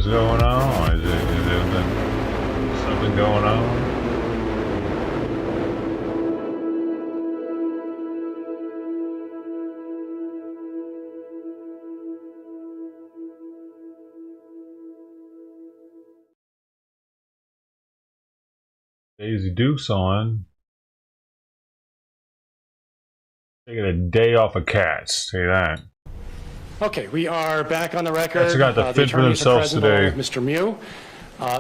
going on? Is there something going on? Daisy Duke's on. Taking a day off of cats. Say that. Okay, we are back on the record. Cats got to fend for themselves today. Mr. Miu.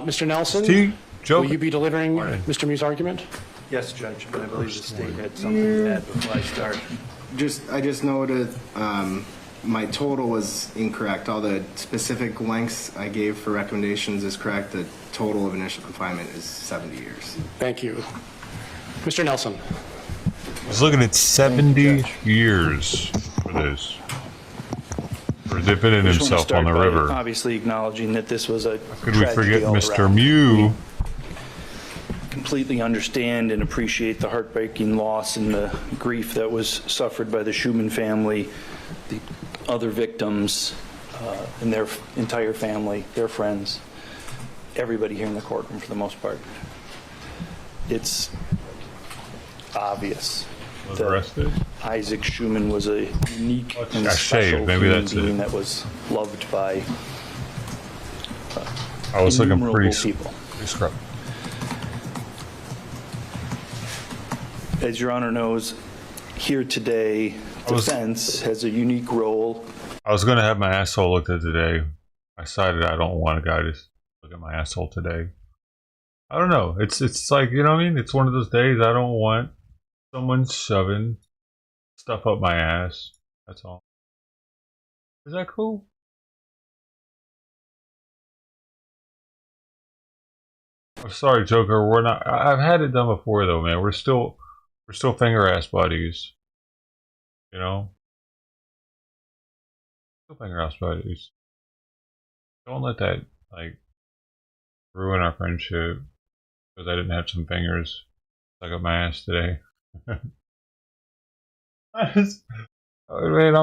Mr. Nelson, Joe, will you be delivering Mr. Miu's argument? Yes, Judge, but I believe the state had something to add before I start. I just noted my total was incorrect. All the specific lengths I gave for recommendations is correct. The total of initial confinement is 70 years. Thank you. Mr. Nelson. I was looking at 70 years for this. For defending himself on the river. Obviously acknowledging that this was a Could we forget Mr. Miu? Completely understand and appreciate the heartbreaking loss and the grief that was suffered by the Schuman family, the other victims, and their entire family, their friends, everybody here in the courtroom for the most part. It's obvious that Isaac Schuman was a unique and special human being that was loved by I was looking pretty people. Scrub. As Your Honor knows, here today, defense has a unique role. I was going to have my asshole looked at today. I decided I don't want a guy to look at my asshole today. I don't know. It's like, you know what I mean? It's one of those days I don't want someone shoving stuff up my ass. That's all. Is that cool? I'm sorry, Joker. We're not. I've had it done before, though, man. We're still finger ass buddies. You know. Still finger ass buddies. Don't let that ruin our friendship because I didn't have some fingers stuck up my ass today. I'm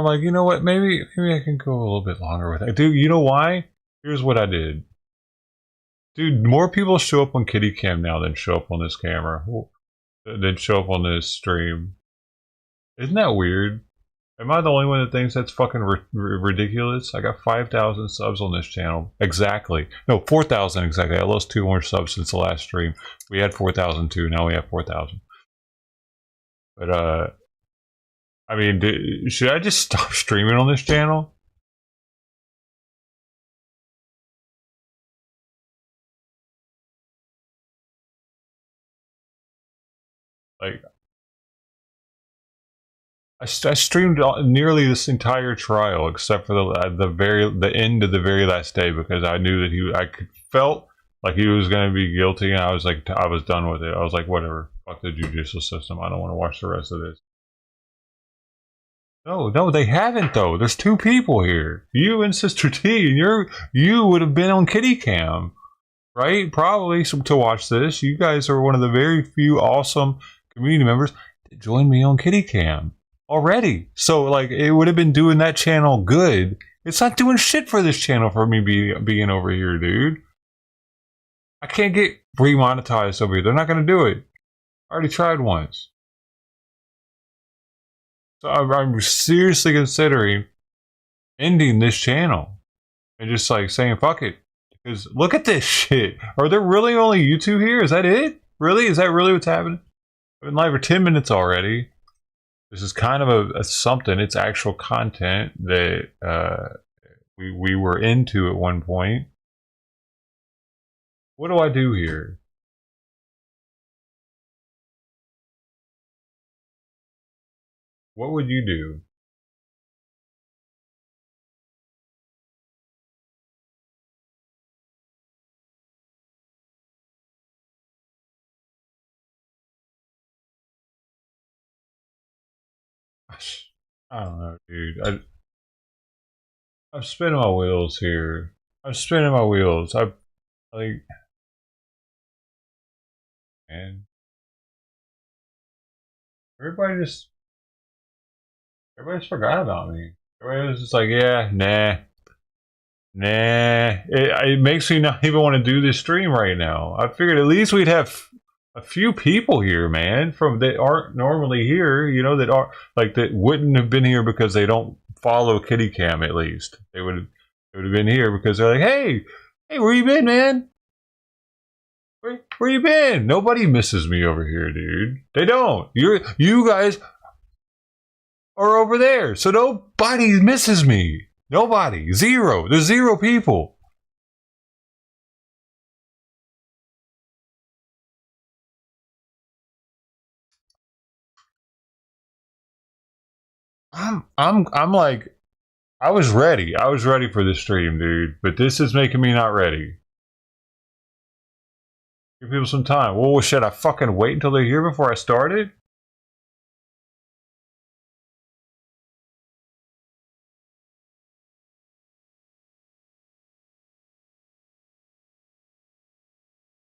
like, you know what? Maybe I can go a little bit longer with it, dude. You know why? Here's what I did, dude. More people show up on Kitty Cam now than show up on this camera, than show up on this stream. Isn't that weird? Am I the only one that thinks that's fucking ridiculous? I got 5,000 subs on this channel. Exactly. No, 4,000 exactly. I lost 2 more subs since the last stream. We had 4,002. Now we have 4,000. But, I mean, should I just stop streaming on this channel? Like, I streamed nearly this entire trial except for the end of the very last day because I knew that I felt like he was going to be guilty, and I was like, I was done with it. I was like, whatever, fuck the judicial system. I don't want to watch the rest of this. No, they haven't though. There's 2 people here, you and Sister T, and you would have been on Kitty Cam, right? Probably to watch this. You guys are one of the very few awesome community members that joined me on Kitty Cam already. So like, it would have been doing that channel good. It's not doing shit for this channel for me being over here, dude. I can't get remonetized over here. They're not going to do it. I already tried once. So I'm seriously considering ending this channel and just like saying fuck it. Because look at this shit. Are there really only you 2 here? Is that it? Really? Is that really what's happening? I've been live for 10 minutes already. This is kind of a something. It's actual content that we were into at one point. What do I do here? What would you do? I don't know, dude. I'm spinning my wheels here. I'm spinning my wheels. I like, man. Everybody just forgot about me. Everybody was just like, yeah, nah. Nah, it makes me not even want to do this stream right now. I figured at least we'd have a few people here, man, from that aren't normally here, you know, that are like that wouldn't have been here because they don't follow Kitty Cam. At least they would have been here because they're like, hey, where you been, man? Where you been? Nobody misses me over here, dude. They don't. You guys are over there, so nobody misses me. Nobody. Zero. There's 0 people. I'm like, I was ready. I was ready for this stream, dude. But this is making me not ready. Give people some time. Well, should I fucking wait until they're here before I started?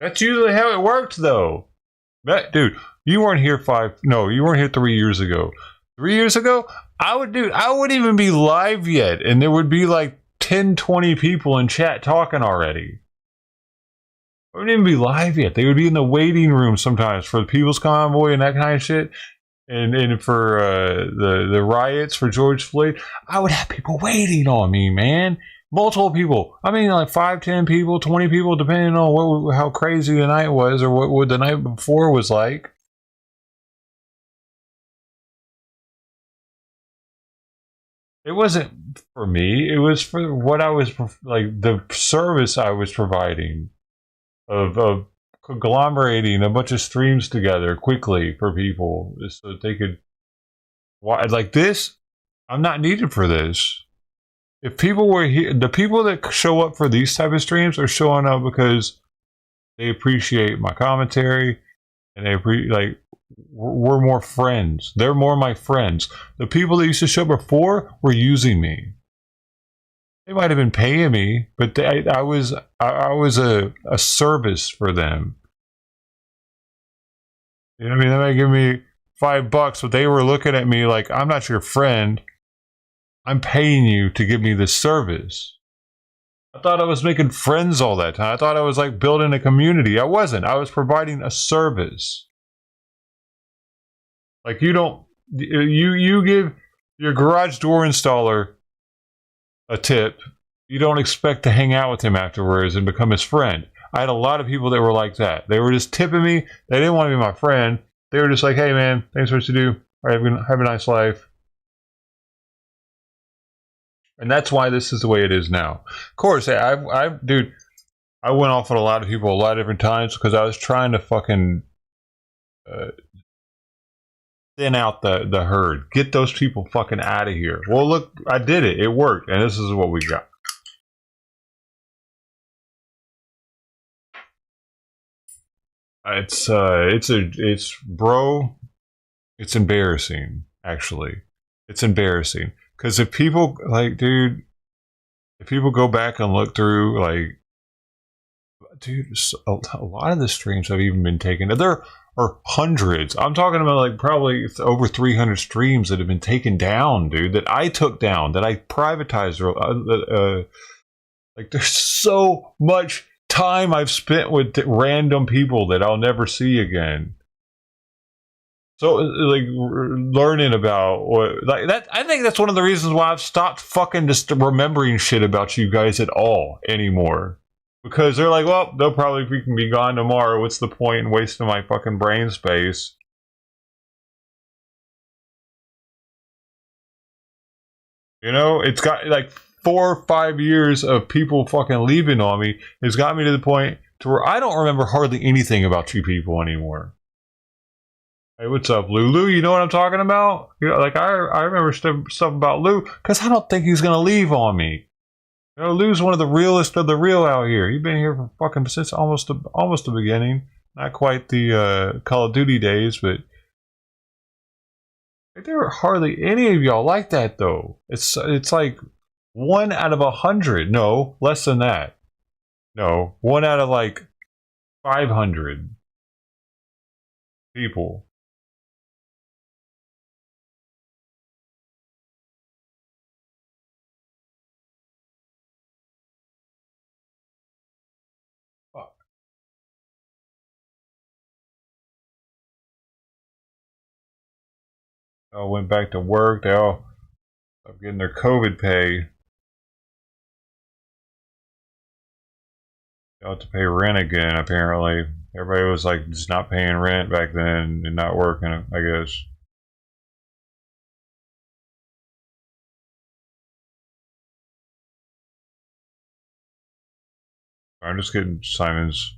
That's usually how it works, though. Dude, you weren't here you weren't here 3 years ago. 3 years ago, I wouldn't even be live yet, and there would be like 10, 20 people in chat talking already. I wouldn't even be live yet. They would be in the waiting room sometimes for the People's Convoy and that kind of shit. And for the riots for George Floyd, I would have people waiting on me, man. Multiple people. I mean, like 5, 10 people, 20 people, depending on how crazy the night was or what the night before was like. It wasn't for me. It was for what I was like, the service I was providing of conglomerating a bunch of streams together quickly for people so that they could watch like this. I'm not needed for this. If people were here, the people that show up for these type of streams are showing up because they appreciate my commentary and they we're more friends. They're more my friends. The people that used to show up before were using me. They might have been paying me, but I was a service for them. You know what I mean? They might give me $5, but they were looking at me like, I'm not your friend. I'm paying you to give me this service. I thought I was making friends all that time. I thought I was like building a community. I wasn't. I was providing a service. Like you give your garage door installer a tip. You don't expect to hang out with him afterwards and become his friend. I had a lot of people that were like that. They were just tipping me. They didn't want to be my friend. They were just like, hey man, thanks for what you do. All right, have a nice life. And that's why this is the way it is now. Of course, I went off on a lot of people a lot of different times because I was trying to fucking thin out the herd. Get those people fucking out of here. Well, look, I did it. It worked. And this is what we got. It's embarrassing, actually. It's embarrassing. Because if people, like, dude, if people go back and look through, like, dude, a lot of the streams have even been taken. There are hundreds. I'm talking about, like, probably over 300 streams that have been taken down, dude, that I took down, that I privatized. Like, there's so much time I've spent with random people that I'll never see again. So, like, learning about like that, I think that's one of the reasons why I've stopped fucking just remembering shit about you guys at all anymore. Because they're like, well, they'll probably be gone tomorrow. What's the point in wasting my fucking brain space? You know, it's got like 4 or 5 years of people fucking leaving on me. It's got me to the point to where I don't remember hardly anything about you people anymore. Hey, what's up, Lou? You know what I'm talking about? You know, like I remember stuff about Lou because I don't think he's gonna leave on me. You know, Lou's one of the realest of the real out here. He's been here for fucking since almost the beginning. Not quite the Call of Duty days, but there are hardly any of y'all like that though. It's like 1 out of 100. No, less than that. No, 1 out of like 500 people. all went back to work. They all are getting their COVID pay. They all have to pay rent again, apparently. Everybody was like just not paying rent back then and not working, I guess. I'm just getting Simon's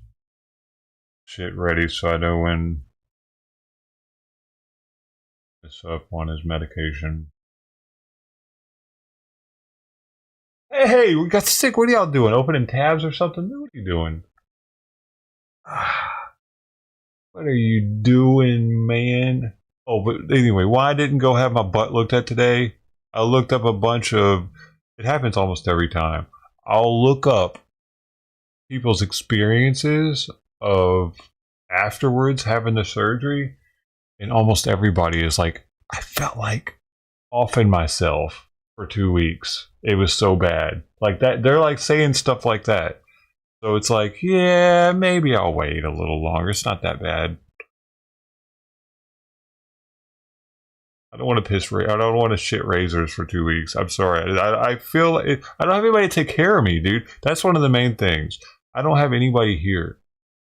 shit ready so I know when it's up on his medication. Hey, we got sick. What are y'all doing? Opening tabs or something? What are you doing? What are you doing, man? Oh, but anyway, why I didn't go have my butt looked at today? I looked up a bunch of. It happens almost every time. I'll look up people's experiences of afterwards having the surgery, and almost everybody is like, I felt like offing myself for 2 weeks. It was so bad. Like that, they're like saying stuff like that. So it's like, yeah, maybe I'll wait a little longer. It's not that bad. I don't want to piss. I don't want to shit razors for 2 weeks. I'm sorry. I feel like I don't have anybody to take care of me, dude. That's one of the main things. I don't have anybody here.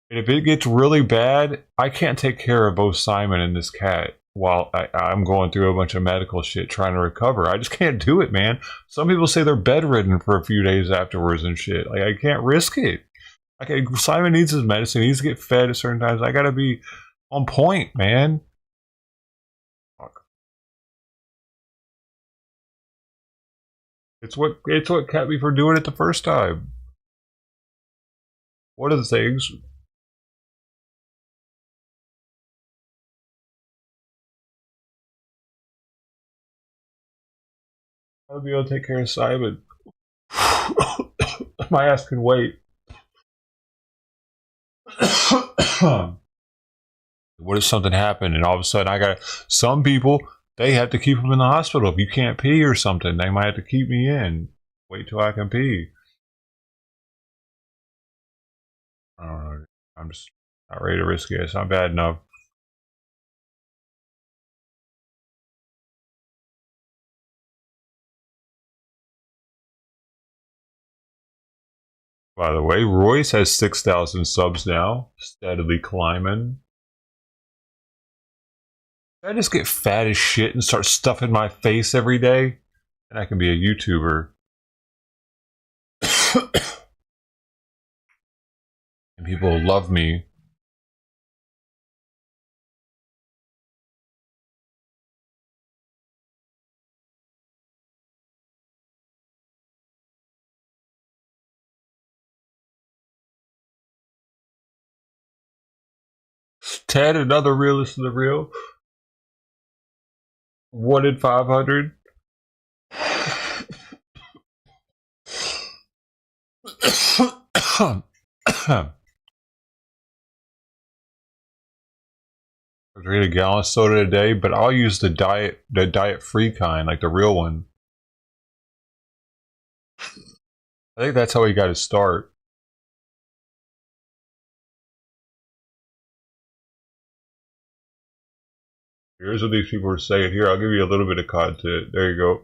And if it gets really bad, I can't take care of both Simon and this cat while I'm going through a bunch of medical shit trying to recover. I just can't do it, man. Some people say they're bedridden for a few days afterwards and shit. Like, I can't risk it. Simon needs his medicine. He needs to get fed at certain times. I gotta be on point, man. Fuck. It's what kept me from doing it the first time. What are the things? I'll be able to take care of Simon. My ass can wait. What if something happened and all of a sudden some people, they have to keep them in the hospital. If you can't pee or something, they might have to keep me in. Wait till I can pee. I don't know. I'm just not ready to risk it. It's not bad enough. By the way, Royce has 6,000 subs now, steadily climbing. I just get fat as shit and start stuffing my face every day, and I can be a YouTuber. And people will love me. Ted, another realist of the real. 1 in 500. I drink a gallon of soda a day, but I'll use the diet free kind, like the real one. I think that's how he got his start. Here's what these people are saying. Here, I'll give you a little bit of content. There you go.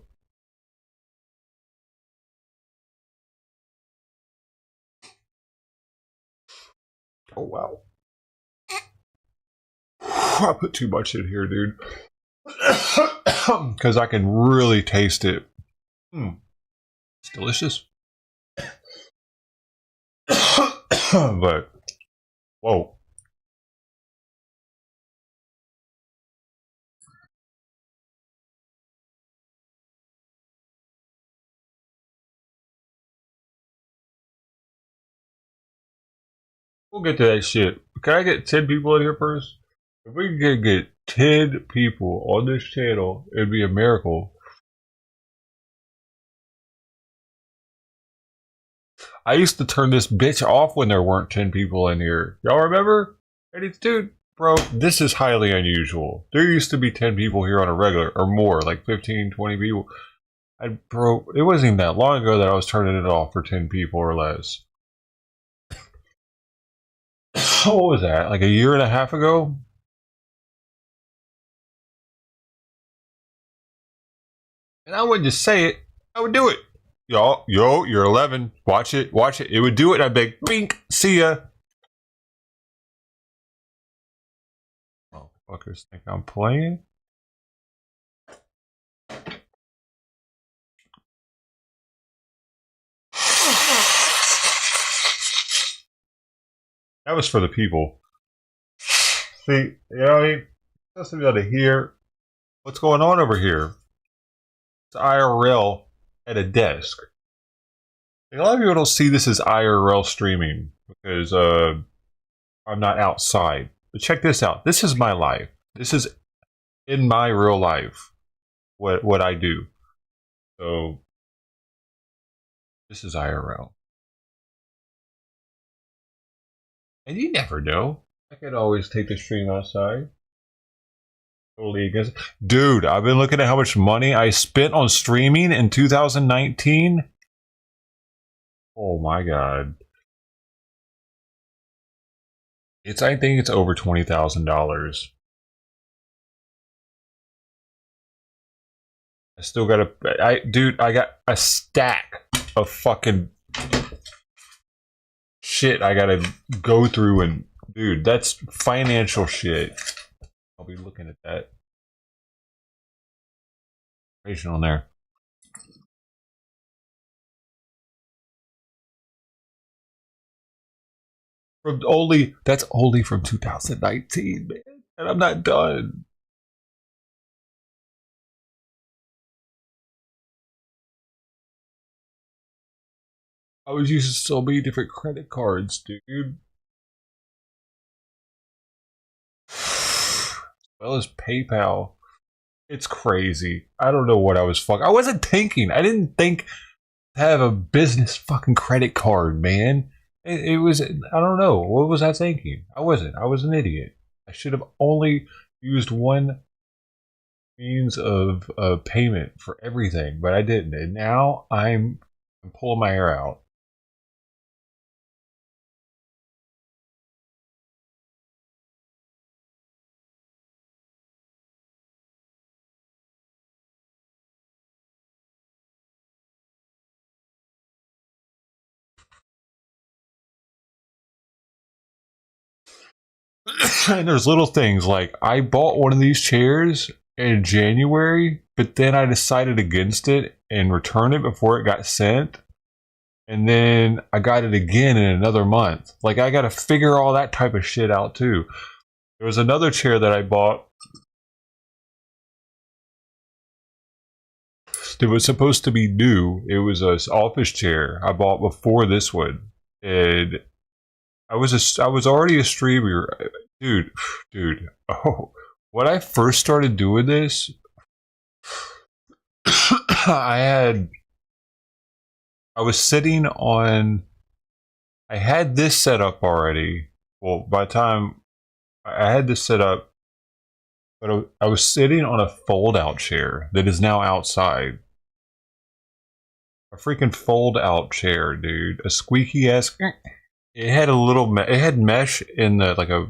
Oh, wow. I put too much in here, dude. Because I can really taste it. It's delicious. But, whoa. We'll get to that shit. Can I get 10 people in here first? If we can get 10 people on this channel, it'd be a miracle. I used to turn this bitch off when there weren't 10 people in here. Y'all remember? And it's, dude, bro, this is highly unusual. There used to be 10 people here on a regular, or more, like 15, 20 people. Bro, it wasn't even that long ago that I was turning it off for 10 people or less. What was that? Like a year and a half ago? And I wouldn't just say it, I would do it. Yo, you're 11. Watch it. It would do it. I'd be like, bink, see ya. Oh, fuckers think I'm playing. That was for the people. See, you're supposed to be able to hear what's going on over here. It's IRL at a desk. A lot of people don't see this as IRL streaming because I'm not outside. But check this out. This is my life. This is in my real life what I do. So this is IRL. And you never know. I could always take the stream outside. Totally against. Dude, I've been looking at how much money I spent on streaming in 2019. Oh my god. I think it's over $20,000. I still got I got a stack of fucking shit I gotta go through, and dude, that's financial shit. I'll be looking at that. On there. That's only from 2019, man. And I'm not done. I was using so many different credit cards, dude. As well as PayPal. It's crazy. I don't know what I was I wasn't thinking. I didn't think to have a business fucking credit card, man. It was, I don't know. What was I thinking? I wasn't. I was an idiot. I should have only used one means of payment for everything, but I didn't. And now I'm pulling my hair out. And there's little things like I bought one of these chairs in January, but then I decided against it and returned it before it got sent. And then I got it again in another month. Like, I got to figure all that type of shit out too. There was another chair that I bought that was supposed to be new. It was an office chair I bought before this one. And I was already a streamer, dude. Oh, when I first started doing this, I was sitting on. I had this set up already. Well, by the time I had this set up, but I was sitting on a fold-out chair that is now outside. A freaking fold-out chair, dude. A squeaky-ass. It had a little, it had mesh in the, like a,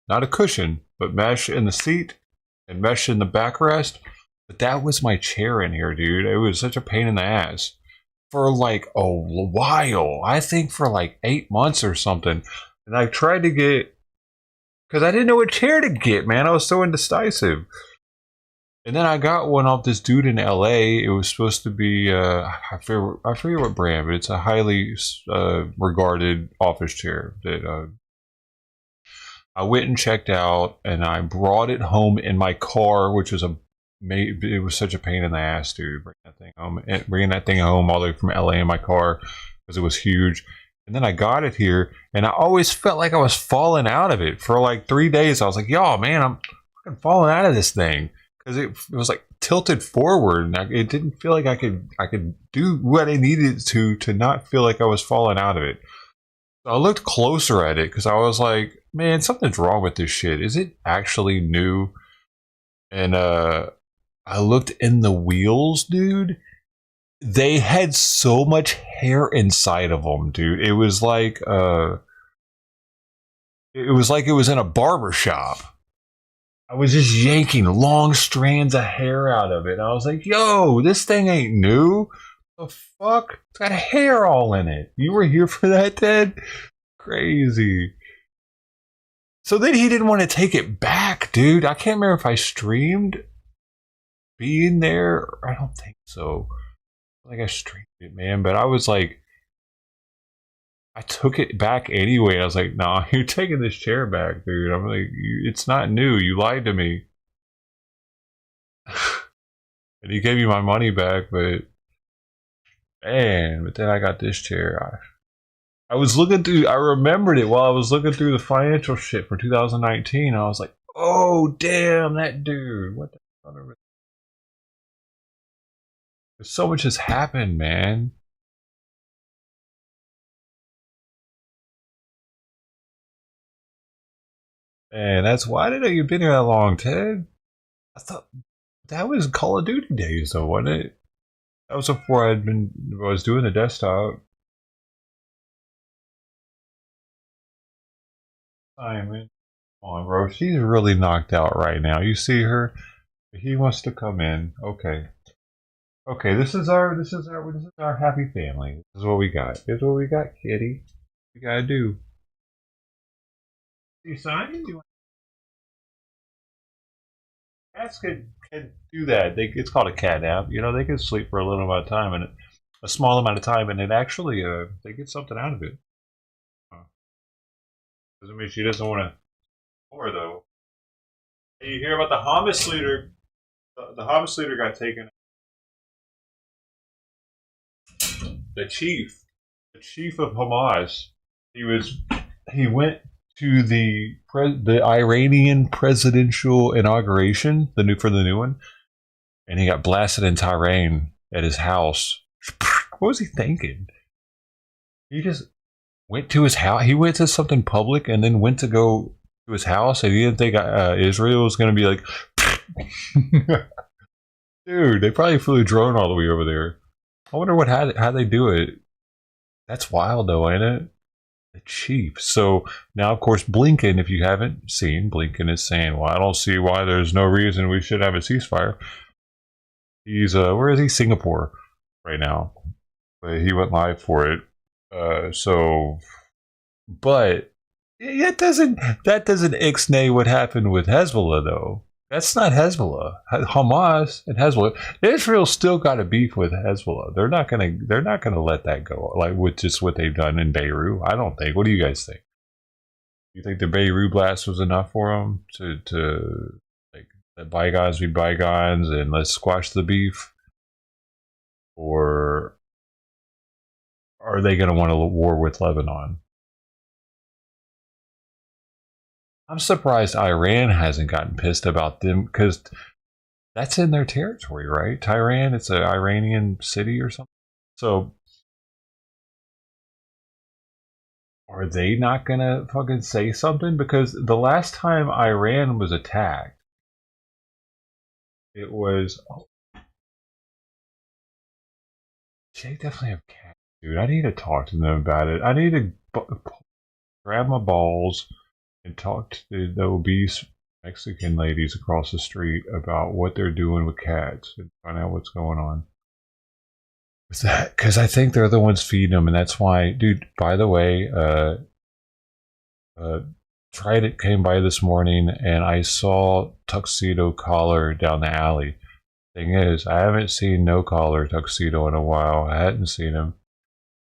not a cushion, but mesh in the seat and mesh in the backrest. But that was my chair in here, dude. It was such a pain in the ass for like a while. I think for like 8 months or something. And I tried to get, because I didn't know what chair to get, man. I was so indecisive. And then I got one off this dude in LA. It was supposed to be, I forget what brand, but it's a highly regarded office chair that I went and checked out, and I brought it home in my car, which was it was such a pain in the ass, dude, bringing that thing home all the way from LA in my car because it was huge. And then I got it here, and I always felt like I was falling out of it for like 3 days. I was like, yo, man, I'm fucking falling out of this thing. Because it was like tilted forward, and it didn't feel like I could do what I needed to not feel like I was falling out of it. So I looked closer at it because I was like, man, something's wrong with this shit. Is it actually new? And I looked in the wheels, dude. They had so much hair inside of them, dude. It was like it was in a barber shop. I was just yanking long strands of hair out of it. And I was like, yo, this thing ain't new. The fuck? It's got hair all in it. You were here for that, Ted? Crazy. So then he didn't want to take it back, dude. I can't remember if I streamed being there. I don't think so. I think I streamed it, man. But I was like, I took it back anyway. I was like, nah, you're taking this chair back, dude. I'm like, it's not new. You lied to me. And he gave me my money back, but man, but then I got this chair. I was looking through, I remembered it while I was looking through the financial shit for 2019. I was like, oh, damn, that dude. What the fuck? So much has happened, man. And that's why I didn't know you've been here that long, Ted. I thought that was Call of Duty days, though, wasn't it? That was before I was doing the desktop. Simon, come on, bro. She's really knocked out right now. You see her? He wants to come in. Okay. Okay, this is our happy family. This is what we got. This is what we got, kitty. We gotta do. You Simon? Cats can do that. It's called a cat nap. You know, they can sleep for a little amount of time and a small amount of time, and it actually they get something out of it. Doesn't mean she doesn't want to more though. Hey, you hear about the Hamas leader? The Hamas leader got taken. The chief of Hamas. He went to the Iranian presidential inauguration, the new one, and he got blasted in Tehran at his house. What was he thinking? He just went to his house. He went to something public and then went to go to his house, and he didn't think Israel was going to be like, dude. They probably flew a drone all the way over there. I wonder how they do it. That's wild, though, ain't it? The chief. So now, of course, Blinken, if you haven't seen, Blinken is saying, well, I don't see why there's no reason we should have a ceasefire. He's, where is he? Singapore right now. But he went live for it. But that doesn't ixnay what happened with Hezbollah, though. That's not Hezbollah. Hamas and Hezbollah. Israel still got a beef with Hezbollah. They're not gonna let that go. Like with just what they've done in Beirut. I don't think. What do you guys think? You think the Beirut blast was enough for them to like let bygones be bygones and let's squash the beef, or are they gonna want a war with Lebanon? I'm surprised Iran hasn't gotten pissed about them because that's in their territory, right? Tehran, it's an Iranian city or something. So are they not going to fucking say something? Because the last time Iran was attacked, it was... Oh, they definitely have cats, dude. I need to talk to them about it. I need to grab my balls and talk to the obese Mexican ladies across the street about what they're doing with cats and find out what's going on with that. Because I think they're the ones feeding them, and that's why, dude, by the way, Tried It came by this morning, and I saw Tuxedo Collar down the alley. Thing is, I haven't seen No Collar Tuxedo in a while. I hadn't seen him.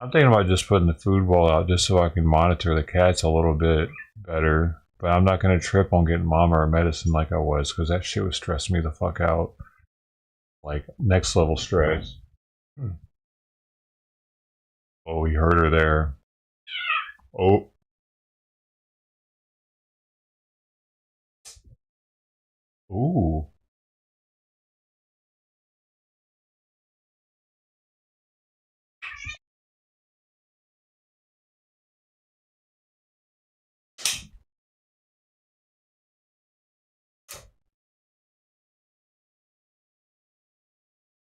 I'm thinking about just putting the food bowl out just so I can monitor the cats a little bit better. But I'm not going to trip on getting mama or medicine like I was, because that shit was stressing me the fuck out. Like, next level stress. Oh, we heard her there. Oh. Ooh.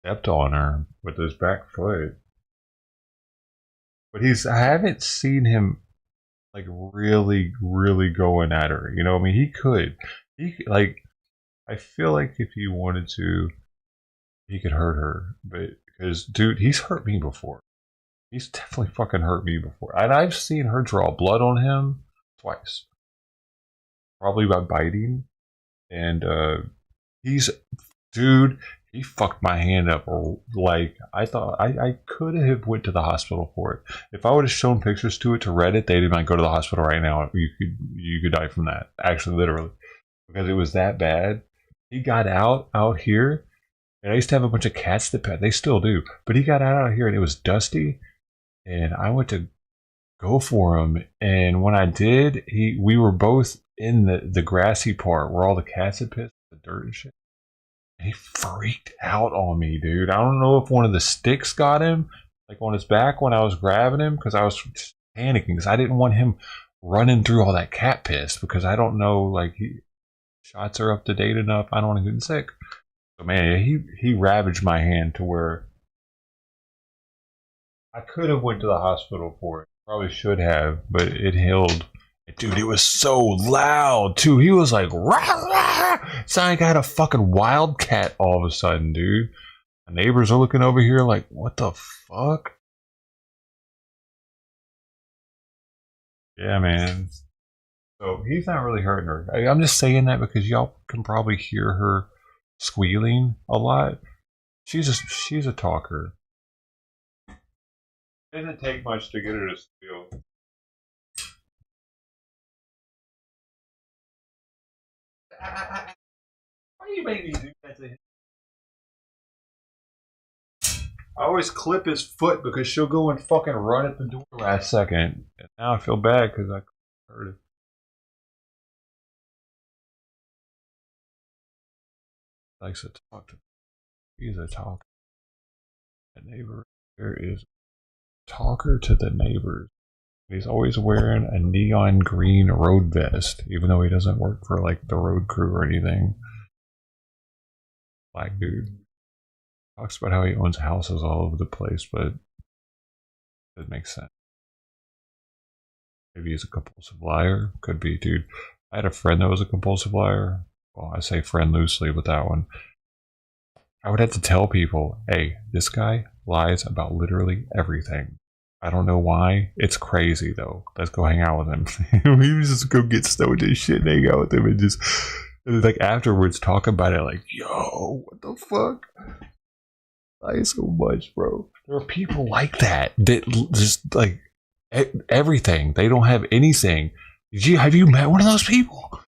Stepped on her with his back foot. But I haven't seen him like really going at her. You know, I mean, he could. Like, I feel like if he wanted to, he could hurt her. But because, dude, he's hurt me before. He's definitely fucking hurt me before. And I've seen her draw blood on him twice. Probably by biting. And dude, he fucked my hand up. Like, I thought I could have went to the hospital for it. If I would have shown pictures to Reddit, they'd might go to the hospital right now. You could die from that. Actually, literally. Because it was that bad. He got out here. And I used to have a bunch of cats to pet. They still do. But he got out here and it was dusty. And I went to go for him. And when I did, we were both in the grassy part where all the cats had pissed, the dirt and shit. And he freaked out on me, dude. I don't know if one of the sticks got him, like on his back when I was grabbing him, because I was panicking because I didn't want him running through all that cat piss, because I don't know, like, shots are up to date enough. I don't want to get sick. So man, he ravaged my hand to where I could have went to the hospital for it. Probably should have, but it healed. Dude, it was so loud too. He was like, rah, rah. It's like I had a fucking wildcat all of a sudden, dude. My neighbors are looking over here like, what the fuck? Yeah, man. So he's not really hurting her. I'm just saying that because y'all can probably hear her squealing a lot. She's a talker. It didn't take much to get her to squeal. Why do you make me do that to him? I always clip his foot because she'll go and fucking run at the door last second. And now I feel bad because I heard it. He likes to talk to me. He's a talker. The neighbor here is a talker to the neighbors. He's always wearing a neon green road vest, even though he doesn't work for like the road crew or anything. Black dude. Talks about how he owns houses all over the place, but it makes sense. Maybe he's a compulsive liar. Could be, dude. I had a friend that was a compulsive liar. Well, I say friend loosely with that one. I would have to tell people, hey, this guy lies about literally everything. I don't know why. It's crazy, though. Let's go hang out with him. We just go get stoned and shit and hang out with him and just, like, afterwards talk about it like, yo, what the fuck? I lie so much, bro. There are people like that just, like, everything. They don't have anything. Have you met one of those people?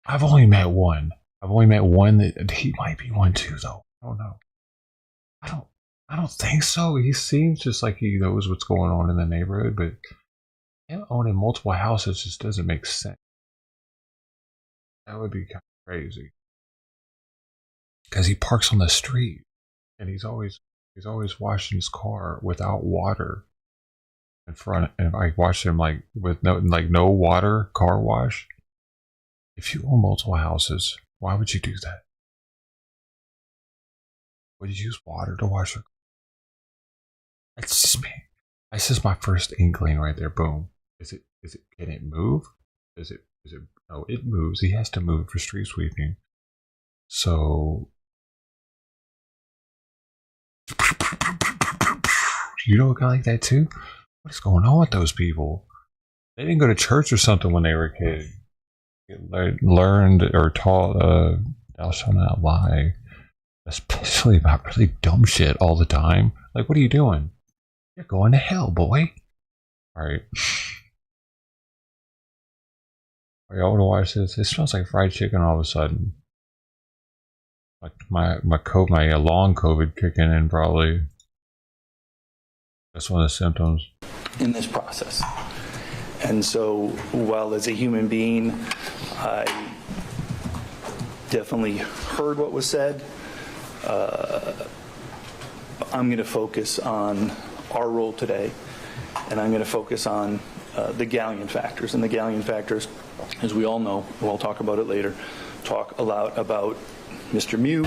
I've only met one. I've only met one that he might be one too, though. I don't know. I don't think so. He seems just like he knows what's going on in the neighborhood, but him owning multiple houses just doesn't make sense. That would be kind of crazy. Because he parks on the street, and he's always washing his car without water in front. And I watched him like with no water car wash. If you own multiple houses, why would you do that? Would you use water to wash your car? That's just me. This is my first inkling right there. Boom. Is it can it move? No, it moves. He has to move for street sweeping. So you know a guy like that too? What is going on with those people? They didn't go to church or something when they were a kid. Learned or taught thou shalt not lie, especially about really dumb shit all the time. Like, what are you doing? You're going to hell, boy. Alright. Y'all want to watch this? It smells like fried chicken all of a sudden. Like my long COVID kicking in probably. That's one of the symptoms. In this process. And so while as a human being, I definitely heard what was said, I'm going to focus on our role today, and I'm going to focus on the galleon factors. And the galleon factors, as we all know, we'll talk about it later, talk a lot about Mr. Miu,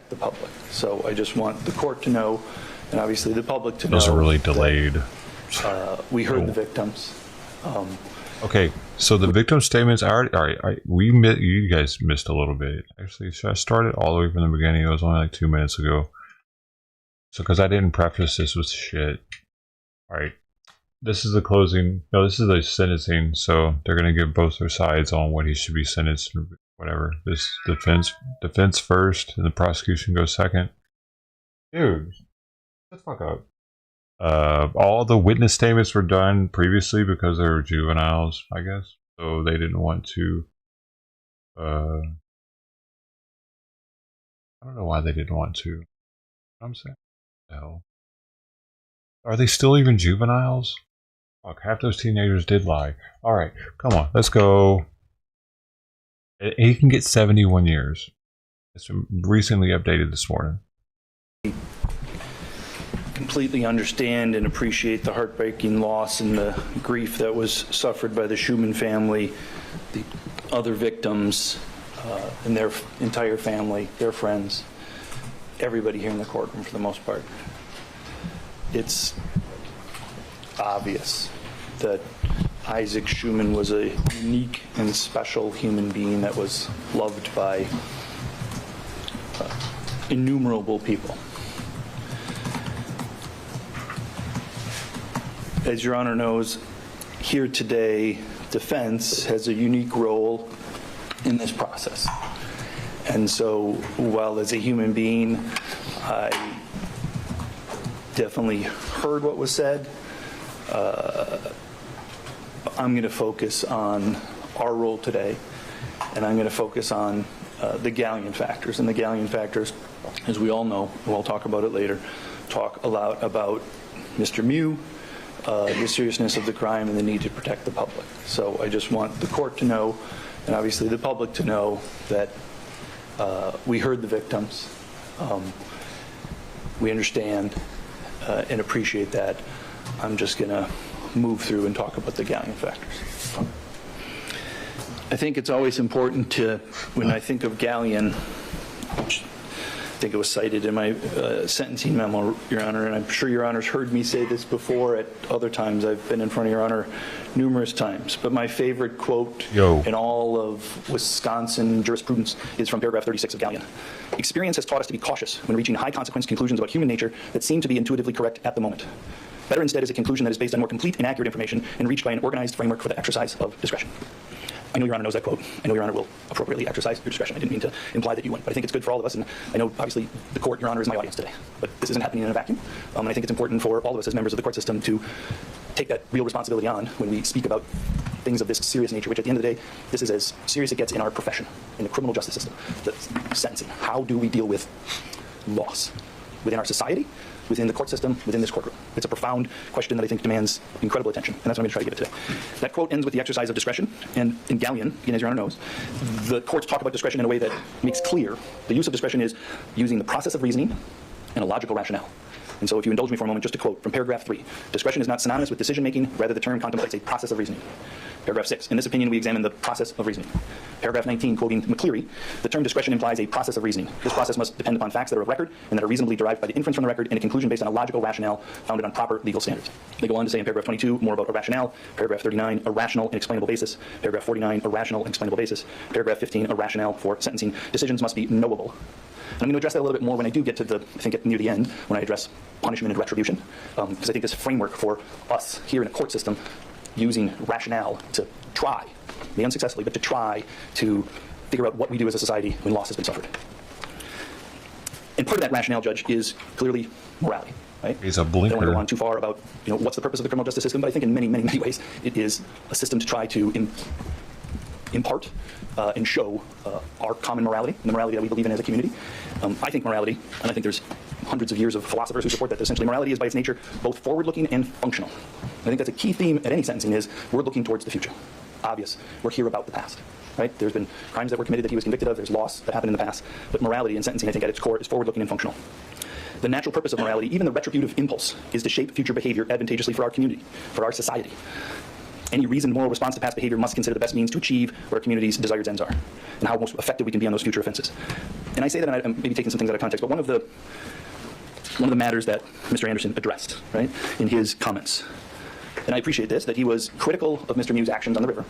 the public. So I just want the court to know, and obviously the public to know. Those are really delayed. We heard the victims. Okay, so the victim statements. All right. You guys missed a little bit. Actually, should I start it all the way from the beginning? It was only like 2 minutes ago. So, because I didn't preface this with shit. All right, this is the closing. No, this is the sentencing. So they're gonna give both their sides on what he should be sentenced. Whatever. This defense first, and the prosecution goes second. Dude, shut the fuck up. All the witness statements were done previously because they were juveniles, I guess. So they didn't want to. I don't know why they didn't want to. You know what I'm saying? Hell. Are they still even juveniles? Fuck, half those teenagers did lie. Alright, come on, let's go. He can get 71 years. It's recently updated this morning. Completely understand and appreciate the heartbreaking loss and the grief that was suffered by the Schuman family, the other victims, and their entire family, their friends, everybody here in the courtroom for the most part. It's obvious that Isaac Schuman was a unique and special human being that was loved by innumerable people. As Your Honor knows, here today, defense has a unique role in this process. And so while as a human being, I definitely heard what was said, I'm going to focus on our role today, and I'm going to focus on the galleon factors. And the galleon factors, as we all know, we'll talk about it later, talk a lot about Mr. Miu, the seriousness of the crime, and the need to protect the public. So I just want the court to know, and obviously the public to know, that we heard the victims. We understand and appreciate that. I'm just going to move through and talk about the galleon factors. I think it's always important to, when I think of galleon, which I think it was cited in my sentencing memo, Your Honor, and I'm sure Your Honor's heard me say this before at other times. I've been in front of Your Honor numerous times. But my favorite quote in all of Wisconsin jurisprudence is from paragraph 36 of galleon. Experience has taught us to be cautious when reaching high-consequence conclusions about human nature that seem to be intuitively correct at the moment. Better instead is a conclusion that is based on more complete and accurate information and reached by an organized framework for the exercise of discretion. I know Your Honor knows that quote. I know Your Honor will appropriately exercise your discretion. I didn't mean to imply that you wouldn't, but I think it's good for all of us. And I know, obviously, the court, Your Honor, is my audience today. But this isn't happening in a vacuum. And I think it's important for all of us as members of the court system to take that real responsibility on when we speak about things of this serious nature, which at the end of the day, this is as serious as it gets in our profession, in the criminal justice system, the sentencing. How do we deal with loss within our society, within the court system, within this courtroom? It's a profound question that I think demands incredible attention, and that's what I'm going to try to give it today. That quote ends with the exercise of discretion, and in galleon, again, as Your Honor knows, the courts talk about discretion in a way that makes clear the use of discretion is using the process of reasoning and a logical rationale. And so if you indulge me for a moment, just to quote from paragraph 3, discretion is not synonymous with decision-making, rather the term contemplates a process of reasoning. Paragraph 6, in this opinion, we examine the process of reasoning. Paragraph 19, quoting McCleary, the term discretion implies a process of reasoning. This process must depend upon facts that are of record and that are reasonably derived by the inference from the record and a conclusion based on a logical rationale founded on proper legal standards. They go on to say in paragraph 22 more about a rationale. Paragraph 39, a rational and explainable basis. Paragraph 49, a rational and explainable basis. Paragraph 15, a rationale for sentencing. Decisions must be knowable. And I'm going to address that a little bit more when I do get to near the end, when I address punishment and retribution, because I think this framework for us here in a court system using rationale to try, maybe unsuccessfully, but to try to figure out what we do as a society when loss has been suffered. And part of that rationale, Judge, is clearly morality. Right? It's a blinker. I don't want to go on too far about what's the purpose of the criminal justice system, but I think in many, many, many ways it is a system to try to impart and show our common morality, the morality that we believe in as a community. I think morality, and I think there's hundreds of years of philosophers who support that essentially morality is by its nature both forward-looking and functional. I think that's a key theme at any sentencing is we're looking towards the future. Obvious, we're here about the past. Right? There's been crimes that were committed that he was convicted of, there's loss that happened in the past, but morality in sentencing, I think at its core, is forward-looking and functional. The natural purpose of morality, even the retributive impulse, is to shape future behavior advantageously for our community, for our society. Any reasoned moral response to past behavior must consider the best means to achieve where a community's desired ends are, and how most effective we can be on those future offenses. And I say that, and I'm maybe taking some things out of context, but one of the matters that Mr. Anderson addressed, right, in his comments and I appreciate this, that he was critical of Mr. Miu's actions on the river.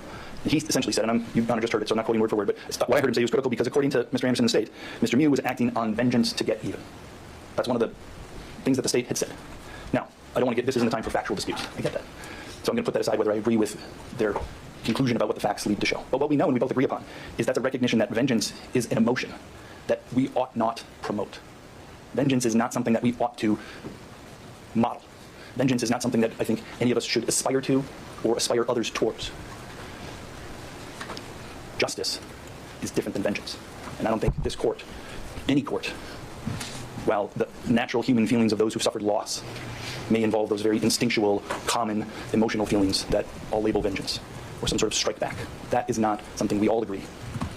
He essentially said, and you've just heard it, so I'm not quoting word for word, but why I heard him say he was critical because according to Mr. Anderson and the state, Mr. Miu was acting on vengeance to get even. That's one of the things that the state had said. Now, I don't want to get, this isn't the time for factual disputes. I get that. So I'm going to put that aside whether I agree with their conclusion about what the facts lead to show. But what we know and we both agree upon is that's a recognition that vengeance is an emotion that we ought not promote. Vengeance is not something that we ought to model. Vengeance is not something that I think any of us should aspire to or aspire others towards. Justice is different than vengeance. And I don't think this court, any court, while the natural human feelings of those who've suffered loss may involve those very instinctual, common, emotional feelings that all label vengeance or some sort of strike back. That is not something we all agree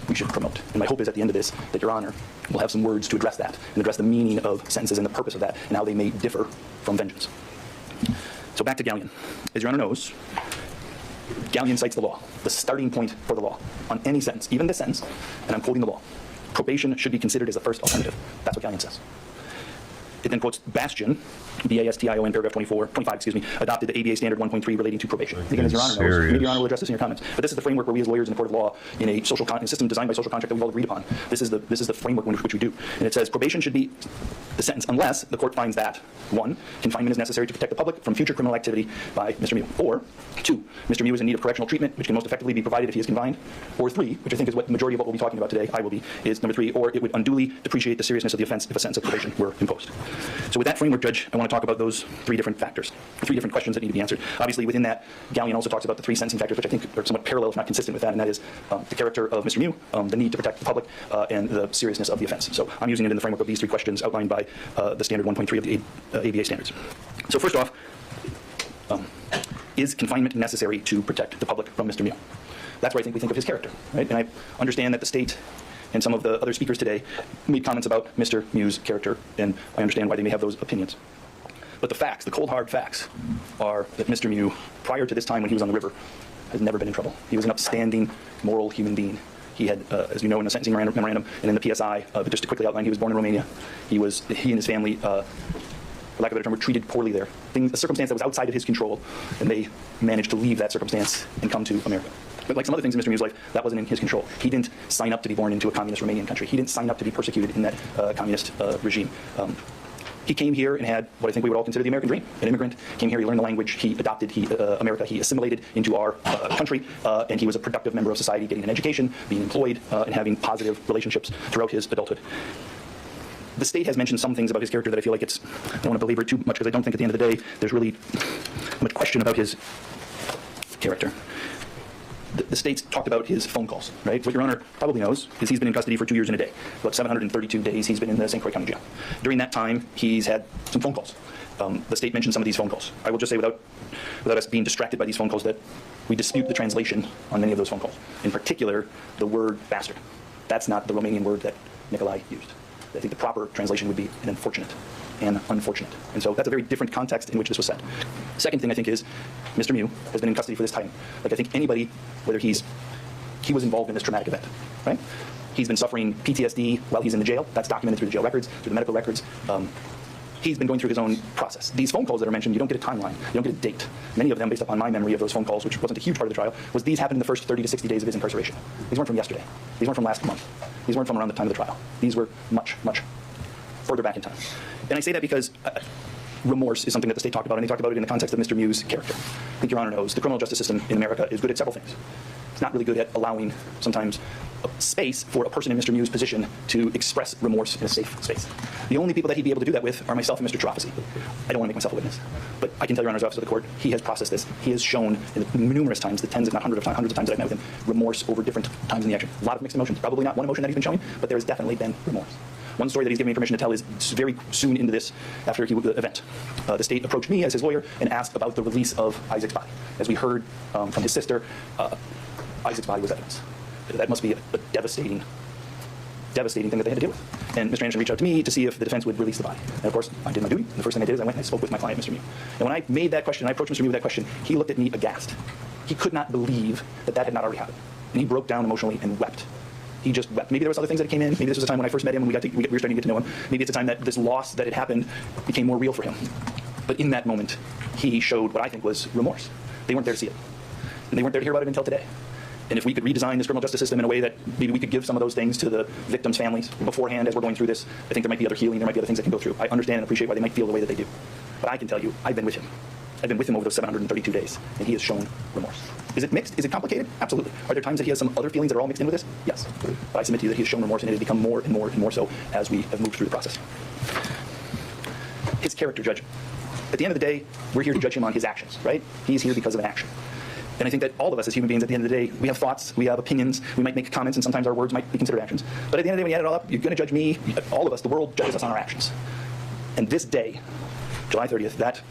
we should promote. And my hope is at the end of this that Your Honor will have some words to address that and address the meaning of sentences and the purpose of that and how they may differ from vengeance. So back to Gallion. As Your Honor knows, Gallion cites the law, the starting point for the law on any sentence, even this sentence, and I'm quoting the law. Probation should be considered as the first alternative. That's what Gallion says. It then quotes Bastion, B-A-S-T-I-O-N, paragraph 25, adopted the ABA standard 1.3 relating to probation. Again, as Your Honor knows, maybe Your Honor will address this in your comments, but this is the framework where we as lawyers in the court of law, in a social system designed by social contract that we've all agreed upon, this is the framework which we do. And it says probation should be the sentence unless the court finds that, 1, confinement is necessary to protect the public from future criminal activity by Mr. Miu, or 2, Mr. Miu is in need of correctional treatment, which can most effectively be provided if he is confined, or 3, which I think is what the majority of what we'll be talking about today, I will be, is number 3, or it would unduly depreciate the seriousness of the offense if a sentence of probation were imposed. So with that framework, Judge, I want to talk about those 3 different factors, 3 different questions that need to be answered. Obviously, within that, Gallion also talks about the 3 sentencing factors, which I think are somewhat parallel, if not consistent with that, and that is the character of Mr. Miu, the need to protect the public, and the seriousness of the offense. So I'm using it in the framework of these 3 questions outlined by the standard 1.3 of the ABA standards. So first off, is confinement necessary to protect the public from Mr. Miu? That's where I think we think of his character, right? And I understand that the state and some of the other speakers today made comments about Mr. Miu's character, and I understand why they may have those opinions. But the facts, the cold hard facts, are that Mr. Miu, prior to this time when he was on the river, has never been in trouble. He was an upstanding, moral human being. He had, as you know, in the sentencing memorandum and in the PSI, but just to quickly outline, he was born in Romania. He and his family, for lack of a better term, were treated poorly there. A circumstance that was outside of his control, and they managed to leave that circumstance and come to America. But like some other things in Mr. Miu's life, that wasn't in his control. He didn't sign up to be born into a communist Romanian country. He didn't sign up to be persecuted in that communist regime. He came here and had what I think we would all consider the American dream. An immigrant came here, he learned the language, he adopted America, he assimilated into our country, and he was a productive member of society, getting an education, being employed, and having positive relationships throughout his adulthood. The state has mentioned some things about his character that I feel like I don't want to belabor it too much because I don't think at the end of the day there's really much question about his character. The state's talked about his phone calls, right? What Your Honor probably knows is he's been in custody for 2 years and a day. About 732 days he's been in the St. Croix County Jail. During that time, he's had some phone calls. The state mentioned some of these phone calls. I will just say without us being distracted by these phone calls that we dispute the translation on many of those phone calls. In particular, the word bastard. That's not the Romanian word that Nicolae used. I think the proper translation would be an unfortunate and unfortunate. And so that's a very different context in which this was said. Second thing I think is Mr. Miu has been in custody for this time. Like I think anybody, whether he was involved in this traumatic event, right? He's been suffering PTSD while he's in the jail. That's documented through the jail records, through the medical records. He's been going through his own process. These phone calls that are mentioned, you don't get a timeline. You don't get a date. Many of them, based upon my memory of those phone calls, which wasn't a huge part of the trial, was these happened in the first 30 to 60 days of his incarceration. These weren't from yesterday. These weren't from last month. These weren't from around the time of the trial. These were much, much further back in time. And I say that because remorse is something that the state talked about, and they talked about it in the context of Mr. Miu's character. I think Your Honor knows the criminal justice system in America is good at several things. It's not really good at allowing sometimes a space for a person in Mr. Miu's position to express remorse in a safe space. The only people that he'd be able to do that with are myself and Mr. Trofasi. I don't want to make myself a witness, but I can tell Your Honor's office of the court, he has processed this. He has shown numerous times, the tens if not hundreds of times that I've met with him, remorse over different times in the action. A lot of mixed emotions. Probably not one emotion that he's been showing, but there has definitely been remorse. One story that he's given me permission to tell is very soon into this, after the event. The state approached me as his lawyer and asked about the release of Isaac's body. As we heard from his sister, Isaac's body was evidence. That must be a devastating thing that they had to deal with. And Mr. Anderson reached out to me to see if the defense would release the body. And of course, I did my duty. The first thing I did is I went and I spoke with my client, Mr. Miu. And when I made that question, I approached Mr. Miu with that question, he looked at me aghast. He could not believe that had not already happened. And he broke down emotionally and wept. He just wept. Maybe there was other things that came in. Maybe this was a time when I first met him and we were starting to get to know him. Maybe it's a time that this loss that had happened became more real for him. But in that moment, he showed what I think was remorse. They weren't there to see it. And they weren't there to hear about it until today. And if we could redesign this criminal justice system in a way that maybe we could give some of those things to the victims' families beforehand as we're going through this, I think there might be other healing, there might be other things that can go through. I understand and appreciate why they might feel the way that they do. But I can tell you, I've been with him. I've been with him over those 732 days, and he has shown remorse. Is it mixed? Is it complicated? Absolutely. Are there times that he has some other feelings that are all mixed in with this? Yes. But I submit to you that he has shown remorse, and it has become more and more and more so as we have moved through the process. His character, Judge. At the end of the day, we're here to judge him on his actions, right? He's here because of an action. And I think that all of us as human beings, at the end of the day, we have thoughts, we have opinions, we might make comments, and sometimes our words might be considered actions. But at the end of the day, when you add it all up, you're going to judge me, all of us, the world judges us on our actions. And this day, July 30th, that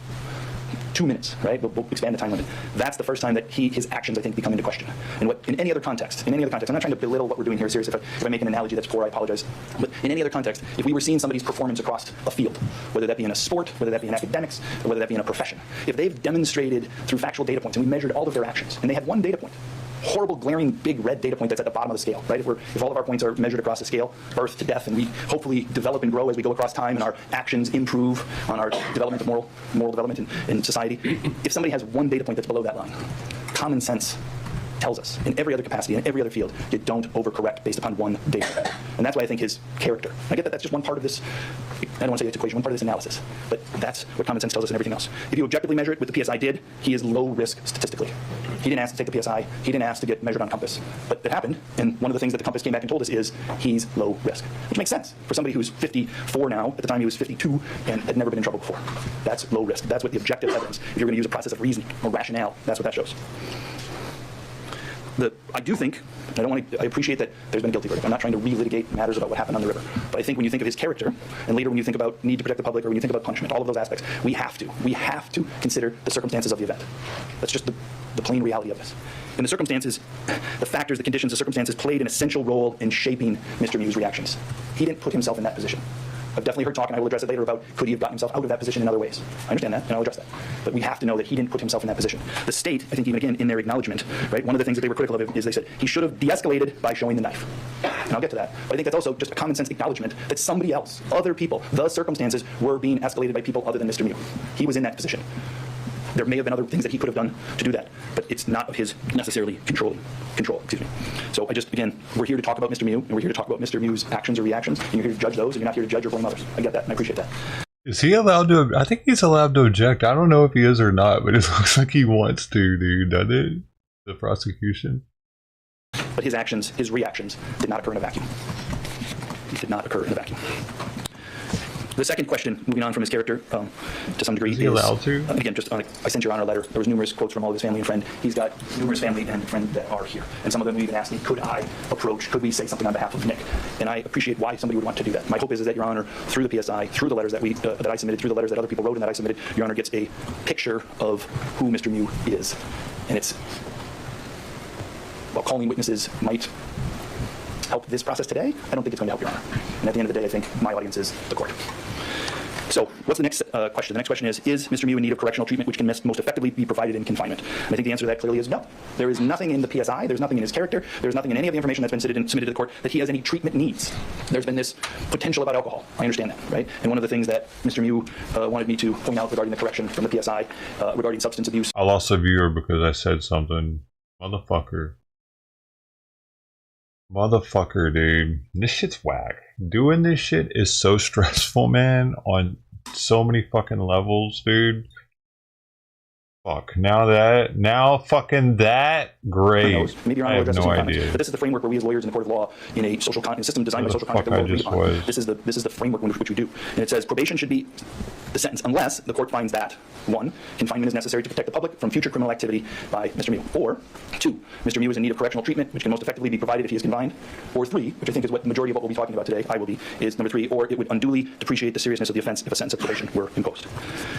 2 minutes, right? We'll expand the time limit. That's the first time that his actions, I think, become into question. And what, in any other context, I'm not trying to belittle what we're doing here, seriously. If I make an analogy that's poor, I apologize. But in any other context, if we were seeing somebody's performance across a field, whether that be in a sport, whether that be in academics, or whether that be in a profession, if they've demonstrated through factual data points, and we measured all of their actions, and they had one data point, horrible, glaring, big red data point that's at the bottom of the scale, right? If all of our points are measured across the scale, birth to death, and we hopefully develop and grow as we go across time, and our actions improve on our development of moral development in society. If somebody has one data point that's below that line, common sense tells us in every other capacity, in every other field, you don't overcorrect based upon one data point. And that's why I think his character, I get that that's just one part of this, I don't want to say this equation, one part of this analysis, but that's what common sense tells us and everything else. If you objectively measure it with the PSI did, he is low risk statistically. He didn't ask to take the PSI, he didn't ask to get measured on Compass. But it happened, and one of the things that the Compass came back and told us is he's low risk, which makes sense for somebody who's 54 now. At the time he was 52 and had never been in trouble before. That's low risk. That's what the objective evidence, if you're going to use a process of reasoning or rationale, that's what that shows. I do think, and I appreciate that there's been a guilty verdict. I'm not trying to relitigate matters about what happened on the river. But I think when you think of his character, and later when you think about need to protect the public, or when you think about punishment, all of those aspects, we have to consider the circumstances of the event. That's just the plain reality of this. And the circumstances, the factors, the conditions, the circumstances played an essential role in shaping Mr. Miu's reactions. He didn't put himself in that position. I've definitely heard talk, and I will address it later, about could he have gotten himself out of that position in other ways. I understand that, and I'll address that. But we have to know that he didn't put himself in that position. The state, I think even again in their acknowledgement, right, one of the things that they were critical of is they said he should have de-escalated by showing the knife. And I'll get to that. But I think that's also just a common sense acknowledgement that somebody else, other people, the circumstances were being escalated by people other than Mr. Miu. He was in that position. There may have been other things that he could have done to do that, but it's not of his necessarily control. So again, we're here to talk about Mr. Miu, and we're here to talk about Mr. Miu's actions or reactions, and you're here to judge those, and you're not here to judge or blame others. I get that, and I appreciate that. Is he allowed to? I think he's allowed to object. I don't know if he is or not, but it looks like he wants to, dude, doesn't it? The prosecution. But his actions, his reactions, did not occur in a vacuum. He did not occur in a vacuum. The second question, moving on from his character to some degree, is he allowed to? Again, just I sent Your Honor a letter. There was numerous quotes from all of his family and friend. He's got numerous family and friends that are here, and some of them even asked me, could I approach? Could we say something on behalf of Nick? And I appreciate why somebody would want to do that. My hope is that Your Honor, through the PSI, through the letters that that I submitted, through the letters that other people wrote and that I submitted, Your Honor gets a picture of who Mr. Miu is, and it's while calling witnesses might help this process today, I don't think it's going to help, Your Honor. And at the end of the day, I think my audience is the court. So what's the next question? The next question is Mr. Miu in need of correctional treatment which can most effectively be provided in confinement? And I think the answer to that clearly is no. There is nothing in the PSI, there's nothing in his character, there's nothing in any of the information that's been submitted to the court that he has any treatment needs. There's been this potential about alcohol. I understand that, right? And one of the things that Mr. Miu wanted me to point out regarding the correction from the PSI regarding substance abuse. I lost a viewer because I said something. Motherfucker, dude. This shit's whack. Doing this shit is so stressful, man, on so many fucking levels, dude. Fuck. Now fucking that? Great. Maybe Your Honor I have no idea. But this is the framework where we as lawyers in the court of law, in a social system designed by social contract, this is the framework in which we do. And it says probation should be the sentence unless the court finds that 1, confinement is necessary to protect the public from future criminal activity by Mr. Miu, or 2, Mr. Miu is in need of correctional treatment which can most effectively be provided if he is confined, or 3, which I think is what the majority of what we'll be talking about today, is number 3, or it would unduly depreciate the seriousness of the offense if a sentence of probation were imposed.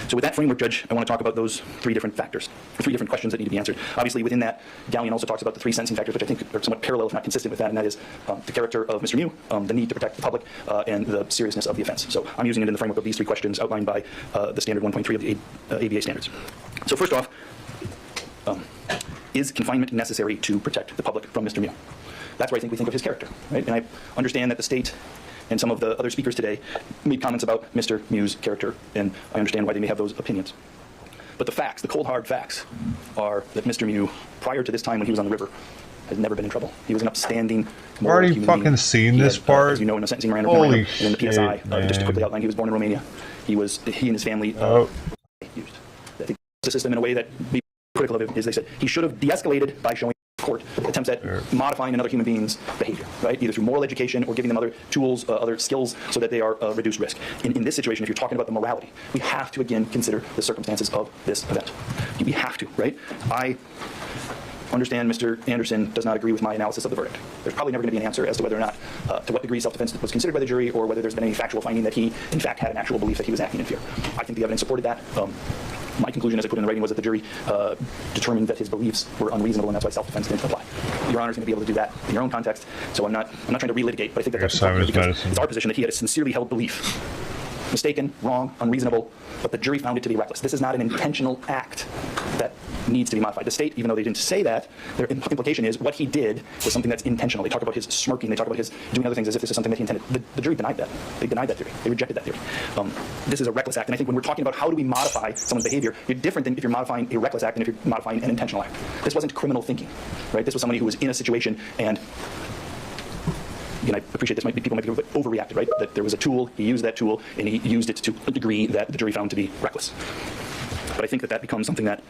So with that framework, Judge, I want to talk about those 3 different factors, 3 different questions that need to be answered. Obviously, within that, Gallion also talks about the 3 sentencing factors, which I think are somewhat parallel, if not consistent with that, and that is the character of Mr. Miu, the need to protect the public, and the seriousness of the offense. So I'm using it in the framework of these 3 questions outlined by the standard 1.3 of the ABA standards. So first off, is confinement necessary to protect the public from Mr. Miu? That's where I think we think of his character, right? And I understand that the state and some of the other speakers today made comments about Mr. Miu's character, and I understand why they may have those opinions. But the facts, the cold hard facts, are that Mr. Miu, prior to this time when he was on the river, has never been in trouble. He was an upstanding, moral already human fucking being. seen He this had, part. as you know, in the sentencing memorandum, Holy in the PSI, shit, just to quickly man. outline, he was born in Romania. He and his family used the system in a way that we critical of him is they said he should have de-escalated by showing court attempts at modifying another human being's behavior, right? Either through moral education or giving them other tools, other skills, so that they are reduced risk. In this situation, if you're talking about the morality, we have to again consider the circumstances of this event. We have to, right? I understand Mr. Anderson does not agree with my analysis of the verdict. There's probably never going to be an answer as to whether or not, to what degree self-defense was considered by the jury, or whether there's been any factual finding that he, in fact, had an actual belief that he was acting in fear. I think the evidence supported that. My conclusion, as I put in the writing, was that the jury determined that his beliefs were unreasonable, and that's why self-defense didn't apply. Your Honor's going to be able to do that in your own context, so I'm not trying to relitigate, but I think that that's important because it's our position that he had a sincerely held belief. Mistaken, wrong, unreasonable, but the jury found it to be reckless. This is not an intentional act that needs to be modified. The state, even though they didn't say that, their implication is what he did was something that's intentional. They talk about his smirking, they talk about his doing other things as if this is something that he intended. The jury denied that. They denied that theory. They rejected that theory. This is a reckless act, and I think when we're talking about how do we modify someone's behavior, you're different than if you're modifying a reckless act and if you're modifying an intentional act. This wasn't criminal thinking, right? This was somebody who was in a situation and again, I appreciate this people might be overreacted, right? That there was a tool, he used that tool, and he used it to a degree that the jury found to be reckless. But I think that becomes something that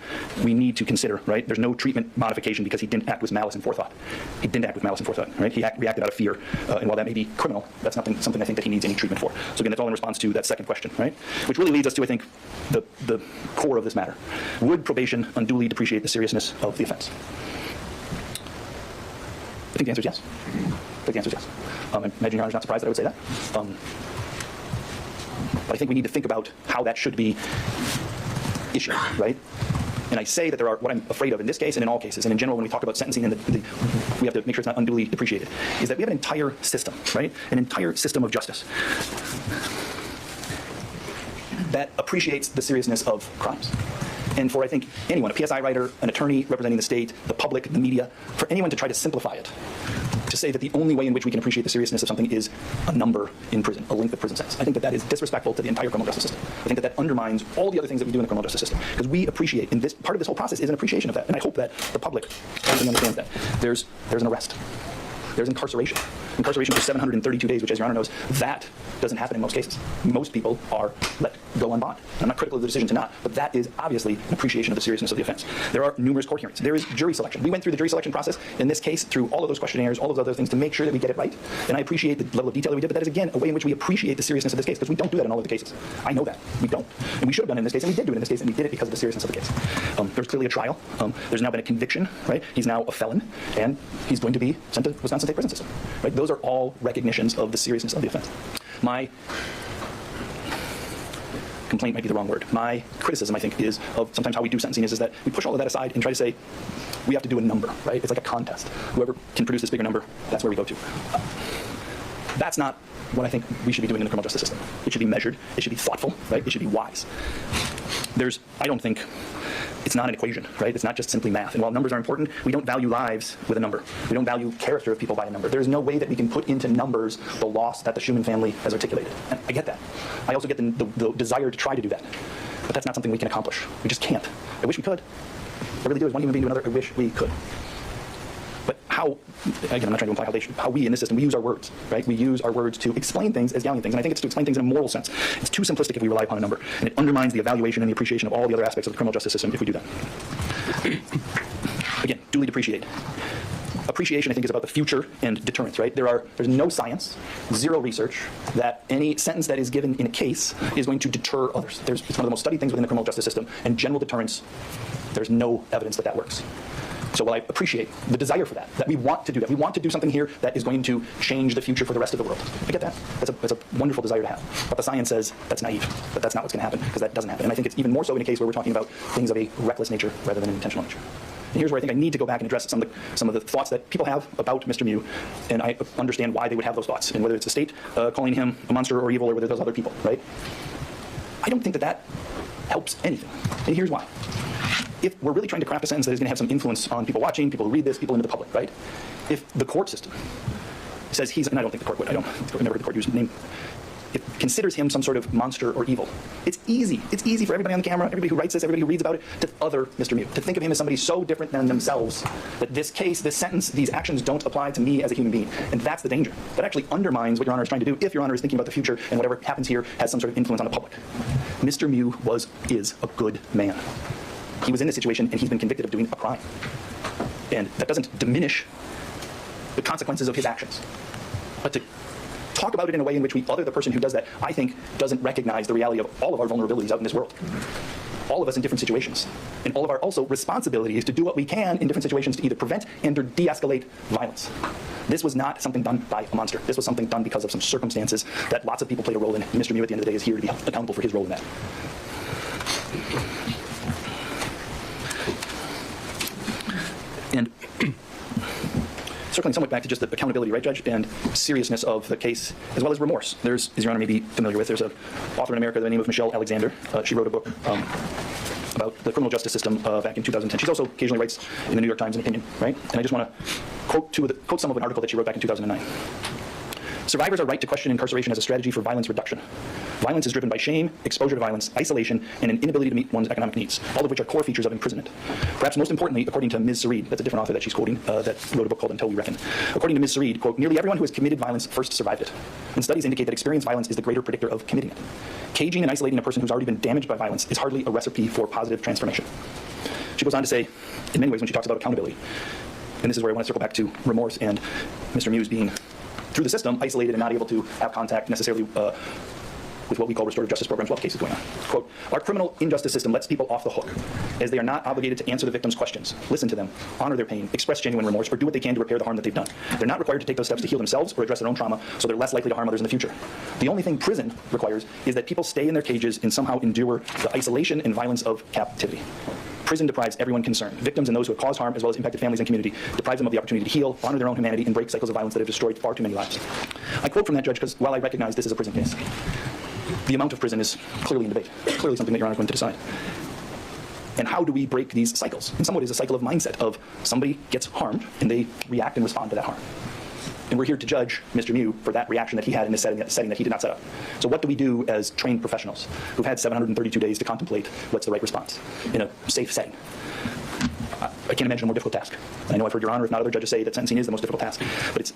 we need to consider, right? There's no treatment modification because he didn't act with malice and forethought. He didn't act with malice and forethought, right? He reacted out of fear, and while that may be criminal, that's something I think that he needs any treatment for. So again, that's all in response to that second question, right? Which really leads us to, I think, the core of this matter. Would probation unduly depreciate the seriousness of the offense? I think the answer is yes. I think the answer is yes. I imagine Your Honor's not surprised that I would say that. But I think we need to think about how that should be issued, right? And I say that there are, what I'm afraid of in this case and in all cases, and in general when we talk about sentencing and we have to make sure it's not unduly depreciated, is that we have an entire system, right? An entire system of justice that appreciates the seriousness of crimes. And for, I think, anyone, a PSI writer, an attorney representing the state, the public, the media, for anyone to try to simplify it, to say that the only way in which we can appreciate the seriousness of something is a number in prison, a length of prison sentence. I think that is disrespectful to the entire criminal justice system. I think that undermines all the other things that we do in the criminal justice system. Because we appreciate, in this part of this whole process is an appreciation of that. And I hope that the public understands that. There's an arrest. There's incarceration. Incarceration for 732 days, which, as Your Honor knows, that doesn't happen in most cases. Most people are let go on bond. I'm not critical of the decision to not, but that is obviously an appreciation of the seriousness of the offense. There are numerous court hearings. There is jury selection. We went through the jury selection process in this case through all of those questionnaires, all of those other things to make sure that we get it right. And I appreciate the level of detail that we did, but that is, again, a way in which we appreciate the seriousness of this case, because we don't do that in all of the cases. I know that. We don't. And we should have done it in this case, and we did do it in this case, and we did it because of the seriousness of the case. There's clearly a trial. There's now been a conviction, right? He's now a felon, and he's going to be sent to Wisconsin State Prison System. Right? Those are all recognitions of the seriousness of the offense. My complaint might be the wrong word. My criticism, I think, is of sometimes how we do sentencing is that we push all of that aside and try to say, we have to do a number, right? It's like a contest. Whoever can produce this bigger number, that's where we go to. That's not what I think we should be doing in the criminal justice system. It should be measured. It should be thoughtful, right? It should be wise. I don't think, it's not an equation, right? It's not just simply math. And while numbers are important, we don't value lives with a number. We don't value character of people by a number. There's no way that we can put into numbers the loss that the Schuman family has articulated. And I get that. I also get the desire to try to do that. But that's not something we can accomplish. We just can't. I wish we could. I really do. As one human being to another, I wish we could. But how, again, I'm not trying to imply how we in this system, we use our words, right? We use our words to explain things as gallant things, and I think it's to explain things in a moral sense. It's too simplistic if we rely upon a number, and it undermines the evaluation and the appreciation of all the other aspects of the criminal justice system if we do that. Again, duly depreciate. Appreciation, I think, is about the future and deterrence, right? There's no science, zero research, that any sentence that is given in a case is going to deter others. It's one of the most studied things within the criminal justice system, and general deterrence, there's no evidence that works. So while I appreciate the desire for that we want to do that, we want to do something here that is going to change the future for the rest of the world. I get that. That's a wonderful desire to have. But the science says that's naive, that that's not what's going to happen, because that doesn't happen. And I think it's even more so in a case where we're talking about things of a reckless nature rather than an intentional nature. And here's where I think I need to go back and address some of the thoughts that people have about Mr. Miu, and I understand why they would have those thoughts, and whether it's the state calling him a monster or evil, or whether there's other people, right? I don't think that helps anything. And here's why. If we're really trying to craft a sentence that is going to have some influence on people watching, people who read this, people into the public, right? If the court system says and I don't think the court would, I've never heard the court use the name, it considers him some sort of monster or evil. It's easy. It's easy for everybody on the camera, everybody who writes this, everybody who reads about it, to other Mr. Miu, to think of him as somebody so different than themselves that this case, this sentence, these actions don't apply to me as a human being. And that's the danger. That actually undermines what Your Honor is trying to do if Your Honor is thinking about the future and whatever happens here has some sort of influence on the public. Mr. Miu is a good man. He was in this situation and he's been convicted of doing a crime. And that doesn't diminish the consequences of his actions. But to talk about it in a way in which we other the person who does that, I think, doesn't recognize the reality of all of our vulnerabilities out in this world. All of us in different situations. And all of our also responsibility is to do what we can in different situations to either prevent and or de-escalate violence. This was not something done by a monster. This was something done because of some circumstances that lots of people played a role in. Mr. Miu at the end of the day is here to be accountable for his role in that. And circling somewhat back to just the accountability, right, Judge, and seriousness of the case, as well as remorse. There's, as Your Honor may be familiar with, there's an author in America by the name of Michelle Alexander. She wrote a book about the criminal justice system back in 2010. She also occasionally writes in the New York Times an opinion, right? And I just want to quote some of an article that she wrote back in 2009. Survivors are right to question incarceration as a strategy for violence reduction. Violence is driven by shame, exposure to violence, isolation, and an inability to meet one's economic needs, all of which are core features of imprisonment. Perhaps most importantly, according to Ms. Sarid, that's a different author that she's quoting, that wrote a book called Until We Reckon. According to Ms. Sarid, quote, nearly everyone who has committed violence first survived it. And studies indicate that experienced violence is the greater predictor of committing it. Caging and isolating a person who's already been damaged by violence is hardly a recipe for positive transformation. She goes on to say, in many ways, when she talks about accountability, and this is where I want to circle back to remorse and Mr. Miu's being through the system, isolated and not able to have contact necessarily with what we call restorative justice programs while the case is going on. Quote, our criminal injustice system lets people off the hook, as they are not obligated to answer the victim's questions, listen to them, honor their pain, express genuine remorse, or do what they can to repair the harm that they've done. They're not required to take those steps to heal themselves or address their own trauma, so they're less likely to harm others in the future. The only thing prison requires is that people stay in their cages and somehow endure the isolation and violence of captivity. Prison deprives everyone concerned, victims and those who have caused harm, as well as impacted families and community, deprives them of the opportunity to heal, honor their own humanity, and break cycles of violence that have destroyed far too many lives. I quote from that, Judge, because while I recognize this is a prison case, the amount of prison is clearly in debate, clearly something that Your Honor is going to decide. And how do we break these cycles? In some ways, a cycle of mindset of somebody gets harmed and they react and respond to that harm. And we're here to judge Mr. Miu for that reaction that he had in this setting that he did not set up. So what do we do as trained professionals who've had 732 days to contemplate what's the right response in a safe setting? I can't imagine a more difficult task. I know I've heard Your Honor, if not other judges, say that sentencing is the most difficult task. But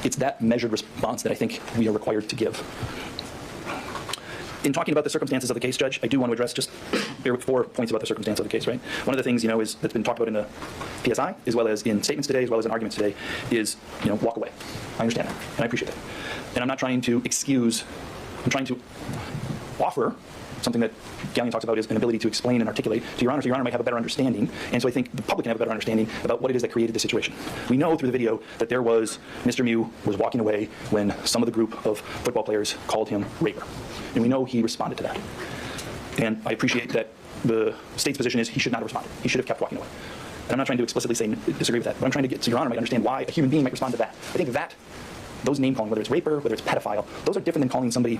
it's that measured response that I think we are required to give. In talking about the circumstances of the case, Judge, I do want to address just 4 points about the circumstance of the case, right? One of the things, is that's been talked about in the PSI, as well as in statements today, as well as in arguments today, is, walk away. I understand that, and I appreciate that. And I'm not trying to excuse, I'm trying to offer something that Gallion talks about is an ability to explain and articulate to Your Honor, so Your Honor might have a better understanding, and so I think the public can have a better understanding about what it is that created the situation. We know through the video that there was, Mr. Miu was walking away when some of the group of football players called him raper. And we know he responded to that. And I appreciate that the state's position is he should not have responded. He should have kept walking away. And I'm not trying to explicitly say disagree with that, but I'm trying to get so Your Honor might understand why a human being might respond to that. I think that, those name calling, whether it's raper, whether it's pedophile, those are different than calling somebody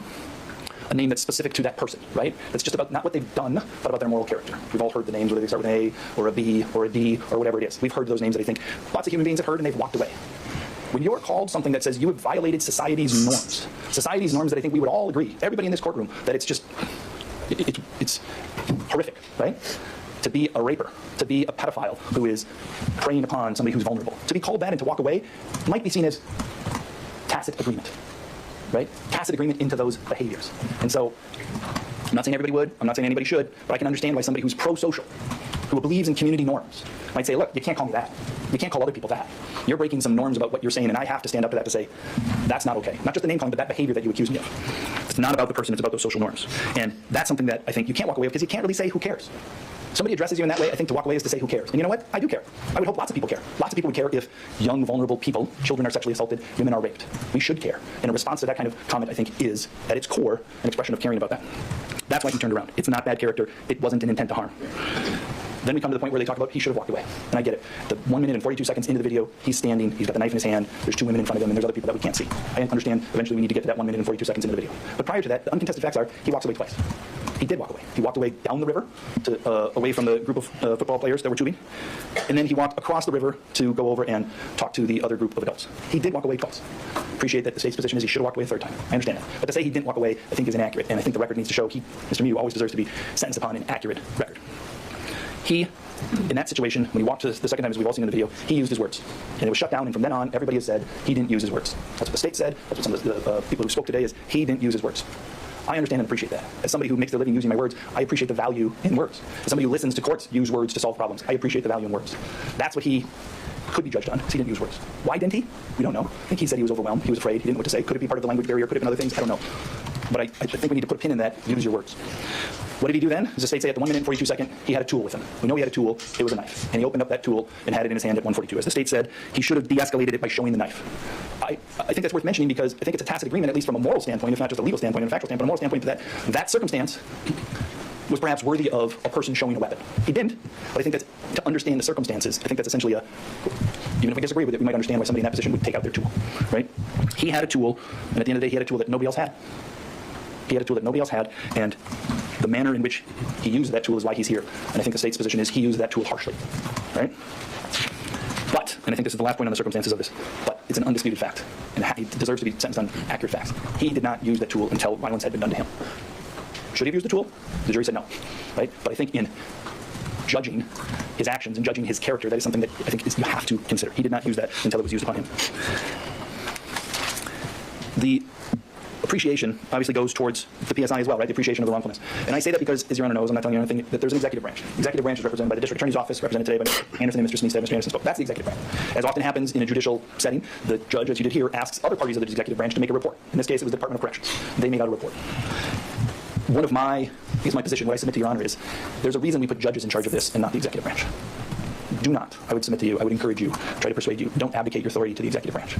a name that's specific to that person, right? That's just about not what they've done, but about their moral character. We've all heard the names, whether they start with an A or a B or a D or whatever it is. We've heard those names that I think lots of human beings have heard and they've walked away. When you're called something that says you have violated society's norms that I think we would all agree, everybody in this courtroom, that it's just, it's horrific, right? To be a raper, to be a pedophile who is preying upon somebody who's vulnerable. To be called that and to walk away might be seen as tacit agreement. Right? Tacit agreement into those behaviors. And so, I'm not saying everybody would, I'm not saying anybody should, but I can understand why somebody who's pro-social, who believes in community norms, might say, look, you can't call me that. You can't call other people that. You're breaking some norms about what you're saying, and I have to stand up to that to say, that's not okay. Not just the name calling, but that behavior that you accuse me of. It's not about the person, it's about those social norms. And that's something that I think you can't walk away with because you can't really say who cares. Somebody addresses you in that way, I think to walk away is to say who cares. And you know what? I do care. I would hope lots of people care. Lots of people would care if young, vulnerable people, children are sexually assaulted, women are raped. We should care. And a response to that kind of comment, I think, is, at its core, an expression of caring about that. That's why he turned around. It's not bad character. It wasn't an intent to harm. Then we come to the point where they talk about he should have walked away. And I get it. The 1 minute and 42 seconds into the video, he's standing, he's got the knife in his hand, there's 2 women in front of him, and there's other people that we can't see. I understand eventually we need to get to that 1 minute and 42 seconds into the video. But prior to that, the uncontested facts are he walks away twice. He did walk away. He walked away down the river, away from the group of football players that were tubing, and then he walked across the river to go over and talk to the other group of adults. He did walk away twice. Appreciate that the state's position is he should have walked away a third time. I understand that. But to say he didn't walk away, I think is inaccurate, and I think the record needs to show Mr. Miu always deserves to be sentenced upon an accurate record. He, in that situation, when he walked to the second time, as we've all seen in the video, he used his words. And it was shut down, and from then on, everybody has said he didn't use his words. That's what the state said. That's what some of the people who spoke today is he didn't use his words. I understand and appreciate that. As somebody who makes their living using my words, I appreciate the value in words. As somebody who listens to courts use words to solve problems, I appreciate the value in words. That's what he could be judged on, because he didn't use words. Why didn't he? We don't know. I think he said he was overwhelmed. He was afraid. He didn't know what to say. Could it be part of the language barrier? Could it have been other things? I don't know. But I think we need to put a pin in that. Use your words. What did he do then? Does the state say at the 1 minute and 42 second, he had a tool with him? We know he had a tool. It was a knife. And he opened up that tool and had it in his hand at 1:42. As the state said, he should have de-escalated it by showing the knife. I think that's worth mentioning because I think it's a tacit agreement, at least from a moral standpoint, if not just a legal standpoint and a factual standpoint, a moral standpoint, that circumstance was perhaps worthy of a person showing a weapon. He didn't, but I think that to understand the circumstances, I think that's essentially even if we disagree with it, we might understand why somebody in that position would take out their tool, right? He had a tool, and at the end of the day, he had a tool that nobody else had. He had a tool that nobody else had, and the manner in which he used that tool is why he's here. And I think the state's position is he used that tool harshly, right? But, and I think this is the last point on the circumstances of this, but it's an undisputed fact, and he deserves to be sentenced on accurate facts. He did not use that tool until violence had been done to him. Should he have used the tool? The jury said no, right? But I think in judging his actions and judging his character, that is something that I think you have to consider. He did not use that until it was used upon him. The appreciation obviously goes towards the PSI as well, right? The appreciation of the wrongfulness. And I say that because, as Your Honor knows, I'm not telling you anything, that there's an executive branch. The executive branch is represented by the District Attorney's Office, represented today by Mr. Anderson and Mr. Sneed said, Mr. Anderson spoke. That's the executive branch. As often happens in a judicial setting, the judge, as you did here, asks other parties of the executive branch to make a report. In this case, it was the Department of Corrections. They made out a report. One of my position, what I submit to Your Honor is, there's a reason we put judges in charge of this and not the executive branch. Do not, I would submit to you, I would encourage you, try to persuade you, don't abdicate your authority to the executive branch.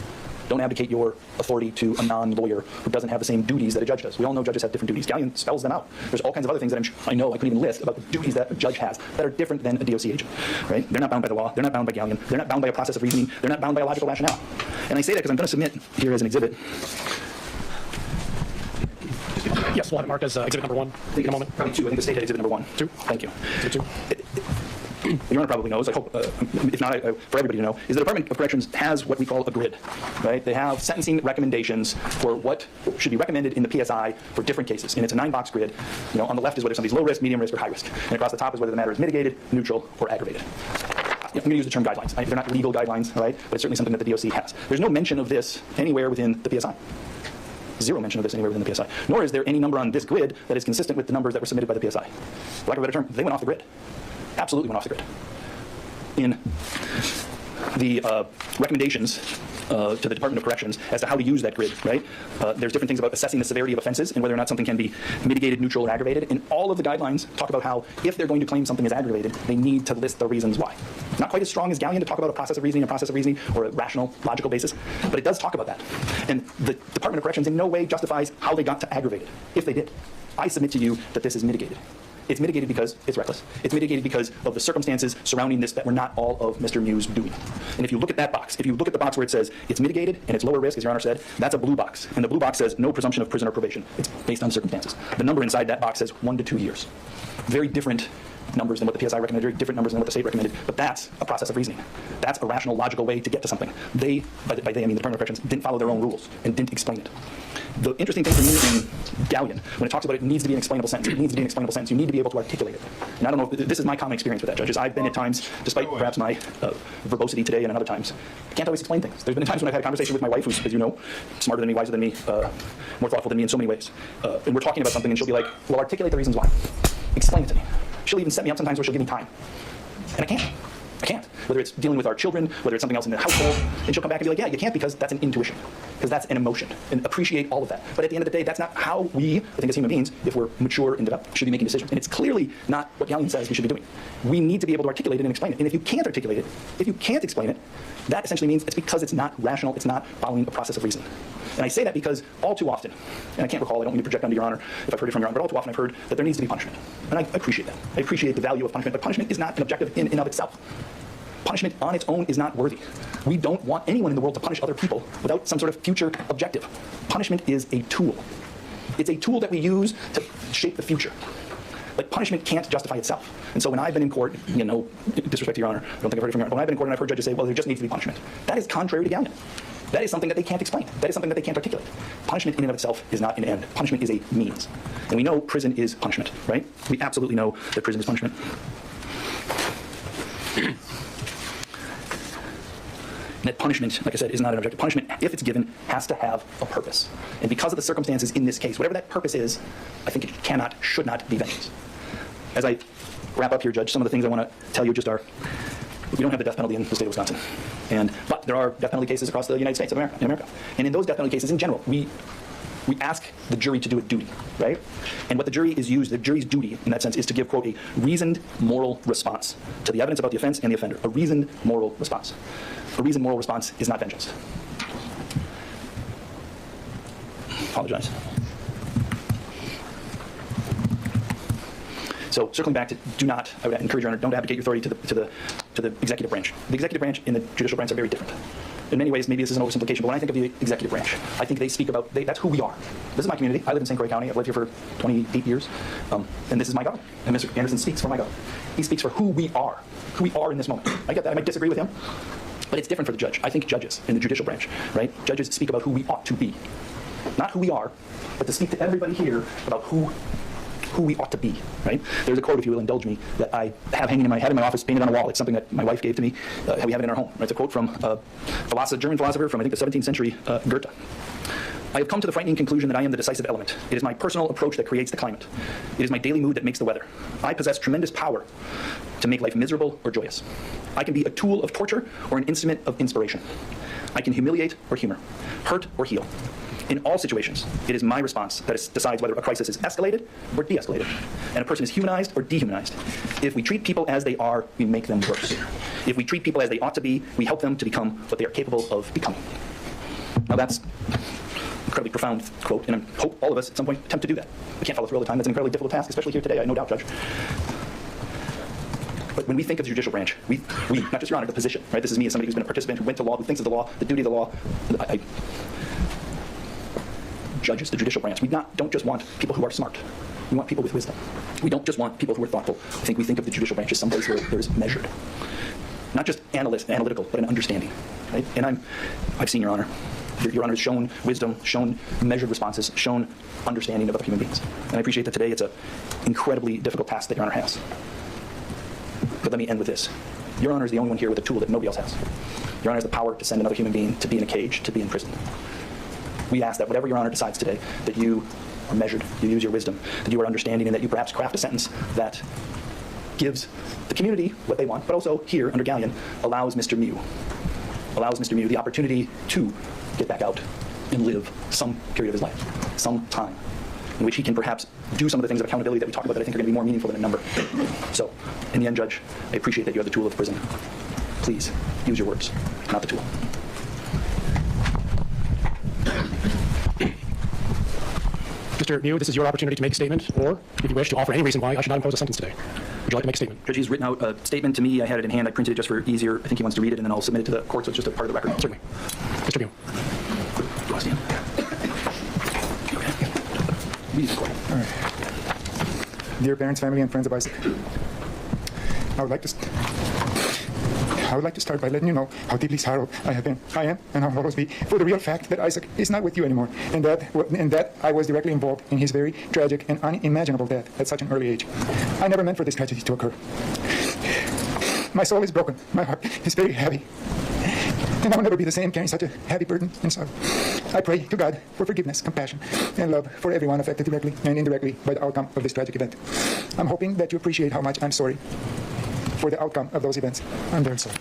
Don't abdicate your authority to a non-lawyer who doesn't have the same duties that a judge does. We all know judges have different duties. Gallion spells them out. There's all kinds of other things that I know I couldn't even list about the duties that a judge has that are different than a DOC agent, right? They're not bound by the law. They're not bound by Gallion. They're not bound by a process of reasoning. They're not bound by a logical rationale. And I say that because I'm going to submit here as an exhibit. Yes, we'll have it marked as exhibit number 1 in a moment. Probably 2. I think the state had exhibit number 1. 2. Thank you. Exhibit 2. Your Honor probably knows, I hope, if not for everybody to know, is the Department of Corrections has what we call a grid, right? They have sentencing recommendations for what should be recommended in the PSI for different cases. And it's a 9-box grid. You know, on the left is whether somebody's low risk, medium risk, or high risk. And across the top is whether the matter is mitigated, neutral, or aggravated. I'm going to use the term guidelines. They're not legal guidelines, right? But it's certainly something that the DOC has. There's no mention of this anywhere within the PSI. Zero mention of this anywhere within the PSI. Nor is there any number on this grid that is consistent with the numbers that were submitted by the PSI. For lack of a better term, they went off the grid. Absolutely went off the grid. In the recommendations to the Department of Corrections as to how to use that grid, right? There's different things about assessing the severity of offenses and whether or not something can be mitigated, neutral, or aggravated. And all of the guidelines talk about how, if they're going to claim something is aggravated, they need to list the reasons why. Not quite as strong as Gallion to talk about a process of reasoning, or a rational, logical basis, but it does talk about that. And the Department of Corrections in no way justifies how they got to aggravated, if they did. I submit to you that this is mitigated. It's mitigated because it's reckless. It's mitigated because of the circumstances surrounding this that were not all of Mr. Miu's doing. And if you look at that box, if you look at the box where it says it's mitigated and it's lower risk, as Your Honor said, that's a blue box. And the blue box says no presumption of prison or probation. It's based on circumstances. The number inside that box says 1 to 2 years. Very different numbers than what the PSI recommended, very different numbers than what the state recommended, but that's a process of reasoning. That's a rational, logical way to get to something. They, by they I mean the Department of Corrections, didn't follow their own rules and didn't explain it. The interesting thing for me in Gallion, when it talks about it needs to be an explainable sentence, it needs to be an explainable sentence, you need to be able to articulate it. And I don't know, this is my common experience with that, judges. I've been at times, despite perhaps my verbosity today and at other times, I can't always explain things. There's been times when I've had a conversation with my wife, who's, as you know, smarter than me, wiser than me, more thoughtful than me in so many ways. And we're talking about something and she'll be like, well, articulate the reasons why. Explain it to me. She'll even set me up sometimes where she'll give me time. And I can't. I can't. Whether it's dealing with our children, whether it's something else in the household, and she'll come back and be like, yeah, you can't because that's an intuition, because that's an emotion, and appreciate all of that. But at the end of the day, that's not how we, I think as human beings, if we're mature and developed, should be making decisions. And it's clearly not what Gallion says we should be doing. We need to be able to articulate it and explain it. And if you can't articulate it, if you can't explain it, that essentially means it's because it's not rational, it's not following a process of reasoning. And I say that because all too often, and I can't recall, I don't mean to project onto Your Honor if I've heard it from Your Honor, but all too often I've heard that there needs to be punishment. And I appreciate that. I appreciate the value of punishment, but punishment is not an objective in and of itself. Punishment on its own is not worthy. We don't want anyone in the world to punish other people without some sort of future objective. Punishment is a tool. It's a tool that we use to shape the future. Like, punishment can't justify itself. And so when I've been in court, no disrespect to Your Honor, I don't think I've heard it from Your Honor, but when I've been in court and I've heard judges say, well, there just needs to be punishment. That is contrary to Gallion. That is something that they can't explain. That is something that they can't articulate. Punishment in and of itself is not an end. Punishment is a means. And we know prison is punishment, right? We absolutely know that prison is punishment. That punishment, like I said, is not an objective. Punishment, if it's given, has to have a purpose. And because of the circumstances in this case, whatever that purpose is, I think it cannot, should not be vengeance. As I wrap up here, Judge, some of the things I want to tell you just are, we don't have the death penalty in the state of Wisconsin. But there are death penalty cases across the United States of America. And in those death penalty cases in general, we ask the jury to do a duty, right? And what the jury is used, the jury's duty in that sense is to give, quote, a reasoned moral response to the evidence about the offense and the offender. A reasoned moral response. A reasoned moral response is not vengeance. Apologize. So circling back to I would encourage Your Honor, don't abdicate your authority to the executive branch. The executive branch and the judicial branch are very different. In many ways, maybe this is an oversimplification, but when I think of the executive branch, I think they speak about, that's who we are. This is my community. I live in St. Croix County. I've lived here for 28 years. And this is my government. And Mr. Anderson speaks for my government. He speaks for who we are in this moment. I get that. I might disagree with him, but it's different for the judge. I think judges in the judicial branch, right? Judges speak about who we ought to be. Not who we are, but to speak to everybody here about who we ought to be, right? There's a quote, if you will indulge me, that I have hanging in my office, painted on a wall. It's something that my wife gave to me. We have it in our home. It's a quote from a German philosopher from, I think, the 17th century, Goethe. I have come to the frightening conclusion that I am the decisive element. It is my personal approach that creates the climate. It is my daily mood that makes the weather. I possess tremendous power to make life miserable or joyous. I can be a tool of torture or an instrument of inspiration. I can humiliate or humor, hurt or heal. In all situations, it is my response that decides whether a crisis is escalated or de-escalated, and a person is humanized or dehumanized. If we treat people as they are, we make them worse. If we treat people as they ought to be, we help them to become what they are capable of becoming. Now that's an incredibly profound quote, and I hope all of us at some point attempt to do that. We can't follow through all the time. That's an incredibly difficult task, especially here today, I have no doubt, Judge. But when we think of the judicial branch, we not just Your Honor, the position, right? This is me as somebody who's been a participant, who went to law, who thinks of the law, the duty of the law. Judges, the judicial branch, we don't just want people who are smart. We want people with wisdom. We don't just want people who are thoughtful. I think we think of the judicial branch as someplace where there's measured. Not just analytical, but an understanding. Right? And I've seen Your Honor. Your Honor has shown wisdom, shown measured responses, shown understanding of other human beings. And I appreciate that today it's an incredibly difficult task that Your Honor has. But let me end with this. Your Honor is the only one here with a tool that nobody else has. Your Honor has the power to send another human being to be in a cage, to be in prison. We ask that whatever Your Honor decides today, that you are measured, you use your wisdom, that you are understanding, and that you perhaps craft a sentence that gives the community what they want, but also here, under Gallion, allows Mr. Miu the opportunity to get back out and live some period of his life, some time, in which he can perhaps do some of the things of accountability that we talk about that I think are going to be more meaningful than a number. So, in the end, Judge, I appreciate that you have the tool of prison. Please, use your words, not the tool. Mr. Miu, this is your opportunity to make a statement, or, if you wish, to offer any reason why I should not impose a sentence today. Would you like to make a statement? Judge, he's written out a statement to me. I had it in hand. I printed it just for easier. I think he wants to read it, and then I'll submit it to the court, so it's just a part of the record. Certainly. Mr. Miu. Do you want to stand? Okay. Read the court. All right. Dear parents, family, and friends of Isaac, I would like to start by letting you know how deeply sorrowful I am, and I'll always be, for the real fact that Isaac is not with you anymore, and that I was directly involved in his very tragic and unimaginable death at such an early age. I never meant for this tragedy to occur. My soul is broken. My heart is very heavy. And I will never be the same carrying such a heavy burden and sorrow. I pray to God for forgiveness, compassion, and love for everyone affected directly and indirectly by the outcome of this tragic event. I'm hoping that you appreciate how much I'm sorry for the outcome of those events. I'm very sorry.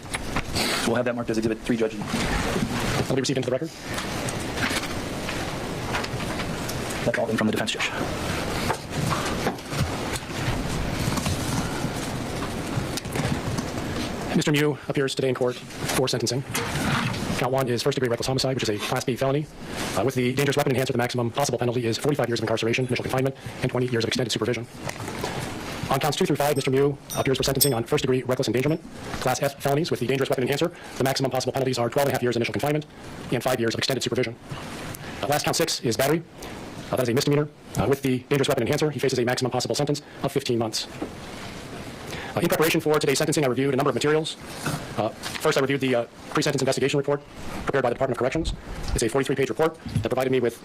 We'll have that marked as Exhibit 3, Judge. That'll be received into the record. That's all in from the defense, Judge. Mr. Miu appears today in court for sentencing. Count 1 is first-degree reckless homicide, which is a Class B felony. With the dangerous weapon enhancer, the maximum possible penalty is 45 years of incarceration, initial confinement, and 20 years of extended supervision. On counts 2 through 5, Mr. Miu appears for sentencing on first-degree reckless endangerment, Class F felonies with the dangerous weapon enhancer. The maximum possible penalties are 12.5 years initial confinement and 5 years of extended supervision. Last count 6 is battery. That is a misdemeanor. With the dangerous weapon enhancer, he faces a maximum possible sentence of 15 months. In preparation for today's sentencing, I reviewed a number of materials. First, I reviewed the pre-sentence investigation report prepared by the Department of Corrections. It's a 43-page report that provided me with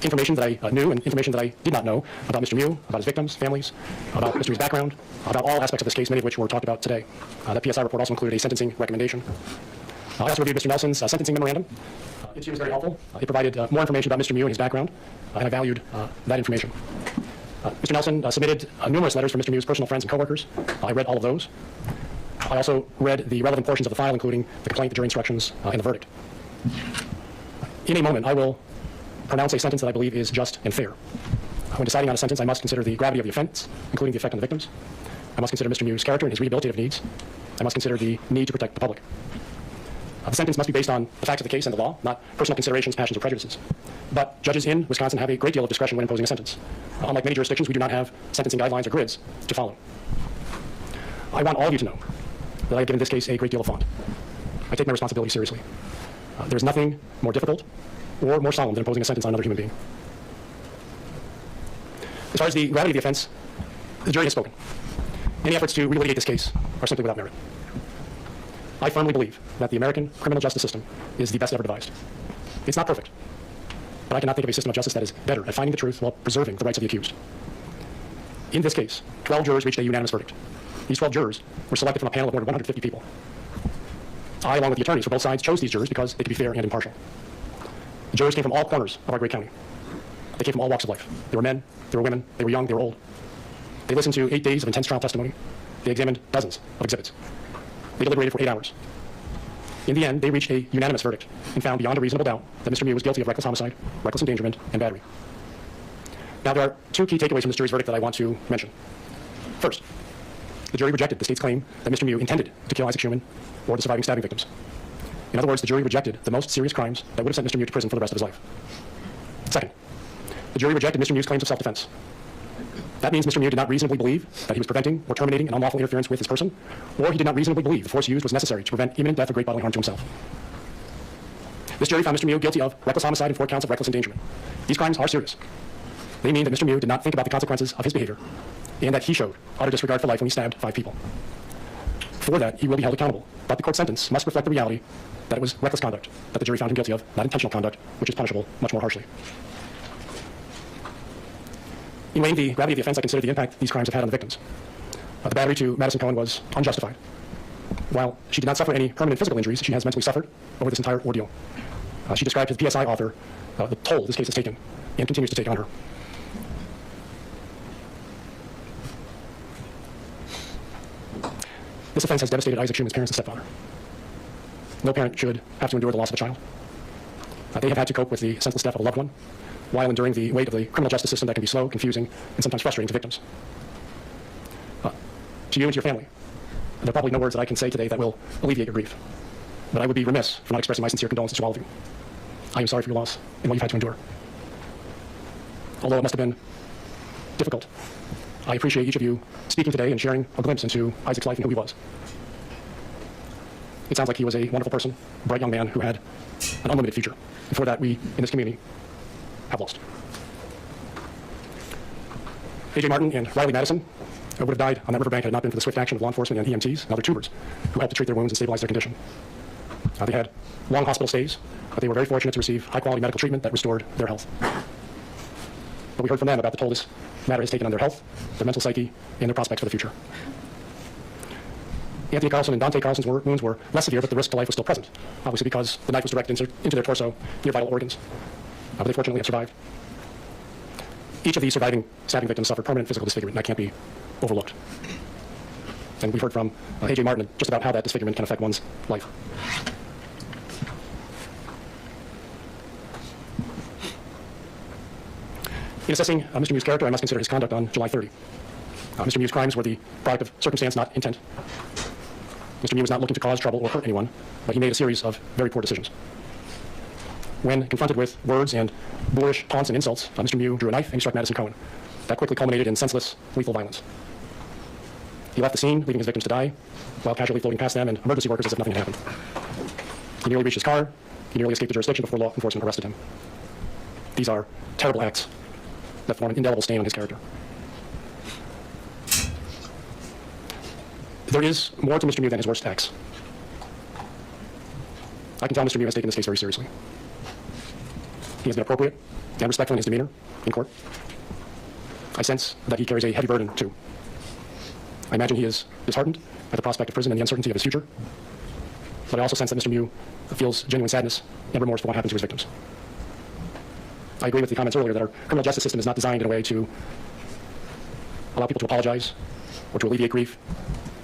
information that I knew and information that I did not know about Mr. Miu, about his victims, families, about Mr. Miu's background, about all aspects of this case, many of which were talked about today. The PSI report also included a sentencing recommendation. I also reviewed Mr. Nelson's sentencing memorandum. It was very helpful. It provided more information about Mr. Miu and his background, and I valued that information. Mr. Nelson submitted numerous letters from Mr. Miu's personal friends and coworkers. I read all of those. I also read the relevant portions of the file, including the complaint, the jury instructions, and the verdict. In a moment, I will pronounce a sentence that I believe is just and fair. When deciding on a sentence, I must consider the gravity of the offense, including the effect on the victims. I must consider Mr. Miu's character and his rehabilitative needs. I must consider the need to protect the public. The sentence must be based on the facts of the case and the law, not personal considerations, passions, or prejudices. But judges in Wisconsin have a great deal of discretion when imposing a sentence. Unlike many jurisdictions, we do not have sentencing guidelines or grids to follow. I want all of you to know that I have given this case a great deal of thought. I take my responsibility seriously. There is nothing more difficult or more solemn than imposing a sentence on another human being. As far as the gravity of the offense, the jury has spoken. Any efforts to relitigate this case are simply without merit. I firmly believe that the American criminal justice system is the best ever devised. It's not perfect, but I cannot think of a system of justice that is better at finding the truth while preserving the rights of the accused. In this case, 12 jurors reached a unanimous verdict. These 12 jurors were selected from a panel of more than 150 people. I, along with the attorneys for both sides, chose these jurors because they could be fair and impartial. The jurors came from all corners of our great county. They came from all walks of life. They were men, they were women, they were young, they were old. They listened to 8 days of intense trial testimony. They examined dozens of exhibits. They deliberated for 8 hours. In the end, they reached a unanimous verdict and found beyond a reasonable doubt that Mr. Miu was guilty of reckless homicide, reckless endangerment, and battery. Now, there are 2 key takeaways from this jury's verdict that I want to mention. First, the jury rejected the state's claim that Mr. Miu intended to kill Isaac Schuman or the surviving stabbing victims. In other words, the jury rejected the most serious crimes that would have sent Mr. Miu to prison for the rest of his life. Second, the jury rejected Mr. Miu's claims of self-defense. That means Mr. Miu did not reasonably believe that he was preventing or terminating an unlawful interference with his person, or he did not reasonably believe the force used was necessary to prevent imminent death or great bodily harm to himself. This jury found Mr. Miu guilty of reckless homicide and 4 counts of reckless endangerment. These crimes are serious. They mean that Mr. Miu did not think about the consequences of his behavior, and that he showed utter disregard for life when he stabbed 5 people. For that, he will be held accountable, but the court sentence must reflect the reality that it was reckless conduct that the jury found him guilty of, not intentional conduct, which is punishable much more harshly. In weighing the gravity of the offense, I consider the impact these crimes have had on the victims. The battery to Madison Coen was unjustified. While she did not suffer any permanent physical injuries, she has mentally suffered over this entire ordeal. She described to the PSI author the toll this case has taken and continues to take on her. This offense has devastated Isaac Schuman's parents and stepfather. No parent should have to endure the loss of a child. They have had to cope with the senseless death of a loved one, while enduring the weight of the criminal justice system that can be slow, confusing, and sometimes frustrating to victims. To you and to your family, there are probably no words that I can say today that will alleviate your grief, but I would be remiss for not expressing my sincere condolences to all of you. I am sorry for your loss and what you've had to endure. Although it must have been difficult, I appreciate each of you speaking today and sharing a glimpse into Isaac's life and who he was. It sounds like he was a wonderful person, a bright young man who had an unlimited future. And for that, we, in this community, have lost. A.J. Martin and Ryhley Mattison would have died on that riverbank had it not been for the swift action of law enforcement and EMTs and other tubers who helped to treat their wounds and stabilize their condition. They had long hospital stays, but they were very fortunate to receive high-quality medical treatment that restored their health. But we heard from them about the toll this matter has taken on their health, their mental psyche, and their prospects for the future. Anthony Carlson and Dante Carlson's wounds were less severe, but the risk to life was still present, obviously because the knife was directed into their torso near vital organs. But they fortunately have survived. Each of these surviving stabbing victims suffered permanent physical disfigurement, and that can't be overlooked. And we've heard from A.J. Martin just about how that disfigurement can affect one's life. In assessing Mr. Miu's character, I must consider his conduct on July 30. Mr. Miu's crimes were the product of circumstance, not intent. Mr. Miu was not looking to cause trouble or hurt anyone, but he made a series of very poor decisions. When confronted with words and boorish taunts and insults, Mr. Miu drew a knife and he struck Madison Coen. That quickly culminated in senseless, lethal violence. He left the scene, leaving his victims to die, while casually floating past them and emergency workers as if nothing had happened. He nearly reached his car. He nearly escaped the jurisdiction before law enforcement arrested him. These are terrible acts that form an indelible stain on his character. There is more to Mr. Miu than his worst acts. I can tell Mr. Miu has taken this case very seriously. He has been appropriate and respectful in his demeanor in court. I sense that he carries a heavy burden, too. I imagine he is disheartened at the prospect of prison and the uncertainty of his future. But I also sense that Mr. Miu feels genuine sadness and remorse for what happened to his victims. I agree with the comments earlier that our criminal justice system is not designed in a way to allow people to apologize or to alleviate grief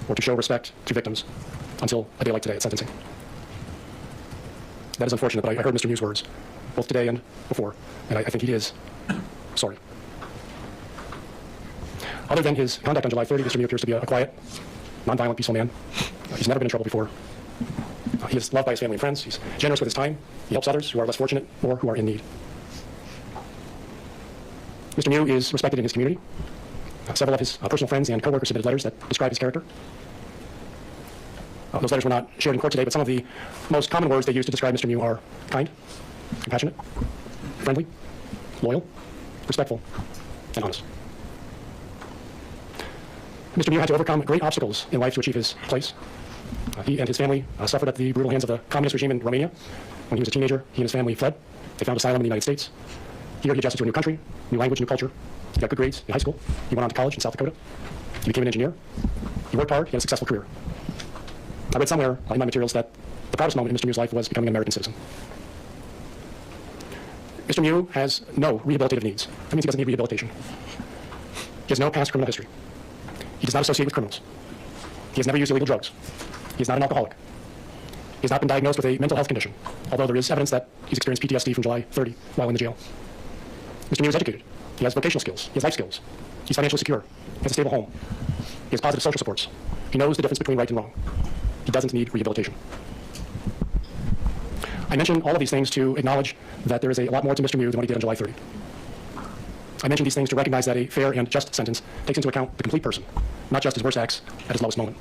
or to show respect to victims until a day like today at sentencing. That is unfortunate, but I heard Mr. Miu's words, both today and before, and I think he is sorry. Other than his conduct on July 30, Mr. Miu appears to be a quiet, nonviolent, peaceful man. He's never been in trouble before. He is loved by his family and friends. He's generous with his time. He helps others who are less fortunate or who are in need. Mr. Miu is respected in his community. Several of his personal friends and coworkers submitted letters that describe his character. Those letters were not shared in court today, but some of the most common words they use to describe Mr. Miu are kind, compassionate, friendly, loyal, respectful, and honest. Mr. Miu had to overcome great obstacles in life to achieve his place. He and his family suffered at the brutal hands of the communist regime in Romania. When he was a teenager, he and his family fled. They found asylum in the United States. Here he adjusted to a new country, new language, new culture. He got good grades in high school. He went on to college in South Dakota. He became an engineer. He worked hard. He had a successful career. I read somewhere in my materials that the proudest moment in Mr. Miu's life was becoming an American citizen. Mr. Miu has no rehabilitative needs. That means he doesn't need rehabilitation. He has no past criminal history. He does not associate with criminals. He has never used illegal drugs. He is not an alcoholic. He has not been diagnosed with a mental health condition, although there is evidence that he's experienced PTSD from July 30 while in the jail. Mr. Miu is educated. He has vocational skills. He has life skills. He's financially secure. He has a stable home. He has positive social supports. He knows the difference between right and wrong. He doesn't need rehabilitation. I mention all of these things to acknowledge that there is a lot more to Mr. Miu than what he did on July 30. I mention these things to recognize that a fair and just sentence takes into account the complete person, not just his worst acts at his lowest moment.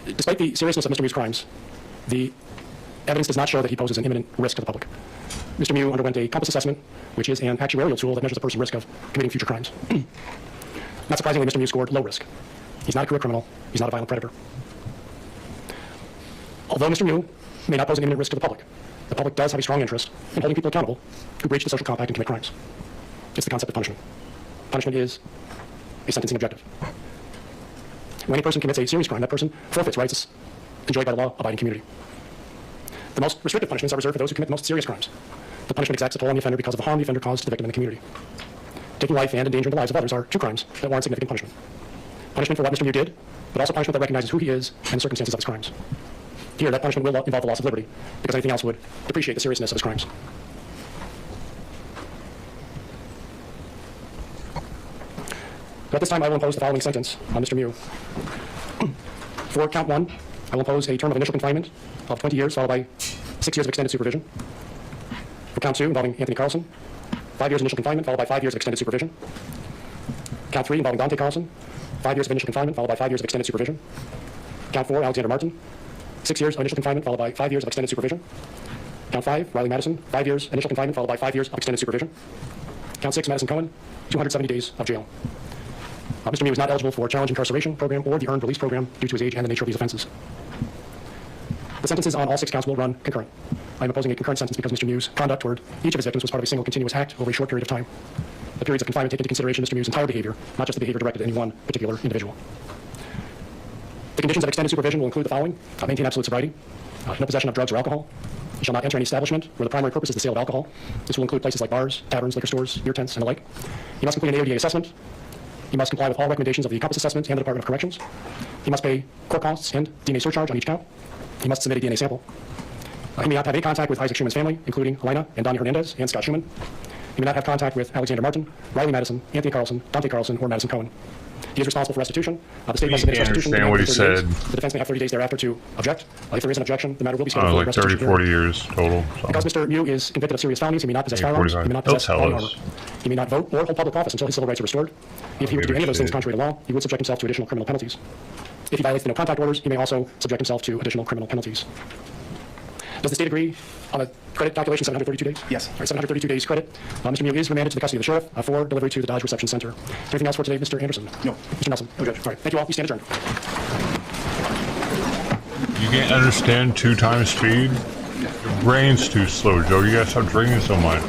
Despite the seriousness of Mr. Miu's crimes, the evidence does not show that he poses an imminent risk to the public. Mr. Miu underwent a compass assessment, which is an actuarial tool that measures a person's risk of committing future crimes. Not surprisingly, Mr. Miu scored low risk. He's not a career criminal. He's not a violent predator. Although Mr. Miu may not pose an imminent risk to the public does have a strong interest in holding people accountable who breach the social compact and commit crimes. It's the concept of punishment. Punishment is a sentencing objective. When a person commits a serious crime, that person forfeits rights enjoyed by the law-abiding community. The most restrictive punishments are reserved for those who commit the most serious crimes. The punishment exacts a toll on the offender because of the harm the offender caused to the victim and the community. Taking life and endangering the lives of others are two crimes that warrant significant punishment. Punishment for what Mr. Miu did, but also punishment that recognizes who he is and the circumstances of his crimes. Here, that punishment will involve the loss of liberty, because anything else would depreciate the seriousness of his crimes. So at this time, I will impose the following sentence on Mr. Miu. For count 1, I will impose a term of initial confinement of 20 years, followed by 6 years of extended supervision. For count 2, involving Anthony Carlson, 5 years initial confinement, followed by 5 years of extended supervision. Count 3, involving Dante Carlson, 5 years of initial confinement, followed by 5 years of extended supervision. Count 4, Alexander Martin, 6 years of initial confinement, followed by 5 years of extended supervision. Count 5, Ryhley Mattison, 5 years initial confinement, followed by 5 years of extended supervision. Count 6, Madison Coen, 270 days of jail. Mr. Miu is not eligible for challenge incarceration program or the earned release program due to his age and the nature of these offenses. The sentences on all 6 counts will run concurrent. I am imposing a concurrent sentence because Mr. Miu's conduct toward each of his victims was part of a single continuous act over a short period of time. The periods of confinement take into consideration Mr. Miu's entire behavior, not just the behavior directed at any one particular individual. The conditions of extended supervision will include the following: maintain absolute sobriety, no possession of drugs or alcohol. He shall not enter any establishment where the primary purpose is the sale of alcohol. This will include places like bars, taverns, liquor stores, beer tents, and the like. He must complete an AODA assessment. He must comply with all recommendations of the Compass Assessment and the Department of Corrections. He must pay court costs and DNA surcharge on each count. He must submit a DNA sample. He may not have any contact with Isaac Schuman's family, including Elena and Donnie Hernandez and Scott Schuman. He may not have contact with Alexander Martin, Ryhley Mattison, Anthony Carlson, Dante Carlson, or Madison Coen. He is responsible for restitution. The state must submit restitution. Understand what he said. The defense may have 30 days thereafter to object. If there is an objection, the matter will be scheduled for like 30, 40 years total. So. Because Mr. Miu is convicted of serious felonies, he may not possess firearms, he may not possess body armor. He may not vote or hold public office until his civil rights are restored. If he were to do any of those things contrary to law, he would subject himself to additional criminal penalties. If he violates the no contact orders, he may also subject himself to additional criminal penalties. Does the state agree on the credit calculation, 732 days? Yes. All right, 732 days credit. Mr. Miu is remanded to the custody of the sheriff for delivery to the Dodge Reception Center. Anything else for today, Mr. Anderson? No. Mr. Nelson? No, Judge. All right, thank you all. We stand adjourned. You can't understand 2 times speed? Your brain's too slow, Joe. You gotta stop drinking so much.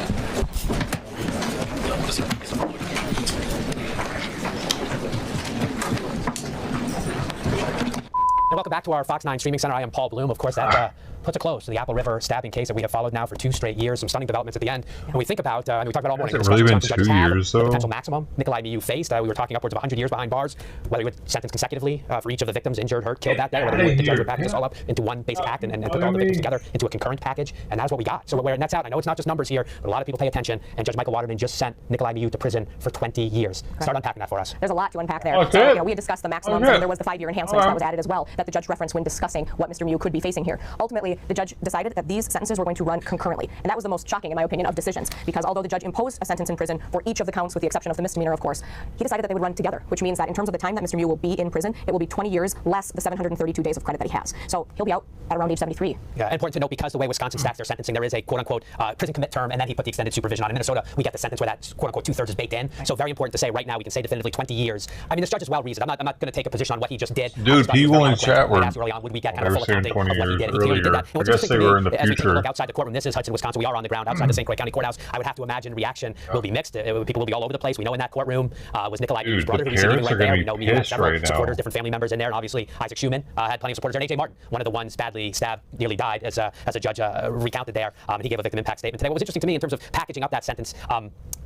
And welcome back to our Fox 9 Streaming Center. I am Paul Bloom. Of course, that puts a close to the Apple River stabbing case that we have followed now for 2 straight years. Some stunning developments at the end. And we think about, and we talked about all morning. Has it really been 2 years, though? The potential maximum Nicolae Miu faced. We were talking upwards of 100 years behind bars. Whether he would sentence consecutively for each of the victims injured, hurt, killed that day, or whether the judge would package this all up into one basic act and put all the victims together into a concurrent package. And that's what we got. So where it nets out, I know it's not just numbers here, but a lot of people pay attention. And Judge Michael Waterman just sent Nicolae Miu to prison for 20 years. Correct. Start unpacking that for us. There's a lot to unpack there. Oh, So, we had discussed the maximum, and there was the 5-year enhancement that was added as well that the judge referenced when discussing what Mr. Miu could be facing here. Ultimately, the judge decided that these sentences were going to run concurrently, and that was the most shocking, in my opinion, of decisions, because although the judge imposed a sentence in prison for each of the counts, with the exception of the misdemeanor, of course, he decided that they would run together, which means that in terms of the time that Mr. Miu will be in prison, it will be 20 years less the 732 days of credit that he has. So he'll be out at around age 73. Yeah, important to note, because the way Wisconsin stacks their sentencing, there is a quote-unquote prison commit term, and then he put the extended supervision on. In Minnesota, we get the sentence where that quote-unquote 2/3 is baked in. So very important to say right now, we can say definitively 20 years. I mean, this judge is well-reasoned. I'm not going to take a position on what he just did. Dude, people in chat were early on, would we get kind of full saying accounting 20 of what he years did? He clearly did that. earlier. I guess they were in the as we take a future. look outside the courtroom, this is Hudson, Wisconsin. We are on the ground outside the St. Croix County Courthouse. I would have to imagine reaction will be mixed. People will be all over the place. We know in that courtroom was Nicolae Miu's brother, the who was sitting parents right are there. gonna We be know Miu had pissed several right now. supporters, different family members in there, and obviously Isaac Schuman had plenty of supporters there. And AJ Martin, one of the ones badly stabbed, nearly died, as a judge recounted there. And he gave a victim impact statement today. What was interesting to me in terms of packaging up that sentence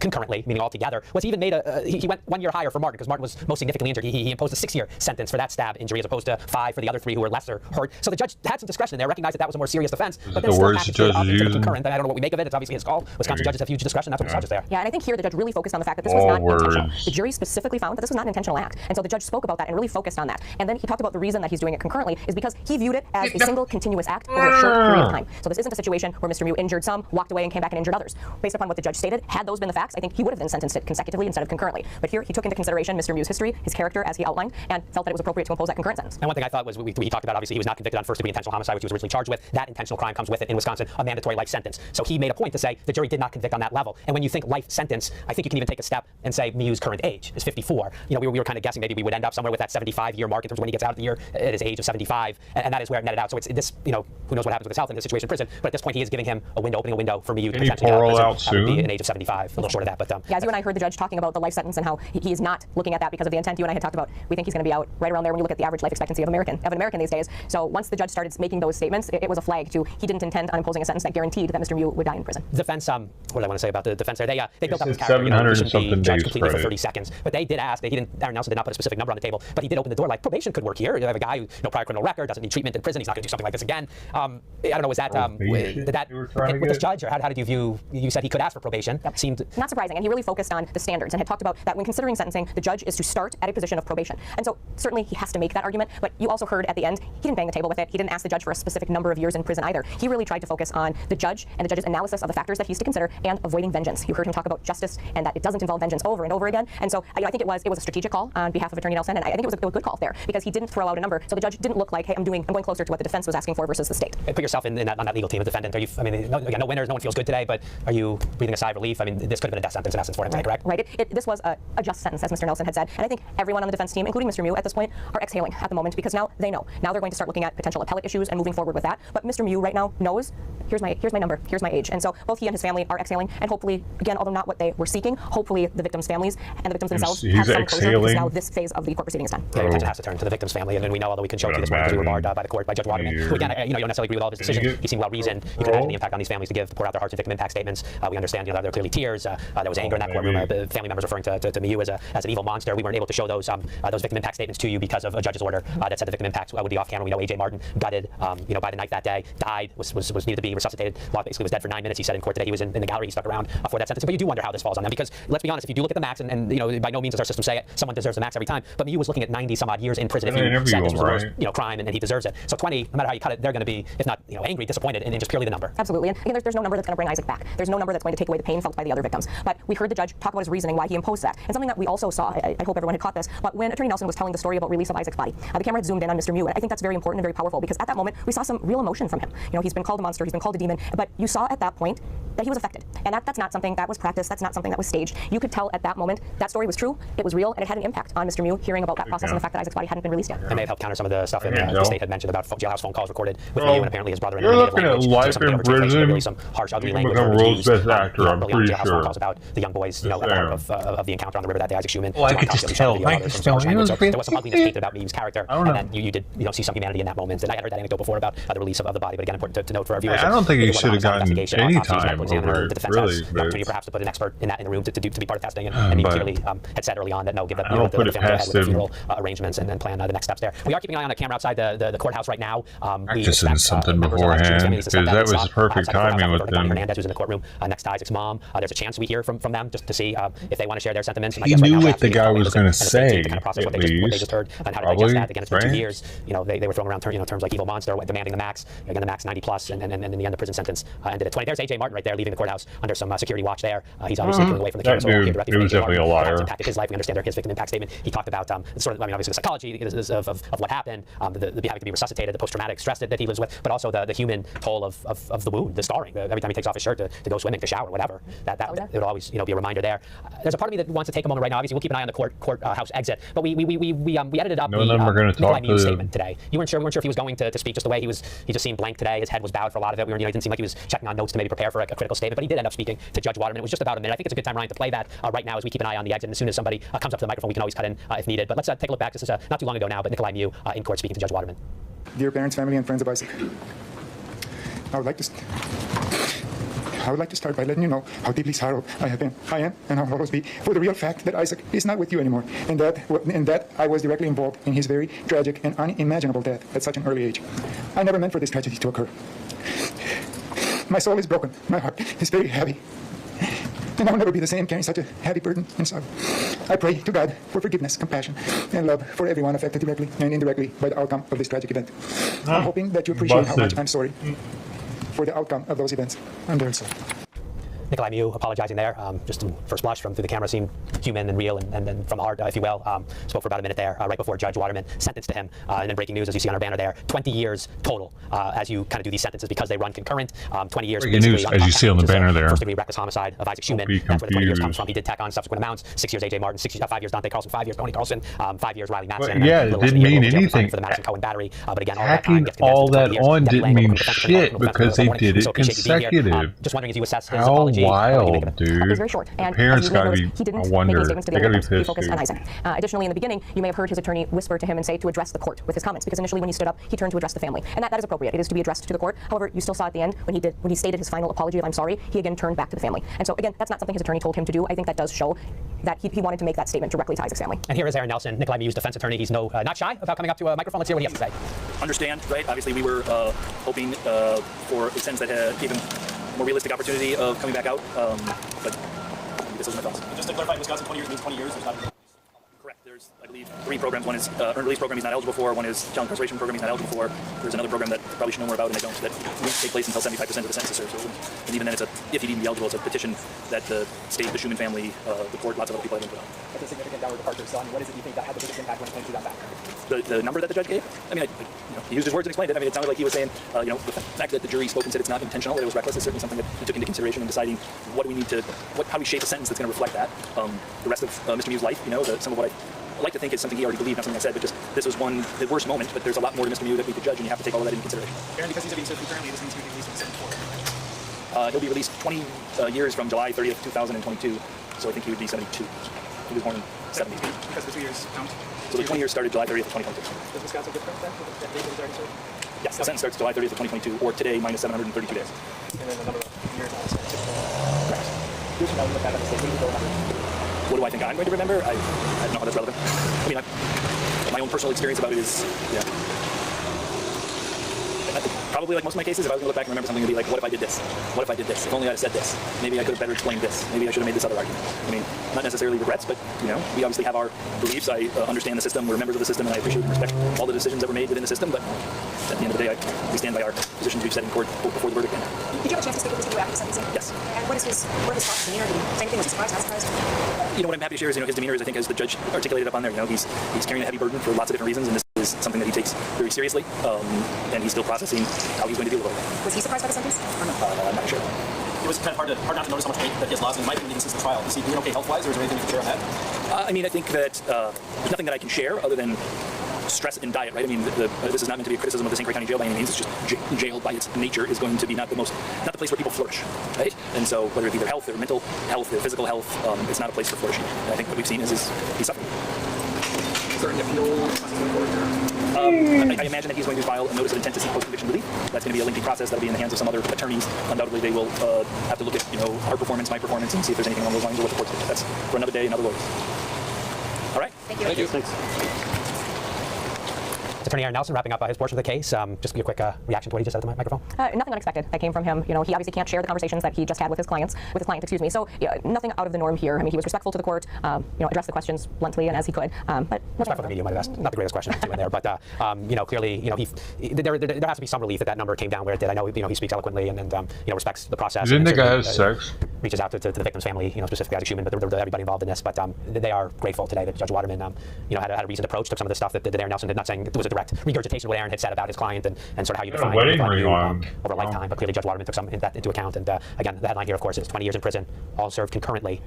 concurrently, meaning all together, was he even made he went 1 year higher for Martin, because Martin was most significantly injured. He imposed a 6-year sentence for that stab injury, as opposed to 5 for the other 3 who were lesser hurt. So the judge had some discretion in there, recognized that was a more serious offense. But then the still words the packaged it judge up is into the using? concurrent. I don't know what we make of it. It's obviously his call. Wisconsin judges have huge discretion. That's what the judge is there. Yeah, and I think here the judge really focused on the fact that this was not All intentional. words. The jury specifically found that this was not an intentional act. And so the judge spoke about that and really focused on that. And then he talked about the reason that he's doing it concurrently is because he viewed it as a single continuous act over a short period of time. So this isn't a situation where Mr. Miu injured some, walked away, and came back and injured others. Based upon what the judge stated, had those been the facts, I think he would have then sentenced it consecutively instead of concurrently. But here he took into consideration Mr. Miu's history, his character as he outlined, and felt that it was appropriate to impose that concurrent sentence. And one thing I thought was, we talked about, obviously, he was not convicted on first-degree intentional homicide, which he was originally charged with. That intentional crime comes with it in Wisconsin, a mandatory life sentence. So he made a point to say the jury did not convict on that level. And when you think life sentence, I think you can even take a step and say Miu's current age is 54. You know, we were kind of guessing maybe we would end up somewhere with that 75-year mark in terms of when he gets out of the year at his age of 75, and that is where it netted out. So it's this, you know, who knows what happens with his health in this situation in prison. But at this point, he is giving him a window, opening a window for Miu to potentially get out of prison. That would be an age of 75, a little short of that. But yeah, as you and I heard the judge talking about the life sentence and how he is not looking at that because of the intent you and I had talked about. We think he's going to be out right around there when you look at the average life expectancy of an American these days. So once the judge started making those statements, it was a flag to he didn't intend on imposing a sentence that guaranteed that Mr. Miu would die in prison. Defense, what did I want to say about the defense there? They built up his character. 700 and something days completely for credit. 30 seconds. But they did ask. Aaron Nelson did not put a specific number on the table, but he did open the door. Like, probation could work here. You have a guy who no prior criminal record, doesn't need treatment in prison. He's not going to do something like this again. I don't know. Was that did that hit with this judge, or how did you view? You said he could ask for probation. Yep. Seemed not surprising, and he really focused on the standards and had talked about that when considering sentencing, the judge is to start at a position of probation. And so certainly he has to make that argument. But you also heard at the end, he didn't bang the table with it. He didn't ask the judge for a specific number of years in prison either. He really tried to focus on the judge and the judge's analysis of the factors that he's to consider and avoiding vengeance. You heard him talk about justice and that it doesn't involve vengeance over and over again. And so I think it was a strategic call on behalf of Attorney Nelson, and I think it was a good call there because he didn't throw out a number. So the judge didn't look like, hey, I'm going closer to what the defense was asking for versus the state. Put yourself on that legal team of defendant. Are you? I mean, no winners. No one feels good today. But are you breathing a sigh of relief? I mean, this could have been a death sentence in essence for him, correct? Right. This was a just sentence, as Mr. Nelson had said. And I think everyone on the defense team, including Mr. Miu at this point, are exhaling at the moment because now they know. Now they're going to start looking at potential appellate issues and moving forward with that. But Mr. Miu right now knows, here's my number, here's my age. And so both he and his family are exhaling. And hopefully, again, although not what they were seeking, hopefully the victims' families and the victims themselves have some closure because now this phase of the court proceeding is done. Yeah, your attention has to turn to the victim's family, and we know, although we can show it to this point because we were barred by the court, by Judge Waterman, who again, you don't necessarily agree with all of his decisions. He seemed well reasoned. You can imagine the impact on these families to pour out their hearts and victim impact statements. We understand, there are clearly tears. There was anger in that courtroom. Family members referring to Miu as an evil monster. We weren't able to show those victim impact statements to you because of a judge's order that said the victim impact would be off camera. We know AJ Martin gutted, by the night that day, died, was needed to be resuscitated. Basically was dead for 9 minutes. He said in court today he was in the gallery. He stuck around for that sentence. But you do wonder how this falls on them because let's be honest, if you do look at the max, and by no means does our system say it, someone deserves the max every time. But Miu was looking at 90 some odd years in prison if he said this was the worst crime and he deserves it. So 20, no matter how you cut it, they're going to be, if not angry, disappointed in just purely the number. Absolutely. And again, there's no number that's going to bring Isaac back. There's no number that's going to take away the pain felt by the other victims. But we heard the judge talk about his reasoning why he imposed that. And something that we also saw, I hope everyone had caught this, but when Attorney Nelson was telling the story about release of Isaac's body, the camera had zoomed in in on Mr. Miu, and I think that's very important and very powerful because at that moment we saw some real emotion from him. He's been called a monster, he's been called a demon, but you saw at that point that he was affected, and that's not something that was practiced, that's not something that was staged. You could tell at that moment that story was true, it was real, and it had an impact on Mr. Miu hearing about that process and the fact that Isaac's body hadn't been released yet. It may have helped counter some of the stuff that the state had mentioned about jailhouse phone calls recorded with Miu and apparently his brother. You're looking at life in prison. Really some harsh, ugly You can language. become world's best actor, I'm pretty jailhouse sure. phone calls about the young boys, of the encounter on the river that day, Isaac Schuman. Well, I could just tell. I could just tell. There was some ugliness painted about Miu's character, and then you did see some humanity in that moment. And I had heard that anecdote before about the release of the body, but again, important to note for our viewers. I don't think he should have gotten any time over it, really. The opportunity perhaps to put an expert in the room to be part of testing, and Miu clearly had said early on that no, give that the family ahead with the funeral arrangements and then plan the next steps there. We are keeping an eye on a camera outside the courthouse right now. Practicing something beforehand, because that was perfect timing with them. Hernandez, who's in the courtroom next to Isaac's mom. There's a chance we hear from them just to see if they want to share their sentiments. He knew what the guy was going to say, at least. What they just heard and how to digest that. Again, it's been 2 years. They were throwing around terms like evil monster, demanding the max. Again, the max 90 plus, and in the end, the prison sentence ended at 20. There's AJ Martin right there leaving the courthouse under some security watch there. He's obviously pulling away from the camera. That dude, he was definitely a liar. Impacted his life. We understand his victim impact statement. He talked about obviously the psychology of what happened, the having to be resuscitated, the post-traumatic stress that he lives with, but also the human toll of the wound, the scarring. Every time he takes off his shirt to go swimming, to shower, whatever. That it would always be a reminder there. There's a part of me that wants to take a moment right now. Obviously, we'll keep an eye on the courthouse exit, but we edited up Nicolae Miu's statement today. We weren't sure if he was going to speak just the way he just seemed blank today. His head was bowed for a lot of it. It didn't seem like he was checking on notes to maybe prepare for a critical statement, but he did end up speaking to Judge Waterman. It was just about a minute. I think it's a good time, Ryan, to play that right now as we keep an eye on the exit. And as soon as somebody comes up to the microphone, we can always cut in if needed. But let's take a look back. This is not too long ago now, but Nicolae Miu in court speaking to Judge Waterman. Dear parents, family, and friends of Isaac, I would like to start by letting you know how deeply sorrowful I have been, I am, and I will always be, for the real fact that Isaac is not with you anymore, and that I was directly involved in his very tragic and unimaginable death at such an early age. I never meant for this tragedy to occur. My soul is broken. My heart is very heavy. And I'll never be the same carrying such a heavy burden and sorrow. I pray to God for forgiveness, compassion, and love for everyone affected directly and indirectly by the outcome of this tragic event. I'm hoping that you appreciate how much I'm sorry for the outcome of those events. I'm very sorry. Nicolae Miu apologizing there, just in first blush through the camera seemed human and real and then from the heart, if you will. Spoke for about a minute there right before Judge Waterman sentenced to him. And then breaking news, as you see on our banner there, 20 years total as you kind of do these sentences because they run concurrent. 20 years. Breaking news, as you see on the banner there. First degree reckless homicide of Isaac Schuman. That's where the 20 years comes from. He did tack on subsequent amounts. 6 years AJ Martin, 5 years Dante Carlson, 5 years Tony Carlson, 5 years Ryhley Mattison. Yeah, it didn't mean anything. For the Madison Coen battery. But again, all that on didn't mean shit because they did it consecutive. Just wondering as you assess his How apology. wild, dude. Very short. And parents got to be, he didn't I wonder, make any statements to the they gotta be other. He pissed, focused dude. on Isaac. Additionally, in the beginning, you may have heard his attorney whisper to him and say to address the court with his comments, because initially when he stood up, he turned to address the family, and that is appropriate. It is to be addressed to the court. However, you still saw at the end when he stated his final apology of "I'm sorry," he again turned back to the family. And so again, that's not something his attorney told him to do. I think that does show that he wanted to make that statement directly to Isaac's family. And here is Aaron Nelson, Nicolae Miu's defense attorney. He's not shy about coming up to a microphone. Let's hear what he has to say. Understand, right? Obviously, we were hoping for a sentence that gave him more realistic opportunity of coming back out, but this was my thoughts. Just to clarify, in Wisconsin, 20 years means 20 years. There's not... Correct. There's, I believe, 3 programs. One is earned release program he's not eligible for. One is child incarceration program he's not eligible for. There's another program that probably should know more about, and I don't, that won't take place until 75% of the sentence is served. So, and even then, if he'd even be eligible, it's a petition that the state, the Schuman family, the court, lots of other people have input on. That's a significant downward departure. So, what is it you think that had the biggest impact when it came to that back? The number that the judge gave? I mean, he used his words and explained it. I mean, it sounded like he was saying, the fact that the jury spoke and said it's not intentional, that it was reckless, is certainly something that he took into consideration in deciding what do we need to, how do we shape a sentence that's going to reflect that. The rest of Mr. Miu's life, some of what I like to think is something he already believed, not something I said, but just this was the worst moment, but there's a lot more to Mr. Miu that we could judge, and you have to take all of that into consideration. Aaron, because he's being served concurrently, this means he'll be released in 74. He'll be released 20 years from July 30th, 2022, so I think he would be 72. He was born in 70. Because the 2 years count? So the 20 years started July 30th of 2022. Does Wisconsin get credit then for that date that he's already served? Yes, the sentence starts July 30th of 2022, or today minus 732 days. And then another year now. Correct. Years from now, we look back at the state, what do you go about it? What do I think I'm going to remember? I don't know how that's relevant. I mean, my own personal experience about it is, I think probably like most of my cases, if I was going to look back and remember something, it would be like, what if I did this? What if I did this? If only I had said this. Maybe I could have better explained this. Maybe I should have made this other argument. I mean, not necessarily regrets, but, we obviously have our beliefs. I understand the system. We're members of the system, and I appreciate and respect all the decisions that were made within the system. But at the end of the day, we stand by our positions we've set in court before the verdict. Did you have a chance to speak with Mr. Miu after the sentencing? Yes. And what is his thoughts, demeanor? Did he say anything? Was he surprised, not surprised? What I'm happy to share is, his demeanor is, I think, as the judge articulated up on there, he's carrying a heavy burden for lots of different reasons, and this is is something that he takes very seriously, and he's still processing how he's going to deal with it. Was he surprised by the sentence? I'm not sure. It was kind of hard not to notice how much weight that he has lost, and in my opinion, even since the trial. Is he doing okay health-wise, or is there anything you can share on that? I mean, I think that there's nothing that I can share other than stress and diet, right? I mean, this is not meant to be a criticism of the St. Croix County Jail by any means. It's just jail by its nature is going to be not the place where people flourish, right? And so whether it be their health, their mental health, their physical health, it's not a place for flourishing. And I think what we've seen is he's suffering. Is there an appeal process going forward? I imagine that he's going to file a notice of intent to seek post-conviction relief. That's going to be a lengthy process. That'll be in the hands of some other attorneys. Undoubtedly, they will have to look at our performance, my performance, and see if there's anything along those lines or what the court's doing. That's for another day, another lawyers. All right. Thank you. Thank you. Thanks. Attorney Aaron Nelson wrapping up his portion of the case. Just give you a quick reaction to what he just said at the microphone. Nothing unexpected that came from him. He obviously can't share the conversations that he just had with his client, excuse me. So nothing out of the norm here. I mean, he was respectful to the court, addressed the questions bluntly and as he could. But respectful to the media, might have asked. Not the greatest question in there, but clearly, there has to be some relief that number came down where it did. I know, he speaks eloquently and respects the process. Didn't the guy have sex? Reaches out to the victim's family, specifically Isaac Schuman, but everybody involved in this. But they are grateful today that Judge Waterman, had a reasoned approach, took some of the stuff that Aaron Nelson did, not saying it was a direct regurgitation of what Aaron had said about his client and sort of how you define over a lifetime. But clearly, Judge Waterman took some that into account. And again, the headline here, of course, is 20 years in prison, all served concurrently.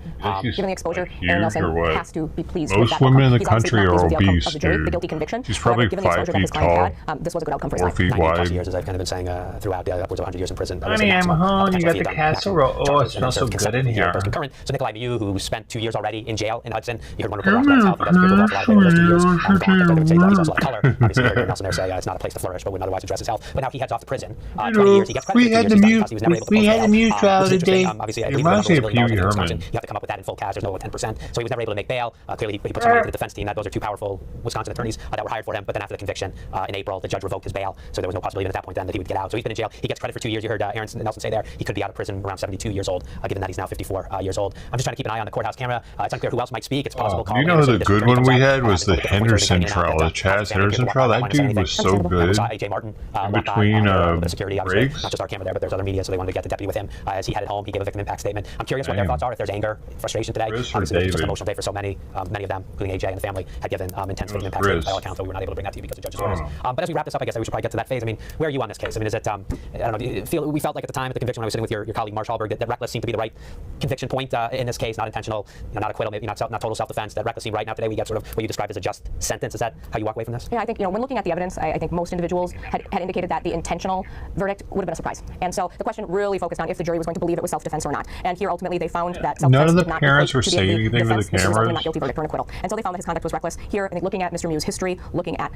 Given the exposure, Aaron Nelson has to be pleased with that Most women in the He's country are obese, the guilty conviction. She's probably given the 5 exposure that his feet client tall, had, this was a good outcome for his 4 life. feet 90+ wide. years, as I've kind of been saying throughout, upwards of 100 years in prison. Honey, I'm home. You got the casserole. Oh, it smells so good in here. Concurrent. So Nicolae Miu, who spent 2 years already in jail in Hudson, you heard one report about himself. He doesn't appear to have lost a lot of weight in those 2 years. They would say he's also a lot of color. Obviously, Aaron Nelson there say it's not a place to flourish, but wouldn't otherwise address his health. But now he heads off to prison. 20 years. He gets credit for 2 years because he was never able to we had the Miu trial today. Obviously, I believe the number was $1 million in Wisconsin. You have to come up with that in full cash. There's no 10%. So he was never able to make bail. Clearly, he put some money into the defense team. Those are 2 powerful Wisconsin attorneys that were hired for him. But then after the conviction in April, the judge revoked his bail. So there was no possibility at that point then that he would get out. So he's been in jail. He gets credit for 2 years. You heard Aaron Nelson say there he could be out of prison around 72 years old, given that he's now 54 years old. I'm just trying to keep an eye on the courthouse camera. It's unclear who else might speak. It's possible. The good one we had was the Henderson trial, the Chaz Henderson trial. That dude was so good. AJ Martin in between security, obviously, not just our camera there, but there's other media, so they wanted to get the deputy with him as he headed home. He gave a victim impact statement. I'm curious what their thoughts are. If there's anger, frustration today. Obviously, it was just an emotional day for so many. Many of them, including AJ and the family, had given intense victim impact statements by all accounts, but we were not able to bring that to you because of judge's orders. But as we wrap this up, I guess we should probably get to that phase. I mean, where are you on this case? I mean, is it? I don't know. We felt like at the time at the conviction when I was sitting with your colleague Marsh Hallberg that reckless seemed to be the right conviction point in this case, not intentional, not acquittal, maybe not total self-defense. That reckless seemed right. Now today we get sort of what you describe as a just sentence. Is that how you walk away from this? Yeah, I think when looking at the evidence, I think most individuals had indicated that the intentional verdict would have been a surprise. And so the question really focused on if the jury was going to believe it was self-defense or not. And here ultimately they found that self-defense none of the did not parents were to saying anything to the cameras. Not guilty verdict or an acquittal. And so they found that his conduct was reckless. Here, I think looking at Mr. Miu's history, looking at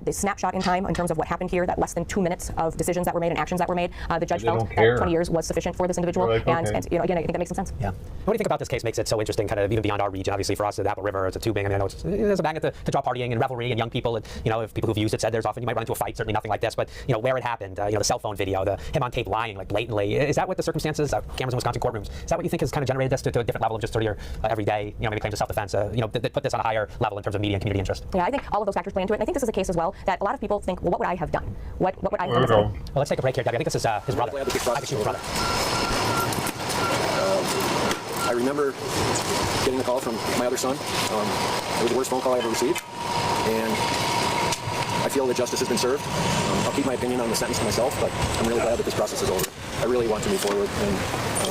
the snapshot in time in terms of what happened here, that less than 2 minutes of decisions that were made and actions that were made, the judge felt that 20 years was sufficient for this individual. And again, I think that makes some sense. Yeah. What do you think about this case makes it so interesting, kind of even beyond our region? Obviously, for us at Apple River, it's a tubing. I mean, I know there's a magnet to draw partying and revelry and young people. And, if people who've used it said there's often you might run into a fight. Certainly nothing like this, but where it happened, the cell phone video, him on tape lying like blatantly. Is that what the circumstances? Cameras in Wisconsin courtrooms. Is that what you think has kind of generated this to a different level of just sort of your everyday, maybe claims of self-defense? That put this on a higher level in terms of media and community interest. Yeah, I think all of those factors play into it. And I think this is a case as well that a lot of people think, well, what would I have done? What would I have done? Well, let's take a break here, Debbie. I think this is his brother. Isaac Schuman's brother. I remember getting the call from my other son. It was the worst phone call I ever received, and I feel that justice has been served. I'll keep my opinion on the sentence to myself, but I'm really glad that this process is over. I really want to move forward, and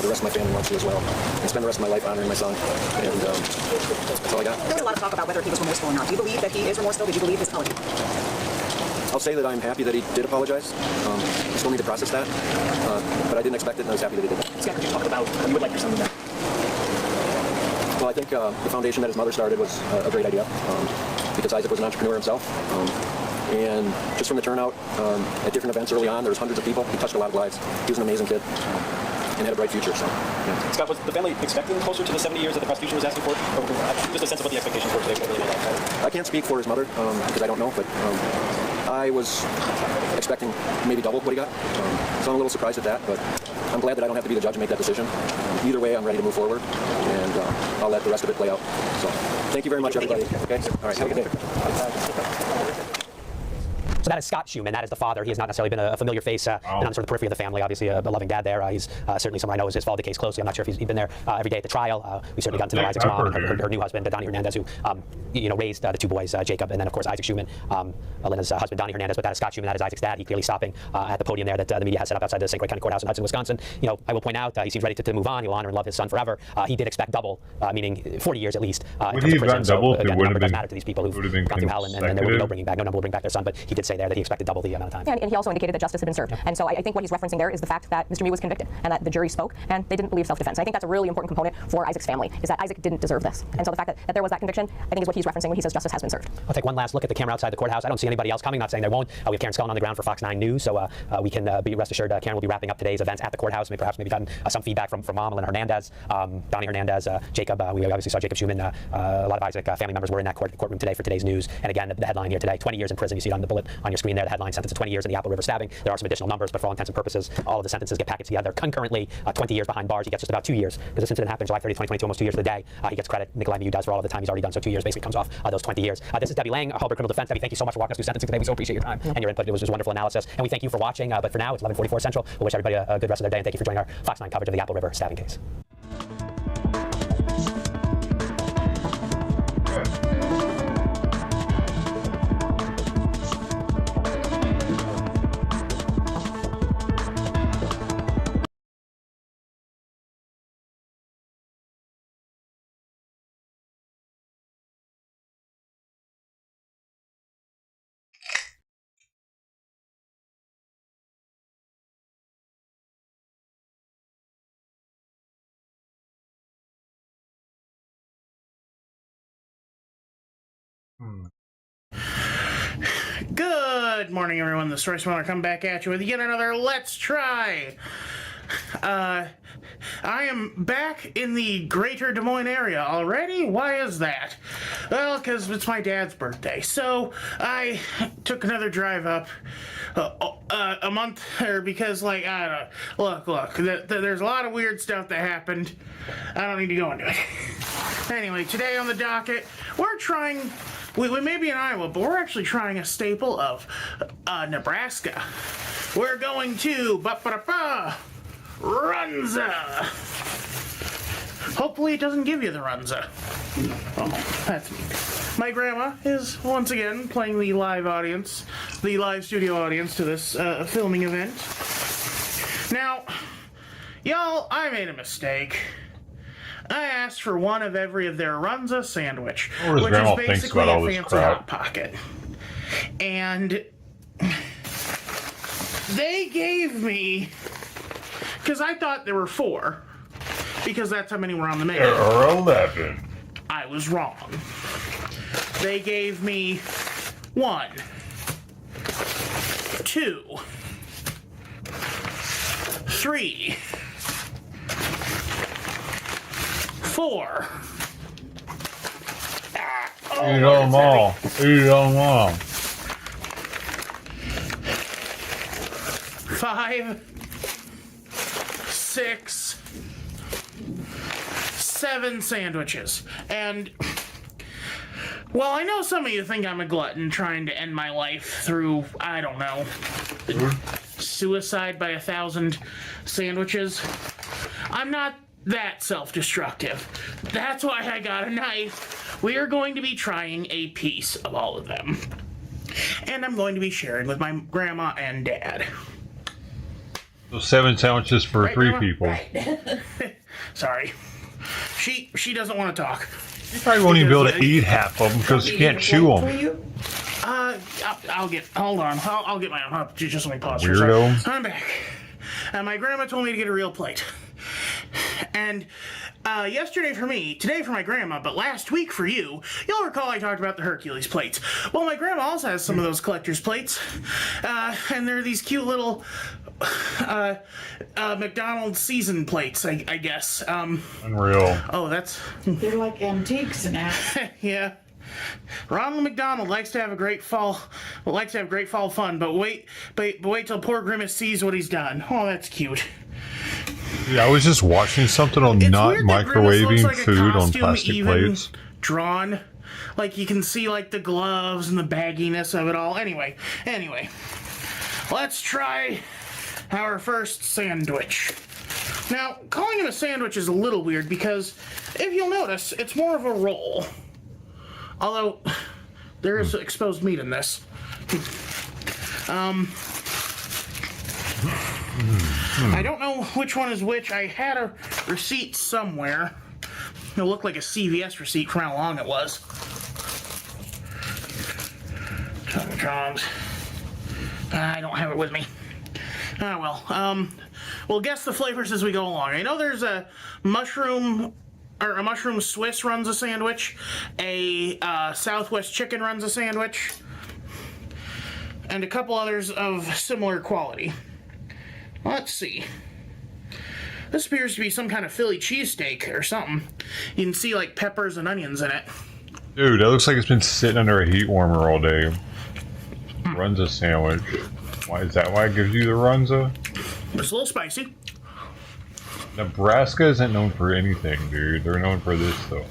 the rest of my family wants to as well, and spend the rest of my life honoring my son, and that's all I got. There was a lot of talk about whether he was remorseful or not. Do you believe that he is remorseful? Did you believe his apology? I'll say that I'm happy that he did apologize. I still need to process that, but I didn't expect it, and I was happy that he did that. Scott, could you talk about what you would like your son to do? Well, I think the foundation that his mother started was a great idea, because Isaac was an entrepreneur himself. And just from the turnout at different events early on, there was hundreds of people. He touched a lot of lives. He was an amazing kid and had a bright future. So, yeah. Scott, was the family expecting closer to the 70 years that the prosecution was asking for? Or just a sense of what the expectations were today? I can't speak for his mother because I don't know, but I was expecting maybe double what he got. So I'm a little surprised at that, but I'm glad that I don't have to be the judge and make that decision. Either way, I'm ready to move forward, and I'll let the rest of it play out. So thank you very much, everybody. Okay? All right, have a good day. So that is Scott Schuman. That is the father. He has not necessarily been a familiar face and on sort of the periphery of the family. Obviously, a loving dad there. He's certainly someone I know has followed the case closely. I'm not sure if he's been there every day at the trial. We certainly got to know Isaac's mom and her new husband, Donnie Hernandez, who raised the 2 boys, Jacob, and then of course Isaac Schuman. Lena's husband, Donnie Hernandez, but that is Scott Schuman, that is Isaac's dad. He clearly stopping at the podium there that the media has set up outside the St. Croix County Courthouse in Hudson, Wisconsin. You know, I will point out he seems ready to move on. He'll honor and love his son forever. He did expect double, meaning 40 years at least. Would he have gotten double? Again, the number does matter to these people who've gone through hell, and there will be no bringing back. No number will bring back their son, but he did say there that he expected double the amount of time. And he also indicated that justice had been served. And so I think what he's referencing there is the fact that Mr. Miu was convicted and that the jury spoke and they didn't believe self-defense. I think that's a really important component for Isaac's family, is that Isaac didn't deserve this. And so the fact that there was that conviction, I think is what he's referencing when he says justice has been served. I'll take one last look at the camera outside the courthouse. I don't see anybody else coming, not saying there won't. We have Karen Scullen on the ground for Fox 9 News, so we can be rest assured Karen will be wrapping up today's events at the courthouse. Perhaps gotten some feedback from Mom, Elena Hernandez, Donnie Hernandez, Jacob. We obviously saw Jacob Schuman. A lot of Isaac family members were in that courtroom today for today's news. And again, the headline here today, 20 years in prison. You see it on the bullet on your screen there. The headline, sentence to 20 years in the Apple River stabbing. There are some additional numbers, but for all intents and purposes, all of the sentences get packaged together concurrently. 20 years behind bars. He gets just about 2 years because this incident happened July 30, 2022, almost 2 years to the day. He gets credit. Nicolae Miu does for all of the time he's already done. So 2 years basically comes off those 20 years. This is Debbie Lang, Hallberg Criminal Defense. Debbie, thank you so much for walking us through sentencing today. We so appreciate your time and your input. It was just wonderful analysis. And we thank you for watching. But for now, it's 11:44 Central. We'll wish everybody a good rest of their day. And thank you for joining our Fox 9 coverage of the Apple River stabbing case. Good morning, everyone. This is Royce Miller coming back at you with yet another Let's Try. I am back in the greater Des Moines area already. Why is that? Well, because it's my dad's birthday. So I took another drive up a month, because, like, I don't know. Look, there's a lot of weird stuff that happened. I don't need to go into it. Anyway, today on the docket, we're trying... We may be in Iowa, but we're actually trying a staple of Nebraska. We're going to Runza. Hopefully it doesn't give you the Runza. Oh, that's neat. My grandma is once again playing the live audience, the live studio audience to this filming event. Now, y'all, I made a mistake. I asked for one of every of their Runza sandwich, which is basically a fancy Hot Pocket. And they gave me, because I thought there were 4, because that's how many were on the menu. There are 11. I was wrong. They gave me 1, 2, 3, 4. Eat them all. Eat them all. 5, 6, 7 sandwiches. And, well, I know some of you think I'm a glutton trying to end my life through, I don't know, suicide by 1,000 sandwiches. I'm not that self-destructive. That's why I got a knife. We are going to be trying a piece of all of them. And I'm going to be sharing with my grandma and dad. So 7 sandwiches for right, 3 Grandma? People. Right. Sorry. She doesn't want to talk. You probably won't even be able to eat half of them because you can't chew them. I'll get, hold on. I'll get my own. Just let me pause. Weirdo. I'm back. My grandma told me to get a real plate. And yesterday for me, today for my grandma, but last week for you, you'll recall I talked about the Hercules plates. Well, my grandma also has some of those collector's plates, and they're these cute little McDonald's season plates, I guess. Unreal. Oh, that's... They're like antiques now. Yeah. Ronald McDonald likes to have great fall fun, but wait till poor Grimace sees what he's done. Oh, that's cute. Yeah, I was just watching something on not microwaving like food on plastic plates. Drawn. Like you can see like the gloves and the bagginess of it all. Anyway. Let's try our first sandwich. Now, calling it a sandwich is a little weird because if you'll notice, it's more of a roll. Although there is exposed meat in this. I don't know which one is which. I had a receipt somewhere. It looked like a CVS receipt from how long it was. Drums. I don't have it with me. Ah, well. We'll guess the flavors as we go along. I know there's a mushroom Swiss runs a sandwich. A Southwest chicken runs a sandwich. And a couple others of similar quality. Let's see. This appears to be some kind of Philly cheesesteak or something. You can see like peppers and onions in it. Dude, that looks like it's been sitting under a heat warmer all day. Runza sandwich. Why is that? Why it gives you the Runza? It's a little spicy. Nebraska isn't known for anything, dude. They're known for this, though.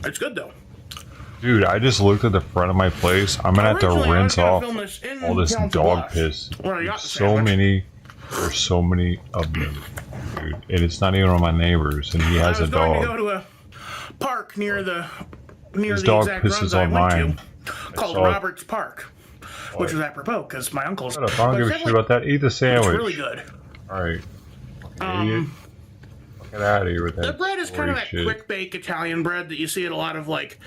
It's good, though. Dude, I just looked at the front of my place. I'm gonna have to rinse off all this dog piss. There's so many of them, dude. And it's not even on my neighbors, and he has a dog. I was going to go to a park near the His dog exact pisses runs I on went mine. to, called Roberts Park, which was apropos because my uncle's. Shut up, I don't give a shit about that. Eat the sandwich. It's really good. Alright. Get out of here with that. The bread is kind of that shit. quick bake Italian bread that you see at a lot of like.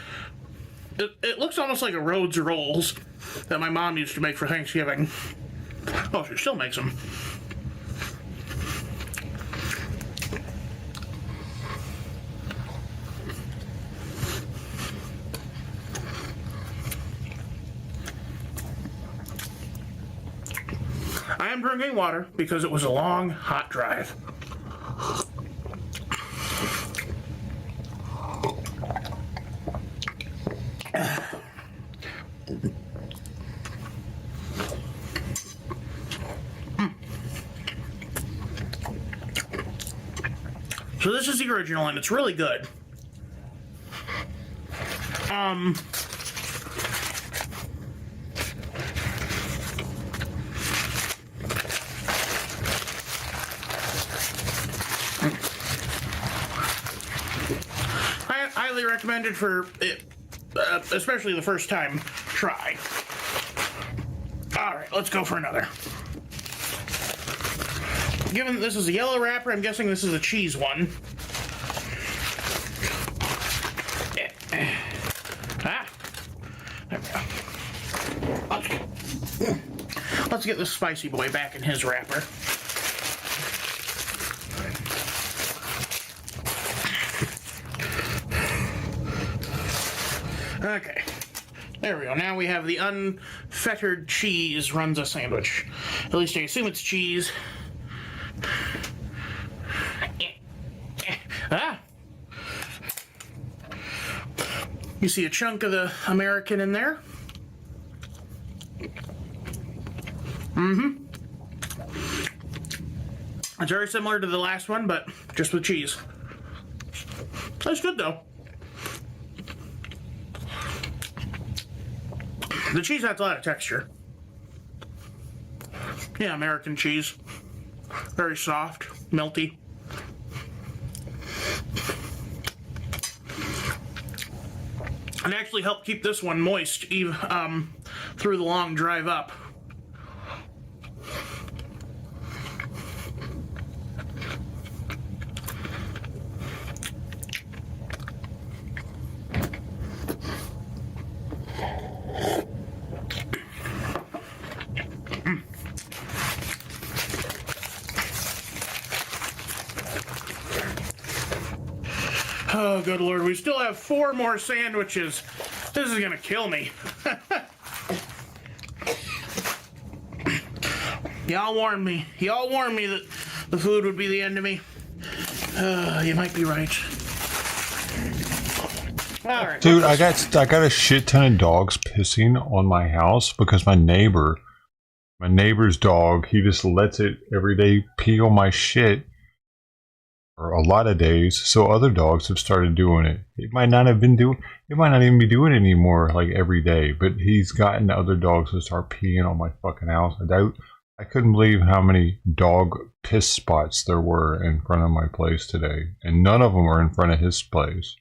It looks almost like a Rhodes rolls that my mom used to make for Thanksgiving. Oh, she still makes them. I am drinking water because it was a long, hot drive. So this is the original and it's really good. I highly recommend it for it, especially the first time try. All right, let's go for another. Given that this is a yellow wrapper, I'm guessing this is a cheese one. Ah, there we go. Let's get this spicy boy back in his wrapper. Okay, there we go. Now we have the unfettered cheese Runza sandwich. At least I assume it's cheese. Ah! You see a chunk of the American in there? Mm-hmm. It's very similar to the last one, but just with cheese. That's good, though. The cheese has a lot of texture. Yeah, American cheese. Very soft, melty. And actually helped keep this one moist even through the long drive up. Oh, good Lord. We still have 4 more sandwiches. This is going to kill me. Y'all warned me. Y'all warned me that the food would be the end of me. You might be right. All right. Dude, I got a shit ton of dogs pissing on my house because my neighbor's dog, he just lets it every day pee on my shit. Or a lot of days, so other dogs have started doing it. It might not even be doing it anymore, like every day. But he's gotten other dogs to start peeing on my fucking house. I couldn't believe how many dog piss spots there were in front of my place today, and none of them were in front of his place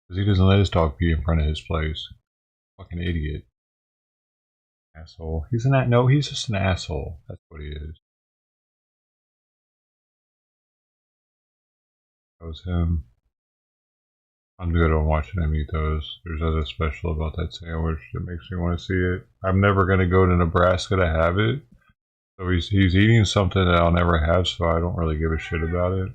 because he doesn't let his dog pee in front of his place. Fucking idiot. Asshole. He's just an asshole. That's what he is. That was him. I'm good on watching him eat those. There's nothing special about that sandwich that makes me want to see it. I'm never going to go to Nebraska to have it. So he's eating something that I'll never have, so I don't really give a shit about it.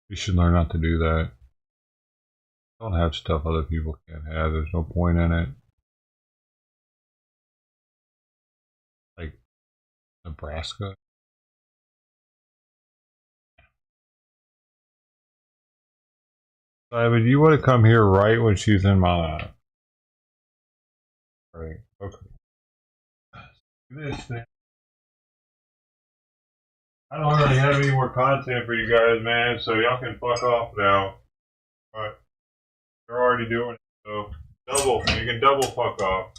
You should learn not to do that. Don't have stuff other people can't have. There's no point in it. Like Nebraska. Simon, you want to come here right when she's in my lap. Right. Okay. This thing. I don't really have any more content for you guys, man, so y'all can fuck off now. But they're already doing it, so you can double fuck off.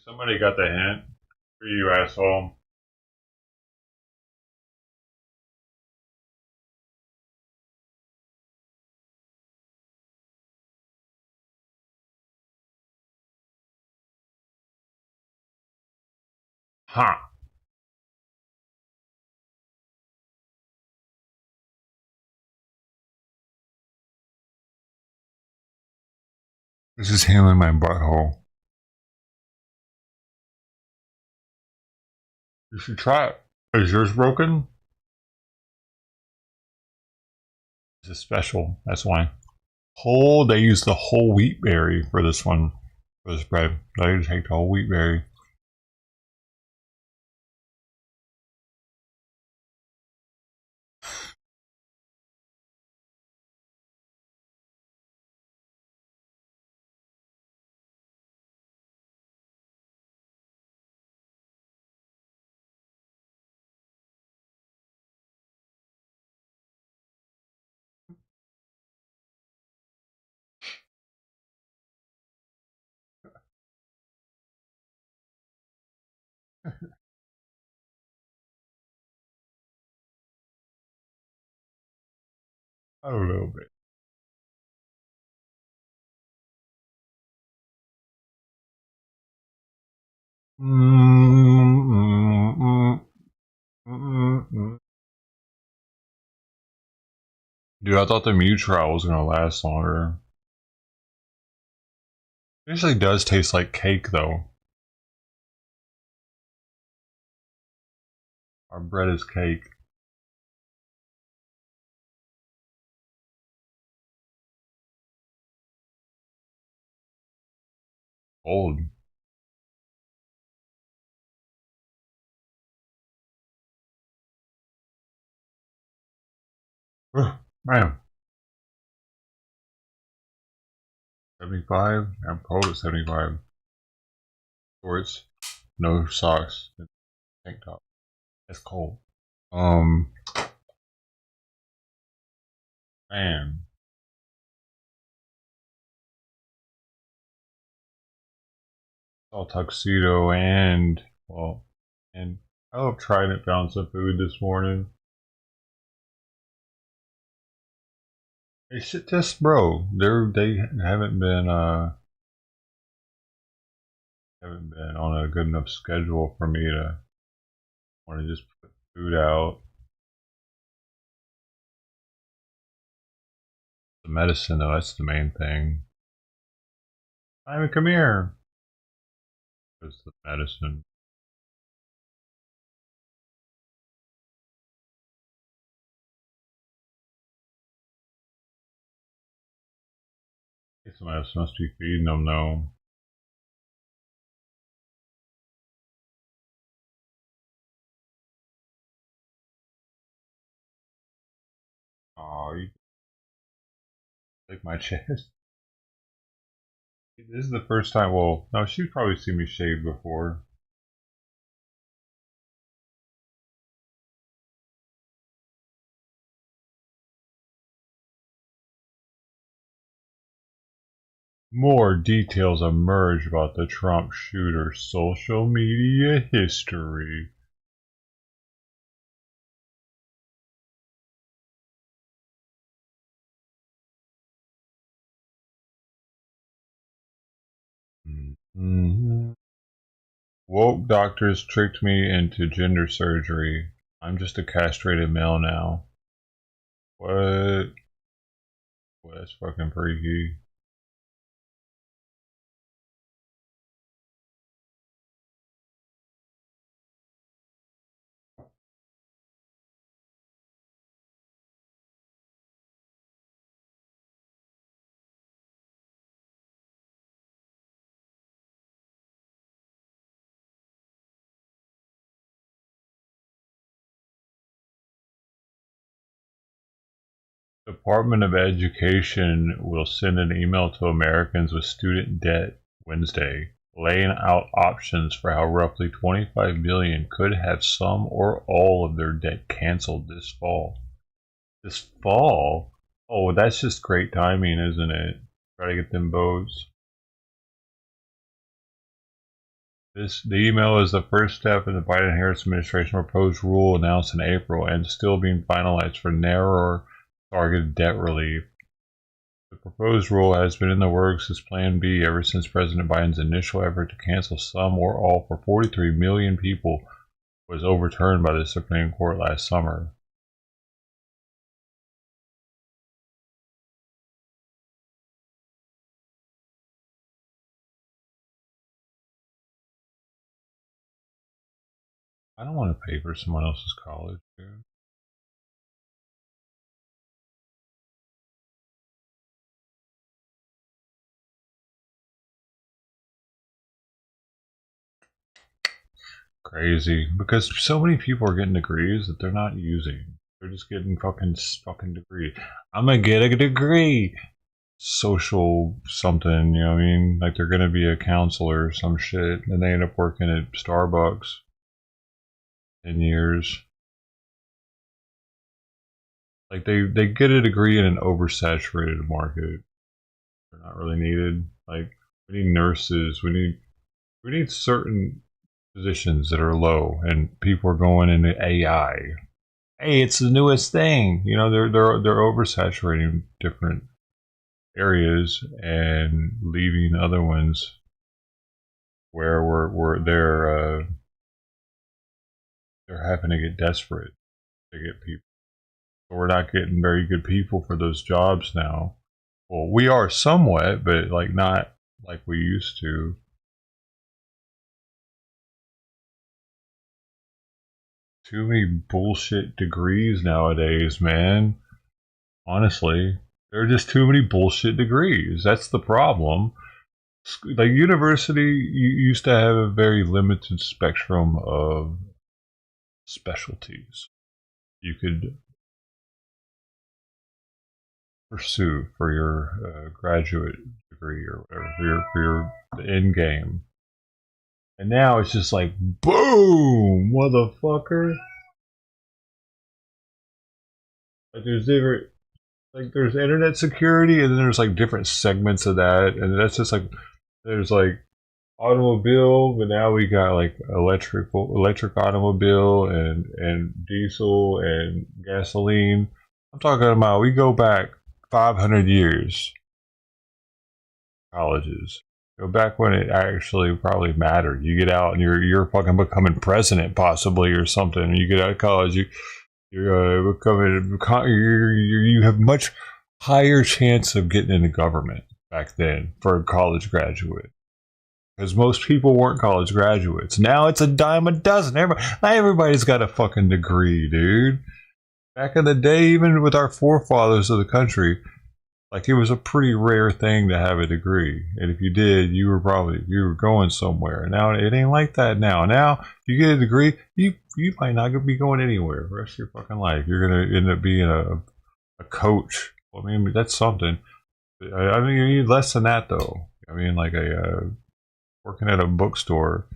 Somebody got the hint. For you, asshole. Huh. This is him in my butthole. You should try it. Is yours broken? This is special. That's why. They use the whole wheat berry for this one. For this bread. They take the whole wheat berry. A little bit. Dude, I thought the Miu trial was gonna last longer. It usually does taste like cake, though. Our bread is cake. Old. Man. 75? I'm cold at 75. Shorts. No socks. Tank top. It's cold. Man. All tuxedo and I hope Trident found some food this morning. They should just, bro. They haven't been on a good enough schedule for me to want to just put food out. medicine, though. That's the main thing. Simon, come here. It's the medicine. Somebody else must be feeding them, though. Oh, you take my chest. This is the first time. Well, no, she's probably seen me shave before. More details emerge about the Trump shooter's social media history. Woke doctors tricked me into gender surgery. I'm just a castrated male now. What? Well, that's fucking freaky. Department of Education will send an email to Americans with student debt Wednesday, laying out options for how roughly 25 million could have some or all of their debt canceled this fall. This fall? Oh, that's just great timing, isn't it? Try to get them votes. The email is the first step in the Biden-Harris administration proposed rule announced in April and still being finalized for narrower targeted debt relief. The proposed rule has been in the works as Plan B ever since President Biden's initial effort to cancel some or all for 43 million people was overturned by the Supreme Court last summer. I don't want to pay for someone else's college, dude. Crazy, because so many people are getting degrees that they're not using. They're just getting fucking degree. I'm gonna get a degree. Social something, you know what I mean? Like they're gonna be a counselor or some shit, and they end up working at Starbucks. 10 years. Like they get a degree in an oversaturated market. They're not really needed. Like we need nurses. We need certain positions that are low, and people are going into AI. Hey, it's the newest thing. You know, they're oversaturating different areas and leaving other ones where they're having to get desperate to get people. So we're not getting very good people for those jobs now. Well, we are somewhat, but like not like we used to. Too many bullshit degrees nowadays, man. Honestly, there are just too many bullshit degrees. That's the problem. Like university, you used to have a very limited spectrum of specialties you could pursue for your graduate degree or whatever, for your end game. And now it's just like, boom, motherfucker. Like there's different, like there's internet security, and then there's like different segments of that, and that's just like there's like automobile, but now we got like electric automobile and diesel and gasoline. I'm talking about we go back 500 years. Colleges. Go back when it actually probably mattered. You get out and you're fucking becoming president possibly or something. You get out of college, you have much higher chance of getting into government back then for a college graduate. Because most people weren't college graduates. Now it's a dime a dozen. Not everybody's got a fucking degree, dude. Back in the day, even with our forefathers of the country, like it was a pretty rare thing to have a degree. And if you did, you were going somewhere. Now it ain't like that now. Now, if you get a degree, you might not be going anywhere the rest of your fucking life. You're gonna end up being a coach. Well, I mean, that's something. I mean, you need less than that though. I mean, like working at a bookstore.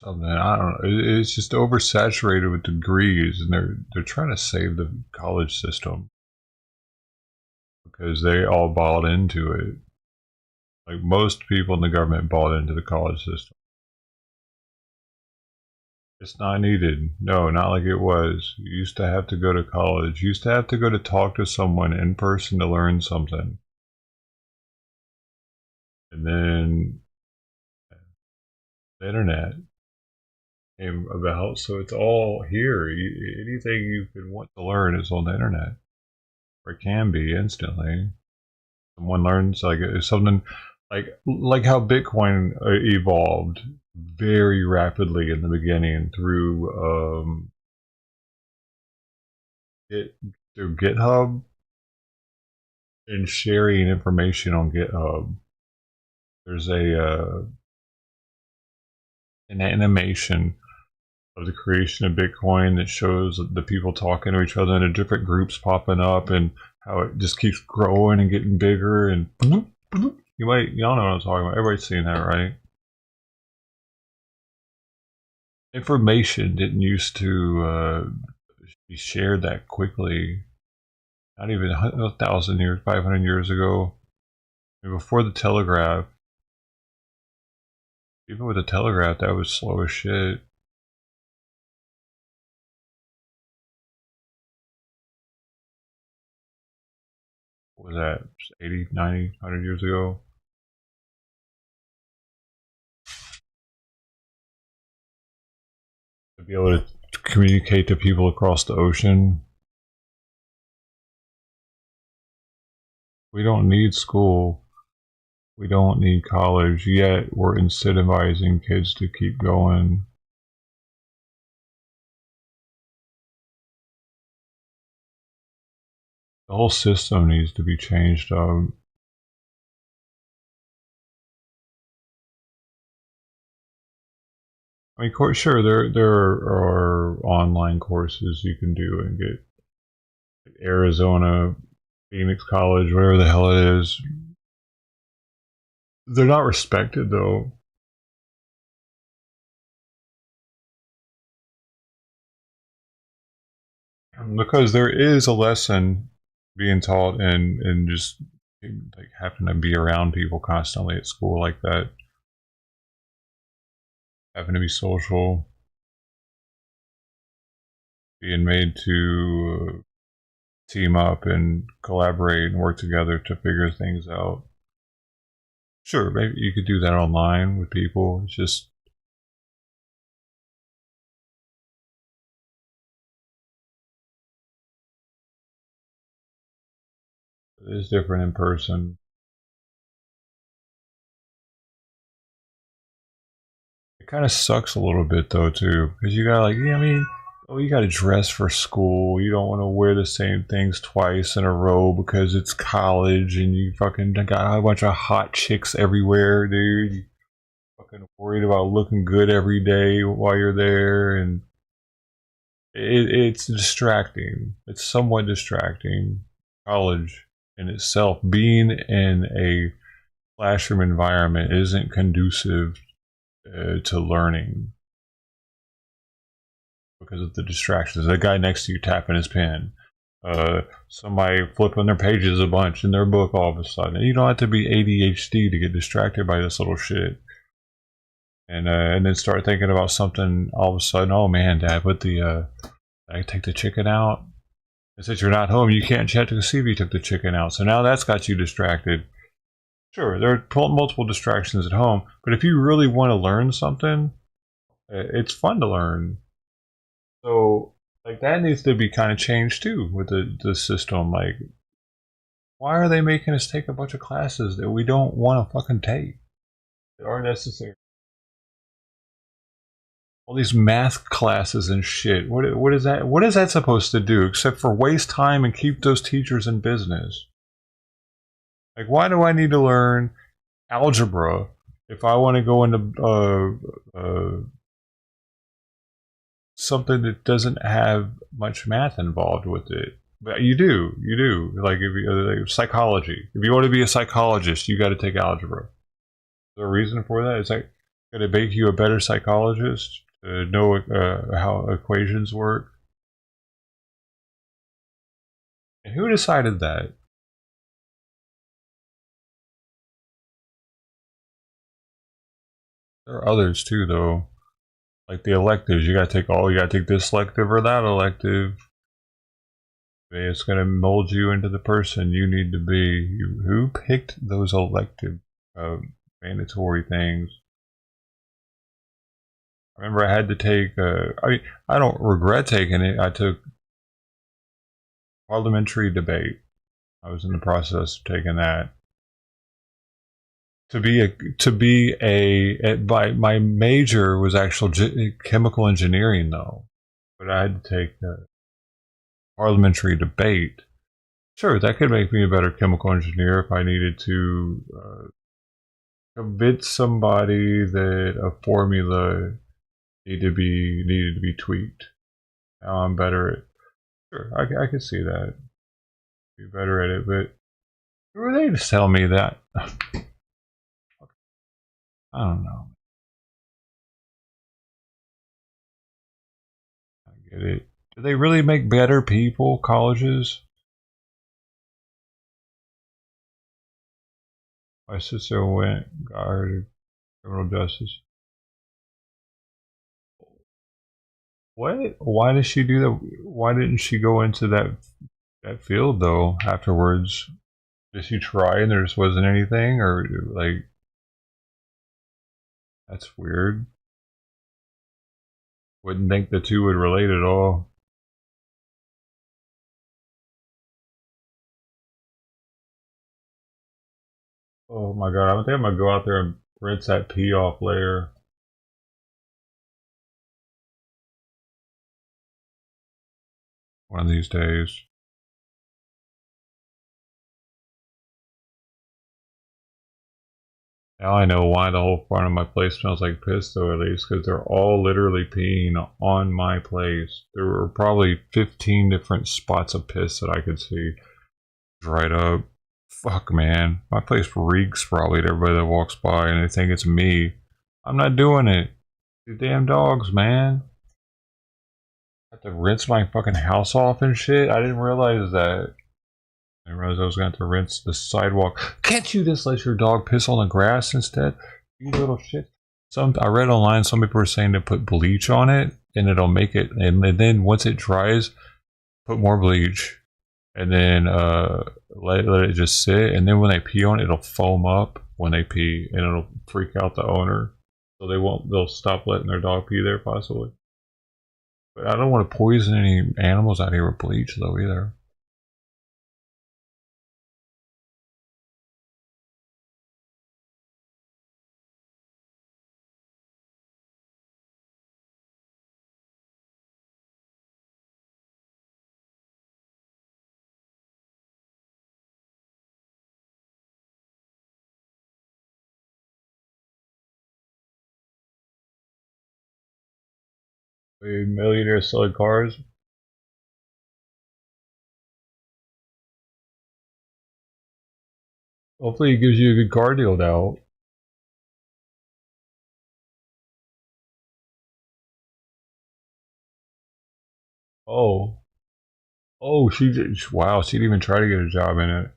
Something, I don't know. It's just oversaturated with degrees, and they're trying to save the college system because they all bought into it. Like most people in the government bought into the college system. It's not needed. No, not like it was. You used to have to go to college. You used to have to go to talk to someone in person to learn something. And then the internet came about, so it's all here. Anything you could want to learn is on the internet, or it can be instantly. Someone learns like something like how Bitcoin evolved very rapidly in the beginning through GitHub and sharing information on GitHub. There's an animation of the creation of Bitcoin that shows the people talking to each other and the different groups popping up and how it just keeps growing and getting bigger and y'all know what I'm talking about. Everybody's seen that, right? Information didn't used to be shared that quickly. Not even 1,000 years, 500 years ago. I mean, before the telegraph. Even with the telegraph, that was slow as shit. What was that? 80, 90, 100 years ago? To be able to communicate to people across the ocean. We don't need school. We don't need college, yet we're incentivizing kids to keep going. The whole system needs to be changed up. I mean, sure, there are online courses you can do and get Arizona, Phoenix College, whatever the hell it is. They're not respected, though. Because there is a lesson being taught and just like having to be around people constantly at school like that. Having to be social. Being made to team up and collaborate and work together to figure things out. Sure, maybe you could do that online with people. It's just it is different in person. It kind of sucks a little bit though too, because you gotta you gotta dress for school. You don't want to wear the same things twice in a row because it's college and you fucking got a bunch of hot chicks everywhere, dude. You fucking worried about looking good every day while you're there, and it's distracting. It's somewhat distracting. College in itself, being in a classroom environment, isn't conducive to learning. Because of the distractions. The guy next to you tapping his pen. Somebody flipping their pages a bunch in their book all of a sudden. You don't have to be ADHD to get distracted by this little shit. And then start thinking about something all of a sudden. Oh man, Dad, I take the chicken out? And since you're not home, you can't check to see if you took the chicken out. So now that's got you distracted. Sure, there are multiple distractions at home. But if you really want to learn something, it's fun to learn. So, Like, that needs to be kind of changed too with the system. Like, why are they making us take a bunch of classes that we don't want to fucking take? That aren't necessary. All these math classes and shit. What is that? What is that supposed to do except for waste time and keep those teachers in business? Like, why do I need to learn algebra if I want to go into something that doesn't have much math involved with it? But you do. Like, if you, psychology. If you want to be a psychologist, you got to take algebra. Is there a reason for that? Is that going to make you a better psychologist to know how equations work? And who decided that? There are others too, though. Like the electives, you gotta take this elective or that elective. It's gonna mold you into the person you need to be. Who picked those elective mandatory things? I remember I had to take. I don't regret taking it. I took parliamentary debate. I was in the process of taking that. My major was actual chemical engineering, though, but I had to take parliamentary debate. Sure, that could make me a better chemical engineer if I needed to convince somebody that a formula needed to be tweaked. Now I'm better at. Sure, I could see that. Be better at it, but who are they to tell me that? I don't know. I get it. Do they really make better people, colleges? My sister got her to criminal justice. What? Why did she do that? Why didn't she go into that field, though, afterwards? Did she try and there just wasn't anything? Or, like... That's weird. Wouldn't think the two would relate at all. Oh my god, I think I'm gonna go out there and rinse that pee off later. One of these days. Now I know why the whole front of my place smells like piss, though, at least, because they're all literally peeing on my place. There were probably 15 different spots of piss that I could see. Right up. Fuck, man. My place reeks probably to everybody that walks by, and they think it's me. I'm not doing it. You damn dogs, man. I have to rinse my fucking house off and shit? I didn't realize that. I realized I was going to have to rinse the sidewalk. Can't you just let your dog piss on the grass instead? You little shit. I read online some people were saying to put bleach on it and it'll make it, and then once it dries, put more bleach and then let it just sit, and then when they pee on it, it'll foam up when they pee and it'll freak out the owner. So they'll stop letting their dog pee there possibly. But I don't want to poison any animals out here with bleach though either. A millionaire selling cars. Hopefully, it gives you a good car deal now. Oh, she did. Wow, she didn't even try to get a job in it.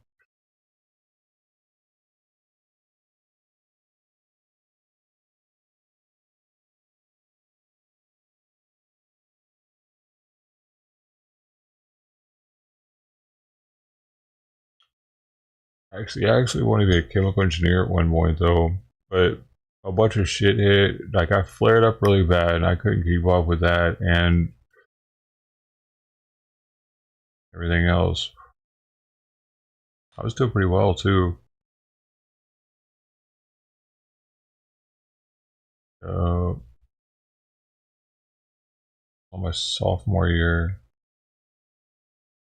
I actually wanted to be a chemical engineer at one point though, but a bunch of shit hit. Like I flared up really bad, and I couldn't keep up with that, and everything else. I was doing pretty well too. On my sophomore year,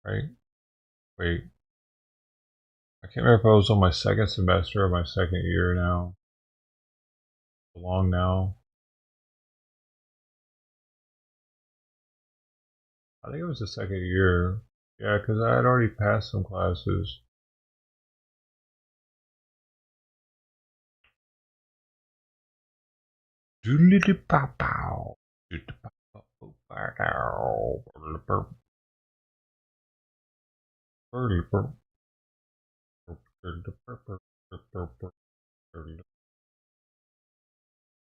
right? Wait, I can't remember if I was on my second semester or my second year now. Long now. I think it was the second year. Yeah, because I had already passed some classes. Doodly-doo-pow-pow.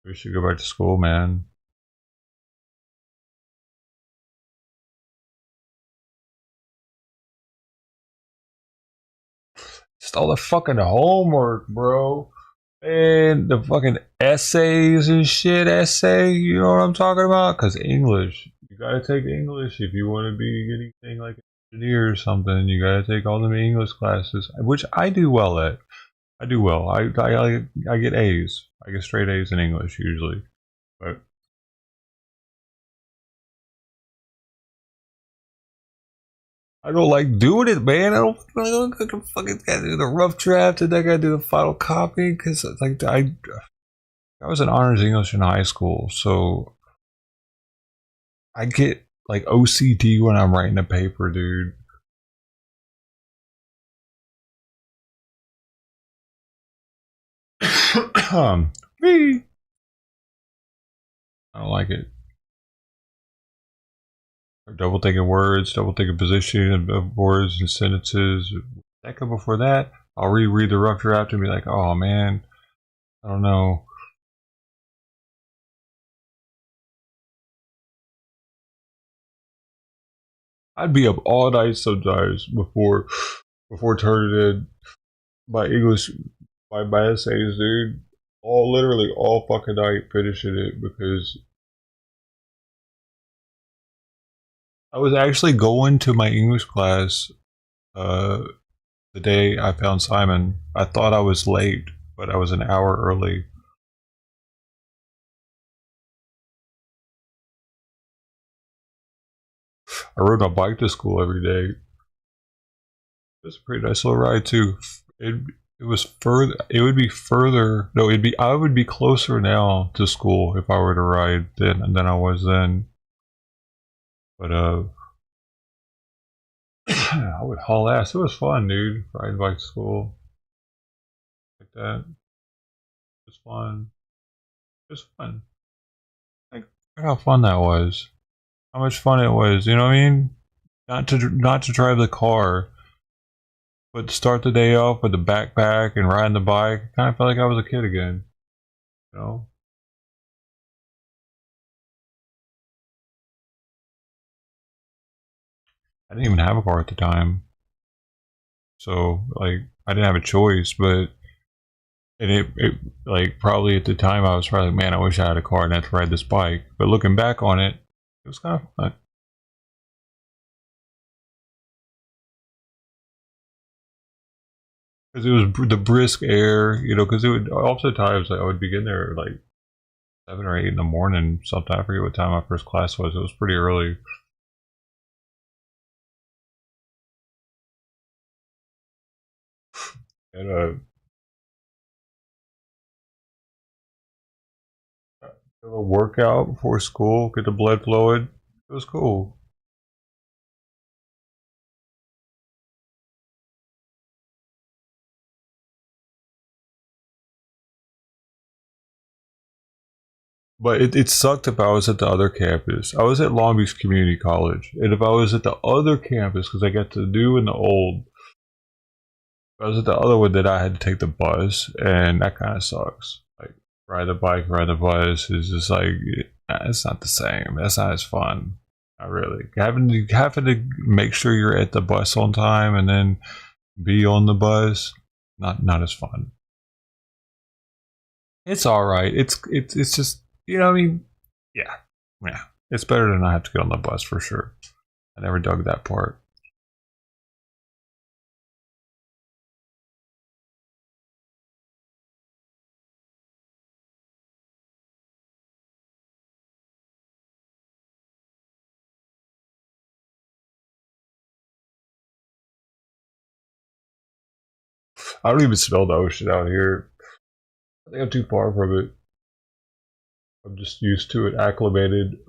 We should go back to school, man. Just all the fucking homework, bro. And the fucking essays and shit. You know what I'm talking about? Because English. You gotta take English if you want to be anything like an engineer or something. You gotta take all the English classes, which I do well at. I do well. I get A's. I get straight A's in English usually. But I don't like doing it, man. I don't fucking gotta do the rough draft and then I gotta do the final copy because like I was in honors English in high school, so I get like OCD when I'm writing a paper, dude. I don't like it. Double thinking words, double thinking position of words and sentences. Second before that, I'll reread the rough draft and be like, oh man, I don't know. I'd be up all night sometimes before turning in my English, my essays, dude. Literally all fucking night finishing it because I was actually going to my English class the day I found Simon. I thought I was late, but I was an hour early. I rode my bike to school every day. It was a pretty nice little ride too. It was further. It would be further. No, I would be closer now to school if I were to ride than I was then. But I would haul ass. It was fun, dude. Riding bike to school like that. It was fun. It was fun. Like how fun that was. How much fun it was. You know what I mean? Not to drive the car, but start the day off with the backpack and riding the bike. I kind of felt like I was a kid again. You know? I didn't even have a car at the time. So, like, I didn't have a choice, but it like, probably at the time I was probably like, man, I wish I had a car and had to ride this bike. But looking back on it, it was kind of fun. Because it was the brisk air, you know, because it would, oftentimes I would begin there like 7 or 8 in the morning, something. I forget what time my first class was. It was pretty early. And a workout before school, get the blood flowing. It was cool. But it sucked if I was at the other campus. I was at Long Beach Community College. And if I was at the other campus, because I got the new and the old, if I was at the other one, then I had to take the bus. And that kind of sucks. Like, ride the bike, ride the bus is just like, it's not the same. That's not as fun. Not really. Having to make sure you're at the bus on time and then be on the bus, not as fun. It's alright. It's just, you know what I mean? Yeah. It's better than I have to get on the bus for sure. I never dug that part. I don't even smell the ocean out here. I think I'm too far from it. I'm just used to it, acclimated.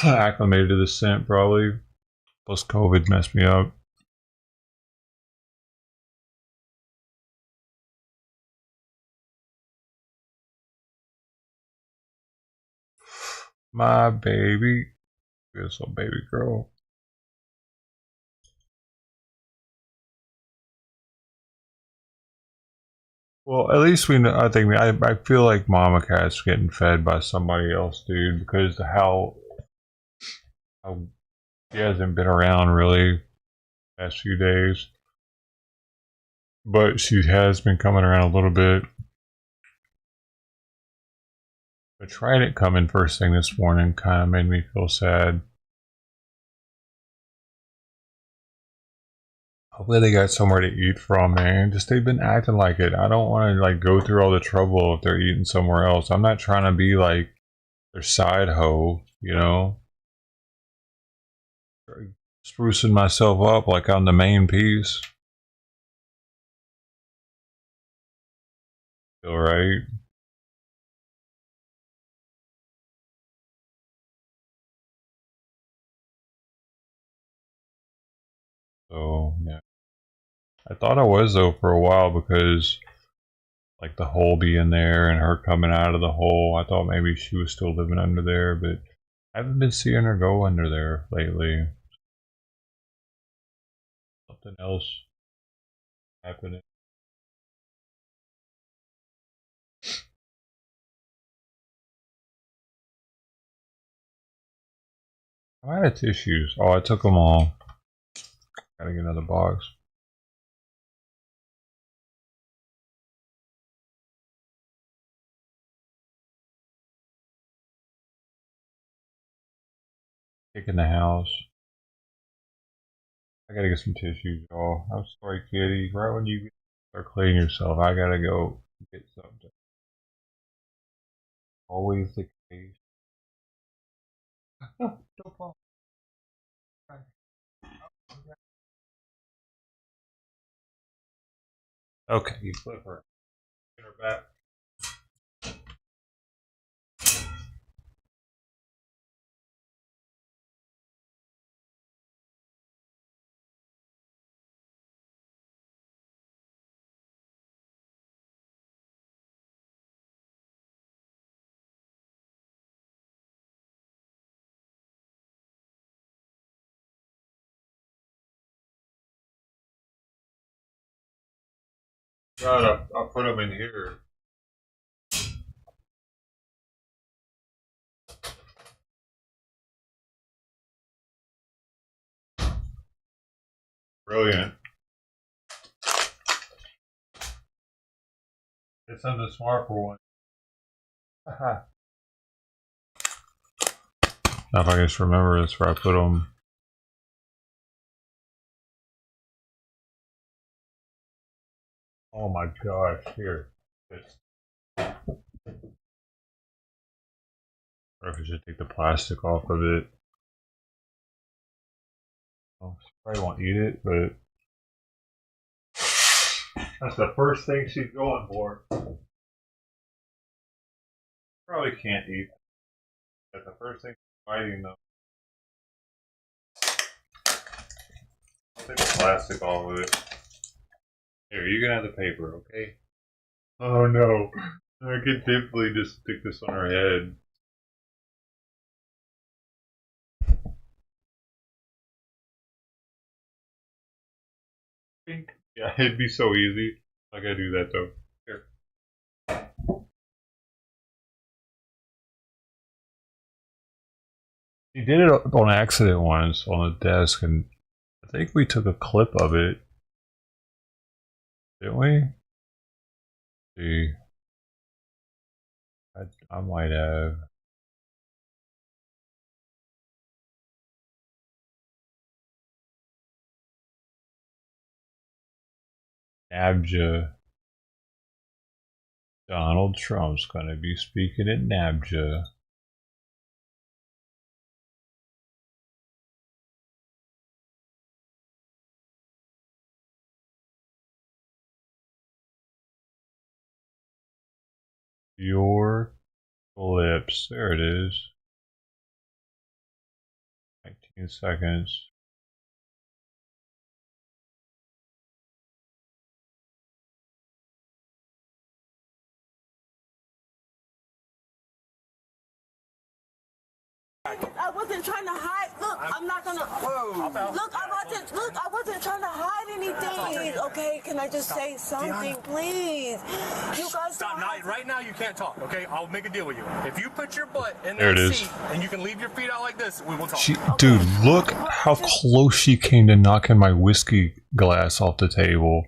Acclimated to the scent, probably. Plus COVID messed me up. My baby. Beautiful baby girl. Well, at least we know. I feel like Mama Cat's getting fed by somebody else, dude, because how she hasn't been around really past few days, but she has been coming around a little bit. But Trident coming first thing this morning kind of made me feel sad. Hopefully they got somewhere to eat from, man. Just they've been acting like it. I don't want to like go through all the trouble if they're eating somewhere else. I'm not trying to be like their side hoe, you know? Sprucing myself up like I'm the main piece. Feel right? So, yeah. I thought I was, though, for a while because, like, the hole being there and her coming out of the hole, I thought maybe she was still living under there, but I haven't been seeing her go under there lately. Something else happening. I'm out of tissues. Oh, I took them all. Gotta get another box. Taking the house. I gotta get some tissues, y'all. I'm sorry, kitty. Right when you start cleaning yourself, I gotta go get something. Always the case. No, don't fall. Okay, you flip her. Get her back. God, I'll put them in here. Brilliant. It's something smart for one. Now if I can just remember this where I put them. Oh my gosh, here. Or if I should take the plastic off of it. Oh, she probably won't eat it, but that's the first thing she's going for. Probably can't eat. That's the first thing she's fighting though. I'll take the plastic off of it. Here, you can have the paper, okay? Oh no. I could definitely just stick this on her head. Yeah, it'd be so easy. I gotta do that though. Here. He did it on accident once on the desk, and I think we took a clip of it. Didn't we? Let's see. I might have. NABJA. Donald Trump's gonna be speaking at NABJA. Your lips. There it is. 19 seconds. I wasn't trying to hide. Look, I'm not gonna. Look, I wasn't trying to hide anything. Okay, can I just say something, please? You guys stop. Right now, you can't talk. Okay, I'll make a deal with you. If you put your butt in there that seat and you can leave your feet out like this, we will talk. Dude, look how close she came to knocking my whiskey glass off the table.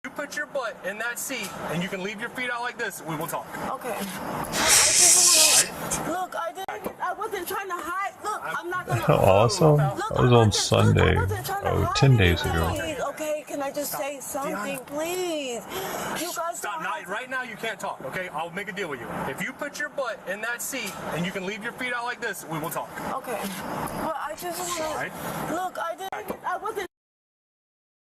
You put your butt in that seat and you can leave your feet out like this, we will talk. Okay. Look, I wasn't trying to hide. Look, I'm not gonna. Awesome. That was on Sunday. Oh, 10 days ago. Okay, can I just say something, please? You guys stop. Right now, you can't talk. Okay, I'll make a deal with you. If you put your butt in that seat and you can leave your feet out like this, we will talk. Okay. Well, I just want to. Look, I wasn't.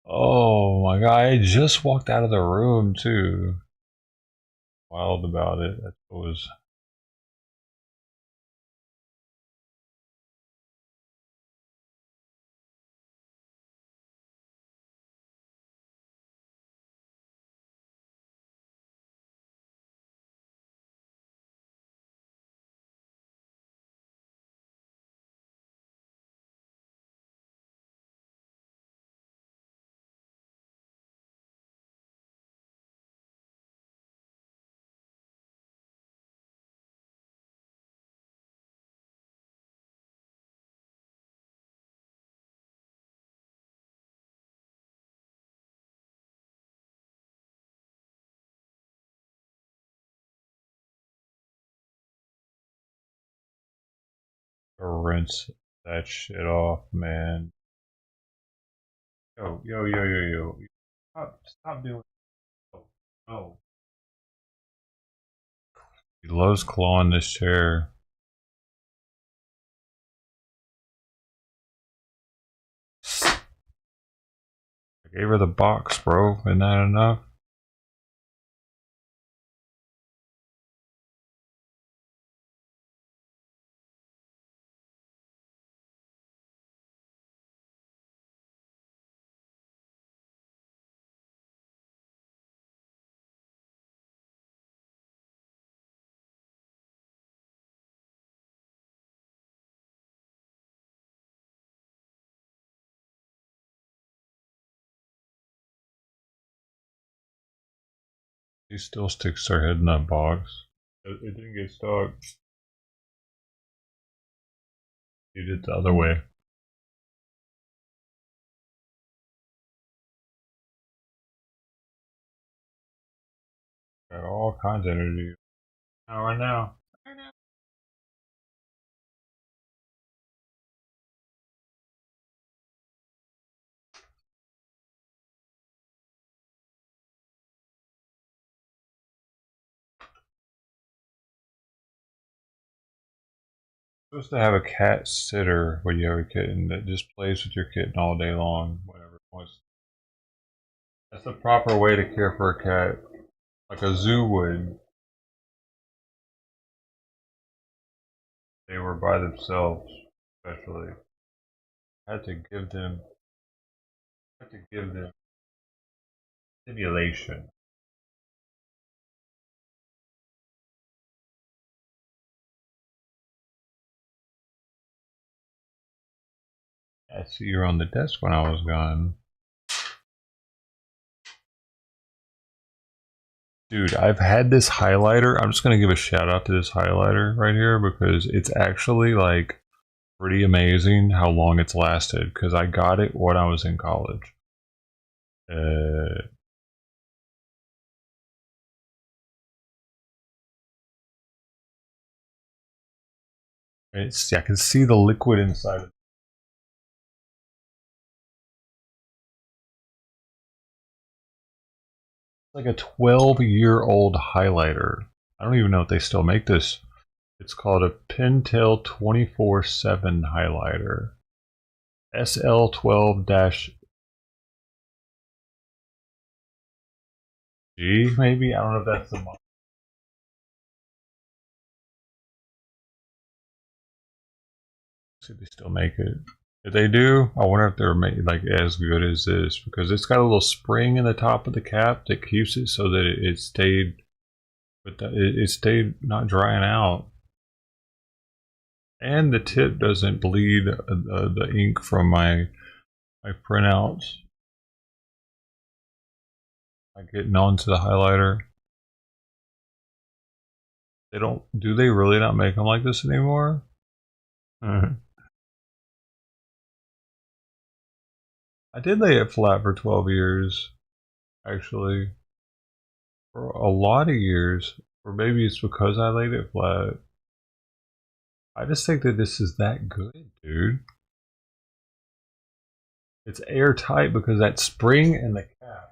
Oh my god, I just walked out of the room too. Wild about it. That was. Rinse that shit off, man. Yo. Stop doing it. No. He loves clawing this chair. I gave her the box, bro. Isn't that enough? She still sticks her head in that box. It didn't get stuck. She did the other way. Got all kinds of energy. Right now. Supposed to have a cat sitter where you have a kitten that just plays with your kitten all day long, whenever it wants. That's the proper way to care for a cat, like a zoo would. They were by themselves, especially. I had to give them stimulation. I see you're on the desk when I was gone. Dude, I've had this highlighter. I'm just going to give a shout out to this highlighter right here because it's actually like pretty amazing how long it's lasted because I got it when I was in college. I can see the liquid inside of it. Like a 12-year-old highlighter. I don't even know if they still make this. It's called a Pentel 24/7 highlighter. SL12- G, maybe? I don't know if that's the model. See if they still make it. If they do, I wonder if they're made like as good as this, because it's got a little spring in the top of the cap that keeps it so that it stayed, but it stayed not drying out, and the tip doesn't bleed the ink from my printouts. Like getting onto the highlighter. They don't. Do they really not make them like this anymore? I did lay it flat for 12 years, actually. For a lot of years. Or maybe it's because I laid it flat. I just think that this is that good, dude. It's airtight because that spring in the cap.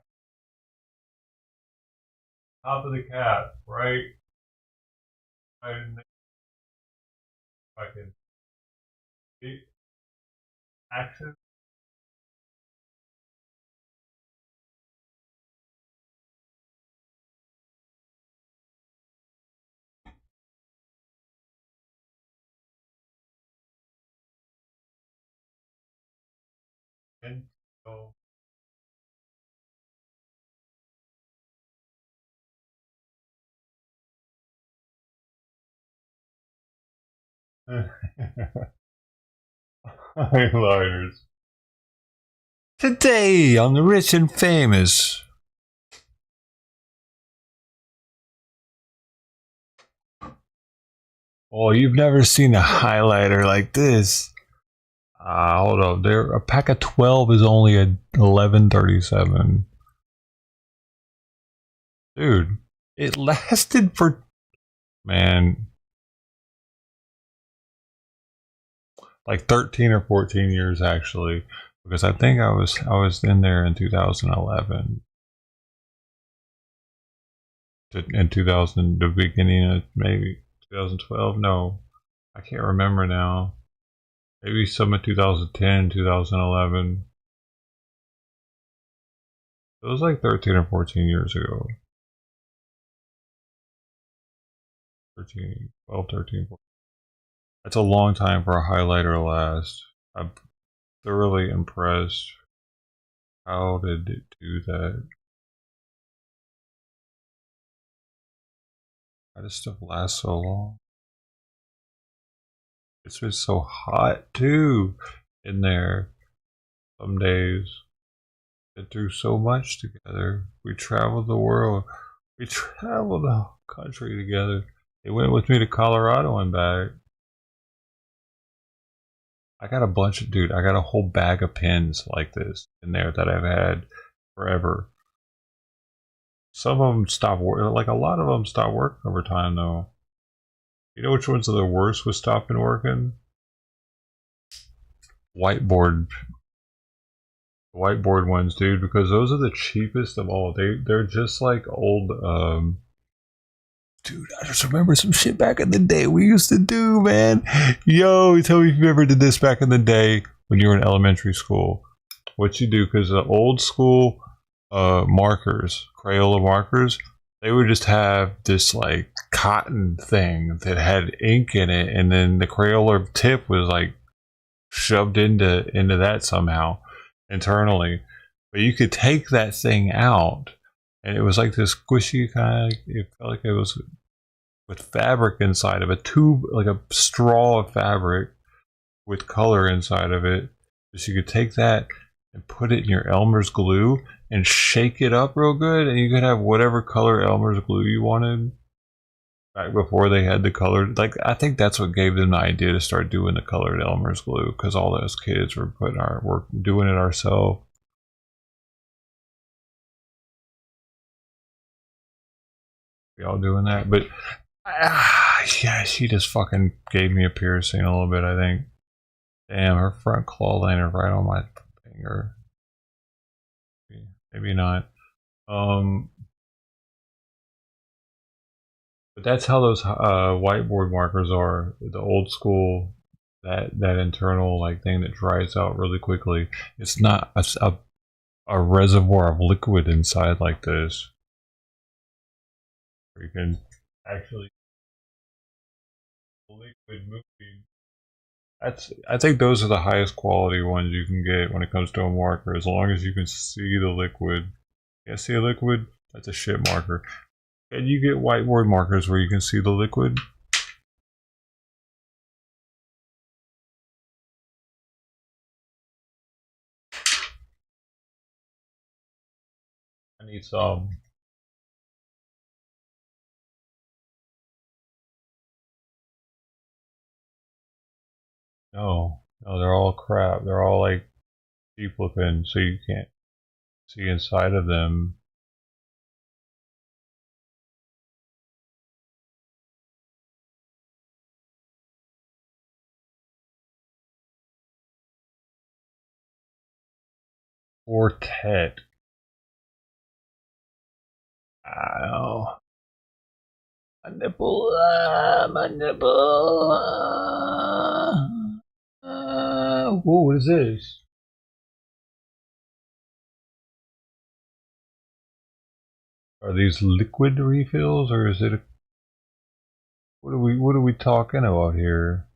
Top of the cap, right? I didn't think I can see action. And so highlighters. Today on the Rich and Famous. Oh, you've never seen a highlighter like this. Hold up. A pack of 12 is only a $11.37. Dude, it lasted for, man, like 13 or 14 years actually, because I think I was in there in 2011. In 2000, the beginning of maybe 2012. No, I can't remember now. Maybe some of 2010, 2011. It was like 13 or 14 years ago. 13, 12, 13, 14. That's a long time for a highlighter to last. I'm thoroughly impressed. How did it do that? How does stuff last so long? It's been so hot too in there. Some days. Been through so much together. We traveled the world. We traveled the country together. They went with me to Colorado and back. I got a bunch of, dude, I got a whole bag of pens like this in there that I've had forever. Some of them stopped working, like a lot of them stopped working over time though. You know which ones are the worst with stopping working? Whiteboard ones, dude, because those are the cheapest of all. They're just like old, dude, I just remember some shit back in the day we used to do, man. Yo, tell me if you ever did this back in the day when you were in elementary school. What you do, because the old school markers, Crayola markers, they would just have this like cotton thing that had ink in it, and then the Crayola tip was like shoved into that somehow internally. But you could take that thing out, and it was like this squishy kind of, it felt like it was with fabric inside of a tube, like a straw of fabric with color inside of it. So you could take that and put it in your Elmer's glue and shake it up real good, and you could have whatever color Elmer's glue you wanted. Back before they had the colored, like, I think that's what gave them the idea to start doing the colored Elmer's glue, because all those kids were putting our work, doing it ourselves. We all doing that, but yeah, she just fucking gave me a piercing a little bit, I think. Damn, her front claw landed right on my finger. Maybe not. But that's how those whiteboard markers are. The old school, that internal like thing that dries out really quickly. It's not a reservoir of liquid inside like this. where you can actually liquid moving. I think those are the highest quality ones you can get when it comes to a marker, as long as you can see the liquid. Can't see a liquid? That's a shit marker. And you get whiteboard markers where you can see the liquid. I need some. No, they're all crap. They're all like cheap looking, so you can't see inside of them. Quartet. Ow. My nipple, my nipple. Whoa, what is this? Are these liquid refills, or is it a, what are we talking about here?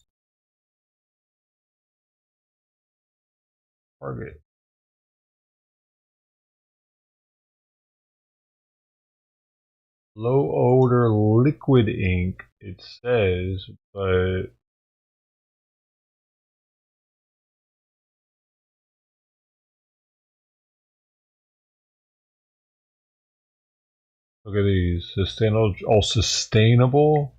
Target. Low odor liquid ink, it says, but look at these. Sustainable, all sustainable.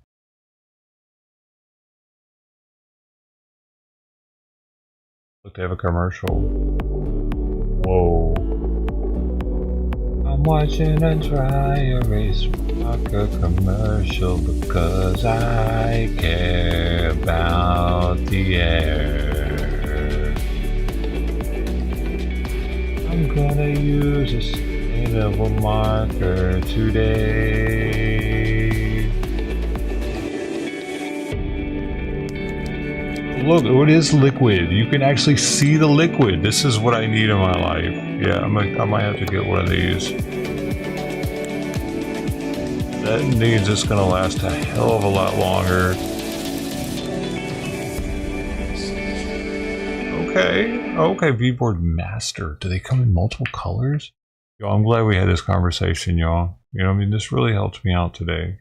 Look, they have a commercial. Whoa. I'm watching a dry erase marker commercial because I care about the air. I'm gonna use a sustainable marker today. Look, it is liquid. You can actually see the liquid. This is what I need in my life. Yeah, I might have to get one of these. That means it's gonna last a hell of a lot longer. Okay, V-board master. Do they come in multiple colors? Yo, I'm glad we had this conversation, y'all. You know what I mean? This really helped me out today.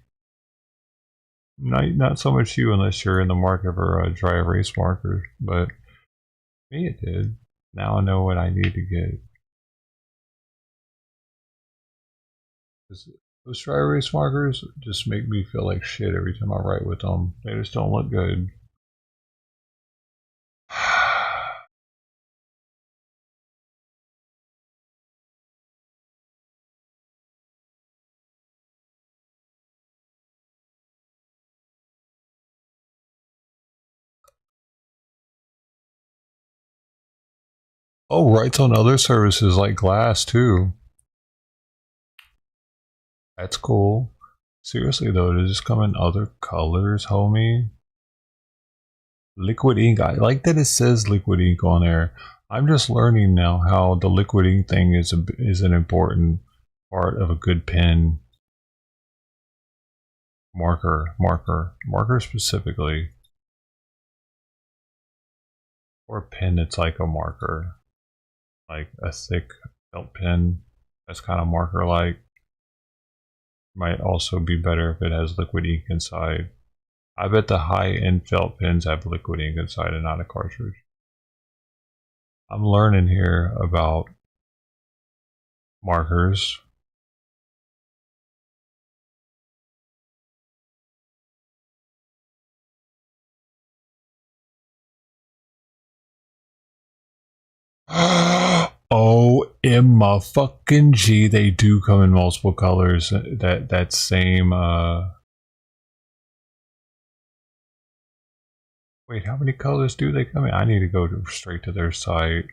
Not so much you unless you're in the market for dry erase markers, but me it did. Now I know what I need to get. Those dry erase markers just make me feel like shit every time I write with them. They just don't look good. Oh, writes on other services like Glass too. That's cool. Seriously though, does this come in other colors, homie? Liquid ink. I like that it says liquid ink on there. I'm just learning now how the liquid ink thing is an important part of a good pen. Marker specifically. Or a pen that's like a marker. Like a thick felt pen that's kind of marker like. Might also be better if it has liquid ink inside. I bet the high-end felt pens have liquid ink inside and not a cartridge. I'm learning here about markers. OMG, they do come in multiple colors. That same wait, how many colors do they come in? I need to go straight to their site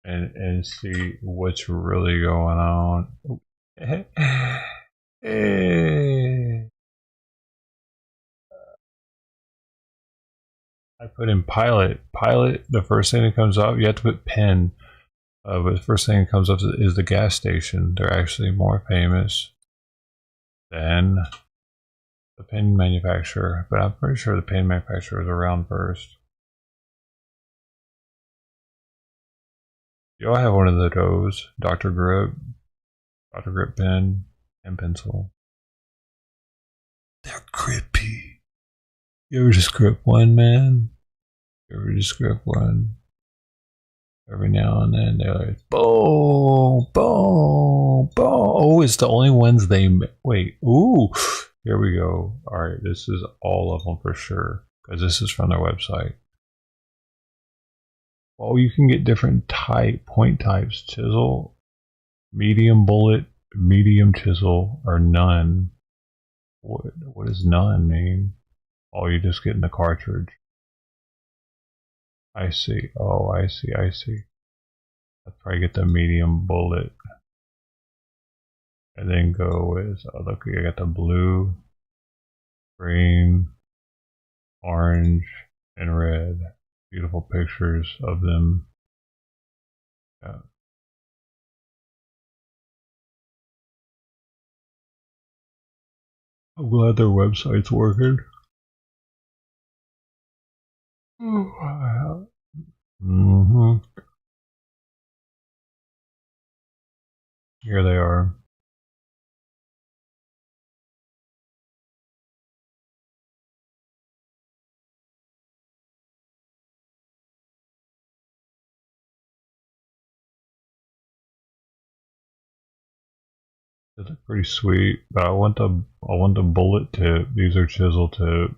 and see what's really going on. Hey. I put in pilot. The first thing that comes up, you have to put pen. But the first thing that comes up is the gas station. They're actually more famous. then the pen manufacturer, but I'm pretty sure the pen manufacturer is around first. Y'all have one of those, Dr. Grip pen and pencil. They're grippy. You ever just grip one, man? You ever just grip one? Every now and then they're like, boom, boom, boom. Oh, it's the only ones they wait. Ooh, here we go. All right, this is all of them for sure because this is from their website. Oh, you can get different point types: chisel, medium bullet, medium chisel, or none. What does none mean? Oh, you just get in the cartridge. I see. Oh, I see. I'll probably get the medium bullet. And then go with, oh, look, I got the blue, green, orange, and red. Beautiful pictures of them. Yeah. I'm glad their website's working. Mm-hmm. Here they are. They look pretty sweet, but I want the bullet tip. These are chisel tip.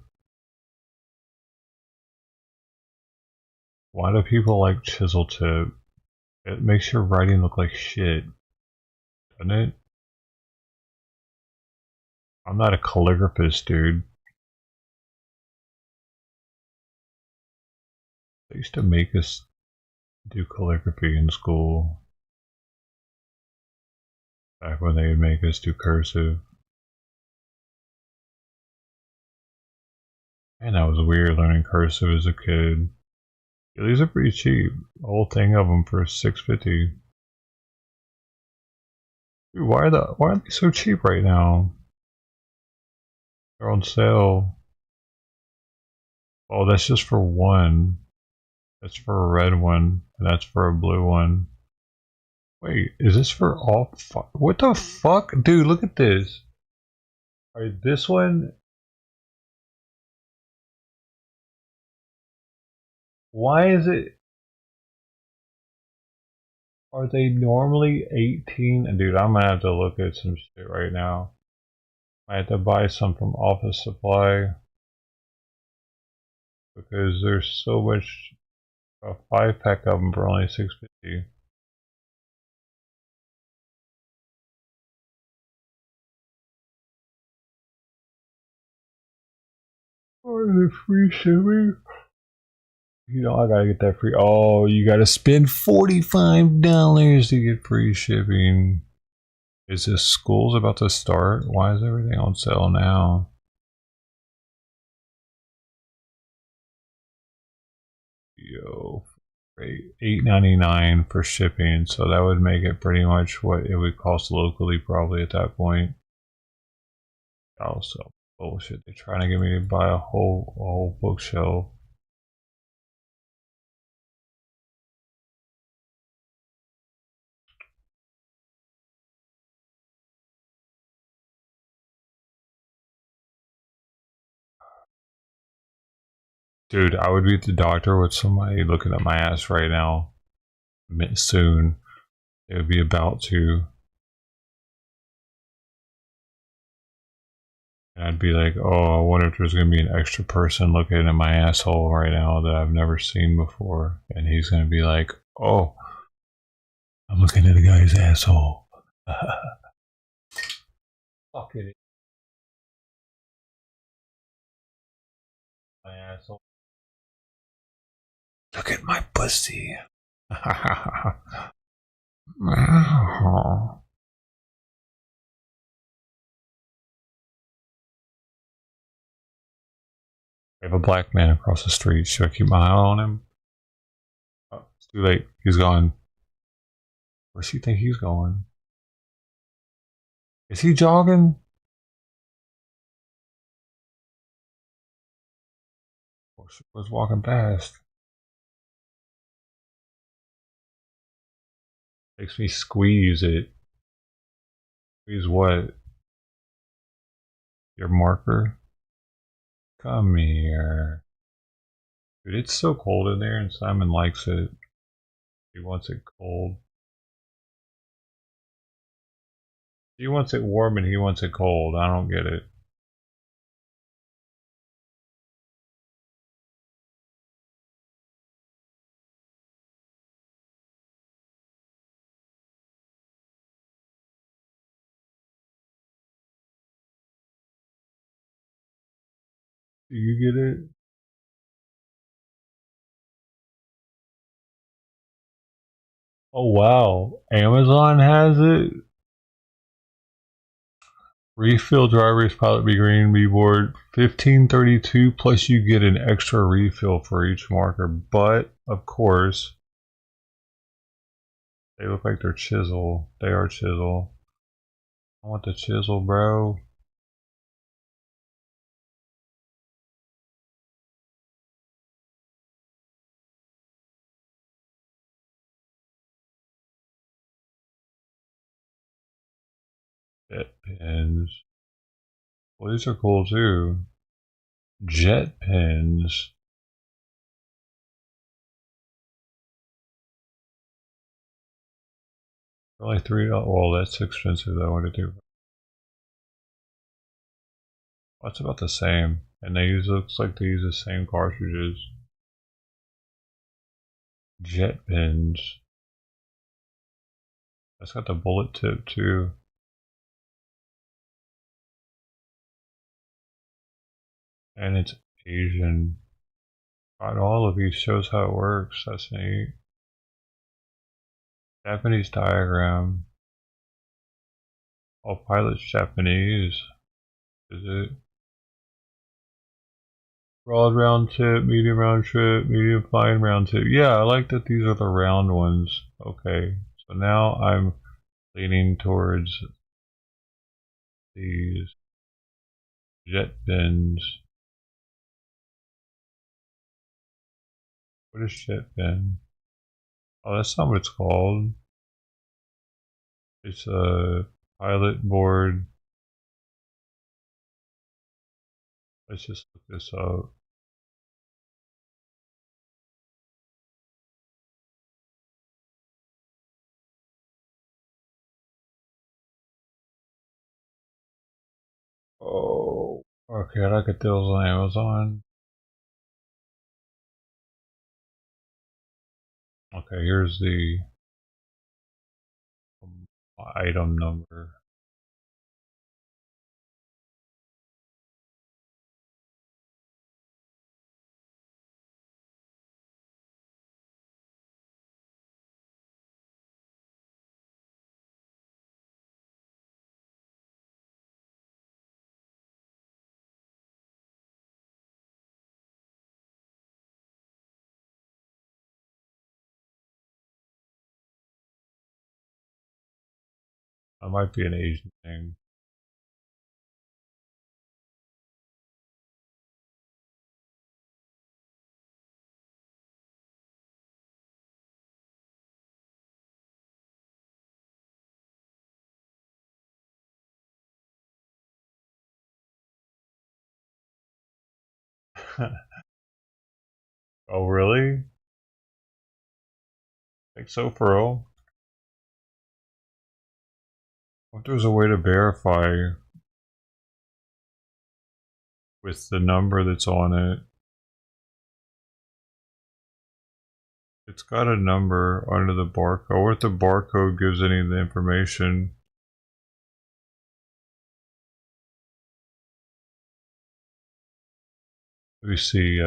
Why do people like chisel tip? It makes your writing look like shit, doesn't it? I'm not a calligraphist, dude. They used to make us do calligraphy in school. Back when they would make us do cursive. Man, that was weird learning cursive as a kid. Yeah, these are pretty cheap. A whole thing of them for $6.50. Dude, why are they so cheap right now? They're on sale. Oh, that's just for one. That's for a red one, and that's for a blue one. Wait, is this for all? What the fuck? Dude, look at this. Alright, this one. Why is it? Are they normally 18? Dude, I'm gonna have to look at some shit right now. I had to buy some from Office Supply. Because there's so much. A 5-pack of them for only $6.50. Or the free shipping? You know, I gotta get that free. Oh, you gotta spend $45 to get free shipping. Is this school's about to start? Why is everything on sale now? Yo, $8.99 for shipping, so that would make it pretty much what it would cost locally, probably at that point. Also, bullshit. They're trying to get me to buy a whole bookshelf. Dude, I would be at the doctor with somebody looking at my ass right now. Soon. They would be about to. And I'd be like, oh, I wonder if there's going to be an extra person looking at my asshole right now that I've never seen before. And he's going to be like, oh, I'm looking at a guy's asshole. Fuck it. My asshole. Look at my pussy. I have a black man across the street. Should I keep my eye on him? Oh, it's too late. He's gone. Where's he think he's going? Is he jogging? she was walking past. Makes me squeeze it. Squeeze what? Your marker? Come here. Dude, it's so cold in there and Simon likes it. He wants it cold. She wants it warm and he wants it cold. I don't get it. Do you get it? Oh wow, Amazon has it. Refill drivers, pilot be green, be board 1532 plus you get an extra refill for each marker. But of course, they look like they're chisel. They are chisel. I want the chisel, bro. Jet pins. Well, these are cool too. Jet pins. Only $3. Well, that's expensive though. What to do? That's about the same. And they use, looks like they use the same cartridges. Jet pins. That's got the bullet tip too. And it's Asian. Got all of these, shows how it works. That's neat. Japanese diagram. All pilots Japanese. Is it? Broad round tip, medium round tip, medium fine round tip. Yeah, I like that these are the round ones. Okay, so now I'm leaning towards these jet pins. What is jet pin? Oh, that's not what it's called. It's a pilot board. Let's just look this up. Oh, okay, I get those on Amazon. Okay, here's the item number. That might be an Asian thing. Oh, really? Think so, for real? What if there's a way to verify with the number that's on it? It's got a number under the barcode. What if the barcode gives any of the information? Let me see,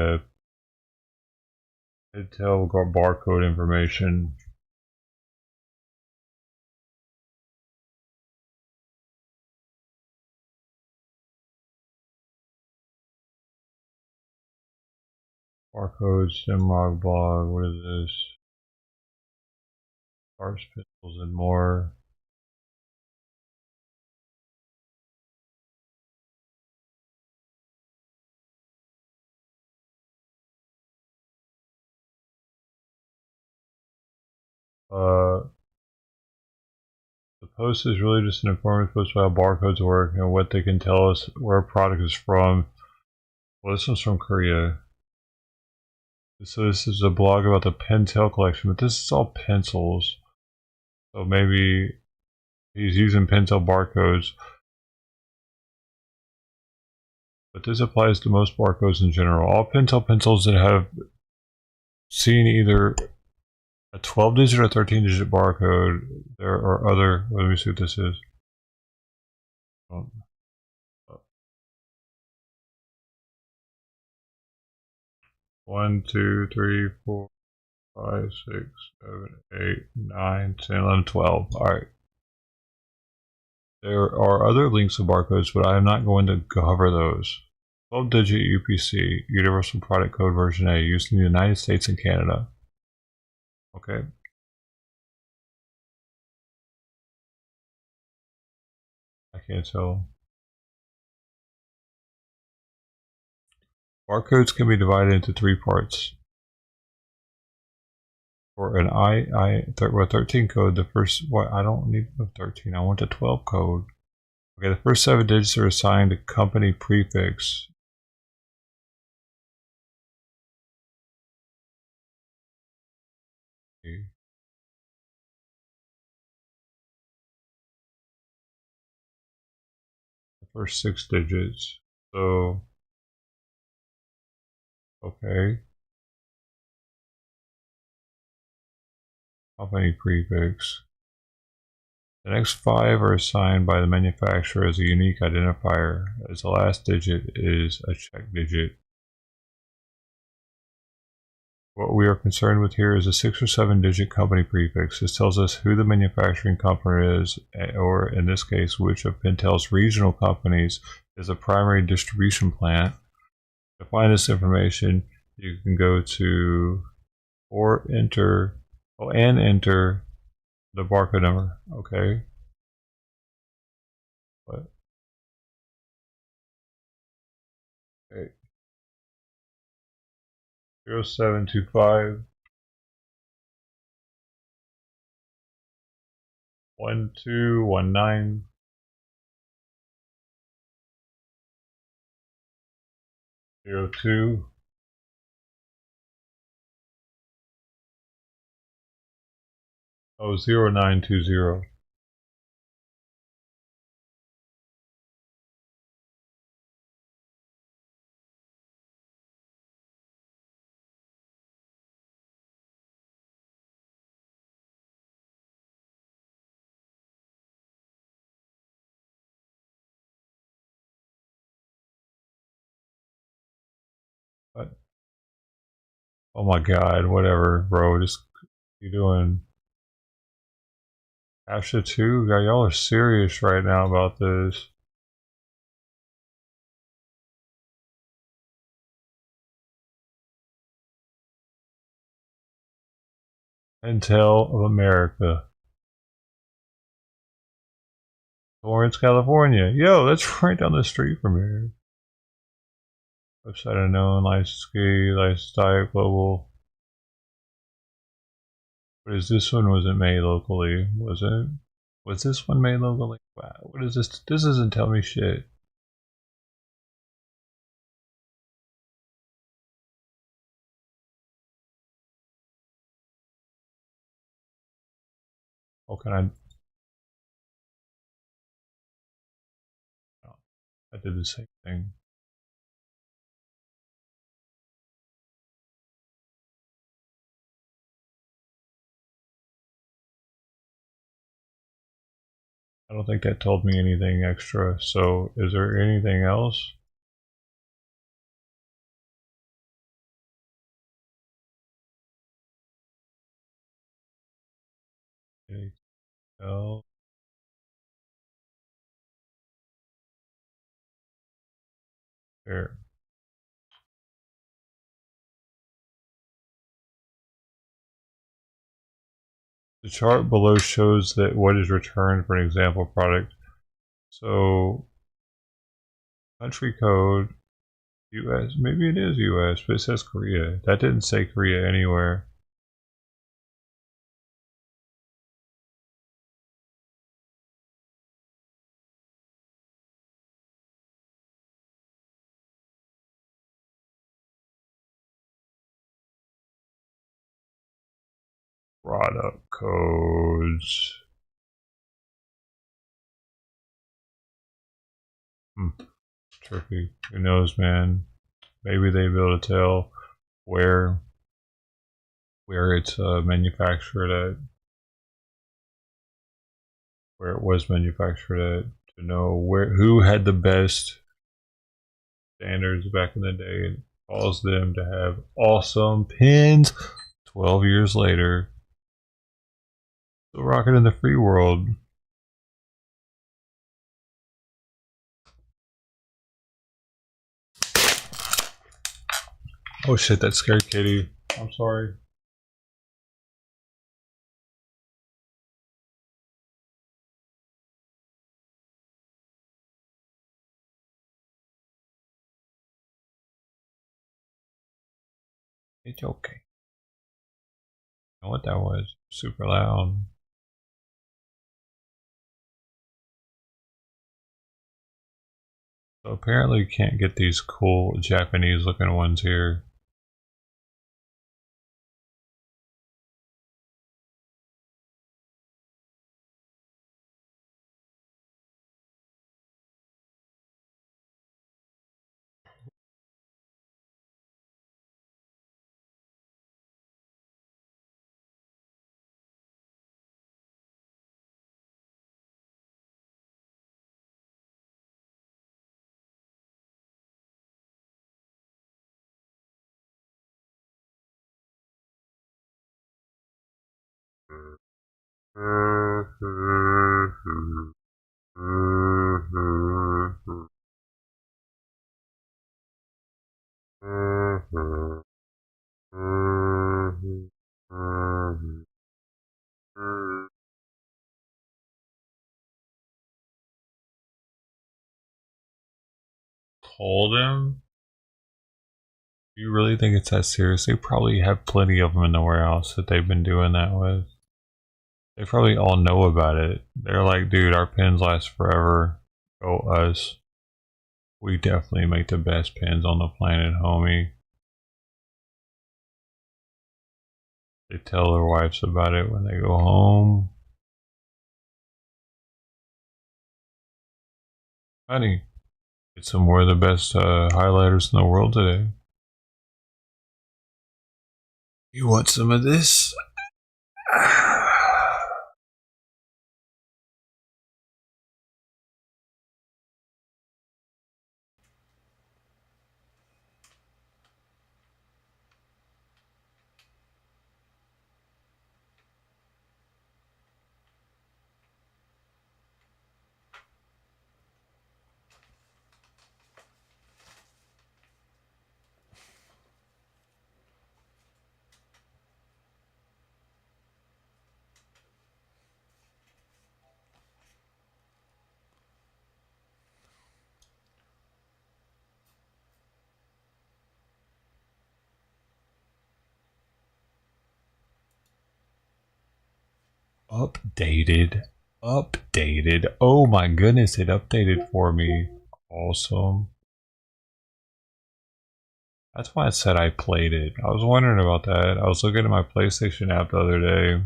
Intel got barcode information. Barcode, Simlog blog, what is this? Sharps, pistols, and more. The post is really just an informative post about how barcodes work and what they can tell us where a product is from. Well, this one's from Korea. So this is a blog about the Pentel collection, but this is all pencils. So maybe he's using Pentel barcodes. But this applies to most barcodes in general. All Pentel pencils that have seen either a 12-digit or 13-digit barcode, there are other, let me see what this is. One, 2, 3, 4, 5, 6, 7, 8, 9, 10, 11, 12. Alright. There are other links to barcodes, but I am not going to cover those. 12-digit UPC, Universal Product Code version A, used in the United States and Canada. Okay. I can't tell. Barcodes can be divided into 3 parts. For an 13 code, the first, I don't need the 13, I want the 12 code. Okay, the first 7 digits are assigned a company prefix. Okay. The first 6 digits. So, okay. Company prefix. The next 5 are assigned by the manufacturer as a unique identifier, as the last digit is a check digit. What we are concerned with here is a 6 or 7 digit company prefix. This tells us who the manufacturing company is, or in this case, which of Pentel's regional companies is a primary distribution plant. To find this information, you can go to enter the barcode number. Okay. What? Okay. 0725 1219 02 0920. What? Oh my god, whatever, bro. Just you doing Asha 2? God, y'all are serious right now about this. Pentel of America. Torrance, California. Yo, that's right down the street from here. Website unknown, license key, license type, global. What is this one? Was it made locally? Was it? Was this one made locally? Wow, what is this? This doesn't tell me shit. Oh, can I? Oh, I did the same thing. I don't think that told me anything extra. So, is there anything else? Anything else? There. The chart below shows that what is returned for an example product. So, country code, US, maybe it is US, but it says Korea. That didn't say Korea anywhere. Product codes. Tricky. Who knows, man? Maybe they'll be able to tell where it's manufactured at, where it was manufactured at, to know who had the best standards back in the day, and cause them to have awesome pins 12 years later. Still rocking in the free world. Oh shit, that scared Kitty. I'm sorry. It's okay. I know what that was. Super loud. So apparently you can't get these cool Japanese looking ones here. Told him? Do you really think it's that serious? They probably have plenty of them in the warehouse that they've been doing that with. They probably all know about it. They're like, dude, our pins last forever. Go us. We definitely make the best pins on the planet, homie. They tell their wives about it when they go home. Honey, get some more of the best highlighters in the world today. You want some of this? Updated. Oh my goodness, it updated for me. Awesome. That's why I said I played it. I was wondering about that. I was looking at my PlayStation app the other day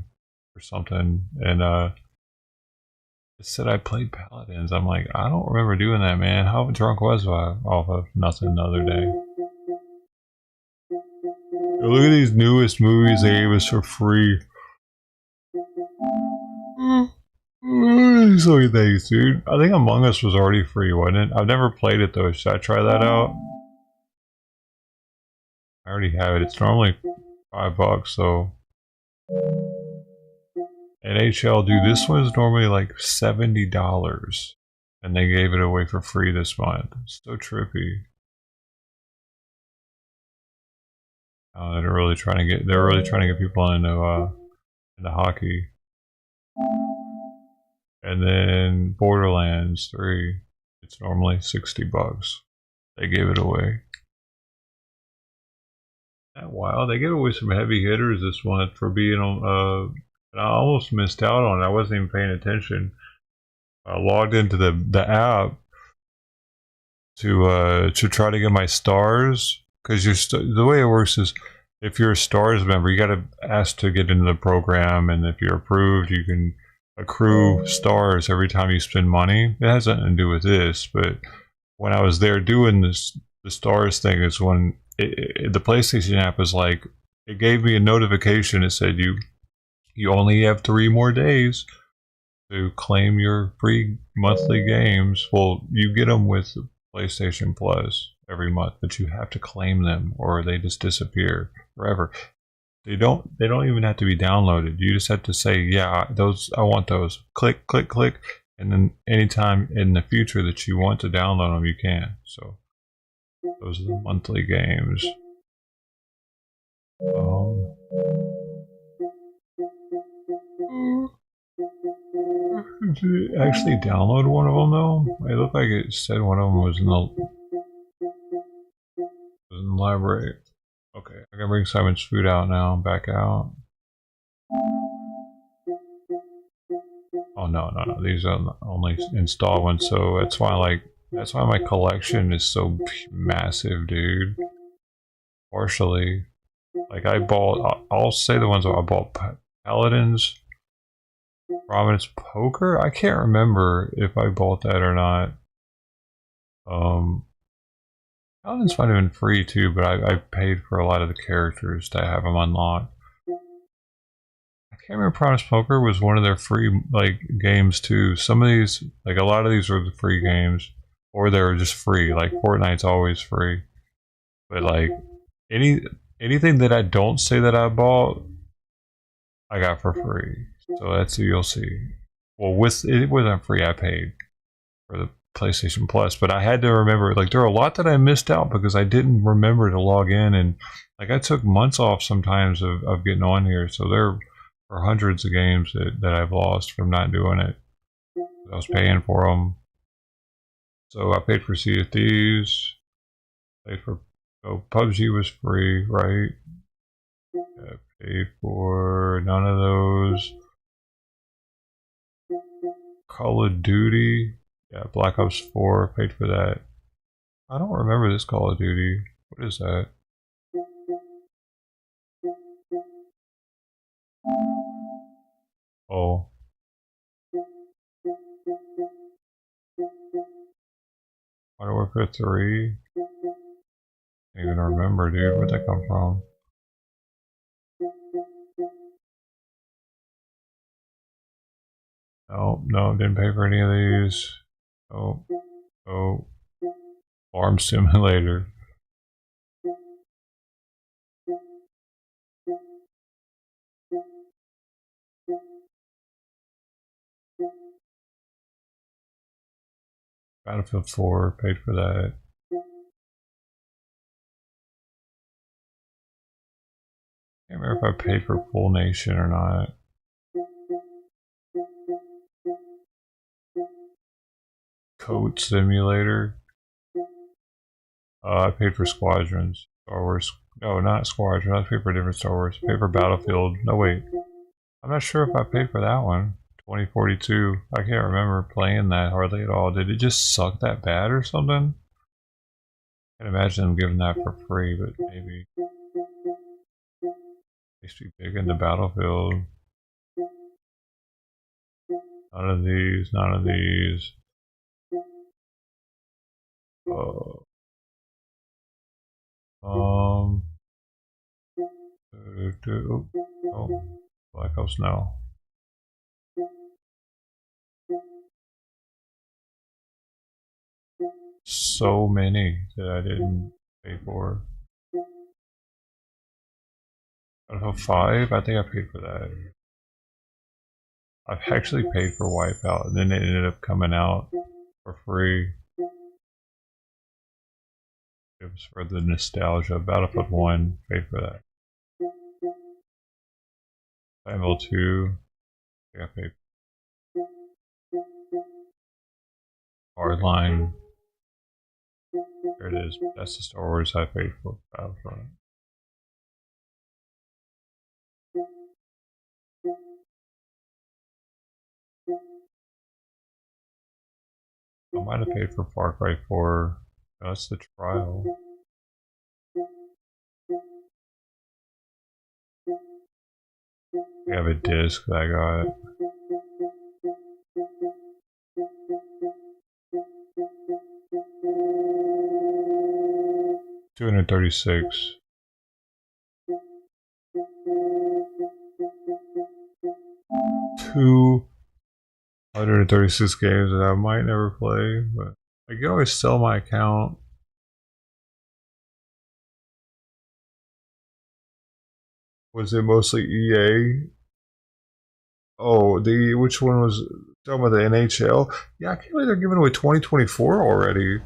or something, and it said I played Paladins. I'm like, I don't remember doing that, man. How drunk was I off of nothing the other day? Yo, look at these newest movies they gave us for free. So many things, dude. I think Among Us was already free, wasn't it? I've never played it though. Should I try that out? I already have it. It's normally $5, so. NHL, dude, this one is normally like $70, and they gave it away for free this month. It's so trippy. They're really trying to get people into hockey. And then Borderlands 3, it's normally $60. They gave it away. That wild. They gave away some heavy hitters this month for being on. I almost missed out on it. I wasn't even paying attention. I logged into the app to try to get my stars, because the way it works is if you're a Stars member, you got to ask to get into the program, and if you're approved, you can accrue stars every time you spend money. It has nothing to do with this, but when I was there doing this, the stars thing is when the PlayStation app was like, it gave me a notification. It said you only have 3 more days to claim your free monthly games. Well, you get them with PlayStation Plus every month, but you have to claim them or they just disappear forever. They don't even have to be downloaded. You just have to say, yeah, those, I want those. Click, click, click, and then anytime in the future that you want to download them, you can. So those are the monthly games. Did it actually download one of them though? It looked like it said one of them was in the library. Okay, I can bring Simon's food out now. Back out. Oh no. These are the only installed ones, so that's why my collection is so massive, dude. Partially, like I'll say the ones I bought: Paladins, Providence Poker. I can't remember if I bought that or not. Paladins might have been free too, but I paid for a lot of the characters to have them unlocked. I can't remember. Providence Poker was one of their free games too. Some of these, like a lot of these, were the free games, or they were just free. Like Fortnite's always free, but like anything that I don't say that I bought, I got for free. So that's what you'll see. Well, it wasn't free. I paid for the PlayStation Plus, but I had to remember, like, there are a lot that I missed out because I didn't remember to log in, and like I took months off sometimes of getting on here. So there are hundreds of games that I've lost from not doing it. I was paying for them. So I paid for Sea of Thieves. Paid for PUBG was free, right? I paid for none of those. Call of Duty. Yeah, Black Ops 4, paid for that. I don't remember this Call of Duty. What is that? Oh. Modern Warfare 3? I can't even remember, dude. Where'd that come from? No, didn't pay for any of these. Oh. Farm Simulator. Battlefield 4, paid for that. Can't remember if I paid for Full Nation or not. Coat Simulator. I paid for Squadrons. Star Wars. No, not Squadron. I paid for different Star Wars. I paid for Battlefield. No, wait. I'm not sure if I paid for that one. 2042. I can't remember playing that hardly at all. Did it just suck that bad or something? I can't imagine them giving that for free, but maybe. They should be big into Battlefield. None of these. None of these. Oh, Black Ops now. So many that I didn't pay for. Battlefield 5, I think I paid for that. I've actually paid for Wipeout, and then it ended up coming out for free. It was for the nostalgia. Battlefield 1, paid for that. Battlefield 2, I think I paid for Hardline. There it is. That's the Star Wars I paid for Battlefront. I might have paid for Far Cry 4. No, that's the trial. I have a disc that I got. $236. 236 games that I might never play, but I can always sell my account. Was it mostly EA? Oh, which one was talking about the NHL? Yeah, I can't believe they're giving away 2024 already.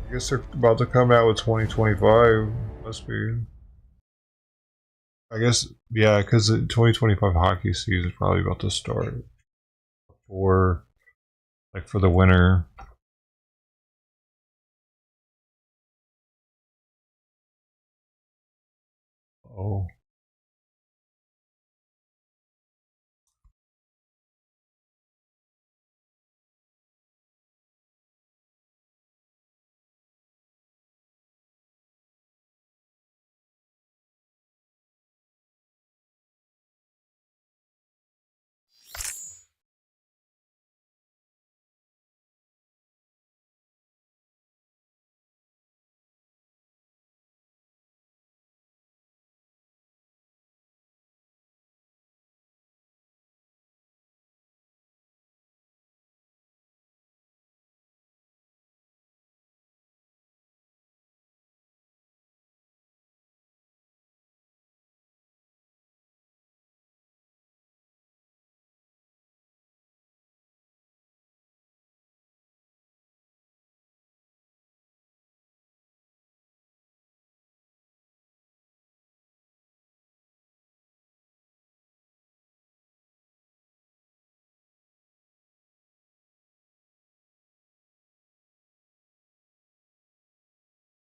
I guess they're about to come out with 2025. Must be. I guess, yeah, because the 2025 hockey season is probably about to start. For the winter. Oh.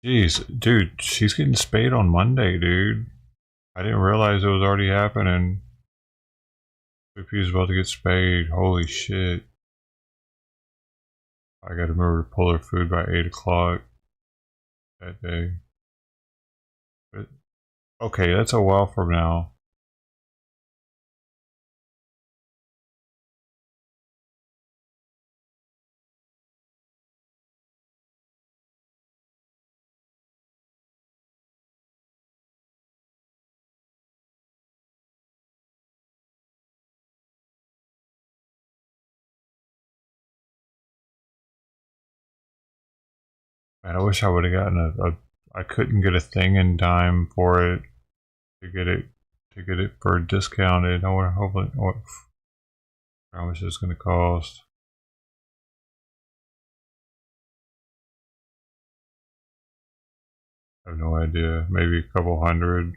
Jeez, dude, she's getting spayed on Monday, dude. I didn't realize it was already happening. Sophie's about to get spayed. Holy shit. I gotta remember to pull her food by 8 o'clock that day. But, okay, that's a while from now. Man, I wish I would have gotten I couldn't get a thing in time for it to get it for discounted. I wonder hopefully how much it's gonna cost. I have no idea. Maybe a couple hundred.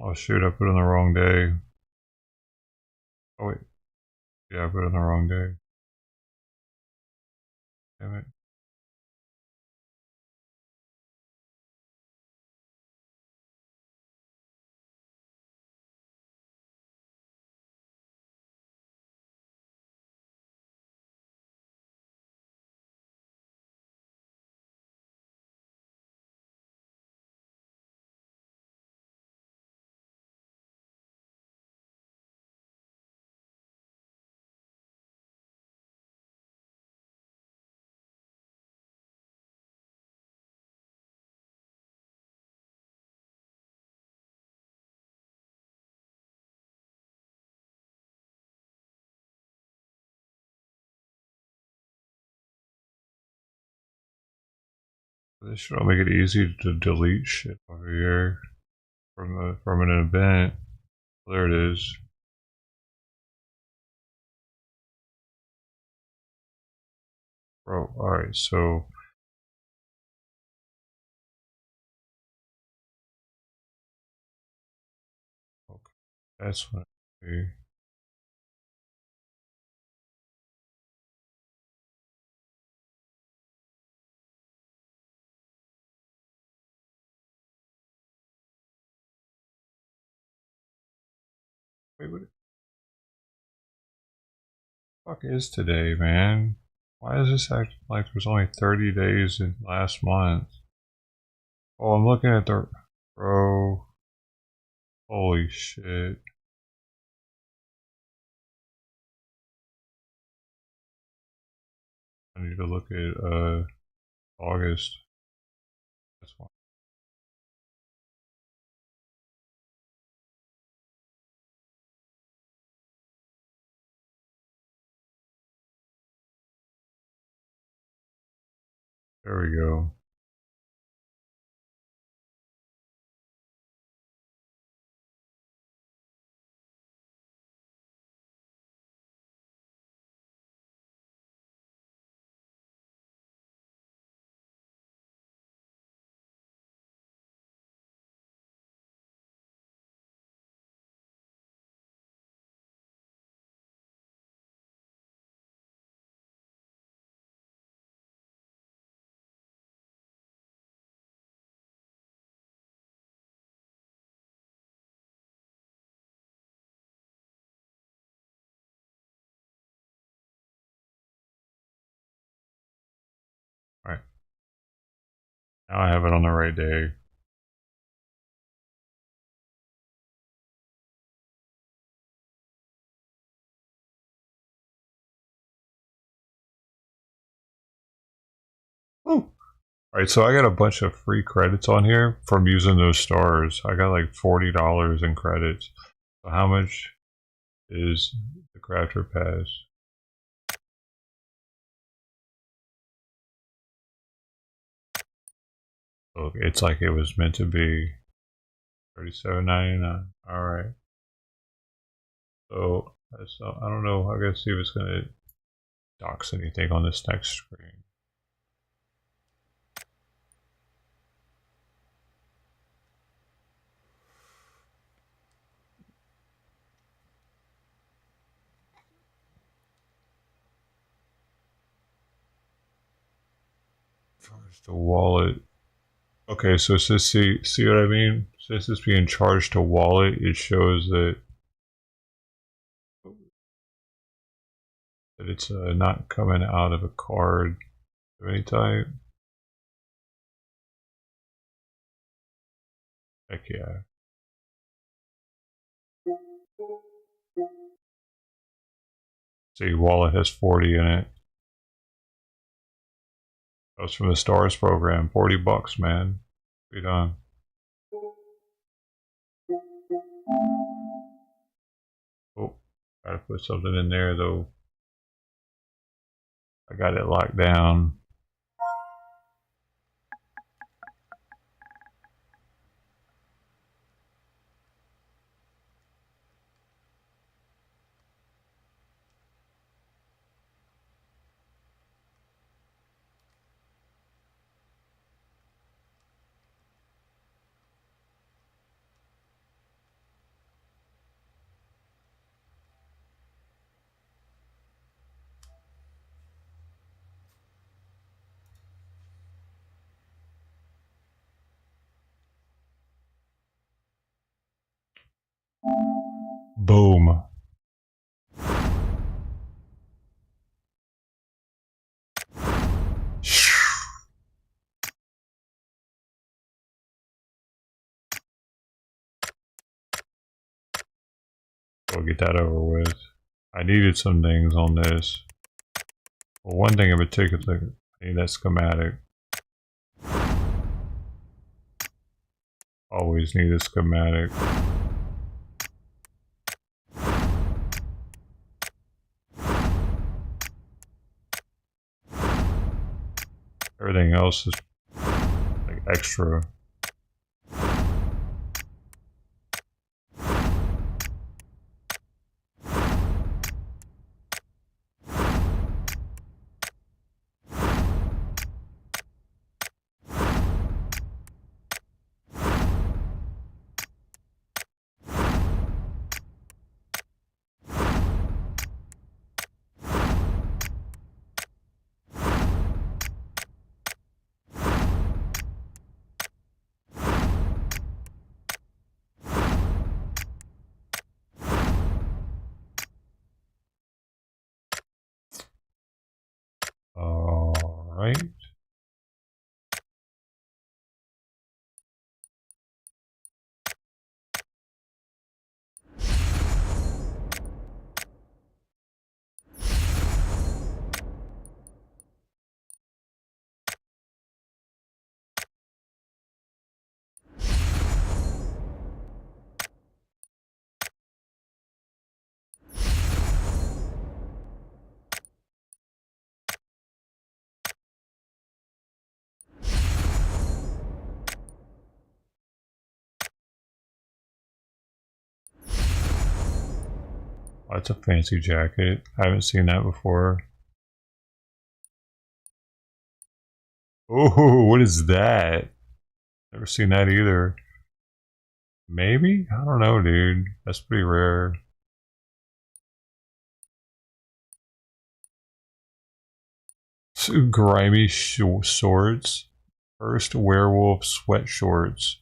Oh shoot, I put it on the wrong day. Oh wait. Yeah, I put it on the wrong day. Damn it. This should make it easy to delete shit over here from an event. There it is. Bro, alright, so... Okay, that's what I do. Wait, what the fuck is today, man? Why does this act like there's only 30 days in last month? Oh, I'm looking at the... Bro... Holy shit. I need to look at, August. That's one. There we go. Alright. Now I have it on the right day. Alright, so I got a bunch of free credits on here from using those stars. I got like $40 in credits. So how much is the Crafter Pass? Look, it's like it was meant to be. $37.99. Alright. So, I don't know. I gotta see if it's gonna dox anything on this next screen. Charged to wallet. Okay, so it says, see what I mean? Since it's being charged to wallet, it shows that it's not coming out of a card of any type. Heck yeah. See, wallet has 40 in it. That was from the STARS program. $40, man. Be done. Oh, gotta put something in there though. I got it locked down. Boom. We'll get that over with. I needed some things on this. Well, one thing in particular, I need that schematic. Always need a schematic. Everything else is like extra. Alright. Oh, that's a fancy jacket. I haven't seen that before. Oh, what is that? Never seen that either. Maybe? I don't know, dude. That's pretty rare. Two grimy shorts. First werewolf sweat shorts.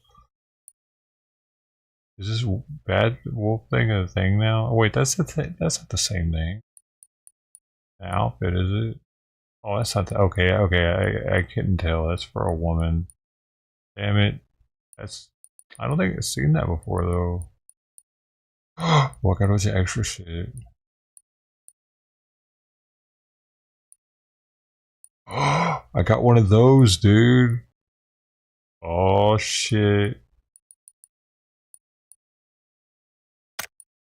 Is this bad wolf thing a thing now? Oh, wait, that's not the same thing. The outfit, is it? Oh, that's not the, okay, I couldn't tell. That's for a woman. Damn it. That's, I don't think I've seen that before though. What kind of extra shit? I got one of those, dude. Oh shit.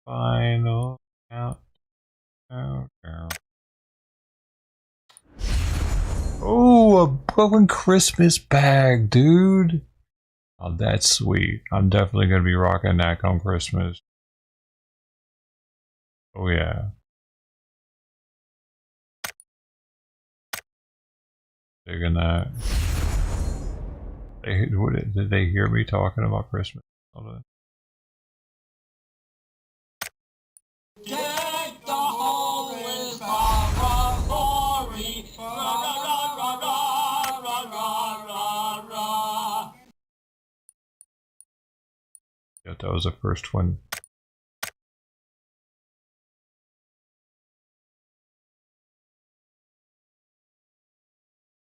Final out. Oh, a fucking Christmas bag, dude. Oh, that's sweet. I'm definitely gonna be rocking that come Christmas. Oh yeah. Digging that. Did they hear me talking about Christmas? Hold on. Deck the hall with glory. Ra ra ra ra ra ra ra ra. Yep, that was the first one.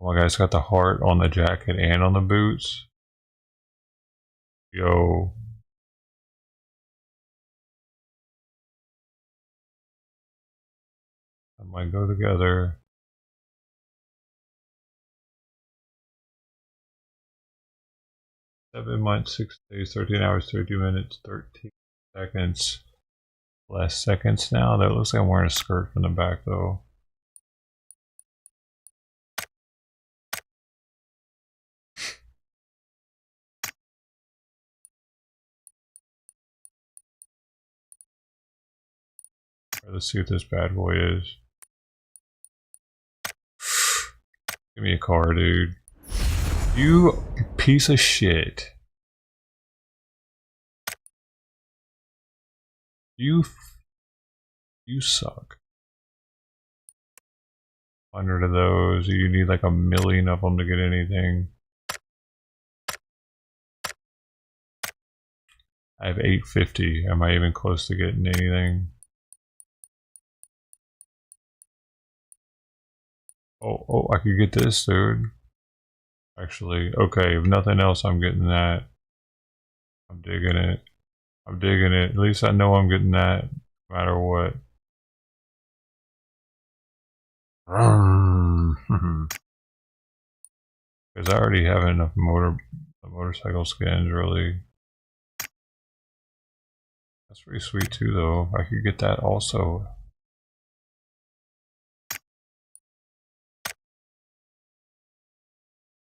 Well, guys, got the heart on the jacket and on the boots. Yo. That might go together. Seven months, 6 days, 13 hours, 30 minutes, 13 seconds. Less seconds now. That looks like I'm wearing a skirt from the back though. Let's see what this bad boy is. Give me a car, dude. You piece of shit. You suck. 100 of those. You need like a million of them to get anything. I have 850. Am I even close to getting anything? Oh, I could get this, dude. Actually, okay, if nothing else, I'm getting that. I'm digging it. I'm digging it. At least I know I'm getting that, no matter what. Because I already have enough motorcycle skins, really. That's pretty sweet too, though. I could get that also.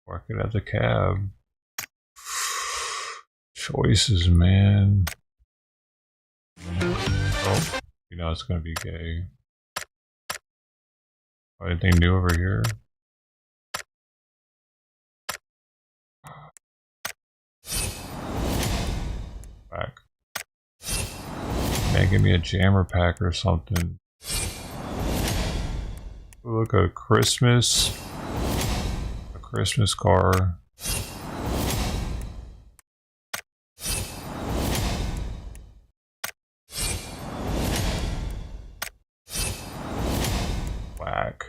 Or I could have the cab. Choices, man. Oh, you know it's gonna be gay. Oh, anything new over here? Back. Man, give me a jammer pack or something. Ooh, look, a Christmas car. Whack.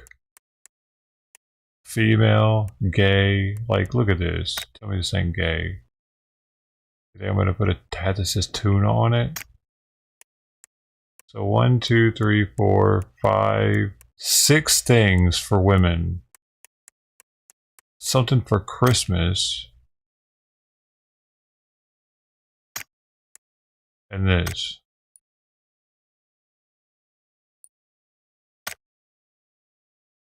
female, gay. Like, look at this. Tell me this ain't gay. Today I'm gonna put a tag that says tuna on it. So 1, 2, 3, 4, 5, 6 things for women. Something for Christmas. And this.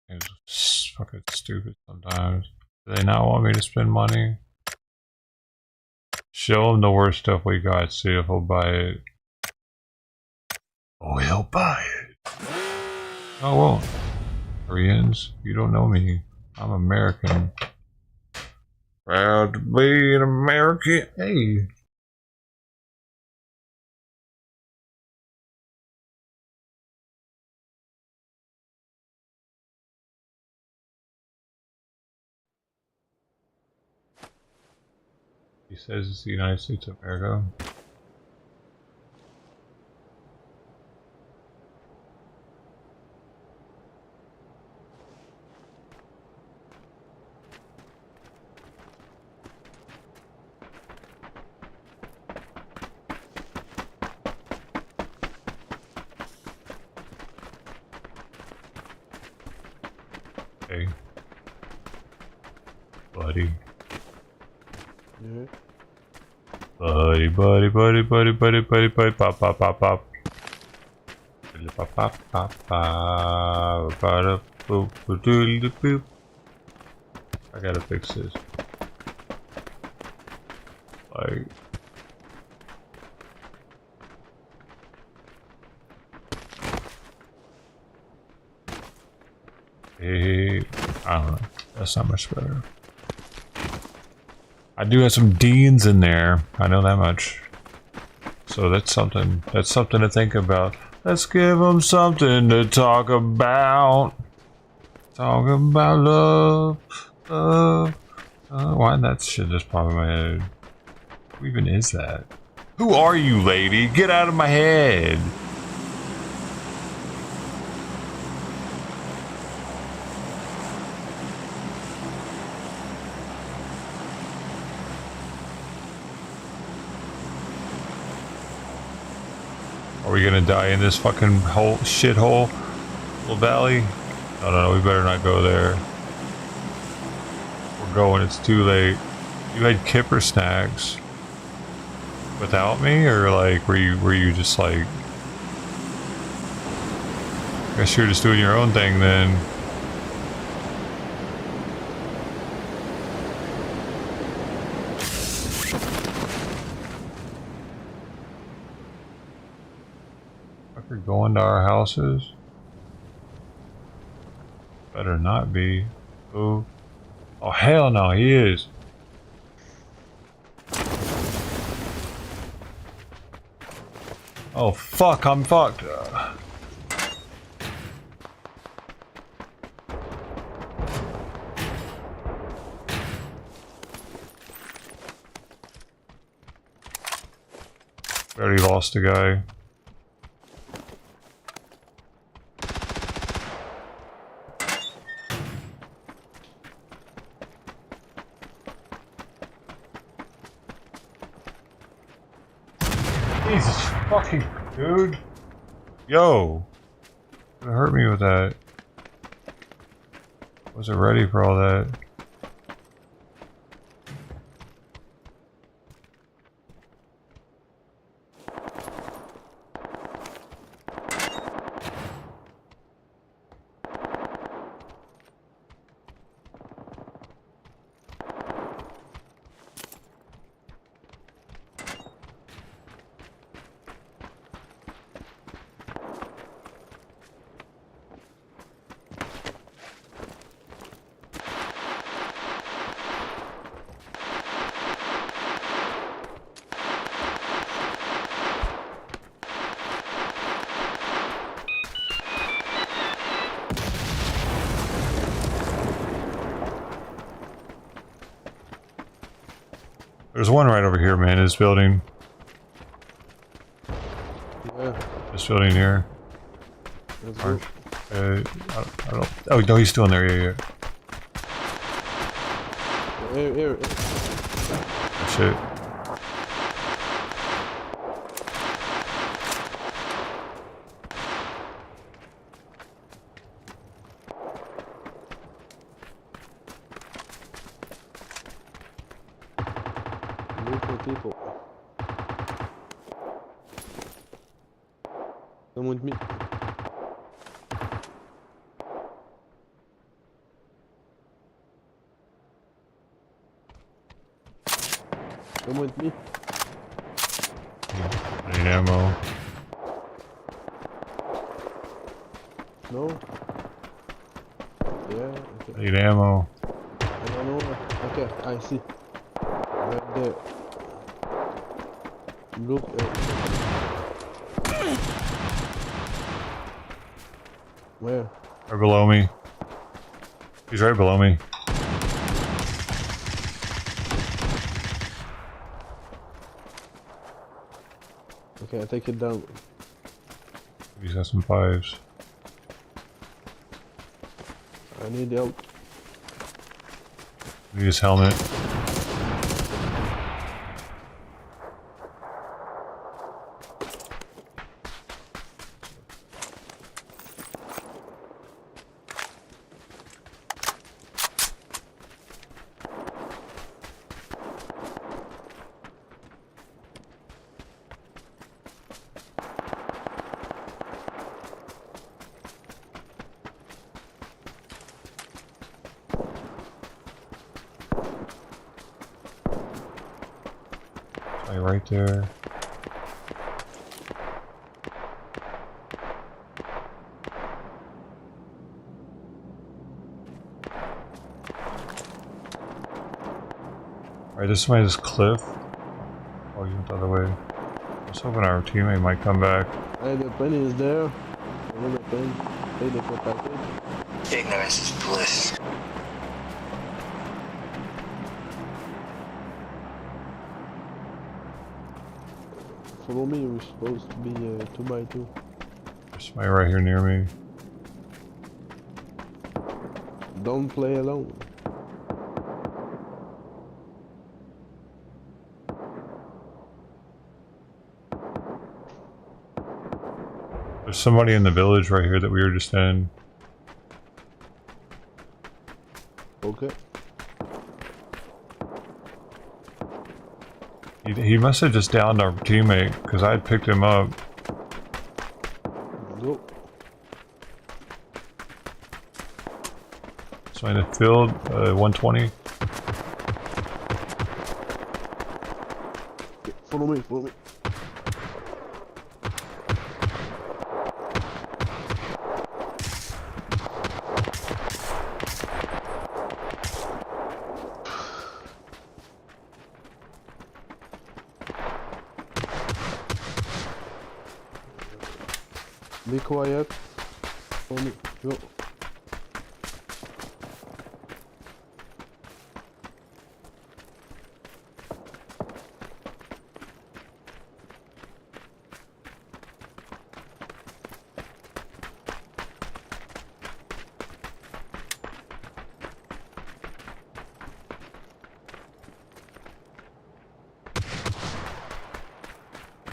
It's fucking stupid sometimes. Do they not want me to spend money? Show them the worst stuff we got, see if he'll buy it. Oh, he'll buy it. I won't. Koreans, you don't know me. I'm American. Proud to be an American. Hey. He says it's the United States of America. Hey. Buddy. Buddy, buddy, buddy, buddy, buddy, buddy, buddy, pop, pop, pop, pop. Pop, pop, pop, pop, bada, boop, doodly, boop. I gotta fix this. Like. Hey, I don't know. That's not much better. I do have some Deans in there. I know that much. So that's something. That's something to think about. Let's give them something to talk about. Talk about love. Why did that shit just pop in my head? Who even is that? Who are you, lady? Get out of my head. Are we gonna die in this fucking hole, shithole, little valley? No, we better not go there. We're going, it's too late. You had kipper snacks without me, or like, were you just like, I guess you're just doing your own thing then. Going to our houses? Better not be. Ooh. Oh hell no, he is. Oh fuck, I'm fucked. We already lost a guy. Jesus fucking dude. Yo. It hurt me with that. Wasn't ready for all that. There's one right over here, man, in this building. Yeah. This building here. I don't, oh no, he's still in there, yeah. Here. Shit. People. Come with me. Come with me. I need ammo. No? Yeah, okay. I need ammo. I don't know. Okay, I see. Right there. Look at... Where? Right below me. He's right below me. Okay, I take it down. He's got some 5s. I need help. Need his helmet. Right there. Alright, this way is cliff. Oh, you went the other way. I was hoping our teammate might come back. Hey, the penny is there. Another penny. Hey, they put package. Ignorance is bliss. Follow me, we're supposed to be 2x2. There's somebody right here near me. Don't play alone. There's somebody in the village right here that we were just in. Okay. He must have just downed our teammate, because I had picked him up. Go. So in the field, 120. Follow me, follow me. Be quiet. Follow me. Go.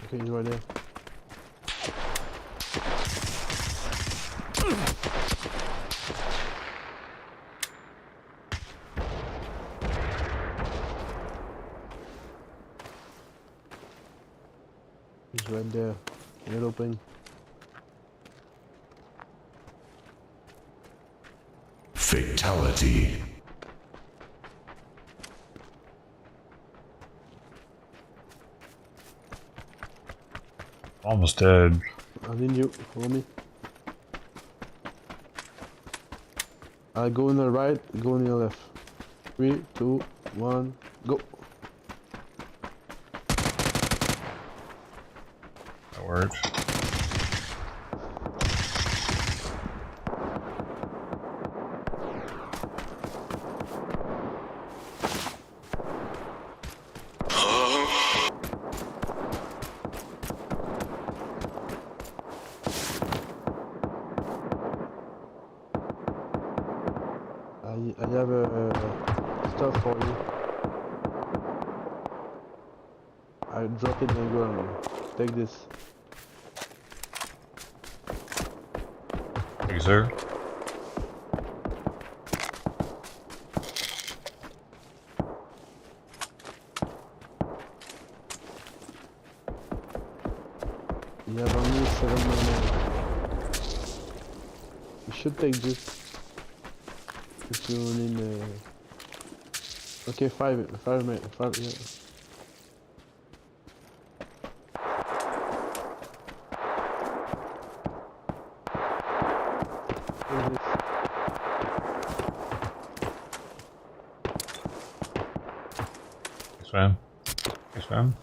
Okay, he's right there. He's right there. Get open. Fatality. Almost dead. I need you. Follow me. I go in the right, go in the left. 3, 2, 1, go. That works. I have stuff for you. I drop it in the ground. Take this. Thank you, sir. You have only 7 more. You should take this. If you need okay, 5 minutes, 5, yeah. Yes, ma'am. Yes, ma'am.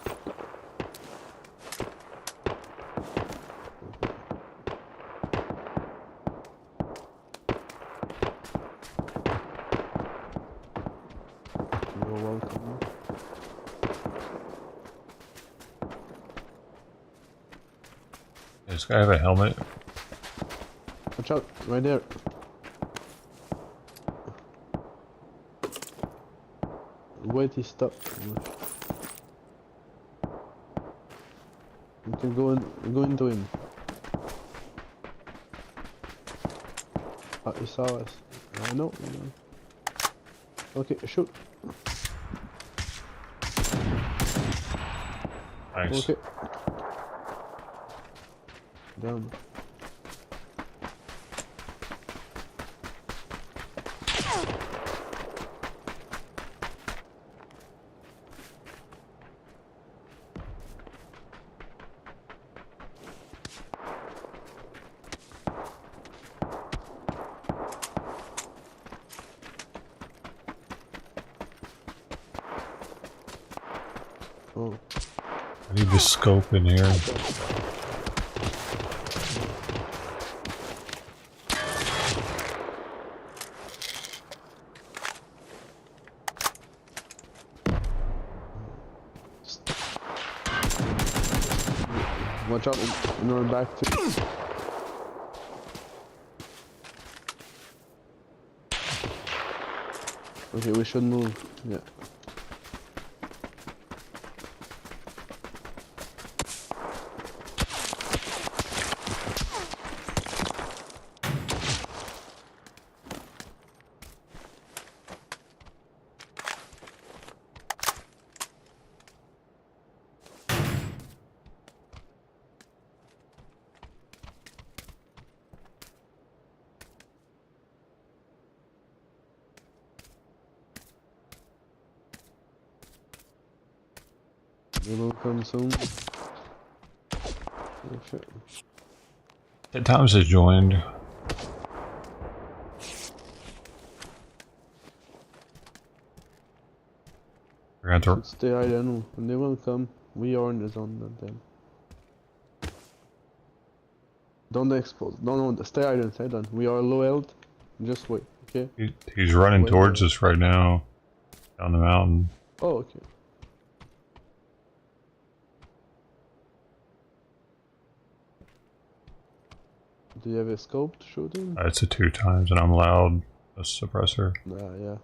You're welcome. Does this guy have a helmet? Watch out, right there. Wait, he stopped. You can go into him. Ah, he saw us. No. Okay, shoot. Nice. Okay. Down. Oh. I need the scope in here. Watch out in our back too. Okay, we should move. Yeah. They will come soon. Oh shit. Thomas has joined. We're going to Stay hidden. When they will come, we are in the zone then. Don't expose. No, stay hidden, stay hidden. We are low health. Just wait, okay? He's running Wait, towards us right now. Down the mountain. Oh, okay. Do you have a scope to shoot him? It's a 2 times and I'm loud. A suppressor. Yeah.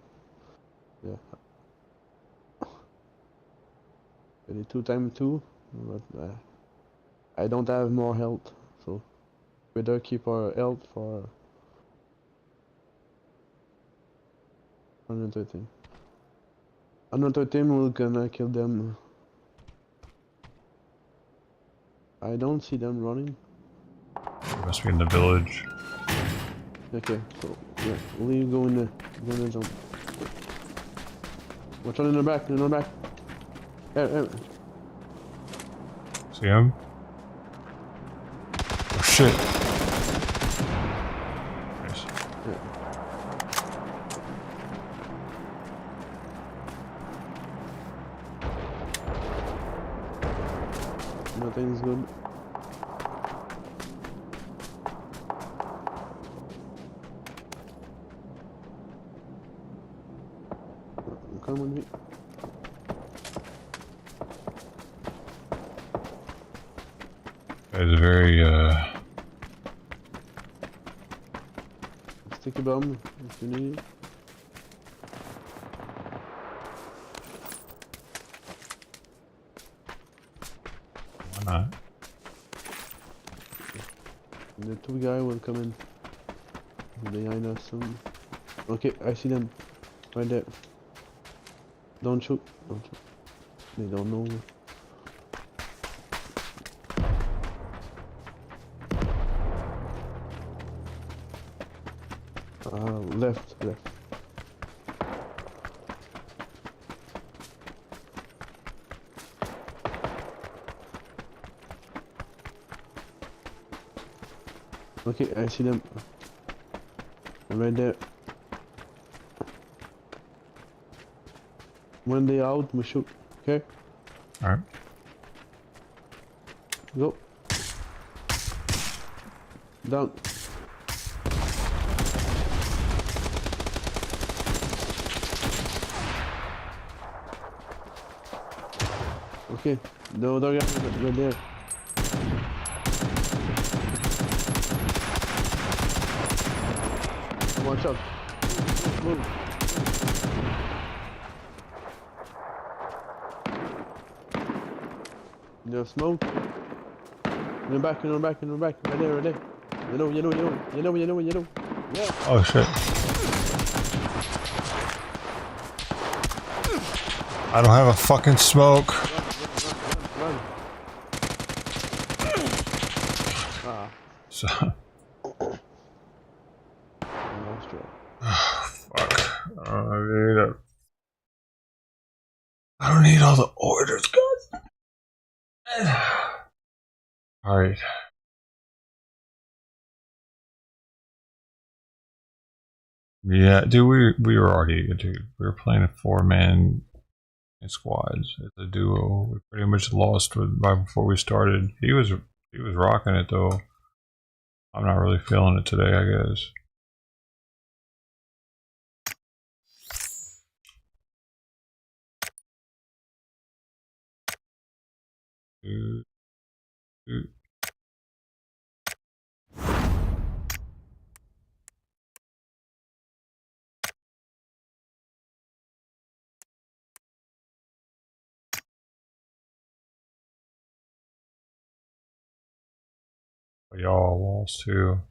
Maybe 2 times 2, but I don't have more health, so better keep our health for 113. 113 we're gonna kill them. I don't see them running. He must be in the village. Okay, so yeah, we'll go in the zone. Watch out in the back, Hey. See him? Oh shit. Nice. Yeah. Nothing's good. Come with me. It's very Sticky bomb if you need it. Alright. The two guys will come in behind us soon. Okay, I see them. Right there. Don't shoot. Don't shoot. They don't know. Left. Okay, I see them. Right there. When they out, we shoot. Okay? Alright. Go. Down. Okay, the other guy right there. Watch out. Move. You have smoke? In the back. Right there. You know. Yeah. Oh shit. I don't have a fucking smoke. Run. So. Fuck. I don't need all the orders, guys. Alright. Yeah, dude, we were already, dude, we were playing a 4-man squads as a duo. We pretty much lost right before we started. He was rocking it though. I'm not really feeling it today, I guess. Y'all lost too.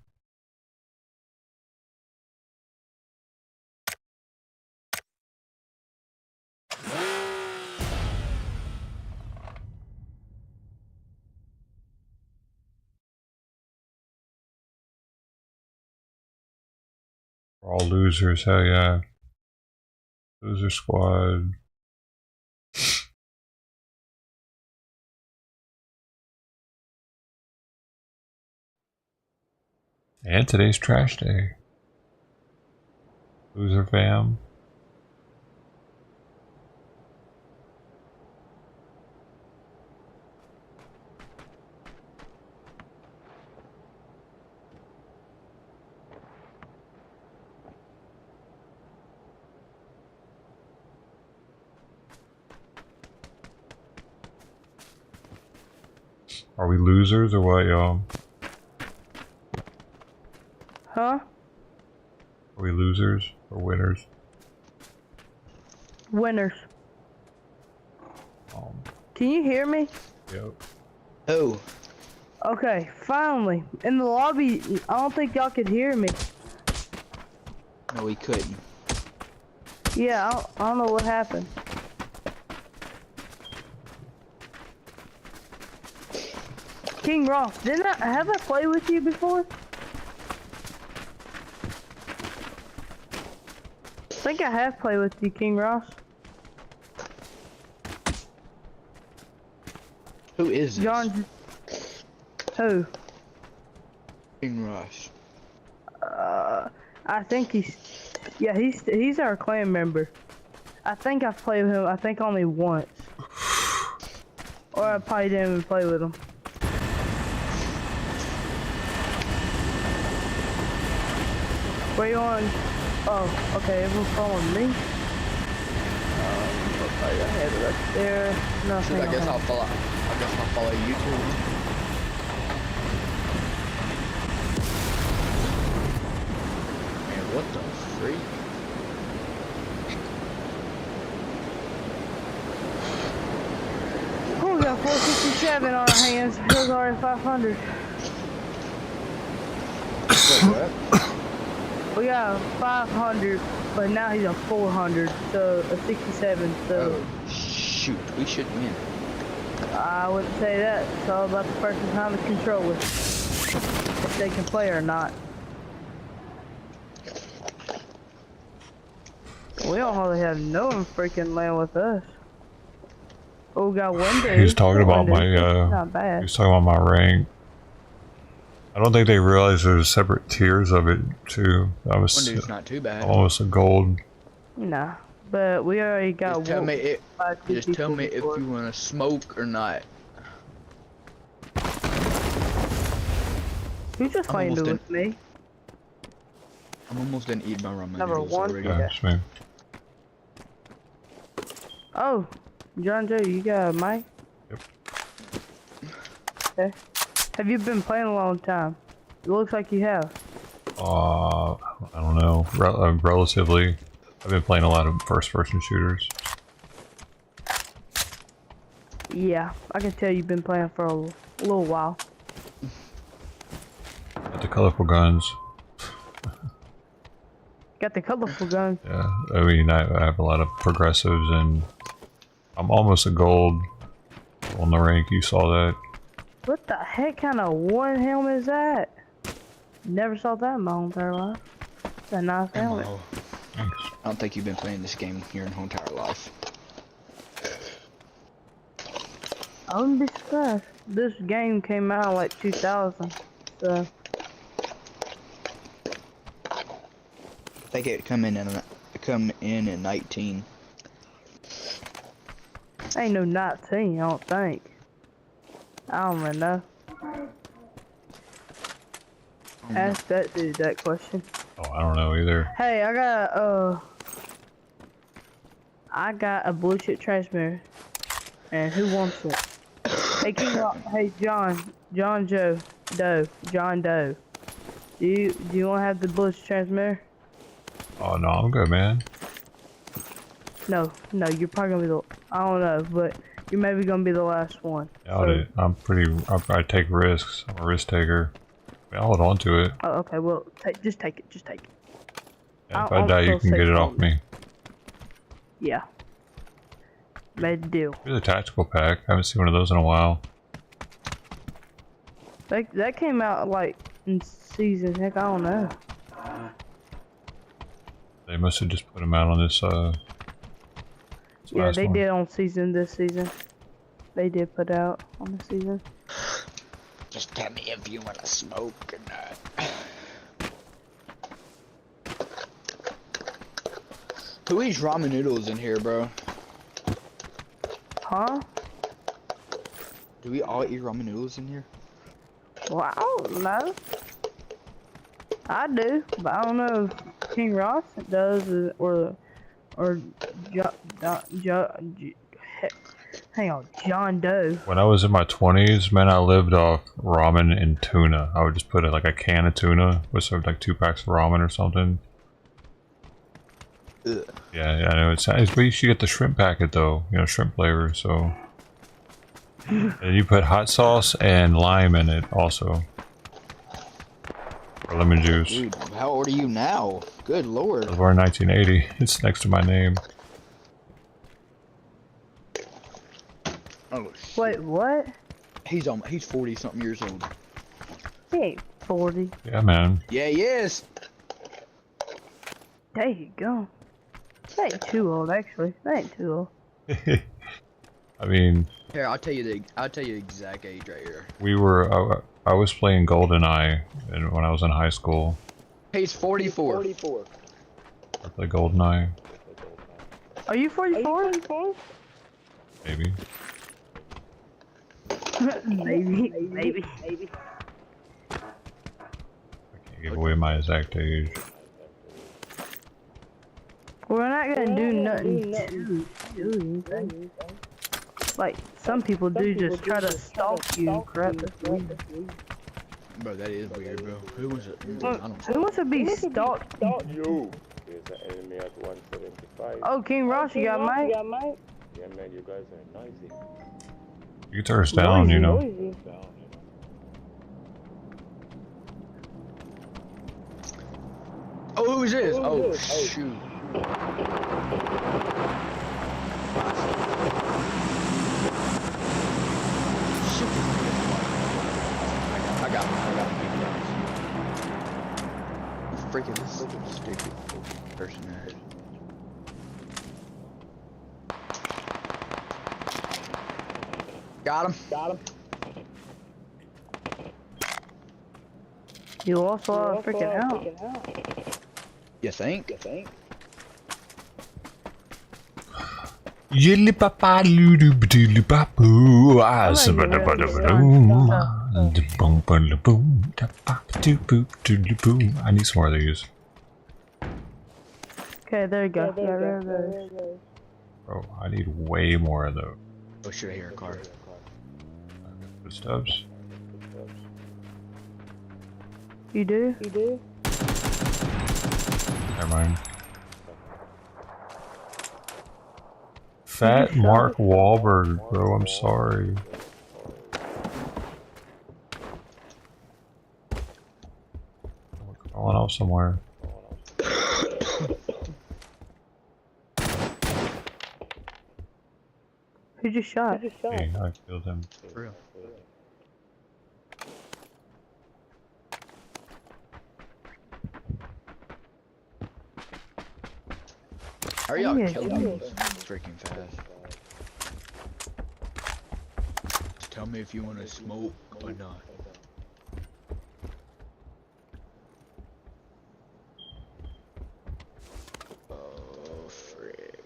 We're all losers, hell yeah. Loser squad. And today's trash day. Loser fam. Are we losers or what, y'all? Huh? Are we losers or winners? Winners. Can you hear me? Yep. Oh. Okay, finally. In the lobby, I don't think y'all could hear me. No, we couldn't. Yeah, I don't know what happened. King Ross, have I played with you before? I think I have played with you, King Ross. Who is this? John. Who? King Ross. I think he's our clan member. I think I've played with him, I think only once. Or I probably didn't even play with him. Where you on? Oh, okay, everyone's following me. Looks like I have it up there. Nothing. I guess I'll follow you too. Man, what the freak? Oh, we got 456 667 on our hands. It was already 500. We got 500, but now he's a 400, so a 67. So. Oh, shoot, we should win. I wouldn't say that. It's all about the person behind the controller. If they can play or not. We don't hardly have no one freaking land with us. Oh, we got one day. He's talking about my not bad. he's talking about my rank. I don't think they realize there's separate tiers of it too. I was One dude's not too bad. almost a gold. Nah, but we already got Just tell me if before. you want to smoke or not. Who's just playing with me? I'm almost done eating my ramen Number noodles one. already. Yeah, it's me. Oh, John Joe, you got a mic? Yep. Okay. Have you been playing a long time? It looks like you have. I don't know. Relatively, I've been playing a lot of first-person shooters. Yeah, I can tell you've been playing for a little while. Got the colorful guns. Got the colorful gun. Yeah, I mean, I have a lot of progressives, and I'm almost a gold on the rank. You saw that. What the heck kind of one helmet is that? Never saw that in my whole entire life. It's a nice helmet. I don't think you've been playing this game your whole entire life. I wouldn't be surprised. This game came out in like 2000, so. I think it come in at 19. Ain't no 19, I don't think. I don't even know. Ask that dude that question. Oh, I don't know either. Hey, I got a blue chip transmitter, and who wants it? Hey, hey, John Doe. Do you want to have the blue chip transmitter? Oh no, I'm good, man. No, you're probably gonna be the. I don't know, but you're maybe gonna be the last one. Yeah, I'm pretty. I take risks. I'm a risk taker. I'll hold on to it. Oh, okay. Well, just take it. Yeah, if I die, you can get it off me. Yeah. Made a deal. Here's a tactical pack. I haven't seen one of those in a while. That came out like in season. Heck, I don't know. They must have just put them out on this. Yeah, they one. did on this season. They did put out on the season. Just tell me if you want to smoke or not. Who eats ramen noodles in here, bro? Huh? Do we all eat ramen noodles in here? Well, I don't know. I do, but I don't know if King Ross does or hang on, John Doe. When I was in my 20s, man, I lived off ramen and tuna. I would just put like a can of tuna with some like 2 packs of ramen or something. Ugh. Yeah, I know it's nice, but you should get the shrimp packet though. You know, shrimp flavor. So, and you put hot sauce and lime in it also. Or lemon juice. Dude, how old are you now? Good lord. I was born in 1980. It's next to my name. Oh, shit. Wait, what? He's 40 something years old. He ain't 40. Yeah, man. Yeah, he is. There you go. That ain't too old, actually. That ain't too old. I mean, Here, I'll tell you the exact age right here. we were. I was playing GoldenEye when I was in high school. He's 44. I played GoldenEye, Are you 44? maybe. Maybe. I can't give away my exact age. We're not gonna do nothing to do anything. Like, some people do just try to stalk you and crap. That's weird. Bro, that is weird, bro. Who was it? Who wants to be stalked? You. There's an enemy at 175. Oh, King Ross, you got Mike? Yeah, man, you guys are noisy. You can turn us down, you know. Oh, who's this? Oh, shoot. I got freaking this stupid person there. Got him. You also are freaking out. You think? Yilly papa loo doodly papu. I need some more of these. Okay, there you go. Bro, I need way more of those. Oh, should I hear a car? Footsteps. You do? Never mind. Fat Mark Wahlberg, bro, I'm sorry. We're crawling off somewhere. Who just shot? Hey, I killed him. For real. How are y'all killing me freaking fast? Just tell me if you want to smoke or not. Oh, frick.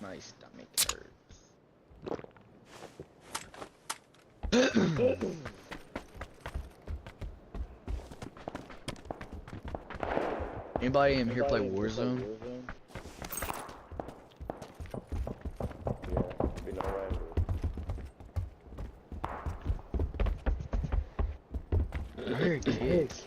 My stomach hurts. Anybody in here play Warzone? Where are kids?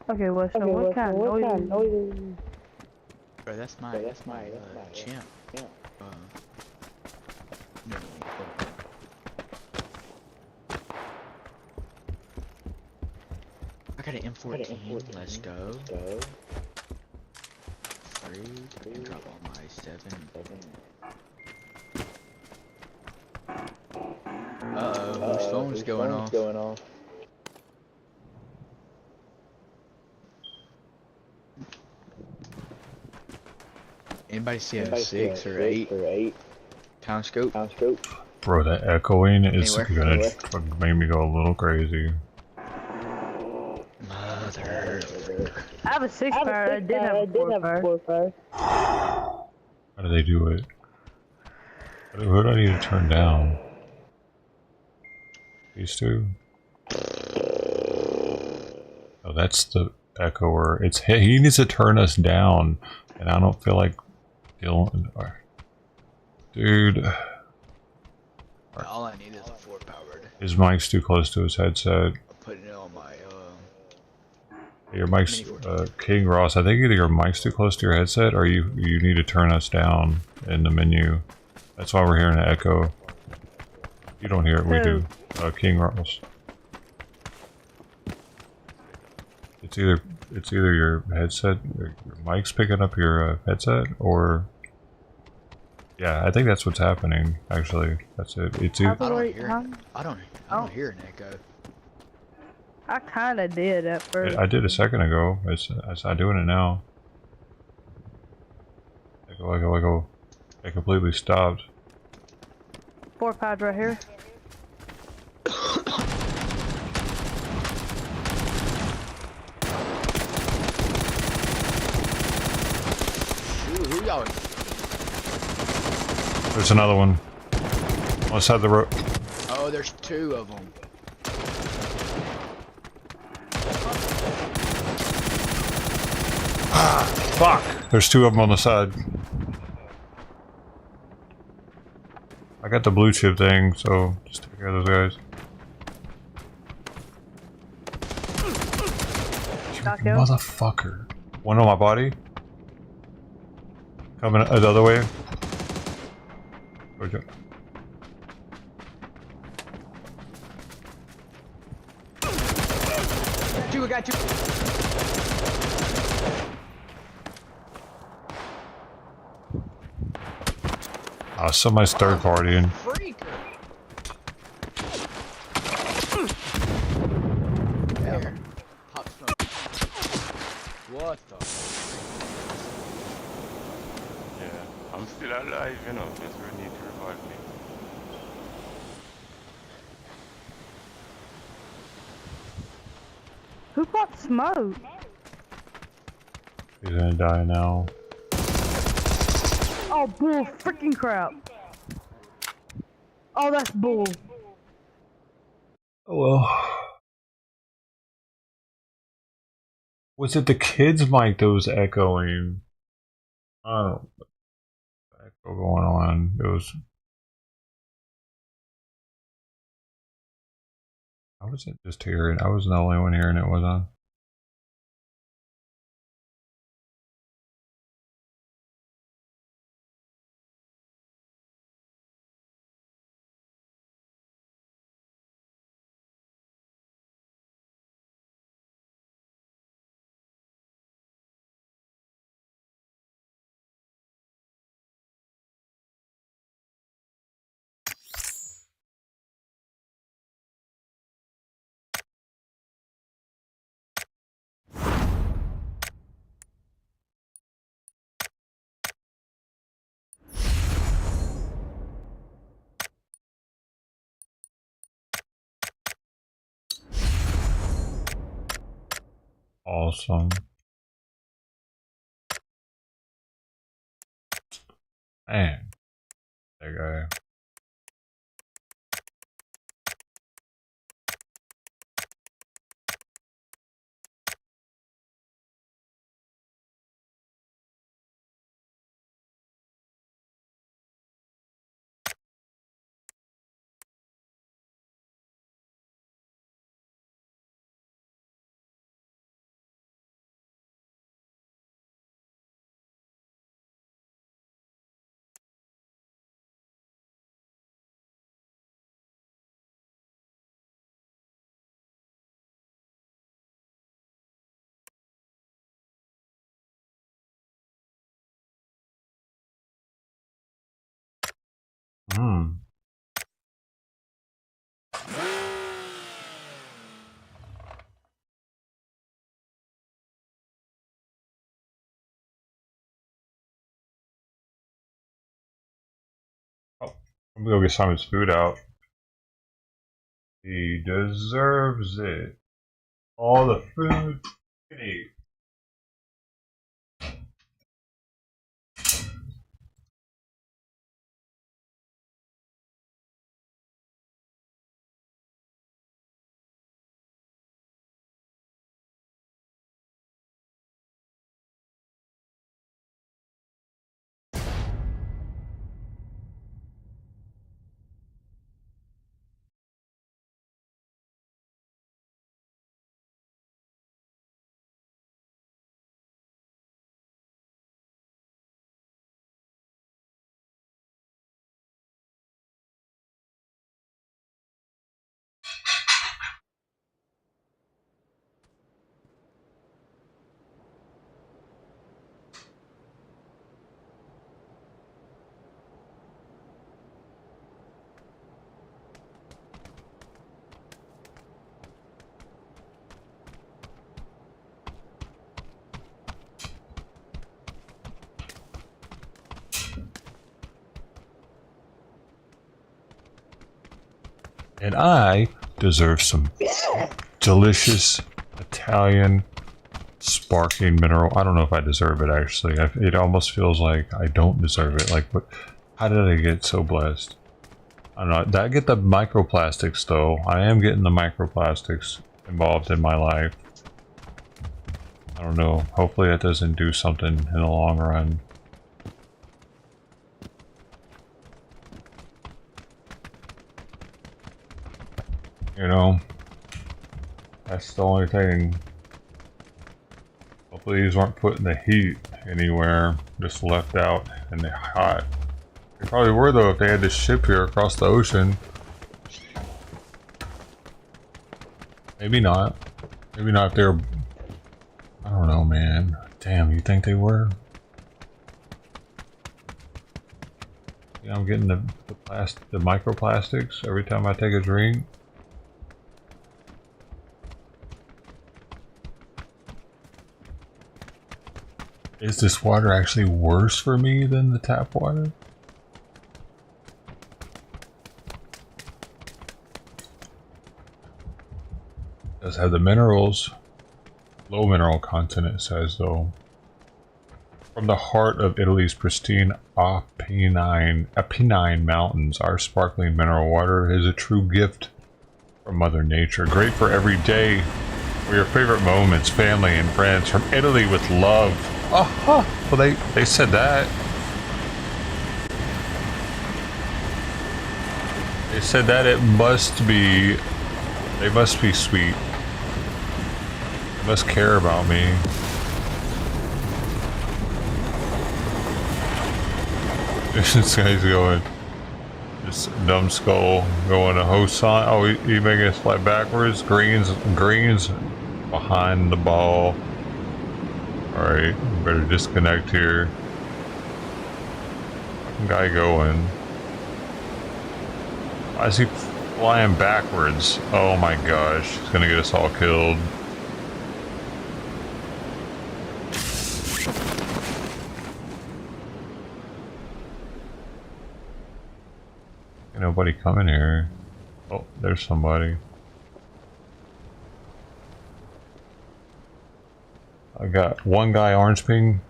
Okay, what kind of noise? Bro, that's my champ. No. I got an M14. Let's go. 3. And drop all my 7. Uh-oh, whose phone's going off? Anybody see a 6 or 8? Town scope? Bro, that echoing is gonna make me go a little crazy. Mother. I have a 6 fire. I did have a 4 fire. How do they do it? Who do I need to turn down? These two? Oh, that's the echoer. It's he needs to turn us down, and I don't feel like dealing. Dude. All I need is a 4-powered. His mic's too close to his headset. I'm putting it on my Your mic's King Ross. I think either your mic's too close to your headset, or you need to turn us down in the menu. That's why we're hearing an echo. You don't hear it, we do. King Ross. It's either your headset, your mic's picking up your headset, or yeah, I think that's what's happening. Actually, that's it. It's either. I don't hear an echo. I kinda did at first. I did a second ago. It's not doing it now. Echo. It completely stopped. 4 pads right here. Who y'all? There's another one. Let's have the road. Oh, there's 2 of them. Fuck! There's 2 of them on the side. got the blue chip thing, so just take care of those guys. You motherfucker. One on my body. Coming the other way. Got you, I got you. Somebody's third partying. There. What the? Yeah, I'm still alive, you know. Just really need to revive me. Who bought smoke? He's gonna die now. Oh, bull freaking crap. Oh, that's bull. Oh well. Was it the kids' mic that was echoing? I don't know. Echo going on. It was. I wasn't just hearing. I wasn't the only one hearing it, was I? Awesome. Man, that guy. Hmm. Oh, I'm gonna go get Simon's food out. He deserves it. All the food he can eat. And I deserve some delicious Italian sparkling mineral. I don't know if I deserve it, actually. It almost feels like I don't deserve it. Like, what? How did I get so blessed? I don't know. Did I get the microplastics, though? I am getting the microplastics involved in my life. I don't know. Hopefully that doesn't do something in the long run. You know? That's the only thing. Hopefully these weren't put in the heat anywhere, just left out in the hot. They probably were though if they had to ship here across the ocean. Maybe not. Maybe not if they're... I don't know, man. Damn, you think they were? Yeah, I'm getting the microplastics every time I take a drink. Is this water actually worse for me than the tap water? It does have the minerals. Low mineral content, it says, though. From the heart of Italy's pristine Apennine Mountains, our sparkling mineral water is a true gift from Mother Nature. Great for every day, for your favorite moments, family and friends. From Italy with love. Oh, well, they said that. They said that it must be... They must be sweet. They must care about me. This guy's going... This dumb skull going to Hosan. Oh, he making us fly backwards. Green's behind the ball. Alright, better disconnect here. Guy going. Why is he flying backwards? Oh my gosh, he's gonna get us all killed. Ain't nobody coming here. Oh, there's somebody. I got one guy orange ping.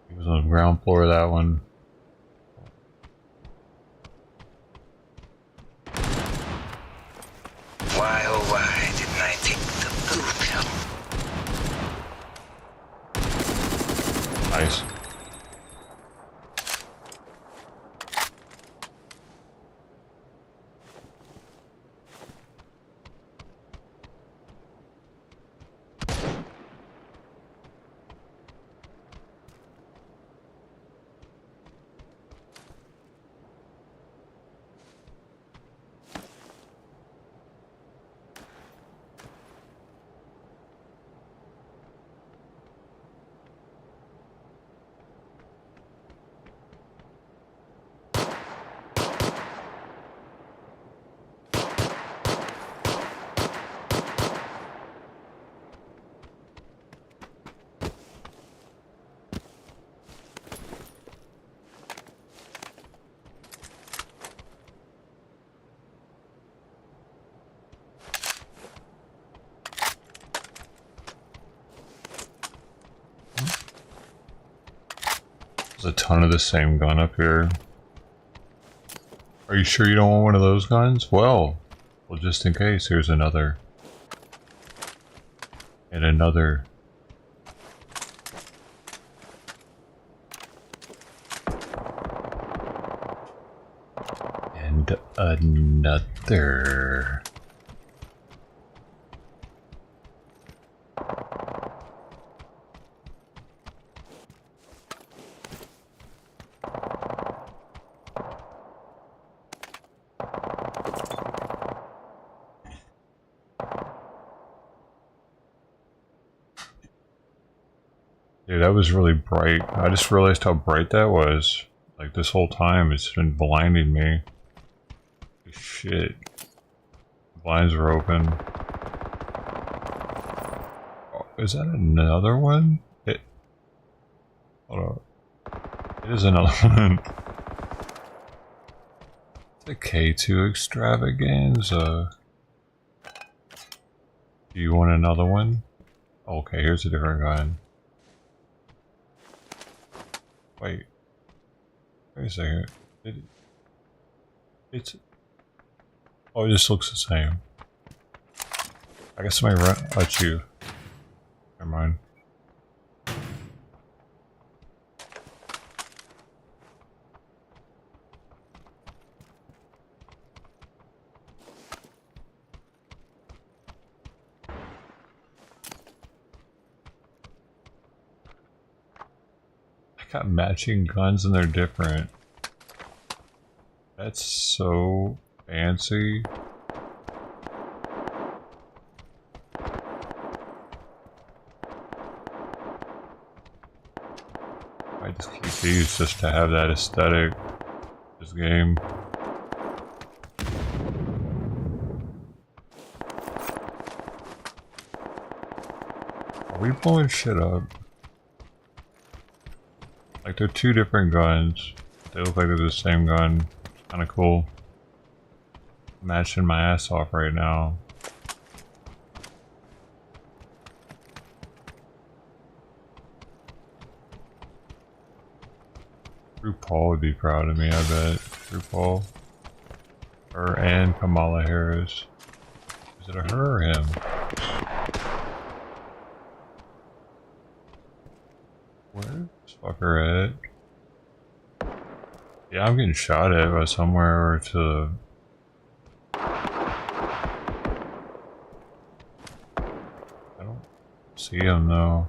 He was on the ground floor of that one. Why, oh why didn't I take the blue pill? Nice. There's a ton of the same gun up here. Are you sure you don't want one of those guns? Well, just in case, here's another. And another. And another. Dude, that was really bright. I just realized how bright that was. Like, this whole time, it's been blinding me. Shit. The blinds are open. Oh, is that another one? Hold on. It is another one. It's a K2 extravaganza. Do you want another one? Okay, here's a different gun. Wait. Wait a second. It's... Oh, it just looks the same. I guess somebody let you. Never mind. I got matching guns and they're different. That's so fancy. I just keep these just to have that aesthetic. This game. Are we blowing shit up? Like they're two different guns. They look like they're the same gun. Kinda cool. Matching my ass off right now. RuPaul would be proud of me, I bet. RuPaul. Her and Kamala Harris. Is it a her or him? Where's this fucker at? Yeah, I'm getting shot at by somewhere to... I don't see him though.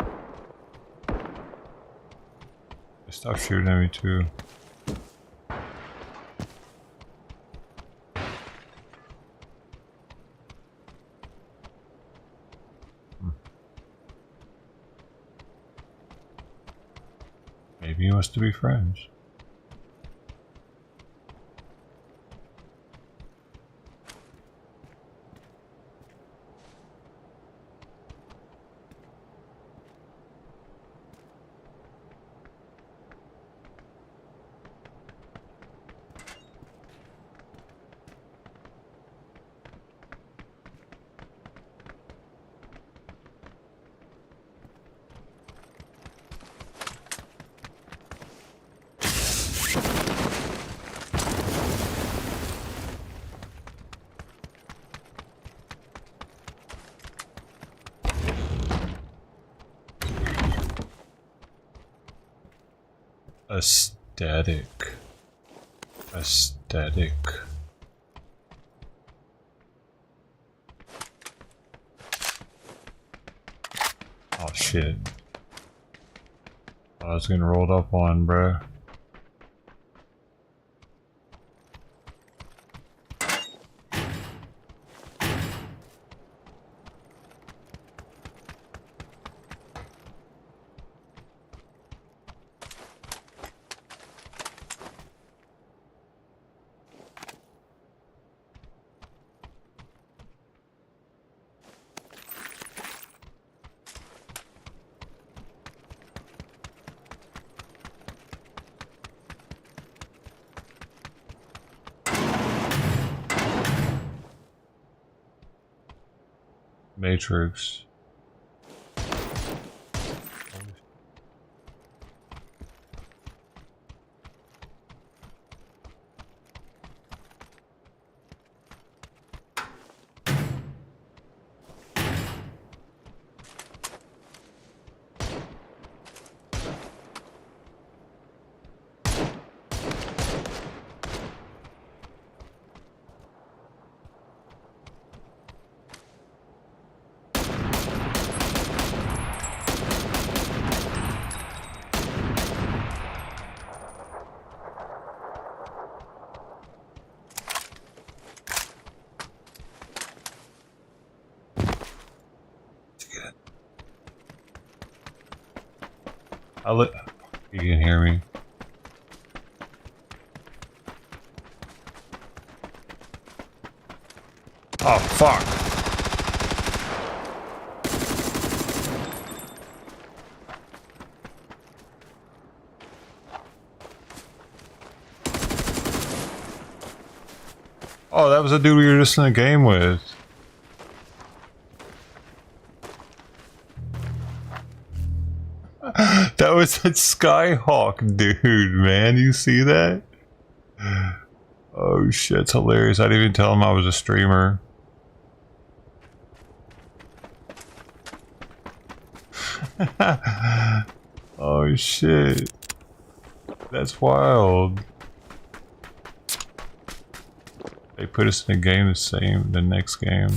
They stopped shooting at me too. Maybe he wants to be friends. Aesthetic. Aesthetic. Oh shit. I was getting rolled up on, bruh. Matrix. You can hear me. Oh fuck. Oh, that was the dude we were just in a game with. That it's that Skyhawk dude, man. You see that? Oh shit, it's hilarious. I didn't even tell him I was a streamer. Oh shit. That's wild. They put us in a game the next game.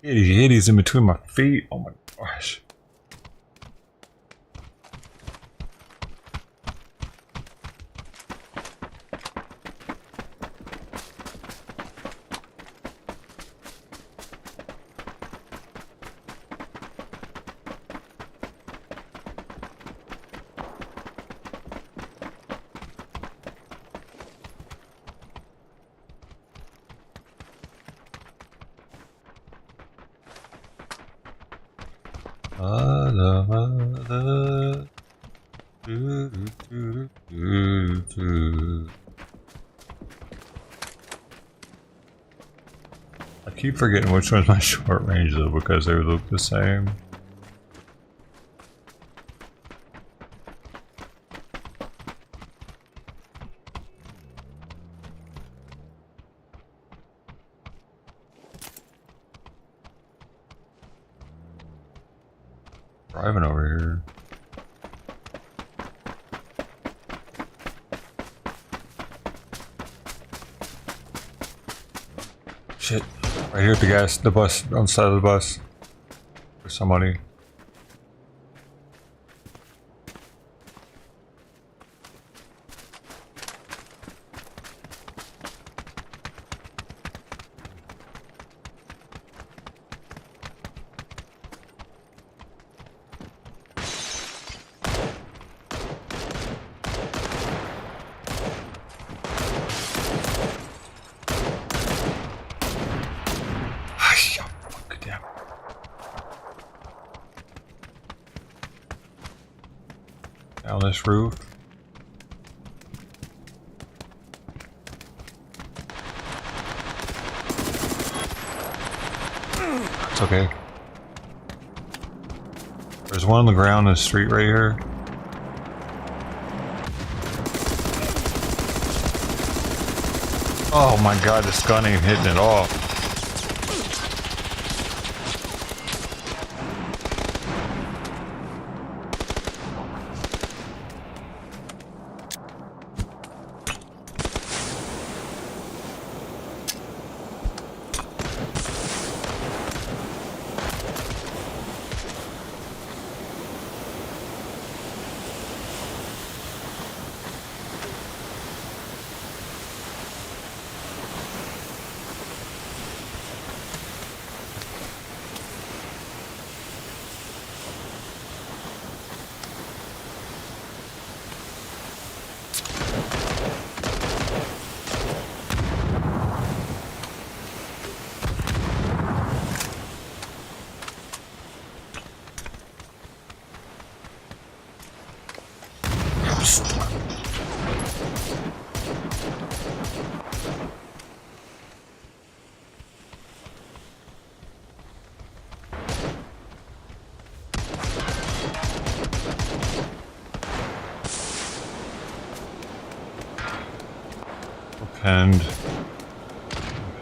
He's in between my feet. Oh my gosh. I keep forgetting which one's my short range though because they look the same. Driving over here. Shit. Right here at the gas, the bus, on the side of the bus. There's somebody. Down this roof. It's okay. There's one on the ground in the street right here. Oh my god, this gun ain't hitting at all.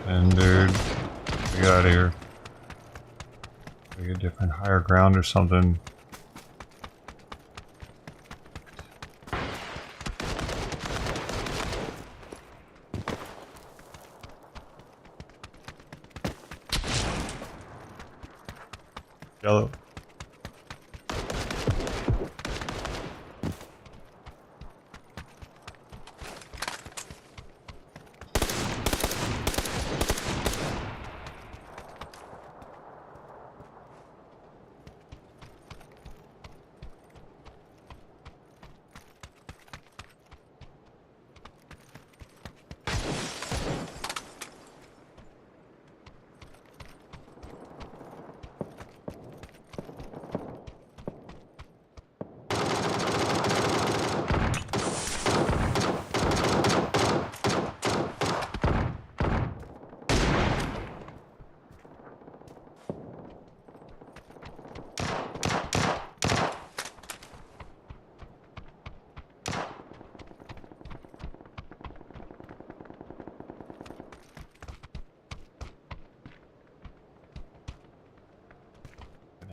And dude, we got out of here. We get different higher ground or something. Yellow.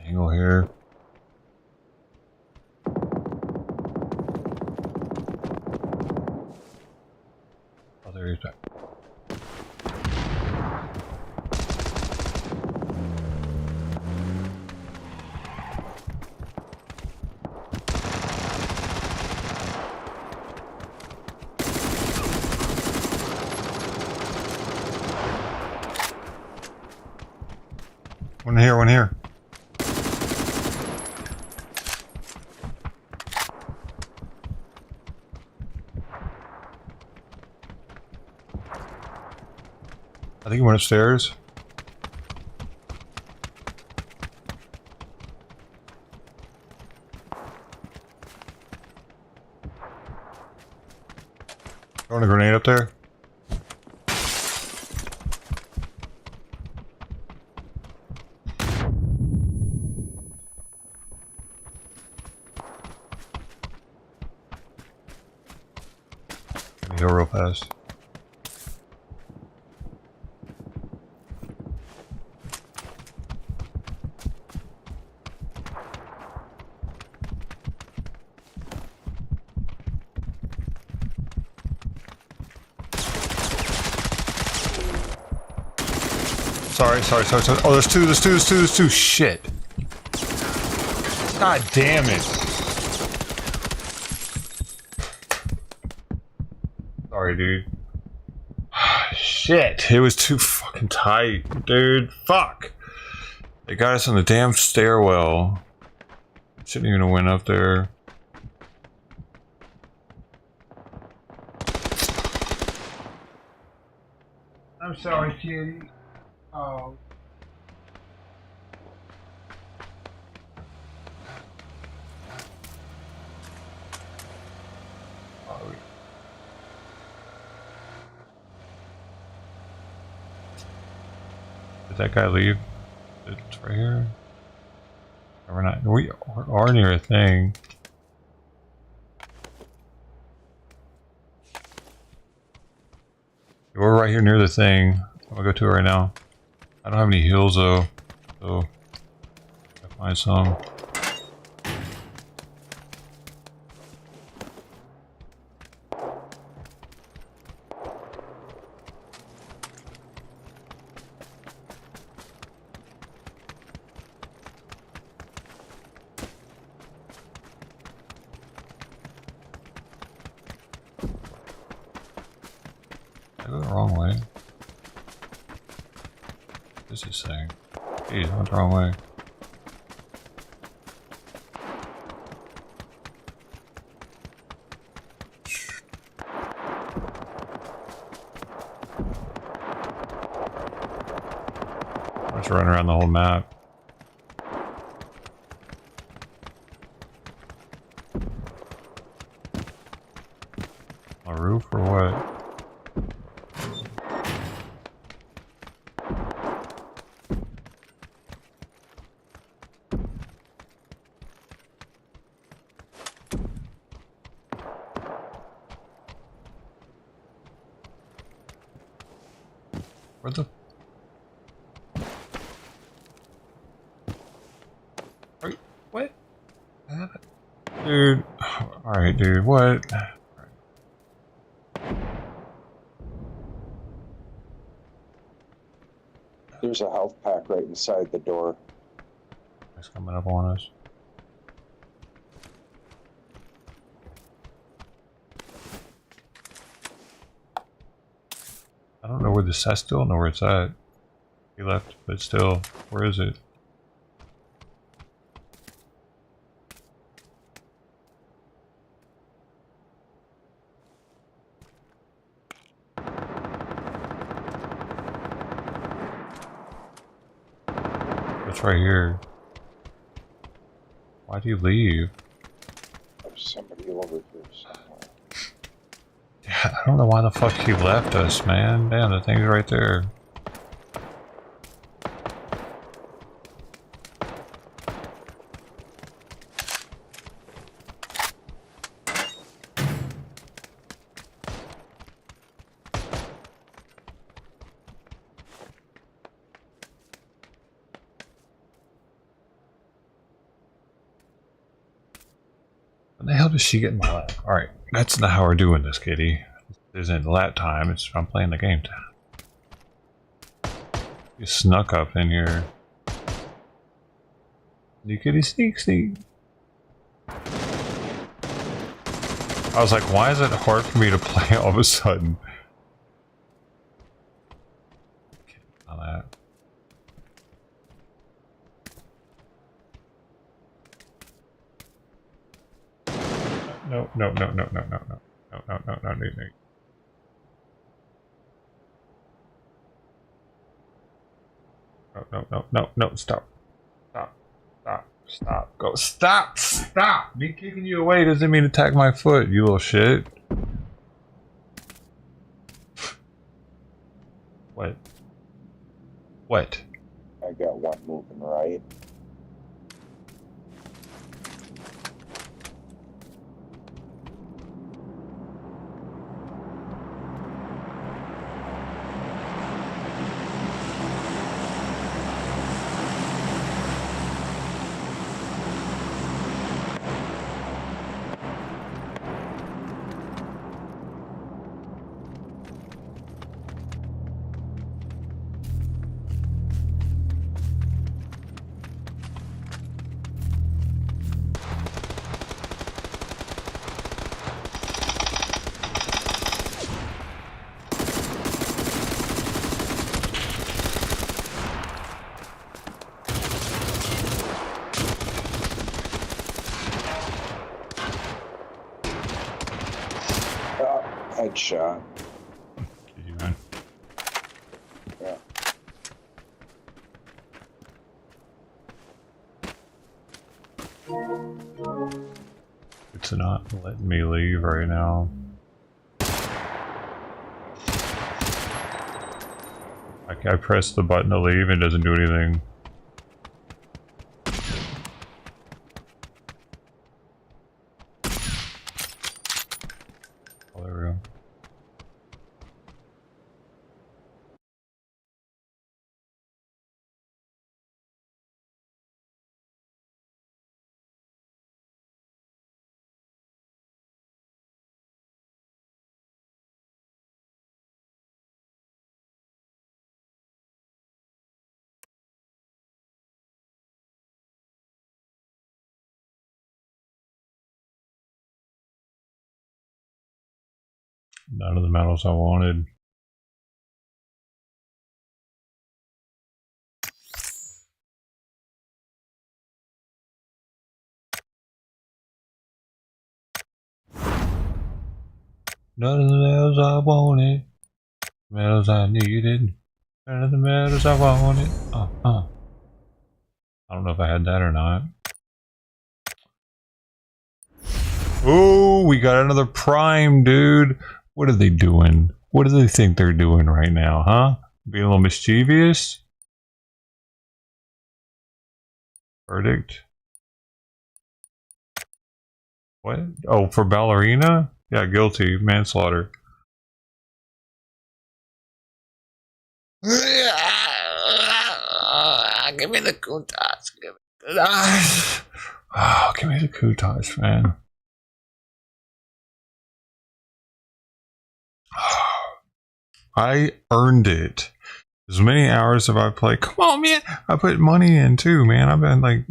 Angle here. Oh, there he is back. One here, one here. I think he went upstairs. Throwing a grenade up there. Heal real fast. Sorry. Oh, there's two. Shit. God damn it. Sorry, dude. Shit. It was too fucking tight, dude. Fuck. They got us in the damn stairwell. Shouldn't even have went up there. I'm sorry, kitty. Oh. Did that guy leave? It's right here. We're not. We are near a thing. We're right here near the thing. I'm gonna go to it right now. I don't have any heals though, so I'll find some. I go the wrong way. What is this saying? Geez, I went the wrong way. Let's run around the whole map. A roof or what? Where the... What? Dude. Alright, dude. What? There's a health pack right inside the door. It's coming up on us. I don't know where this... I still don't know where it's at. He left, but still, where is it? It's right here. Why'd you leave? There's somebody over here somewhere. Yeah, I don't know why the fuck he left us, man. Damn, the thing's right there. When the hell does she get in my lap? Alright, that's not how we're doing this, kitty. This isn't lap time, it's I'm playing the game time. You snuck up in here. You kitty sneak. I was like, why is it hard for me to play all of a sudden? On that. No, stop, go, stop! Me kicking you away doesn't mean attack my foot, you little shit. What? I got one moving right. headshot. You, man. Yeah. It's not letting me leave right now. I press the button to leave and it doesn't do anything. Oh, there we go. None of the medals I wanted. None of the medals I wanted. Medals I needed. None of the medals I wanted. I don't know if I had that or not. Oh, we got another prime, dude. What are they doing? What do they think they're doing right now, huh? Being a little mischievous? Verdict. What? Oh, for ballerina? Yeah, guilty. Manslaughter. Give me the kutas. Give me the kutas. Oh, give me the kutas, man. I earned it. As many hours have I played. Come on, man. I put money in too, man. I've been like...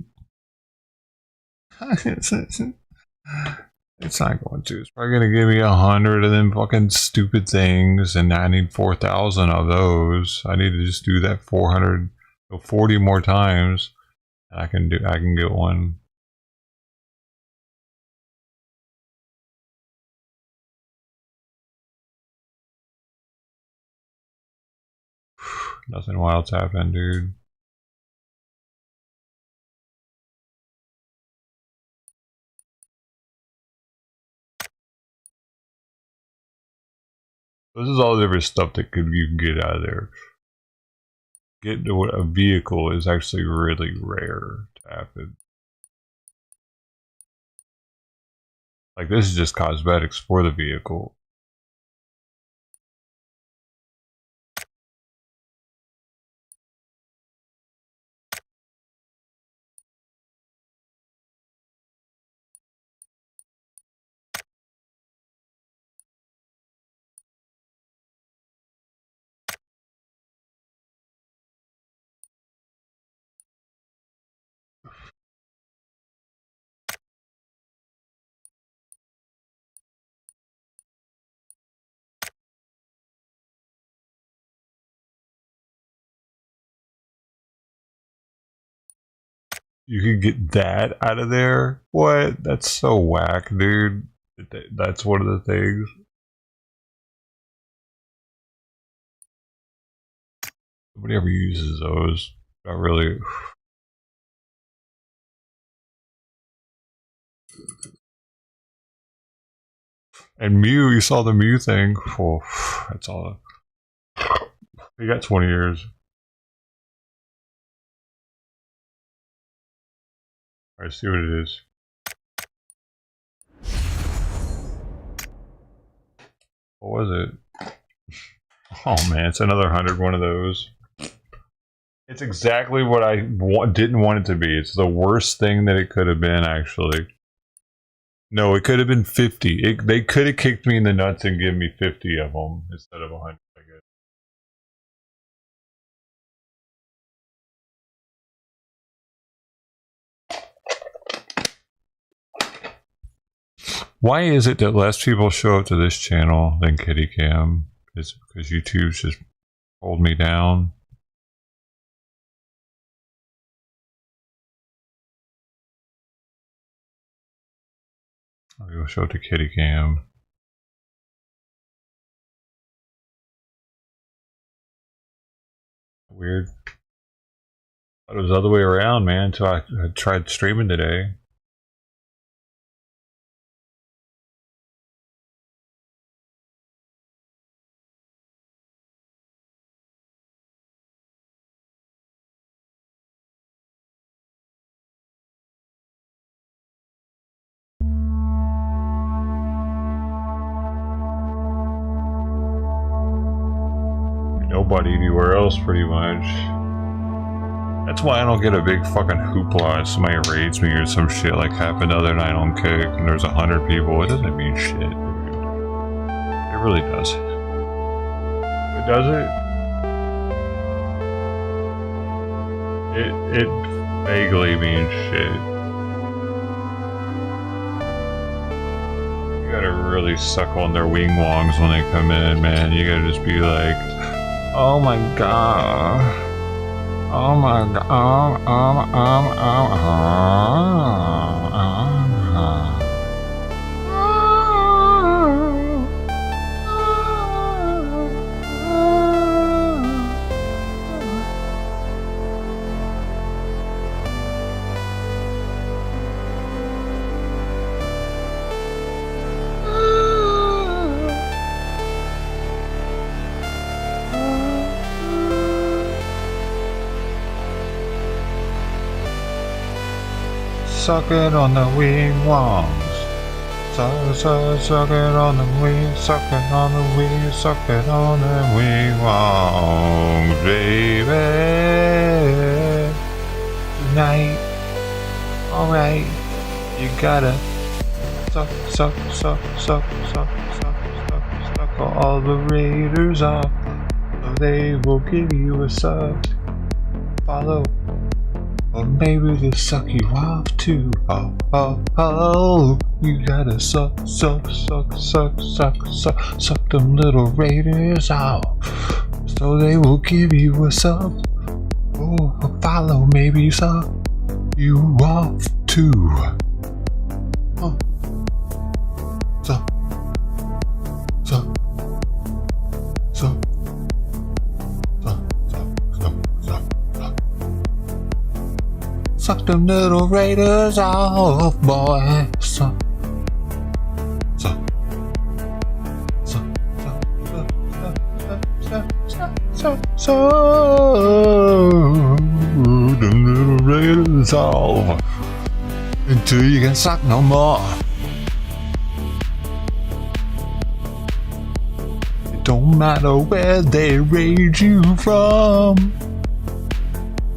It's not going to. It's probably going to give me 100 of them fucking stupid things, and I need 4,000 of those. I need to just do that 40 more times. And I can get one. Nothing wild's happened, dude. This is all the different stuff that you can get out of there. Getting to a vehicle is actually really rare to happen. Like, this is just cosmetics for the vehicle. You could get that out of there? What? That's so whack, dude. That's one of the things. Nobody ever uses those. Not really. And Miu, you saw the Miu thing. Oh, that's all. He got 20 years. Alright, see what it is. What was it? Oh man, it's another 100 one of those. It's exactly what I didn't want it to be. It's the worst thing that it could have been, actually. No, it could have been 50. They could have kicked me in the nuts and given me 50 of them instead of 100, I guess. Why is it that less people show up to this channel than Kitty Cam? Is it because YouTube's just hold me down? I'll go show it to Kitty Cam. Weird. Thought it was the other way around, man, until I tried streaming today. Nobody anywhere else, pretty much. That's why I don't get a big fucking hoopla if somebody raids me or some shit like happened the other night on Kick and there's 100 people. It doesn't mean shit, dude. It really doesn't. It does it? It vaguely means shit. You gotta really suck on their wing wongs when they come in, man. You gotta just be like, oh my god. Oh my god. Suck it on the wing wongs. Suck it on the wing, suck it on the wing, suck it on the wing wongs, baby. Tonight, alright, you gotta suck all the raiders off, so they will give you a suck. Follow. Or maybe they suck you off too. Oh, you gotta suck them little raiders off, so they will give you a suck. Oh, follow, maybe suck you off too. Oh, suck. Suck them little raiders off, boy. Suck them little raiders off until you can suck no more. It don't matter where they raid you from,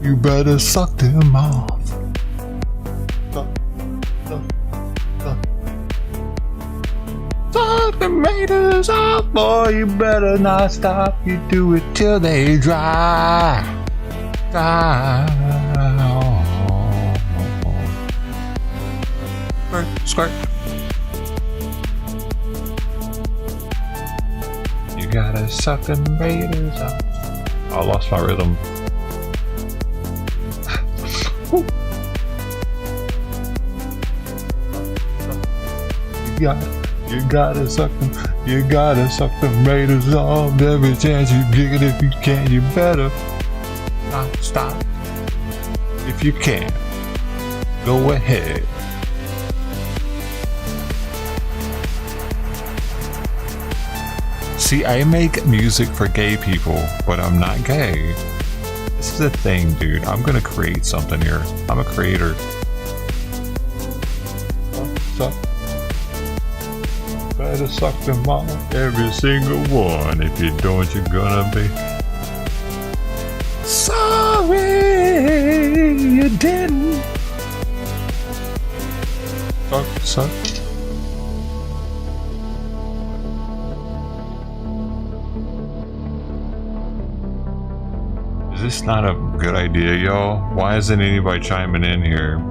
you better suck them off. Suck them raiders off, boy, you better not stop. You do it till they dry. Squirt. You gotta suck them raiders off. I lost my rhythm. You gotta suck them raiders off every chance you get it. If you can, you better not stop. If you can, go ahead. See, I make music for gay people, but I'm not gay. This is a thing, dude. I'm gonna create something here. I'm a creator. Better suck them off, every single one. If you don't, you're gonna be sorry you didn't. Suck. Is this not a good idea, y'all? Why isn't anybody chiming in here?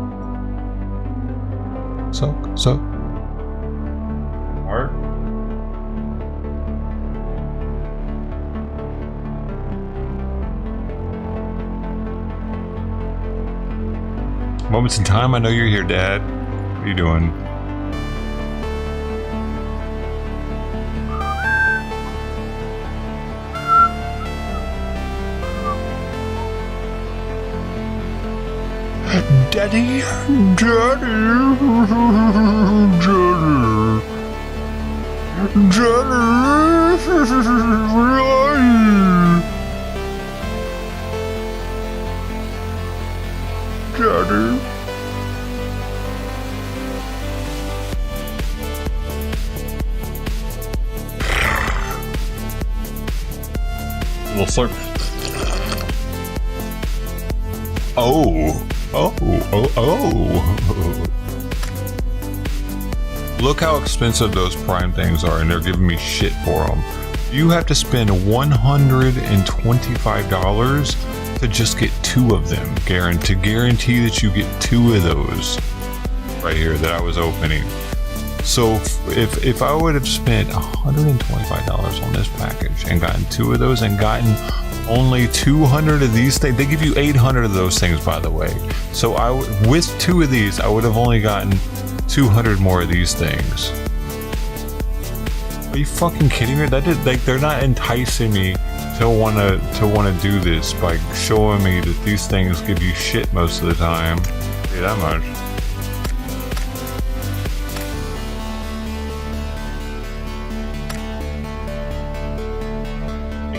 Suck. Art? Moments in time, I know you're here, Dad. What are you doing? Daddy, Daddy, Daddy, Daddy, where are you? Daddy. Little slurp. Oh. Look how expensive those Prime things are, and they're giving me shit for them. You have to spend $125 to just get 2 of them. To guarantee that you get 2 of those right here that I was opening. So if I would have spent $125 on this package and gotten 2 of those and gotten only 200 of these things, they give you 800 of those things, by the way. So with 2 of these, I would have only gotten 200 more of these things. Are you fucking kidding me? They're not enticing me to wanna do this by showing me that these things give you shit most of the time. Pay that much.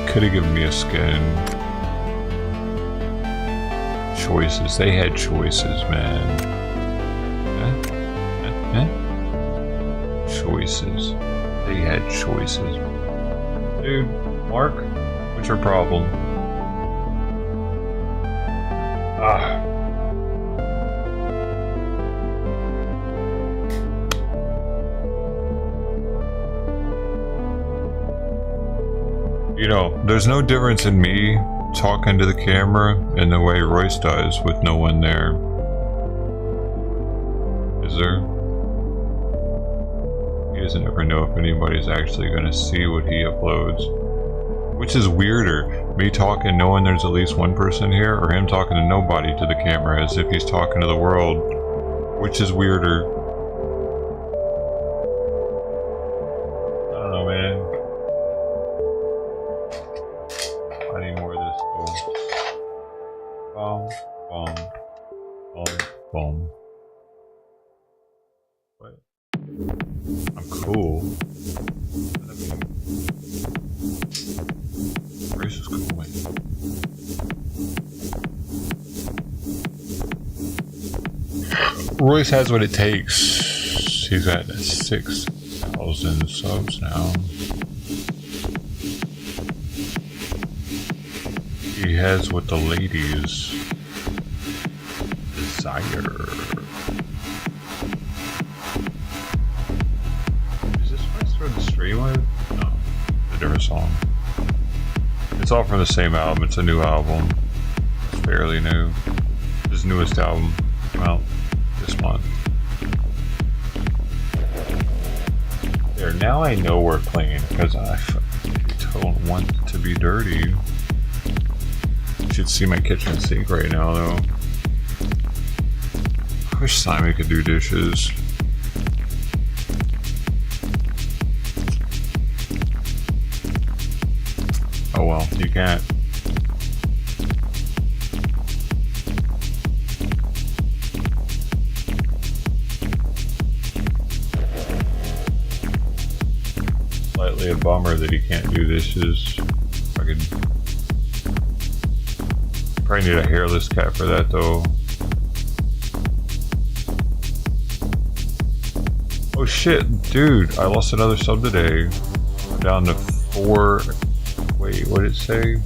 Could have given me a skin. Choices. They had choices, man. Choices. They had choices. Dude, Mark, what's your problem? You know, there's no difference in me talking to the camera and the way Royce does with no one there. Is there? He doesn't ever know if anybody's actually going to see what he uploads. Which is weirder, me talking knowing there's at least one person here, or him talking to nobody to the camera as if he's talking to the world. Which is weirder? I don't know, man. I need more of this. Boom, boom, boom, boom. What? I'm cool. I mean, Grace is cool, man. Royce has what it takes. He's at 6,000 subs now. He has what the ladies desire. Is this what I started the stream with? No, it's a different song. It's all from the same album. It's a new album. It's fairly new. His newest album came out this month. There, now I know we're playing because I don't want it to be dirty. You should see my kitchen sink right now, though. I wish Simon could do dishes. Oh well, you can't. Slightly a bummer that he can't do dishes. I could probably need a hairless cat for that, though. Oh shit, dude, I lost another sub today. I'm down to 4. Wait, what did it say?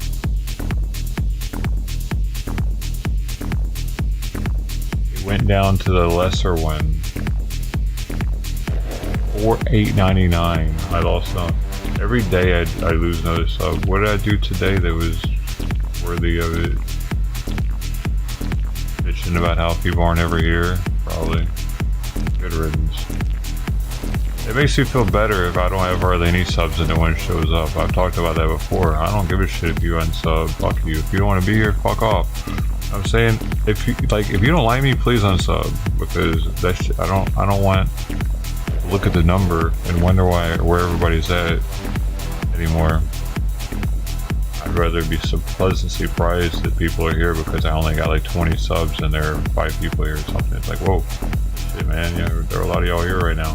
It went down to the lesser one. 4,899. I lost some. Every day I lose another sub. What did I do today that was worthy of it? Bitching about how people aren't ever here? Probably. Good riddance. It makes me feel better if I don't have hardly any subs and no one shows up. I've talked about that before. I don't give a shit if you unsub. Fuck you. If you don't want to be here, fuck off. I'm saying if you don't like me, please unsub, because that's I don't want to look at the number and wonder where everybody's at anymore. I'd rather be so pleasantly surprised that people are here because I only got like 20 subs and there are 5 people here or something. It's like, whoa, shit, man, you know, there are a lot of y'all here right now.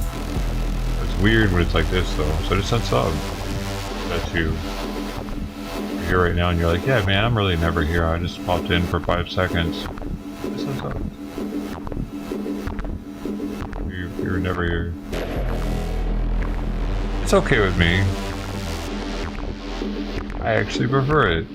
It's weird when it's like this, though. So just send sub. That's you. You're here right now and you're like, yeah, man, I'm really never here. I just popped in for 5 seconds. Just send sub. You're never here. It's okay with me. I actually prefer it.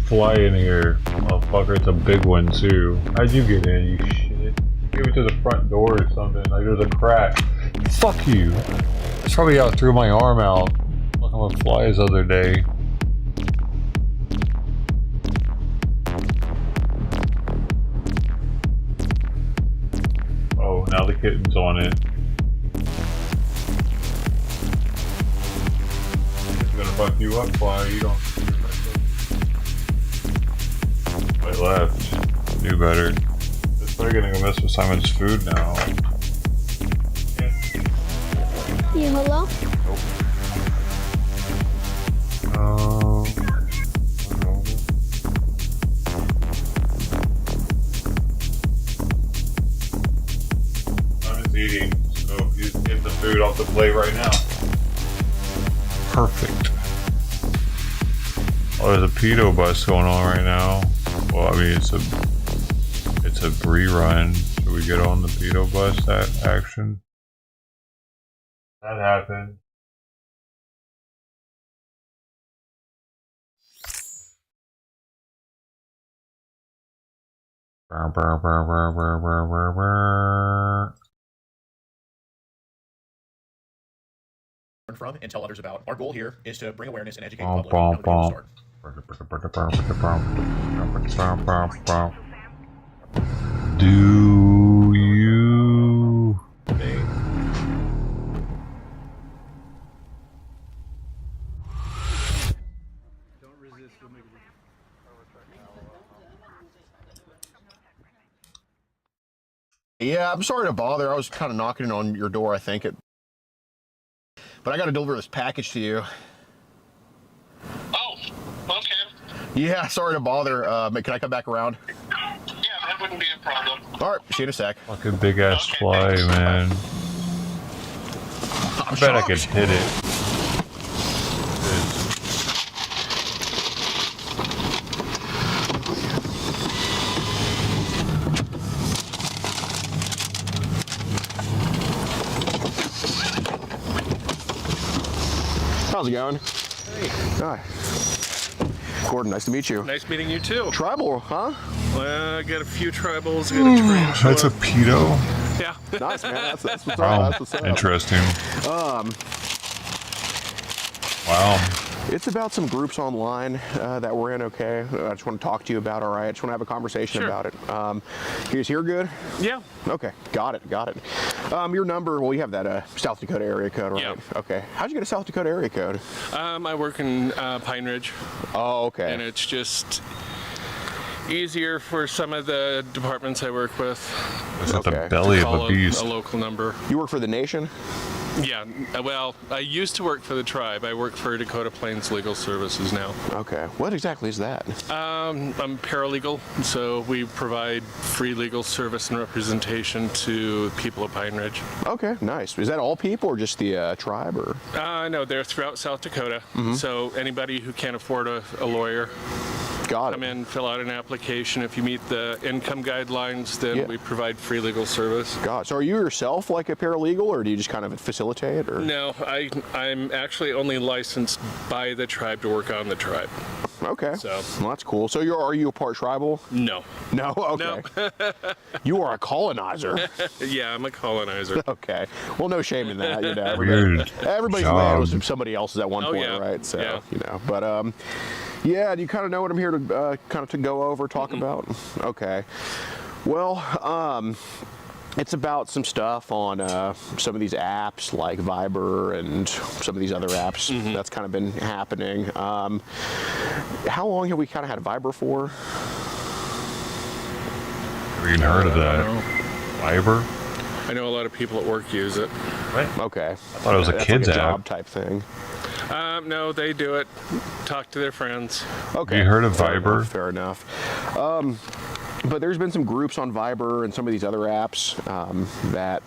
Fly in here, motherfucker. It's a big one too. How'd you get in, you shit? Give it to the front door or something. Like there's a crack. Fuck you. That's probably how I threw my arm out. Like I'm a flies the other day. Oh, now the kitten's on it. It's gonna fuck you up, fly. You don't. I left. Knew better. It's probably gonna go mess with Simon's food now. You hello? Nope. Simon's eating, so he's getting the food off the plate right now. Perfect. Oh, there's a pedo bus going on right now. Well, I mean, it's a rerun. Should we get on the pedo bus? That action? That happened. From and tell others about. Our goal here is to bring awareness and educate the public on the video start. Do you? Yeah, I'm sorry to bother. I was kind of knocking on your door, I think. But I got to deliver this package to you. Oh, okay. Yeah, sorry to bother. Can I come back around? Yeah, that wouldn't be a problem. All right, see you in a sec. Fucking big ass fly, man. I bet I could hit it. How's it going? Hey. Hi. Gordon, nice to meet you. Nice meeting you too. Tribal, huh? Well, I got a few tribals. Got a tarantula. That's a pedo? Yeah. Nice, man. That's what's up. Wow. That's what's up. Interesting. Wow. It's about some groups online that we're in, okay? I just want to talk to you about, all right? I just want to have a conversation about it. You guys hear good? Yeah. Okay, got it. Your number, well, you have that South Dakota area code, right? Yeah. Okay. How'd you get a South Dakota area code? I work in Pine Ridge. Oh, okay. And it's just easier for some of the departments I work with. It's at the belly of a beast. A local number. You work for the nation? Yeah, well, I used to work for the tribe. I work for Dakota Plains Legal Services now. Okay. What exactly is that? I'm paralegal, so we provide free legal service and representation to people of Pine Ridge. Okay, nice. Is that all people or just the tribe? Or? No, they're throughout South Dakota. So anybody who can't afford a lawyer, come in, fill out an application. If you meet the income guidelines, then we provide free legal service. So are you yourself like a paralegal, or do you just kind of facilitate? Or? No, I'm actually only licensed by the tribe to work on the tribe. Okay. So. Well, that's cool. So are you a part tribal? No. No? Okay. No. You are a colonizer. Yeah, I'm a colonizer. Okay. Well, no shame in that. You know, Weird everybody's job. land was somebody else's at one point, yeah. right? So, Yeah. you know. But, yeah, do you kind of know what I'm here to kind of to go over, talk about? Okay. Well, it's about some stuff on some of these apps like Viber and some of these other apps that's kind of been happening. How long have we kind of had Viber for? Have you even heard of that? Viber? I know a lot of people at work use it. What? Okay. I thought it was a That's kid's like a app. job type thing. No, they do it. Talk to their friends. Okay. Have you heard of Viber? Fair enough. But there's been some groups on Viber and some of these other apps that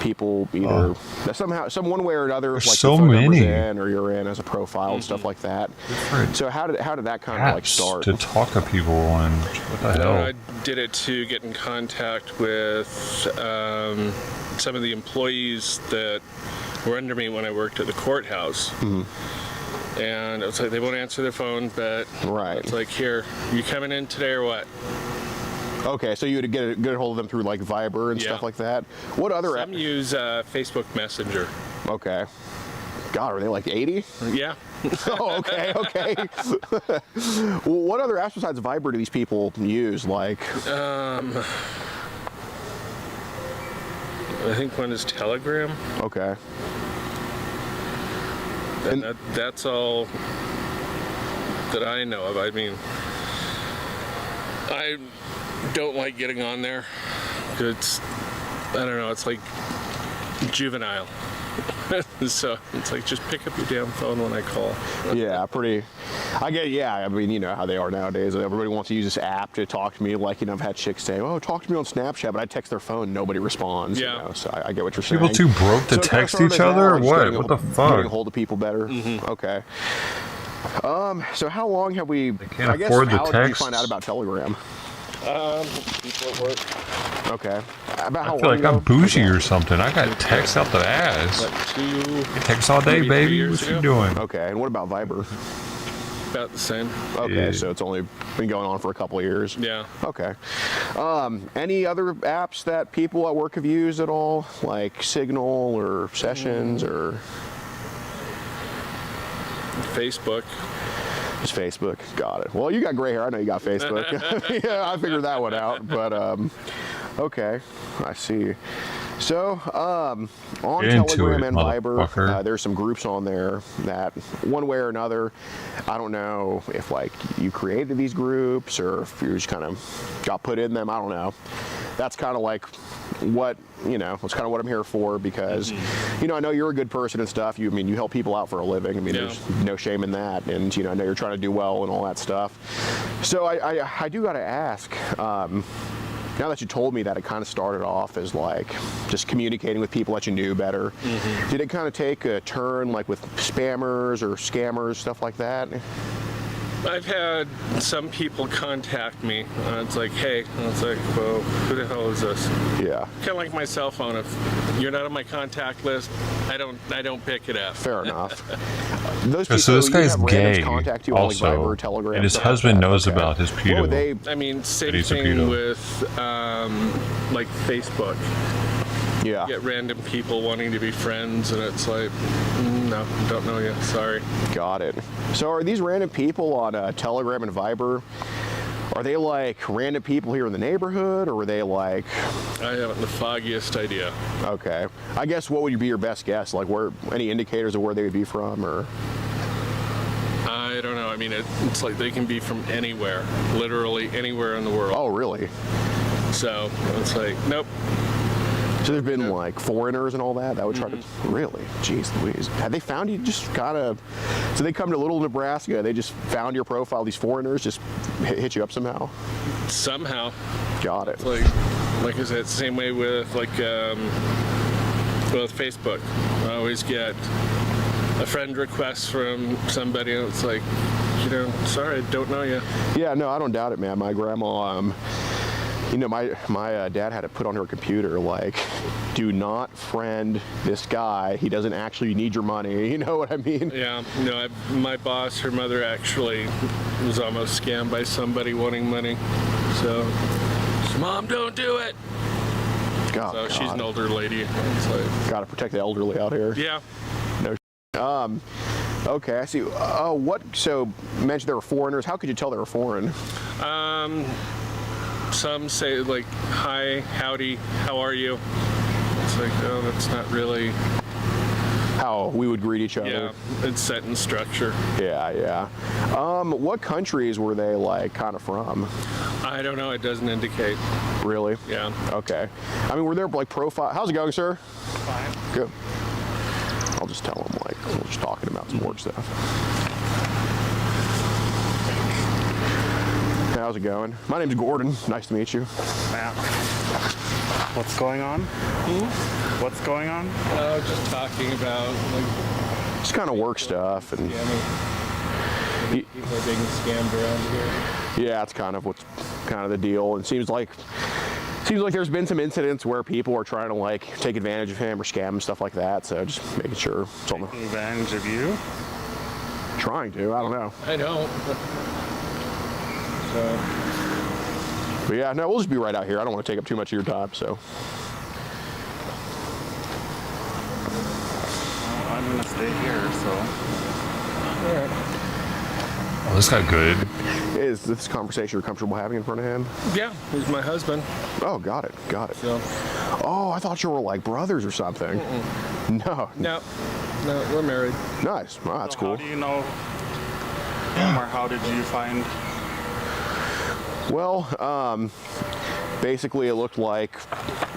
people either somehow, some one way or another, There's like so your phone number's many. in or you're in as a profile and stuff like that. Different So how did that kind of like apps start? to talk to people on. What the hell? I did it to get in contact with some of the employees that were under me when I worked at the courthouse. And it was like they won't answer their phone, but it's like, here, you coming in today or what? Okay, so you would get a hold of them through like Viber and stuff like that. What other Some use Facebook Messenger. Okay. God, are they like 80? Yeah. Oh, okay. Well, what other apps besides Viber do these people use? Like, I think one is Telegram. Okay. And that's all that I know of. I mean, I don't like getting on there. It's, I don't know, it's like juvenile. So it's like, just pick up your damn phone when I call. Yeah, I mean, you know how they are nowadays. Everybody wants to use this app to talk to me. Like, you know, I've had chicks say, oh, talk to me on Snapchat, but I text their phone, nobody responds. Yeah. You know, so I get what you're saying. People too broke to So it kinda text started each as other or just what? getting What the Getting fuck? a hold of people better? Okay. So how long have we, can't afford the how did you texts. find out about Telegram? People at work. Okay. About how I feel long like I'm ago? bougie or something. I got texts out the ass. Text all day, maybe 3 baby. years What you ago. doing? Okay, and what about Viber? About the same. Okay, Yeah. so it's only been going on for a couple of years. Yeah. Okay. Any other apps that people at work have used at all, like Signal or Sessions or Facebook. just Facebook? Got it. Well, you got gray hair. I know you got Facebook. Yeah, I figured that one out. But okay, I see. So on Get into Telegram it, and Viber, motherfucker. there's some groups on there that one way or another, I don't know if like you created these groups or if you just kind of got put in them. I don't know. That's kind of like what, you know, that's kind of what I'm here for because, you know, I know you're a good person and stuff. I mean, you help people out for a living. I mean, there's no shame in that. And, you know, I know you're trying to do well and all that stuff. So I do got to ask, now that you told me that it kind of started off as like just communicating with people that you knew better, did it kind of take a turn like with spammers or scammers, stuff like that? I've had some people contact me. It's like, hey, and it's like, well, who the hell is this? Yeah. Kind of like my cell phone. If you're not on my contact list, I don't pick it up. Fair enough. Those people, So this you guy's have randoms gay contact you on, like, also, Viber, Telegram, and his stuff like husband that. knows Okay. about his What pedo. would they? I mean, same he's a thing pedo. with like Facebook. Yeah. Get random people wanting to be friends, and it's like, no, don't know you. Sorry. Got it. So are these random people on Telegram and Viber? Are they like random people here in the neighborhood, or were they like? I haven't the foggiest idea. Okay. I guess what would be your best guess? Like where? Any indicators of where they would be from, or? I don't know. I mean, it's like they can be from anywhere, literally anywhere in the world. Oh, really? So it's like, nope. So there's been like foreigners and all that would try to really, jeez Louise. Have they found you just kind of, so they come to Little Nebraska, they just found your profile, these foreigners just hit you up somehow? Somehow. Got it. It's like I said, it's the same way with like, with Facebook. I always get a friend request from somebody and it's like, you know, sorry, I don't know you. Yeah, no, I don't doubt it, man. My grandma, You know, my dad had it put on her computer, like, do not friend this guy. He doesn't actually need your money. You know what I mean? Yeah. No, my boss, her mother actually was almost scammed by somebody wanting money. So, Mom, don't do it. Oh, so she's an older lady. It's like, gotta protect the elderly out here. Yeah. No. Okay, I see. So you mentioned there were foreigners. How could you tell they were foreign? Some say like, hi, howdy, how are you? It's like, oh, that's not really how we would greet each other. Yeah, it's set in structure. Yeah. What countries were they like kind of from? I don't know. It doesn't indicate. Really? Yeah. Okay. I mean, were there like profile? How's it going, sir? Fine. Good. I'll just tell them like we're just talking about some work stuff. How's it going? My name's Gordon. Nice to meet you. Matt. What's going on? What's going on? Just talking about like just kind of work stuff and people are being scammed around here. Yeah, it's kind of what's kind of the deal. And seems like there's been some incidents where people are trying to like take advantage of him or scam him, stuff like that. So just making sure it's on the advantage of you. Trying to. I don't know. I don't. But yeah, no, we'll just be right out here. I don't want to take up too much of your time, so. Well, I'm gonna stay here, so. All right. Oh, this got good. Is this conversation you're comfortable having in front of him? Yeah, he's my husband. Oh, got it. So. Oh, I thought you were like brothers or something. No, we're married. Nice. Wow, that's cool. How do you know him, or how did you find? Well, basically it looked like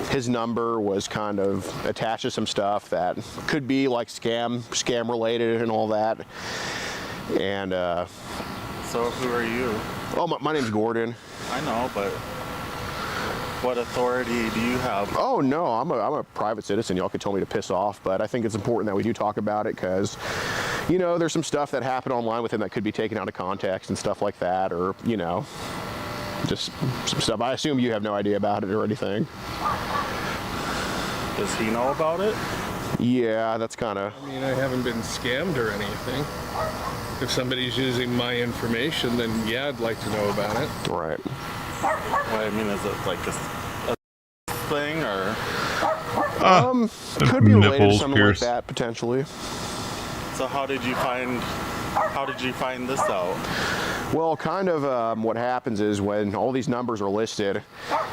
his number was kind of attached to some stuff that could be like scam related and all that. And so who are you? Oh, my name's Gordon. I know, but what authority do you have? Oh no, I'm a private citizen. Y'all could tell me to piss off, but I think it's important that we do talk about it because, you know, there's some stuff that happened online with him that could be taken out of context and stuff like that, or, you know, just some stuff. I assume you have no idea about it or anything. Does he know about it? Yeah, that's kind of... I mean, I haven't been scammed or anything. If somebody's using my information, then yeah, I'd like to know about it. Right. Well, I mean, is it like a thing, or? Could be related to something like that, potentially. So how did you find this out? Well, kind of what happens is when all these numbers are listed,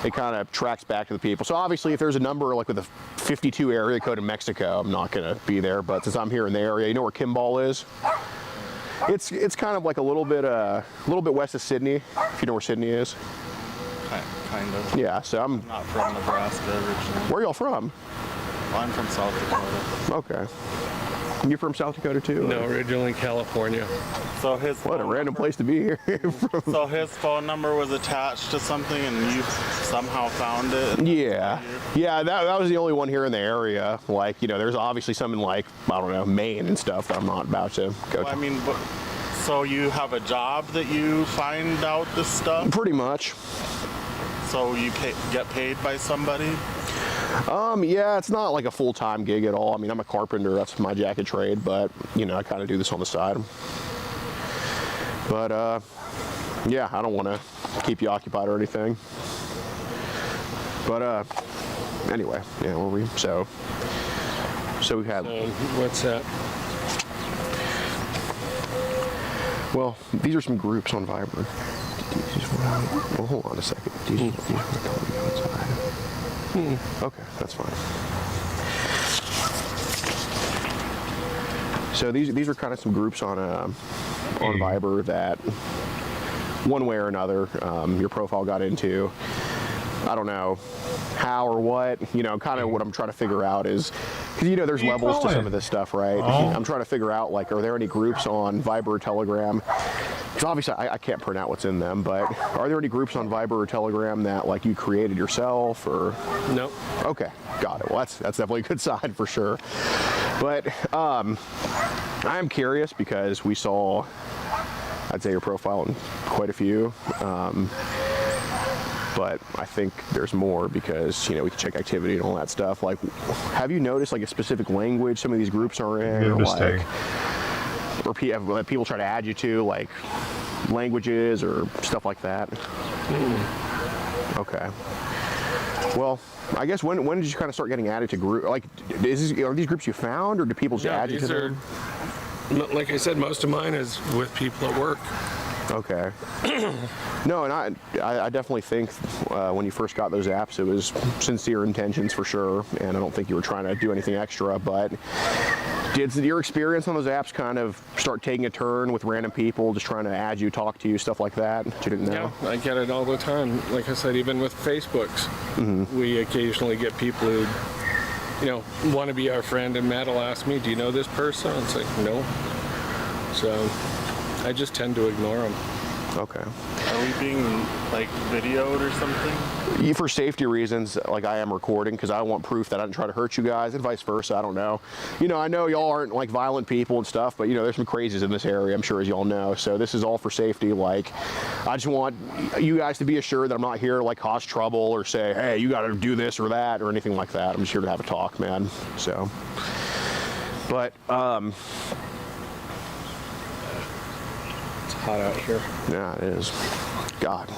it kind of tracks back to the people. So obviously if there's a number like with a 52 area code in Mexico, I'm not going to be there, but since I'm here in the area, you know where Kimball is? It's kind of like a little bit west of Sydney, if you know where Sydney is. Kind of. Yeah, so I'm not from Nebraska originally. Where y'all from? Well, I'm from South Dakota. Okay. You're from South Dakota too? No, originally California. So what a random place to be here. So his phone number was attached to something, and you somehow found it. Yeah. That was the only one here in the area. Like, you know, there's obviously some in like, I don't know, Maine and stuff that I'm not about to go to. I mean, so you have a job that you find out this stuff? Pretty much. So you get paid by somebody? Yeah, it's not like a full-time gig at all. I mean, I'm a carpenter, that's my jacket trade, but, you know, I kind of do this on the side. But, yeah, I don't want to keep you occupied or anything. But, anyway, yeah, where were we? So we had... what's that? Well, these are some groups on Viber. Well, hold on a second. Do you just want to tell me outside? Okay, that's fine. So these are kind of some groups on Viber that, one way or another, your profile got into. I don't know how or what. You know, kind of what I'm trying to figure out is, because you know, there's levels to some of this stuff, right? I'm trying to figure out, like, are there any groups on Viber or Telegram? Because obviously I can't print out what's in them, but are there any groups on Viber or Telegram that like you created yourself or? No. Okay, got it. Well, that's definitely a good sign for sure. But I'm curious because we saw, I'd say, your profile in quite a few. but I think there's more because, we can check activity and all that stuff. Like, have you noticed like a specific language some of these groups are in? Or people try to add you to, like, languages or stuff like that? Okay. Well, I guess when did you kind of start getting added to group? Like, are these groups you found, or do people just add you to them? Like I said, most of mine is with people at work. Okay. No, and I definitely think when you first got those apps, it was sincere intentions for sure, and I don't think you were trying to do anything extra, but did your experience on those apps kind of start taking a turn with random people just trying to add you, talk to you, stuff like that you didn't know? Yeah, I get it all the time. Like I said, even with Facebooks, we occasionally get people who want to be our friend, and Matt will ask me, do you know this person? It's like, no. So I just tend to ignore them. Okay. Are we being, like, videoed or something? For safety reasons, like, I am recording because I want proof that I didn't try to hurt you guys, and vice versa. I don't know. I know y'all aren't, like, violent people and stuff, but, there's some crazies in this area, I'm sure, as y'all know. So this is all for safety. Like, I just want you guys to be assured that I'm not here to, like, cause trouble or say, hey, you got to do this or that or anything like that. I'm just here to have a talk, man. So, but, hot out here. Yeah, it is. God,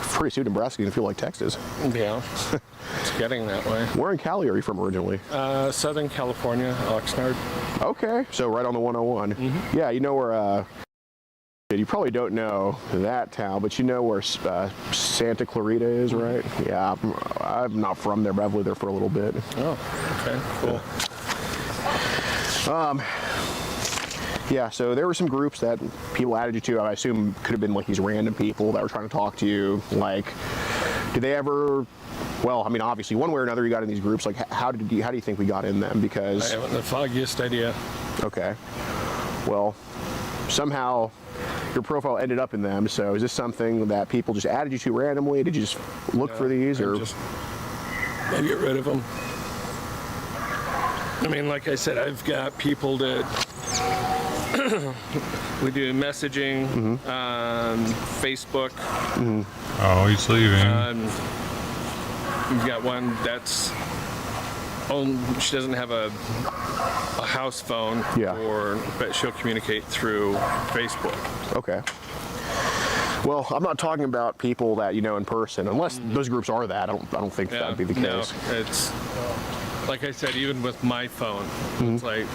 pretty soon Nebraska's gonna feel like Texas. Yeah, it's getting that way. Where in Cali are you from originally? Southern California, Oxnard. Okay, so right on the 101. Yeah, you know where, you probably don't know that town, but you know where Santa Clarita is, right? Yeah, I'm not from there, but I've lived there for a little bit. Oh, okay, cool. Yeah, so there were some groups that people added you to. I assume could have been like these random people that were trying to talk to you. Like, did they ever? Well, I mean, obviously, one way or another, you got in these groups. Like, how do you think we got in them? Because I haven't the foggiest idea. Okay. Well, somehow your profile ended up in them. So is this something that people just added you to randomly? Did you just look for these, or I get rid of them? I mean, like I said, I've got people that we do messaging, Facebook. Oh, he's leaving. We've got one that's she doesn't have a house phone, but she'll communicate through Facebook. Okay. Well, I'm not talking about people that you know in person, unless those groups are that. I don't think that would be the case. No, it's like I said, even with my phone, it's like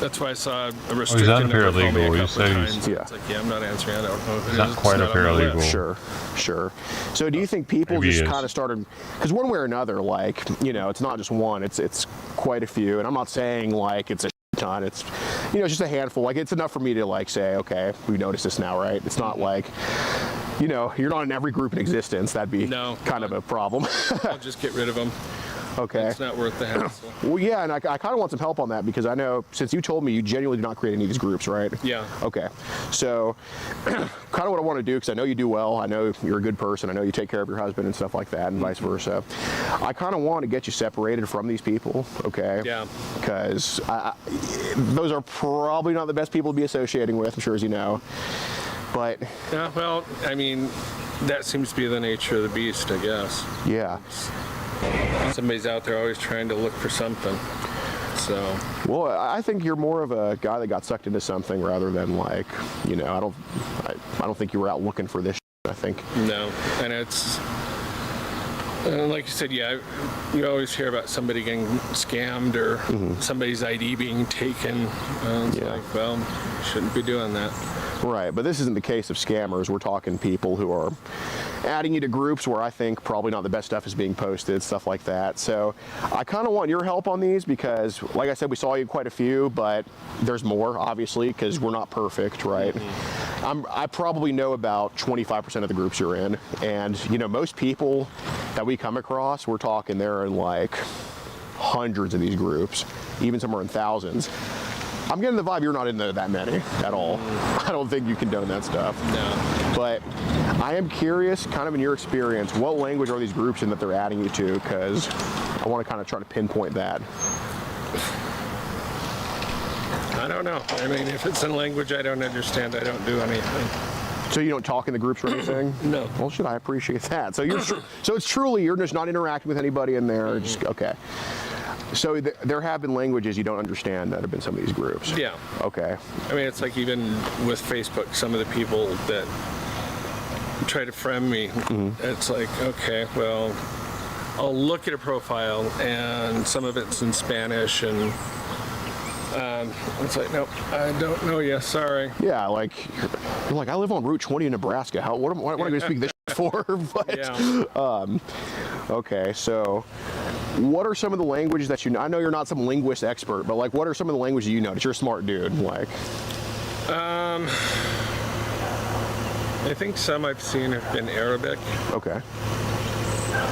that's why I saw a restricted number call me a couple of times. It's like, I'm not answering. I don't know if it is. Not quite a paralegal. Sure. So do you think people just kind of started, because one way or another, like, it's not just one, it's quite a few, and I'm not saying like it's a ton, it's it's just a handful. Like, it's enough for me to like say, okay, we noticed this now, right? It's not like you're not in every group in existence. That'd be kind of a problem. I'll just get rid of them. Okay. It's not worth the hassle. Well, yeah, and I kind of want some help on that because I know, since you told me you genuinely do not create any of these groups, right? Yeah. Okay. So, kind of what I want to do, because I know you do well, I know you're a good person, I know you take care of your husband and stuff like that, and vice versa. I kind of want to get you separated from these people, okay? Yeah. Because those are probably not the best people to be associating with, I'm sure, as you know. But yeah, well, I mean, that seems to be the nature of the beast, I guess. Yeah. Somebody's out there always trying to look for something. So. Well, I think you're more of a guy that got sucked into something rather than like, I don't think you were out looking for this. I think. No, and it's. Like you said, yeah, you always hear about somebody getting scammed or somebody's ID being taken. It's like, well, you shouldn't be doing that. Right, but this isn't the case of scammers. We're talking people who are adding you to groups where I think probably not the best stuff is being posted, stuff like that. So I kind of want your help on these because, like I said, we saw you quite a few, but there's more, obviously, because we're not perfect, right? I probably know about 25% of the groups you're in, and most people that we come across, we're talking they're in like hundreds of these groups, even some are in thousands. I'm getting the vibe you're not in that many at all. I don't think you condone that stuff. No. But I am curious, kind of in your experience, what language are these groups in that they're adding you to? Because I want to kind of try to pinpoint that. I don't know. I mean, if it's in language I don't understand, I don't do anything. So you don't talk in the groups or anything? No. Well, should I appreciate that? So you're so it's truly you're just not interacting with anybody in there. Just okay. So there have been languages you don't understand that have been some of these groups. Yeah. Okay. I mean, it's like even with Facebook, some of the people that try to friend me, it's like, okay, well, I'll look at a profile and some of it's in Spanish and it's like, nope, I don't know you, sorry. Yeah, like, you're like, I live on Route 20 in Nebraska. What am I going to speak this for? But, yeah. Okay, so what are some of the languages that you know? I know you're not some linguist expert, but like, what are some of the languages you notice? You're a smart dude, like. I think some I've seen have been Arabic. Okay.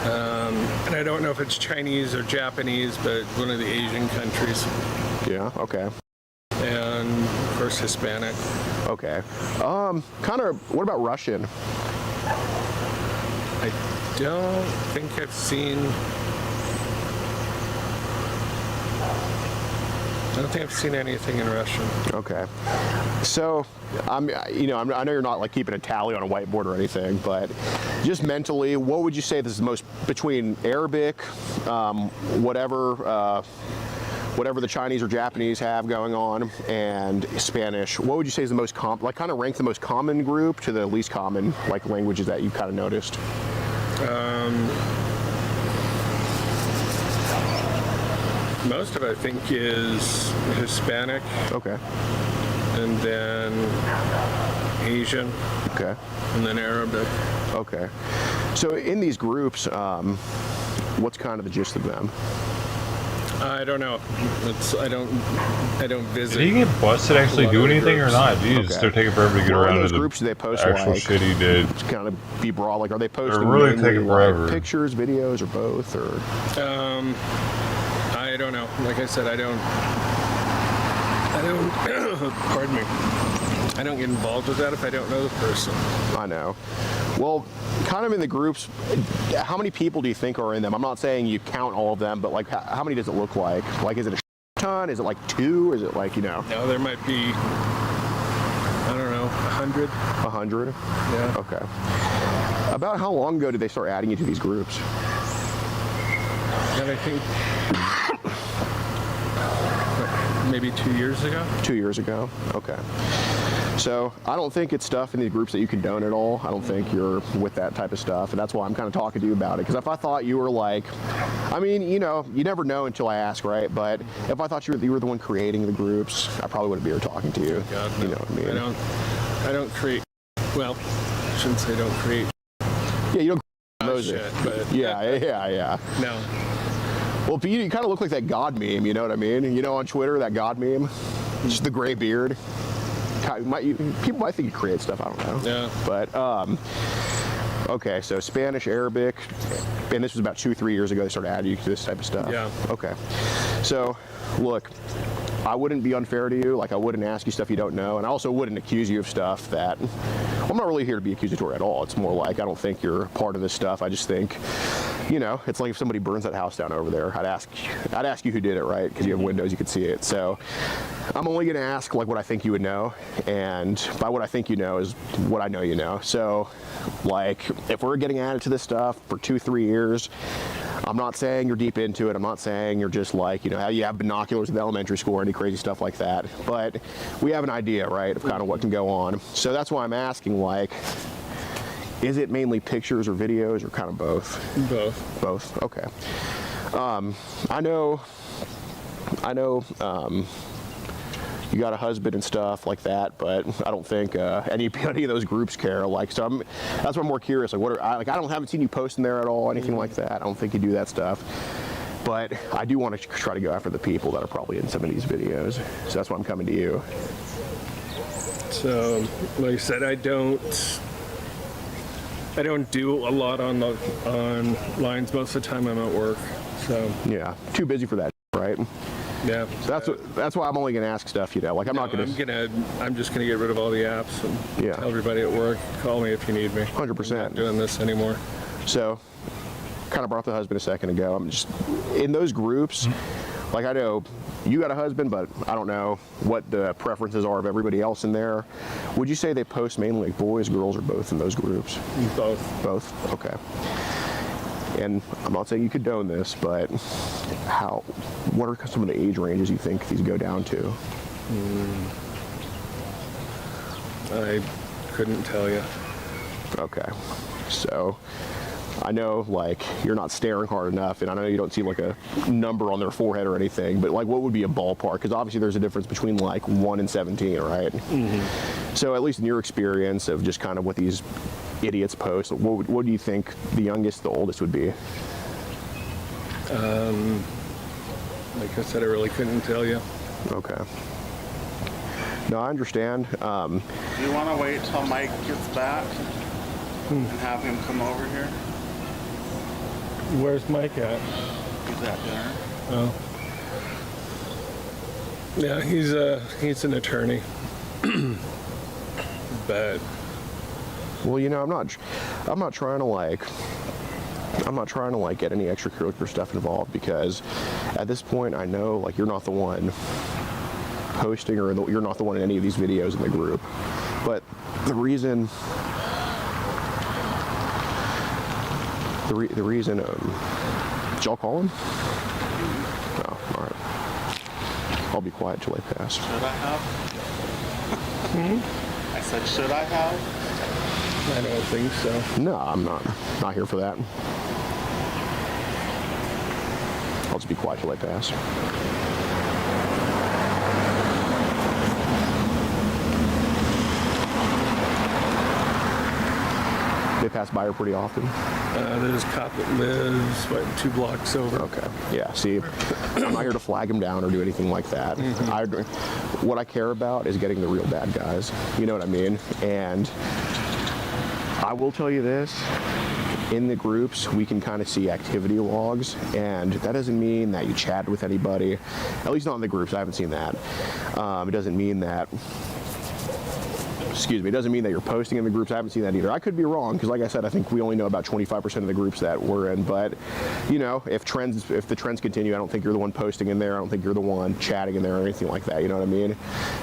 And I don't know if it's Chinese or Japanese, but one of the Asian countries. Yeah, okay. And of course Hispanic. Okay. Kind of, what about Russian? I don't think I've seen. I don't think I've seen anything in Russian. Okay. So, I know you're not like keeping a tally on a whiteboard or anything, but just mentally, what would you say this is most between Arabic, whatever the Chinese or Japanese have going on, and Spanish? What would you say is the most kind of rank the most common group to the least common like languages that you kind of noticed? Most of it, I think, is Hispanic. Okay. And then Asian. Okay. And then Arabic. Okay. So in these groups, what's kind of the gist of them? I don't know. I don't visit. Did he get busted actually do anything groups. or not? Jeez, they're taking forever to get around those to the groups they post actual like, shit he did. To kind of be broad, like are they posting They're really mainly, taking forever. like, pictures, videos, or both? Or I don't know. Like I said, I don't. Pardon me. I don't get involved with that if I don't know the person. I know. Well, kind of in the groups, how many people do you think are in them? I'm not saying you count all of them, but like how many does it look like? Like, is it a ton? Is it like 2? Is it like, No, there might be, I don't know, 100. 100? Yeah. Okay. About how long ago did they start adding you to these groups? And I think maybe 2 years ago. 2 years ago? Okay. So I don't think it's stuff in these groups that you condone at all. I don't think you're with that type of stuff, and that's why I'm kind of talking to you about it. Because if I thought you were like, I mean, you never know until I ask, right? But if I thought you were the one creating the groups, I probably wouldn't be here talking to you. God, no. You know what I mean? I don't create. Well, I shouldn't say don't create. Yeah, you don't knows shit, it. but Yeah. No. Well, you kind of look like that God meme, you know what I mean? You know, on Twitter, that God meme, just the gray beard. People might think you create stuff, I don't know. Yeah. But, okay, so Spanish, Arabic, and this was about 2-3 years ago they started adding you to this type of stuff. Yeah. Okay. So, look, I wouldn't be unfair to you. Like, I wouldn't ask you stuff you don't know, and I also wouldn't accuse you of stuff that, well, I'm not really here to be accusatory at all. It's more like, I don't think you're part of this stuff. I just think, it's like if somebody burns that house down over there, I'd ask you who did it, right? Because you have windows, you could see it. So I'm only going to ask like what I think you would know, and by what I think you know is what I know you know. So like if we're getting added to this stuff for 2-3 years, I'm not saying you're deep into it. I'm not saying you're just like, how you have binoculars in elementary school or any crazy stuff like that. But we have an idea, right, of kind of what can go on. So that's why I'm asking, like, is it mainly pictures or videos or kind of both? Both, okay. I know you got a husband and stuff like that, but I don't think any of those groups care. Like, so that's why I'm more curious. Like, I haven't seen you posting there at all, anything like that. I don't think you do that stuff. But I do want to try to go after the people that are probably in some of these videos. So that's why I'm coming to you. So, like I said, I don't do a lot on lines. Most of the time I'm at work. So yeah, too busy for that, right? Yeah. So that's why I'm only gonna ask stuff, Like I'm just gonna get rid of all the apps and tell everybody at work, call me if you need me. 100%. I'm not doing this anymore. So, kind of brought up the husband a second ago. I'm just in those groups. like I know you got a husband, but I don't know what the preferences are of everybody else in there. Would you say they post mainly like boys, girls, or both in those groups? Both. Both? Okay. And I'm not saying you condone this, but what are some of the age ranges you think these go down to? I couldn't tell you. Okay. So I know like you're not staring hard enough, and I know you don't see like a number on their forehead or anything, but like what would be a ballpark? Because obviously there's a difference between like 1 and 17, right? So at least in your experience of just kind of what these idiots post, what do you think the youngest, the oldest would be? Like I said, I really couldn't tell you. Okay. No, I understand. Do you want to wait till Mike gets back and have him come over here? Where's Mike at? He's at dinner. Oh. Yeah, he's an attorney. But well, you know, I'm not trying to like get any extracurricular stuff involved, because at this point I know like you're not the one posting, or you're not the one in any of these videos in the group. But the reason did y'all call him? Oh, all right. I'll be quiet till they pass. Should I have? I said, should I have? I don't think so. No, I'm not here for that. I'll just be quiet till they pass. They pass by her pretty often? There's a cop that lives about 2 blocks over. Okay. Yeah, see, I'm not here to flag him down or do anything like that. What I care about is getting the real bad guys. You know what I mean? And I will tell you this. In the groups, we can kind of see activity logs, and that doesn't mean that you chat with anybody, at least not in the groups. I haven't seen that. It doesn't mean that it doesn't mean that you're posting in the groups. I haven't seen that either. I could be wrong, because like I said, I think we only know about 25% of the groups that we're in. But you know, if the trends continue, I don't think you're the one posting in there. I don't think you're the one chatting in there or anything like that. You know what I mean?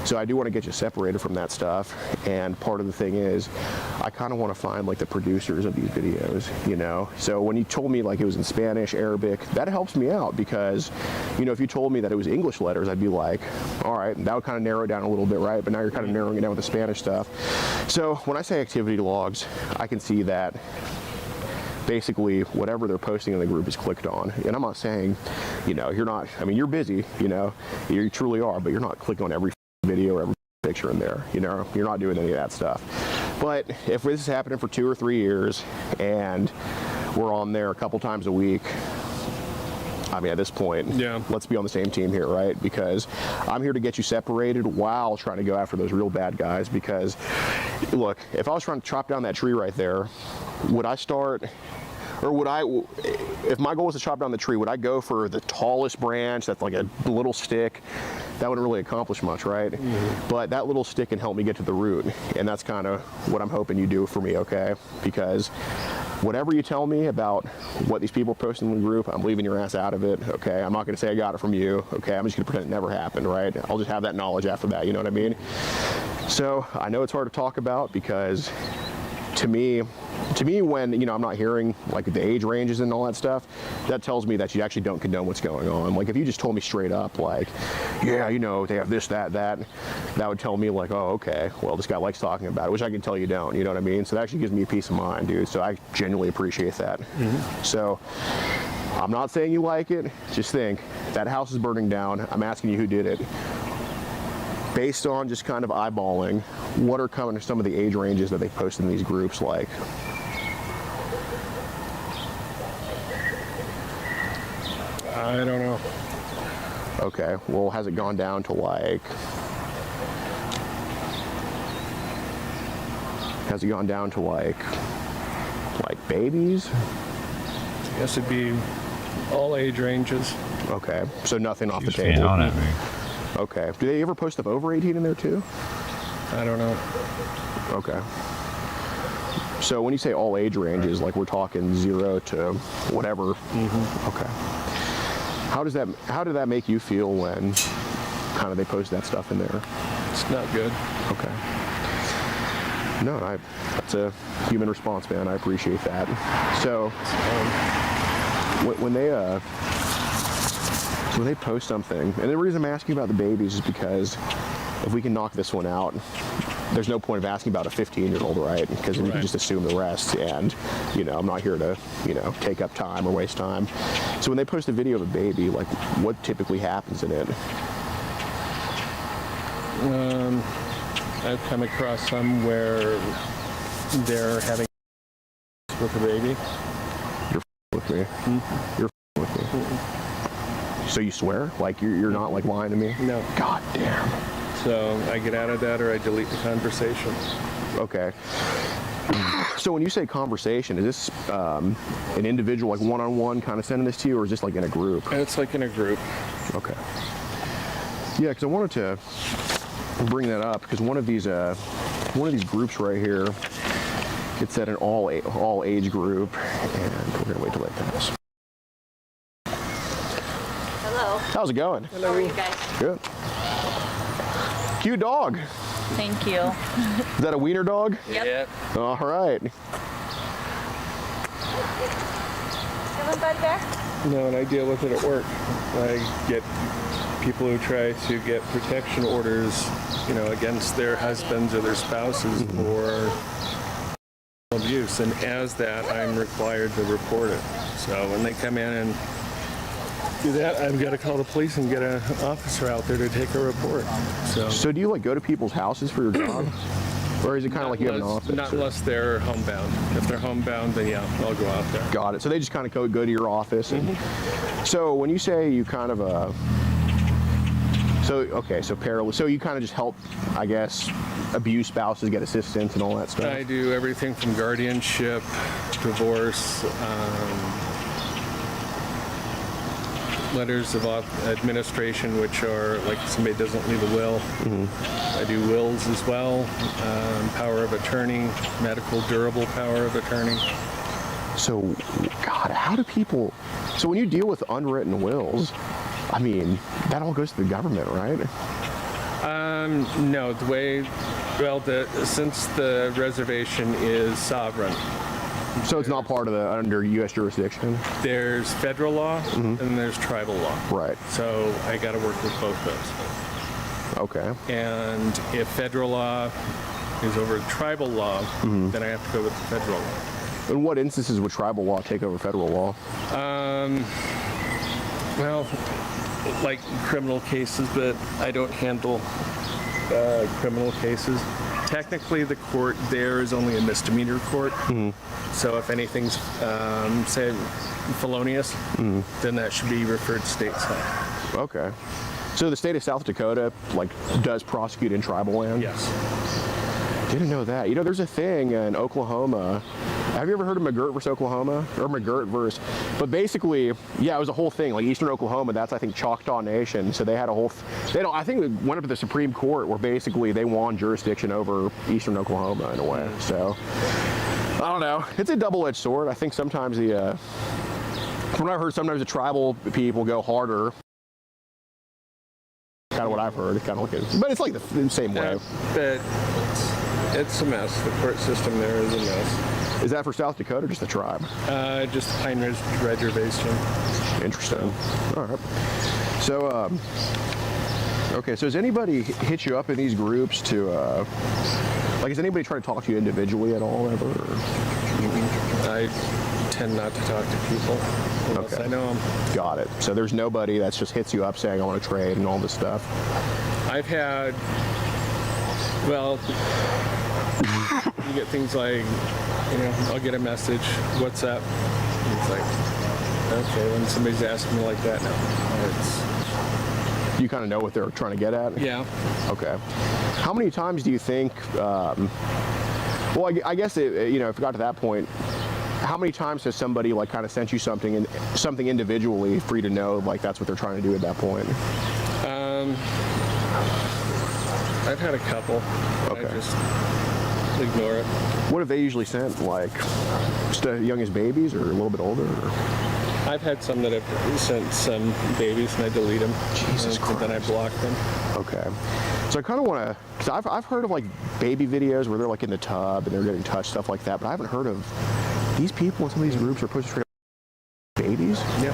So I do want to get you separated from that stuff. And part of the thing is, I kind of want to find like the producers of these videos. You know, so when you told me like it was in Spanish, Arabic, that helps me out, because you know, if you told me that it was English letters, I'd be like, all right, that would kind of narrow it down a little bit, right? But now you're kind of narrowing it down with the Spanish stuff. So when I say activity logs, I can see that basically whatever they're posting in the group is clicked on. And I'm not saying, you know, you're not, I mean, you're busy, you know, you truly are, but you're not clicking on every video or every picture in there, you know, you're not doing any of that stuff. But if this is happening for 2 or 3 years and we're on there a couple times a week, I mean, at this point, yeah, let's be on the same team here, right? Because I'm here to get you separated while trying to go after those real bad guys. Because, look, if I was trying to chop down that tree right there, would I start, or would I, if my goal was to chop down the tree, would I go for the tallest branch that's like a little stick? That wouldn't really accomplish much, right? But that little stick can help me get to the root. And that's kind of what I'm hoping you do for me, okay? Because whatever you tell me about what these people are posting in the group, I'm leaving your ass out of it, okay? I'm not going to say I got it from you, okay? I'm just going to pretend it never happened, right? I'll just have that knowledge after that, you know what I mean? So I know it's hard to talk about, because to me, when, you know, I'm not hearing like the age ranges and all that stuff, that tells me that you actually don't condone what's going on. Like if you just told me straight up, like, yeah, you know, they have this, that would tell me like, oh, okay, well, this guy likes talking about it, which I can tell you don't, you know what I mean? So that actually gives me a peace of mind, dude. So I genuinely appreciate that. So I'm not saying you like it, just think, that house is burning down. I'm asking you who did it. Based on just kind of eyeballing, what are kind of some of the age ranges that they post in these groups like? I don't know. Okay, well, has it gone down to like, babies? I guess it'd be all age ranges. Okay, so nothing off the Keeps me table. on at me. Okay, do they ever post stuff over 18 in there too? I don't know. Okay. So when you say all age ranges, like we're talking 0 to whatever. Okay. How did that make you feel when kind of they post that stuff in there? It's not good. Okay. No, that's a human response, man. I appreciate that. So when they post something, and the reason I'm asking about the babies is because if we can knock this one out, there's no point of asking about a 15-year-old, right? Because then you can just assume the rest, and I'm not here to take up time or waste time. So when they post a video of a baby, like, what typically happens in it? I've come across some where they're having with a baby. You're with me. You're with me. So you swear? Like you're not like lying to me? No. God damn. So I get out of that or I delete the conversation. Okay. So when you say conversation, is this an individual, like one-on-one kind of sending this to you, or is this like in a group? It's like in a group. Okay. Yeah, because I wanted to bring that up because one of these groups right here, it's at an all age group, and we're gonna wait till that pass. Hello. How's it going? Hello. How are you guys? Good. Cute dog. Thank you. Is that a wiener dog? Yep. All right. Feeling better there? No, and I deal with it at work. I get people who try to get protection orders, against their husbands or their spouses for abuse, and as that, I'm required to report it. So when they come in and do that, I've got to call the police and get an officer out there to take a report. So do you like go to people's houses for your job? Or is it kind of like you have an office? Not unless they're homebound. If they're homebound, then yeah, I'll go out there. Got it. So they just kind of go to your office. And so when you say you kind of so you kind of just help, I guess, abused spouses get assistance and all that stuff? I do everything from guardianship, divorce, letters of administration, which are like somebody doesn't leave a will. I do wills as well, power of attorney, medical durable power of attorney. So, God, how do people... So when you deal with unwritten wills, I mean, that all goes to the government, right? No, since the reservation is sovereign. So it's not part of under U.S. jurisdiction? There's federal law and there's tribal law. Right. So I got to work with both those. Okay. And if federal law is over tribal law, then I have to go with the federal law. In what instances would tribal law take over federal law? Well, like criminal cases, but I don't handle criminal cases. Technically, the court there is only a misdemeanor court. So if anything's, say, felonious, then that should be referred stateside. Okay. So the state of South Dakota, does prosecute in tribal land? Yes. Didn't know that. There's a thing in Oklahoma. Have you ever heard of McGirt versus Oklahoma? Or McGirt versus... But basically, yeah, it was a whole thing. Like Eastern Oklahoma, that's, I think, Choctaw Nation. So they had a whole... I think it went up to the Supreme Court where basically they won jurisdiction over Eastern Oklahoma in a way. So, I don't know. It's a double-edged sword. I think sometimes from what I've heard, sometimes the tribal people go harder. Kind of what I've heard. It's kind of like but it's like the same way. But it's a mess. The court system there is a mess. Is that for South Dakota or just the tribe? Just Pine Ridge Reservation. Interesting. All right. So, okay, so has anybody hit you up in these groups to, has anybody tried to talk to you individually at all ever? Or? I tend not to talk to people unless I know them. Got it. So there's nobody that just hits you up saying, I want to trade and all this stuff? I've had, you get things like, I'll get a message, what's up? And it's like, okay, when somebody's asking me like that, no. You kind of know what they're trying to get at? Yeah. Okay. How many times do you think, I guess, if it got to that point, how many times has somebody kind of sent you something individually for you to know that's what they're trying to do at that point? I've had a couple. Okay. I just ignore it. What have they usually sent? Just as young as babies or a little bit older? Or? I've had some that have sent some babies and I delete them. Jesus Christ. And then I block them. Okay. So I kind of want to, because I've heard of like baby videos where they're like in the tub and they're getting touched, stuff like that, but I haven't heard of these people in some of these groups are posting straight up babies. Yep.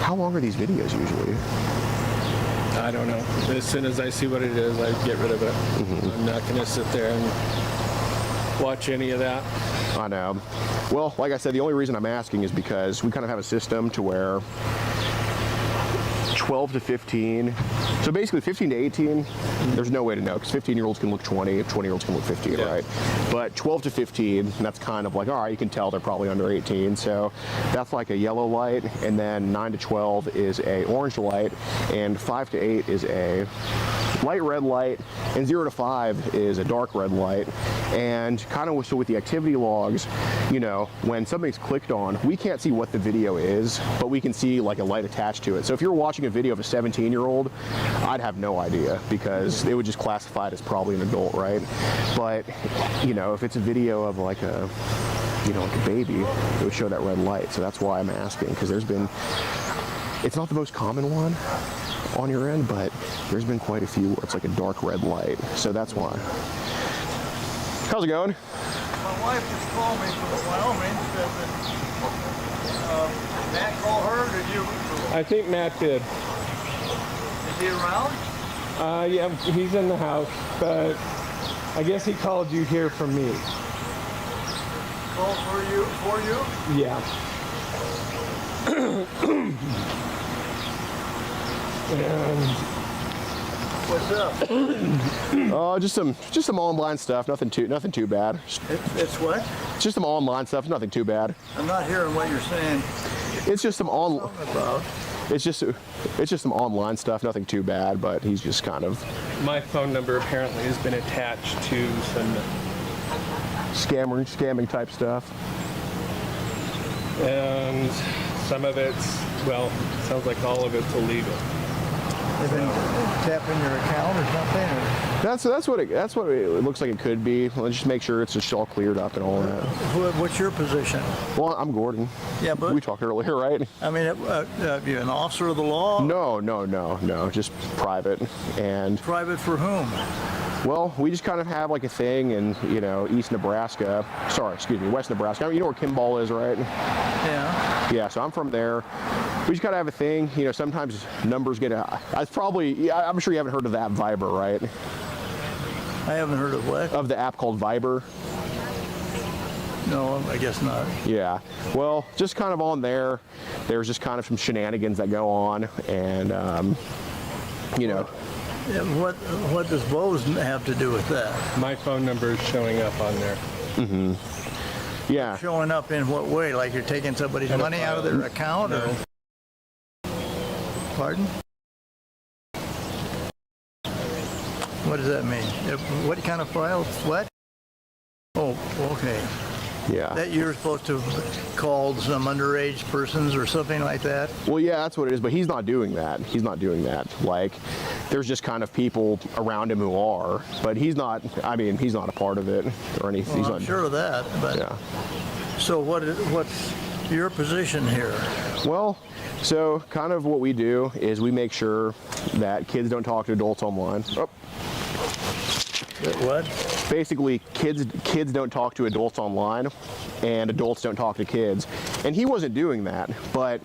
How long are these videos usually? I don't know. As soon as I see what it is, I get rid of it. I'm not going to sit there and watch any of that. I know. Well, like I said, the only reason I'm asking is because we kind of have a system to where 12 to 15, so basically 15 to 18, there's no way to know because 15-year-olds can look 20, 20-year-olds can look 15, right? But 12 to 15, that's kind of like, all right, you can tell they're probably under 18, so that's like a yellow light, and then 9 to 12 is a orange light, and 5 to 8 is a light red light, and 0 to 5 is a dark red light. And kind of so with the activity logs, you know, when something's clicked on, we can't see what the video is, but we can see like a light attached to it. So if you're watching a video of a 17-year-old, I'd have no idea because they would just classify it as probably an adult, right? But, you know, if it's a video of like a, you know, like a baby, it would show that red light. So that's why I'm asking, because there's been, it's not the most common one on your end, but there's been quite a few where it's like a dark red light. So that's why. How's it going? My wife just called me from Wyoming, said that Matt called her, or did you? I think Matt did. Is he around? Yeah, he's in the house, but I guess he called you here from me. Called for you? Yeah. And what's up? Oh, just some online stuff. Nothing too bad. It's what? Just some online stuff. Nothing too bad. I'm not hearing what you're saying. It's just some It's just some online stuff. Nothing too bad. But he's just kind of. My phone number apparently has been attached to some scamming type stuff. And some of it's, well, sounds like all of it's illegal. They've been tapping your account or something? Or? That's what it looks like it could be. Let's just make sure it's just all cleared up and all that. What's your position? Well, I'm Gordon. Yeah, but we talked earlier, right? I mean, you're an officer of the law? No, just private. And private for whom? Well, we just kind of have like a thing in, you know, West Nebraska. You know where Kimball is, right? Yeah. Yeah, so I'm from there. We just kind of have a thing, you know, sometimes numbers get, I'm sure you haven't heard of the app Viber, right? I haven't heard of what? Of the app called Viber. No, I guess not. Yeah, well, just kind of on there, there's just kind of some shenanigans that go on, and, you know. Yeah, what does Bose have to do with that? My phone number is showing up on there. Mm-hmm. Yeah. Showing up in what way? Like you're taking somebody's money out of their account? No. Or? Pardon? What does that mean? What kind of files? What? Oh, okay. Yeah. That you're supposed to have called some underage persons or something like that? Well, yeah, that's what it is, but he's not doing that. Like, there's just kind of people around him who are, but he's not a part of it or anything. Well, I'm sure of that, but yeah. So what's your position here? Well, so kind of what we do is we make sure that kids don't talk to adults online. Oh. What? Basically, kids don't talk to adults online, and adults don't talk to kids. And he wasn't doing that, but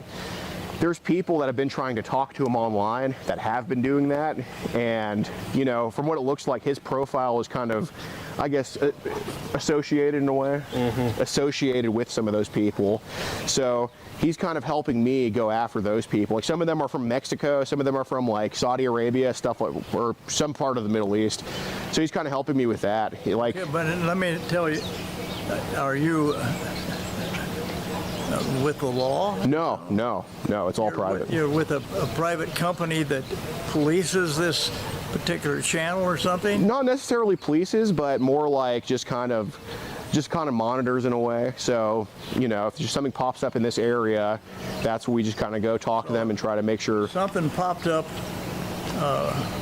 there's people that have been trying to talk to him online that have been doing that. And, you know, from what it looks like, his profile is kind of, I guess, associated in a way, associated with some of those people. So he's kind of helping me go after those people. Like, some of them are from Mexico, some of them are from like Saudi Arabia, stuff like, or some part of the Middle East. So he's kind of helping me with that. Like, yeah, but let me tell you, are you with the law? No, it's all private. You're with a private company that polices this particular channel or something? Not necessarily polices, but more like just kind of monitors in a way. So, you know, if there's something pops up in this area, that's where we just kind of go talk to them and try to make sure. Something popped up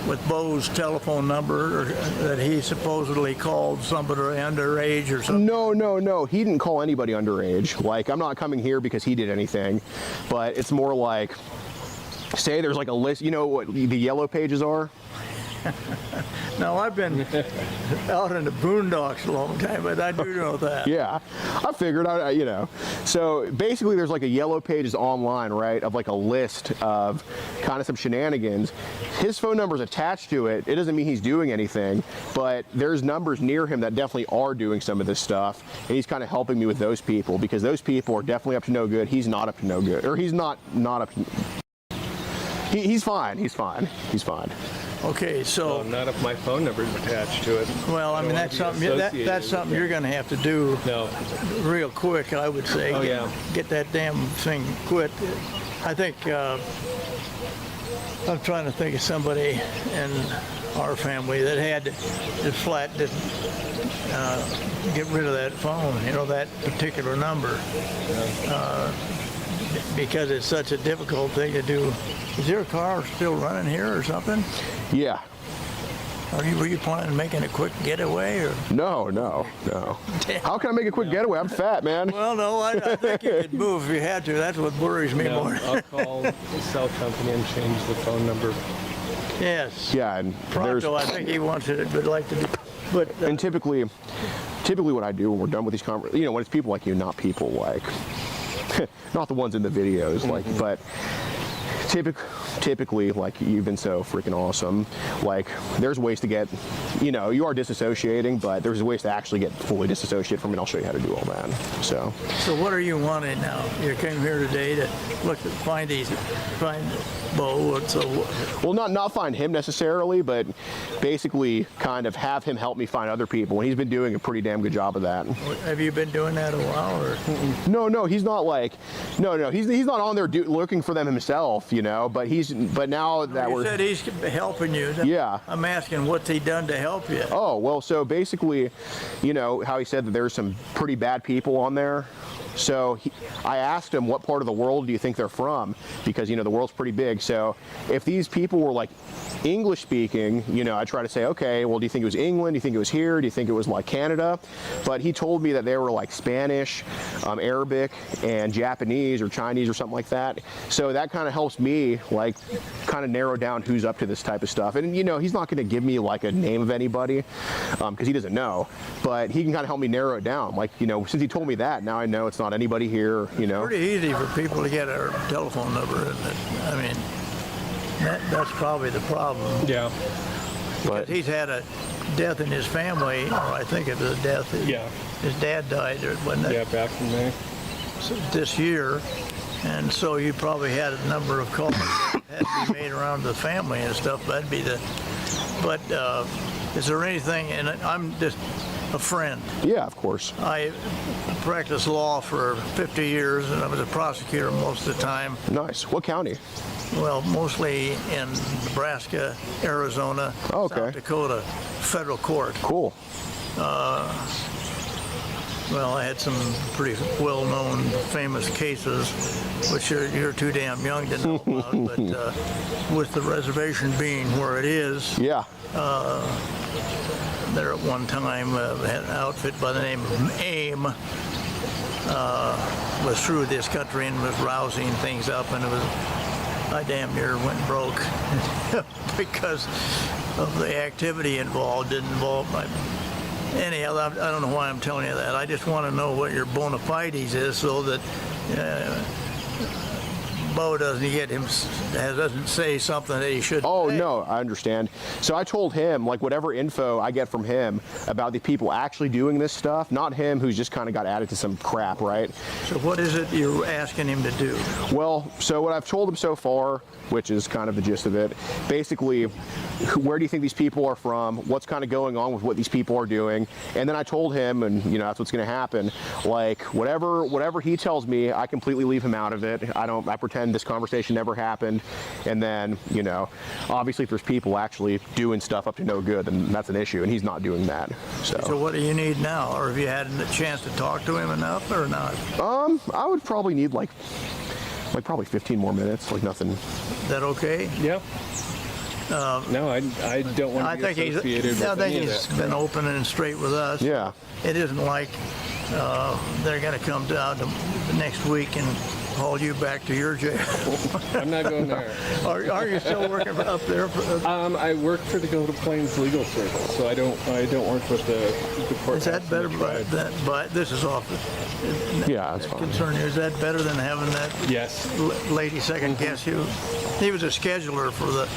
with Bo's telephone number, or that he supposedly called somebody underage or something? No. He didn't call anybody underage. Like, I'm not coming here because he did anything, but it's more like, say there's like a list. You know what the yellow pages are? No, I've been out in the boondocks a long time, but I do know that. Yeah, I figured out, you know. So basically there's like a yellow pages online, right, of like a list of kind of some shenanigans. His phone number's attached to it. It doesn't mean he's doing anything, but there's numbers near him that definitely are doing some of this stuff, and he's kind of helping me with those people, because those people are definitely up to no good. He's not up to no good, or he's not up to... He's fine. Okay, so not if my phone number is attached to it. Well, I mean, that's something you're going to have to do real quick, I would say. Get that damn thing quit. I think I'm trying to think of somebody in our family that had to flat get rid of that phone, you know, that particular number, because it's such a difficult thing to do. Is your car still running here or something? Yeah. Were you planning on making a quick getaway? Or? No. How can I make a quick getaway? I'm fat, man. Well, no, I think you could move if you had to. That's what worries me more. I'll call the cell company and change the phone number. Yes. Yeah, and Pronto, I think he wants it, would like to do. But and typically what I do when we're done with these conversations, you know, when it's people like you, not people like, not the ones in the videos, like, but typically, like, you've been so freaking awesome. Like, there's ways to get, you know, you are disassociating, but there's ways to actually get fully disassociated from it. I'll show you how to do all that. So what are you wanting now? You came here today to find Bo. Well, not find him necessarily, but basically kind of have him help me find other people. And he's been doing a pretty damn good job of that. Have you been doing that a while, or? No, he's not like, no, he's not on there looking for them himself, you know. But now that you said he's helping you. Yeah. I'm asking, what's he done to help you? Oh, well, so basically, you know how he said that there's some pretty bad people on there. So I asked him, what part of the world do you think they're from? Because, you know, the world's pretty big. So if these people were like English speaking, you know, I try to say, okay, well, do you think it was England? Do you think it was here? Do you think it was like Canada? But he told me that they were like Spanish, Arabic, and Japanese or Chinese or something like that. So that kind of helps me like kind of narrow down who's up to this type of stuff. And, you know, he's not going to give me like a name of anybody because he doesn't know. But he can kind of help me narrow it down. Like, you know, since he told me that, now I know it's not anybody here, you know. Pretty easy for people to get our telephone number, isn't it? I mean, that's probably the problem. Yeah. But he's had a death in his family, or I think it was a death. His dad died, wasn't it? Yeah, back in May. This year. And so you probably had a number of calls that had to be made around the family and stuff. That'd be the. But is there anything? And I'm just a friend. Yeah, of course. I practiced law for 50 years, and I was a prosecutor most of the time. Nice. What county? Well, mostly in Nebraska, Arizona, South Dakota, federal court. Cool. Well, I had some pretty well-known, famous cases, which you're too damn young to know about. But with the reservation being where it is, there at one time had an outfit by the name of AIM, was through this country and was rousing things up, and I damn near went broke because of the activity involved. Didn't involve my. Anyhow, I don't know why I'm telling you that. I just want to know what your bona fides is, so that Bo doesn't say something that he shouldn't. Oh, no, I understand. So I told him, like, whatever info I get from him about the people actually doing this stuff, not him who's just kind of got added to some crap, right? So what is it you're asking him to do? Well, so what I've told him so far, which is kind of the gist of it, basically, where do you think these people are from? What's kind of going on with what these people are doing? And then I told him, and, you know, that's what's going to happen. Like, whatever he tells me, I completely leave him out of it. I pretend this conversation never happened. And then, you know, obviously if there's people actually doing stuff up to no good, then that's an issue, and he's not doing that. So what do you need now? Or have you had a chance to talk to him enough or not? I would probably need like probably 15 more minutes, like nothing. Is that okay? Yep. No, I don't want to be associated with I think any of he's that. been open and straight with us. Yeah. It isn't like they're going to come down to next week and haul you back to your jail. I'm not going there. Are you still working up there? I work for the Golden Plains Legal Service, so I don't work with the court. Is that better? But this is off. Yeah, that's fine. Concern you. Is that better than having that Yes. lady second guess you? He was a scheduler for the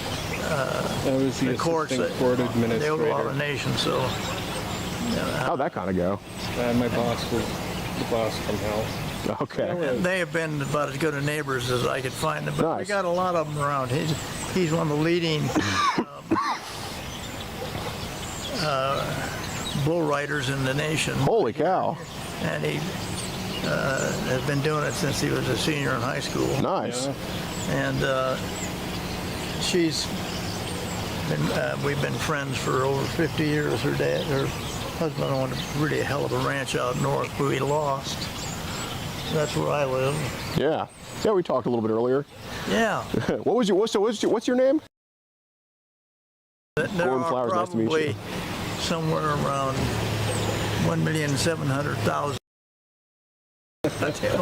courts, assistant court the administrator. Oklahoma Nation. So How'd that kind of go? My boss was the boss from hell. Okay. they have been about as good a neighbors as I could find them. But we Nice. got a lot of them around. He's one of the leading bull riders in the nation. Holy cow. And he has been doing it since he was a senior in high school. Nice. And we've been friends for over 50 years. Her husband owned really a hell of a ranch out north, who he lost. That's where I live. Yeah. Yeah, we talked a little bit earlier. Yeah. What's your name? There Gordon are Flowers, nice to meet you. probably somewhere around 1,700,000.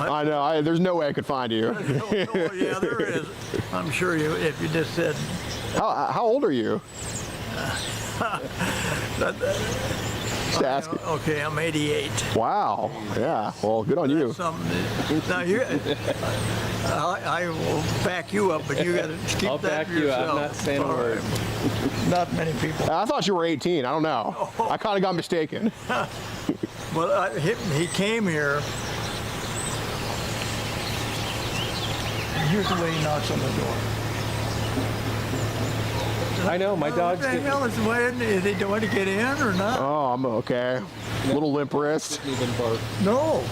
I know. There's no way I could find you. Yeah, there is. I'm sure if you just said. How old are you? Just asking. Okay, I'm 88. Wow. Yeah. Well, good on you. Now I will back you up, but you got to keep I'll that back to you yourself. up. I'm not saying a word. Not many people. I thought you were 18. I don't know. I kind of got mistaken. Well, he came here. Here's the way he knocks on the door. I know, my dog's What the hell is he doing to get in or not? Oh, I'm okay. Little limp wrist. No.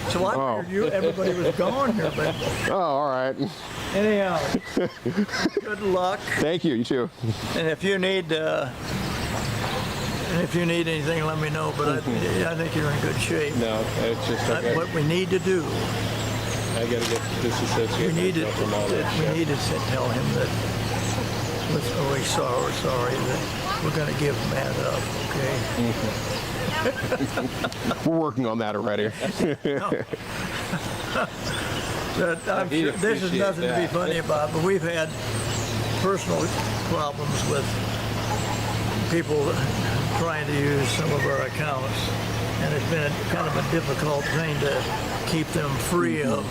So I figured everybody was gone here, but Oh, all right. anyhow, good luck. Thank you. You too. And if you need anything, let me know. But I think you're in good shape. No, it's just What we need to do, I got to get disassociated. we need to from all that shit. tell him that we're sorry that we're going to give Matt up. Okay. We're working on that already. I'm sure this is nothing to be funny about, but we've had personal problems with people trying to use some of our accounts, and it's been kind of a difficult thing to keep them free of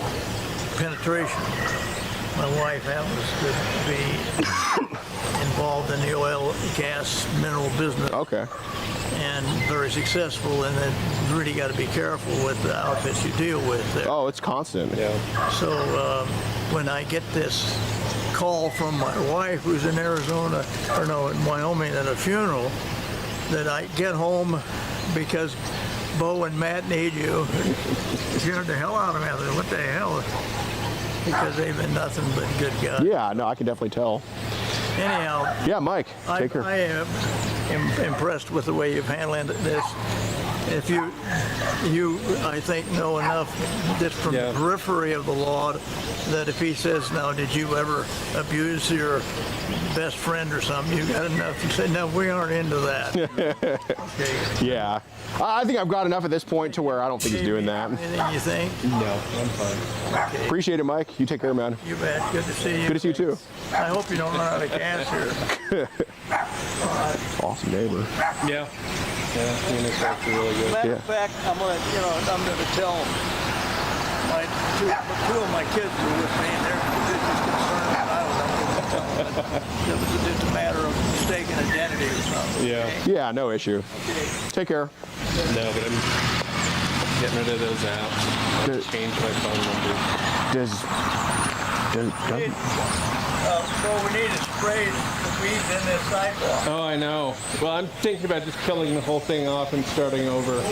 penetration. My wife happens to be involved in the oil, gas, mineral business. Okay. And very successful, and then you really got to be careful with the outfits you deal with there. Oh, it's constant. Yeah. So when I get this call from my wife, who's in Arizona, or no, in Wyoming, at a funeral, that I get home because Bo and Matt need you, it scared the hell out of me. I said, what the hell? Because they've been nothing but good guys. Yeah, no, I can definitely tell. Anyhow. Yeah, Mike, take care. I am impressed with the way you've handled this. If you I think know enough just from the periphery of the law that if he says, now, did you ever abuse your best friend or something, you got enough to say, no, we aren't into that. Okay. Yeah. I think I've got enough at this point to where I don't think he's doing that. Anything you think? No, I'm fine. Okay. Appreciate it, Mike. You take care, man. You bet. Good to see you. Good to see you, too. I hope you don't run out of gas here. Awesome neighbor. Yeah. Yeah, me and his wife are really good. Matter of fact, I'm gonna tell two of my kids were with me, and they're just concerned that I was gonna tell them that it was just a matter of mistaken identity or something. Yeah. Yeah, no issue. Take care. No, but I'm getting rid of those apps. I'll change my phone number. So we need to spray the weeds in this sidewalk. Oh, I know. Well, I'm thinking about just killing the whole thing off and starting over. There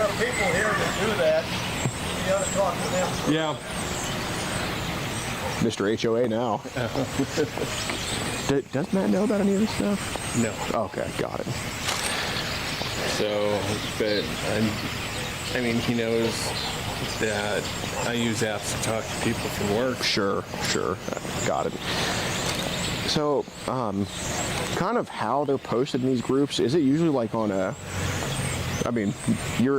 are people here that do that. You ought to talk to them. Yeah. Mr. HOA now. Does Matt know about any of this stuff? No. Okay, got it. So, but I mean, he knows that I use apps to talk to people from work. Sure. Got it. So, kind of how they're posted in these groups, is it usually like on a, I mean, you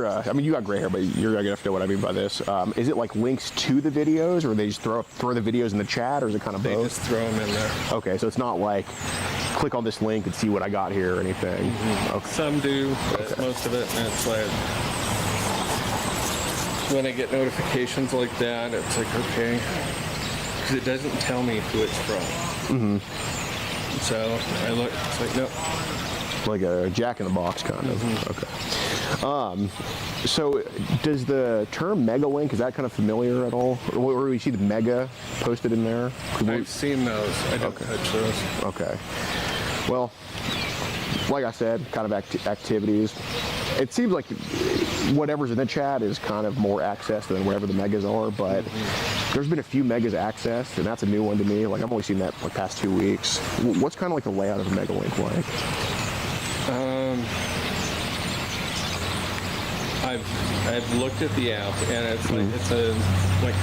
got gray hair, but you're gonna have to know what I mean by this. Is it like links to the videos, or they just throw the videos in the chat, or is it kind of both? They just throw them in there. Okay, so it's not like, click on this link and see what I got here or anything. Okay. Some do, but most of it, and it's like, when I get notifications like that, it's like, okay, because it doesn't tell me who it's from. So I look, it's like, nope. Like a Jack in the Box kind of. Okay. So does the term mega link, is that kind of familiar at all? Or you see the mega posted in there? I've seen those. I don't touch those. Okay. Well, like I said, kind of activities. It seems like whatever's in the chat is kind of more accessed than whatever the megas are, but there's been a few megas accessed, and that's a new one to me. Like, I've only seen that for the past 2 weeks. What's kind of like the layout of a mega link like? I've looked at the app, and it's like it's a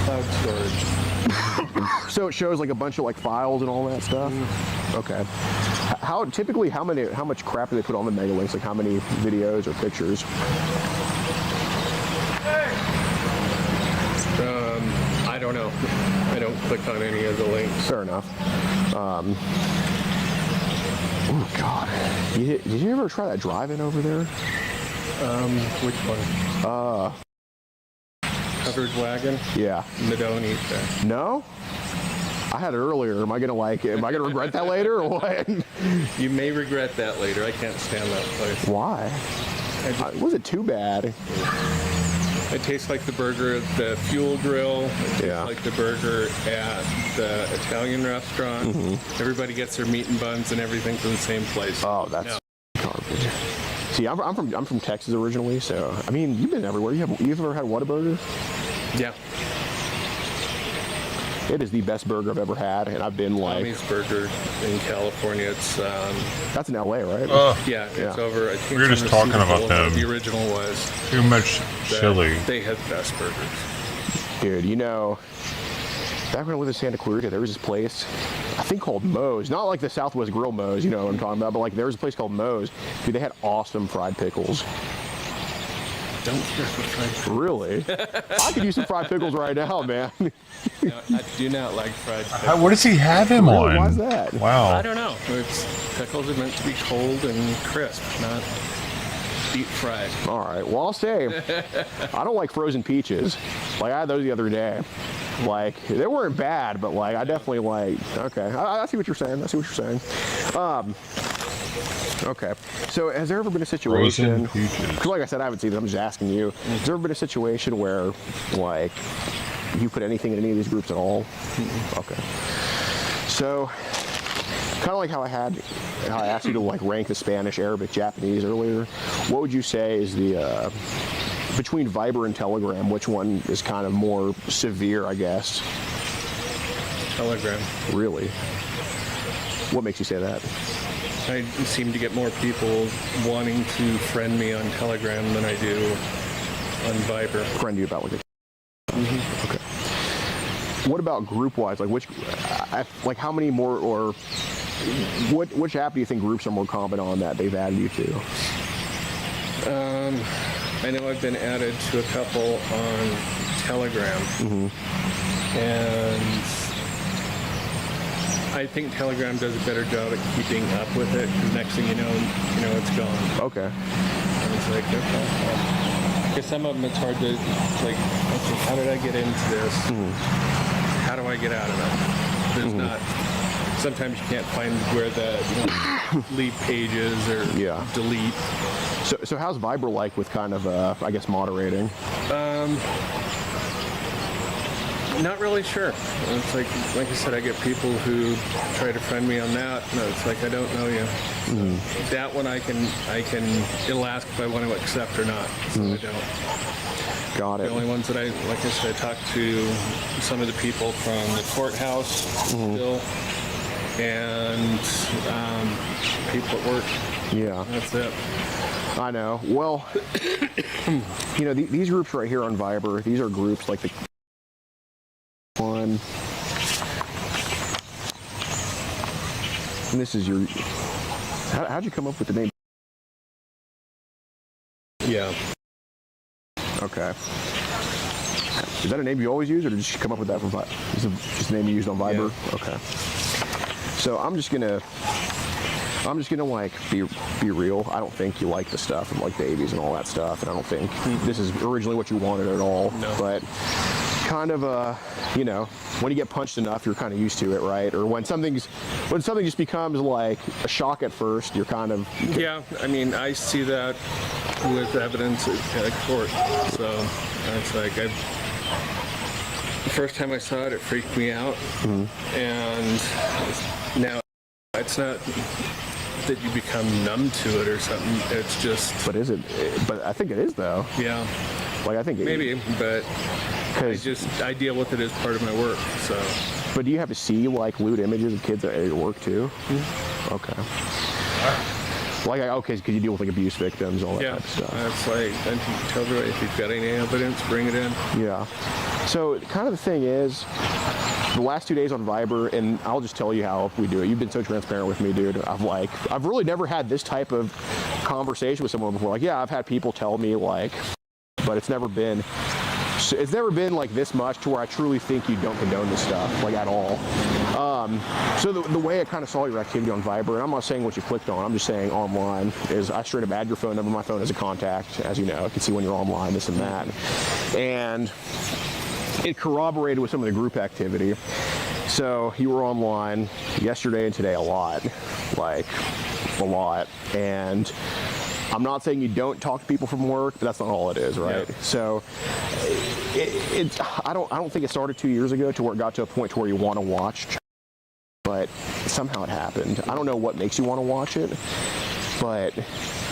cloud storage. So it shows like a bunch of like files and all that stuff. Okay. How much crap do they put on the mega links? Like how many videos or pictures? I don't know. I don't click on any of the links. Fair enough. Oh God. Did you ever try that drive-in over there? Which one? Covered wagon? Yeah. No, don't eat that. No? I had it earlier. Am I gonna regret that later or what? You may regret that later. I can't stand that place. Why? It wasn't too bad. It tastes like the burger at the Fuel Grill. It tastes like the burger at the Italian restaurant. Everybody gets their meat and buns and everything from the same place. Oh, that's garbage. See, I'm from Texas originally, so I mean, you've been everywhere. You've ever had Whataburger? Yeah. It is the best burger I've ever had, and I've been like. Tommy's Burger in California. It's that's in LA, right? Yeah, it's over. I think we were just talking about them. The original was too much chili. They had the best burgers. Dude, you know, back when I lived in Santa Clarita, there was this place, I think called Moe's. Not like the Southwest Grill Moe's, you know what I'm talking about, but like there was a place called Moe's. Dude, they had awesome fried pickles. Don't care for fried pickles. Really? I could use some fried pickles right now, man. No, I do not like fried pickles. What does he have him on? Why is that? Wow. I don't know. Pickles are meant to be cold and crisp, not deep fried. All right. Well, I'll say, I don't like frozen peaches. Like, I had those the other day. Like, they weren't bad, but like, I definitely like, okay. I see what you're saying. Okay. So has there ever been a situation, because like I said, I haven't seen it, I'm just asking you, has there ever been a situation where, like, you put anything in any of these groups at all? Okay. So, kind of like how I asked you to like rank the Spanish, Arabic, Japanese earlier, what would you say is the, between Viber and Telegram, which one is kind of more severe, I guess? Telegram. Really? What makes you say that? I seem to get more people wanting to friend me on Telegram than I do on Viber. Friend you about like a... Okay. What about group-wise? Like like how many more, or which app do you think groups are more common on that they've added you to? I know I've been added to a couple on Telegram, and I think Telegram does a better job at keeping up with it, because next thing you know it's gone. Okay. And it's like, okay, well, because some of them it's hard to, like, okay, how did I get into this? How do I get out of it? There's not, sometimes you can't find where the leave pages or delete. So how's Viber like with kind of, I guess, moderating? Not really sure. It's like I said, I get people who try to friend me on that. No, it's like, I don't know you. That one it'll ask if I want to accept or not. So I don't. Got it. The only ones that I talked to some of the people from the courthouse still, and people at work. Yeah. That's it. I know. Well, you know, these groups right here on Viber, these are groups like the one. And this is your... How'd you come up with the name? Yeah. Okay. Is that a name you always use, or did you come up with that from Viber? Is it just a name you used on Viber? Yeah. Okay. So I'm just gonna like be real. I don't think you like the stuff of like babies and all that stuff, and I don't think this is originally what you wanted at all. No. But kind of you know, when you get punched enough, you're kind of used to it, right? Or when something just becomes like a shock at first, you're kind of... Yeah, I mean, I see that with evidence at court. So it's like the first time I saw it, it freaked me out. And now it's not that you become numb to it or something. It's just... But is it? But I think it is, though. Yeah. Like, I think maybe, but I deal with it as part of my work, so. But do you have to see, like, lewd images of kids at your work, too? Okay. Like, okay, because you deal with, like, abuse victims, all that type of stuff. That's like, then you tell everybody, if you've got any evidence, bring it in. Yeah. So, kind of the thing is, the last 2 days on Viber, and I'll just tell you how we do it. You've been so transparent with me, dude. I've really never had this type of conversation with someone before. Like, yeah, I've had people tell me, like, but it's never been like this much to where I truly think you don't condone this stuff, like, at all. So the way I kind of saw your activity on Viber, and I'm not saying what you clicked on, I'm just saying online, is I straight up add your phone number. My phone as a contact, as you know. I can see when you're online, this and that. And it corroborated with some of the group activity. So you were online yesterday and today a lot, like a lot. And I'm not saying you don't talk to people from work, but that's not all it is, right? Yeah. So I don't think it started 2 years ago to where it got to a point to where you want to watch, but somehow it happened. I don't know what makes you want to watch it, but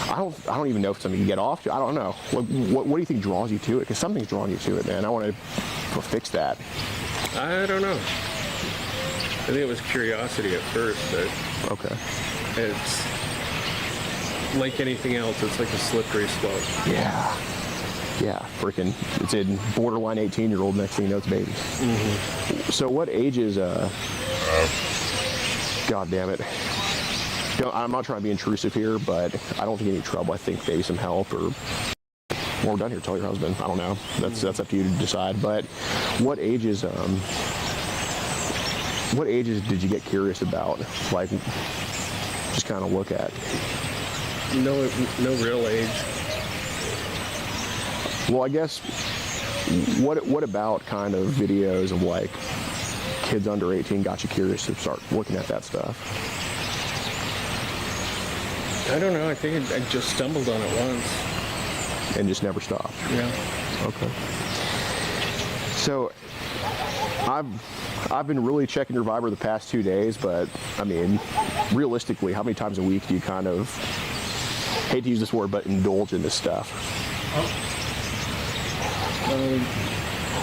I don't even know if it's something you get off to. I don't know. What do you think draws you to it? Because something's drawing you to it, man. I want to fix that. I don't know. I think it was curiosity at first, but okay. It's like anything else. It's like a slippery slope. Yeah. Yeah, freaking, it's in borderline 18-year-old, next thing you know, it's babies. Mm-hmm. So what age is, God damn it. I'm not trying to be intrusive here, but I don't think you need trouble. I think maybe some help, or we're done here, tell your husband. I don't know. That's up to you to decide. But what ages did you get curious about? Like, just kind of look at? No real age. Well, I guess, what about kind of videos of like kids under 18 got you curious to start looking at that stuff? I don't know. I think I just stumbled on it once. And just never stopped? Yeah. Okay. So, I've been really checking your Viber the past 2 days, but, I mean, realistically, how many times a week do you kind of, hate to use this word, but indulge in this stuff?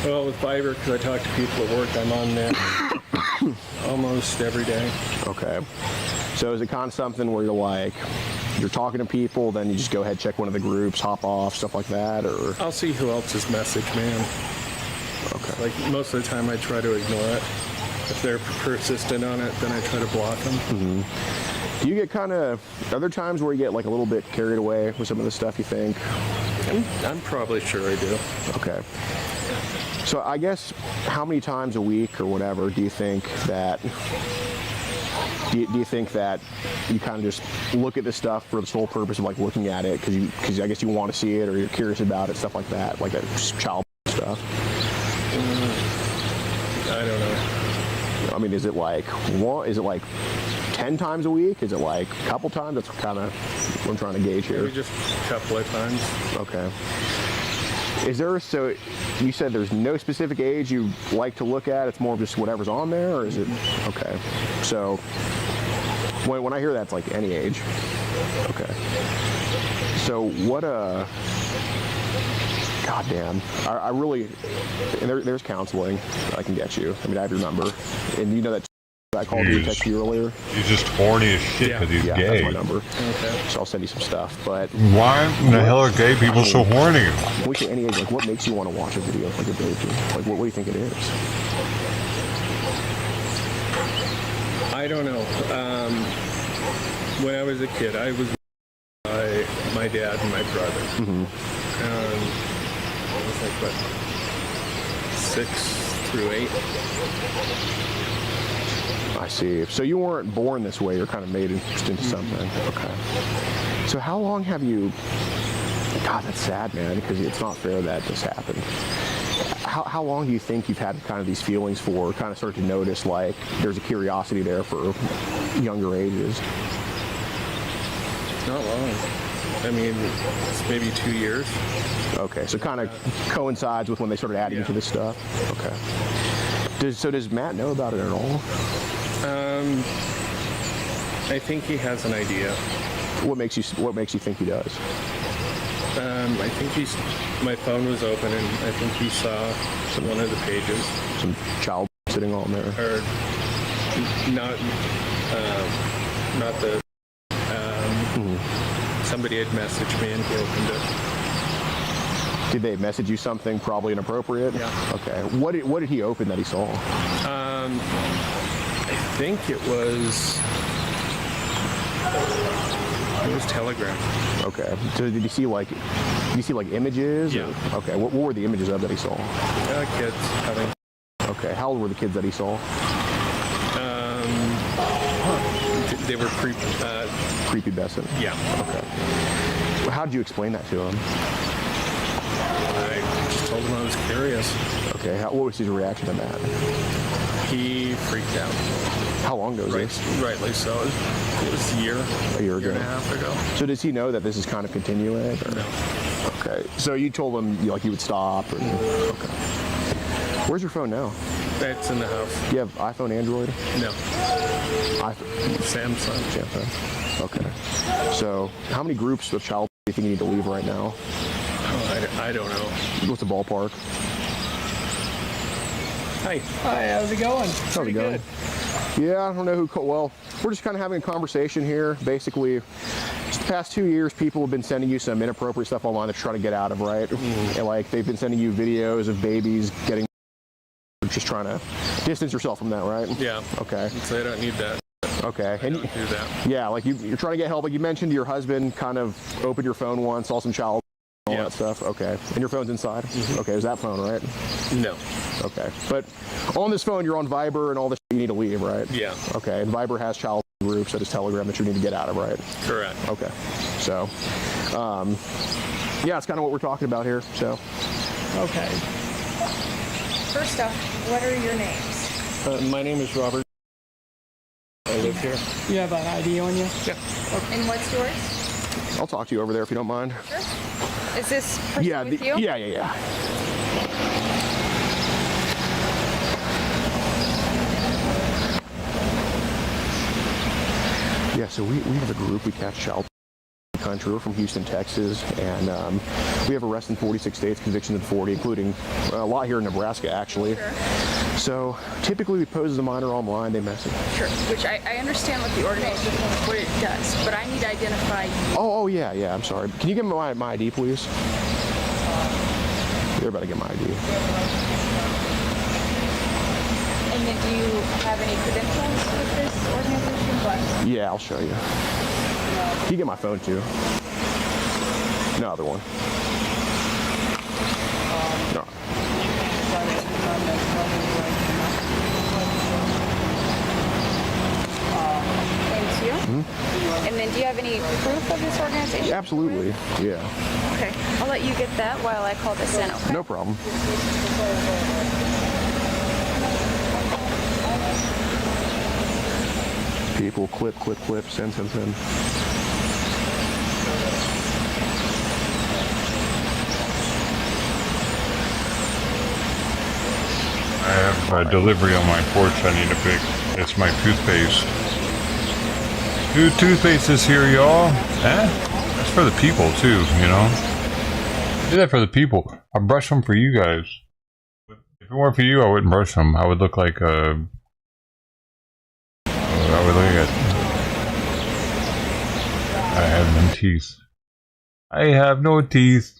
Well, with Viber, because I talk to people at work, I'm on there almost every day. Okay. So is it kind of something where you're talking to people, then you just go ahead, check one of the groups, hop off, stuff like that, or? I'll see who else is message, man. Okay. Like, most of the time I try to ignore it. If they're persistent on it, then I try to block them. Mm-hmm. Do you get are there times where you get like a little bit carried away with some of the stuff, you think? I'm probably sure I do. Okay. So I guess how many times a week or whatever do you think that you kind of just look at this stuff for the sole purpose of like looking at it because I guess you want to see it or you're curious about it, stuff like that child stuff? I don't know. I mean, is it like 10 times a week? Is it like a couple times? That's kind of what I'm trying to gauge here. Maybe just a couple of times. Okay. So you said there's no specific age you like to look at, it's more just whatever's on there, or is it? Okay. So when I hear that, it's like any age. Okay. So what goddamn, I really, and there's counseling I can get you. I mean, I have your number, and you know that I called you and texted you earlier. He's just horny as shit because he's gay. That's my number. Okay. So I'll send you some stuff. But why in the hell are gay people so horny? When we say any age, like what makes you want to watch a video like a baby? Like what do you think it is? I don't know. when I was a kid, I was by my dad and my brother. I was like, what, 6 through 8? I see. So you weren't born this way, you're kind of made into something. Okay. So how long have you... God, that's sad, man, because it's not fair that this happened. How long do you think you've had kind of these feelings for, kind of start to notice, like, there's a curiosity there for younger ages? Not long. I mean, it's maybe 2 years. Okay, so kind of coincides with when they started adding to this stuff? Okay. So does Matt know about it at all? I think he has an idea. What makes you think he does? I think my phone was open and I think he saw one of the pages. Some child sitting on there. Or not the. Somebody had messaged me and he opened it. Did they message you something probably inappropriate? Yeah. Okay. What did he open that he saw? I think it was Telegram. Okay. So did you see like images? Yeah. Or, okay. What were the images of that he saw? Kids having. Okay. How old were the kids that he saw? They were prepubescent. Yeah. Okay. Well, how did you explain that to him? I just told him I was curious. Okay. What was his reaction to that? He freaked out. How long ago was this? Rightly so. It was a year ago. And a half ago. So does he know that this is kind of continuing? Or? No. Okay. So you told him you would stop? Or, okay. Where's your phone now? It's in the house. Do you have iPhone, Android? No. Samsung. Okay. So how many groups of child do you think you need to leave right now? Oh, I don't know. What's the ballpark? Hi. Hi, how's it going? How's it going? Yeah, I don't know who. Well, we're just kind of having a conversation here. Basically, just the past 2 years, people have been sending you some inappropriate stuff online to try to get out of, right? And, like, they've been sending you videos of babies getting. Just trying to distance yourself from that, right? Yeah. Okay. So I don't need that. Okay. I don't do that. Yeah, like you're trying to get help. Like you mentioned, your husband kind of opened your phone once, saw some child, all that stuff. Okay. And your phone's inside? Okay. Is that phone, right? No. Okay. But on this phone, you're on Viber and all this shit you need to leave, right? Yeah. Okay. And Viber has child groups, so does Telegram that you need to get out of, right? Correct. Okay. So, yeah, it's kind of what we're talking about here. So. Okay. First off, what are your names? My name is Robert. I live here. You have an ID on you? Yeah. Okay. And what's yours? I'll talk to you over there if you don't mind. Sure. Is this person with you? Yeah. Yeah, so we have a group, we catch child country. We're from Houston, Texas, and we have arrests in 46 states, convictions in 40, including a lot here in Nebraska, actually. Sure. So typically we pose as a minor online, they message. Sure, which I understand what the organization, what it does, but I need to identify you. Oh, yeah, I'm sorry. Can you give me my ID, please? You're about to get my ID. And then do you have any credentials with this organization? What? Yeah, I'll show you. Can you get my phone too? No, other one. No. Thank you. Mm-hmm. And then do you have any proof of this organization? Absolutely, yeah. Okay, I'll let you get that while I call this in, okay? No problem. People, clip, send. I have a delivery on my porch I need to pick. It's my toothpaste. New toothpaste is here, y'all. That's for the people, too, you know? I do that for the people. I brush them for you guys. If it weren't for you, I wouldn't brush them. I would look like a... I would look at... I have no teeth. I have no teeth.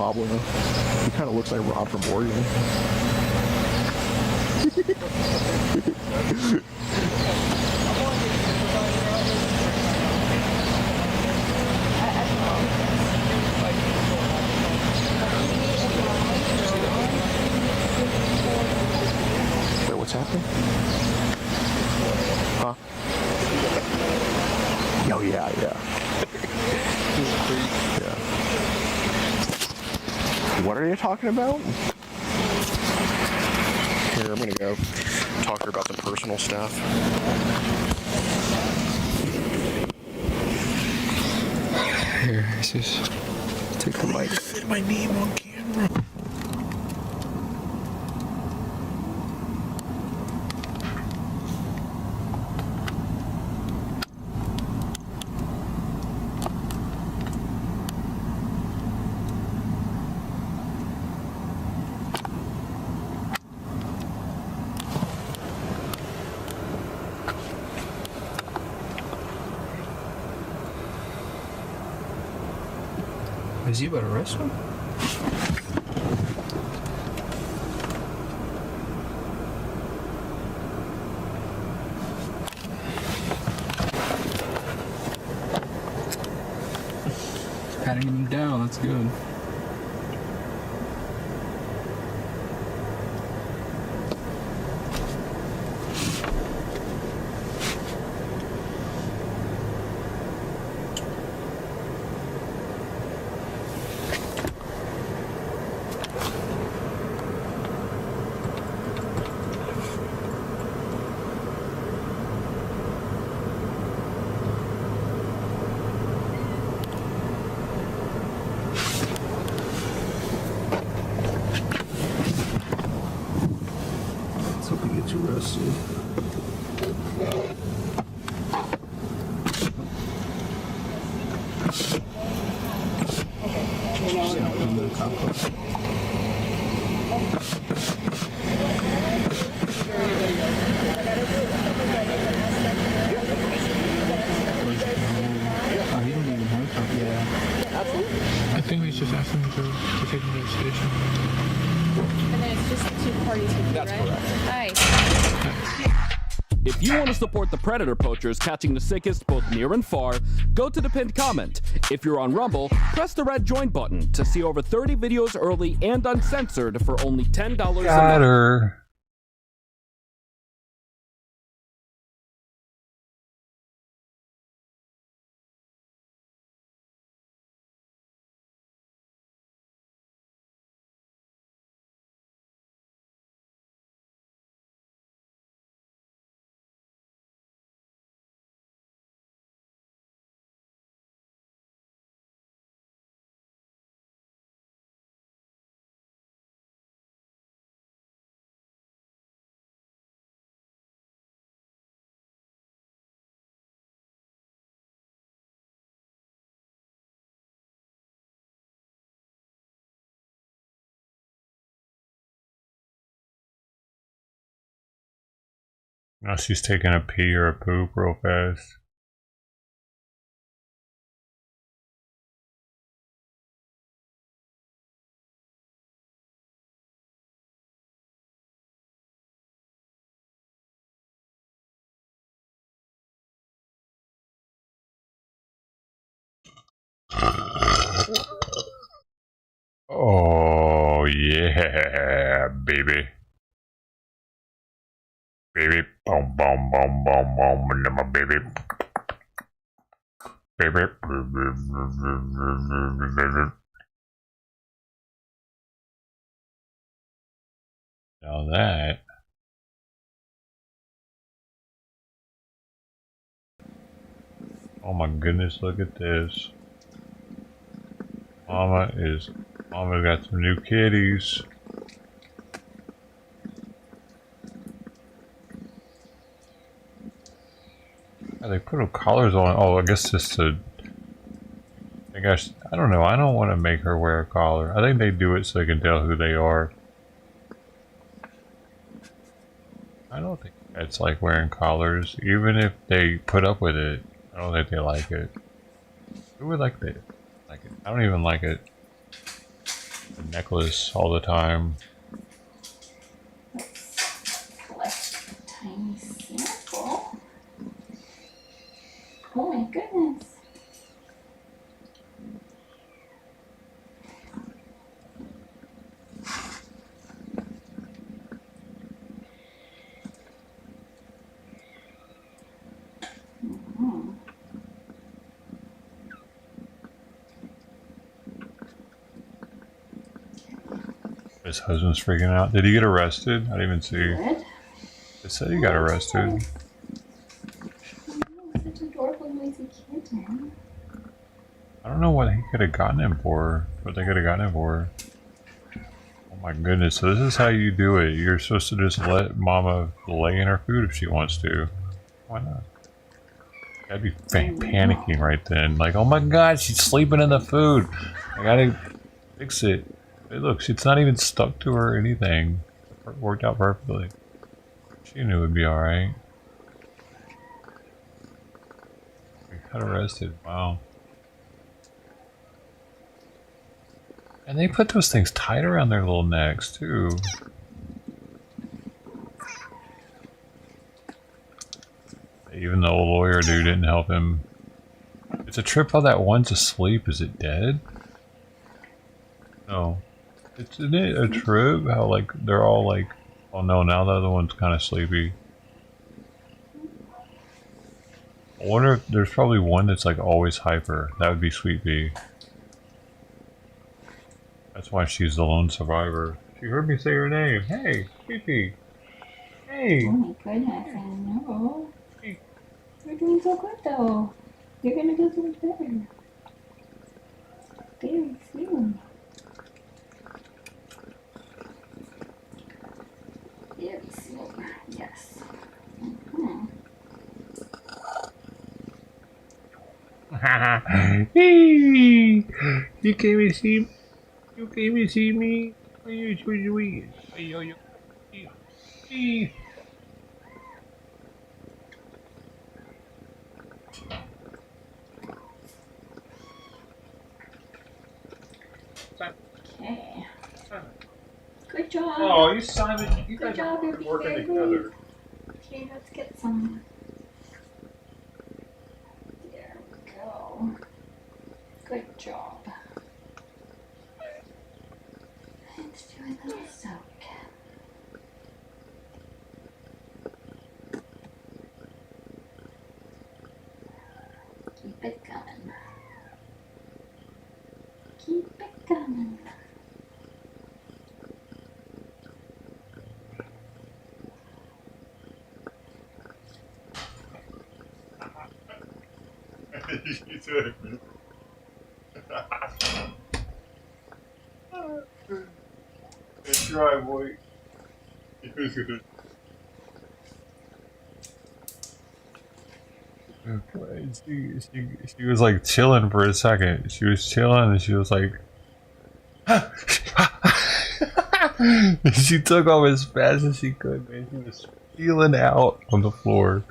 Pablo. He kind of looks like Rod from Oregon. Wait, what's happening? Huh? Oh yeah, yeah. Yeah. What are you talking about? Here, I'm gonna go talk to her about some personal stuff. Here, Jesus. Take the mic. Fit my name on camera. Is he about to arrest him? Patting him down, that's good. I think we just asked him to take him to the station. And then it's just the two parties with you, That's right? correct. Nice. If you want to support the predator poachers catching the sickest both near and far, go to the pinned comment. If you're on Rumble, press the red join button to see over 30 videos early and uncensored for only $10 a month. Got her. Now she's taking a pee or a poop real fast. Oh yeah, baby. Baby, boom, boom, boom, boom, boom, and my baby. Baby. Now that. Oh my goodness, look at this. Mama's got some new kitties. Yeah, they put collars on. Oh, I guess just to. I don't know. I don't want to make her wear a collar. I think they do it so they can tell who they are. I don't think it's like wearing collars, even if they put up with it. I don't think they like it. Who would like it? I don't even like it. a necklace all the time. Collect a tiny sample. Oh my goodness. His husband's freaking out. Did he get arrested? I didn't even see. What? They said he got arrested. Such a adorable, noisy kitten. I don't know what he could have gotten him for. What they could have gotten him for. Oh my goodness. So this is how you do it. You're supposed to just let Mama lay in her food if she wants to. Why not? I'd be panicking right then. Like, oh my god, she's sleeping in the food. I gotta fix it. Hey, look, it's not even stuck to her or anything. It worked out perfectly. She knew it would be alright. We got arrested. Wow. And they put those things tight around their little necks, too. Even the old lawyer dude didn't help him. It's a trip how that one's asleep. Is it dead? No. Isn't it a trip how, like, they're all like, oh no, now the other one's kind of sleepy. I wonder if there's probably one that's like always hyper. That would be Sweet Bee. That's why she's the lone survivor. She heard me say her name. Hey, Sweet Bee. Hey. Oh my goodness, I know. You're doing so good though. You're gonna do so much better. Very soon. Very soon. Yes. Hey, you came to see me? You came to see me? Are you sweet? Okay. Good job. Oh, you Simon, you Good guys job, are you're working very together. good. Okay, let's get some. There we go. Good job. Let's do a little soak. Keep it coming. Keep it coming. It's right, boy. She was like chilling for a second. She was chilling and she was like, she took off as fast as she could, man. She was peeling out on the floor.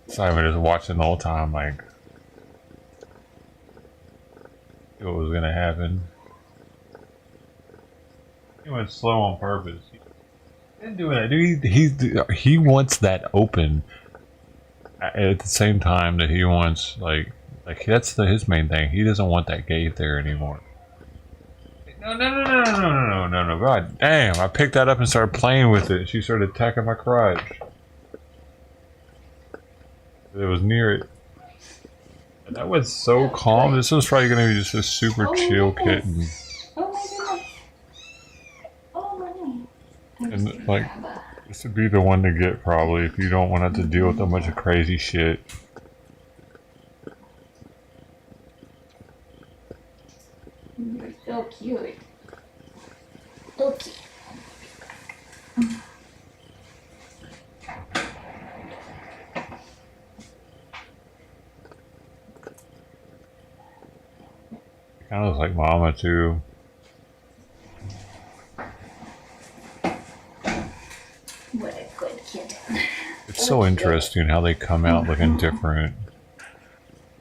Simon is watching the whole time, like, what was gonna happen. He went slow on purpose. He didn't do that, dude. He wants that open at the same time that he wants, like that's his main thing. He doesn't want that gate there anymore. No. God damn, I picked that up and started playing with it. She started attacking my crotch. It was near it. And that was so calm. This was probably going to be just a super chill kitten. Oh my goodness. Oh my. And like, this would be the one to get probably if you don't want to have to deal with a bunch of crazy shit. You're so cute. Okay. Kind of looks like Mama too. What a good kid. It's so interesting how they come out looking different.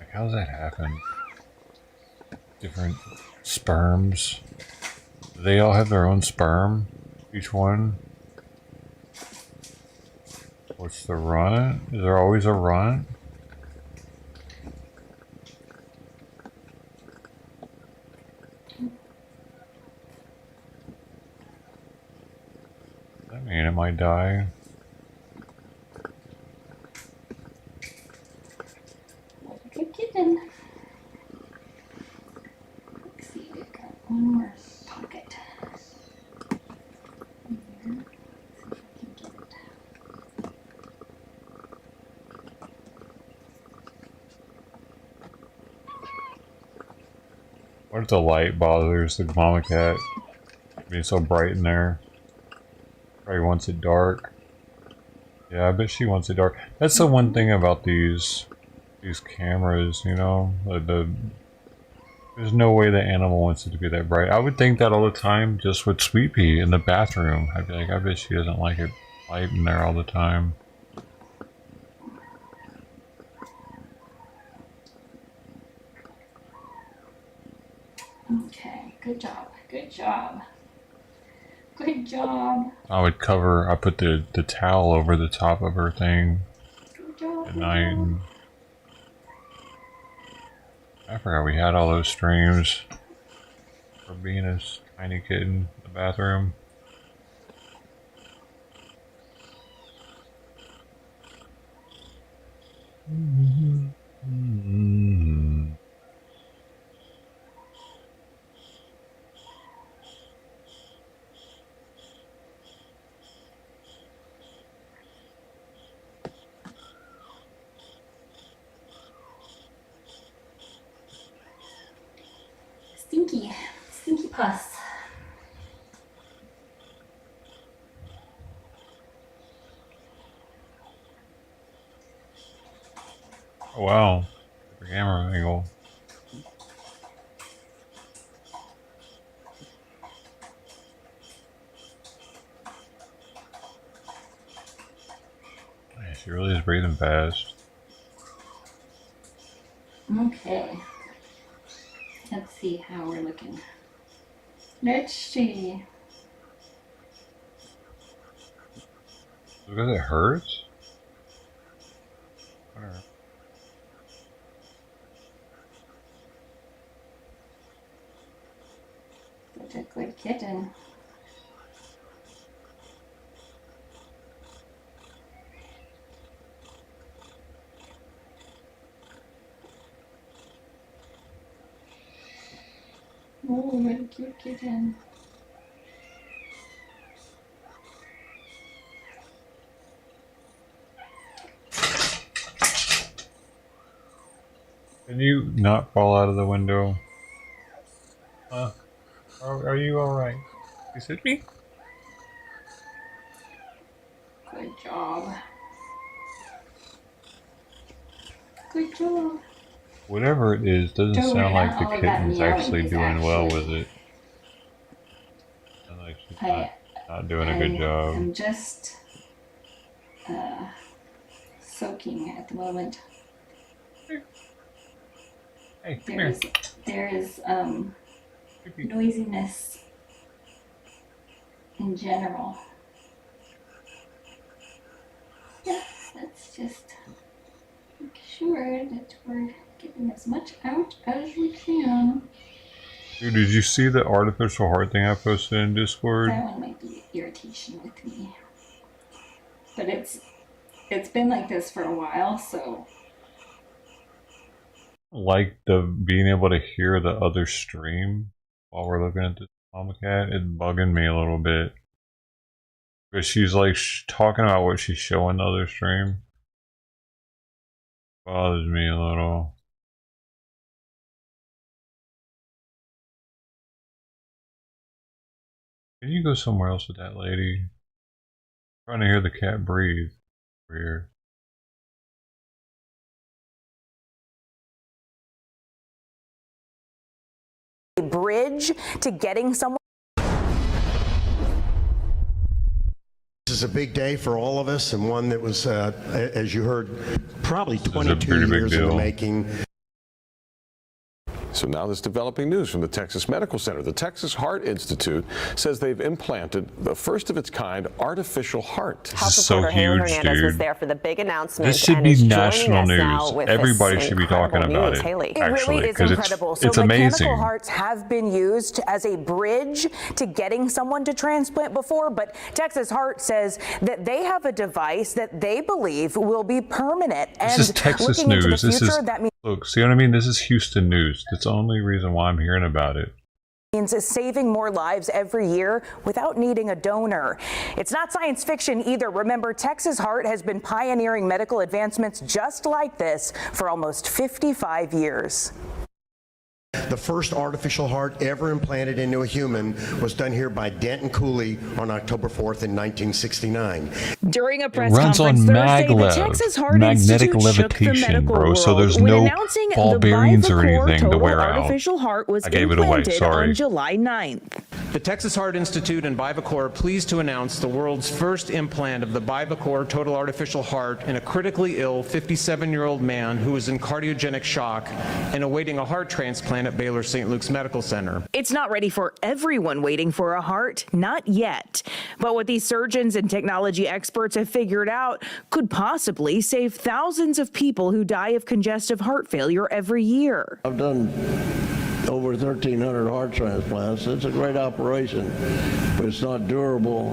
Like, how does that happen? different sperms. They all have their own sperm, each one. What's the runt? Is there always a runt? I mean, it might die. Good kitten. Let's see, we've got one more pocket. Here. See if I can get it. What if the light bothers the mama cat? Being so bright in there. Probably wants it dark. Yeah, I bet she wants it dark. That's the one thing about these cameras, you know? There's no way the animal wants it to be that bright. I would think that all the time just with Sweet Pea in the bathroom. I'd be like, I bet she doesn't like it light in there all the time. Okay, good job, good job. Good job. I put the towel over the top of her thing Good job. at night. And I forgot we had all those streams for being a tiny kitten in the bathroom. Stinky, stinky pus. Oh, wow, the camera angle. Yeah, she really is breathing fast. Okay. Let's see how we're looking. Let's see. Because it hurts? Whatever. Such a good kitten. Oh, what a cute kitten. Can you not fall out of the window? Are you alright? Is it me? Good job. Good job. Whatever it is, doesn't Don't sound worry, like the all of that kitten's meowing actually is doing well actually- with it. Sounds like she's not doing a good I'm job. just soaking at the moment. Hey, come there is noisiness in general. Yeah, let's just make sure that we're getting as much out as we can. Dude, did you see the artificial heart thing I posted in Discord? That one might be irritation with me. But it's been like this for a while, so Like the being able to hear the other stream while we're looking at the mama cat, it's bugging me a little bit. Because she's like talking about what she's showing the other stream. Bothers me a little. Can you go somewhere else with that lady? I'm trying to hear the cat breathe over here. A bridge to getting someone. This is a big day for all of us, and one that was, as you heard, probably 22 years in the making. So now there's developing news from the Texas Medical Center. The Texas Heart Institute says they've implanted the first of its kind artificial heart. This is so huge, Hernandez was dude. there for the big announcement. This should and be is national joining us now news. with Everybody this should be talking incredible about news. it. Haley. It Actually, really is 'cause incredible. it's so amazing. mechanical hearts have been used as a bridge to getting someone to transplant before, but Texas Heart says that they have a device that they believe will be permanent. This And is Texas looking into news. the This future, is that look. See what I mean? This is Houston news. That's the only reason why I'm hearing about it. means saving more lives every year without needing a donor. It's not science fiction either. Remember, Texas Heart has been pioneering medical advancements just like this for almost 55 years. The first artificial heart ever implanted into a human was done here by Dante Carlson on October 4th in 1969. During a press runs conference on Thursday, the maglev, Texas Heart magnetic Institute shook the levitation, medical bro. world So there's when no announcing ball the bearings or Bivacor anything to total wear out. artificial heart was I gave it away, implanted sorry. on July 9th. The Texas Heart Institute and Bivacor are pleased to announce the world's first implant of the Bivacor total artificial heart in a critically ill 57-year-old man who is in cardiogenic shock and awaiting a heart transplant at Baylor St. Luke's Medical Center. It's not ready for everyone waiting for a heart, not yet. But what these surgeons and technology experts have figured out could possibly save thousands of people who die of congestive heart failure every year. I've done over 1,300 heart transplants. It's a great operation, but it's not durable,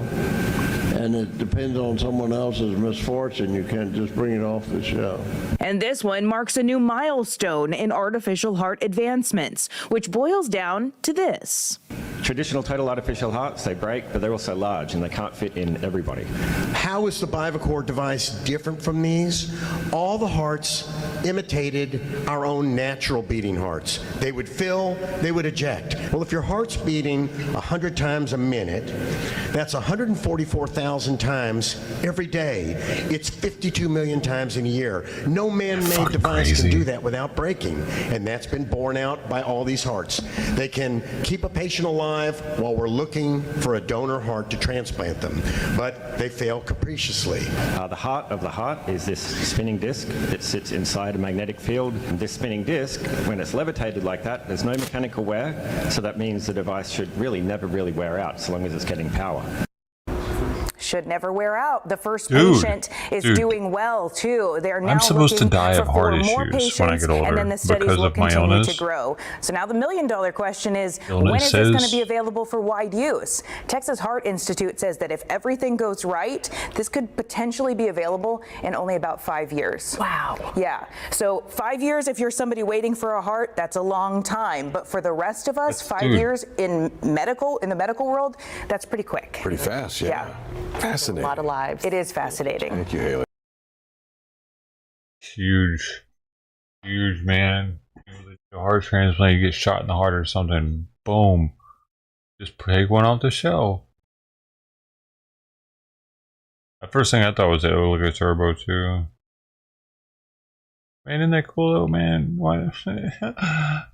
and it depends on someone else's misfortune. You can't just bring it off the shelf. And this one marks a new milestone in artificial heart advancements, which boils down to this. Traditional total artificial hearts, they break, but they're also large and they can't fit in everybody. How is the Bivacor device different from these? All the hearts imitated our own natural beating hearts. They would fill, they would eject. Well, if your heart's beating 100 times a minute, that's 144,000 times every day. It's 52 million times in a year. No man-made device can do that without breaking, and that's been borne out by all these hearts. They can keep a patient alive while we're looking for a donor heart to transplant them, but they fail capriciously. The heart of the heart is this spinning disc that sits inside a magnetic field. And this spinning disc, when it's levitated like that, there's no mechanical wear, so that means the device should really never really wear out so long as it's getting power. Should never wear out. The first Dude, patient is dude. doing well too. They're now I'm supposed to looking die of for heart 4 more issues patients, when I get older and then the studies because will of my continue illness. to grow. So now the million-dollar question is, Illness when is this going to says- be available for wide use? Texas Heart Institute says that if everything goes right, this could potentially be available in only about 5 years. Wow. Yeah. So 5 years, if you're somebody waiting for a heart, that's a long time. But for the rest of us, 5 dude. years in the medical world, that's pretty quick. Pretty fast, yeah. Fascinating. A lot of lives. It is fascinating. Thank you, Haley. Huge, man. A heart transplant, you get shot in the heart or something. Boom. Just take one off the shelf. The first thing I thought was that it would look like a turbo too. Man, isn't that cool though, man? Why?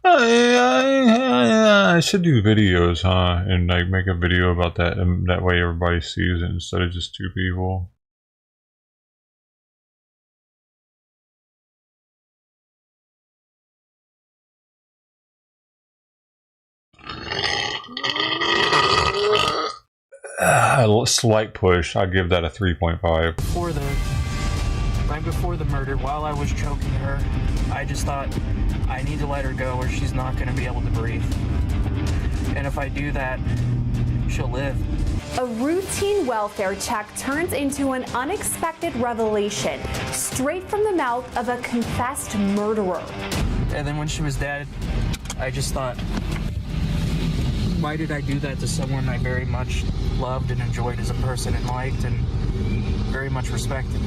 I should do videos, huh? And like make a video about that, and that way everybody sees it instead of just 2 people. A slight push. I'll give that a 3.5. Right before the murder, while I was choking her, I just thought, I need to let her go or she's not going to be able to breathe. And if I do that, she'll live. A routine welfare check turns into an unexpected revelation, straight from the mouth of a confessed murderer. And then when she was dead, I just thought, why did I do that to someone I very much loved and enjoyed as a person and liked and very much respected?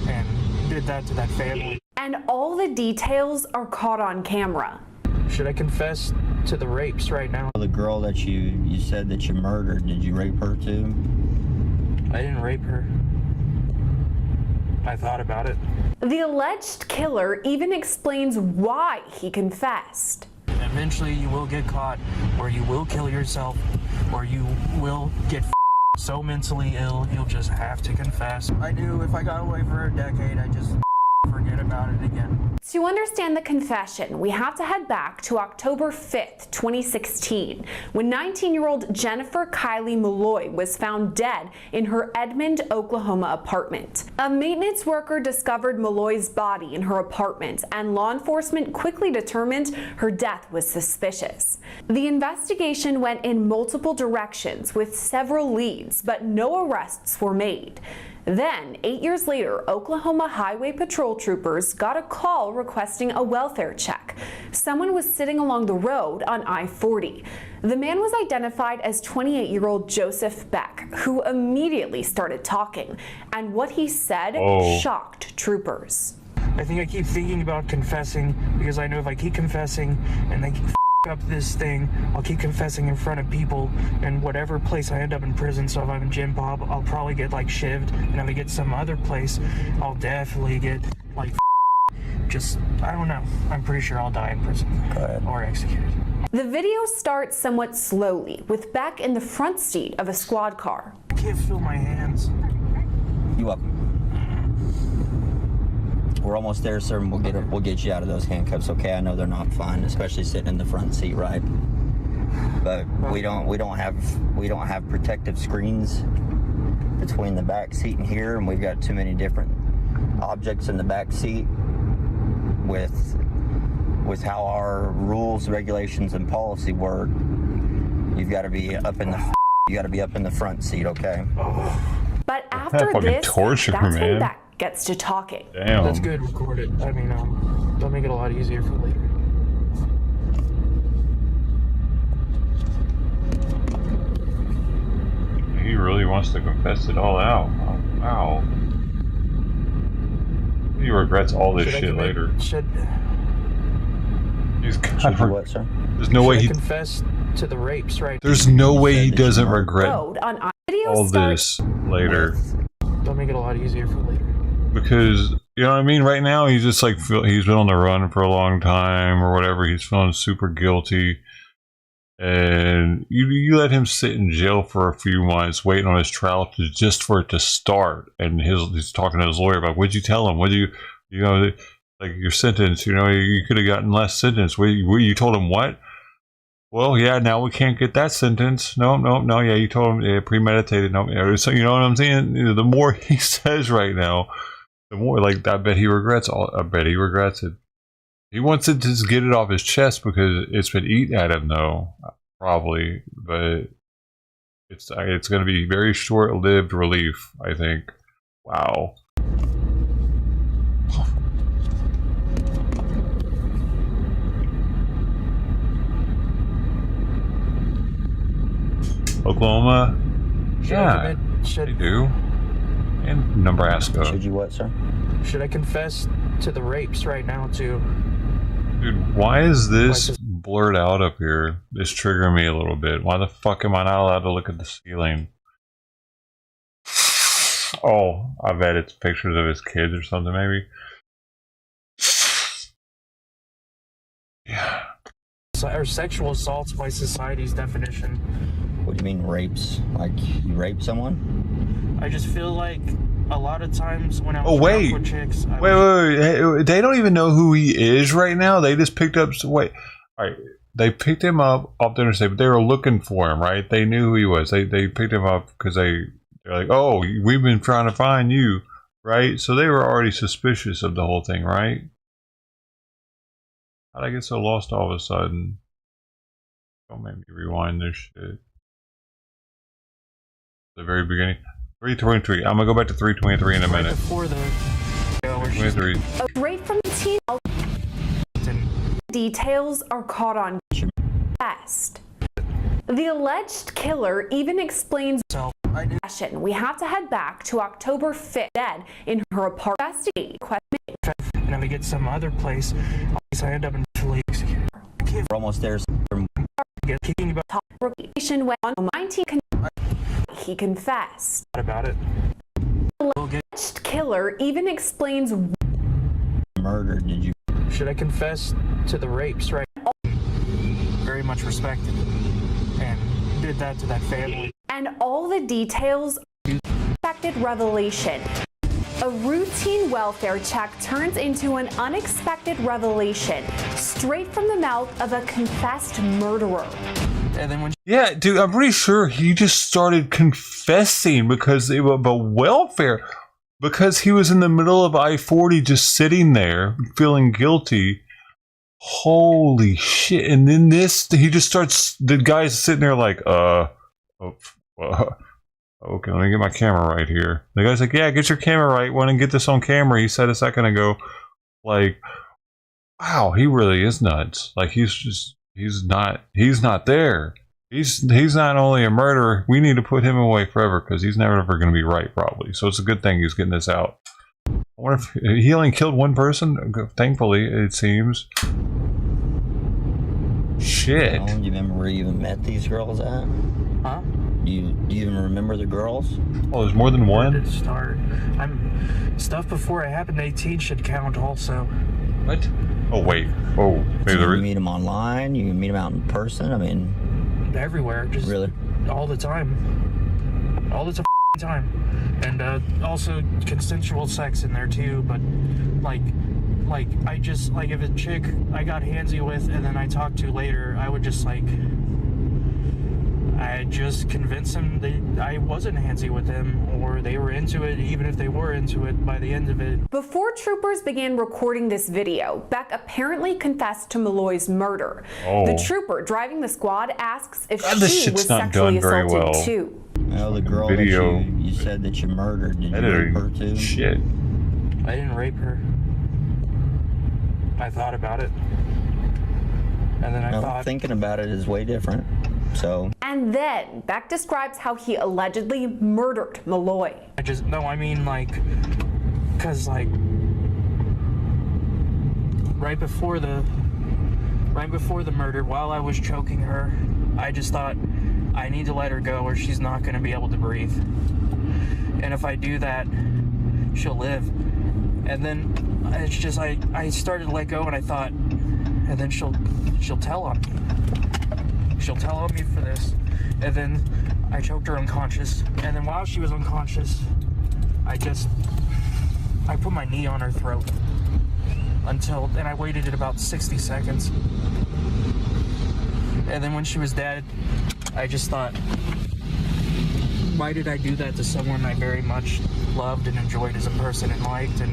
And did that to that family. And all the details are caught on camera. Should I confess to the rapes right now? The girl that you said that you murdered, did you rape her too? I didn't rape her. I thought about it. The alleged killer even explains why he confessed. Eventually you will get caught, or you will kill yourself, or you will get so mentally ill you'll just have to confess. I knew if I got away for a decade, I'd just forget about it again. To understand the confession, we have to head back to October 5th, 2016, when 19-year-old Jennifer Kylie Malloy was found dead in her Edmond, Oklahoma apartment. A maintenance worker discovered Malloy's body in her apartment, and law enforcement quickly determined her death was suspicious. The investigation went in multiple directions with several leads, but no arrests were made. Then, 8 years later, Oklahoma Highway Patrol troopers got a call requesting a welfare check. Someone was sitting along the road on I-40. The man was identified as 28-year-old Joseph Beck, who immediately started talking, and what he said shocked troopers. I think I keep thinking about confessing because I know if I keep confessing and they keep up this thing, I'll keep confessing in front of people, and whatever place I end up in prison, so if I'm in Jim Bob, I'll probably get like shivved, and if I get some other place, I'll definitely get like just, I don't know, I'm pretty sure I'll die in prison or executed. The video starts somewhat slowly, with Beck in the front seat of a squad car. I can't feel my hands. You up? We're almost there, sir, and we'll get you out of those handcuffs, okay? I know they're not fun, especially sitting in the front seat, right? But we don't have protective screens between the back seat and here, and we've got too many different objects in the back seat with how our rules, regulations, and policy work. You've got to be up in the front seat, okay? But after this, torture, that's man. when Beck gets to talking. Damn. That's good, record it. I mean, that'll make it a lot easier for later. He really wants to confess it all out. Oh, wow. He regrets all this shit later. He's got what, sir? There's no way he confessed to the rapes, right? There's no way he doesn't regret On all this later. That'll make it a lot easier for later. Because, you know what I mean? Right now, he's just like, he's been on the run for a long time or whatever. He's feeling super guilty. And you let him sit in jail for a few months, waiting on his trial just for it to start. And he's talking to his lawyer about, what'd you tell him? What you know, like your sentence, you know, you could have gotten less sentence. You told him what? Well, yeah, now we can't get that sentence. No, yeah, you told him premeditated. No, so you know what I'm saying? You know, the more he says right now, the more, like, I bet he regrets it. He wants to just get it off his chest because it's been eaten at him, though, probably. But it's going to be very short-lived relief, I think. Wow. Oklahoma? Yeah, they do. And Nebraska. Should you what, sir? Should I confess to the rapes right now, too? Dude, why is this blurred out up here? It's triggering me a little bit. Why the fuck am I not allowed to look at the ceiling? Oh, I bet it's pictures of his kids or something, maybe. Yeah. Or sexual assaults by society's definition. What do you mean rapes? Like you rape someone? I just feel like a lot of times when I was wait. with chicks, Wait. They don't even know who he is right now. They just picked up. Wait. All right. They picked him up off the interstate, but they were looking for him, right? They knew who he was. They picked him up because they're like, oh, we've been trying to find you, right? So they were already suspicious of the whole thing, right? How'd I get so lost all of a sudden? Don't make me rewind this shit. The very beginning. 323. I'm gonna go back to 323 in a minute. Before the 323. Right from the team, details are caught on best. The alleged killer even explains confession. We have to head back to October 5th, dead in her apartment. And if I get some other place, I end up in executed. We're almost there. Kicking about Reputation went on 19. He confessed. About it. The alleged killer even explains murder. Did you? Should I confess to the rapes? Right. Very much respected, and did that to that family. And all the details. Expected revelation. A routine welfare check turns into an unexpected revelation straight from the mouth of a confessed murderer. And then when Yeah, dude, I'm pretty sure he just started confessing because it was about welfare. Because he was in the middle of I-40 just sitting there feeling guilty. Holy shit. And then he just starts, the guy's sitting there like, okay, let me get my camera right here. The guy's like, yeah, get your camera right. Want to get this on camera, he said a second ago. Like, wow, he really is nuts. Like, he's not there. He's not only a murderer, we need to put him away forever because he's never ever going to be right, probably. So it's a good thing he's getting this out. I wonder if he only killed one person? Thankfully, it seems. Shit. Oh, do you remember where you even met these girls at? Huh? Do you even remember the girls? Oh, there's more than one? Where did it start? Stuff before it happened 18 should count also. What? Oh, wait. Oh, maybe you meet them online? You can meet them out in person? I mean... Everywhere. Just really? All the time. All the time. And also consensual sex in there too, but like I just, like, if a chick I got handsy with and then I talked to later, I would just I just convinced them that I wasn't handsy with them, or they were into it, even if they were into it by the end of it. Before troopers began recording this video, Beck apparently confessed to Malloy's murder. Oh. The trooper driving the squad asks if this she shit's was not sexually done very assaulted well. too. Oh, the girl Video. that you said that you murdered, did you rape her too? Shit. I didn't rape her. I thought about it. And then I thought... Thinking about it is way different. So. And then Beck describes how he allegedly murdered Malloy. Because right before the murder, while I was choking her, I just thought, I need to let her go or she's not going to be able to breathe. And if I do that, she'll live. And then it's just, I started to let go and I thought, and then she'll tell on me. She'll tell on me for this. And then I choked her unconscious. And then while she was unconscious, I put my knee on her throat and I waited at about 60 seconds. And then when she was dead, I just thought, why did I do that to someone I very much loved and enjoyed as a person and liked and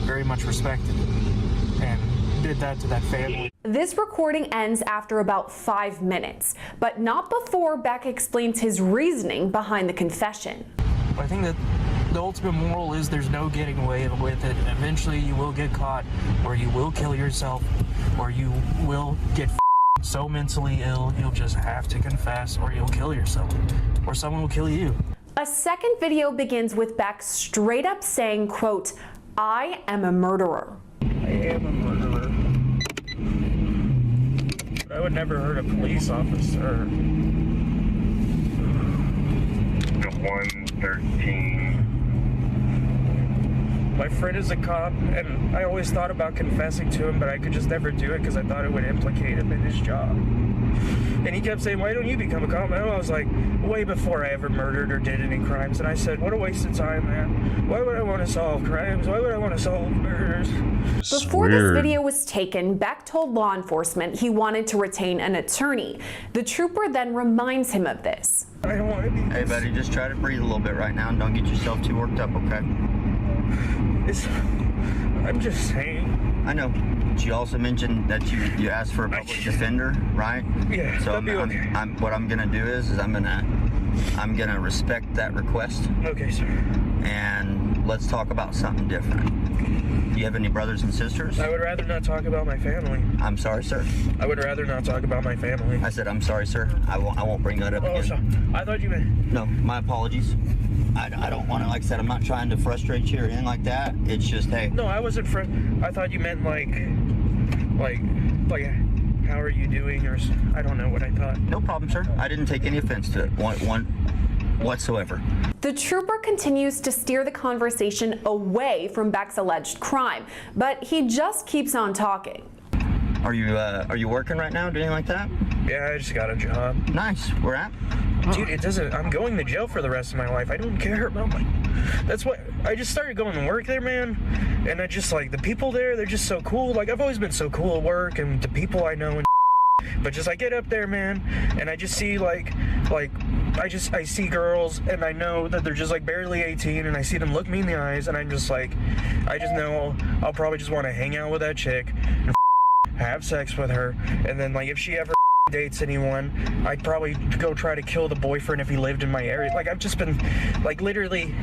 very much respected, and did that to that family. This recording ends after about 5 minutes, but not before Beck explains his reasoning behind the confession. I think that the ultimate moral is there's no getting away with it. Eventually you will get caught, or you will kill yourself, or you will get so mentally ill you'll just have to confess, or you'll kill yourself, or someone will kill you. A second video begins with Beck straight up saying, quote, "I am a murderer." I am a murderer. But I would never hurt a police officer. 113. My friend is a cop, and I always thought about confessing to him, but I could just never do it because I thought it would implicate him in his job. And he kept saying, why don't you become a cop? And I was like, way before I ever murdered or did any crimes. And I said, what a waste of time, man. Why would I want to solve crimes? Why would I want to solve murders? Before this video was taken, Beck told law enforcement he wanted to retain an attorney. The trooper then reminds him of this. I don't want to be... Hey, buddy, just try to breathe a little bit right now and don't get yourself too worked up, okay? I'm just saying. I know. But you also mentioned that you asked for a public defender, right? Yeah. So what I'm gonna do is I'm gonna respect that request. Okay, sir. And let's talk about something different. Do you have any brothers and sisters? I would rather not talk about my family. I'm sorry, sir. I would rather not talk about my family. I said I'm sorry, sir. I won't bring that up again. Sorry. I thought you meant... No, my apologies. I don't want to, like I said, I'm not trying to frustrate you or anything like that. It's just, hey. No, I wasn't I thought you meant like, how are you doing, or I don't know what I thought. No problem, sir. I didn't take any offense to it, one whatsoever. The trooper continues to steer the conversation away from Beck's alleged crime, but he just keeps on talking. All Are you working right now, doing like that? Yeah, I just got a job. Nice. Where at? Dude, it doesn't. I'm going to jail for the rest of my life. I don't care about my. That's what I just started going to work there, man. And I just like the people there. They're just so cool. Like I've always been so cool at work and the people I know and. But just I get up there, man, and I just see like I see girls and I know that they're just like barely 18 and I see them look me in the eyes and I'm just like, I just know I'll probably just want to hang out with that chick and have sex with her, and then like if she ever dates anyone, I'd probably go try to kill the boyfriend if he lived in my area. Like I've just been like literally.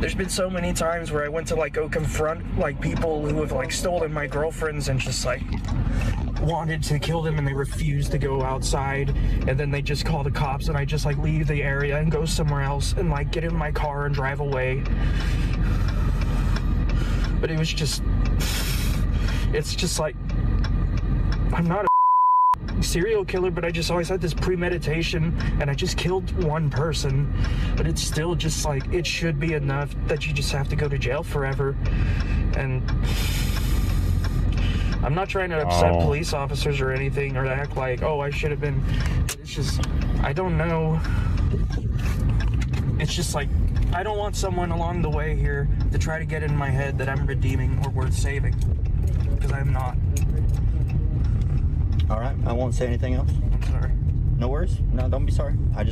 There's been so many times where I went to like go confront like people who have like stolen my girlfriends and just like wanted to kill them and they refused to go outside, and then they just call the cops and I just like leave the area and go somewhere else and like get in my car and drive away. But it was just, it's just like, I'm not a serial killer, but I just always had this premeditation and I just killed one person, but it's still just like, it should be enough that you just have to go to jail forever. And I'm not trying to upset police officers or anything or act like, oh, I should have been. It's just, I don't know. It's just like, I don't want someone along the way here to try to get in my head that I'm redeeming or worth saving, because I'm not. All right, I won't say anything else. I'm sorry. No worries. No, don't be sorry. I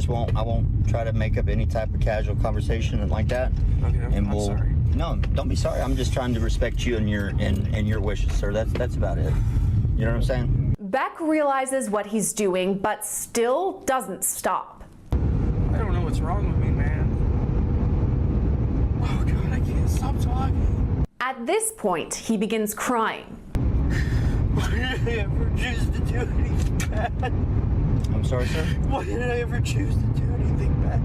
won't try to make up any type of casual conversation like that. Okay, and I'm sorry. No, don't be sorry. I'm just trying to respect you and your wishes, sir. That's about it. You know what I'm saying? Beck realizes what he's doing, but still doesn't stop. I don't know what's wrong with me, man. Oh God, I can't stop talking. At this point, he begins crying. Why did I ever choose to do anything bad? I'm sorry, sir? Why did I ever choose to do anything bad?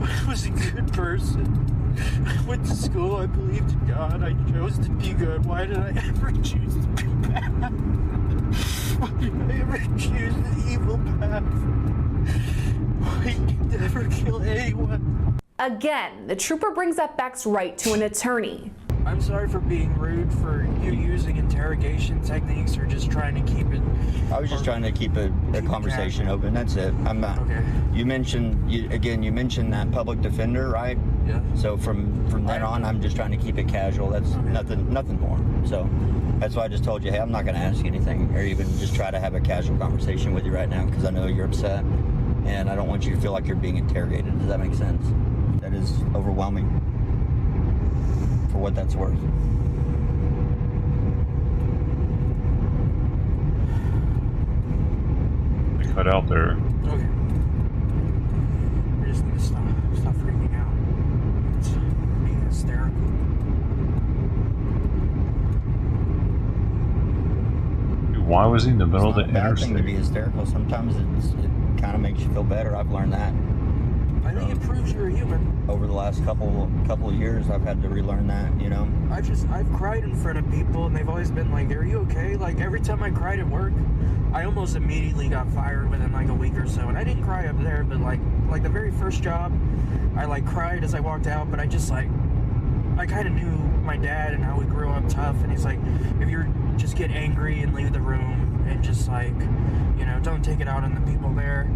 I was a good person. I went to school, I believed in God, I chose to be good. Why did I ever choose to be bad? Why did I ever choose the evil path? Why did I ever kill anyone? Again, the trooper brings up Beck's right to an attorney. I'm sorry for being rude, for you using interrogation techniques or just trying to keep it... I was just trying to keep a conversation open. That's it. I'm not... Okay. You mentioned that public defender, right? Yeah. So from then on, I'm just trying to keep it casual. That's nothing more. So that's why I just told you, hey, I'm not going to ask you anything or even just try to have a casual conversation with you right now because I know you're upset and I don't want you to feel like you're being interrogated. Does that make sense? That is overwhelming for what that's worth. They cut out there. Okay. I just need to stop freaking out. It's being hysterical. Dude, why was he in the middle of the It's not a bad thing to interstate? be hysterical. Sometimes it kind of makes you feel better. I've learned that. I think it proves you're a human. Over the last couple of years, I've had to relearn that, you know? I've cried in front of people and they've always been like, are you okay? Like every time I cried at work, I almost immediately got fired within like a week or so. And I didn't cry up there, but like the very first job, I like cried as I walked out, but I just like, I kind of knew my dad and how we grew up tough. And he's like, if you're just get angry and leave the room and just like, you know, don't take it out on the people there.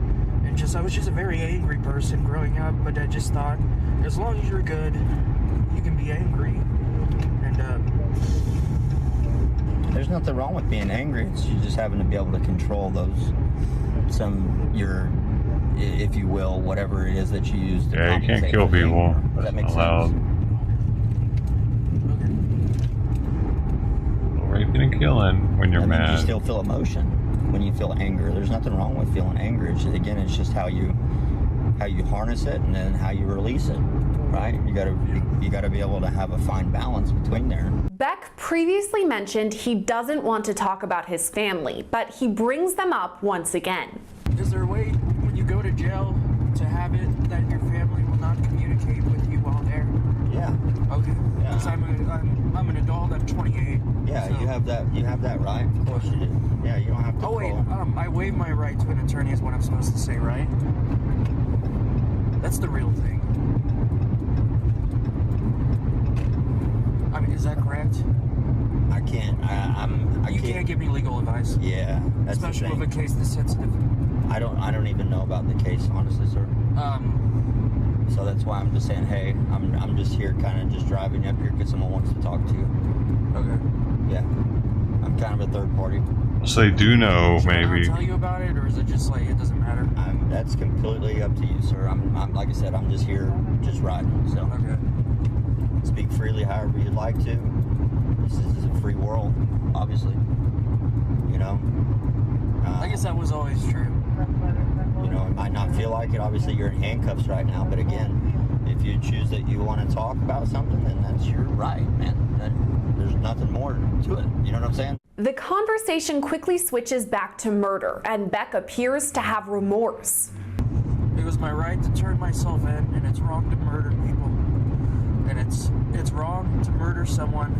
And I was just a very angry person growing up, but I just thought, as long as you're good, you can be angry. And there's nothing wrong with being angry. It's you just having to be able to control if you will, whatever it is that you use to Yeah, you can't kill people. Does that make allowed. sense? No raping and killing when you're I mean, mad. you still feel emotion when you feel anger. There's nothing wrong with feeling anger. It's just how you harness it and then how you release it, right? You gotta be able to have a fine balance between there. Beck previously mentioned he doesn't want to talk about his family, but he brings them up once again. is there a way when you go to jail to have it that your family will not communicate with you while there? Yeah. Okay. Because I'm an adult, I'm 28. Yeah. Yeah, So- you have that right. Of course you do. Yeah, you don't have to. Oh wait, I waive my right to an attorney is what I'm supposed to say, right? That's the real thing. I mean, is that correct? I can't. You can't give me legal advice. Yeah, that's the especially thing. with a case this sensitive. I don't even know about the case, honestly, sir. So that's why I'm just saying, hey, I'm just here, kind of just driving you up here because someone wants to talk to you. Okay. Yeah, I'm kind of a third party. So they do know, Should I maybe. tell you about it, or is it just like it doesn't matter? That's completely up to you, sir. I'm like I said, I'm just here, just riding. So speak freely however you'd like to. This is a free world, obviously. You know. I guess that was always true. You know, it might not feel like it. Obviously, you're in handcuffs right now. But again, if you choose that you want to talk about something, then that's your right, man. There's nothing more to it. You know what I'm saying? The conversation quickly switches back to murder, and Beck appears to have remorse. It was my right to turn myself in, and it's wrong to murder people. And it's wrong to murder someone.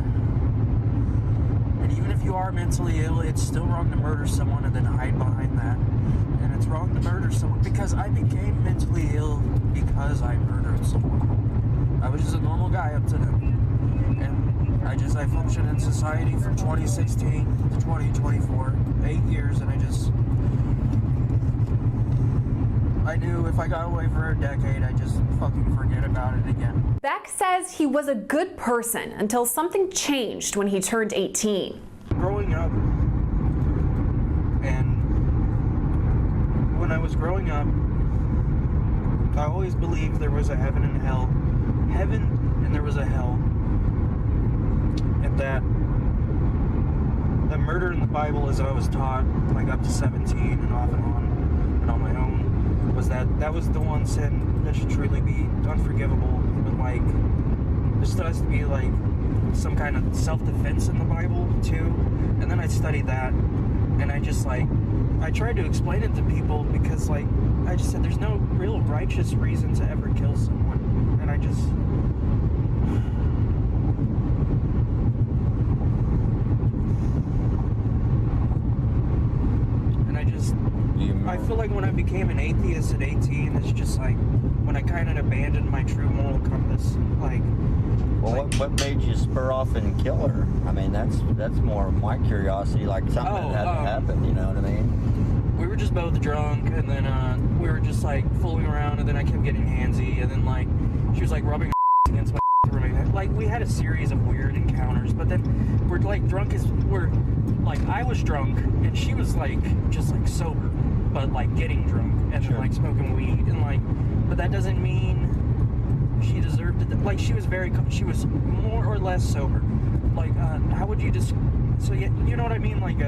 And even if you are mentally ill, it's still wrong to murder someone and then hide behind that. And it's wrong to murder someone because I became mentally ill because I murdered someone. I was just a normal guy up to then. And I functioned in society from 2016 to 2024, 8 years, and I knew if I got away for a decade, I'd just fucking forget about it again. Beck says he was a good person until something changed when he turned 18. Growing up, and when I was growing up, I always believed there was a heaven and hell. Heaven and there was a hell. And that the murder in the Bible, as I was taught, like up to 17 and off and on my own, was that was the one sin that should truly be unforgivable. But like, there still has to be like some kind of self-defense in the Bible too. And then I studied that, and I tried to explain it to people because like I just said there's no real righteous reason to ever kill someone, and I feel like when I became an atheist at 18, it's just like when I kind of abandoned my true moral compass. Like, well, what made you spur off and kill her? I mean, that's more of my curiosity. Like something that had to happen. You know what I mean? We were just both drunk, and then we were just like fooling around, and then I kept getting handsy, and then like she was like rubbing her against my roommate. Like we had a series of weird encounters, but then we're like I was drunk, and she was like just like sober, but like getting drunk and then like smoking weed, and like, but that doesn't mean she deserved it. Like she was more or less sober. Like how would you so you know what I mean? Like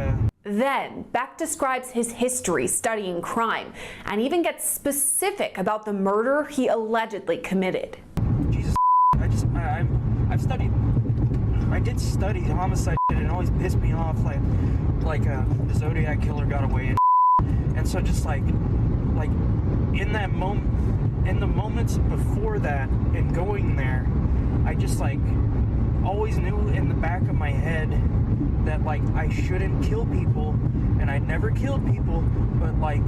Then Beck describes his history studying crime and even gets specific about the murder he allegedly committed. Jesus, I did study homicide, and it always pissed me off. Like the Zodiac killer got away, and so just like in that moment, in the moments before that, and going there, I just like always knew in the back of my head that like I shouldn't kill people, and I never killed people, but like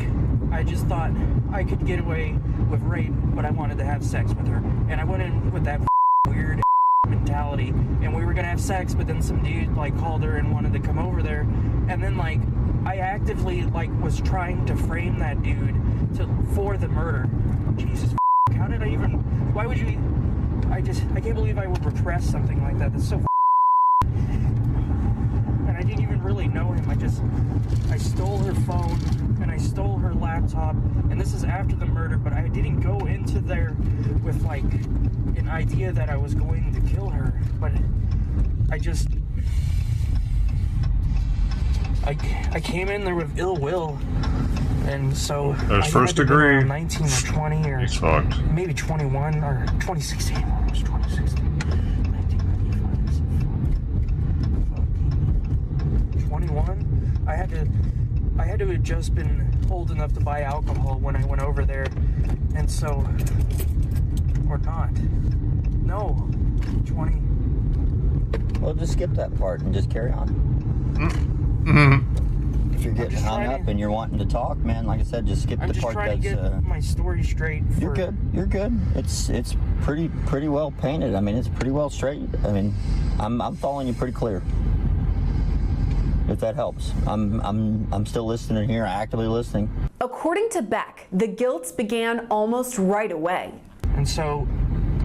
I just thought I could get away with rape, but I wanted to have sex with her, and I went in with that weird mentality, and we were gonna have sex, but then some dude like called her and wanted to come over there, and then like I actively like was trying to frame that dude for the murder. Jesus, how did I even? Why would you? I can't believe I would repress something like that. That's so. And I didn't even really know him. I stole her phone and I stole her laptop, and this is after the murder, but I didn't go into there with like an idea that I was going to kill her, but I came in there with ill will, and so There's first degree. 19 or 20 or He's fucked. maybe 21 or 2016. It was 2016. 21. I had to have just been old enough to buy alcohol when I went over there, and so, or not. No, 20. Well, just skip that part and just carry on. If you're getting hung up and you're wanting to talk, man, like I said, just skip the part trying that's. to get my story straight. You're good. You're good. It's pretty well painted. I mean, it's pretty well straight. I mean, I'm following you pretty clear. If that helps, I'm still listening here, actively listening. According to Beck, the guilt began almost right away. And so,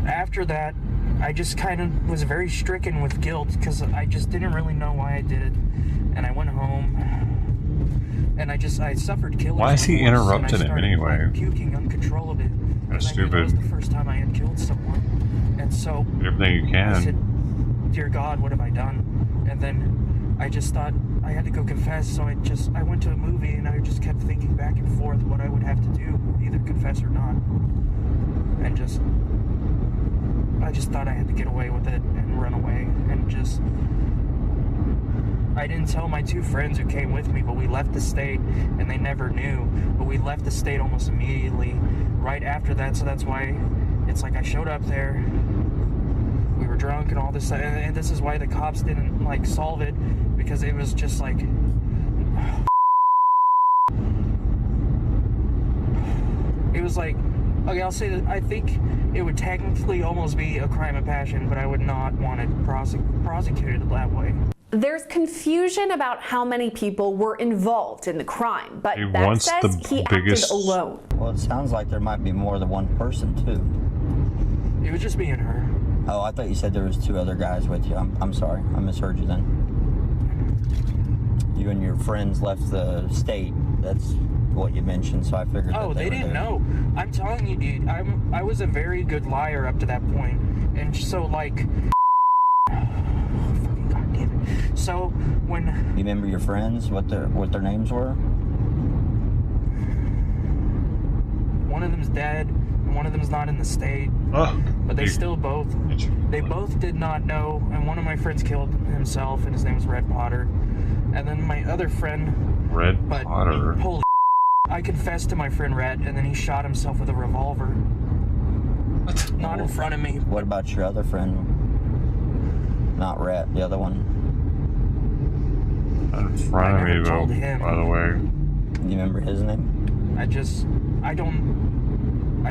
after that, I just kind of was very stricken with guilt because I just didn't really know why I did it. And I went home, and I suffered killing. Why is he interrupting him anyway? Puking uncontrollably. That's stupid. That was the first time I had killed someone. And so, everything you can. I said, dear God, what have I done? And then I just thought I had to go confess, so I went to a movie and I just kept thinking back and forth what I would have to do, either confess or not. And I just thought I had to get away with it and run away and I didn't tell my two friends who came with me, but we left the state and they never knew, but we left the state almost immediately right after that, so that's why it's like I showed up there, we were drunk and all this, and this is why the cops didn't like solve it, because it was just like it was like, okay, I'll say that I think it would technically almost be a crime of passion, but I would not want it prosecuted that way. There's confusion about how many people were involved in the crime, but He Beck wants says the he biggest- acted alone. Well, it sounds like there might be more than one person too. It was just me and her. Oh, I thought you said there was two other guys with you. I'm sorry, I misheard you then. You and your friends left the state. That's what you mentioned, so I figured. Oh, that they didn't know. I'm telling you, dude. I was a very good liar up to that point, and so like. God damn it. So when. You remember your friends? What their names were? One of them's dead, and one of them's not in the state. Oh, but they both did not know, and one of my friends killed himself, and his name was Red Potter. And then my other friend, Potter. Holy I confessed to my friend Red, and then he shot himself with a revolver. What? Not in front of me. What about your other friend? Not Red, the other one. Not in front of me, though, by the way. You remember his name? I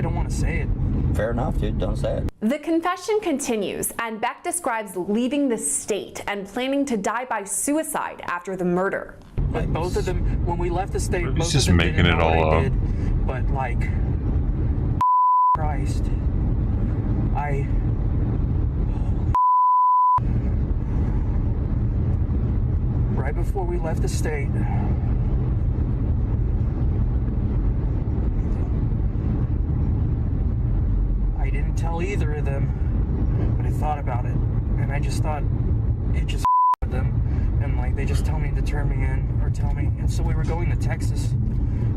don't want to say it. Fair enough, dude. Don't say it. The confession continues, and Beck describes leaving the state and planning to die by suicide after the murder. But both of them, when we left the state, He's both just of them making didn't it know what all I up. did. But like, Christ, right before we left the state, I didn't tell either of them, but I thought about it, and I just thought it just with them, and like they just tell me to turn me in or tell me, and so we were going to Texas,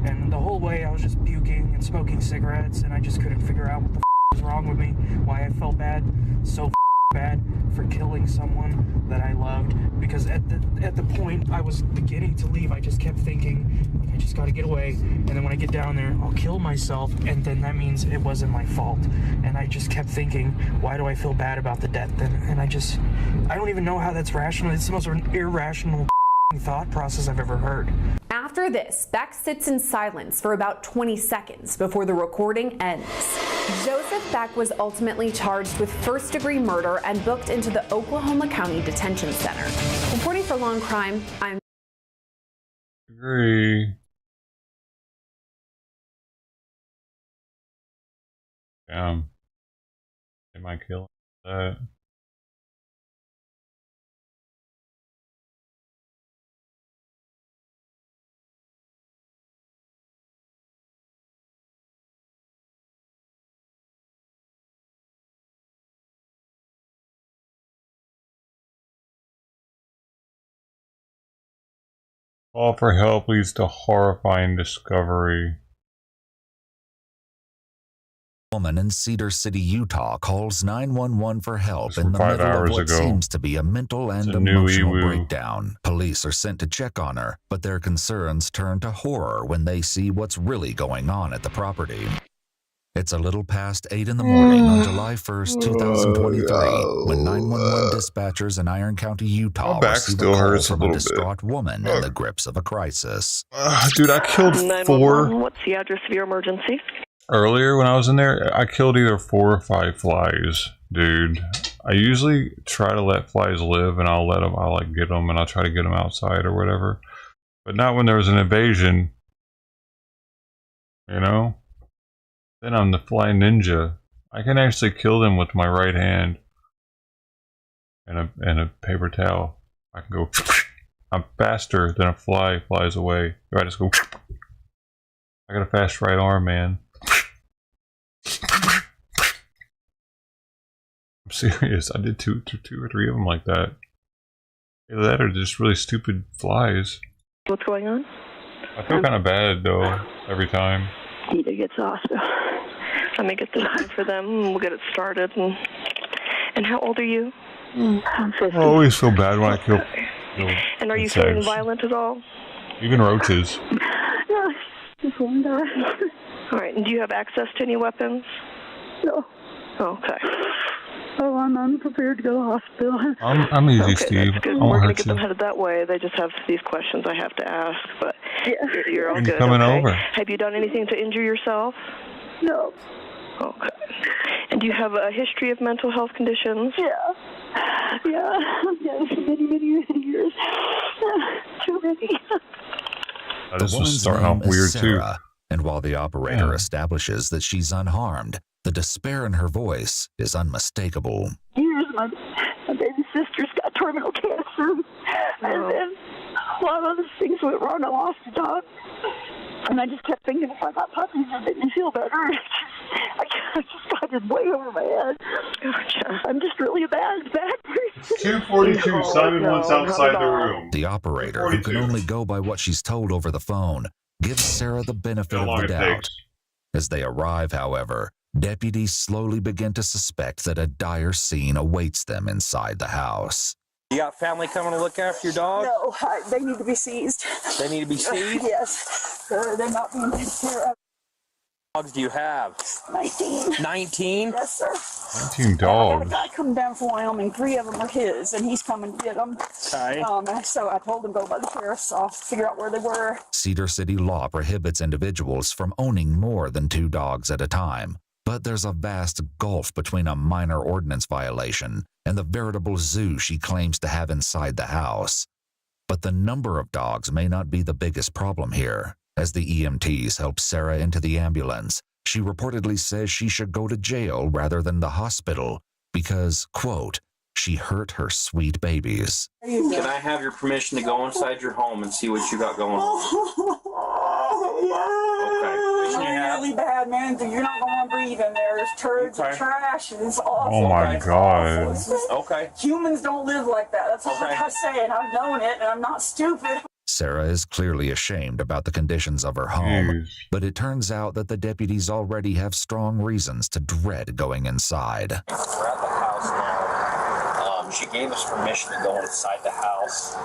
and the whole way I was just puking and smoking cigarettes, and I just couldn't figure out what the was wrong with me, why I felt bad, so bad for killing someone that I loved, because at the point I was beginning to leave, I just kept thinking, like, I just got to get away, and then when I get down there, I'll kill myself, and then that means it wasn't my fault, and I just kept thinking, why do I feel bad about the death then, and I don't even know how that's rational. It's the most irrational thought process I've ever heard. After this, Beck sits in silence for about 20 seconds before the recording ends. Joseph Beck was ultimately charged with first-degree murder and booked into the Oklahoma County Detention Center. Reporting for Long Crime, I'm Agree. Damn. Am I killing that? Call for help leads to horrifying discovery. Woman in Cedar City, Utah calls 911 for help in the 5 middle of hours what ago. seems to be a mental and a new emotional Ewu. breakdown. Police are sent to check on her, but their concerns turn to horror when they see what's really going on at the property. It's a little past 8 in the morning on July 1st, 2023, when 911 dispatchers in Iron County, Utah receive a call from a distraught woman in the grips of a crisis. Dude, I killed 4. What's the address of your emergency? Earlier when I was in there, I killed either 4 or 5 flies, dude. I usually try to let flies live, and I'll like get them, and I'll try to get them outside or whatever. But not when there was an invasion, you know? Then I'm the fly ninja. I can actually kill them with my right hand and a paper towel. I can go. I'm faster than a fly flies away. I just go. I got a fast right arm, man. I'm serious. I did two or three of them like that. Either that or just really stupid flies. What's going on? I feel kind of bad though every time. You need to get to the hospital. Let me get this in for them, and we'll get it started. And how old are you? I always feel bad when I kill. And are you feeling violent at all? Even roaches. No, just one guy. All right. And do you have access to any weapons? No. Okay. Oh, I'm unprepared to go to the hospital. I'm easy, Steve. That's good. We're going to get them headed that way. They just have these questions I have to ask, but you're all good. Coming over. Have you done anything to injure yourself? No. Okay. And do you have a history of mental health conditions? Yeah. Yes, many years. Too many. The woman's name is Sarah, and while the operator establishes that she's unharmed, the despair in her voice is unmistakable. Years, my baby sister's got terminal cancer, and then a lot of other things went wrong. I lost a dog, and I just kept thinking if I got puppies, it made me feel better. I just got it way over my head. Gotcha. I'm just really a bad person. 2:42. Simon wants outside the room. The operator, who can only go by what she's told over the phone, gives Sarah the benefit of the doubt. As they arrive, however, deputies slowly begin to suspect that a dire scene awaits them inside the house. You got family coming to look after your dog? No, they need to be seized. They need to be seized? Yes. They're not being taken care of. Dogs do you have? 19. 19? Yes, sir. 19 dogs. I had a guy come down from Wyoming. 3 of them are his, and he's coming to get them. Okay. So I told him to go by the sheriff's office, figure out where they were. Cedar City law prohibits individuals from owning more than 2 dogs at a time. But there's a vast gulf between a minor ordinance violation and the veritable zoo she claims to have inside the house. But the number of dogs may not be the biggest problem here. As the EMTs help Sarah into the ambulance, she reportedly says she should go to jail rather than the hospital because, quote, she hurt her sweet babies. Can I have your permission to go inside your home and see what you got going on? It's really bad, man. You're not going to breathe in there. There's turds and trash, and it's awful. Oh my God. It's just, humans don't live like that. That's what I say, and I've known it, and I'm not stupid. Sarah is clearly ashamed about the conditions of her home, but it turns out that the deputies already have strong reasons to dread going inside. We're at the house now. She gave us permission to go inside the house.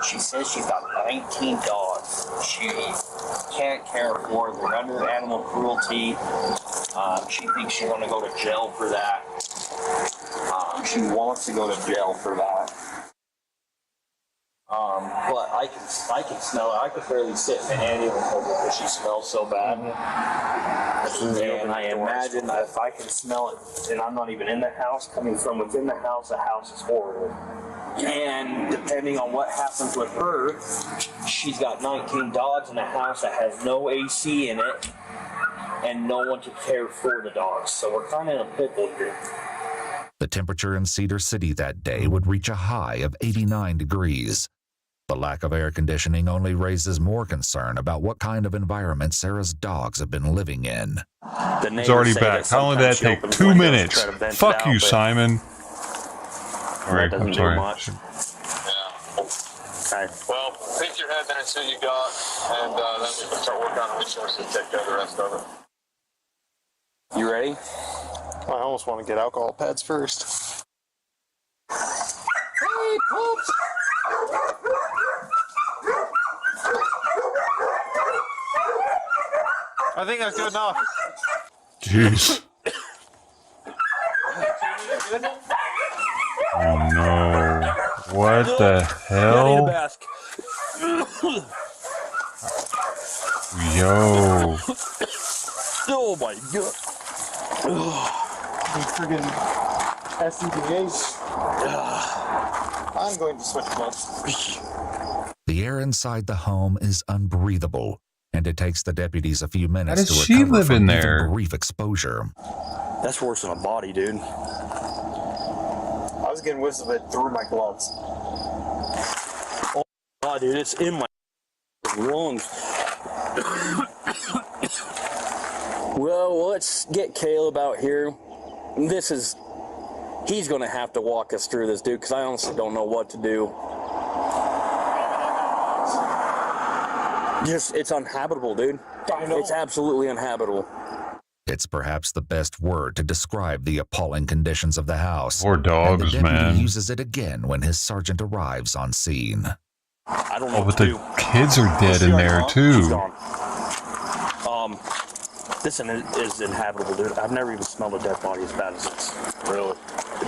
She says she's got 19 dogs. She can't care for them. They're under animal cruelty. She thinks she's going to go to jail for that. She wants to go to jail for that. But I can smell it. I could barely sit in the ambulance because she smells so bad. And I imagine that if I can smell it and I'm not even in the house, coming from within the house is horrible. And depending on what happens with her, she's got 19 dogs in a house that has no AC in it and no one to care for the dogs. So we're kind of in a pickle here. The temperature in Cedar City that day would reach a high of 89 degrees. The lack of air conditioning only raises more concern about what kind of environment Sarah's dogs have been living in. It's already back. How long did that take? 2 minutes. Fuck you, Simon. All right, I'm sorry. Okay. Well, pick your head then and see what you got, and then we can start working on resources to take care of the rest of it. You ready? I almost want to get alcohol pads first. Hey, Poops! I think that's good enough. Jeez. Oh no. What the hell? Yo. Oh my god. Friggin' SCBAs. I'm going to switch gloves. The air inside the home is unbreathable, and it takes the deputies a few minutes How does to she recover live from in there? even brief exposure. That's worse than a body, dude. I was getting whiffs of it through my gloves. Oh god, dude, it's in my lungs. Well, let's get Caleb out here. He's gonna have to walk us through this, dude, because I honestly don't know what to do. It's unhabitable, dude. It's absolutely unhabitable. It's perhaps the best word to describe the appalling conditions of the house. Poor dogs, and the deputy man. uses it again when his sergeant arrives on scene. I don't know Oh, what but to the do. kids are dead in there She's too. gone. This is inhabitable, dude. I've never even smelled a dead body as bad as this. Really?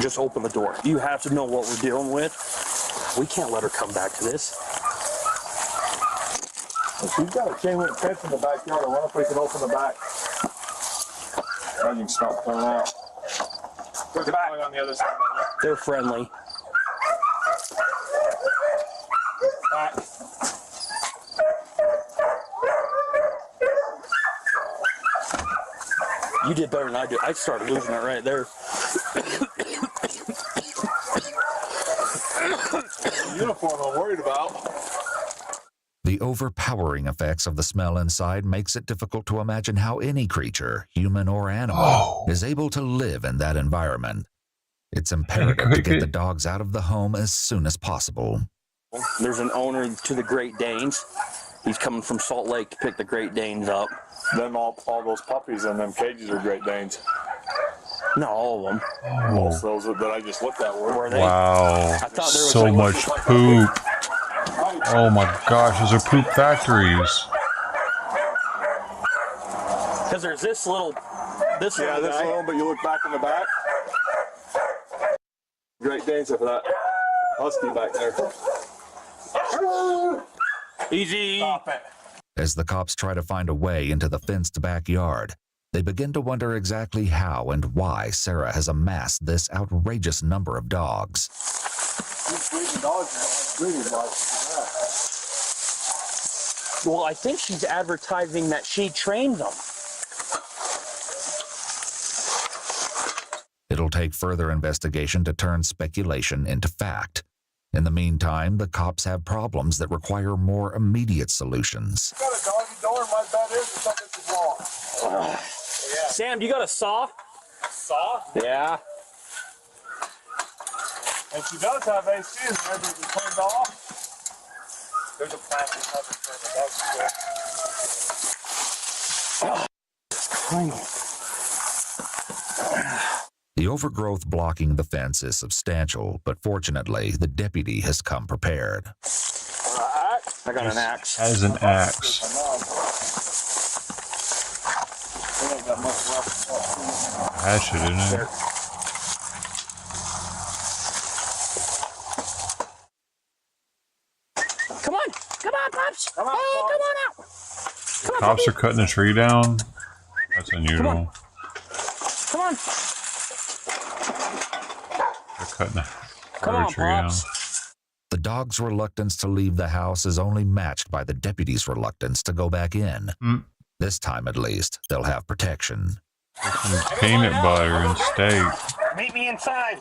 Just open the door. You have to know what we're dealing with. We can't let her come back to this. If you've got a chain link fence in the backyard, I wonder if we can open the back. Now you can start pulling out. There's a back on the other side. They're friendly. Back. You did better than I did. I started losing it right there. Uniform I'm worried about. The overpowering effects of the smell inside makes it difficult to imagine how any creature, human or animal, is able to live in that environment. It's imperative to get the dogs out of the home as soon as possible. There's an owner to the Great Danes. He's coming from Salt Lake to pick the Great Danes up. Then all those puppies in them cages are Great Danes. Not all of them. Most of those that I just looked at were. Wow. I thought there was So like- much poop. Oh my gosh, those are poop factories. Because there's this little guy. little, but you look back in the back. Great Danes for that husky back there. Easy. Stop it. As the cops try to find a way into the fenced backyard, they begin to wonder exactly how and why Sarah has amassed this outrageous number of dogs. These breeding dogs are breeding dogs. Well, I think she's advertising that she trains them. It'll take further investigation to turn speculation into fact. In the meantime, the cops have problems that require more immediate solutions. Got a doggy door, my bet is the something is wrong. Sam, you got a saw? Saw? Yeah. And she does have AC, and maybe we turned off. There's a plastic cover for the dog's door. The overgrowth blocking the fence is substantial, but fortunately, the deputy has come prepared. I got an axe. Has an axe. Hash it, isn't it? Come on, Pops. Come on out. Cops are cutting a tree down. That's unusual. Come on. They're cutting a tree down. The dog's reluctance to leave the house is only matched by the deputy's reluctance to go back in. This time, at least, they'll have protection. Some peanut butter and steak. Meet me inside.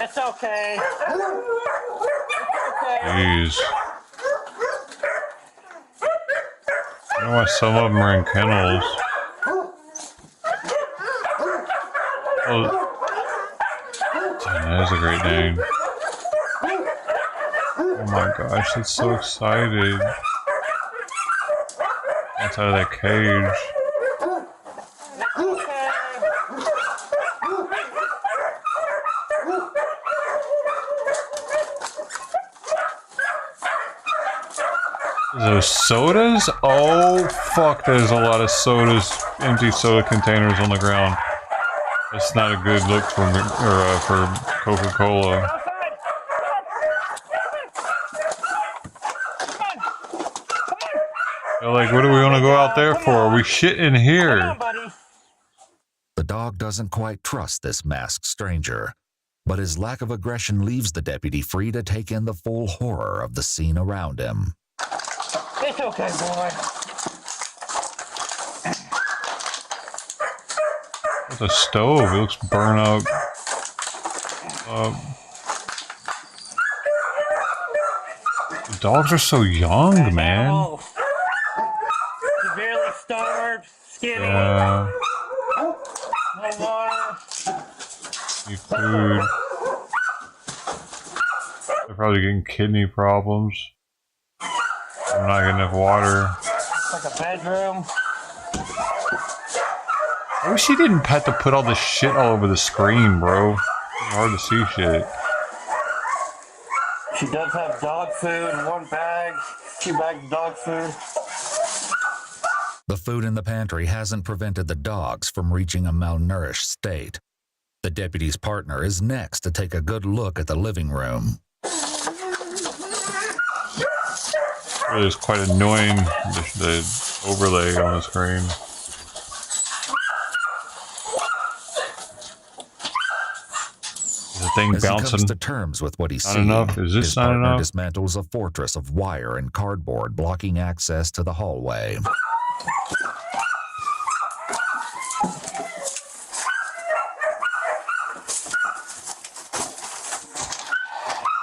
It's okay. Jeez. You know why some of them are in kennels? Oh, damn, that is a great name. Oh my gosh, it's so excited. That's out of that cage. Those sodas? Oh, fuck, there's a lot of sodas, empty soda containers on the ground. That's not a good look for me, or for Coca-Cola. They're like, what do we want to go out there for? Are we shitting here? The dog doesn't quite trust this masked stranger, but his lack of aggression leaves the deputy free to take in the full horror of the scene around him. It's okay, boy. It's a stove. It looks burnt up. The dogs are so young, man. Severely starved, skinny. Yeah. No water. Need food. They're probably getting kidney problems. They're not getting enough water. Like a bedroom. I wish he didn't have to put all this shit all over the screen, bro. It's hard to see shit. She does have dog food in one bag, 2 bags of dog food. The food in the pantry hasn't prevented the dogs from reaching a malnourished state. The deputy's partner is next to take a good look at the living room. It is quite annoying, the overlay on the screen. The thing As bouncing. he comes to terms with what he's Not seeing, enough? Is this his not partner enough? dismantles a fortress of wire and cardboard blocking access to the hallway.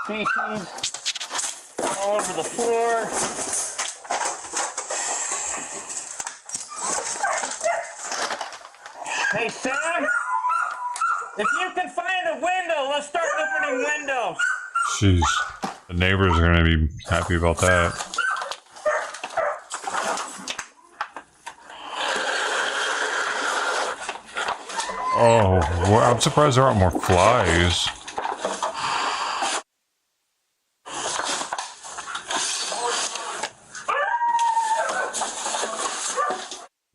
Feces all over the floor. Hey, Sam, if you can find a window, let's start opening windows. Jeez. The neighbors are going to be happy about that. Oh, well, I'm surprised there aren't more flies.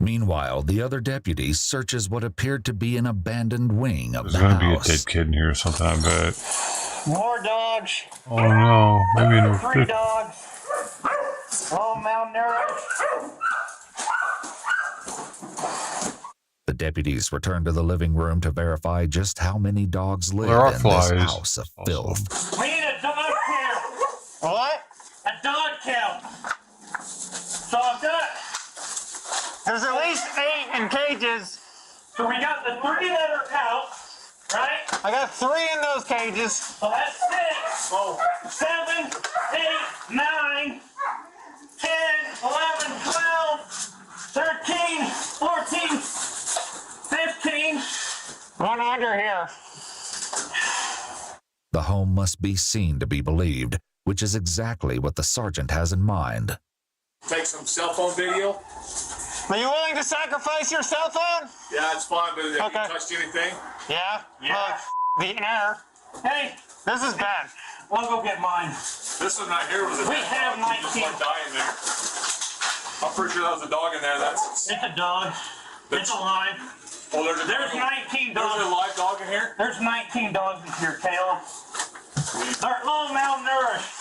Meanwhile, the other deputy searches what appeared to be an abandoned wing of There's the going to be a house. dead kid in here or something, I bet. More dogs. Oh no, maybe no 3 dogs. All malnourished. The deputies return to the living room to verify just how many dogs live There are in flies. this house of filth. We need a dog count. What? A dog count. So I've got, there's at least 8 in cages. So we got the 3 that are out, right? I got 3 in those cages. So that's 6. Oh. 7, 8, 9, 10, 11, 12, 13, 14, 15. One under here. The home must be seen to be believed, which is exactly what the sergeant has in mind. Take some cell phone video. Are you willing to sacrifice your cell phone? Yeah, it's fine, but have you touched anything? Yeah. Yeah. The air. Hey, this is bad. I'll go get mine. This one right here was a We have 19. There's one dying there. I'm pretty sure that was a dog in there. It's a dog. It's alive. Oh, there's 19 dogs. There's a live dog in here? There's 19 dogs in here, Caleb. They're all malnourished.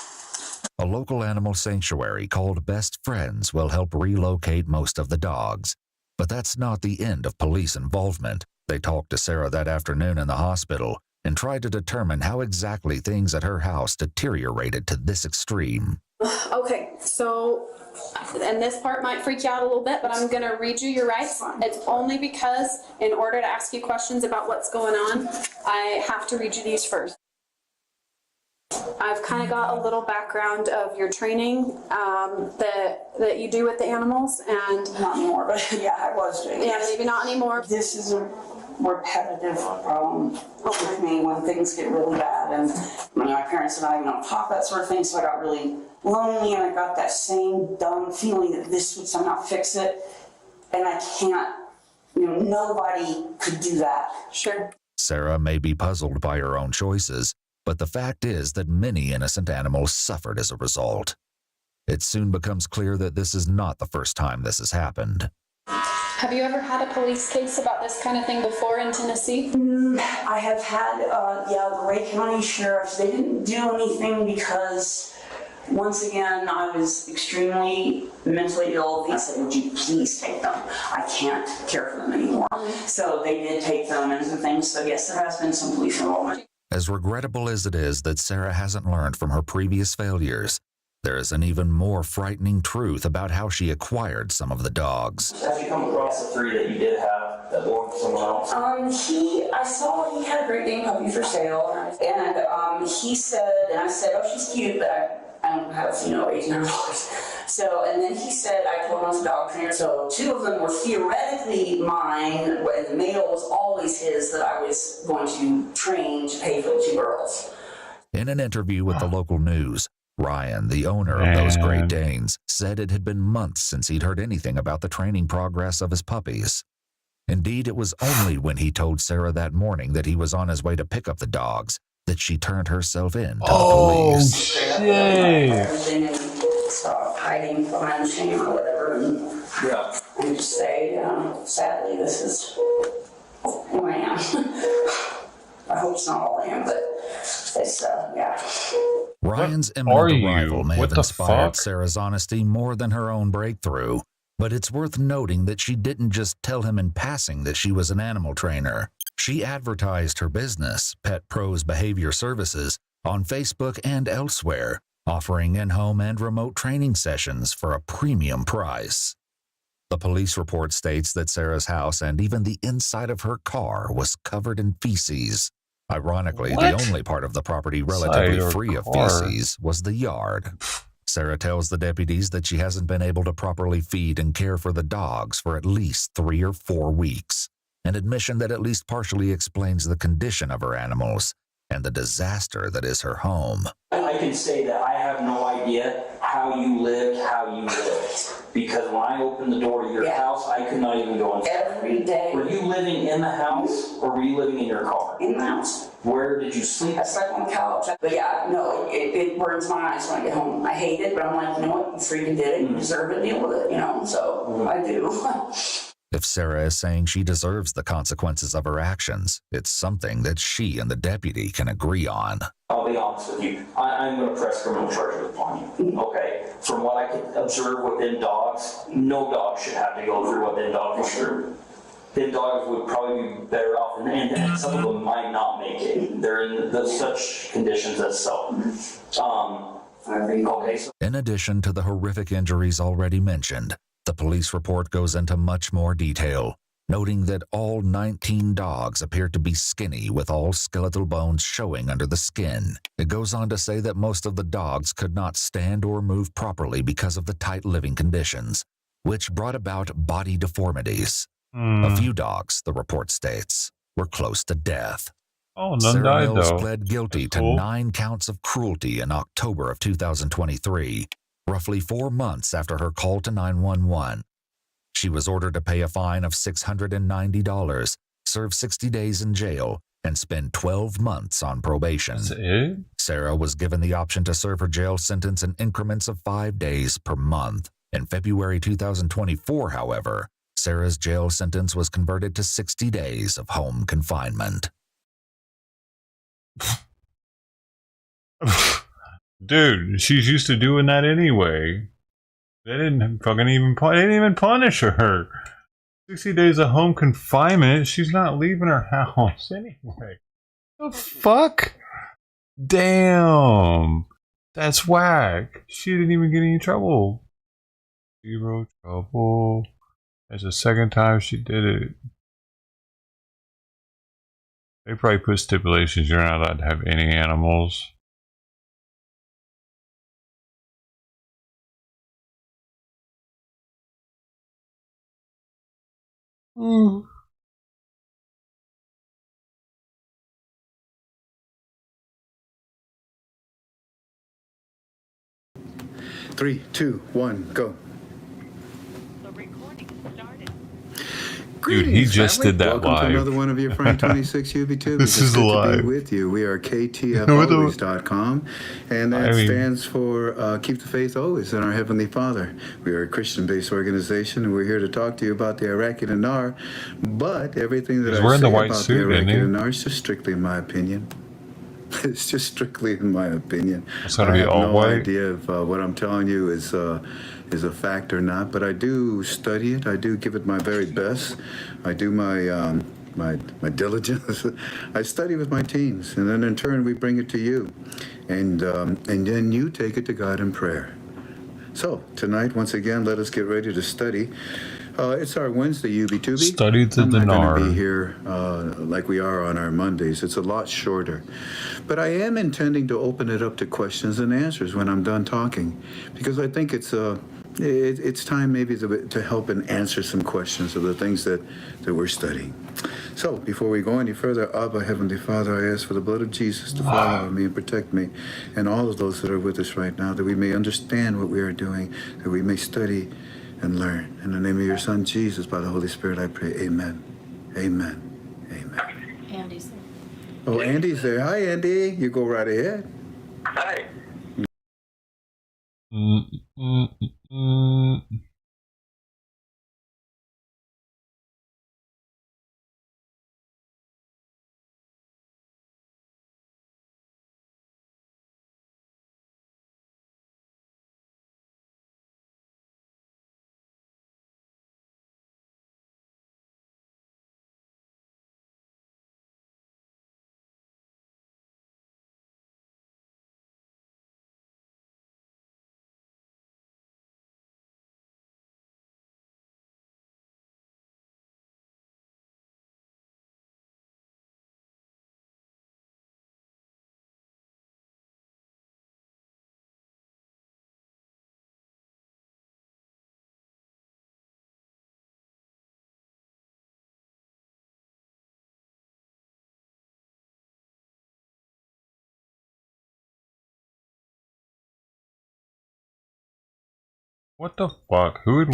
A local animal sanctuary called Best Friends will help relocate most of the dogs. But that's not the end of police involvement. They talked to Sarah that afternoon in the hospital and tried to determine how exactly things at her house deteriorated to this extreme. Okay, so, and this part might freak you out a little bit, but I'm going to read you your rights. It's only because in order to ask you questions about what's going on, I have to read you these first. I've kind of got a little background of your training that you do with the animals, and Not anymore, but yeah, I was doing it. yeah, maybe not anymore. This is a repetitive problem with me when things get really bad, and my parents and I don't talk, that sort of thing, so I got really lonely, and I got that same dumb feeling that this would somehow fix it, and I can't, nobody could do that. Sure. Sarah may be puzzled by her own choices, but the fact is that many innocent animals suffered as a result. It soon becomes clear that this is not the first time this has happened. Have you ever had a police case about this kind of thing before in Tennessee? I have had, the Ray County Sheriffs, they didn't do anything because, once again, I was extremely mentally ill. They said, would you please take them? I can't care for them anymore. So they did take them and some things. So yes, there has been some police involvement. As regrettable as it is that Sarah hasn't learned from her previous failures, there is an even more frightening truth about how she acquired some of the dogs. Have you come across the 3 that you did have that belonged to someone else? I saw he had a Great Dane puppy for sale, and he said, and I said, oh, she's cute, but I don't have, $1,800. So, and then he said, I told him I was a dog trainer, so 2 of them were theoretically mine, and the male was always his that I was going to train to pay for the 2 girls. In an interview with the local news, Ryan, the owner of those Great Danes, said it had been months since he'd heard anything about the training progress of his puppies. Indeed, it was only when he told Sarah that morning that he was on his way to pick up the dogs that she turned herself in to the police. Shit! Everything and stop hiding behind shame or whatever, and just say, sadly, this is who I am. I hope it's not all I am, but it's, Ryan's imminent arrival may have inspired Sarah's honesty more than her own breakthrough, but it's worth noting that she didn't just tell him in passing that she was an animal trainer. She advertised her business, Pet Pros Behavior Services, on Facebook and elsewhere, offering in-home and remote training sessions for a premium price. The police report states that Sarah's house and even the inside of her car was covered in feces. Ironically, the only part of the property relatively free of feces was the yard. Sarah tells the deputies that she hasn't been able to properly feed and care for the dogs for at least 3 or 4 weeks, an admission that at least partially explains the condition of her animals and the disaster that is her home. I can say that I have no idea how you lived, because when I opened the door to your house, I could not even go inside. Every day. Were you living in the house, or were you living in your car? In the house. Where did you sleep? I slept on the couch. But it burns my eyes when I get home. I hate it, but I'm like, you know what, you freaking did it, you deserve to deal with it, so I do. If Sarah is saying she deserves the consequences of her actions, it's something that she and the deputy can agree on. I'll be honest with you. I'm going to press criminal charges upon you. Okay? From what I can observe within dogs, no dog should have to go through what them dogs go through. Them dogs would probably be better off, and some of them might not make it. They're in such conditions as so. In addition to the horrific injuries already mentioned, the police report goes into much more detail, noting that all 19 dogs appear to be skinny with all skeletal bones showing under the skin. It goes on to say that most of the dogs could not stand or move properly because of the tight living conditions, which brought about body deformities. A few dogs, the report states, were close to death. None Sarah died, Mills though. pled guilty to 9 counts of cruelty in October of 2023, roughly 4 months after her call to 911. She was ordered to pay a fine of $690, serve 60 days in jail, and spend 12 months on probation. That's it? Sarah was given the option to serve her jail sentence in increments of 5 days per month. In February 2024, however, Sarah's jail sentence was converted to 60 days of home confinement. Dude, she's used to doing that anyway. They didn't even punish her. 60 days of home confinement. She's not leaving her house anyway. The fuck? Damn. That's whack. She didn't even get any trouble. 0 trouble. That's the second time she did it. They probably put stipulations you're not allowed to have any animals. Mm. Three, two, one, go. Dude, he just did that Welcome live. to another one of your Frank 26 UB2. This It's is good live. to be with you. We are KTFalways.com, and that stands for Keep the Faith Always in Our Heavenly Father. We are a Christian-based organization, and we're here to talk to you about the Iraqi dinar. But everything that He's I wearing say the white about suit, the isn't Iraqi he? dinar is just strictly in my opinion. It's just strictly in my opinion. It's gonna be I have all no white? idea if what I'm telling you is a fact or not, but I do study it. I do give it my very best. I do my diligence. I study with my teams, and then in turn we bring it to you, and then you take it to God in prayer. So tonight, once again, let us get ready to study. It's our Wednesday UB2B. Study the I'm not dinar. going to be here like we are on our Mondays. It's a lot shorter. But I am intending to open it up to questions and answers when I'm done talking, because I think it's time maybe to help and answer some questions of the things that we're studying. So before we go any further, Abba, Heavenly Father, I ask for the blood of Jesus to fall over me and protect me and all of those that are with us right now, that we may understand what we are doing, that we may study and learn. In the name of your Son, Jesus, by the Holy Spirit, I pray. Amen. Amen. Amen. Andy's there. Oh, Andy's there. Hi, Andy. You go right ahead. Hi. What the fuck? Who would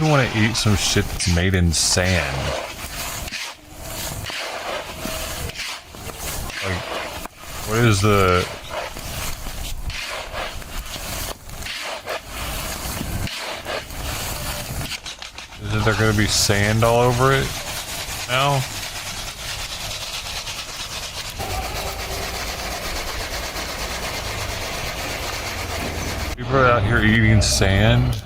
want to eat some shit that's made in sand? Like, what is the... Isn't there gonna be sand all over it now? People are out here eating sand.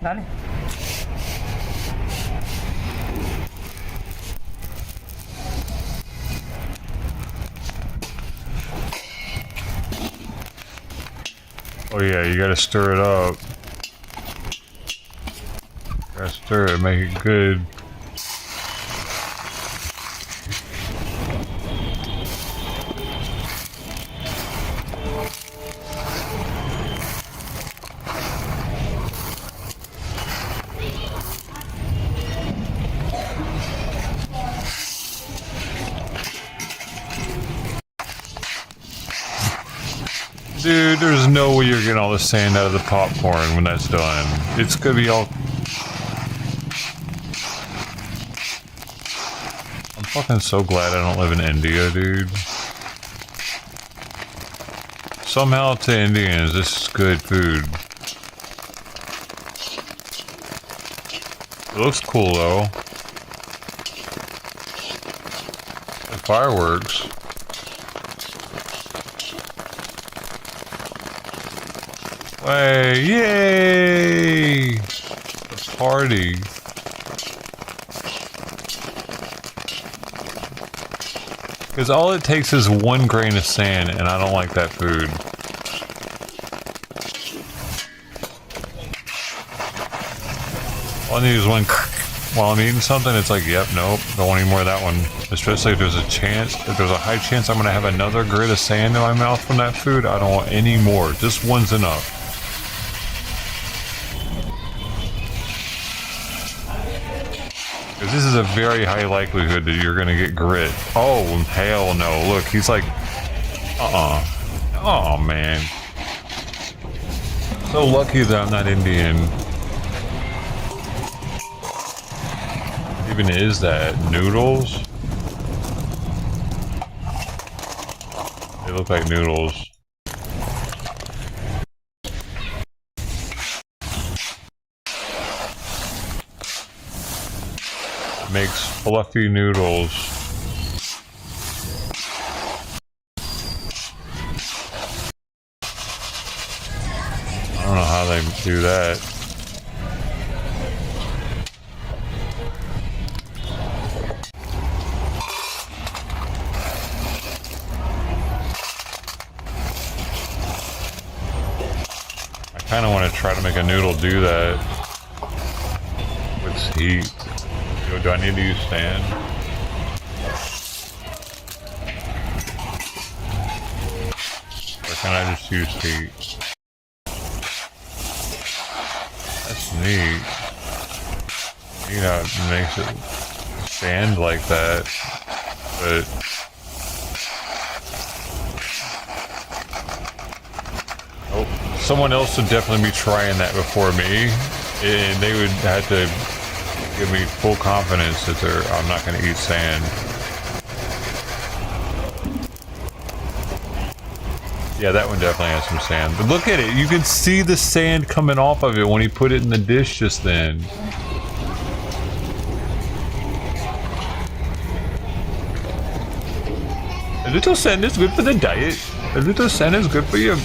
Dale. Oh yeah, you gotta stir it up. Gotta stir it, make it good. Dude, there's no way you're getting all the sand out of the popcorn when that's done. It's gonna be all... I'm fucking so glad I don't live in India, dude. Somehow to Indians, this is good food. It looks cool though. Like fireworks. Hey, yay! A party. Because all it takes is one grain of sand, and I don't like that food. All I need is one. While I'm eating something, it's like, yep, nope, don't want any more of that one. Especially if there's a chance, if there's a high chance I'm gonna have another grit of sand in my mouth from that food, I don't want any more. Just one's enough. Because this is a very high likelihood that you're gonna get grit. Oh, hell no. Look, he's like, oh, man. So lucky that I'm not Indian. What even is that? Noodles? They look like noodles. Makes fluffy noodles. I don't know how they do that. I kind of want to try to make a noodle do that with heat. Do I need to use sand? Or can I just use heat? That's neat. You know, it makes it sand like that, but oh, someone else would definitely be trying that before me, and they would have to give me full confidence that I'm not going to eat sand. Yeah, that one definitely has some sand. But look at it. You can see the sand coming off of it when he put it in the dish just then. A little sand is good for the diet. A little sand is good for you.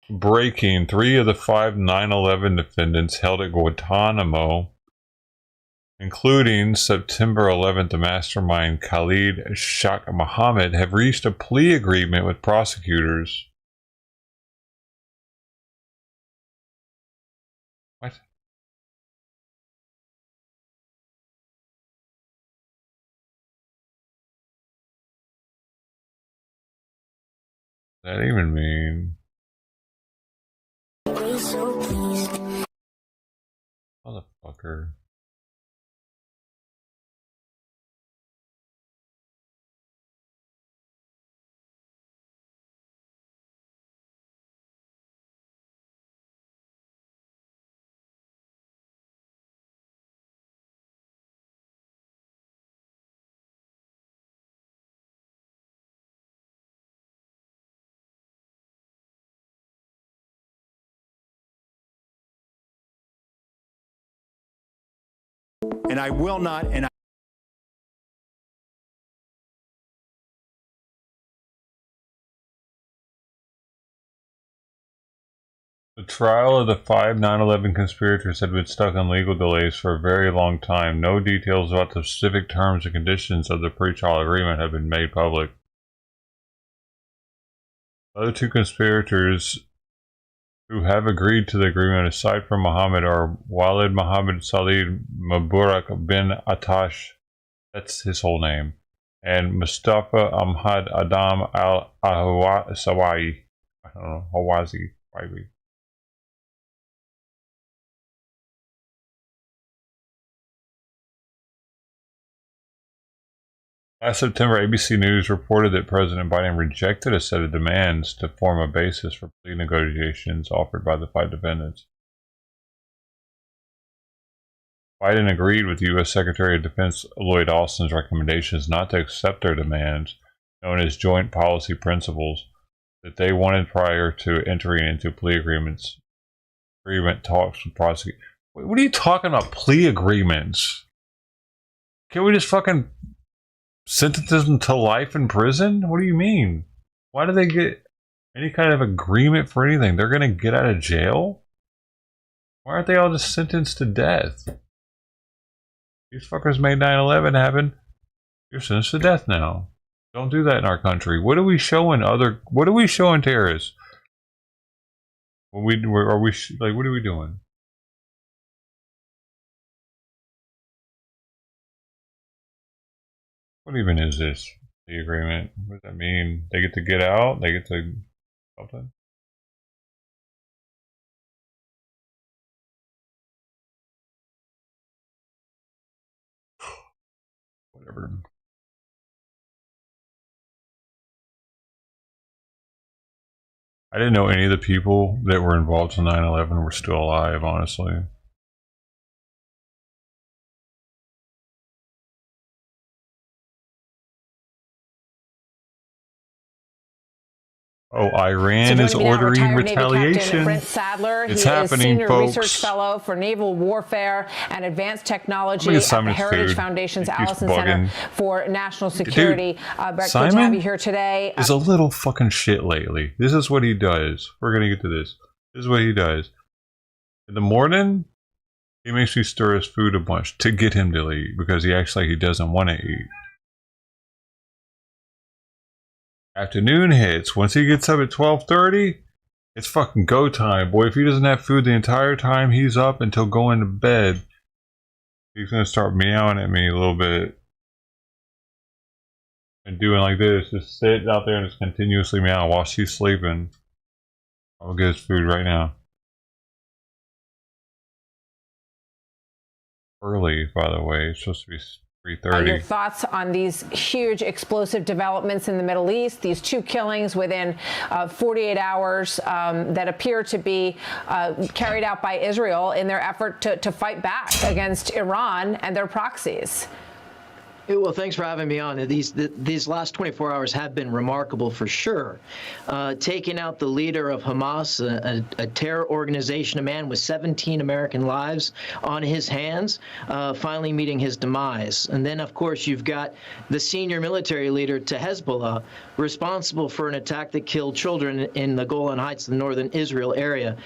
Breaking: 3 of the 5 9/11 defendants held at Guantanamo, including September 11th mastermind Khalid Sheikh Mohammed, have reached a plea agreement with prosecutors. What? What does that even mean? Motherfucker. And I will not, and The trial of the 5 9/11 conspirators had been stuck on legal delays for a very long time. No details about the specific terms and conditions of the pre-trial agreement have been made public. Other two conspirators who have agreed to the agreement, aside from Mohammed, are Walid Mohammed Salid Mubarak bin Atash, that's his whole name, and Mustafa Ahmad Adam al-Ahwazi. I don't know, Hawazi, maybe. Last September, ABC News reported that President Biden rejected a set of demands to form a basis for plea negotiations offered by the 5 defendants. Biden agreed with U.S. Secretary of Defense Lloyd Austin's recommendations not to accept their demands, known as joint policy principles, that they wanted prior to entering into plea agreement talks with prosecutors. What are you talking about, plea agreements? Can't we just fucking sentence them to life in prison? What do you mean? Why do they get any kind of agreement for anything? They're going to get out of jail? Why aren't they all just sentenced to death? These fuckers made 9/11 happen. You're sentenced to death now. Don't do that in our country. What are we showing terrorists? What are we doing? What even is this? The agreement? What does that mean? They get to get out? They get to something? Whatever. I didn't know any of the people that were involved in 9/11 were still alive, honestly. Oh, Iran is ordering retaliation. Brent Sadler. It's he happening, is Senior folks. Research Fellow for Naval Warfare and Advanced Technology at the Heritage Foundation's Allison Center for National Security. Brett, good to have you here today. Is a little fucking shit lately. This is what he does. We're going to get to this. This is what he does. In the morning, he makes me stir his food a bunch to get him to eat because he acts like he doesn't want to eat. Afternoon hits. Once he gets up at 12:30, it's fucking go time, boy. If he doesn't have food the entire time he's up until going to bed, he's gonna start meowing at me a little bit and doing like this, just sit out there and just continuously meow while she's sleeping. I'll get his food right now. Early, by the way. It's supposed to be 3:30. Your thoughts on these huge explosive developments in the Middle East, these two killings within 48 hours that appear to be carried out by Israel in their effort to fight back against Iran and their proxies? Well, thanks for having me on. These last 24 hours have been remarkable for sure. Taking out the leader of Hamas, a terror organization, a man with 17 American lives on his hands, finally meeting his demise. And then, of course, you've got the senior military leader to Hezbollah, responsible for an attack that killed children in the Golan Heights, the northern Israel area,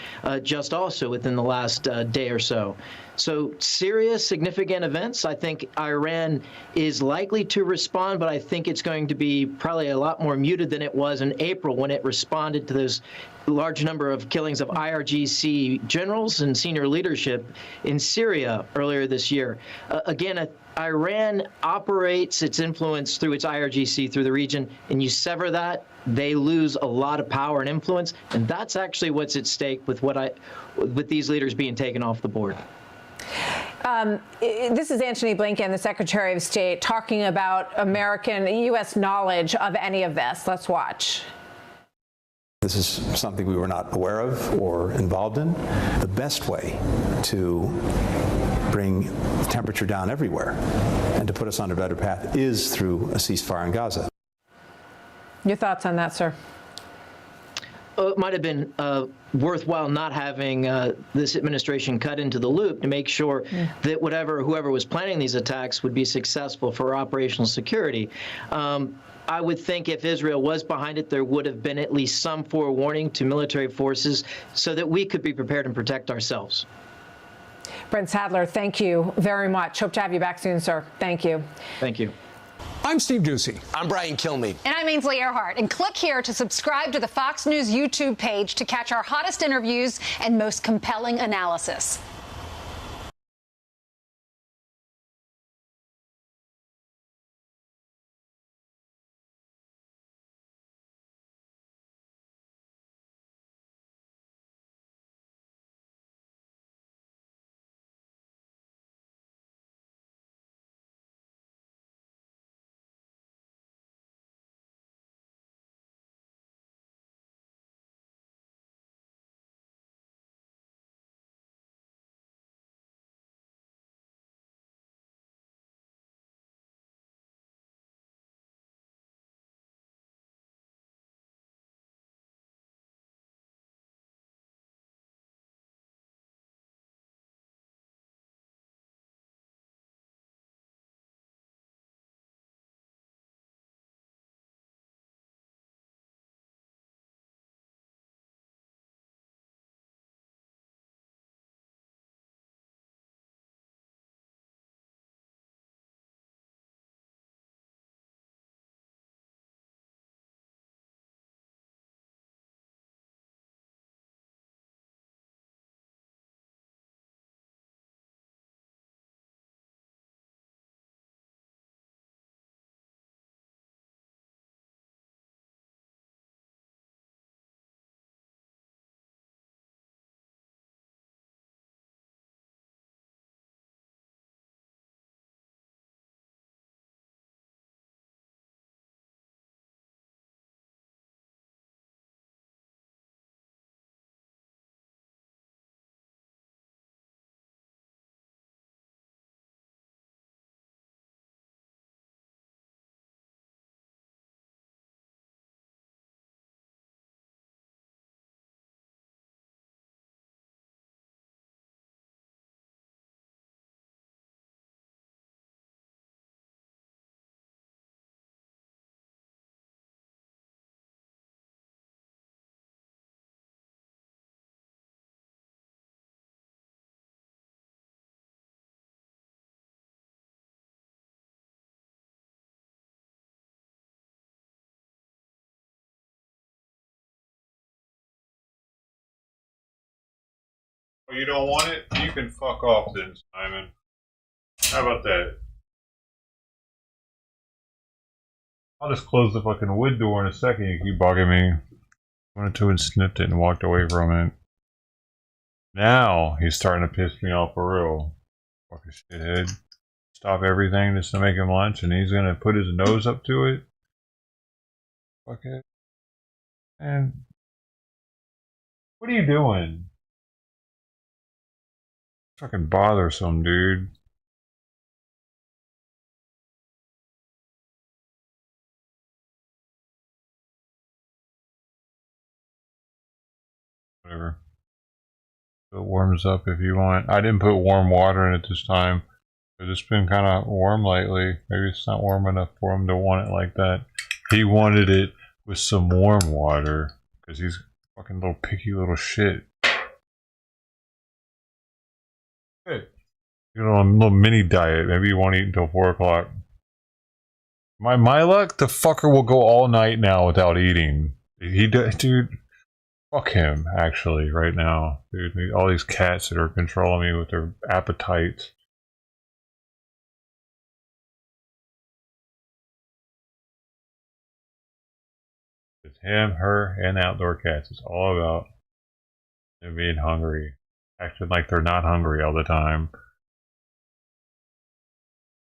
just also within the last day or so. So serious, significant events. I think Iran is likely to respond, but I think it's going to be probably a lot more muted than it was in April when it responded to those large number of killings of IRGC generals and senior leadership in Syria earlier this year. Again, Iran operates its influence through its IRGC through the region, and you sever that, they lose a lot of power and influence, and that's actually what's at stake with with these leaders being taken off the board. This is Antony Blinken, the Secretary of State, talking about American, U.S. knowledge of any of this. Let's watch. This is something we were not aware of or involved in. The best way to bring the temperature down everywhere and to put us on a better path is through a ceasefire in Gaza. Your thoughts on that, sir? It might have been worthwhile not having this administration cut into the loop to make sure that whoever was planning these attacks would be successful for operational security. I would think if Israel was behind it, there would have been at least some forewarning to military forces so that we could be prepared and protect ourselves. Brent Sadler, thank you very much. Hope to have you back soon, sir. Thank you. Thank you. I'm Steve Doocy. I'm Brian Kilmeade. And I'm Ainsley Earhart. And click here to subscribe to the Fox News YouTube page to catch our hottest interviews and most compelling analysis. Oh, you don't want it? You can fuck off then, Simon. How about that? I'll just close the fucking wood door in a second. You keep bugging me. Went to and snipped it and walked away from it. Now he's starting to piss me off for real. Fucking shithead. Stop everything just to make him lunch, and he's gonna put his nose up to it. Fuck it. And what are you doing? Fucking bothersome, dude. Whatever. It warms up if you want. I didn't put warm water in it this time. It's been kind of warm lately. Maybe it's not warm enough for him to want it like that. He wanted it with some warm water because he's a fucking little picky little shit. Good. You know, a little mini diet. Maybe you won't eat until 4 o'clock. My luck, the fucker will go all night now without eating. Dude. Fuck him, actually, right now. Dude, all these cats that are controlling me with their appetites. It's him, her, and the outdoor cats. It's all about them being hungry. Acting like they're not hungry all the time. If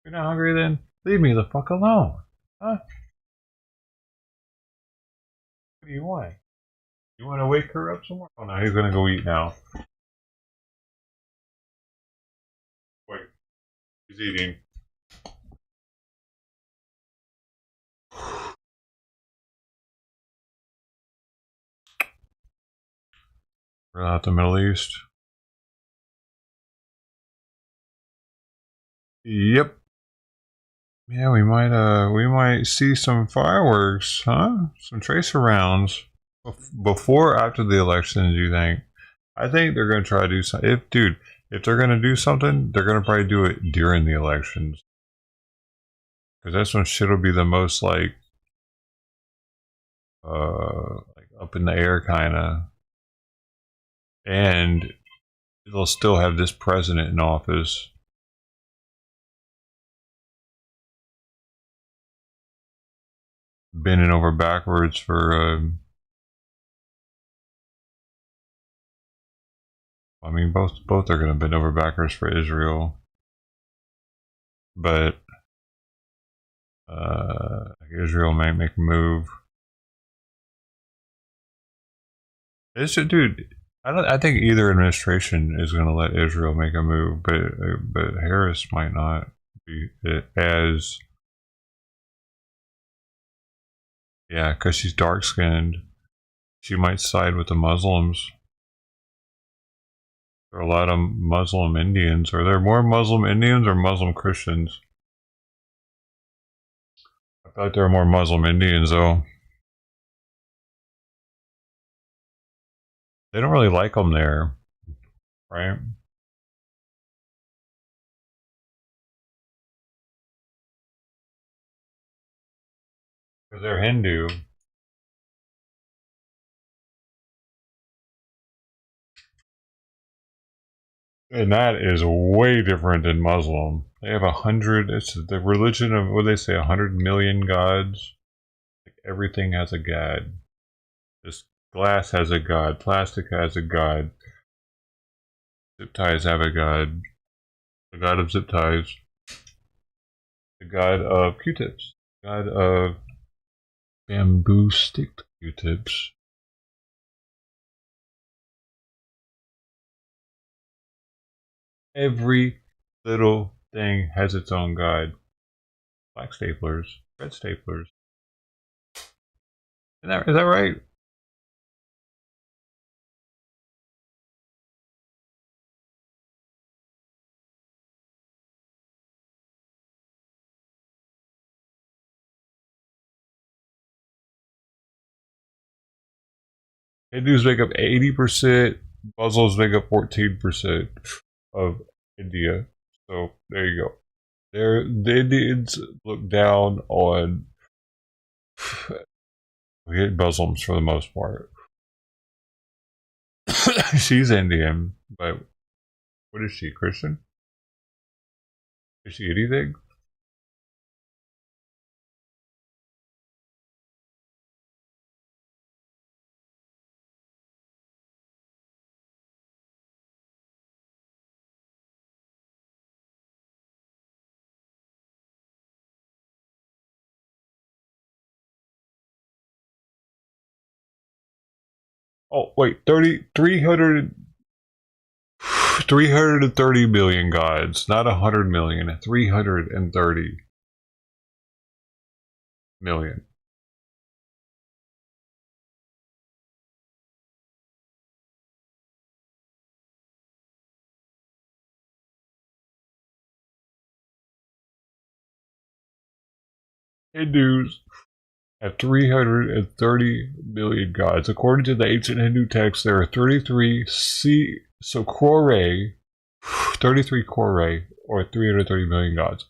you're not hungry then? Leave me the fuck alone. Huh? What do you want? You want to wake her up some more? Oh no, he's gonna go eat now. Wait. He's eating. We're out the Middle East. Yep. Yeah, we might see some fireworks, huh? Some tracer rounds. Before or after the elections, you think? I think they're going to try to do something. If they're going to do something, they're going to probably do it during the elections. Because that's when shit will be the most like up in the air kind of. And they'll still have this president in office. Bending over backwards for I mean, both are going to bend over backwards for Israel, but Israel may make a move. Dude, I think either administration is going to let Israel make a move, but Harris might not be as, yeah, because she's dark skinned. She might side with the Muslims. There are a lot of Muslim Indians. Are there more Muslim Indians or Muslim Christians? I thought there were more Muslim Indians, though. They don't really like them there, right? Because they're Hindu. And that is way different than Muslim. They have 100, it's the religion of, what do they say, 100 million gods? Like everything has a god. This glass has a god, plastic has a god. Zip ties have a god. The god of zip ties. The god of Q-tips. The god of bamboo stick Q-tips. Every little thing has its own god. Black staplers, red staplers. Is that right? Hindus make up 80%, Muslims make up 14% of India. So there you go. The Indians look down on Muslims for the most part. She's Indian, but What is she, Christian? Is she anything? Oh, wait, 330 million gods, not 100 million, 330 million. Hindus have 330 million gods. According to the ancient Hindu text, there are 33 crore, or 330 million gods.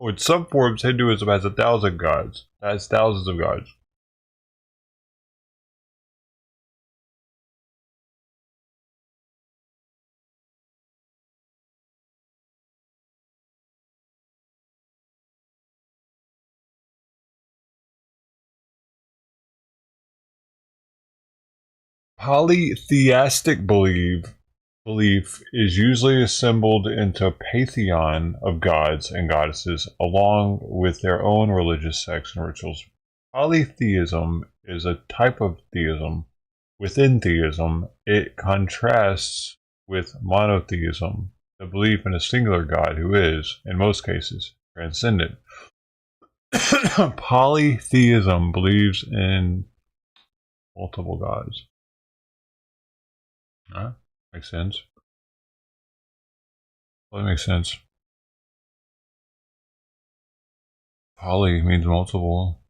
In some forms, Hinduism has 1,000 gods. That has thousands of gods. Polytheistic belief is usually assembled into a pantheon of gods and goddesses along with their own religious sects and rituals. Polytheism is a type of theism. Within theism, it contrasts with monotheism, the belief in a singular God who is, in most cases, transcendent. Polytheism believes in multiple gods. Makes sense. Well, that makes sense. Poly means multiple.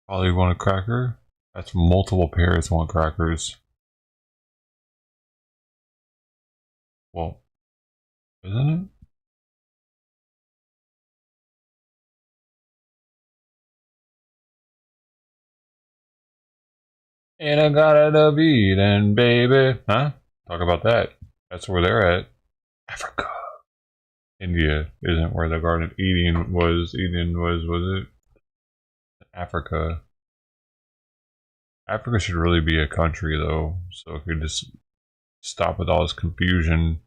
Poly want a cracker? That's multiple parents want crackers. Well, isn't it? And I got a beat and baby. Huh? Talk about that. That's where they're at. Africa. India isn't where the Garden of Eden was. Was it? Africa. Africa should really be a country though, so it could just stop with all this confusion.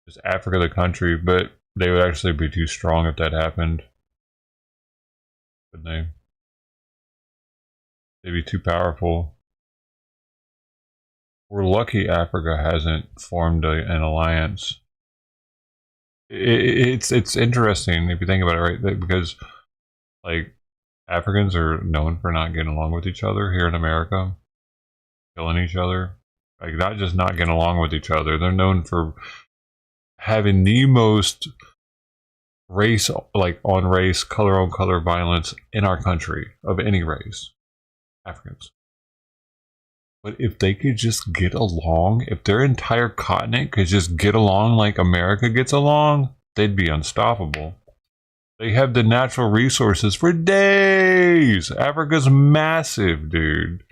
Is Africa the country? But they would actually be too strong if that happened. Good name. They'd be too powerful. We're lucky Africa hasn't formed an alliance. It's interesting if you think about it, right? Because like Africans are known for not getting along with each other here in America, killing each other. Like not just not getting along with each other, they're known for having the most race, like on race, color on color violence in our country of any race. Africans. But if they could just get along, if their entire continent could just get along like America gets along, they'd be unstoppable. They have the natural resources for days. Africa's massive, dude.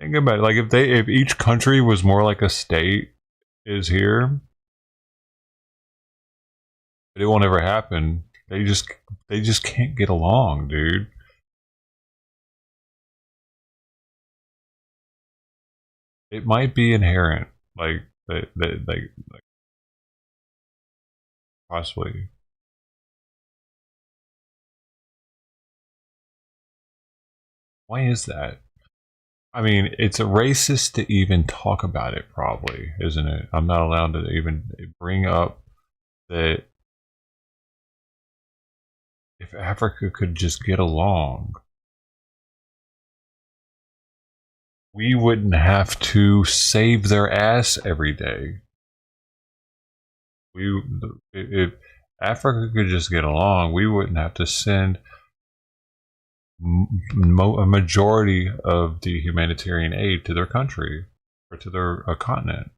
Think about it. Like if each country was more like a state is here, but it won't ever happen. They just can't get along, dude. It might be inherent, like possibly. Why is that? I mean, it's a racist to even talk about it, probably, isn't it? I'm not allowed to even bring up that if Africa could just get along, we wouldn't have to save their ass every day. If Africa could just get along, we wouldn't have to send a majority of the humanitarian aid to their country or to their continent.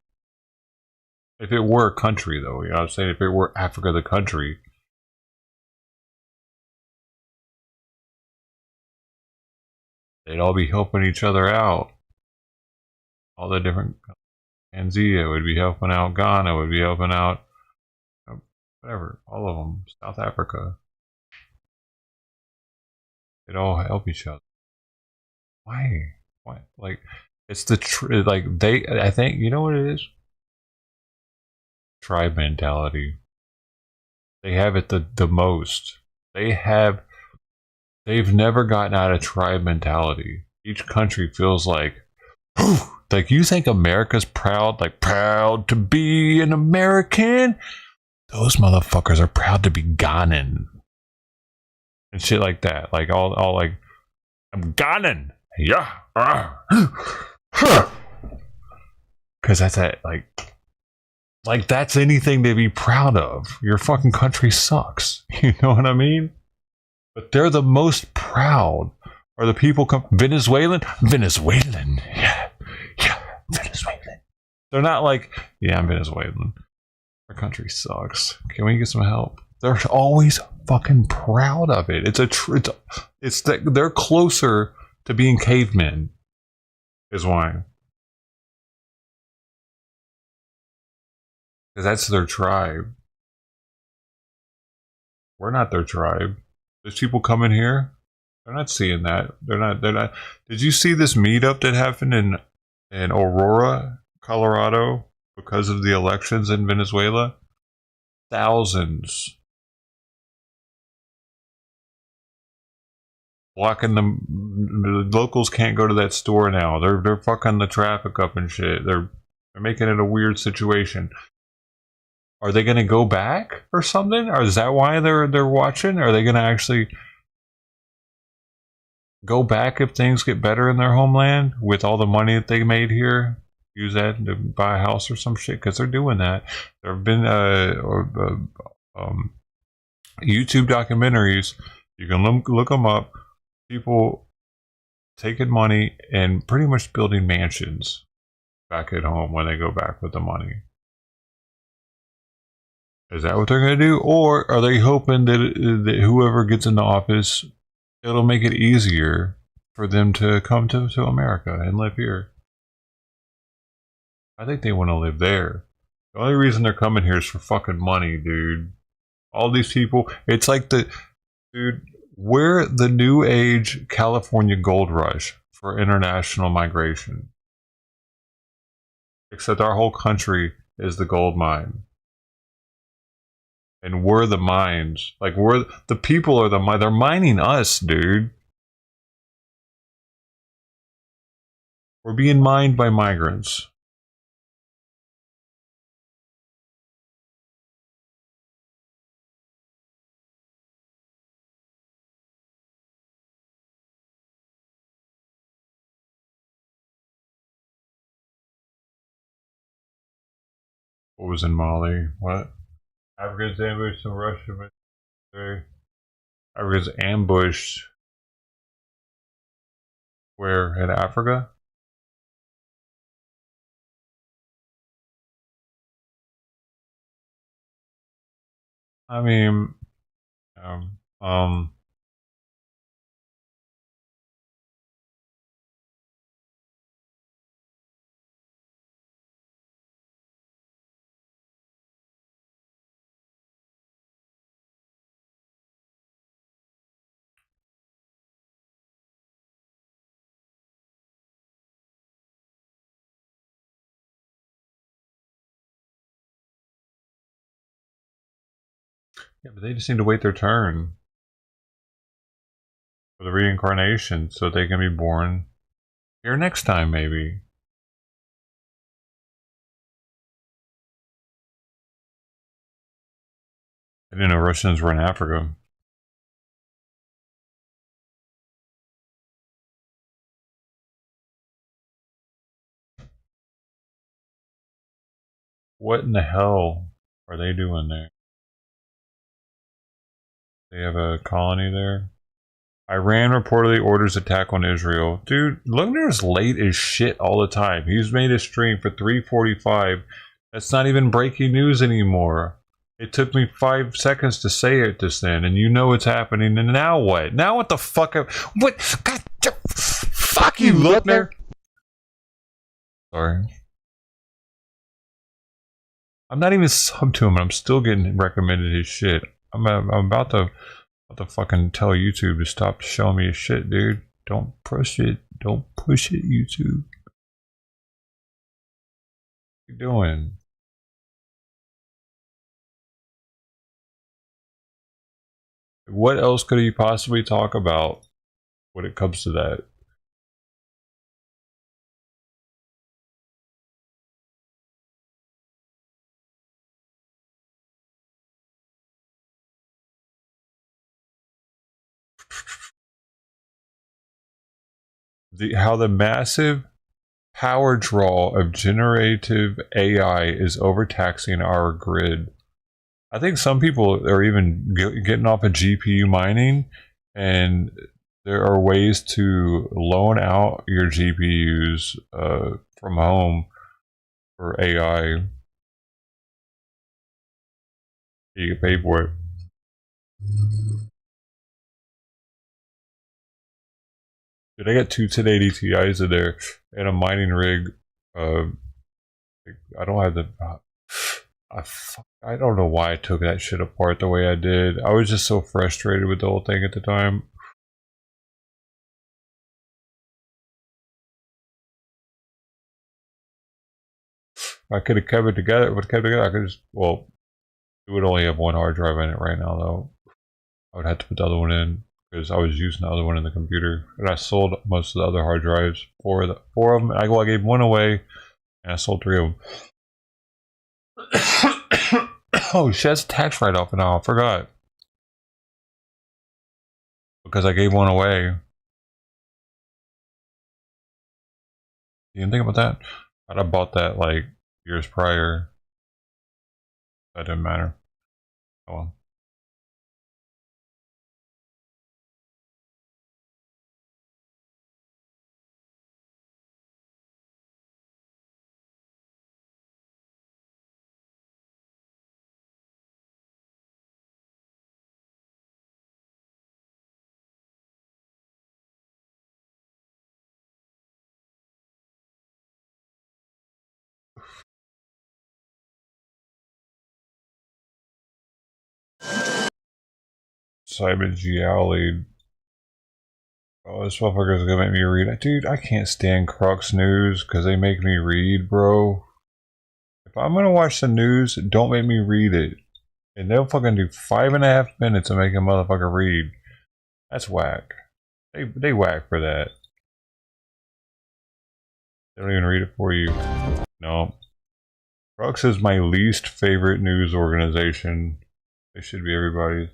If it were a country, though, you know what I'm saying? If it were Africa, the country, they'd all be helping each other out. All the different, Tanzania would be helping out, Ghana would be helping out, whatever, all of them, South Africa. They'd all help each other. Why? Why? Like, it's the, like, I think, you know what it is? Tribe mentality. They have it the most. They've never gotten out of tribe mentality. Each country feels like, like, you think America's proud, like, proud to be an American? Those motherfuckers are proud to be Ghanan. And shit like that. Like, all like, I'm Ghanan. Yeah. Because that's that, like, that's anything to be proud of. Your fucking country sucks. You know what I mean? But they're the most proud. Are the people Venezuelan? Venezuelan. Yeah. Yeah. Venezuelan. They're not like, yeah, I'm Venezuelan. Our country sucks. Can we get some help? They're always fucking proud of it. They're closer to being cavemen. Is why. Because that's their tribe. We're not their tribe. There's people coming here. They're not seeing that. They're not. Did you see this meetup that happened in Aurora, Colorado, because of the elections in Venezuela? Thousands. Blocking them. The locals can't go to that store now. They're fucking the traffic up and shit. They're making it a weird situation. Are they going to go back or something? Or is that why they're watching? Are they going to actually go back if things get better in their homeland with all the money that they made here? Use that to buy a house or some shit? Because they're doing that. There have been YouTube documentaries. You can look them up. People taking money and pretty much building mansions back at home when they go back with the money. Is that what they're going to do? Or are they hoping that whoever gets into office, it'll make it easier for them to come to America and live here? I think they want to live there. The only reason they're coming here is for fucking money, dude. All these people, it's like dude, we're the new age California gold rush for international migration. Except our whole country is the gold mine. And we're the mines. Like, the people are the mine. They're mining us, dude. We're being mined by migrants. What was in Mali? What? Africans ambushed in Russia. Africans ambushed. Where? In Africa? I mean, yeah, but they just need to wait their turn for the reincarnation so they can be born here next time, maybe. I didn't know Russians were in Africa. What in the hell are they doing there? They have a colony there. Iran reportedly orders attack on Israel. Dude, Lugner's late as shit all the time. He's made a stream for 3:45. That's not even breaking news anymore. It took me 5 seconds to say it just then, and you know it's happening, and now what? Now what the fuck? What? God, fuck you, Lookner! Sorry. I'm not even sub to him, and I'm still getting recommended his shit. I'm about to fucking tell YouTube to stop showing me his shit, dude. Don't push it. Don't push it, YouTube. What are you doing? What else could he possibly talk about when it comes to that? How the massive power draw of generative AI is overtaxing our grid. I think some people are even getting off of GPU mining, and there are ways to loan out your GPUs from home for AI. You get paid for it. Dude, I got two 1080 Ti's in there and a mining rig. I don't have the... I don't know why I took that shit apart the way I did. I was just so frustrated with the whole thing at the time. I could have kept it together. I could just... Well, it would only have one hard drive in it right now, though. I would have to put the other one in, because I was using the other one in the computer, and I sold most of the other hard drives. Four of them. I gave one away, and I sold 3 of them. Oh shit, that's a tax write-off now. I forgot, because I gave one away. You didn't think about that? I bought that like years prior. That didn't matter. Oh well. Simon Gialli. Oh, this motherfucker's gonna make me read. Dude, I can't stand Crux News because they make me read, bro. If I'm gonna watch the news, don't make me read it. And they'll fucking do 5.5 minutes of making a motherfucker read. That's whack. They whack for that. They don't even read it for you. No. Crux is my least favorite news organization. They should be everybody's.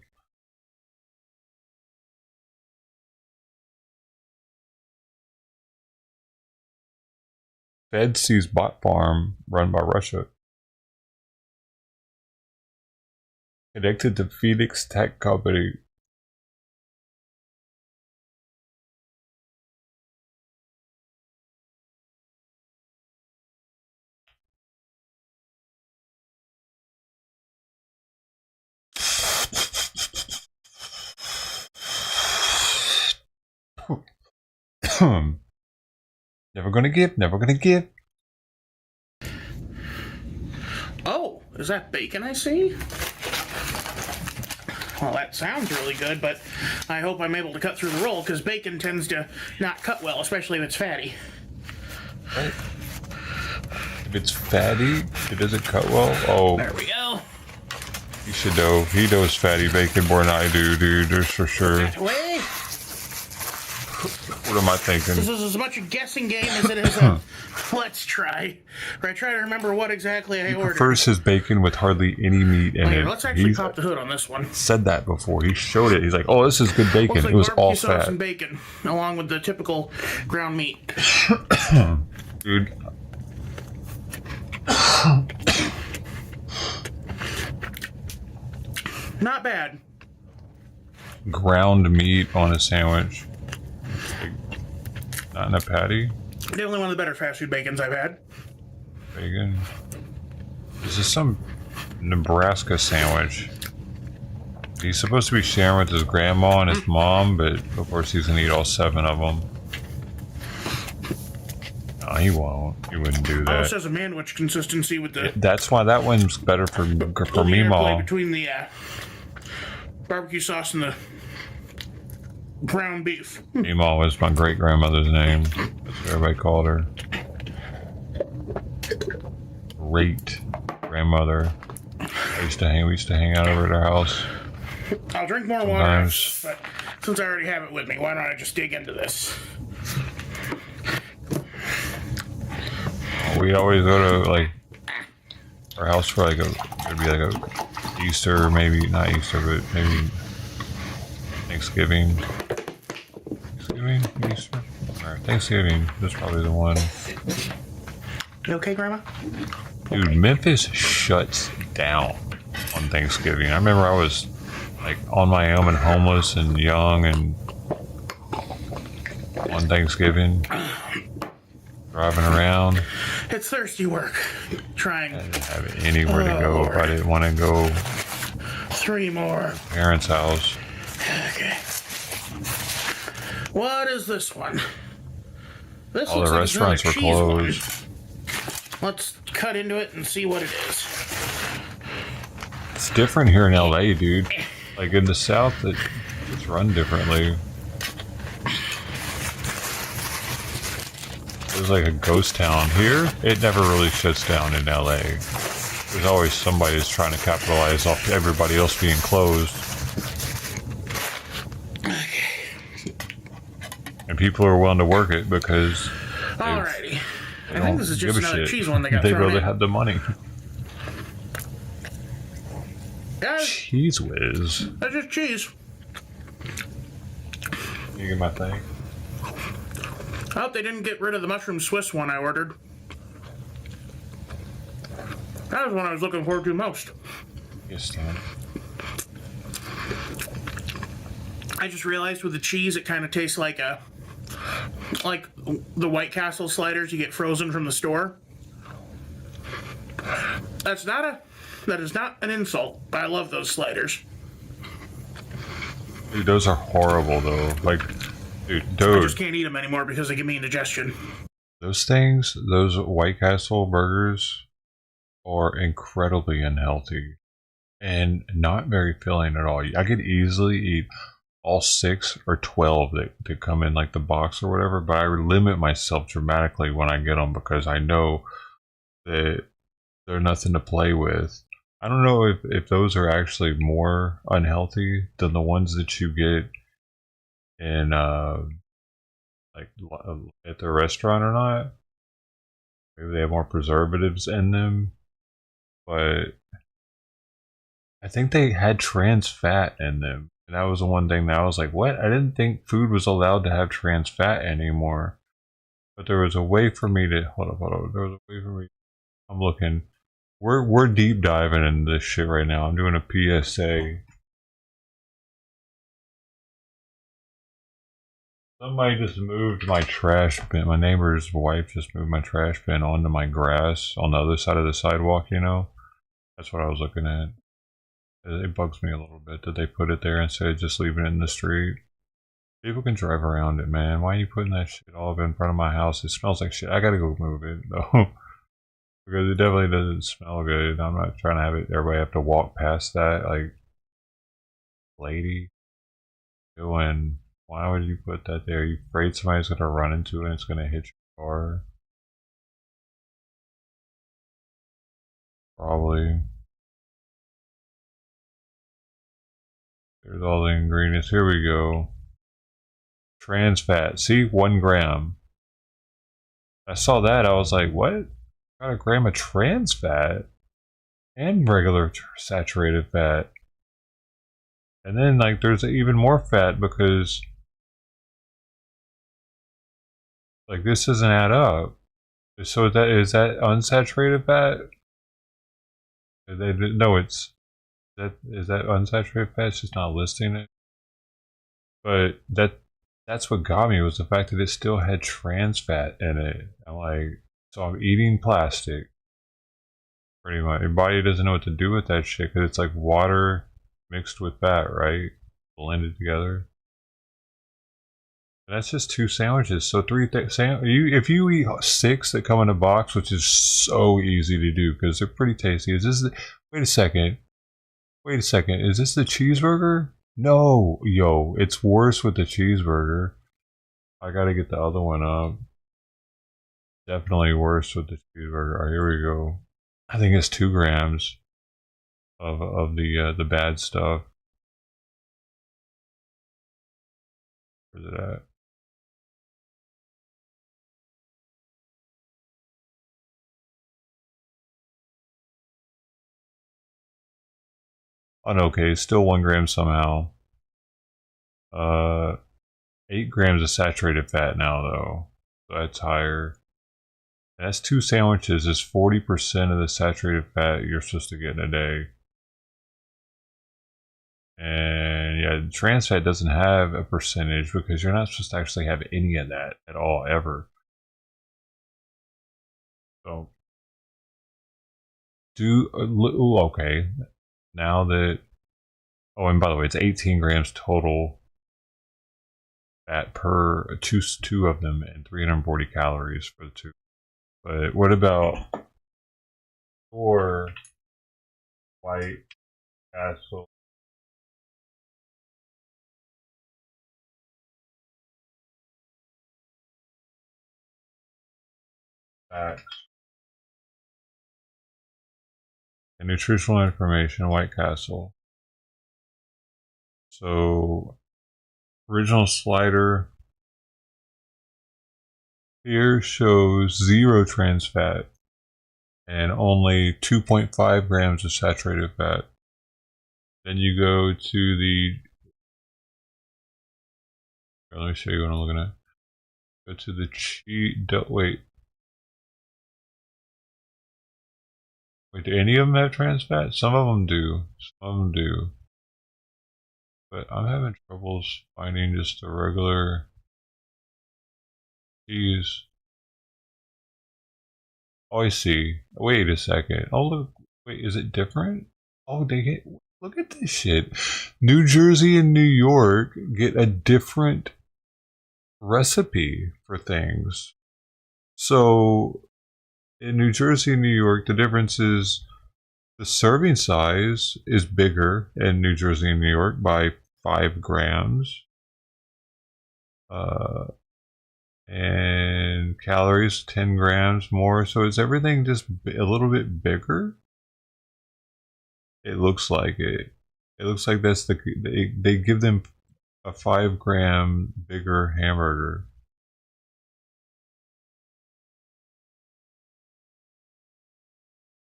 Fed sees bot farm run by Russia. Connected to Phoenix tech company. Never gonna give, never gonna give. Oh, is that bacon I see? Well, that sounds really good, but I hope I'm able to cut through the roll, because bacon tends to not cut well, especially if it's fatty. Right. If it's fatty, it doesn't cut well. Oh. There we go. You should know. He knows fatty bacon more than I do, dude. There's for sure. That way. What am I thinking? This is as much a guessing game as it is a let's try. Where I try to remember what exactly I ordered. Prefers his bacon with hardly any meat in it. Let's actually pop the hood on this one. Said that before. He showed it. He's like, "Oh, this is good bacon." Looks like it was all barbecue sauce fat. and bacon, along with the typical ground meat. Dude. Not bad. Ground meat on a sandwich. Not in a patty. Definitely one of the better fast food bacons I've had. Bacon. This is some Nebraska sandwich. He's supposed to be sharing with his grandma and his mom, but of course he's gonna eat all 7 of them. No, he won't. He wouldn't do that. Almost has a manwich consistency with the. That's why that one's better for me, Play Ma. between the barbecue sauce and the ground beef. Meemaw was my great grandmother's name. That's what everybody called her. Great grandmother. We used to hang out over at her house. I'll drink more water, but since I already have it with me, why don't I just dig into this? We always go to like our house for like it'd be like a Easter, maybe not Easter, but maybe Thanksgiving. Easter? Or Thanksgiving. That's probably the one. You okay, Grandma? Dude, Memphis shuts down on Thanksgiving. I remember I was like on my own and homeless and young and on Thanksgiving driving around. It's thirsty work. Trying. I didn't have anywhere to go if I didn't want to go. 3 more. Parents' house. Okay. What is this one? This All looks the like restaurants were another cheese closed. one. Let's cut into it and see what it is. It's different here in LA, dude. Like in the South, it's run differently. It's like a ghost town. Here, it never really shuts down in LA. There's always somebody who's trying to capitalize off everybody else being closed. And people are willing to work it because Alrighty. I think this is just give a another shit. cheese one they got They'd thrown rather in. have the money. Guys, Cheese whiz. that's just cheese. You get my thing? I hope they didn't get rid of the mushroom Swiss one I ordered. That was one I was looking forward to most. Yes, Stan. I just realized with the cheese, it kind of tastes like the White Castle sliders you get frozen from the store. That is not an insult. I love those sliders. Dude, those are horrible though. Like, I dude, just can't eat them anymore because they give me indigestion. those things, those White Castle burgers are incredibly unhealthy and not very filling at all. I could easily eat all 6 or 12 that come in like the box or whatever, but I limit myself dramatically when I get them because I know that they're nothing to play with. I don't know if those are actually more unhealthy than the ones that you get in like at the restaurant or not. Maybe they have more preservatives in them, but I think they had trans fat in them. And that was the one thing that I was like, what? I didn't think food was allowed to have trans fat anymore. But there was a way for me to hold up. There was a way for me. I'm looking. We're deep diving into this shit right now. I'm doing a PSA. Somebody just moved my trash bin. My neighbor's wife just moved my trash bin onto my grass on the other side of the sidewalk, you know? That's what I was looking at. It bugs me a little bit that they put it there instead of just leaving it in the street. People can drive around it, man. Why are you putting that shit all up in front of my house? It smells like shit. I gotta go move it, though. Because it definitely doesn't smell good. I'm not trying to have it. Everybody have to walk past that. Like, lady, doing. Why would you put that there? Are you afraid somebody's gonna run into it and it's gonna hit your car? Probably. There's all the ingredients. Here we go. Trans fat. See, 1 gram. I saw that. I was like, what? Got a gram of trans fat and regular saturated fat. And then, like, there's even more fat because, like, this doesn't add up. So is that unsaturated fat? No, is that unsaturated fat? It's just not listing it. But that's what got me, was the fact that it still had trans fat in it. I'm like, so I'm eating plastic. Pretty much. Your body doesn't know what to do with that shit because it's like water mixed with fat, right? Blended together. And that's just 2 sandwiches. So 3 if you eat 6 that come in a box, which is so easy to do because they're pretty tasty. Is this wait a second. Wait a second. Is this the cheeseburger? No, yo, it's worse with the cheeseburger. I gotta get the other one up. Definitely worse with the cheeseburger. All right, here we go. I think it's 2 grams of the bad stuff. Where's it at? Oh, no, okay, still 1 gram somehow. 8 grams of saturated fat now, though. So that's higher. And that's 2 sandwiches. Is 40% of the saturated fat you're supposed to get in a day. And yeah, trans fat doesn't have a percentage because you're not supposed to actually have any of that at all, ever. So, okay. Now that, oh, and by the way, it's 18 grams total fat per two of them and 340 calories for the 2. But what about 4 White Castle? Facts. And nutritional information, White Castle. So, original slider here shows 0 trans fat and only 2.5 grams of saturated fat. Then you go to the, let me show you what I'm looking at. Go to the wait, do any of them have trans fat? Some of them do. Some of them do. But I'm having troubles finding just a regular cheese. Oh, I see. Wait a second. Oh, look. Wait, is it different? Oh, look at this shit. New Jersey and New York get a different recipe for things. So, in New Jersey and New York, the difference is the serving size is bigger in New Jersey and New York by 5 grams. And calories 10 grams more. So is everything just a little bit bigger? It looks like it. It looks like that's they give them a 5 gram bigger hamburger.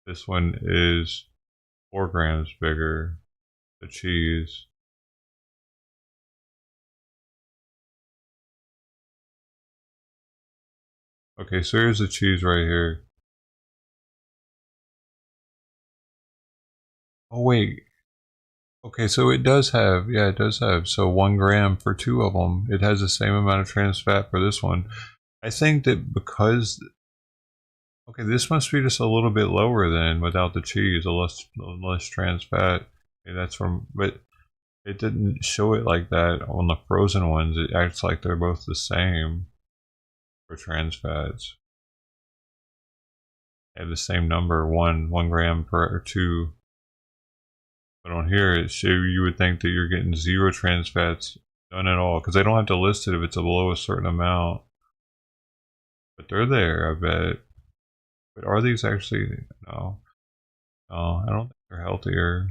This one is 4 grams bigger. The cheese. Okay, so here's the cheese right here. Oh wait. Okay, so it does have, yeah, it does have. So 1 gram for 2 of them. It has the same amount of trans fat for this one. I think that because, okay, this must be just a little bit lower than without the cheese, a less trans fat. Okay, that's from, but it didn't show it like that on the frozen ones. It acts like they're both the same for trans fats. They have the same number, 1 gram per 2. But on here, you would think that you're getting 0 trans fats, none at all, because they don't have to list it if it's below a certain amount. But they're there, I bet. But are these actually? No. No, I don't think they're healthier.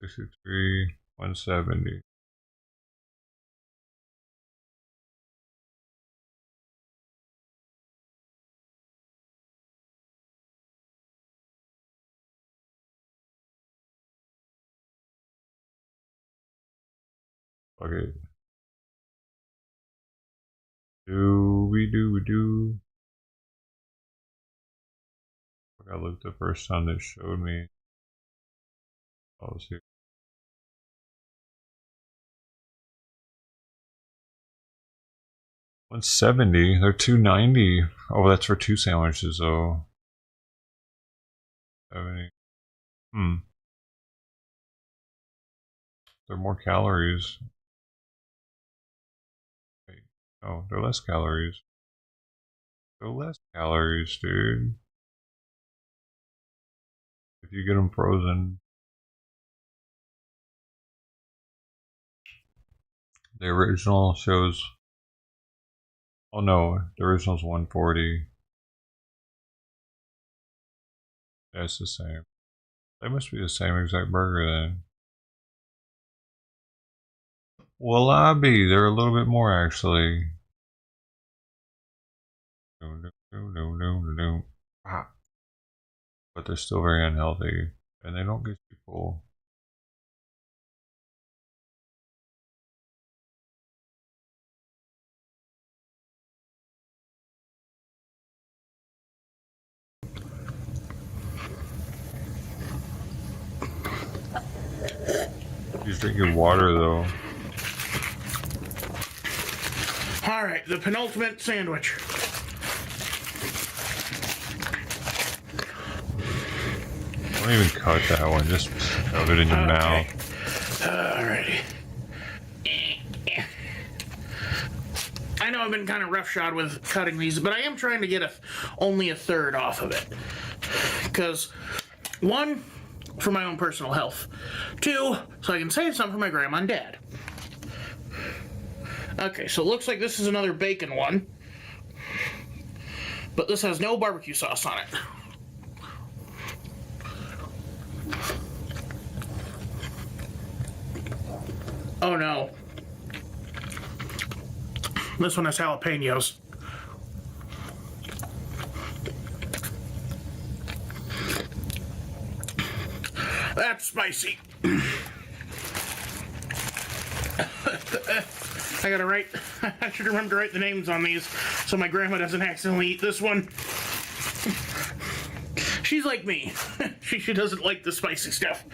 63, 170. Okay. Do. I looked the first time that showed me. Oh, see. 170. They're 290. Oh, that's for 2 sandwiches though. 70. They're more calories. Wait, no, they're less calories. They're less calories, dude. If you get them frozen. The original shows... Oh no, the original's 140. That's the same. They must be the same exact burger then. Wallaby, they're a little bit more actually. But they're still very unhealthy, and they don't get you full. He's drinking water though. All right, the penultimate sandwich. Don't even cut that one, just shove it in your mouth. Alrighty. I know I've been kind of roughshod with cutting these, but I am trying to get only a third off of it. Because, one, for my own personal health. Two, so I can save some for my grandma and dad. Okay, so it looks like this is another bacon one. But this has no barbecue sauce on it. Oh no. This one has jalapenos. That's spicy. I should remember to write the names on these so my grandma doesn't accidentally eat this one. She's like me. She doesn't like the spicy stuff.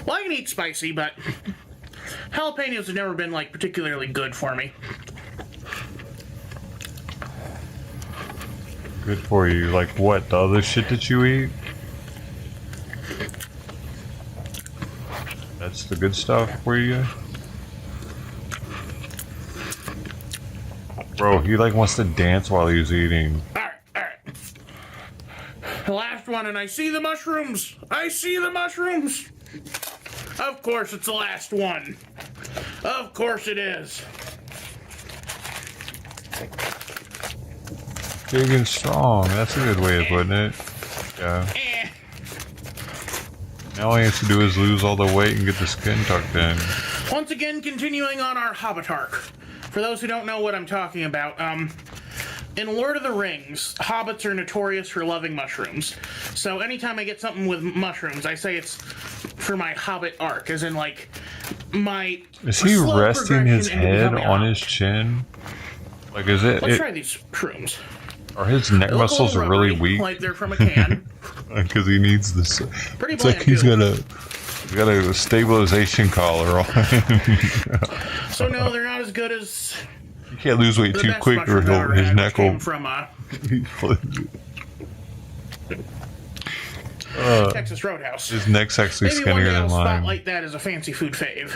Well, I can eat spicy, but jalapenos have never been, like, particularly good for me. Good for you. Like what? The other shit that you eat? That's the good stuff for you? Bro, he like wants to dance while he's eating. Alright. The last one, and I see the mushrooms! I see the mushrooms! Of course it's the last one. Of course it is. Big and strong. That's a good way of putting it. Yeah. Now all he has to do is lose all the weight and get the skin tucked in. Once again, continuing on our Hobbit arc. For those who don't know what I'm talking about, in Lord of the Rings, hobbits are notorious for loving mushrooms. So anytime I get something with mushrooms, I say it's for my Hobbit arc, as in like my. Is he resting his head on his chin? Like, is it? Let's try these shrooms. Are his neck muscles are really weak? Like they're from a can. Because he needs this. Pretty it's like he's got a stabilization collar on. So no, they're not as good as. You can't lose weight too quick, or his neck will. From Texas Roadhouse. His neck's actually Maybe skinnier one day than I'll mine. spotlight that as a fancy food fave.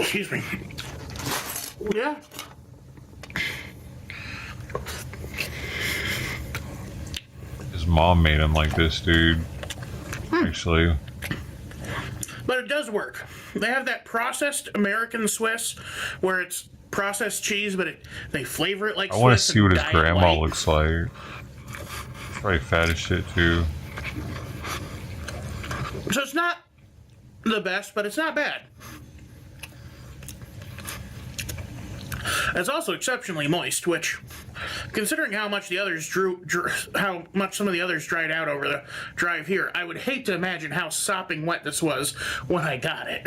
Excuse me. Yeah. His mom made him like this, dude. Actually. But it does work. They have that processed American Swiss where it's processed cheese, but they flavor it like I Swiss. want to see what his Diet grandma White. looks like. Probably fat as shit too. So it's not the best, but it's not bad. It's also exceptionally moist, which, considering how much the others how much some of the others dried out over the drive here, I would hate to imagine how sopping wet this was when I got it.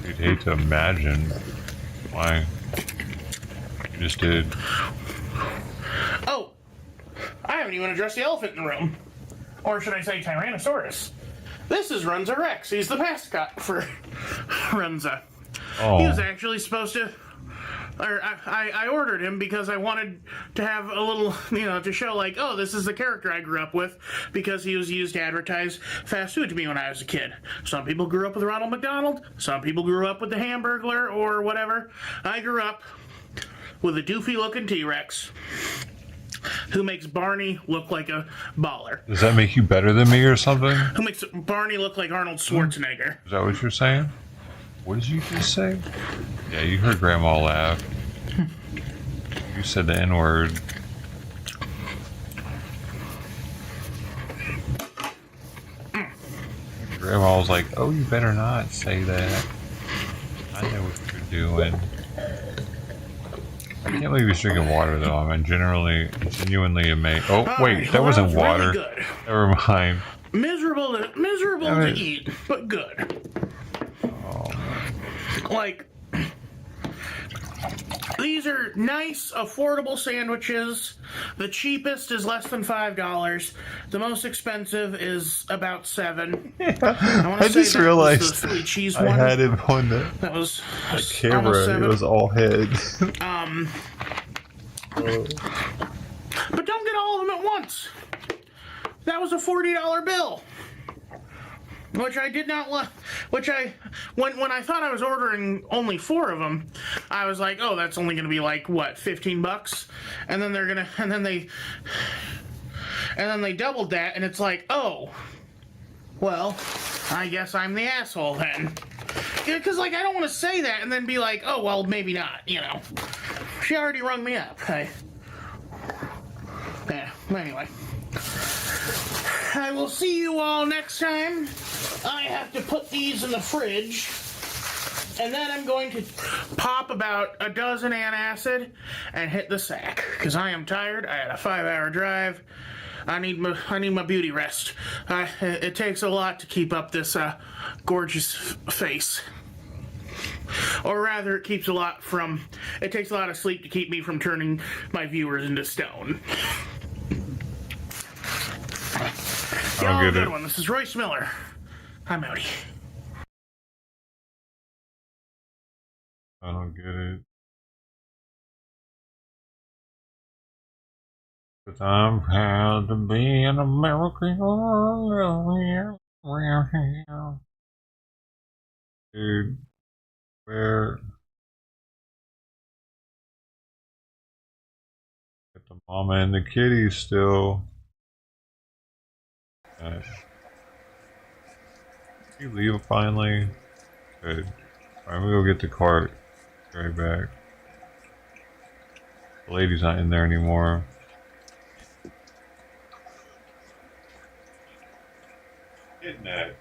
You'd hate to imagine. Why? You just did. Oh, I haven't even addressed the elephant in the room. Or should I say Tyrannosaurus? This is Runza Rex. He's the mascot for runs a. Oh. He was actually supposed to. Or I ordered him because I wanted to have a little, to show like, oh, this is the character I grew up with, because he was used to advertise fast food to me when I was a kid. Some people grew up with Ronald McDonald. Some people grew up with the Hamburglar or whatever. I grew up with a doofy-looking T-Rex who makes Barney look like a baller. Does that make you better than me or something? Who makes Barney look like Arnold Schwarzenegger. Is that what you're saying? What did you just say? Yeah, you heard Grandma laugh. You said the N-word. Grandma was like, oh, you better not say that. I know what you're doing. I can't believe he's drinking water, though. I'm genuinely amazed. Oh, wait, that wasn't water. Really Never mind. Miserable to eat, but good. Like, these are nice, affordable sandwiches. The cheapest is less than $5. The most expensive is about $7. I just realized the cheese I one. had him on that was camera. It was all head. But don't get all of them at once. That was a $40 bill. Which I did not want. When I thought I was ordering only 4 of them, I was like, oh, that's only going to be like what, $15? And then they doubled that, and it's like, oh, well, I guess I'm the asshole then. Because like I don't want to say that and then be like, oh, well, maybe not. She already rung me up. Yeah. Anyway. I will see you all next time. I have to put these in the fridge, and then I'm going to pop about a dozen antacid and hit the sack, because I am tired. I had a 5-hour drive. I need my beauty rest. It takes a lot to keep up this gorgeous face. Or rather, it takes a lot of sleep to keep me from turning my viewers into stone. Y'all have a good one. This is Royce Miller. I'm outie. I don't get it. But I'm proud to be an American. Dude, where? Got the mama and the kitty still. You leave finally? Good. Alright, I'm gonna go get the cart. Be right back. The lady's not in there anymore. Getting that.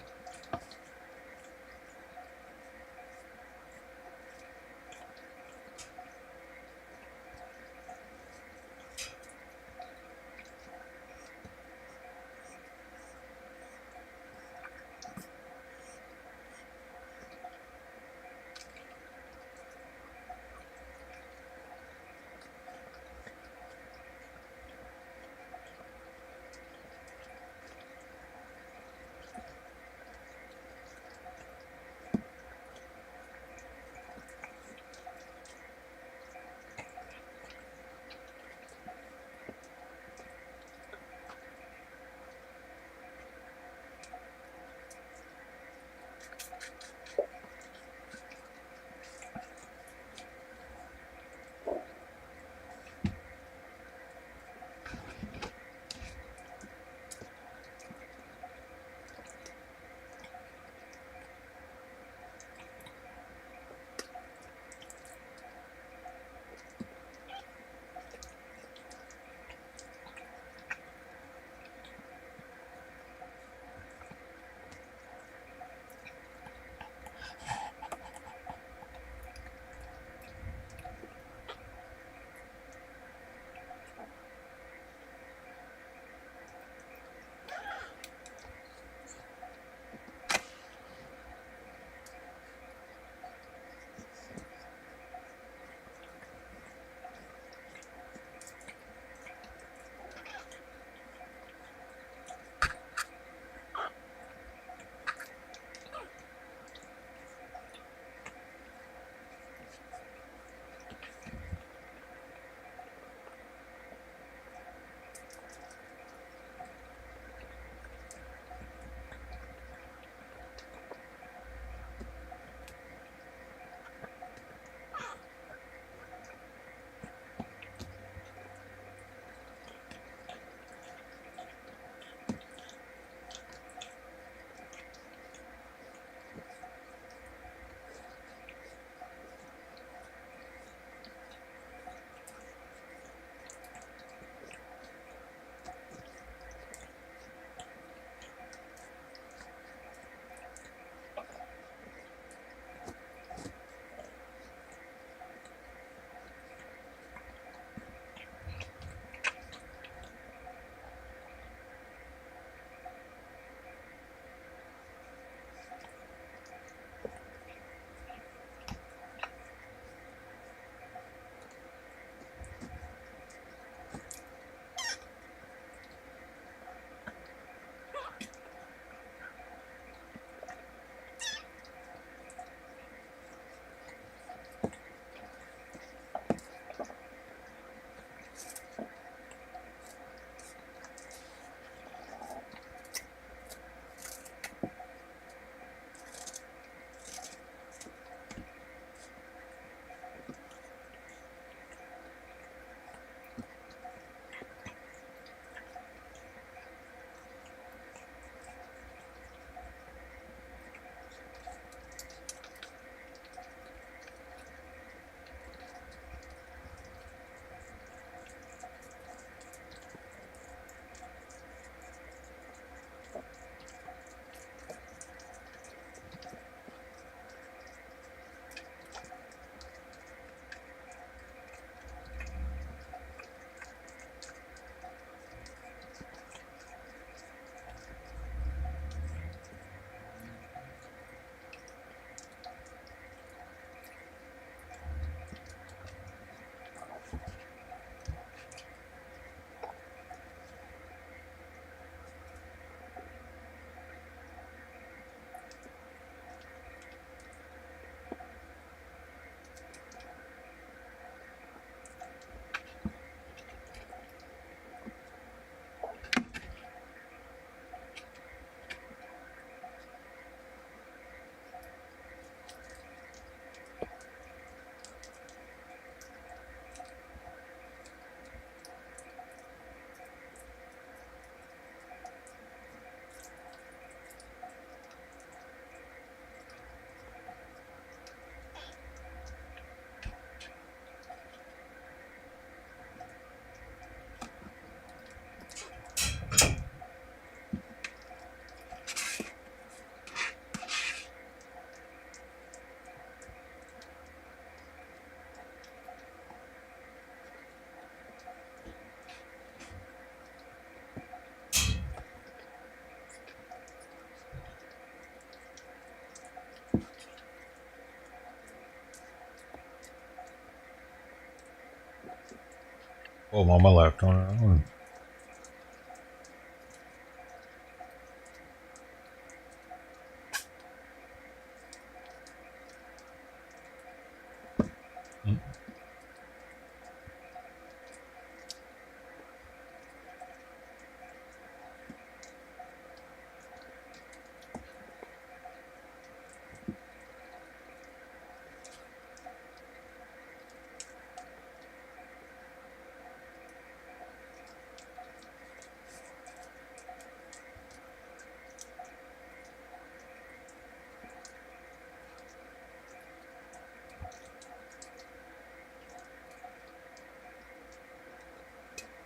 Oh, I'm on my left. On.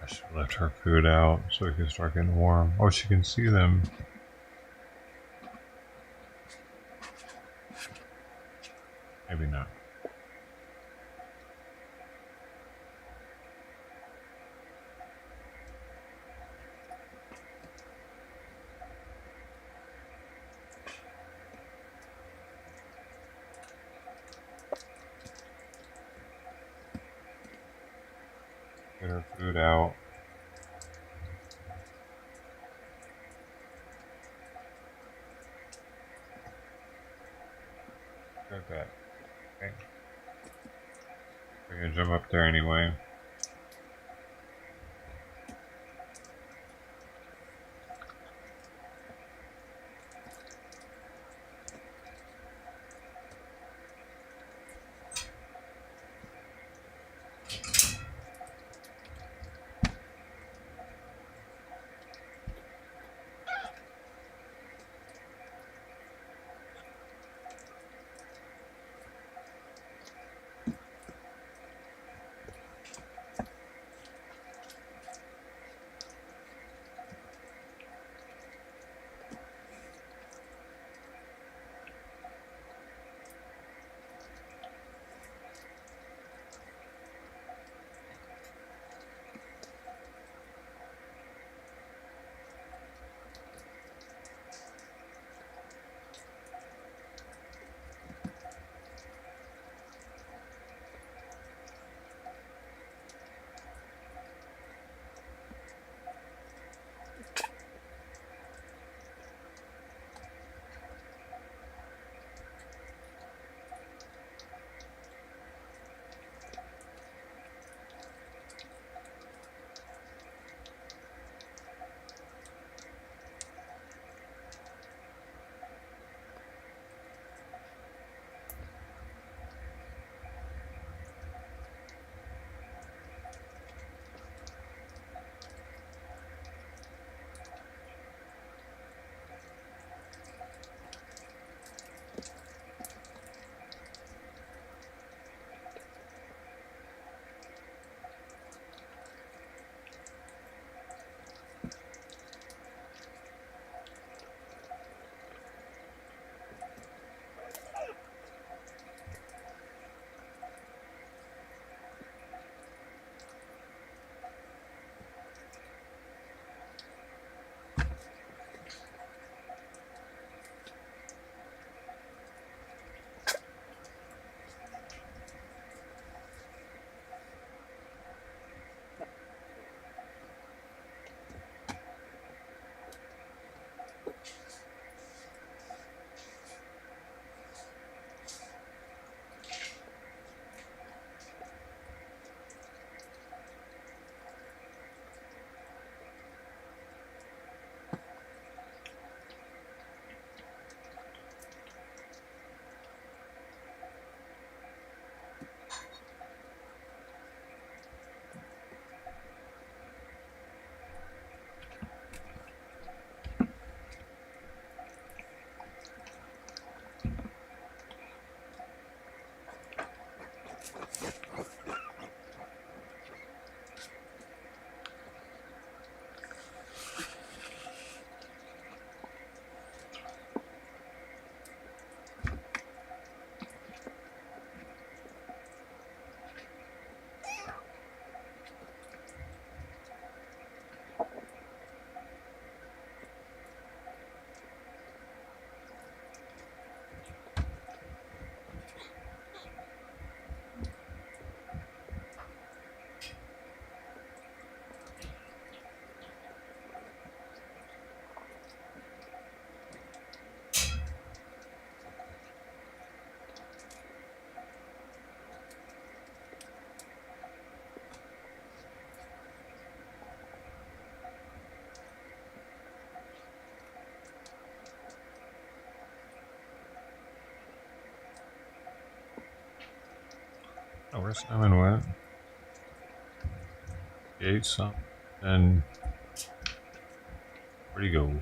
I should have left her food out so it can start getting warm. Oh, she can see them. Maybe not. Get her food out. Grab that. Okay. We're gonna jump up there anyway. Oh, where Simon went? He ate some. And where'd he go?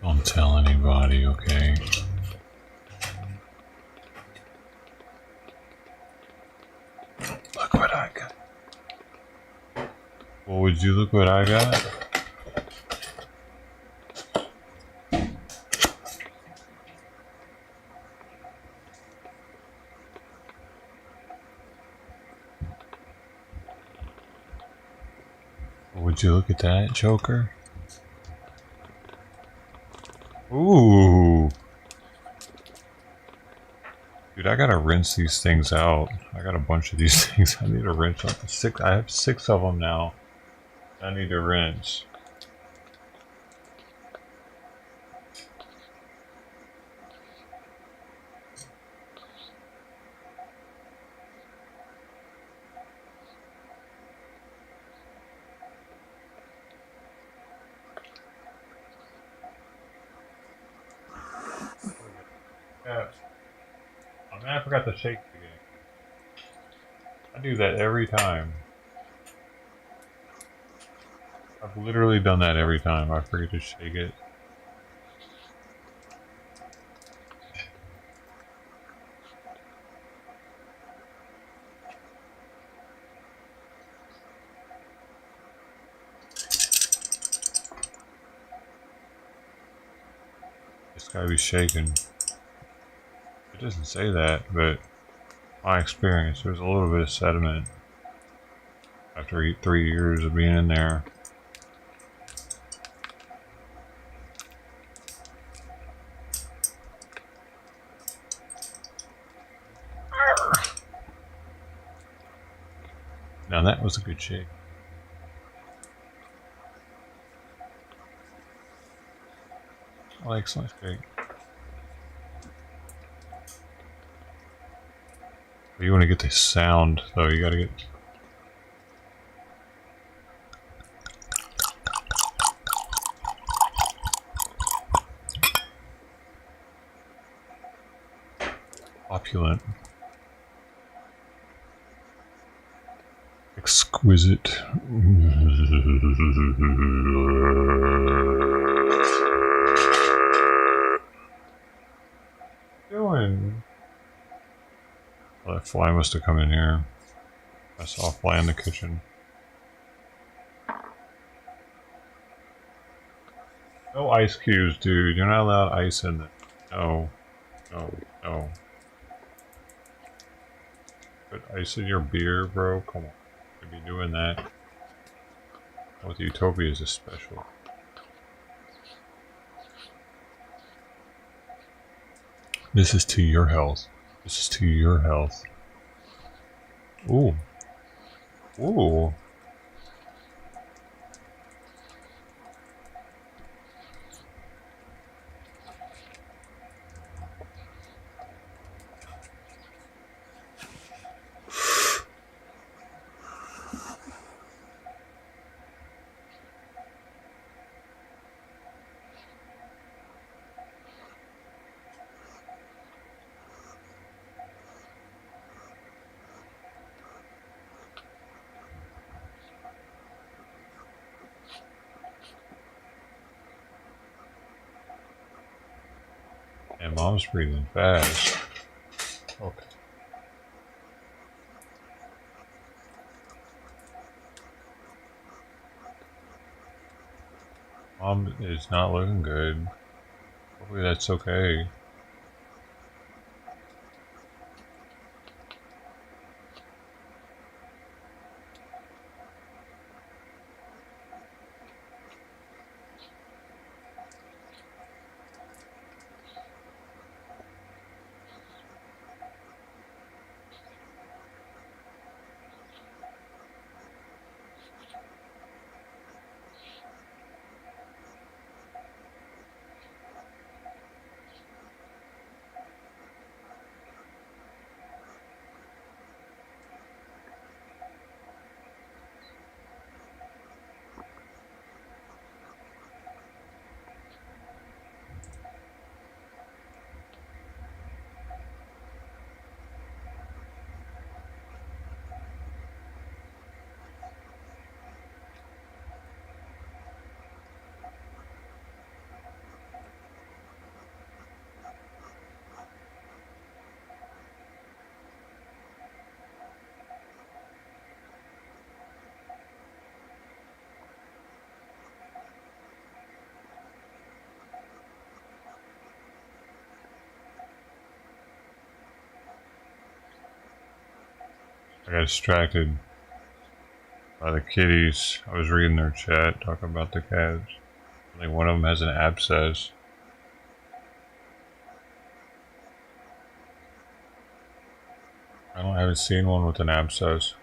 Don't tell anybody, okay? Look what I got. Well, would you look what I got? Would you look at that, Joker? Ooh. Dude, I gotta rinse these things out. I got a bunch of these things. I need to rinse out the 6. I have 6 of them now. I need to rinse. Yeah. Oh man, I forgot to shake the game. I do that every time. I've literally done that every time. I forget to shake it. It's gotta be shaken. It doesn't say that, but my experience, there's a little bit of sediment after 3 years of being in there. Now that was a good shake. Oh, excellent shake. You want to get the sound, though. You got to get. Opulent. Exquisite. Doing. Well, that fly must have come in here. I saw a fly in the kitchen. No ice cubes, dude. You're not allowed ice in it. No. No. No. Put ice in your beer, bro? Come on. You'd be doing that. With Utopia is a special. This is to your health. This is to your health. Ooh. Ooh. And mom's breathing fast. Okay. Mom is not looking good. Hopefully that's okay. I got distracted by the kitties. I was reading their chat, talking about the cats. I think one of them has an abscess. I haven't seen one with an abscess.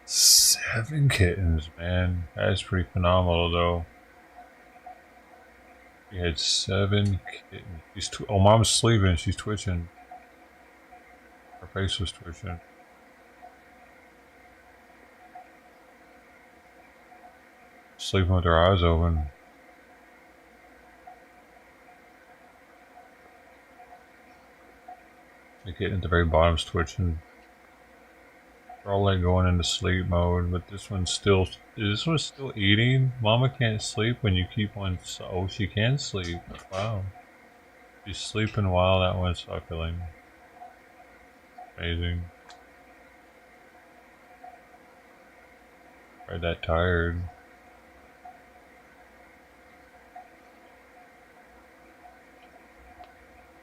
Seven kittens, man. That is pretty phenomenal, though. She had 7 kittens. Oh, mom's sleeping. She's twitching. Her face was twitching. Sleeping with her eyes open. The kitten at the very bottom's twitching. They're all like going into sleep mode, but this one's still eating. Mama can't sleep when you keep one. Oh, she can sleep. Wow. She's sleeping while that one's suckling. Amazing. Right, that tired.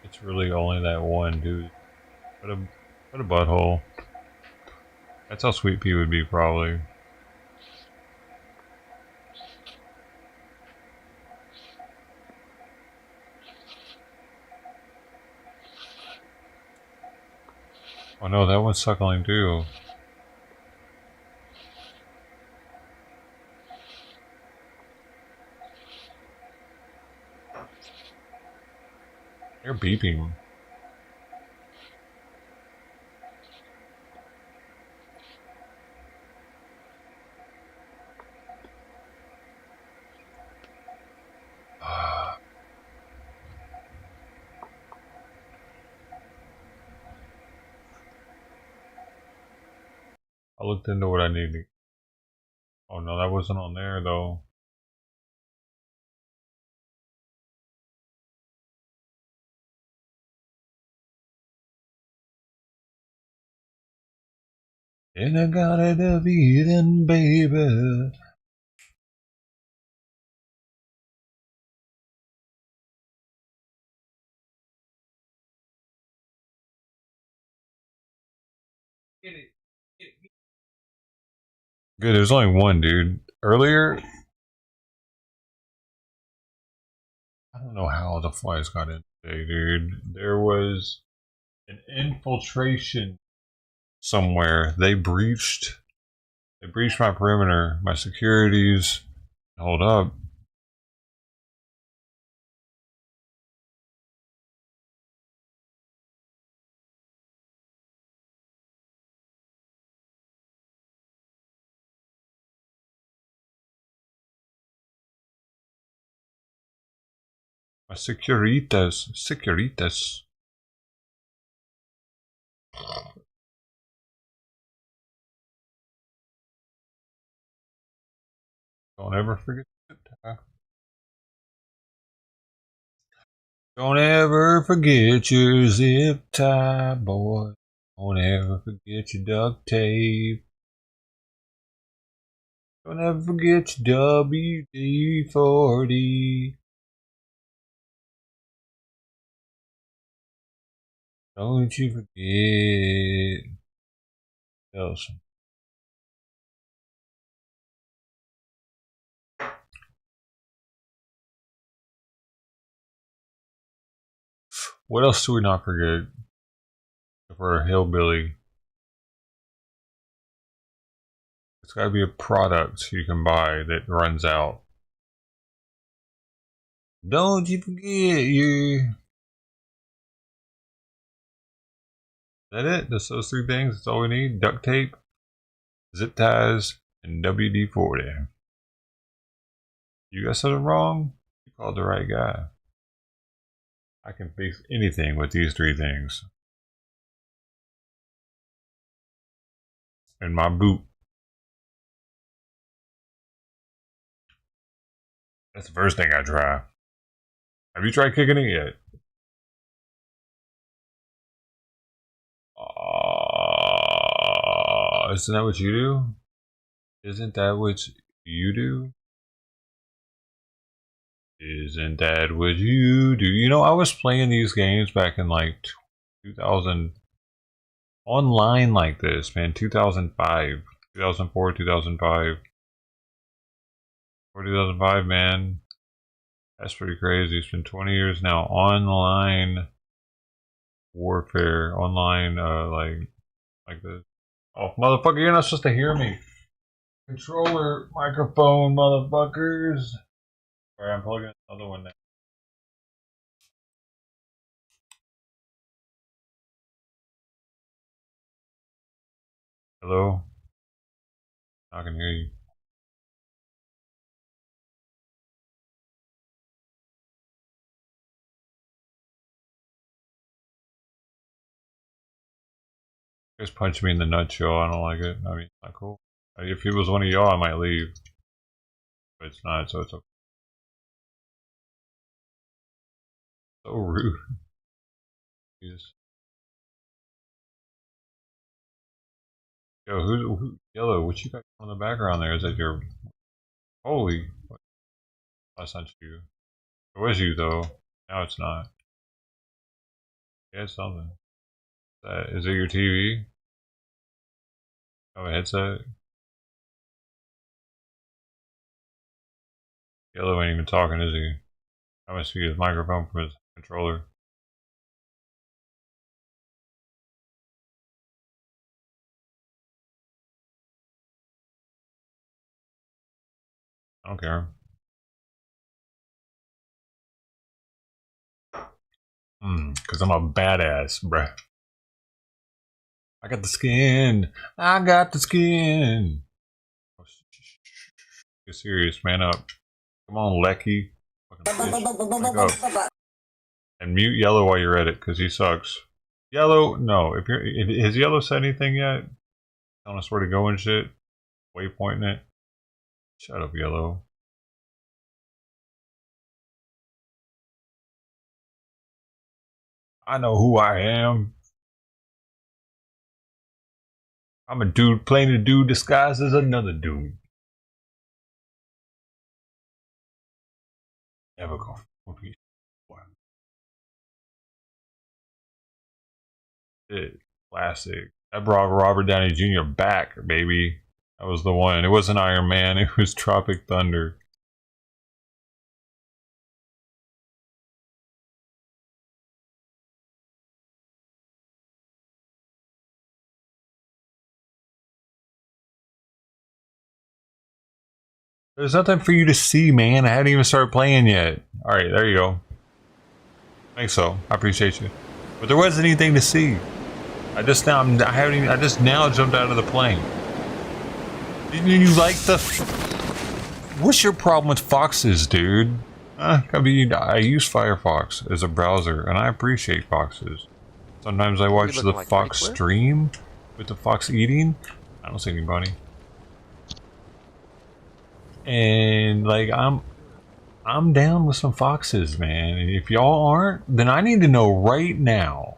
It's really only that one, dude. What a butthole. That's how Sweet Pea would be, probably. Oh no, that one's suckling too. They're beeping. I looked into what I needed. Oh no, that wasn't on there though. And I got it a beating, baby. Good, there's only one, dude. Earlier, I don't know how the flies got in today, dude. There was an infiltration somewhere. They breached my perimeter, my securities. Hold up. My securitas. Don't ever forget that. Don't ever forget your zip tie, boy. Don't ever forget your duct tape. Don't ever forget your WD-40. Don't you forget. Carlson. What else do we not forget? For a hillbilly. It's gotta be a product you can buy that runs out. Don't you forget your... Is that it? Just those 3 things? That's all we need? Duct tape, zip ties, and WD-40. You got something wrong? You called the right guy. I can fix anything with these 3 things. And my boot. That's the first thing I try. Have you tried kicking it yet? Isn't that what you do? Isn't that what you do? Isn't that what you do? You know, I was playing these games back in like 2000 online like this, man. 2005, 2004, 2005. 2005, man. That's pretty crazy. It's been 20 years now. Online warfare, online, like this. Oh, motherfucker, you're not supposed to hear me. Controller, microphone, motherfuckers. Alright, I'm plugging another one now. Hello? I can hear you. Just punch me in the nuts, y'all. I don't like it. I mean, it's not cool. If it was one of y'all, I might leave. But it's not, so it's okay. So rude. Jesus. Yo, who Yellow, what you got on the background there? Is that your... Holy... What? That's not you. It was you, though. Now it's not. Yeah, it's something. Is it your TV? Oh, a headset? Yellow ain't even talking, is he? I must be his microphone from his controller. I don't care. Cause I'm a badass, bruh. I got the skin. I got the skin. Get serious, man up. Come on, Lecky. Wake up. And mute Yellow while you're at it, cause he sucks. Yellow, no. Has Yellow said anything yet? Telling us where to go and shit. Waypointing it. Shut up, Yellow. I know who I am. I'm a dude playing a dude disguised as another dude. Never go. Shit, classic. That brought Robert Downey Jr. back, baby. That was the one. It wasn't Iron Man. It was Tropic Thunder. There's nothing for you to see, man. I hadn't even started playing yet. Alright, there you go. I think so. I appreciate you. But there wasn't anything to see. I just now jumped out of the plane. Didn't you like the... What's your problem with foxes, dude? I mean, I use Firefox as a browser, and I appreciate foxes. Sometimes I watch the fox stream with the fox eating. I don't see anybody. And like I'm down with some foxes, man. And if y'all aren't, then I need to know right now.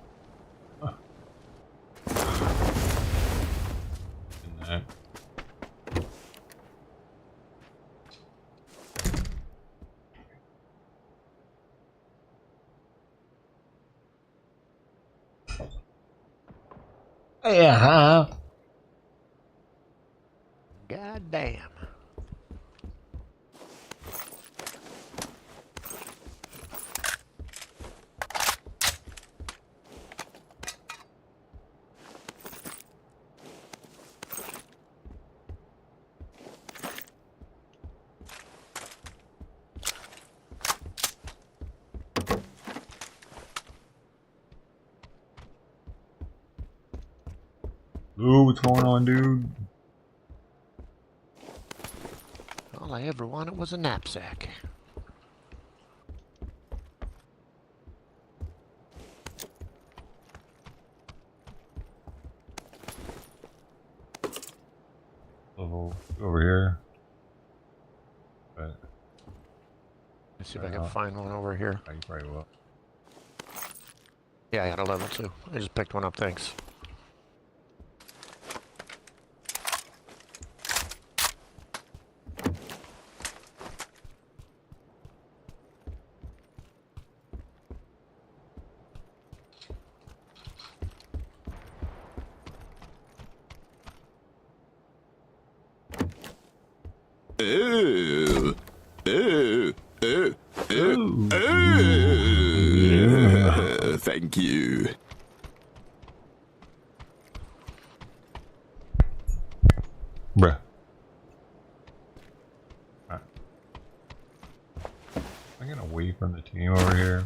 Yeah. God damn. Ooh, what's going on, dude? All I ever wanted was a knapsack. Level over here. But If see if I can find one over here. You probably will. Yeah, I got a level 2. I just picked one up, thanks. Thank you. Bruh. Right. I'm gonna wait from the team over here.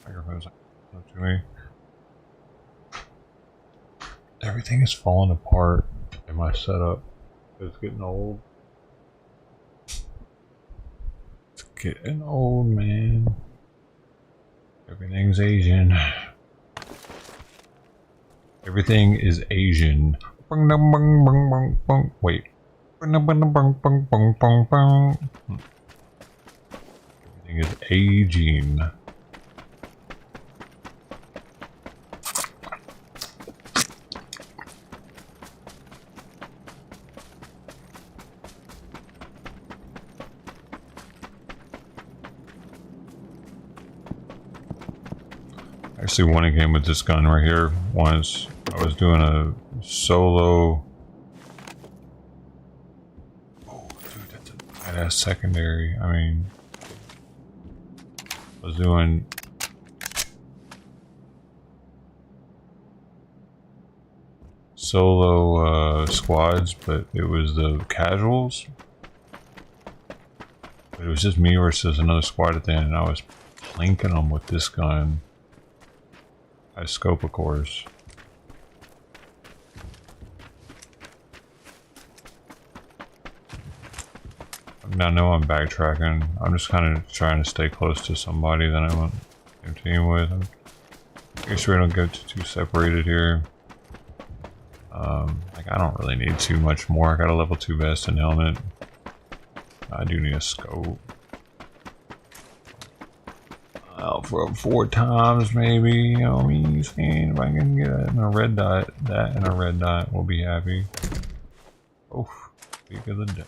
Microphone's up to me. Everything is falling apart in my setup. It's getting old. It's getting old, man. Everything's Asian. Everything is Asian. Wait. Everything is aging. I actually won a game with this gun right here once. I was doing a solo. Oh, dude, that's a badass secondary. I mean, I was doing solo squads, but it was the casuals. But it was just me versus another squad at the end, and I was plinking them with this gun. I scope, of course. Now, I know I'm backtracking. I'm just kind of trying to stay close to somebody that I'm on the same team with. I'm making sure I don't get too separated here. Like, I don't really need too much more. I got a level 2 vest and helmet. I do need a scope. Out for 4 times, maybe. You know what I mean? Saying if I can get it in a red dot, that and a red dot, we'll be happy. Oh, speak of the day.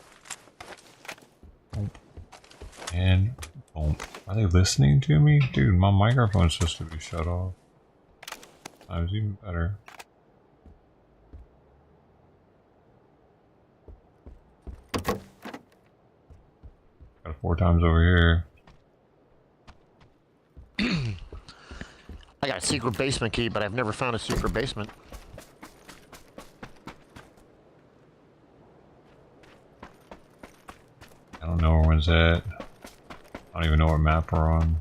And boom. Are they listening to me? Dude, my microphone's supposed to be shut off. That was even better. Got 4 times over here. I got a secret basement key, but I've never found a secret basement. I don't know where one's at. I don't even know what map we're on.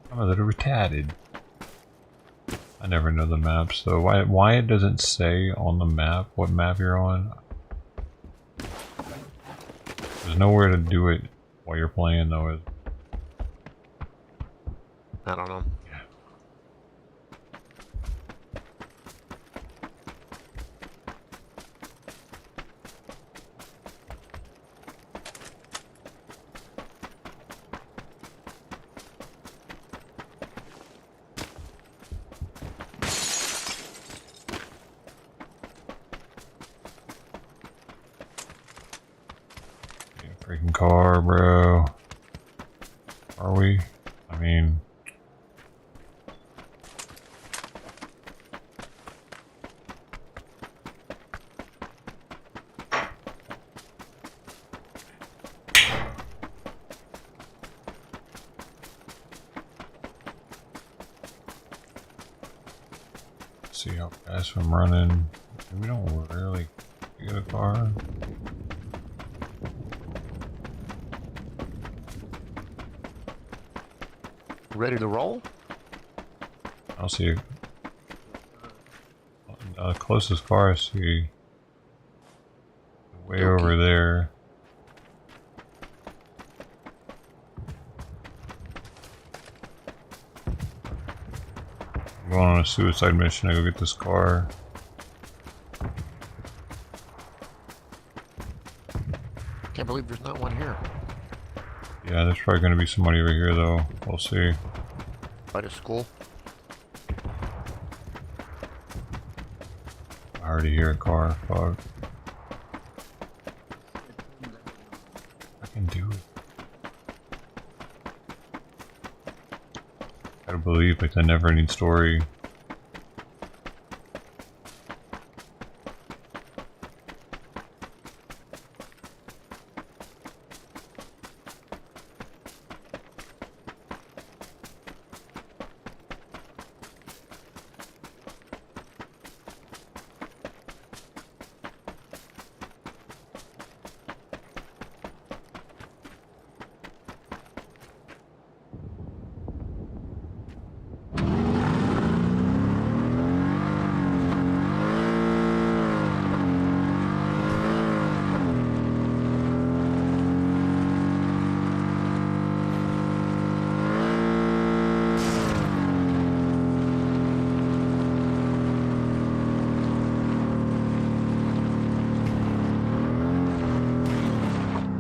I'm a little retarded. I never know the maps, so why it doesn't say on the map what map you're on? There's nowhere to do it while you're playing, though. I don't know. Freaking car, bro. Are we? I mean... see how fast I'm running. We don't really get a car. Ready to roll? I'll see you. Closest car I see. Way over there. I'm going on a suicide mission to go get this car. believe there's not one here. Yeah, there's probably going to be somebody over here, though. We'll see. By the school. I already hear a car. Fuck. I can do it. Gotta believe it's a never-ending story.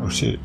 Oh shit.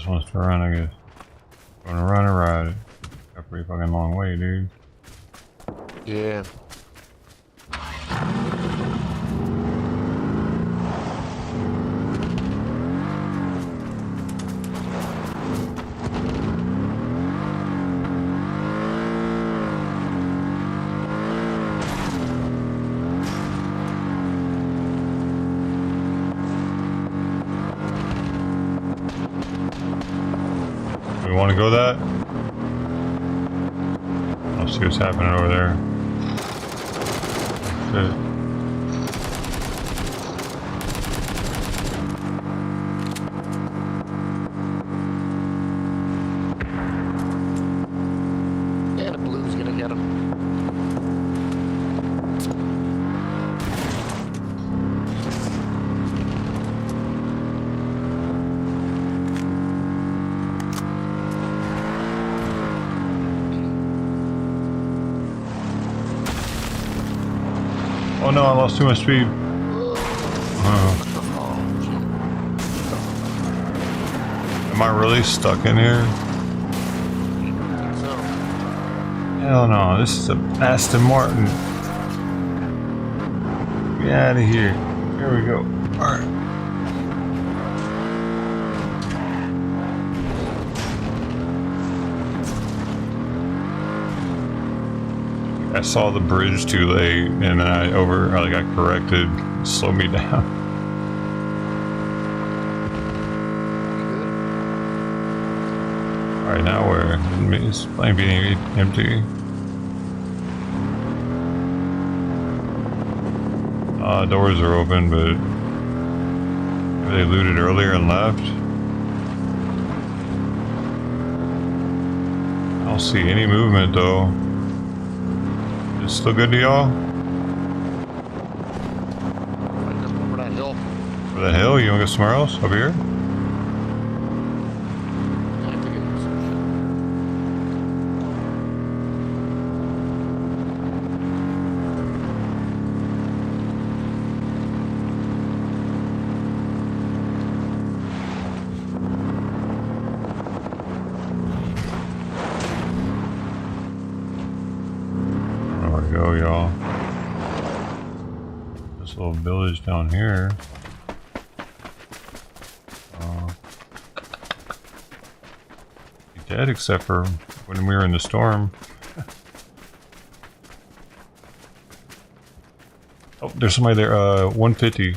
Wants to run, I guess. Gonna run or ride it. Got a pretty fucking long way, dude. Yeah. We want to go that? I'll see what's happening over there. Shit. Yeah, the blue's gonna get him. Oh no, I lost too much speed. Am I really stuck in here? Hell no, this is a Aston Martin. Get out of here. Here we go. Alright. I saw the bridge too late, and then I got corrected, slowed me down. All right, now where? Is plane being empty? Doors are open, but they looted earlier and left. I don't see any movement though. Still good to y'all? Over that hill. Over that hill? You wanna go somewhere else? Over here? little village down here. Dead except for when we were in the storm. Oh, there's somebody there. 150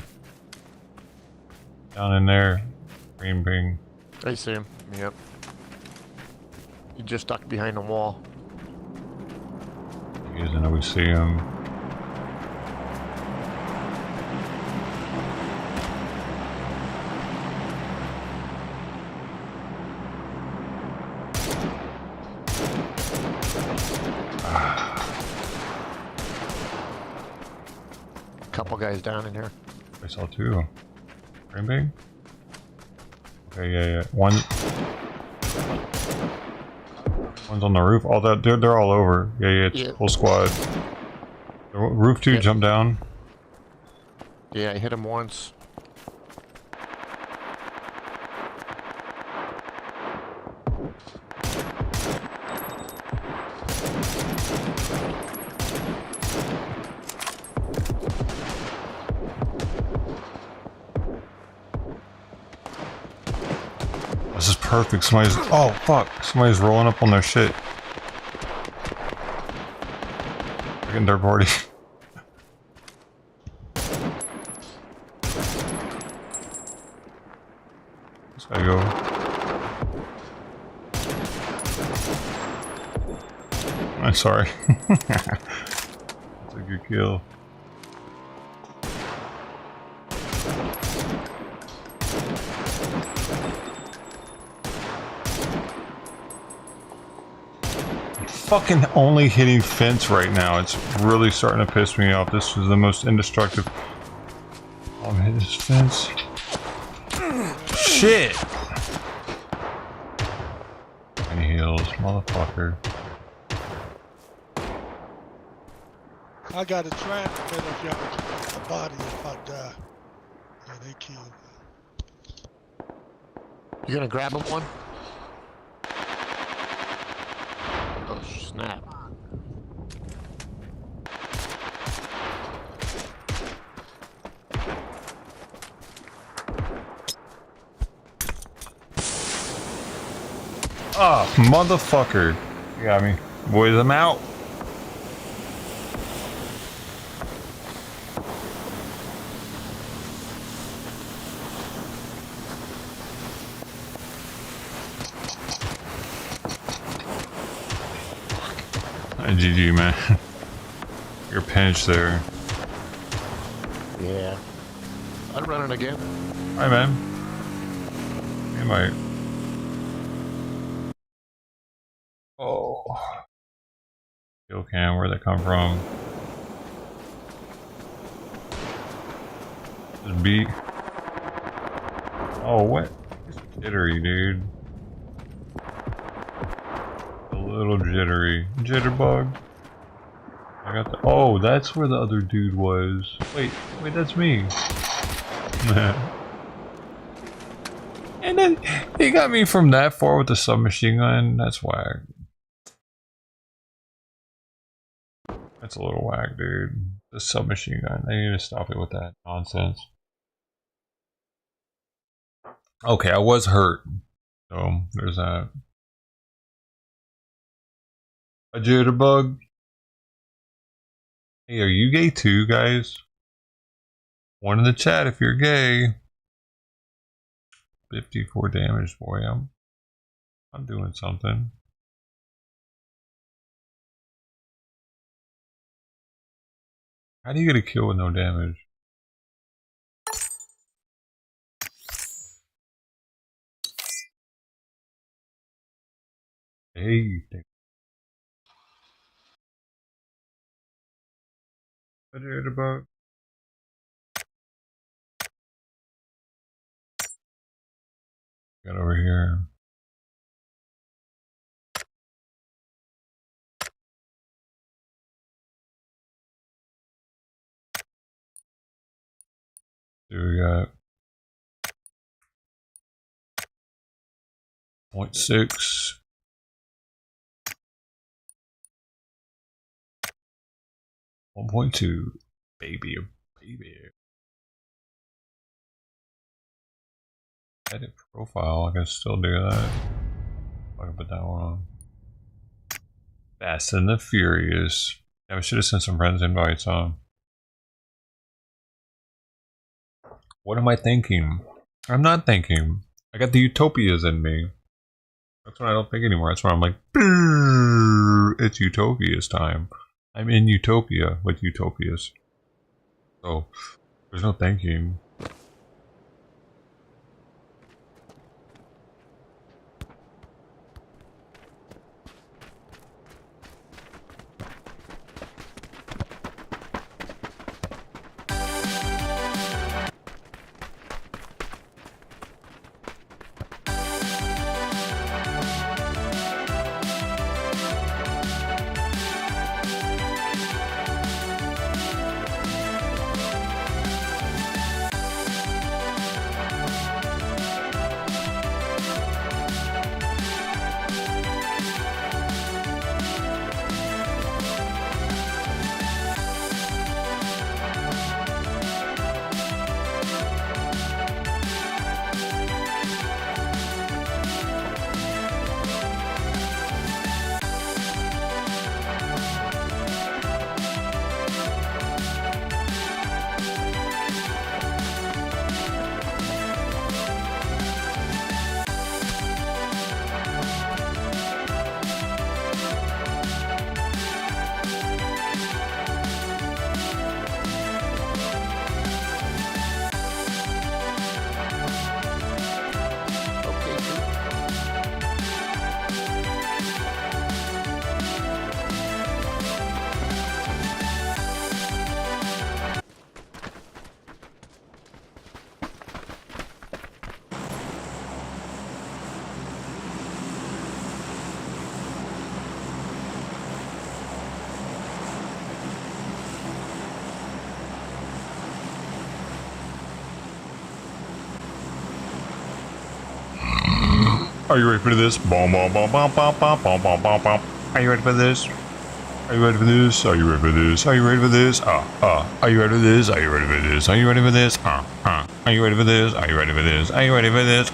down in there. Green bing. I see him. Yep. He just ducked behind the wall. He doesn't know we see him. Couple guys down in here. I saw two. Green bing? Okay, yeah. One's on the roof. All that they're all over. Yeah, it's full squad. The roof two jumped down. Yeah, I hit him once. This is perfect. Somebody's. Oh, fuck. Somebody's rolling up on their shit. Getting their party. This guy go. I'm sorry. That's a good kill. Fucking only hitting fence right now. It's really starting to piss me off. This is the most indestructive. I'm hitting this fence. Shit! Any heals, motherfucker. I got a trap that if y'all a body if I die. Yeah, they killed me. You gonna grab him one? Oh snap. Oh, motherfucker. You got me. Boys, I'm out. GG, man. You're pinched there. Yeah. I'd run it again. Hi, man. You might. Oh. Kill cam, where'd that come from? Just beat. Oh, what? It's jittery, dude. A little jittery. Jitterbug. I got the. Oh, that's where the other dude was. Wait, that's me. And then he got me from that far with the submachine gun. That's whack. That's a little whack, dude. The submachine gun. They need to stop it with that nonsense. Okay, I was hurt. So, there's that. A jitterbug. Hey, are you gay too, guys? One in the chat if you're gay. 54 damage, boy. I'm doing something. How do you get a kill with no damage? Hey, a jitterbug. Got over here. See what we got. 0.6. 1.2. Baby, a Baby. Edit profile, I can still do that. I can put that one on. Fast and the Furious. Yeah, we should have sent some friends invites on. What am I thinking? I'm not thinking. I got the utopias in me. That's when I don't think anymore. That's when I'm like, it's utopias time. I'm in utopia with utopias. So, there's no thinking. Are you ready for this? Bom, bom, bom, bom, bom, bom, bom, bom, bom, bom. Are you ready for this? Are you ready for this? Are you ready for this? Are you ready for this? Are you ready for this? Are you ready for this? Are you ready for this? Are you ready for this? Are you ready for this? Are you ready for this? Are you ready for this? Are you ready for this? Are you ready for this?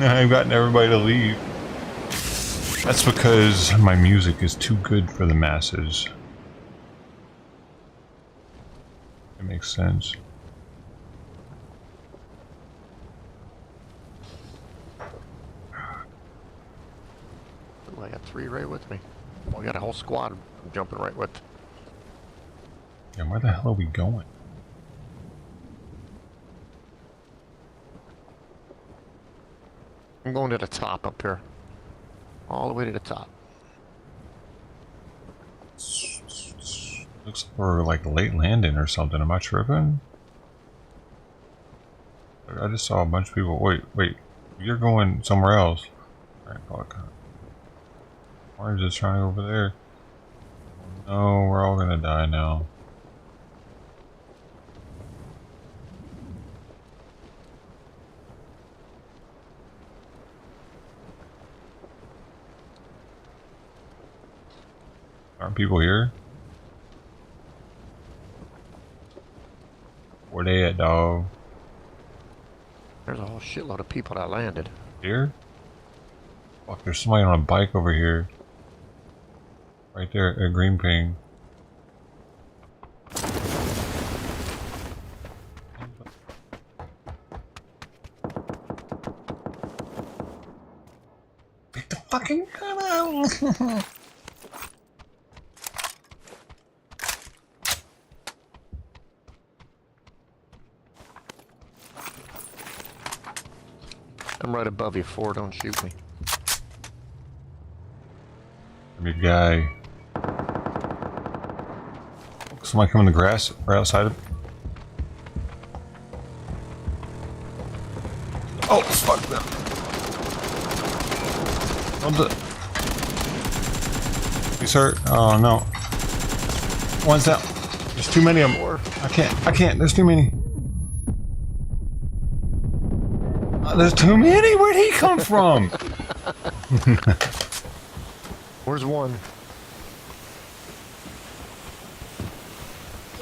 I've gotten everybody to leave. That's because my music is too good for the masses. It makes sense. Ooh, I got 3 right with me. I got a whole squad I'm jumping right with. Yeah, where the hell are we going? I'm going to the top up here. All the way to the top. Looks like we're like late landing or something. Am I tripping? I just saw a bunch of people. Wait. You're going somewhere else. Alright, fuck. Orange is trying over there. No, we're all gonna die now. Aren't people here? Where they at, dog? There's a whole shitload of people that landed. Here? Fuck, there's somebody on a bike over here. Right there, a green ping. Get the fucking gun out! I'm right above you, 4. Don't shoot me. Good guy. Somebody come in the grass right outside of. Oh, fuck them. He's hurt. Oh no. One's down. There's too many of them. I can't. There's too many. There's too many. Where'd he come from? Where's one?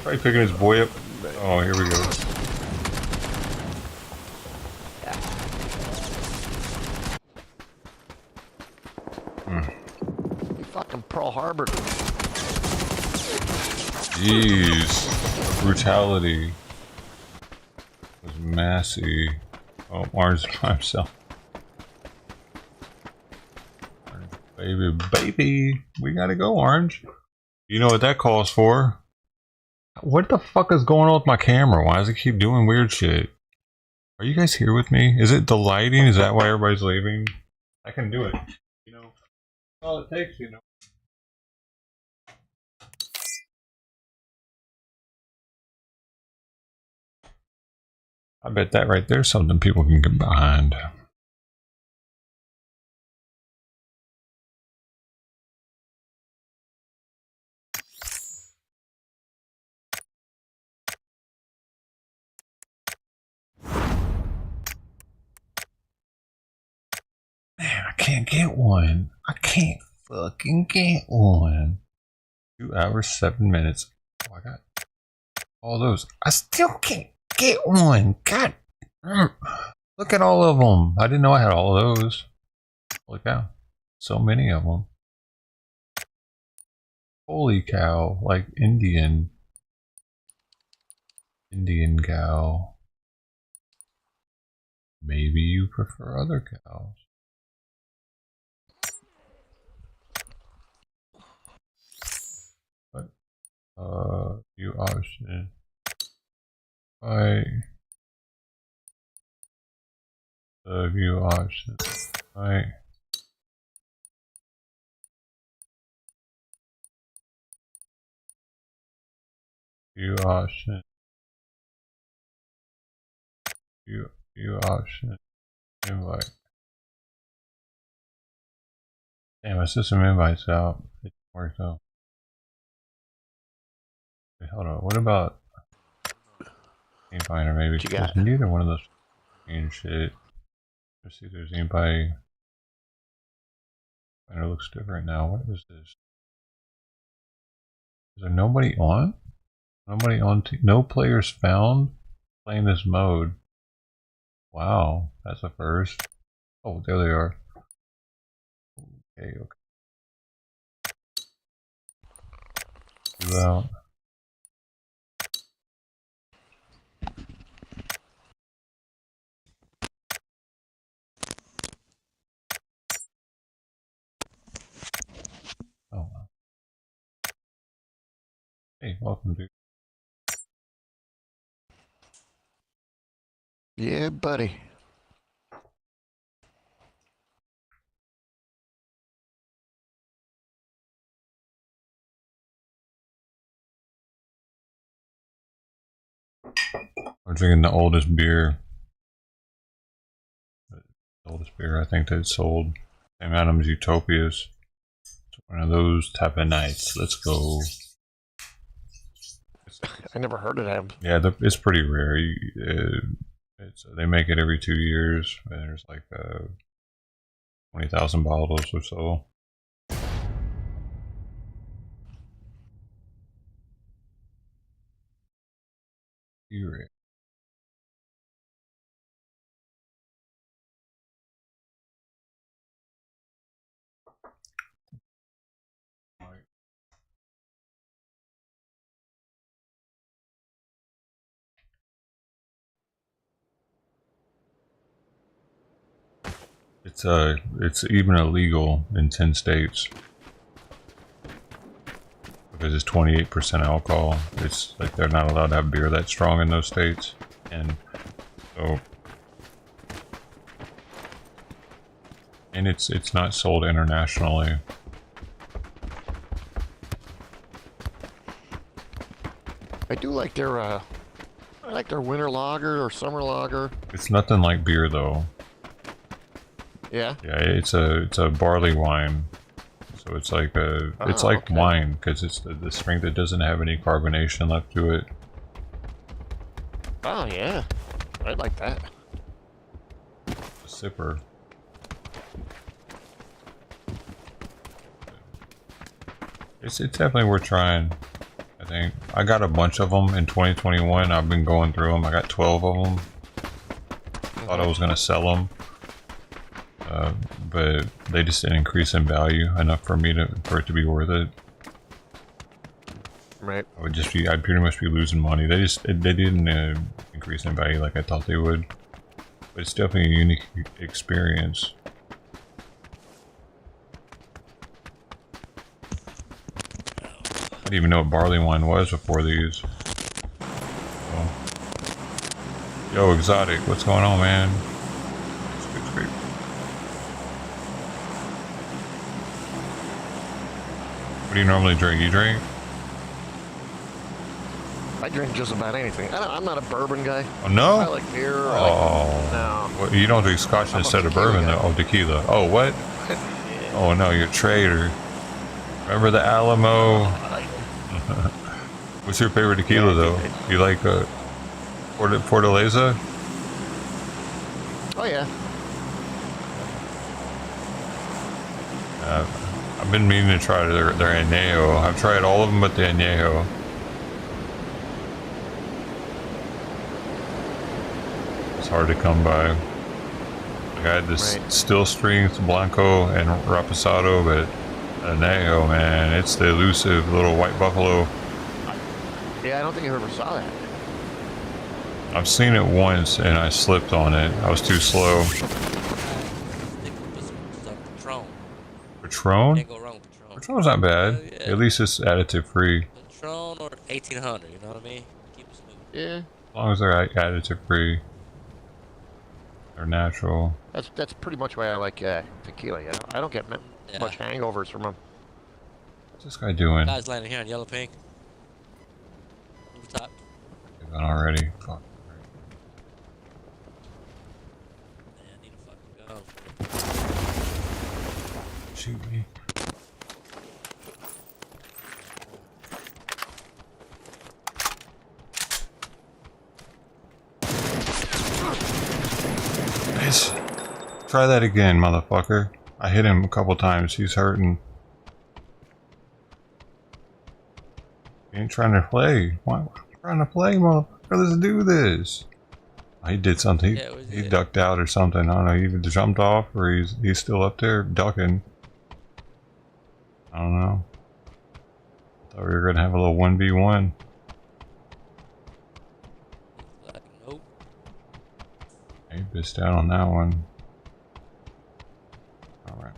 Probably picking his boy up. Oh, here we go. You fucking Pearl Harbor. Jeez. The brutality was massive. Oh, Orange by himself. Baby. We gotta go, Orange. You know what that calls for? What the fuck is going on with my camera? Why does it keep doing weird shit? Are you guys here with me? Is it the lighting? Is that why everybody's leaving? I can do it. You know, that's all it takes, you know. I bet that right there is something people can get behind. Man, I can't get one. I can't fucking get one. 2 hours, 7 minutes. Oh, I got all those. I still can't get one. God. Look at all of them. I didn't know I had all of those. Holy cow. So many of them. Holy cow. Like Indian cow. Maybe you prefer other cows. You option. I the view option. Right. View option. View option. Invite. Damn, my system invites out. It worked out. Wait, hold on. What about Game Finder? Maybe because neither one of those fucking shit. Let's see if there's anybody. Finder looks different now. What is this? Is there nobody on? Nobody on. No players found playing this mode. Wow, that's a first. Oh, there they are. Okay. You out. Oh. Hey, welcome, dude. Yeah, buddy. I'm drinking the oldest beer. The oldest beer I think that's sold. Sam Adams Utopias. It's one of those type of nights. Let's go. I never heard of them. Yeah, it's pretty rare. They make it every 2 years. And there's like 20,000 bottles or so. Rare. It's even illegal in 10 states because it's 28% alcohol. It's like they're not allowed to have beer that strong in those states, and so it's not sold internationally. I do like their I like their winter lager or summer lager. It's nothing like beer though. Yeah. Yeah, it's a barley wine. So it's like it's like wine because it's the strength that doesn't have any carbonation left to it. Oh yeah, I like that. A sipper. It's definitely worth trying. I think I got a bunch of them in 2021. I've been going through them. I got 12 of them. Thought I was gonna sell them, but they just didn't increase in value enough for it to be worth it. Right. I'd pretty much be losing money. They didn't increase in value like I thought they would. But it's definitely a unique experience. I didn't even know what barley wine was before these. So. Yo, Exotic, what's going on, man? It's great. What do you normally drink? You drink? I drink just about anything. I'm not a bourbon guy. Oh, no? I like beer. No. Well, you don't drink scotch instead of bourbon, though. Oh, tequila. Oh, what? Yeah. Oh, no, you're a traitor. Remember the Alamo? What's your favorite tequila, though? You like Fortaleza? Oh, yeah. I've been meaning to try their añejo. I've tried all of them but the añejo. It's hard to come by. I had this Still Strength, Blanco, and Reposado, but añejo, man, it's the elusive little white buffalo. Yeah, I don't think I ever saw that. I've seen it once and I slipped on it. I was too slow. Patron? Can't go wrong with Patron. Patron's not bad. Yeah. At least it's additive free. Patron or 1800, you know what I mean? Keep it smooth. Yeah. As long as they're additive free. They're natural. That's pretty much why I like tequila. I don't get much hangovers from them. What's this guy doing? Guys landing here on yellow pink. Over top. They've gone already. Fuck. Man, I need to fucking go. Shoot me. Nice. Try that again, motherfucker. I hit him a couple times. He's hurting. He ain't trying to play. Why trying to play, motherfucker? Let's do this. Oh, he did something. He ducked out or something. I don't know. He either jumped off or he's still up there ducking. I don't know. Thought we were gonna have a little 1v1. Nope. He missed down on that one. Alright.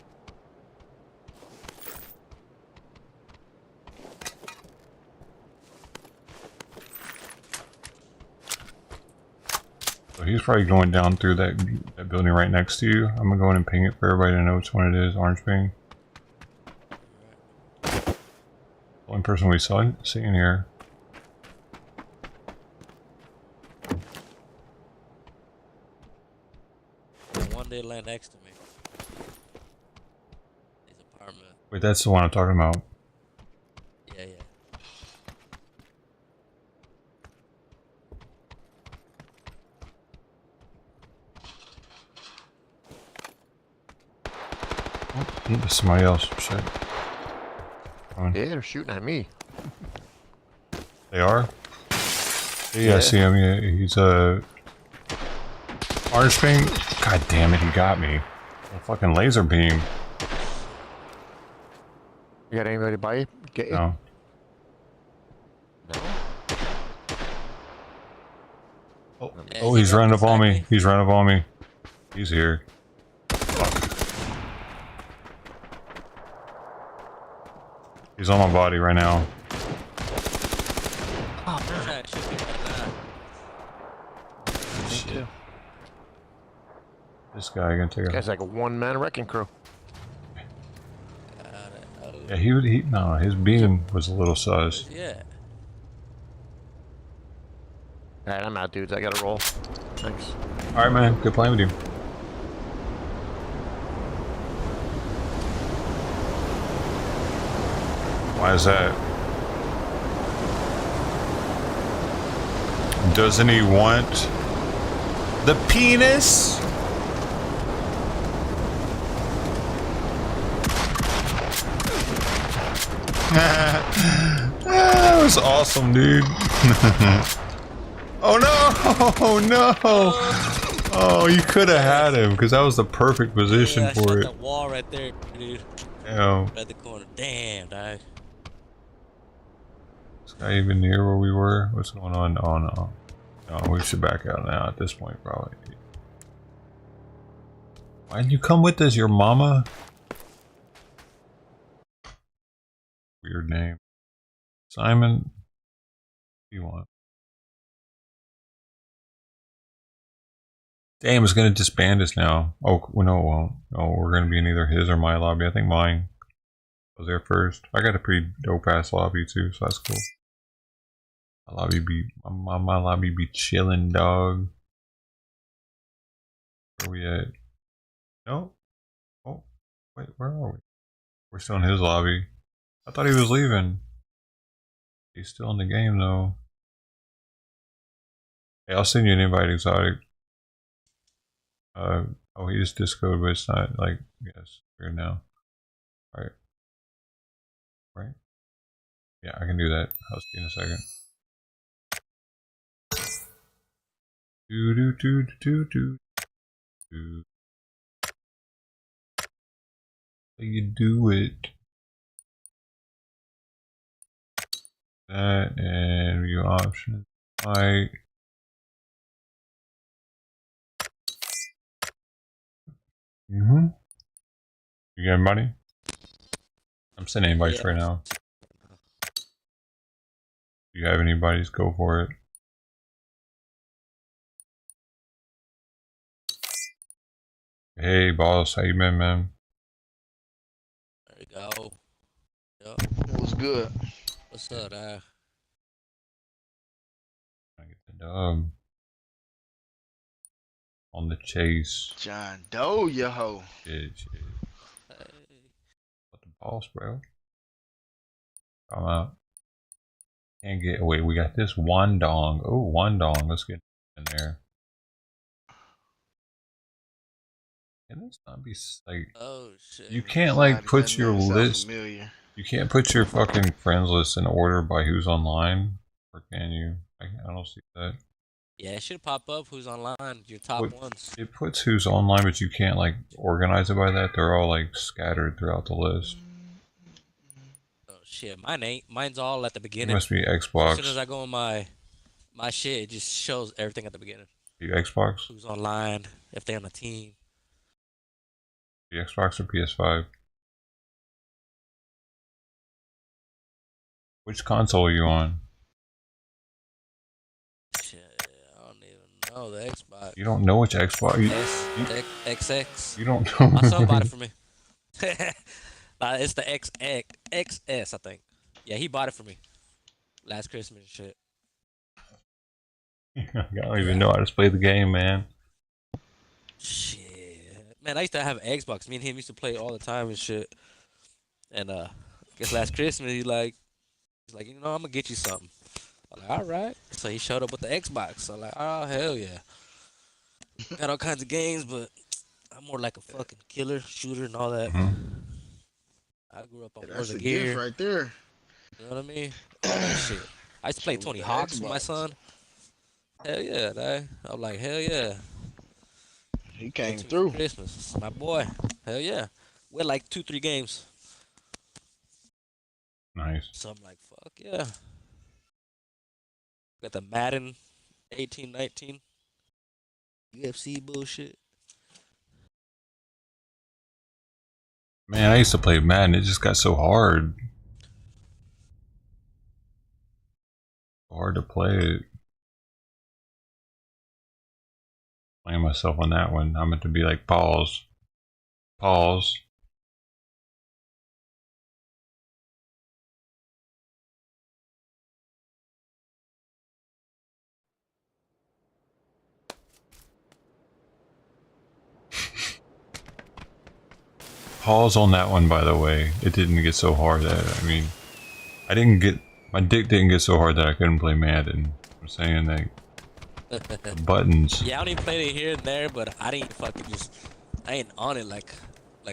So he's probably going down through that building right next to you. I'm gonna go in and ping it for everybody to know which one it is. Orange ping. Only person we saw seeing here. One day land next to me. His apartment. Wait, that's the one I'm talking about. Yeah. Oh, there's somebody else. Shit. Yeah, they're shooting at me. They are? Yeah, I see him. Yeah, he's a orange ping. God damn it, he got me. A fucking laser beam. You got anybody by you? Get you? No. Oh, he's running up on me. He's running up on me. He's here. He's on my body right now. Oh, man. Shit. This guy gonna take a... Guy's like a one-man wrecking crew. Yeah, no, his beam was a little sus. Yeah. Alright, I'm out, dudes. I gotta roll. Thanks. Alright, man. Good playing with you. Why is that? Doesn't he want the penis? That was awesome, dude. Oh no! Oh no! Oh, you could have had him because that was the perfect position for it. That wall right there, dude. Damn. Right at the corner. Damn, dog. Is guy even near where we were? What's going on? Oh no. No, we should back out now at this point, probably. Why'd you come with us, your mama? Weird name. Simon. What do you want? Damn, it's gonna disband us now. Oh, well, no, it won't. No, we're gonna be in either his or my lobby. I think mine was there first. I got a pretty dope ass lobby too, so that's cool. My lobby be chillin', dog. Where we at? No. Oh, wait, where are we? We're still in his lobby. I thought he was leaving. He's still in the game though. Hey, I'll send you an invite, Exotic. Oh, he just Discord, but it's not like, yes, weird now. Right. Right? Yeah, I can do that. I'll see you in a second. Do do do do do do. How you do it? That and view options. Right. Mm-hmm. You got anybody? I'm sending invites right now. Do you have anybody? Just go for it. Hey boss, how you been, man? There we go. Yep. What's good? What's up, dog? I get the dub. On the chase. John Doe, yo ho. Shit. What the boss, bro? Come out. Can't get away. We got this Wandong. Oh, Wandong. Let's get in there. Can this not be like? Oh shit. You can't like put your list. You can't put your fucking friends list in order by who's online, or can you? I don't see that. Yeah, it should pop up who's online, your top ones. It puts who's online, but you can't like organize it by that. They're all like scattered throughout the list. Oh shit, mine ain't. Mine's all at the beginning. It must be Xbox. As soon as I go on my shit, it just shows everything at the beginning. The Xbox? Who's online, if they're on a team. The Xbox or PS5? Which console are you on? Oh, the Xbox. You don't know which Xbox? XX. You don't know. My son bought it for me. It's the XS, I think. Yeah, he bought it for me last Christmas and shit. I don't even know how to play the game, man. Shit. Man, I used to have an Xbox. Me and him used to play all the time and shit. And I guess last Christmas he's like, you know, I'm gonna get you something. I'm like, all right. So he showed up with the Xbox. So I'm like, oh, hell yeah. Got all kinds of games, but I'm more like a fucking killer, shooter, and all that. I grew up on Wars of Gear. Right there. You know what I mean? All that shit. I used to play Tony Hawk's with my son. Hell yeah, dog. I'm like, hell yeah. He came through. Christmas. My boy. Hell yeah. We had like 2-3 games. Nice. So I'm like, fuck yeah. Got the Madden 18-19 UFC bullshit. Man, I used to play Madden. It just got so hard. Hard to play it. Playing myself on that one. I'm meant to be like pause. Pause. Pause on that one, by the way. It didn't get so hard that, I mean, I didn't get my dick didn't get so hard that I couldn't play Madden. I'm saying that the buttons. Yeah, I don't even play it here and there, but I didn't fucking I ain't on it like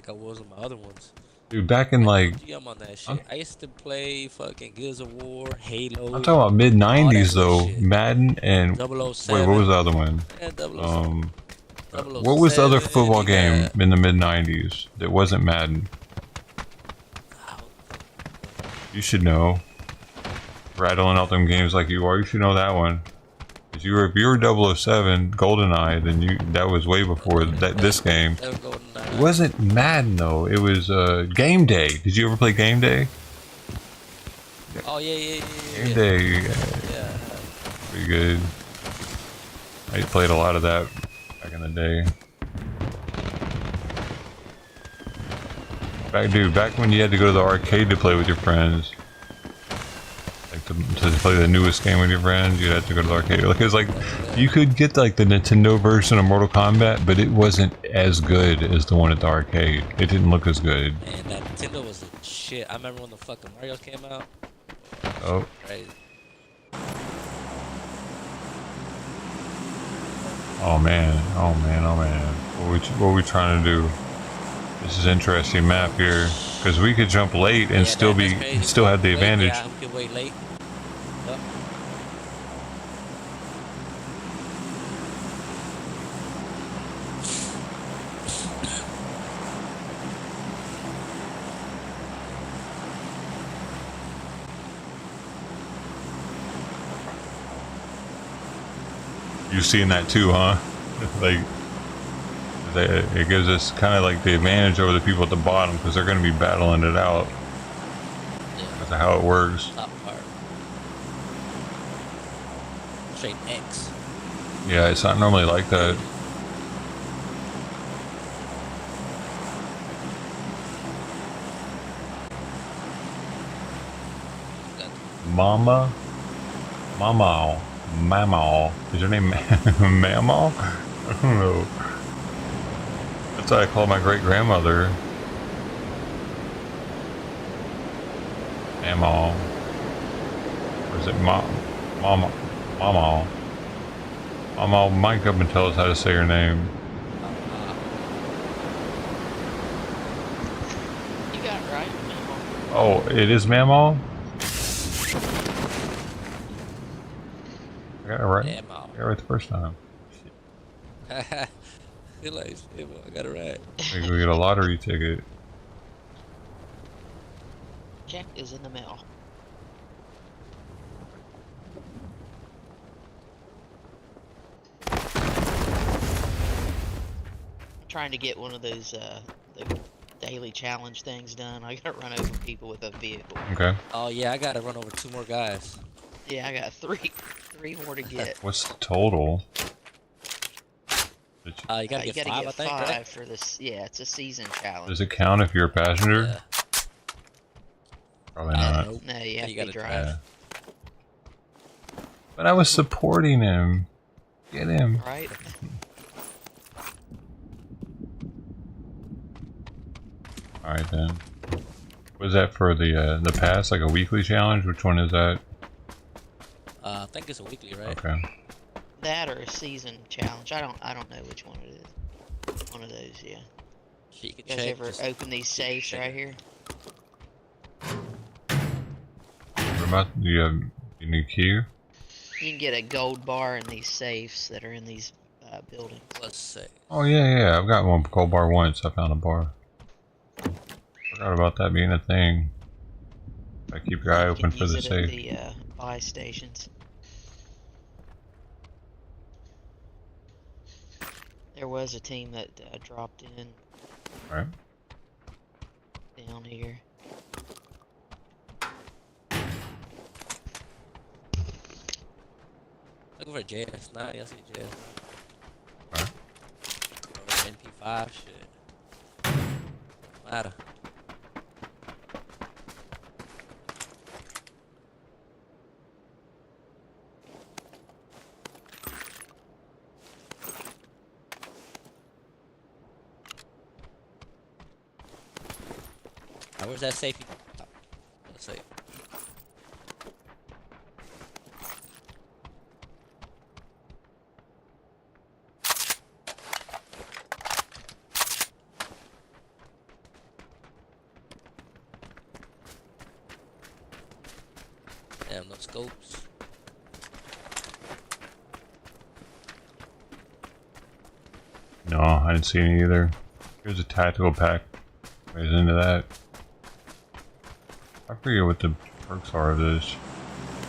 I was on my other ones. Dude, back in like I'm on that shit. I used to play fucking Gears of War, Halo. I'm talking about mid '90s though. Madden and 007. wait, what was the other one? Yeah, 007. What was the other football you game got- in the mid '90s that wasn't Madden? You should know. Rattling out them games like you are, you should know that one. If you were 007 GoldenEye, then that was way before this game. It wasn't Madden though. It was Game Day. Did you ever play Game Day? Oh yeah. Game Day. Yeah. Pretty good. I played a lot of that back in the day. Back when you had to go to the arcade to play with your friends. Like to play the newest game with your friends, you'd have to go to the arcade. Like, it was like, you could get like the Nintendo version of Mortal Kombat, but it wasn't as good as the one at the arcade. It didn't look as good. Man, that Nintendo was the shit. I remember when the fucking Mario came out. Oh. Crazy. Oh man. What are we trying to do? This is interesting map here, because we could jump late and still have the advantage. Yeah, we could wait late. Yep. You've seen that too, huh? Like, it gives us kind of like the advantage over the people at the bottom, because they're going to be battling it out. That's how it works. Top part. Straight X. Yeah, it's not normally like that. Mama. Is your name Mama? I don't know. That's what I call my great grandmother. Mama. Or is it Mama? Mama, mic up and tell us how to say her name. You got it right. Oh, it is Mama? I got it right. I got it right the first time. Feel like, I got it right. Maybe we get a lottery ticket. Check is in the mail. I'm trying to get one of those the daily challenge things done. I gotta run over people with a vehicle. Okay. Oh yeah, I gotta run over 2 more guys. Yeah, I got three more to get. What's the total? You gotta get 5, I think, 5 right? for this. Yeah, it's a season challenge. Does it count if you're a passenger? Yeah. Probably not. No, you have to gotta drive. Yeah. But I was supporting him. Get him. Right. Alright then. Was that for the pass, like a weekly challenge? Which one is that? I think it's a weekly, right? Okay. That or a season challenge. I don't know which one it is. One of those, yeah. You can guys check, ever open these safes right here? What about, you need a key? You can get a gold bar in these safes that are in these buildings. Let's see. Oh yeah, I've got one gold bar once. I found a bar. Forgot about that being a thing. I keep your eye open for the safe. The buy stations. There was a team that dropped in. Alright. Down here. Looking for JS9, I see JS9. Alright. NP5 shit. Matter. Where's that safety? Let's see. scopes. No, I didn't see any either. Here's a tactical pack. Right into that. I forget what the perks are of this.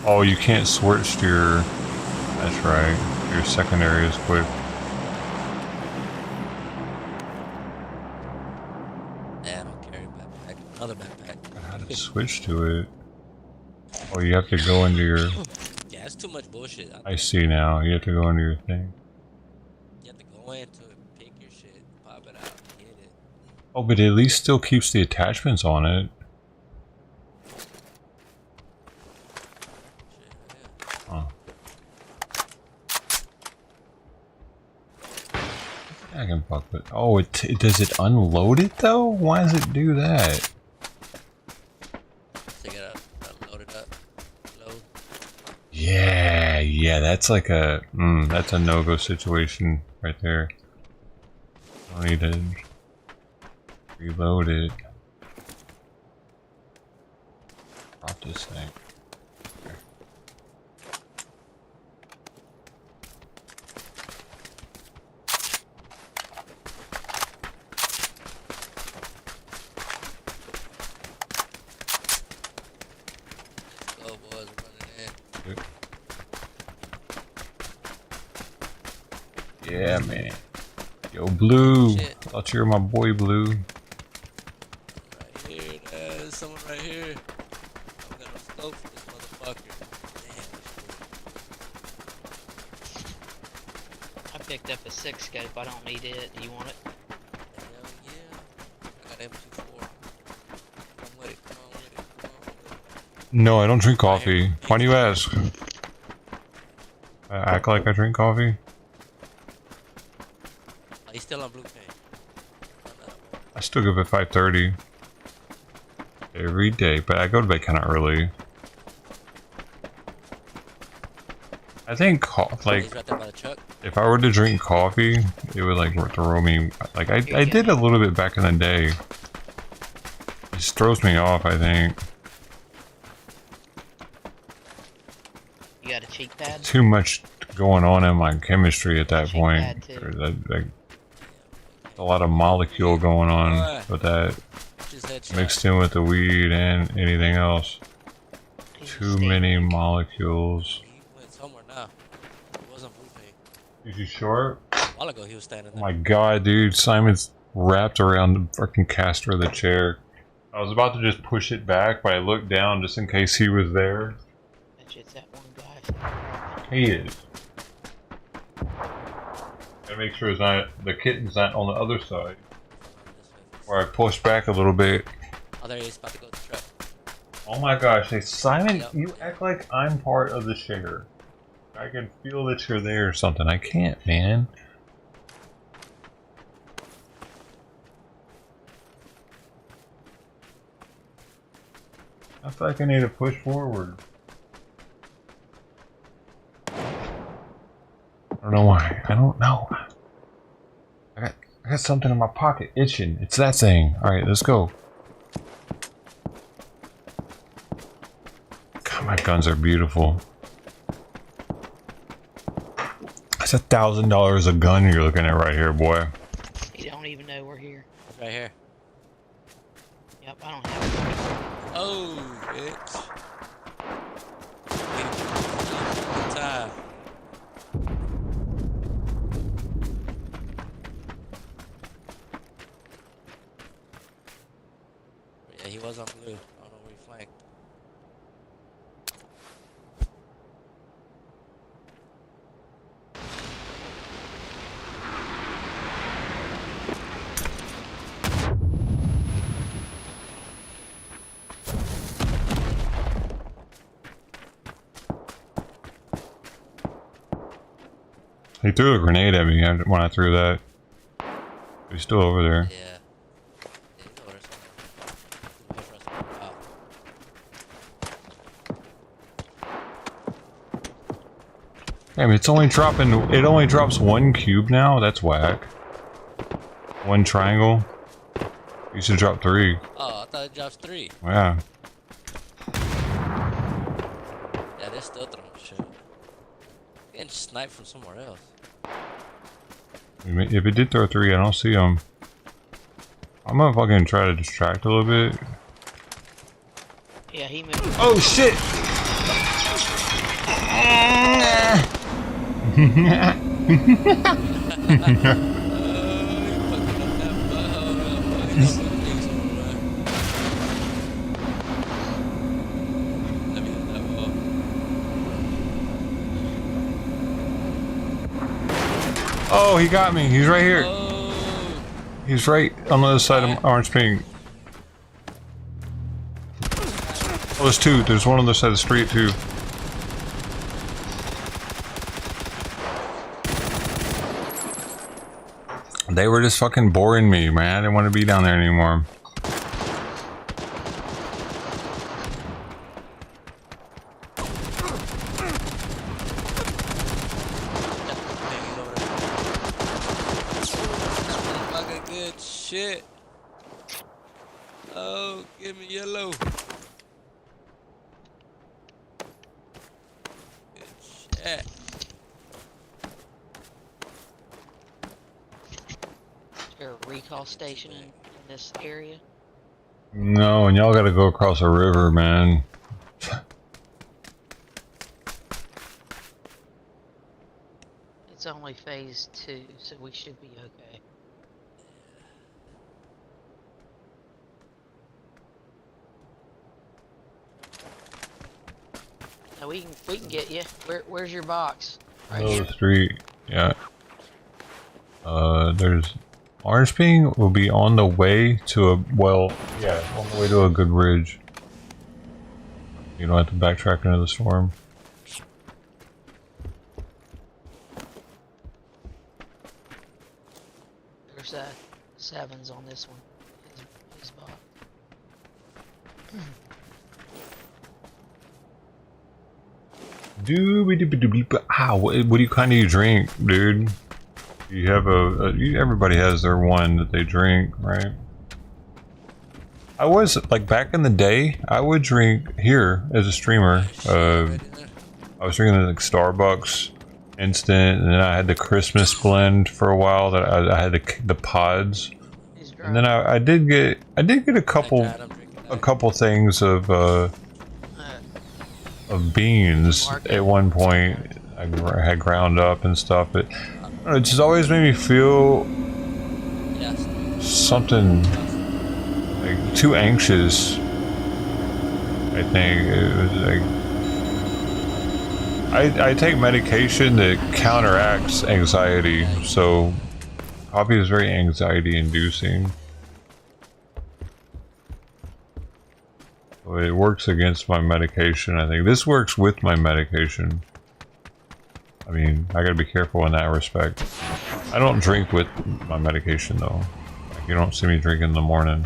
Oh, you can't switch to your... That's right. Your secondary is quick. Yeah, I don't carry a backpack. Another backpack. How to switch to it? Oh, you have to go into your... Yeah, it's too much bullshit. I see now. You have to go into your thing. You have to go into it, pick your shit, pop it out, get it. Oh, but it at least still keeps the attachments on it. Huh. I can fuck with. Oh, does it unload it though? Why does it do that? Take it out, load it up, load. Yeah, that's like a that's a no-go situation right there. I don't need to reload it. Drop this thing. Yeah, man. Yo, Blue. Thought you were my boy, Blue. Right here, there's someone right here. I'm gonna scope for this motherfucker. Damn. I picked up a 6 scope. I don't need it. Do you want it? Hell yeah. I got M24. Come with it, come on with it, come on with it. No, I don't drink coffee. Why do you ask? I act like I drink coffee? He's still on blue paint. I still go at 5:30 every day, but I go to bed kind of early. I think like if I were to drink coffee, it would like throw me. Like I did a little bit back in the day. It just throws me off, I think. You got a cheek pad? Too much going on in my chemistry at that point. A lot of molecule going on with that, mixed in with the weed and anything else. Too many molecules. He went somewhere now. It wasn't blue paint. Is you sure? A while ago he was standing Oh there. my god, dude! Simon's wrapped around the freaking caster of the chair. I was about to just push it back, but I looked down just in case he was there. It's that one guy. He is. Gotta make sure it's not, the kitten's not on the other side. Where I pushed back a little bit. Oh, there he is, about to go to the truck. Oh my gosh, hey Simon, you act like I'm part of the share. I can feel that you're there or something. I can't, man. I feel like I need to push forward. I don't know why. I don't know. I got something in my pocket itching. It's that thing. Alright, let's go. God, my guns are beautiful. That's $1,000 a gun you're looking at right here, boy. You don't even know we're here. It's right here. Yep, I don't have it. Oh, bitch. Good time. Yeah, he was on blue. I don't know where he flanked. He threw a grenade at me when I threw that. He's still over there. Yeah. Damn, it's only dropping. It only drops one cube now. That's whack. One triangle. You should drop 3. Oh, I thought it drops 3. Yeah. Yeah, still throwing shit. Getting sniped from somewhere else. If it did throw 3, I don't see him. I'm gonna fucking try to distract a little bit. Yeah, he moved. Oh shit! Oh, he got me. He's right here. He's right on the other side of Orange Pink. Oh, there's 2. There's one on the side of the street, too. They were just fucking boring me, man. I didn't want to be down there anymore. Good shit. Oh, give me yellow. Good shit. Is there a recall station in this area? No, and y'all gotta go across a river, man. It's only phase 2, so we should be okay. Now we can get you. Where's your box? Right Middle here. of the street, yeah. There's Orange Pink will be on the way to a, well, yeah, on the way to a good ridge. You don't have to backtrack into the storm. There's 7s on this one. His box. Ow, what do you kind of drink, dude? You have everybody has their one that they drink, right? I was, like, back in the day, I would drink here as a streamer. I was drinking like Starbucks Instant, and then I had the Christmas blend for a while. That I had the pods, and then I did get a couple things of beans at one point. I had ground up and stuff, but it just always made me feel something like too anxious. I think it was like I take medication that counteracts anxiety, so coffee is very anxiety inducing. It works against my medication, I think. This works with my medication. I mean, I gotta be careful in that respect. I don't drink with my medication, though. Like, you don't see me drinking in the morning.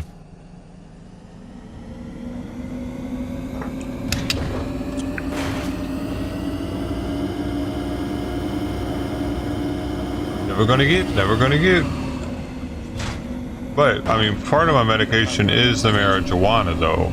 Never gonna get. But, I mean, part of my medication is the marijuana, though.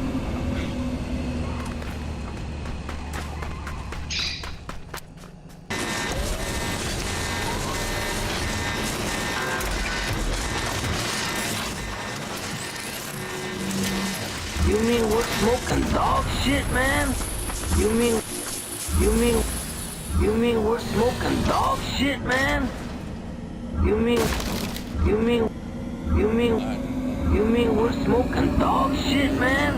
You mean we're smoking dog shit, man? You mean we're smoking dog shit, man? You mean we're smoking dog shit, man?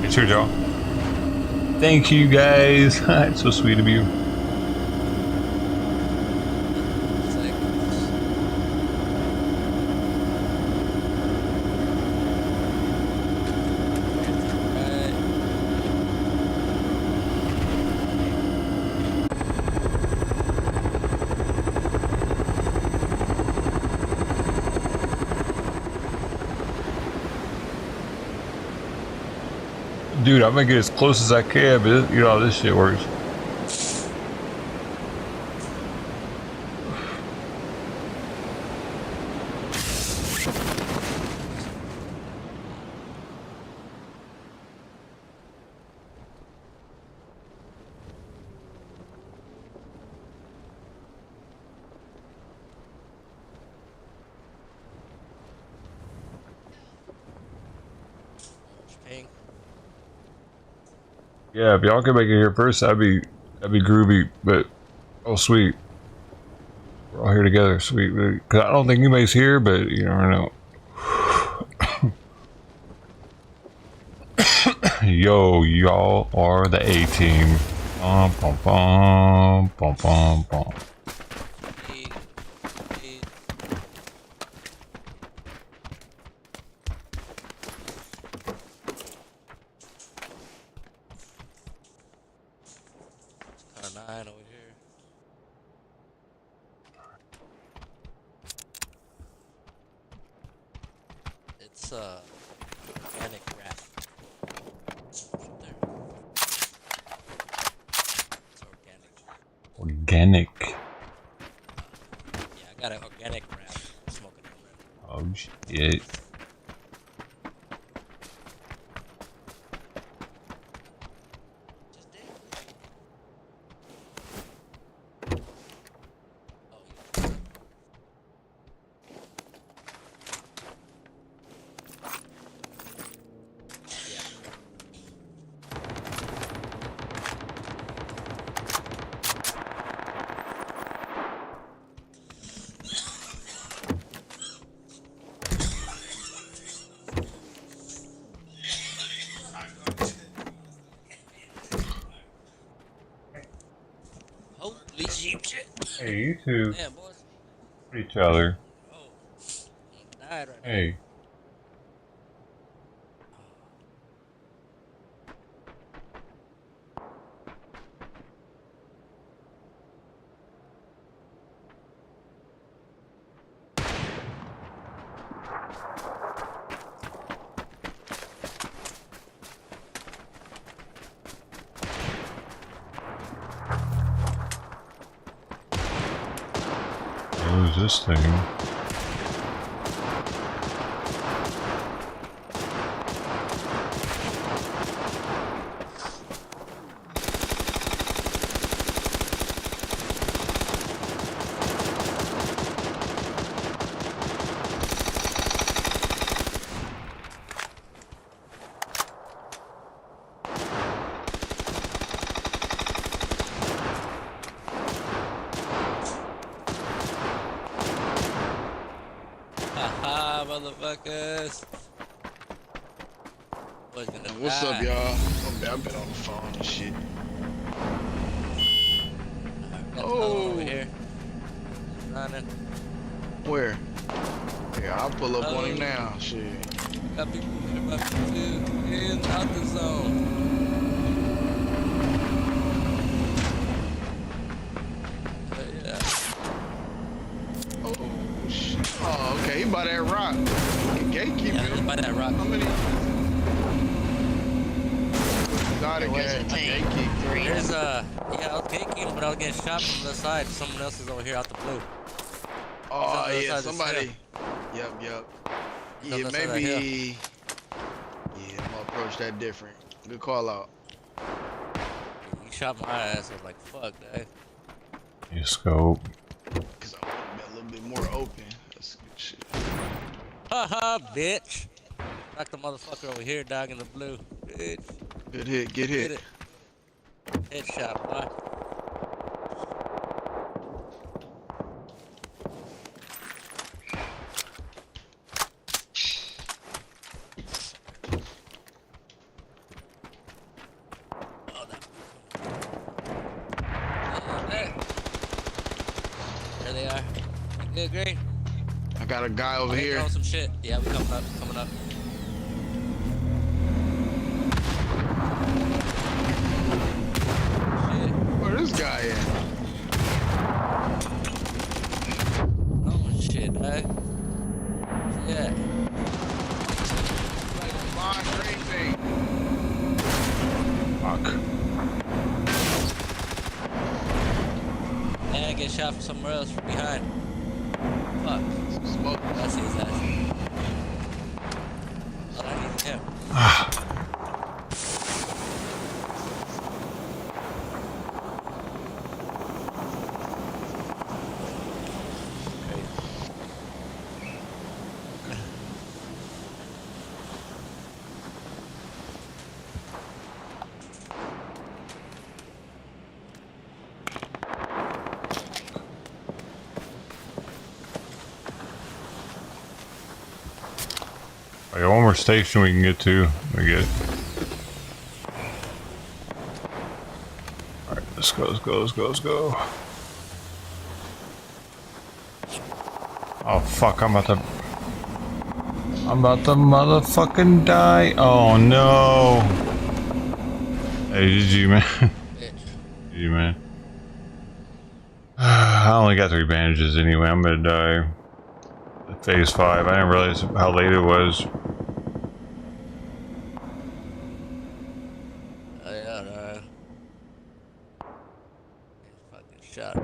It's your job. Thank you, guys. It's so sweet of you. Dude, I'm gonna get as close as I can, but you know how this shit works. Yeah, if y'all can make it here first, that'd be groovy. But oh, sweet, we're all here together, sweet. Cause I don't think anybody's here, but you never know. Yo, y'all are the A team. Bum bum bum bum bum bum. Organic wrap. It's Organic. Yeah, I got an organic wrap. Smoking it already. Oh shit. Holy shit. Hey, you two. Yeah, boys. For each other. Oh. Died right now. Hey. What is this thing? Haha, motherfuckers. What's up, y'all? I've been on the phone and shit. Oh, over here. Running. Where? Yeah, I'll pull up on him now. Shit. Got people about to in out the zone. Yeah. Oh shit. Oh, okay. He by that rock. Gatekeeper. Yeah, he's by that rock. How many? Got it, gatekeeper. There's yeah, I was gatekeeping, but I was getting shot from the side. Someone else is over here out the blue. Oh yeah, somebody. Yep. Yeah, maybe. Yeah, I'm gonna approach that different. Good call out. You shot my ass. I was like, fuck, that. You scope. Cause I want to be a little bit more open. That's good shit. Haha, bitch. Knock the motherfucker over here, dog in the blue. Bitch. Good hit, get hit. It. Headshot, boy. There they are. You good, Green? I got a guy over here. Some shit. Yeah, we coming up. Where this guy at? Oh shit, hey. Yeah. Like a long green thing. Fuck. And I get shot from somewhere else from behind. Fuck. Some smoke. I see his ass. Oh, I need him. I got one more station we can get to. We get. Alright, let's go, let's go, let's go, let's go. Oh fuck, I'm about to motherfucking die. Oh no. Hey, GG, man. GG, man. I only got 3 bandages anyway. I'm gonna die. Phase 5. I didn't realize how late it was. Oh, yeah, no. Fucking shot.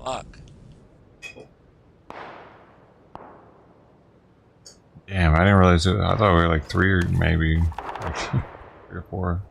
Fuck. Damn, I didn't realize it. I thought we were like 3 or maybe like 3 or 4.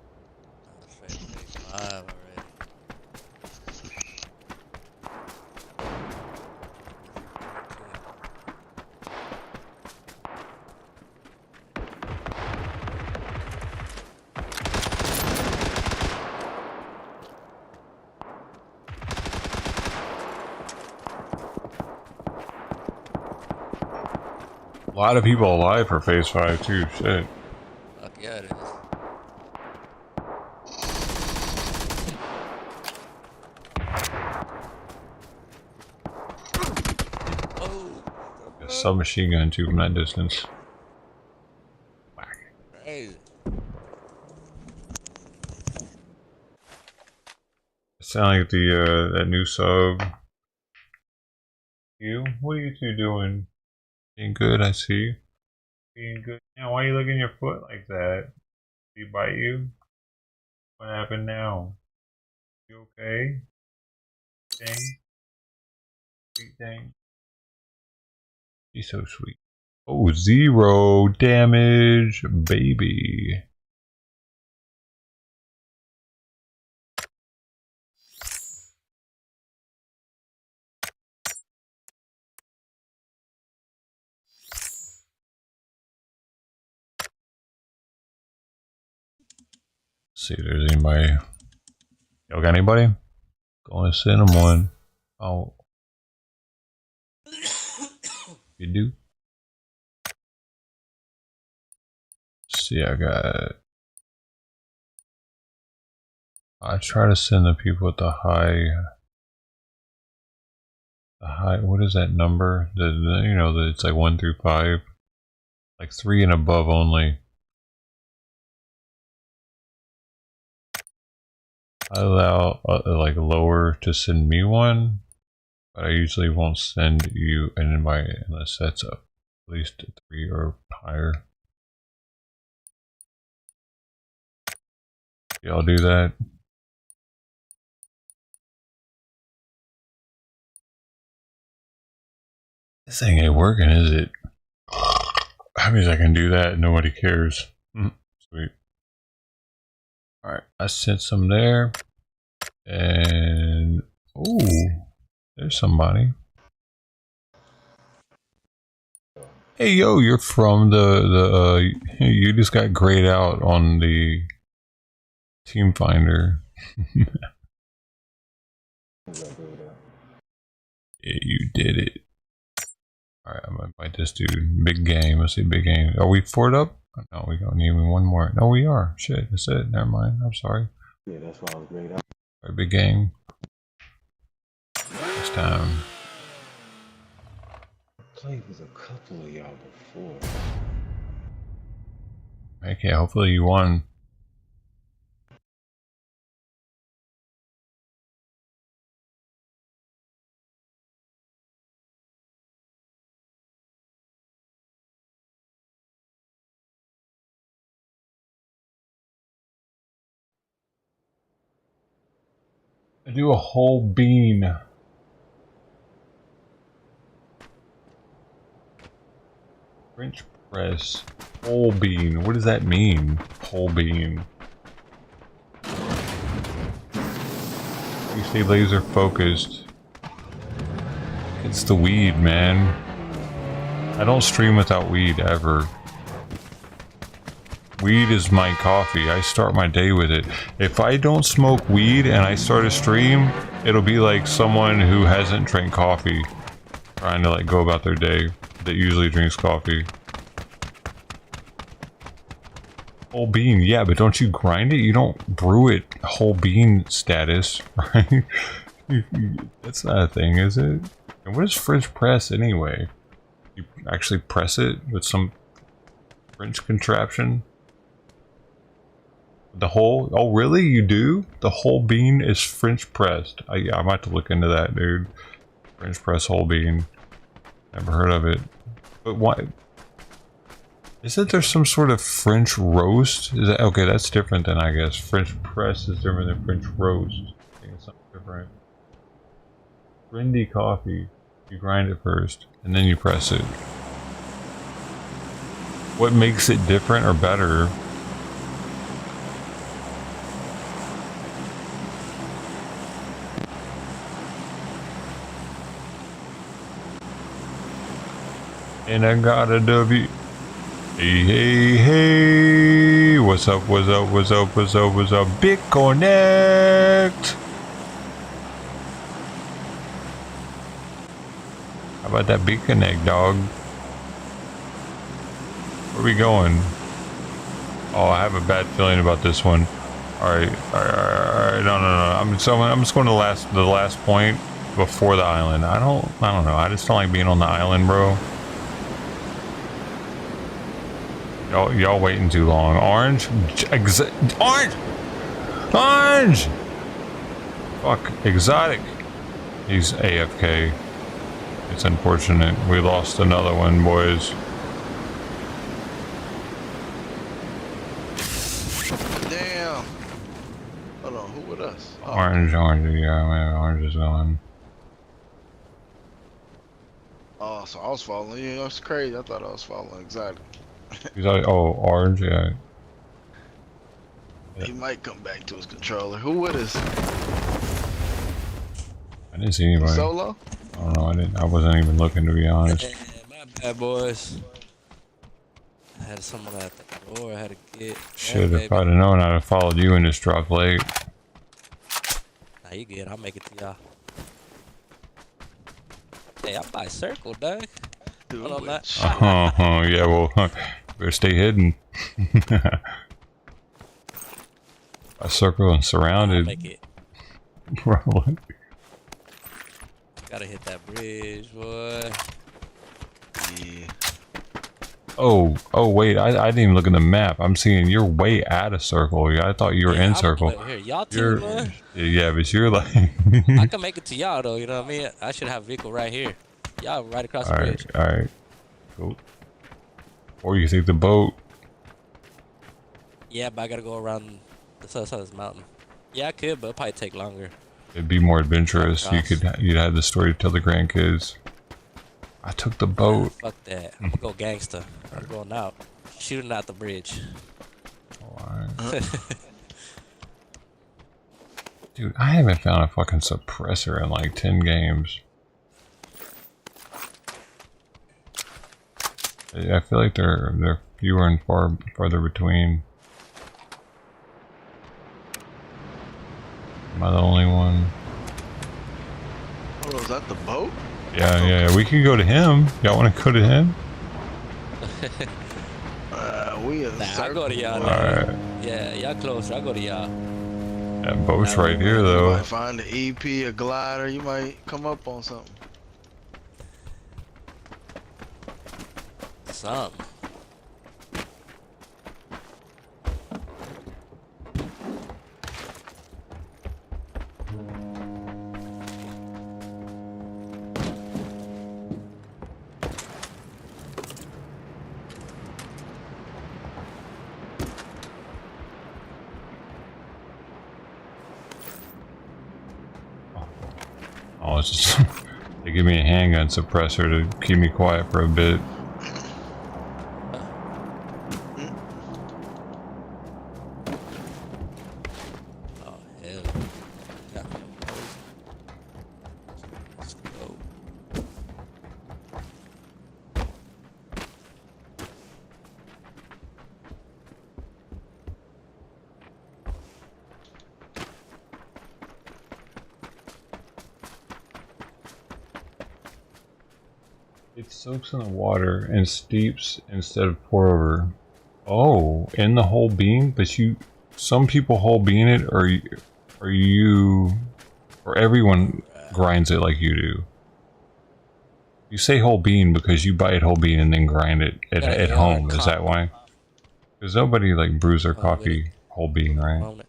A lot of people alive for phase 5 too, shit. Fuck yeah, it is. A submachine gun too from that distance. Crazy. It sounds like the that new sub. You? What are you two doing? Being good, I see. Being good. Now, why are you licking your foot like that? Did he bite you? What happened now? You okay? Dang. Sweet dang. He's so sweet. Oh, 0 damage, baby. See if there's anybody. Yo, got anybody? Go and send them one. Oh. You do? See, I try to send the people with the high, what is that number? You know, it's like 1 through 5. Like 3 and above only. I allow like lower to send me one, but I usually won't send you an invite unless that's up at least 3 or higher. Y'all do that? This thing ain't working, is it? That means I can do that. Nobody cares. Sweet. Alright, I sent some there. And ooh, there's somebody. Hey yo, you're from the you just got grayed out on the Team Finder. Yeah, you did it. Alright, I'm gonna invite this dude. Big game. Let's see, big game. Are we 4'd up? No, we don't need one more. No, we are. Shit, that's it. Never mind. I'm sorry. Yeah, that's why I was grayed out. Alright, big game. This time. I played with a couple of y'all before. Okay, hopefully you won. I do a whole bean. French press. Whole bean. What does that mean? Whole bean. You stay laser focused. It's the weed, man. I don't stream without weed ever. Weed is my coffee. I start my day with it. If I don't smoke weed and I start a stream, it'll be like someone who hasn't drank coffee trying to like go about their day. that usually drinks coffee. Whole bean, yeah, but don't you grind it? You don't brew it whole bean status, right? That's not a thing, is it? And what is French press anyway? You actually press it with some French contraption? The whole, oh really? You do? The whole bean is French pressed. I might have to look into that, dude. French press whole bean. Never heard of it. But why? Isn't there some sort of French roast? Is that okay? That's different than, I guess. French press is different than French roast. I think it's something different. Grindy coffee. You grind it first, and then you press it. What makes it different or better? And I got a W. Hey, hey, hey. What's up, what's up, what's up, what's up, what's up? Big Connect. How about that big connect, dog? Where are we going? Oh, I have a bad feeling about this one. Alright, alright, no. I'm just going to the last point before the island. I don't know. I just don't like being on the island, bro. Y'all waiting too long. Orange? Orange! Orange! Fuck, exotic. He's AFK. It's unfortunate. We lost another one, boys. Damn. Hold on, who with us? Oh. Orange, yeah, man, orange is going. Oh, so I was following you. That's crazy. I thought I was following exotic. He's like, oh, orange, yeah. He might come back to his controller. Who with us? I didn't see anybody. Solo? I don't know. I wasn't even looking, to be honest. My bad, boys. I had someone at the door. I had to get. Shit, if I'd have known, I'd have followed you and just dropped late. Nah, you good. I'll make it to y'all. Hey, I'm by circle, dog. Hold on, Matt. Yeah, well, better stay hidden. A circle and surrounded. Make it. Probably. Gotta hit that bridge, boy. Yeah. Oh, wait, I didn't even look at the map. I'm seeing you're way out of circle. I thought you were in circle. Here, y'all too, man. Yeah, but you're like... I can make it to y'all, though, you know what I mean? I should have a vehicle right here. Y'all right across the bridge. Alright. Cool. Or you take the boat. Yeah, but I gotta go around the south side of this mountain. Yeah, I could, but it'll probably take longer. It'd be more adventurous. You'd have the story to tell the grandkids. I took the boat. Fuck that. I'm gonna go gangster. I'm going out. Shooting out the bridge. Alright. Dude, I haven't found a fucking suppressor in like 10 games. I feel like they're fewer and farther between. Am I the only one? Oh, is that the boat? Yeah, we can go to him. Y'all want to go to him? I'll go to y'all. Alright. Yeah, y'all closer. I'll go to y'all. That boat's right here, though. You might find an EP, a glider. You might come up on something. Something. Oh, it's just they give me a handgun suppressor to keep me quiet for a bit. It soaks in the water and steeps instead of pour over. Oh, in the whole bean? But some people whole bean it, or everyone grinds it like you do. You say whole bean because you buy it whole bean and then grind it at home. Is that why? Because nobody like brews their coffee whole bean, right?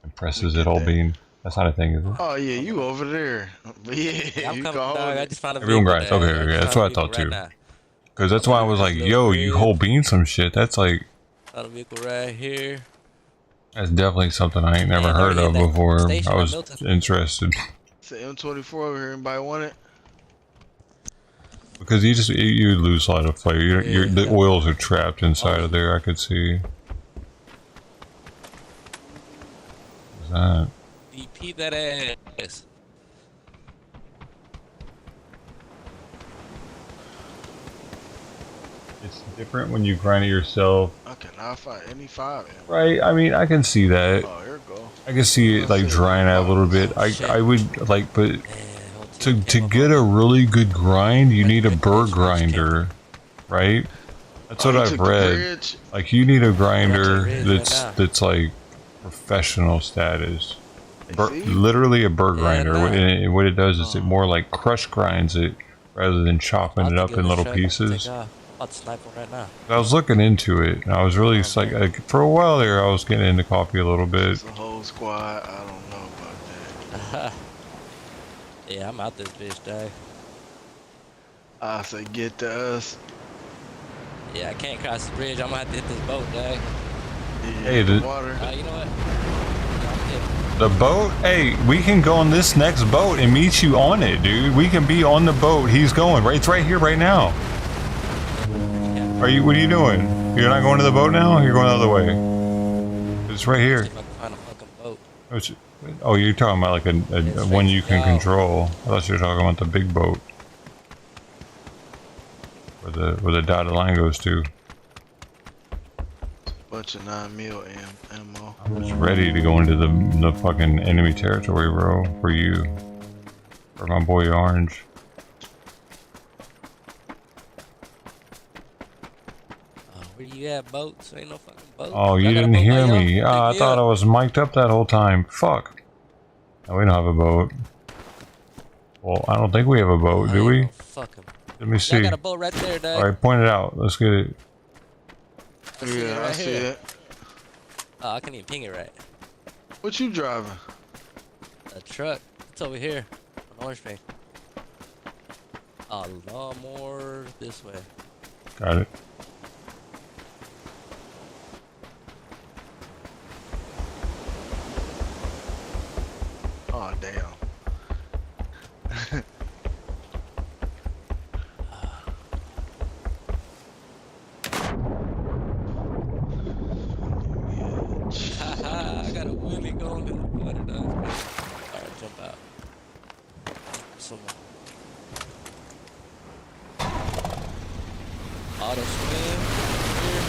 And presses it whole bean. That's not a thing, is it? Oh yeah, you over there. Yeah, you dog, I just found a Everyone vehicle grinds. there. Okay, that's what I thought too. Because that's why I was like, yo, you whole bean some shit. That's like... Found a vehicle right here. That's definitely something I ain't never heard of before. I was interested. It's an M24 over here. Anybody want it? Because you lose a lot of flavor. The oils are trapped inside of there, I could see. What's that? BP that ass. It's different when you grind it yourself. Okay, now I find any 5. Right, I mean, I can see that. Oh, here we go. I can see it like drying out a little bit. I would like, but to get a really good grind, you need a burr grinder, right? That's what I've read. Like you need a grinder that's like professional status. Literally a burr grinder. And what it does is it more like crush grinds it rather than chopping it up in little pieces. I was looking into it, and I was really like for a while there, I was getting into coffee a little bit. The whole squad, I don't know about that. Yeah, I'm out this bitch, Dave. I say get to us. Yeah, I can't cross the bridge. I'm gonna have to hit this boat, Dave. Hey, the water. You know what? The boat? Hey, we can go on this next boat and meet you on it, dude. We can be on the boat. He's going. Right, it's right here, right now. What are you doing? You're not going to the boat now? You're going the other way. It's right here. Oh, you're talking about like a one you can control. I thought you were talking about the big boat. Where the dotted line goes to. Bunch of 9mm ammo. I'm just ready to go into the fucking enemy territory, bro. For you. For my boy Orange. Where you at, boats? Ain't no fucking boat. Oh, you didn't hear me. I thought I was mic'd up that whole time. Fuck. No, we don't have a boat. Well, I don't think we have a boat, do we? Fuck him. Let me see. I got a boat right there, Dave. Alright, point it out. Let's get it. Yeah, I see it. Oh, I can't even ping it right. What you driving? A truck. It's over here. An orange paint. A lawnmower this way. Got it. Oh, damn. I got a wheelie going in the water, dog. Alright, jump out. Someone. Auto swim. Here.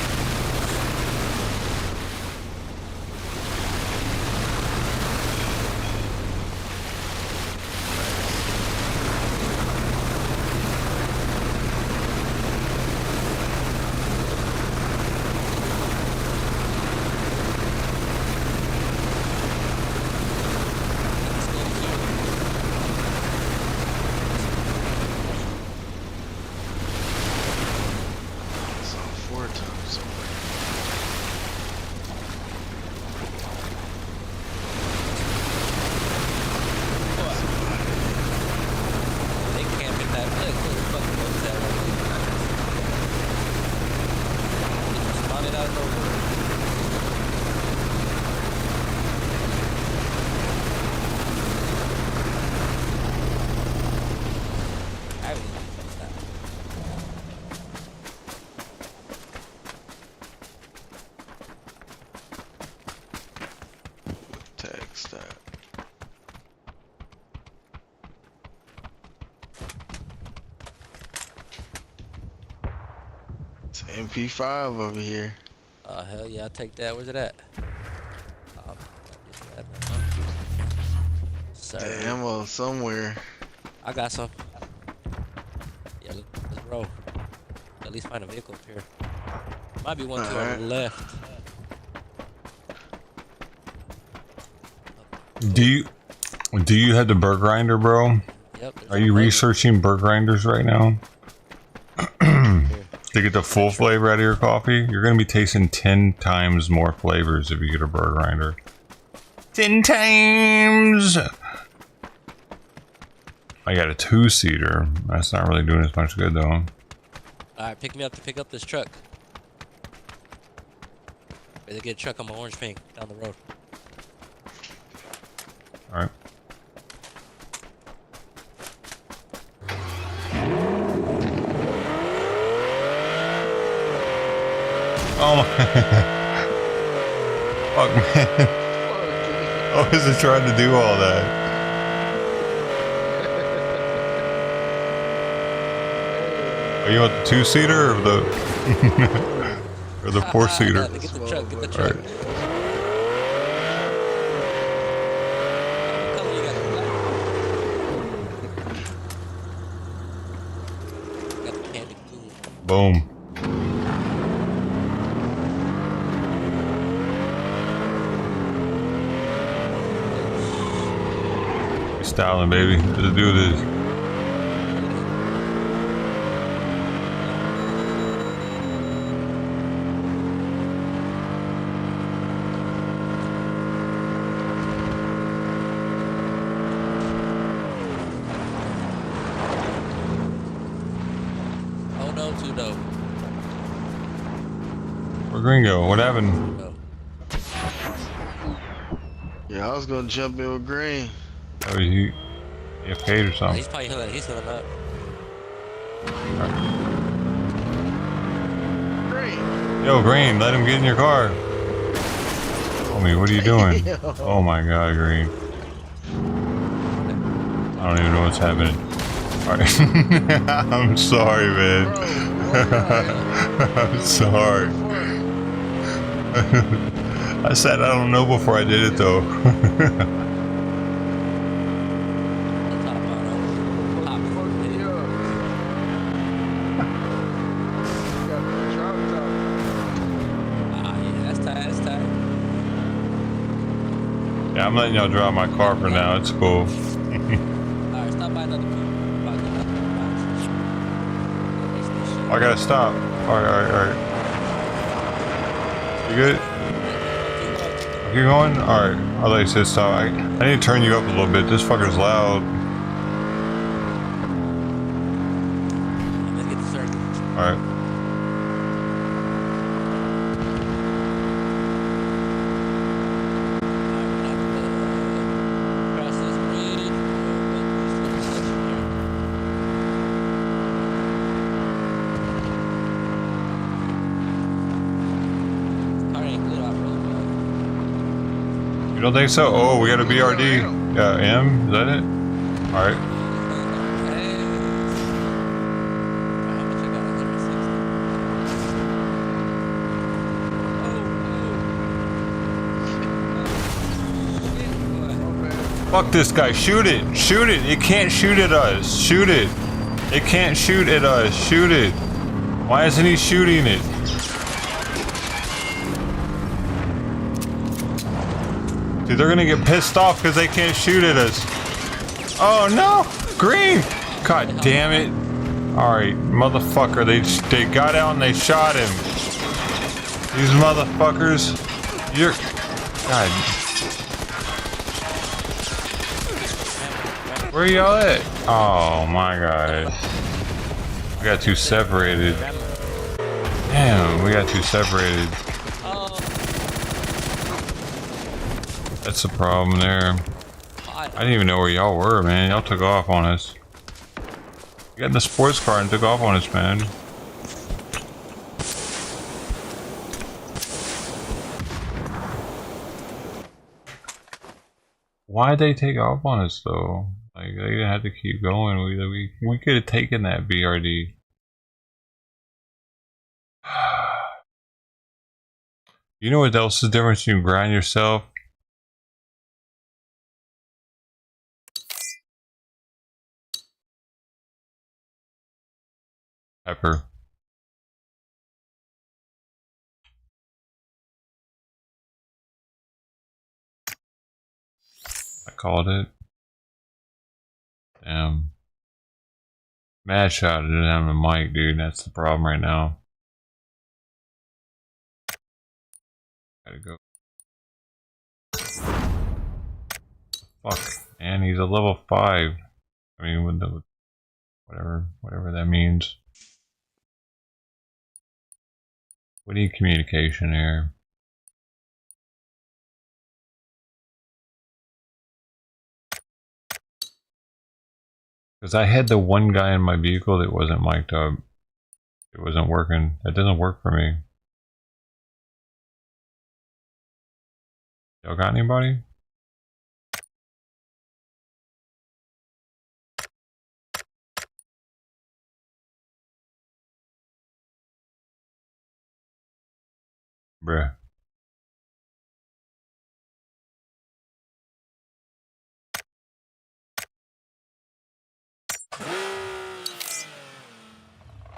MP5 over here. Oh, hell yeah, I'll take that. Where's it at? The ammo somewhere. I got some. Yeah, let's row. At least find a vehicle up here. Might be one, two on the left. Do you have the burr grinder, bro? Yep. Are you researching burr grinders right now? To get the full flavor out of your coffee? You're gonna be tasting 10 times more flavors if you get a burr grinder. 10 times! I got a 2-seater. That's not really doing as much good though. Alright, pick me up to pick up this truck. Better get a truck on my orange pink down the road. Alright. Oh my. Fuck, man. I wasn't trying to do all that. Are you want the 2-seater or the or the 4-seater? Get the truck, get the truck. Right. Boom. Styling, baby. Let's do this. Oh no, too dope. Where Gringo? What happened? Yeah, I was gonna jump in with Green. Oh, you paid or something? He's probably healing up. Green. Yo, Green, let him get in your car. Homie, what are you doing? Oh my god, Green. I don't even know what's happening. Alright. I'm sorry, man. I'm sorry. I said I don't know before I did it though. Yeah, I'm letting y'all drive my car for now. It's cool. Alright, stop by another I gotta stop. Alright. You good? Keep going? Alright. I thought you said stop. I need to turn you up a little bit. This fucker's loud. Alright. You don't think so? Oh, we got a BRD. Yeah, M? Is that it? Alright. Fuck this guy. Shoot it. Shoot it. It can't shoot at us. Shoot it. It can't shoot at us. Shoot it. Why isn't he shooting it? Dude, they're gonna get pissed off because they can't shoot at us. Oh no! Green! God damn it. Alright, motherfucker. They got out and they shot him. These motherfuckers. You're... God. Where y'all at? Oh my god. We got two separated. Damn, we got two separated. That's the problem there. I didn't even know where y'all were, man. Y'all took off on us. You got in the sports car and took off on us, man. Why'd they take off on us, though? Like, they didn't have to keep going. We could have taken that BRD. You know what else is the difference? You grind yourself. Pepper. I called it. Damn. Mad shot. I didn't have a mic, dude. That's the problem right now. Gotta go. Fuck. And he's a level 5. I mean, with the whatever that means. We need communication here. Because I had the one guy in my vehicle that wasn't mic'd up. It wasn't working. That doesn't work for me. Y'all got anybody? Bruh.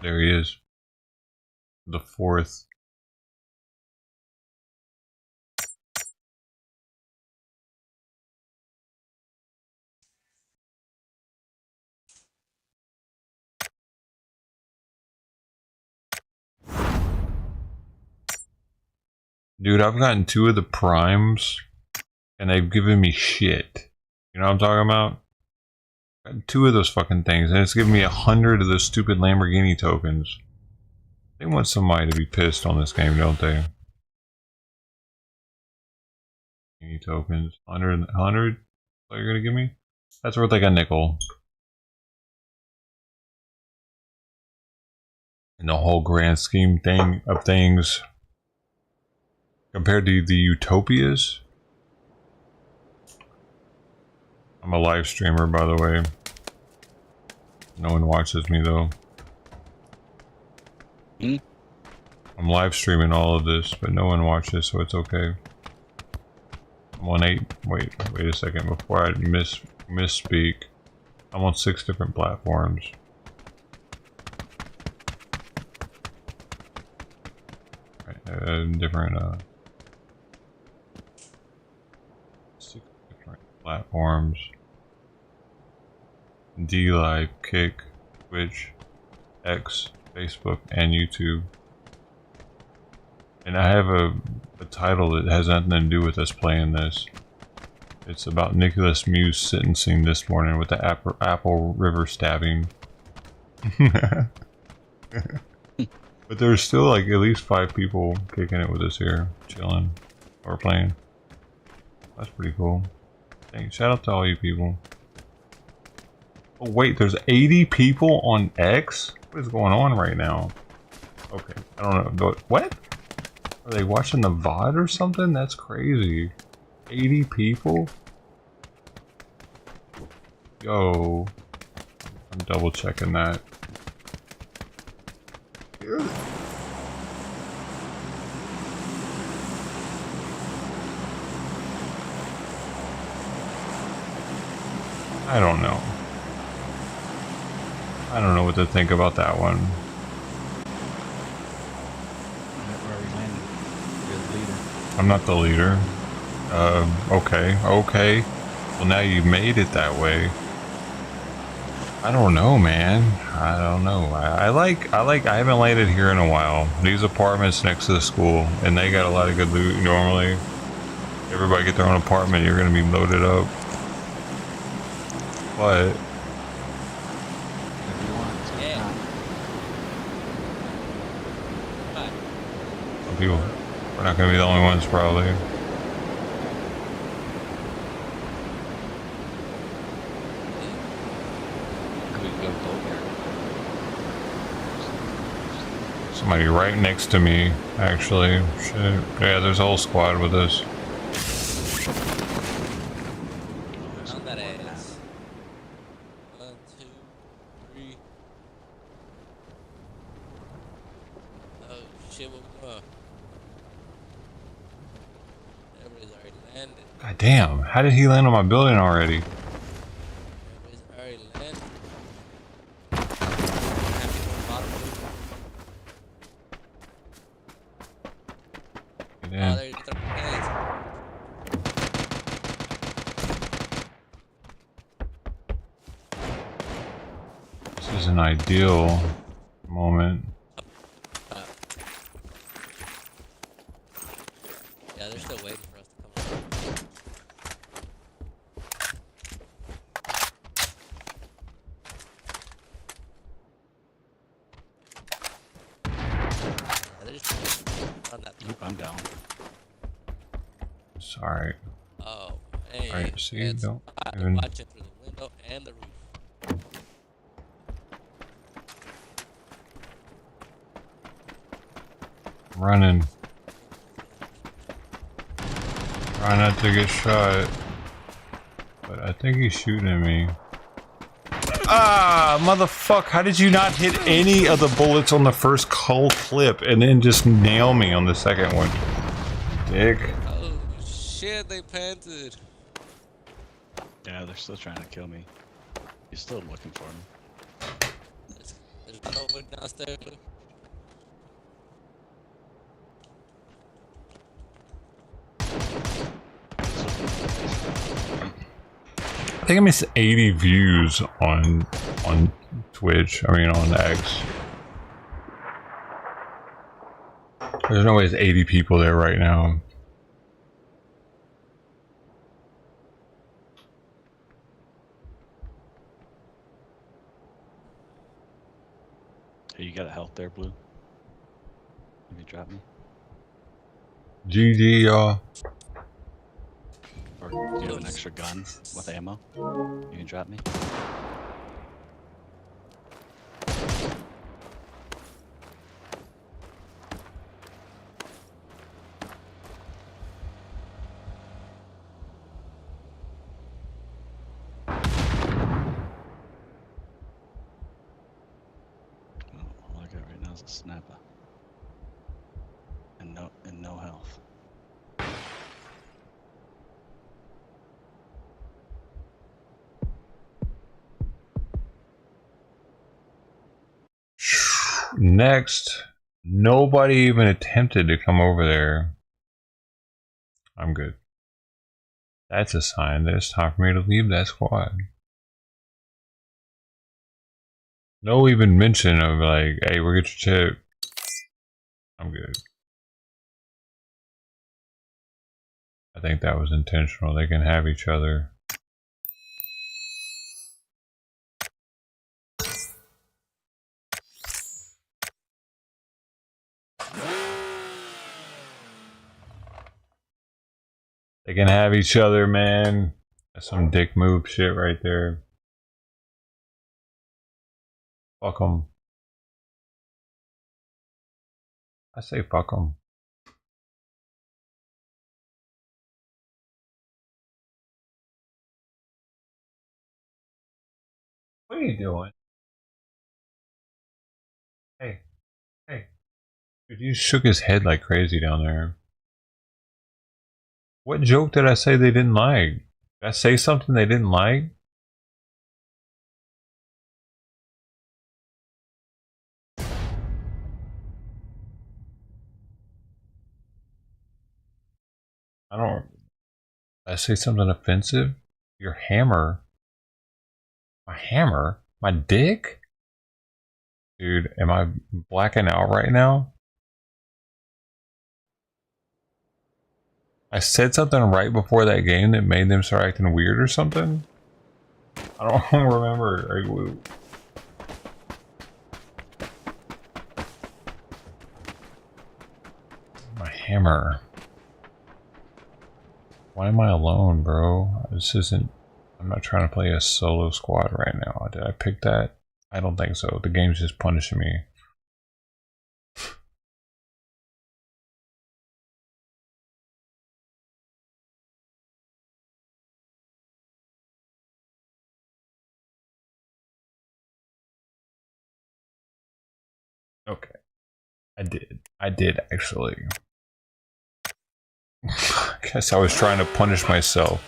There he is. The 4th. Dude, I've gotten 2 of the primes and they've given me shit. You know what I'm talking about? I've got 2 of those fucking things and it's giving me 100 of those stupid Lamborghini tokens. They want somebody to be pissed on this game, don't they? Any tokens? 100? 100? What you're gonna give me? That's worth like a nickel. In the whole grand scheme of things. Compared to the utopias. I'm a live streamer, by the way. No one watches me though. I'm live streaming all of this, but no one watches, so it's okay. I'm on 8. Wait a second. Before I misspeak, I'm on 6 different platforms. Right, different 6 different platforms. D-Live, Kick, Twitch, X, Facebook, and YouTube. And I have a title that has nothing to do with us playing this. It's about Nicolae Miu's sentencing this morning with the Apple River stabbing. But there's still like at least 5 people kicking it with us here, chilling, or playing. That's pretty cool. Thanks. Shout out to all you people. Oh wait, there's 80 people on X? What is going on right now? Okay, I don't know, but what? Are they watching the VOD or something? That's crazy. 80 people? Yo. I'm double checking that. I don't know. I don't know what to think about that one. I'm not the leader. Okay. Well, now you've made it that way. I don't know, man. I don't know. I haven't landed here in a while. These apartments next to the school, and they got a lot of good loot. Normally, everybody get their own apartment, you're gonna be loaded up. But some people, we're not gonna be the only ones, probably. Somebody right next to me, actually. Shit. Yeah, there's a whole squad with us. On that ass. 1, 2, 3. Oh shit, what we doing? Everybody's already landed. God damn, how did he land on my building already? Everybody's already landed. Have people on the bottom. an ideal moment. Yeah, they're still waiting for us to come. Yeah, they're just on that. I'm down. Sorry. Oh, hey, Alright, see, it's don't hot. even... Watching through the window and the roof. Running. Try not to get shot. But I think he's shooting at me. Ah, motherfucker, how did you not hit any of the bullets on the first cull clip and then just nail me on the second one? Dick. Oh shit, they panted. Yeah, they're still trying to kill me. He's still looking for me. There's no one downstairs. I think I missed 80 views on Twitch. I mean on X. There's no way there's 80 people there right now. Hey, you got a health there, Blue? Can you drop me? GG, y'all. Or do you have an extra gun with ammo? You can drop me? All I got right now is a snapper. And no health. Next, nobody even attempted to come over there. I'm good. That's a sign that it's time for me to leave that squad. No even mention of like, hey, we'll get your tip. I'm good. I think that was intentional. They can have each other. They can have each other, man. That's some dick move shit right there. Fuck them. I say fuck them. What are you doing? Hey. Hey. Dude, he shook his head like crazy down there. What joke did I say they didn't like? Did I say something they didn't like? I don't... Did I say something offensive? Your hammer? My hammer? My dick? Dude, am I blacking out right now? I said something right before that game that made them start acting weird or something? I don't remember. My hammer. Why am I alone, bro? This isn't... I'm not trying to play a solo squad right now. Did I pick that? I don't think so. The game's just punishing me. Okay. I did actually. I guess I was trying to punish myself.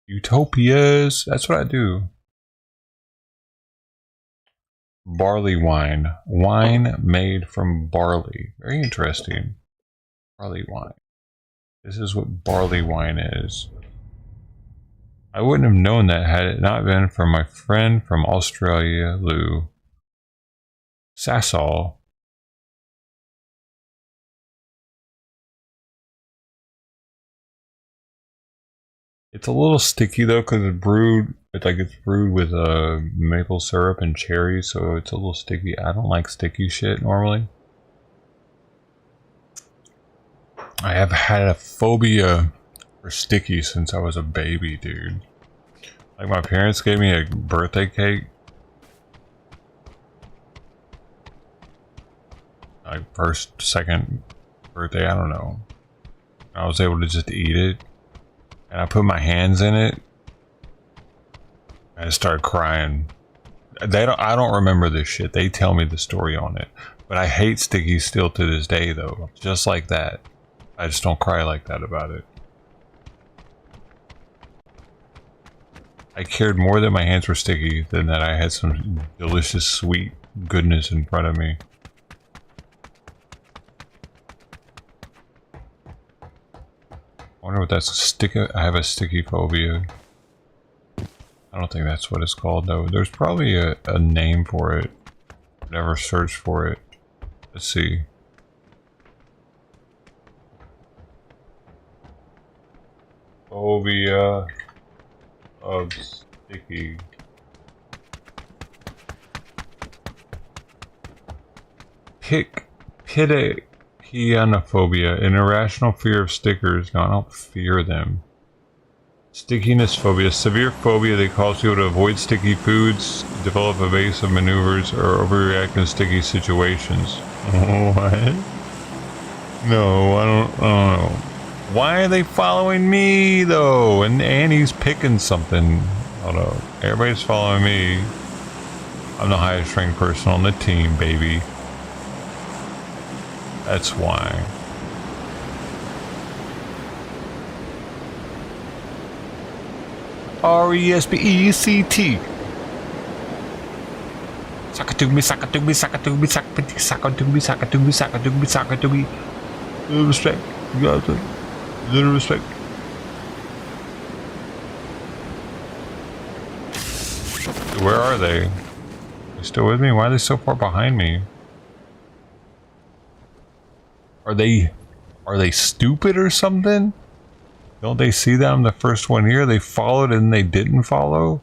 Utopias, that's what I do. Barley wine. Wine made from barley. Very interesting. Barley wine. This is what barley wine is. I wouldn't have known that had it not been for my friend from Australia, Lou Sassall. It's a little sticky though, because it's brewed. It's brewed with maple syrup and cherries, so it's a little sticky. I don't like sticky shit normally. I have had a phobia for sticky since I was a baby, dude. Like my parents gave me a birthday cake. Like first, second birthday, I don't know. I was able to just eat it. And I put my hands in it. And I started crying. I don't remember this shit. They tell me the story on it. But I hate sticky still to this day though. Just like that. I just don't cry like that about it. I cared more that my hands were sticky than that I had some delicious sweet goodness in front of me. I wonder what that's sticky. I have a sticky phobia. I don't think that's what it's called though. There's probably a name for it. Never searched for it. Let's see. Phobia of sticky. Pianophobia, an irrational fear of stickers. No, I don't fear them. Stickiness phobia, severe phobia that causes people to avoid sticky foods, develop evasive maneuvers, or overreact in sticky situations. What? No, I don't know. Why are they following me though? And Annie's picking something. I don't know. Everybody's following me. I'm the highest ranked person on the team, baby. That's why. R-E-S-P-E-C-T. Sakatumi, sakatumi, sakatumi, sakatumi, sakatumi, sakatumi, sakatumi, sakatumi. Little respect. You got to. Little respect. Where are they? They still with me? Why are they so far behind me? Are they stupid or something? Don't they see that I'm the first one here? They followed and they didn't follow?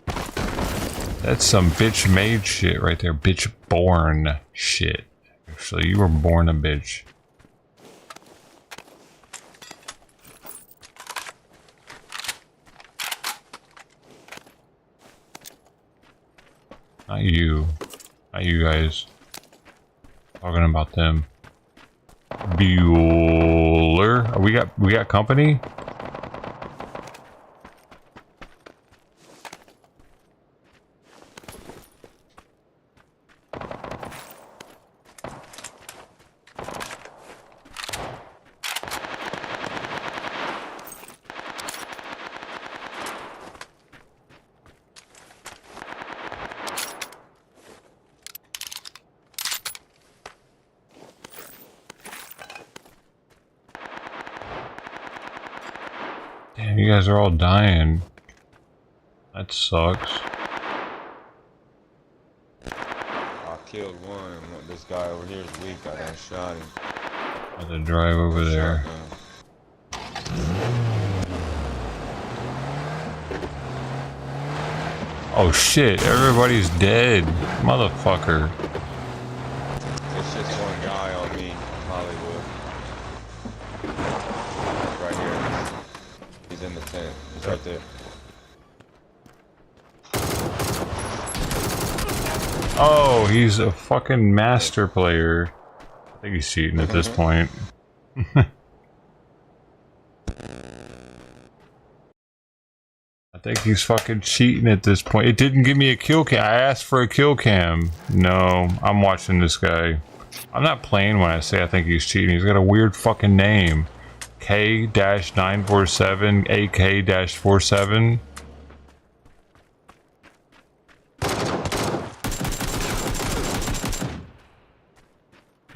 That's some bitch made shit right there. Bitch born shit. Actually, you were born a bitch. Not you. Not you guys. Talking about them. Bueller. We got company? Damn, you guys are all dying. That sucks. I killed one. This guy over here is weak. I done shot him. I have to drive over there. Oh shit, everybody's dead. Motherfucker. It's just one guy on me, Hollywood. Right here. He's in the tent. He's right there. Oh, he's a fucking master player. I think he's cheating at this point. I think he's fucking cheating at this point. It didn't give me a kill cam. I asked for a kill cam. No, I'm watching this guy. I'm not playing when I say I think he's cheating. He's got a weird fucking name. K-947 AK-47.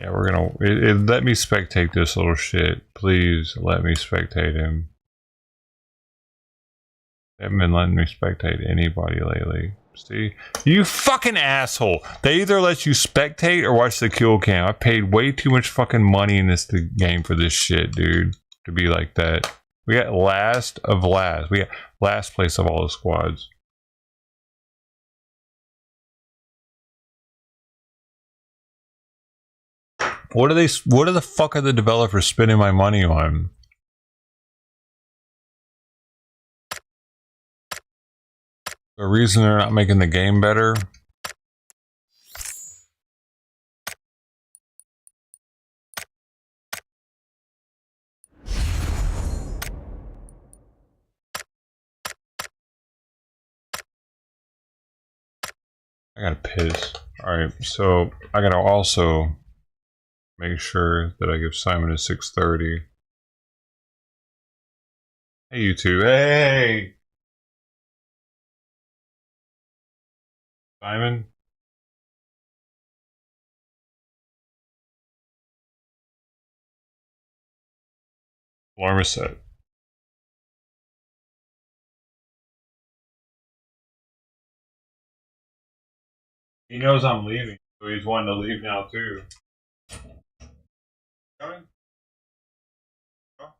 Yeah, we're gonna... let me spectate this little shit. Please, let me spectate him. They haven't been letting me spectate anybody lately. See? You fucking asshole. They either let you spectate or watch the kill cam. I paid way too much fucking money in this game for this shit, dude. To be like that. We got last of last. We got last place of all the squads. What the fuck are the developers spending my money on? The reason they're not making the game better? I gotta piss. Alright, so I gotta also make sure that I give Simon a 6:30. Hey, you two. Hey! Simon? Alarm is set. He knows I'm leaving, so he's wanting to leave now too. Coming? Oh.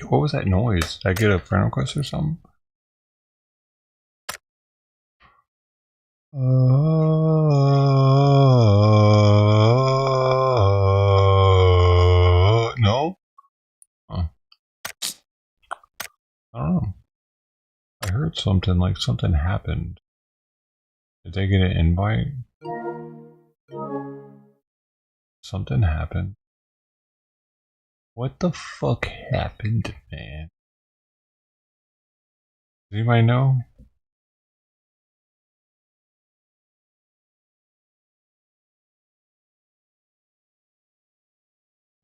What was that noise? Did I get a friend request or something? heard something like something happened. Did they get an invite? Something happened. What the fuck happened, man? Does anybody know?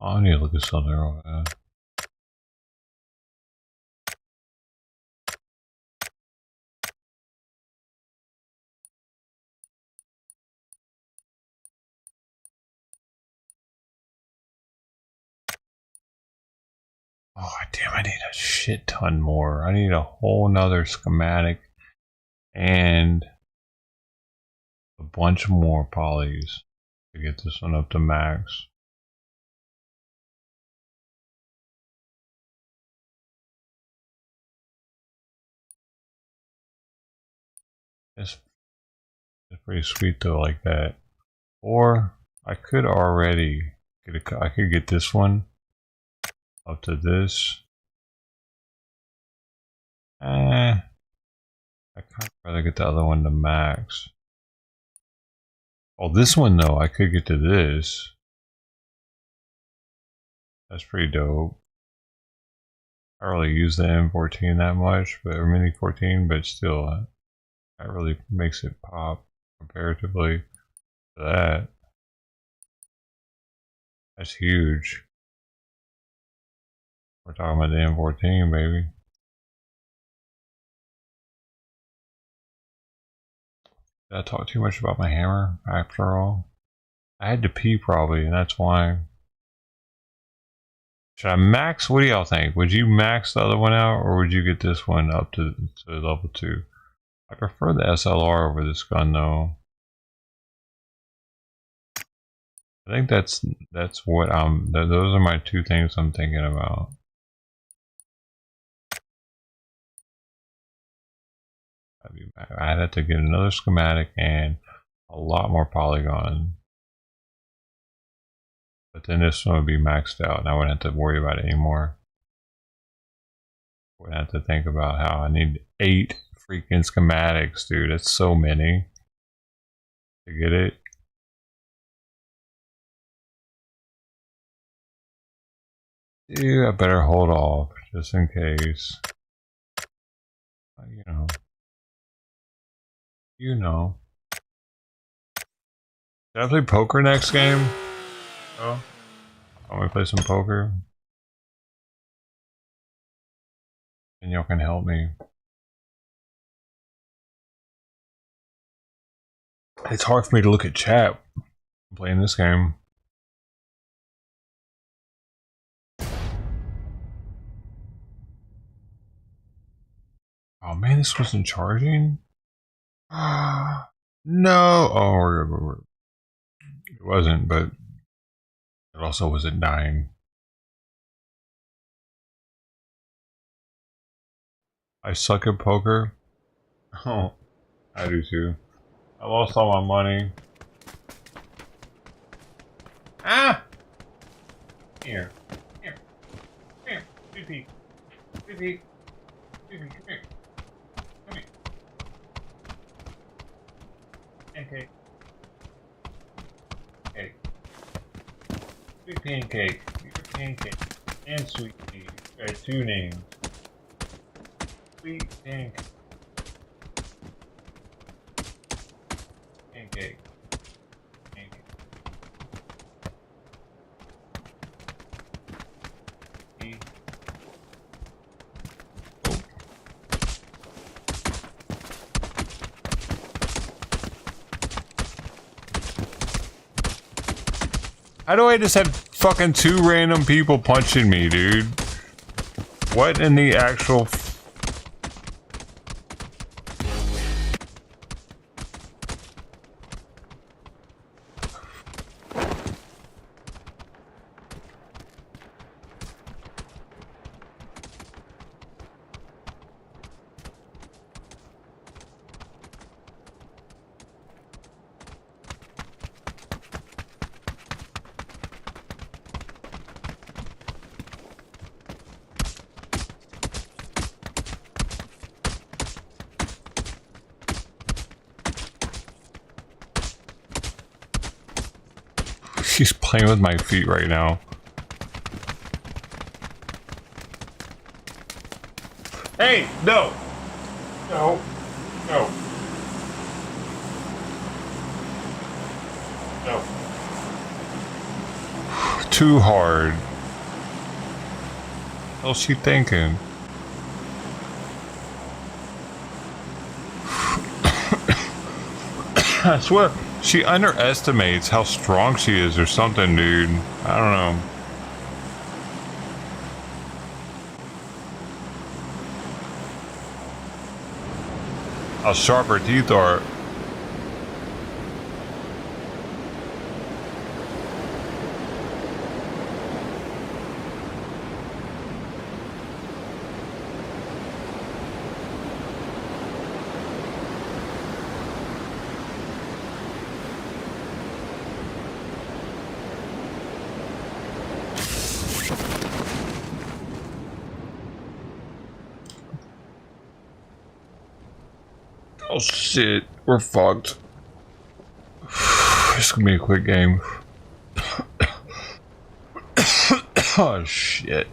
I need to look at something real bad. Oh, damn, I need a shit ton more. I need a whole nother schematic and a bunch more polys to get this one up to max. It's pretty sweet though, like that. Or I could already get I could get this one up to this. I kind of rather get the other one to max. Oh, this one though, I could get to this. That's pretty dope. I don't really use the M14 that much, but or Mini 14, but still, that really makes it pop comparatively to that. That's huge. We're talking about the M14, baby. Did I talk too much about my hammer after all? I had to pee probably, and that's why. Should I max? What do y'all think? Would you max the other one out, or would you get this one up to level 2? I prefer the SLR over this gun though. I think that's what those are my two things I'm thinking about. I'd have to get another schematic and a lot more polygon. But then this one would be maxed out and I wouldn't have to worry about it anymore. I wouldn't have to think about how I need 8 freaking schematics, dude. That's so many to get it. Dude, I better hold off just in case. You know. Did I play poker next game? Oh, I want to play some poker. And y'all can help me. It's hard for me to look at chat playing this game. Oh man, this wasn't charging? No! Oh, it wasn't, but it also wasn't dying. I suck at poker. Oh, I do too. I lost all my money. Ah! Here. Here. Here. BP. BP. BP. Come here. Come here. Pancake. Cake. Sweet pancake. Pancake. And sweet tea. There are 2 names. Sweet pancake. Pancake. Pancake. Tea. Oh. How do I just have fucking 2 random people punching me, dude? What in the actual... She's playing with my feet right now. Hey, no! No. No. No. Too hard. What's she thinking? I swear, she underestimates how strong she is or something, dude. I don't know. How sharp her teeth are. Oh shit, we're fucked. This is gonna be a quick game. Oh shit.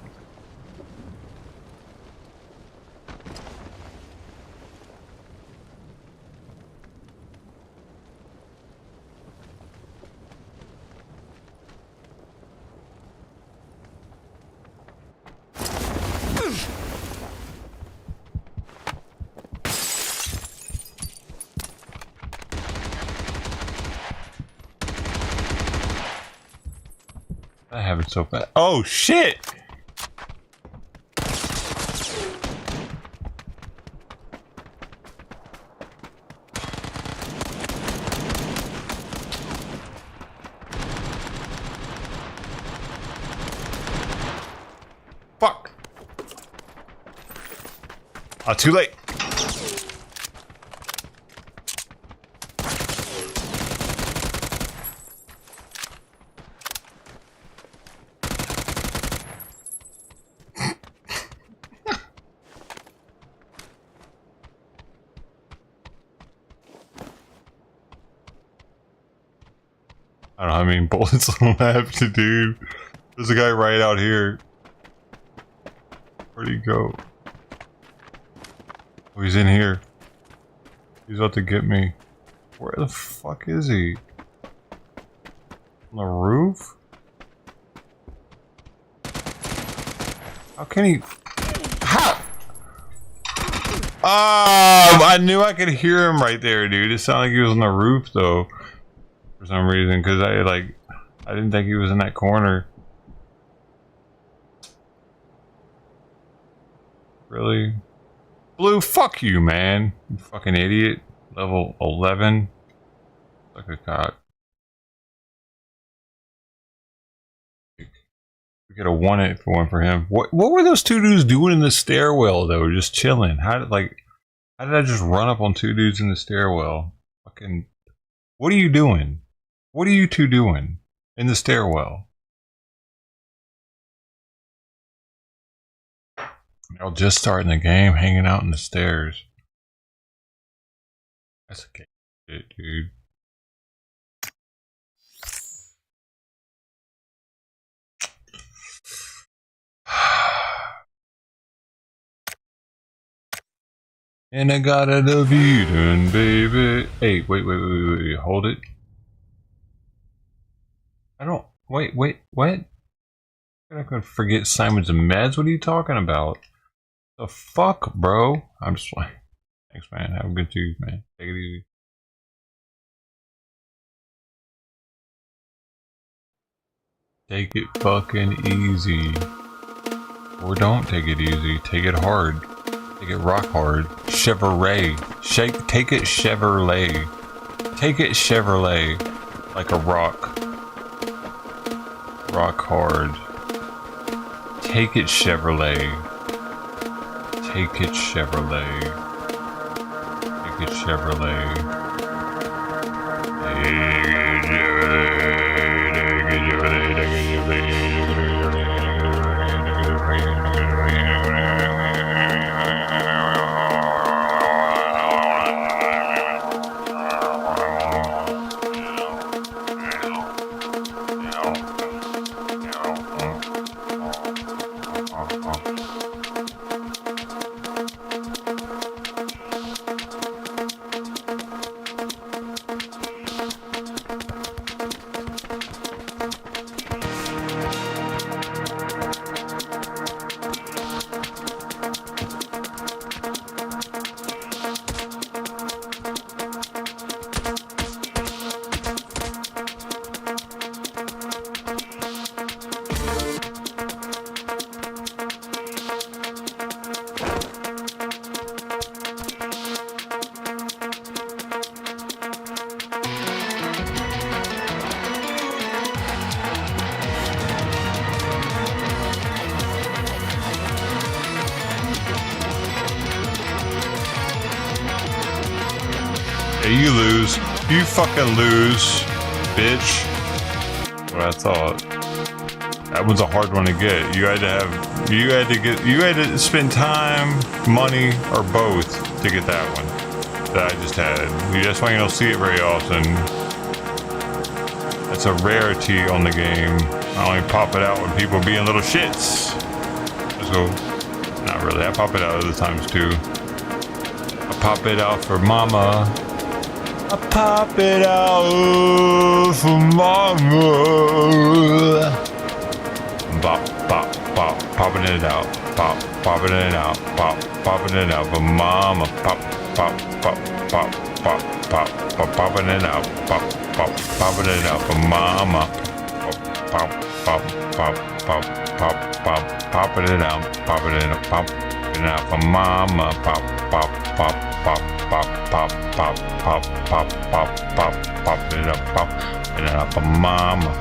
I have it so bad. Oh shit! Fuck! Oh, too late. I don't know how many bullets left, dude. There's a guy right out here. Where'd he go? Oh, he's in here. He's about to get me. Where the fuck is he? On the roof? How can he? How? I knew I could hear him right there, dude. It sounded like he was on the roof, though. For some reason, because I didn't think he was in that corner. Really? Blue, fuck you, man. You fucking idiot. Level 11. Like a cock. We could have won it if it weren't for him. What were those two dudes doing in the stairwell, though? Just chilling. How did I just run up on two dudes in the stairwell? Fucking. What are you doing? What are you two doing in the stairwell? Y'all just starting the game, hanging out in the stairs. That's okay, shit, dude. And I got it a beating, baby. Hey, wait, hold it. I don't, wait, what? I'm not gonna forget Simon's and meds. What are you talking about? The fuck, bro? I'm just like, thanks, man. Have a good Tuesday, man. Take it easy. Take it fucking easy. Or don't take it easy. Take it hard. Take it rock hard. Chevrolet. Take it Chevrolet. Take it Chevrolet. Like a rock. Rock hard. Take it Chevrolet. Take it Chevrolet. Take it Chevrolet. Take it Chevrolet. Take it Chevrolet. Take it you lose. You fucking lose, bitch. What I thought. That was a hard one to get. You had to spend time, money, or both to get that one that I just had. That's why you don't see it very often. It's a rarity on the game. I only pop it out when people are being little shits. Let's go. Not really. I pop it out other times too. I pop it out for mama. I pop it out for mama. Pop, pop, pop, popping it out. Pop, popping it out. Pop, popping it out for mama. Pop, pop, pop, pop, pop, pop, pop, popping it out. Pop, pop, popping it out for mama. Pop, pop, pop, pop, pop, pop, popping it out. Popping it out. Pop it out for mama. Pop, pop, pop, pop, pop, pop, pop, pop, pop, pop, pop, pop it up. Pop it out for mama.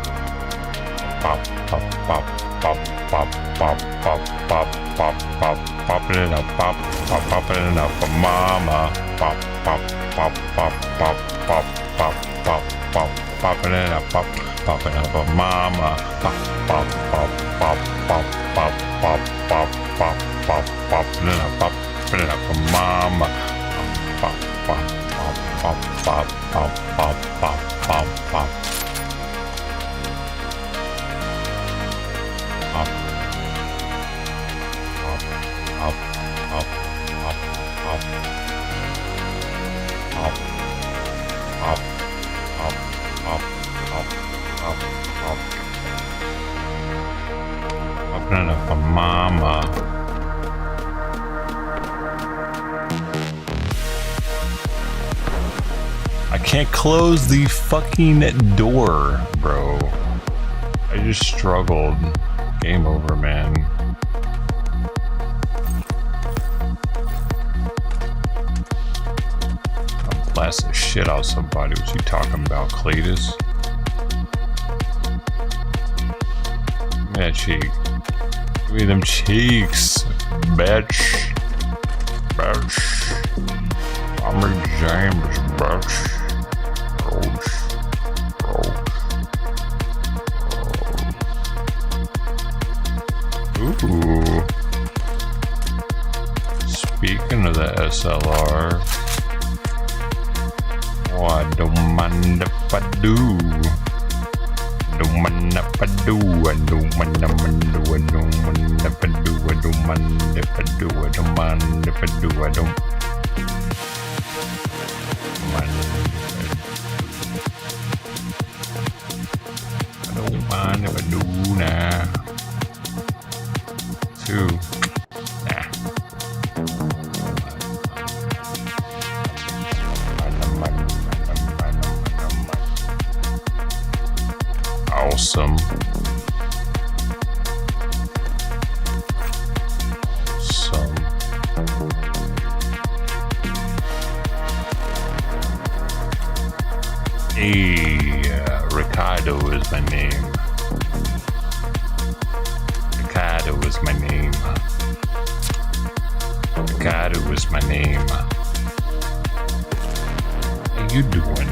Pop, pop, pop, pop, pop, pop, pop, pop, pop, pop, popping it up. Pop, pop, popping it up for mama. Pop, pop, pop, pop, pop, pop, pop, pop, pop, popping it up. Pop, pop it up for mama. Pop, pop, pop, pop, pop, pop, pop, pop, pop, pop, popping it up. Pop it up for mama. Pop, pop, pop, pop, pop, pop, pop, pop, pop, pop. For mama. I can't close the fucking door, bro. I just struggled. Game over, man. I'll blast the shit out of somebody. What you talking about, Cletus? Give me that cheek. Give me them cheeks, bitch. Bitch. I'm James, bitch. Gross. Gross. Ooh. Speaking of the SLR, oh, I don't mind if I do. Don't mind if I do. I don't mind if I do. I don't mind if I do. I don't mind if I do. I don't mind if I do. I don't mind if I do now. Two. Nah. Awesome. Ricardo is my name. Ricardo is my name. Ricardo is my name. How you doing?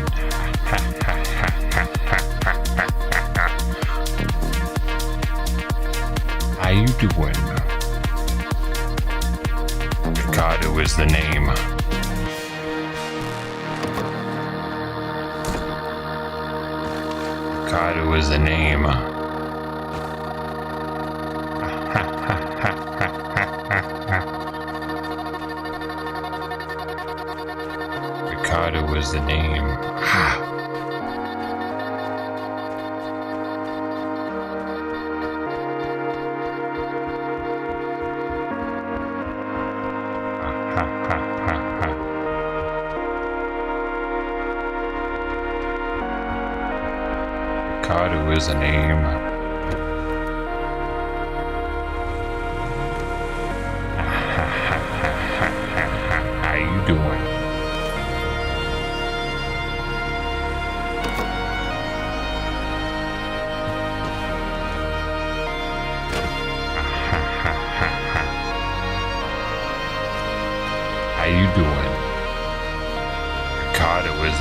How you doing? Ricardo is the name. Ricardo is the name. Ricardo is the name. Ricardo is a name. How you doing? How you doing? Ricardo is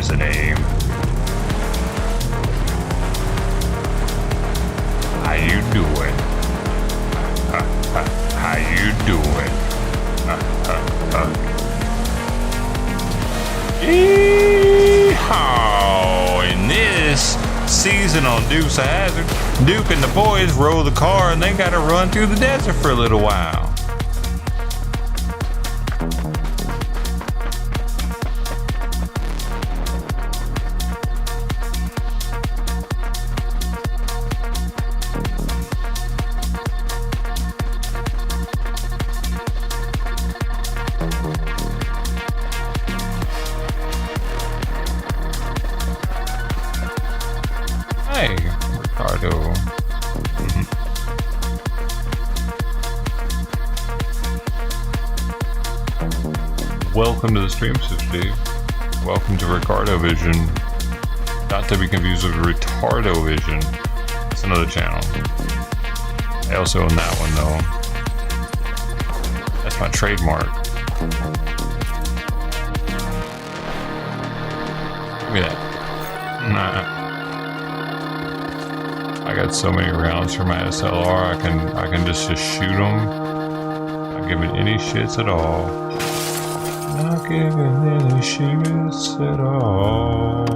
has a name. How you doing? How you doing? Yeehaw! In this season on Dukes of Hazzard, Duke and the boys roll the car and they gotta run through the desert for a little while. Hey, Ricardo. Welcome to the stream, Steve. Welcome to Ricardo Vision. Not to be confused with Retardo Vision. That's another channel. I also own that one, though. That's my trademark. Give me that. Nah. I got so many rounds for my SLR, I can just shoot them. Not giving any shits at all. Not giving any shits at all.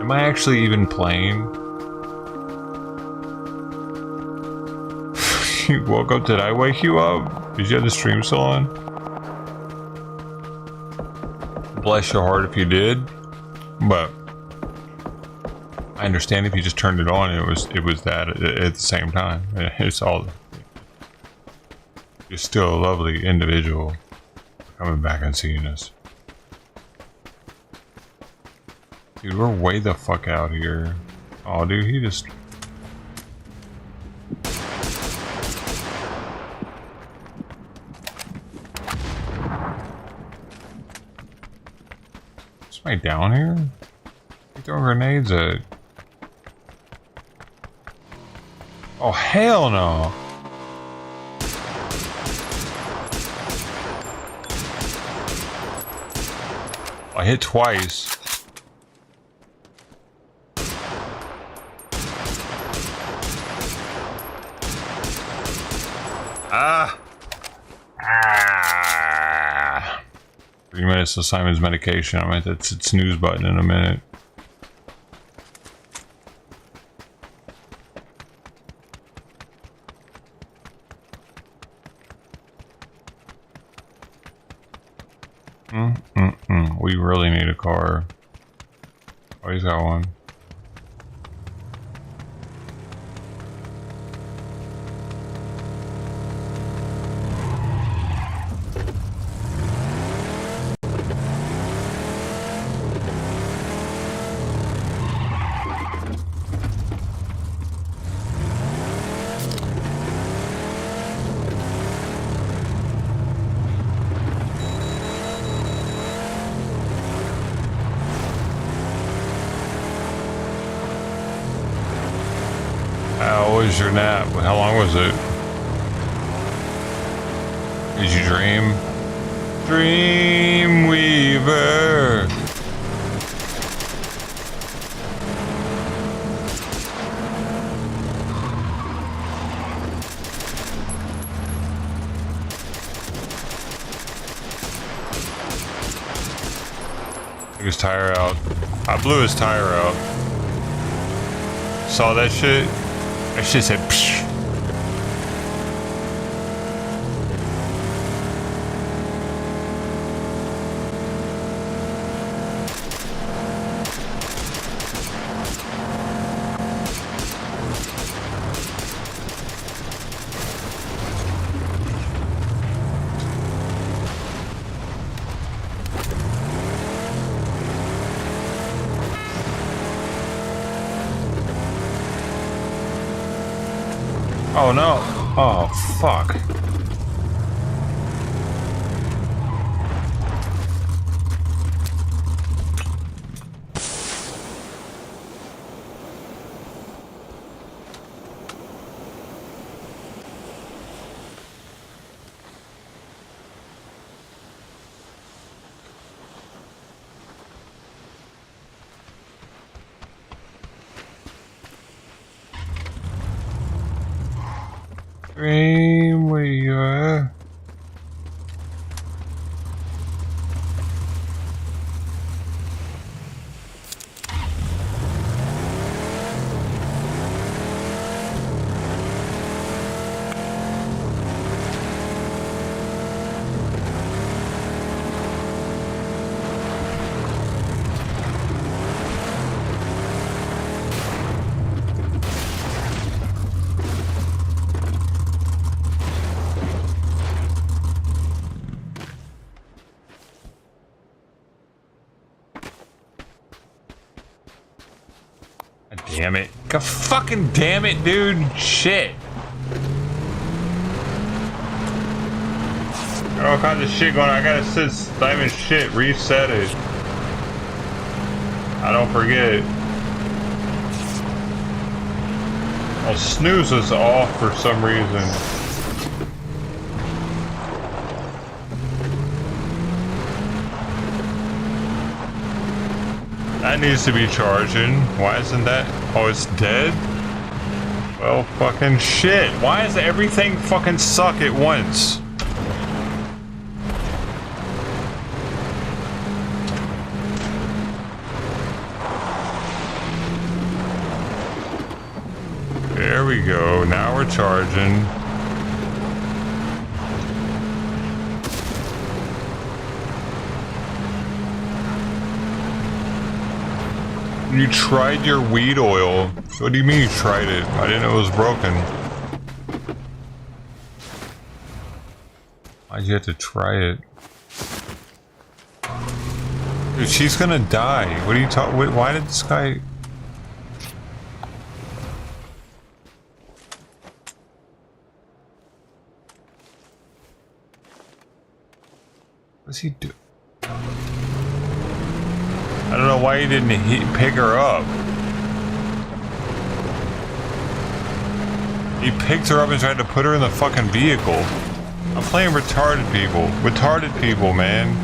Am I actually even playing? You woke up? Did I wake you up? Did you have the stream still on? Bless your heart if you did, but I understand if you just turned it on and it was that at the same time. It's all, you're still a lovely individual coming back and seeing us. Dude, we're way the fuck out here. Oh dude, he just... Somebody down here? You throwing grenades at? Oh hell no! I hit twice. Ah! 3 minutes to Simon's medication. I might hit the snooze button in a minute. We really need a car. Oh, he's got one. How was your nap? How long was it? Did you dream? Dreamweaver. Took his tire out. I blew his tire out. Saw that shit? That shit said psh. Oh no. Oh fuck. Dream where you are. Damn it. God fucking damn it, dude. Shit. Got all kinds of shit going on. I gotta sit Simon shit, reset it. I don't forget. Oh, snooze was off for some reason. That needs to be charging. Why isn't that? Oh, it's dead? Well, fucking shit. Why does everything fucking suck at once? There we go. Now we're charging. You tried your weed oil. What do you mean you tried it? I didn't know it was broken. Why'd you have to try it? Dude, she's gonna die. What are you talking? Why did this guy? What's he do? I don't know why he didn't pick her up. He picked her up and tried to put her in the fucking vehicle. I'm playing retarded people. Retarded people, man.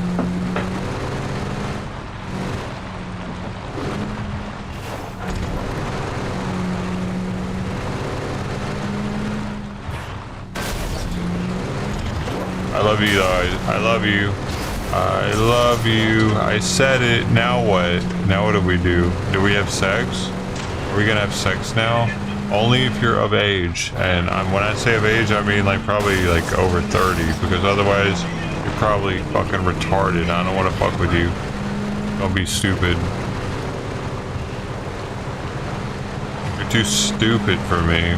I love you guys. I love you. I love you. I said it. Now what? Now what do we do? Do we have sex? Are we gonna have sex now? Only if you're of age. And when I say of age, I mean like probably like over 30, because otherwise you're probably fucking retarded. I don't want to fuck with you. Don't be stupid. You're too stupid for me.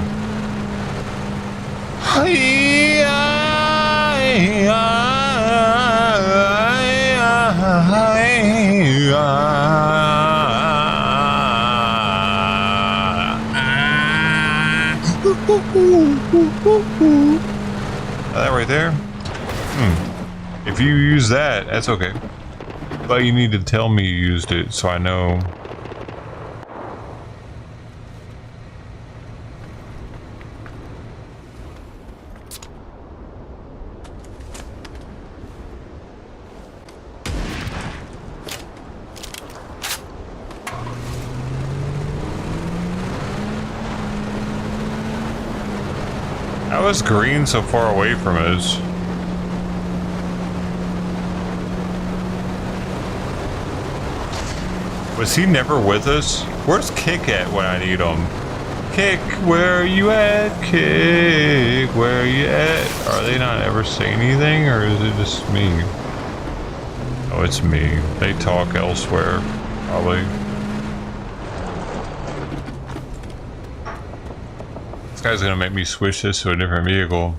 That right there? If you use that, that's okay. But you need to tell me you used it so I know. How is Green so far away from us? Was he never with us? Where's Kick at when I need him? Kick, where are you at? Kick, where are you at? Are they not ever saying anything, or is it just me? Oh, it's me. They talk elsewhere, probably. This guy's gonna make me switch this to a different vehicle.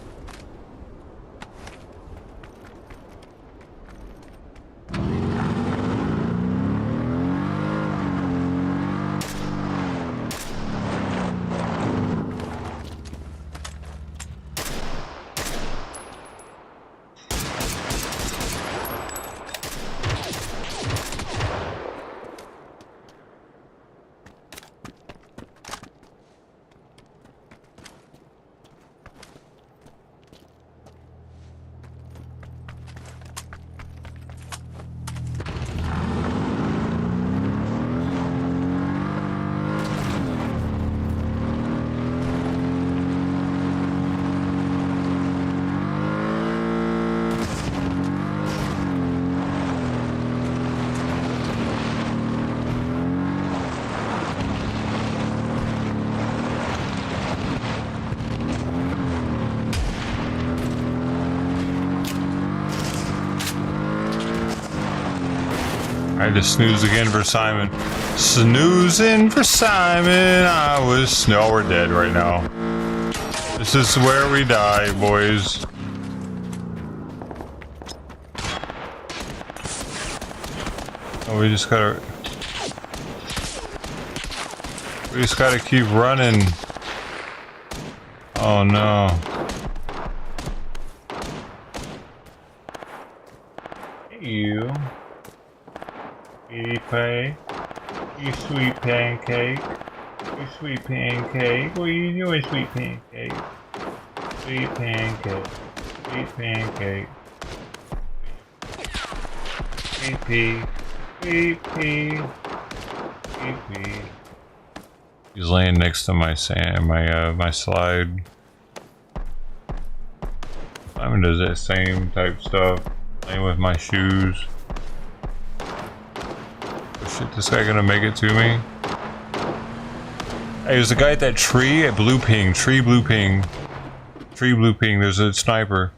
I had to snooze again for Simon. Snoozing for Simon. No, we're dead right now. This is where we die, boys. Oh, we just gotta keep running. Oh no. Hey you. Sweetie pie. You sweet pancake. You sweet pancake. What are you doing, sweet pancake? Sweet pancake. Sweet pancake. Sweet pea. Sweet pea. Sweet pea. He's laying next to my my slide. Simon does that same type stuff. Playing with my shoes. Oh shit, this guy gonna make it to me? Hey, there's a guy at that tree at blue ping. Tree blue ping. Tree blue ping. There's a sniper.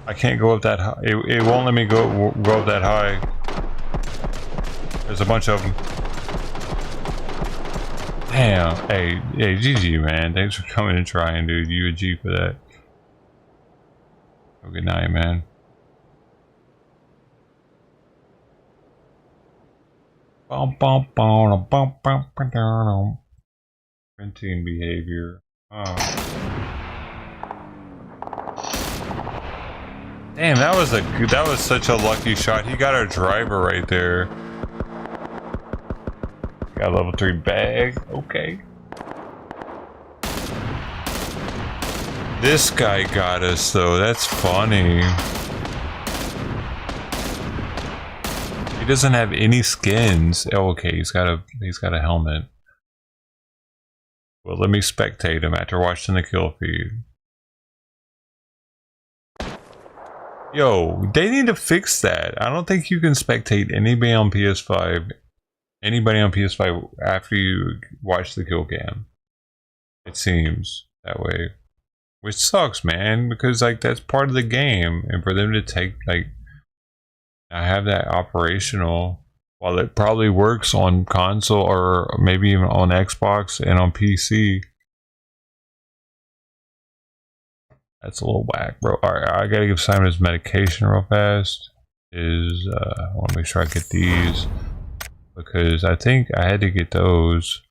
I can't go up that high. It won't let me go up that high. There's a bunch of them. Damn. Hey, GG, man. Thanks for coming and trying, dude. You a G for that. Oh, good night, man. Printing behavior. Oh. Damn, that was such a lucky shot. He got our driver right there. Got a level 3 bag. Okay. This guy got us though. That's funny. He doesn't have any skins. Oh, okay, he's got a helmet. Well, let me spectate him after watching the kill feed. Yo, they need to fix that. I don't think you can spectate anybody on PS5. Anybody on PS5 after you watch the kill cam. It seems that way. Which sucks, man, because like that's part of the game, and for them to take like I have that operational, while it probably works on console or maybe even on Xbox and on PC. That's a little whack, bro. Alright, I gotta give Simon his medication real fast. I want to make sure I get these because I think I had to get those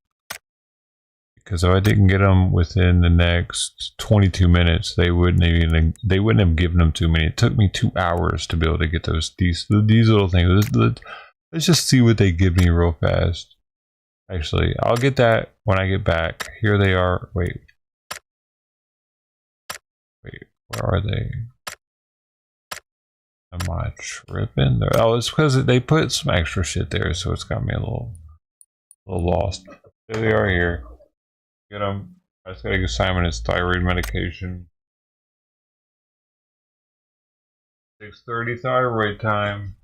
because if I didn't get them within the next 22 minutes, they wouldn't have given them to me. It took me 2 hours to be able to get these little things. Let's just see what they give me real fast. Actually, I'll get that when I get back. Here they are. Wait, where are they? Am I tripping? Oh, it's because they put some extra shit there, so it's got me a little lost. There they are here. Get them. I just gotta give Simon his thyroid medication. 6:30 thyroid time.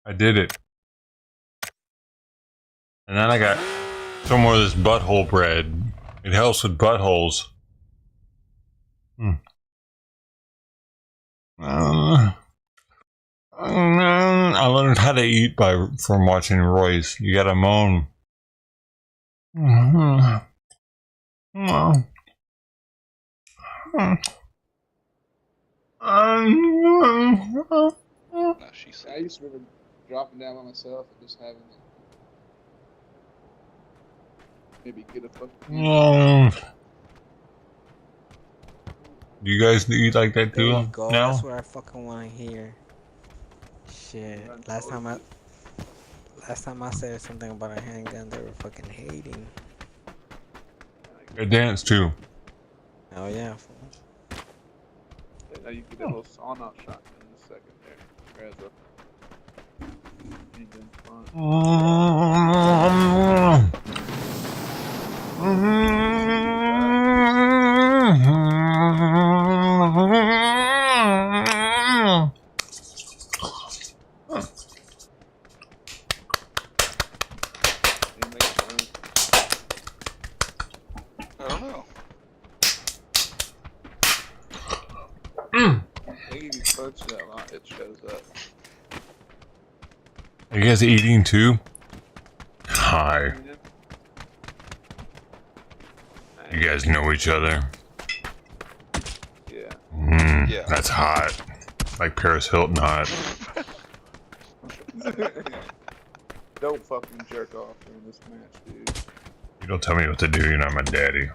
I did it. And then I got some more of this butthole bread. It helps with buttholes. I learned how to eat from watching Royce. You gotta moan. I used to remember dropping down by myself and just having maybe get a fucking. Do you guys eat like that too? There you go. Now? That's what I fucking want to hear. Shit. Last time I said something about a handgun, they were fucking hating. I dance too. Oh yeah. Now you get a little sauna shot in a second there. As a I don't know. I think if you punch that a lot, it shows up. Are you guys eating too? Hi. You guys know each other? Yeah. Yeah. That's hot. Like Paris Hilton hot. Don't fucking jerk off during this match, dude. You don't tell me what to do, you're not my daddy.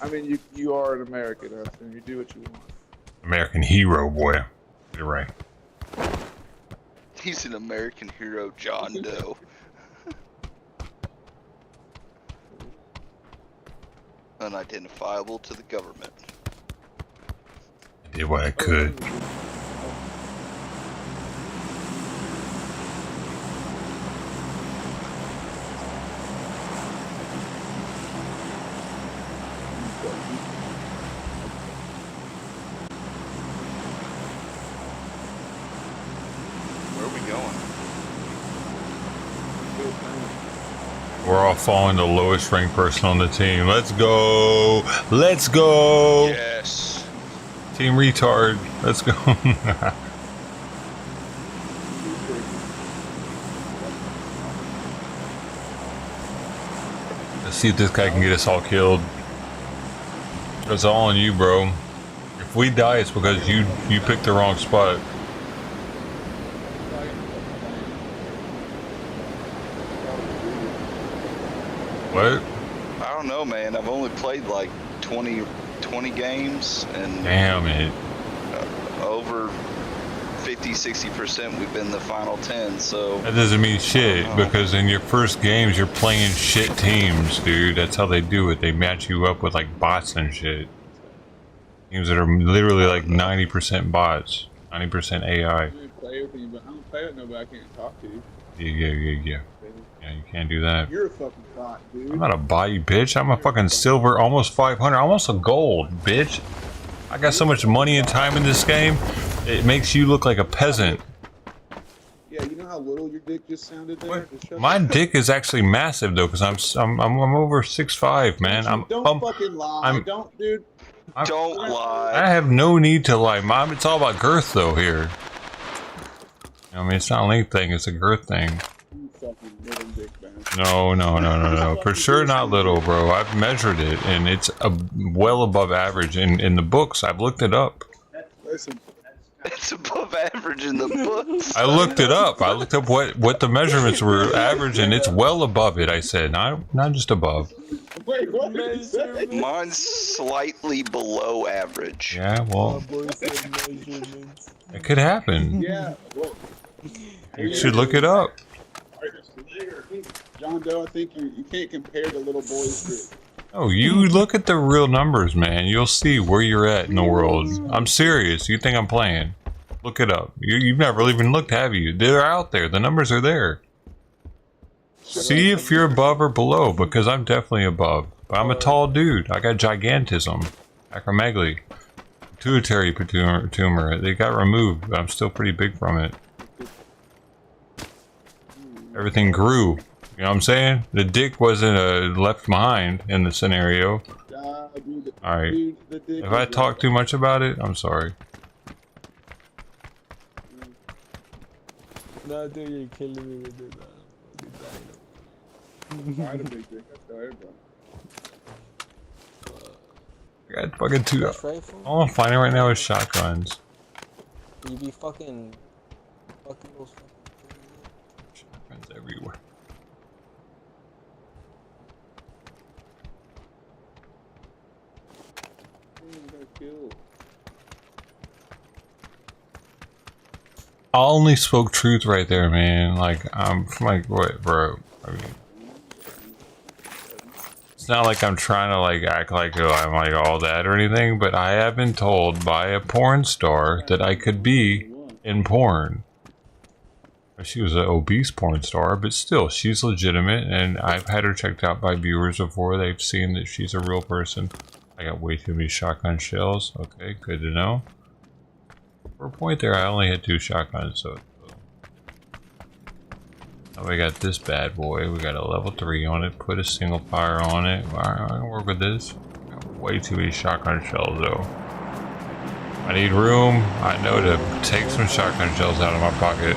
I mean, you are an American, so you do what you want. American hero, boy. You're right. He's an American hero, John Doe. Unidentifiable to the government. I did what I could. Where are we going? We're all following the lowest ranked person on the team. Let's go! Let's go! Yes. Team retard. Let's go. Let's see if this guy can get us all killed. It's all on you, bro. If we die, it's because you picked the wrong spot. What? I don't know, man. I've only played like 20 games, and damn it. Over 50-60% we've been in the final 10, so That doesn't mean shit, because in your first games you're playing shit teams, dude. That's how they do it. They match you up with like bots and shit. Teams that are literally like 90% bots, 90% AI. I play with you, but I don't play with nobody I can't talk to. Yeah, you can't do that. You're a fucking bot, dude. I'm not a bot, you bitch. I'm a fucking silver, almost 500, almost a gold, bitch. I got so much money and time in this game, it makes you look like a peasant. Yeah, you know how little your dick just sounded there? My dick is actually massive though, because I'm over 6'5", man. Don't fucking lie. Don't, dude. Don't lie. I have no need to lie. Mom, it's all about girth though here. I mean, it's not a length thing, it's a girth thing. You fucking little dick bastard. No. For sure not little, bro. I've measured it, and it's well above average. In the books, I've looked it up. Listen. It's above average in the books. I looked it up. I looked up what the measurements were average, and it's well above it, I said. Not just above. Wait, what did you say? Mine's slightly below average. Yeah, well, it could happen. Yeah, well, You should look it up. John Doe, I think you can't compare the little boys to. Oh, you look at the real numbers, man. You'll see where you're at in the world. I'm serious. You think I'm playing? Look it up. You've never even looked, have you? They're out there. The numbers are there. See if you're above or below, because I'm definitely above. But I'm a tall dude. I got gigantism. Acromegaly. pituitary tumor. They got removed, but I'm still pretty big from it. Everything grew. You know what I'm saying? The dick wasn't left behind in the scenario. Alright. If I talk too much about it, I'm sorry. No, dude, you're killing me with it. I had a big dick. I tell everybody. I got fucking two. All I'm finding right now is shotguns. You be fucking those fucking shotguns everywhere. I only spoke truth right there, man. Like, I'm like, what, bro? I mean, it's not like I'm trying to like act like, oh, I'm like all that or anything, but I have been told by a porn star that I could be in porn. She was an obese porn star, but still, she's legitimate, and I've had her checked out by viewers before. They've seen that she's a real person. I got way too many shotgun shells. Okay, good to know. For a point there, I only had 2 shotguns, so... Now we got this bad boy. We got a level 3 on it. Put a single fire on it. Alright, I can work with this. Got way too many shotgun shells, though. I need room. I know to take some shotgun shells out of my pocket.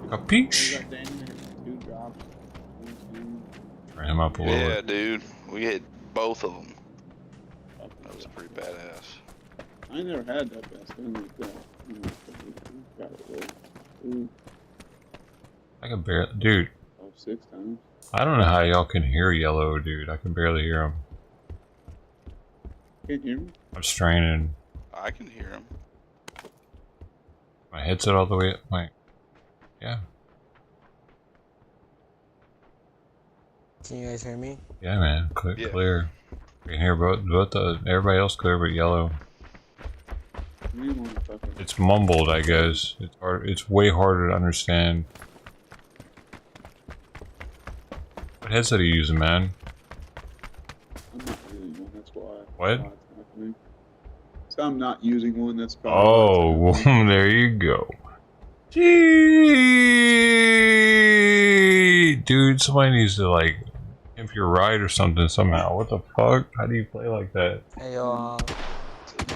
Capiche? Turn him up a little. Yeah, dude. We hit both of them. That was pretty badass. I never had that best gun like that. Got it right. I can barely, dude. Oh, 6 times. I don't know how y'all can hear yellow, dude. I can barely hear him. Can't hear me? I'm straining. I can hear him. My headset all the way up. My, yeah. Can you guys hear me? Yeah, man. Clear. You can hear both everybody else clear, but yellow. It's mumbled, I guess. It's hard. It's way harder to understand. What headset are you using, man? I'm not using one, that's why. What? So I'm not using one, that's probably. Oh, well, there you go. Gee, dude, somebody needs to like, if you're right or something somehow. What the fuck? How do you play like that? Hey, yo,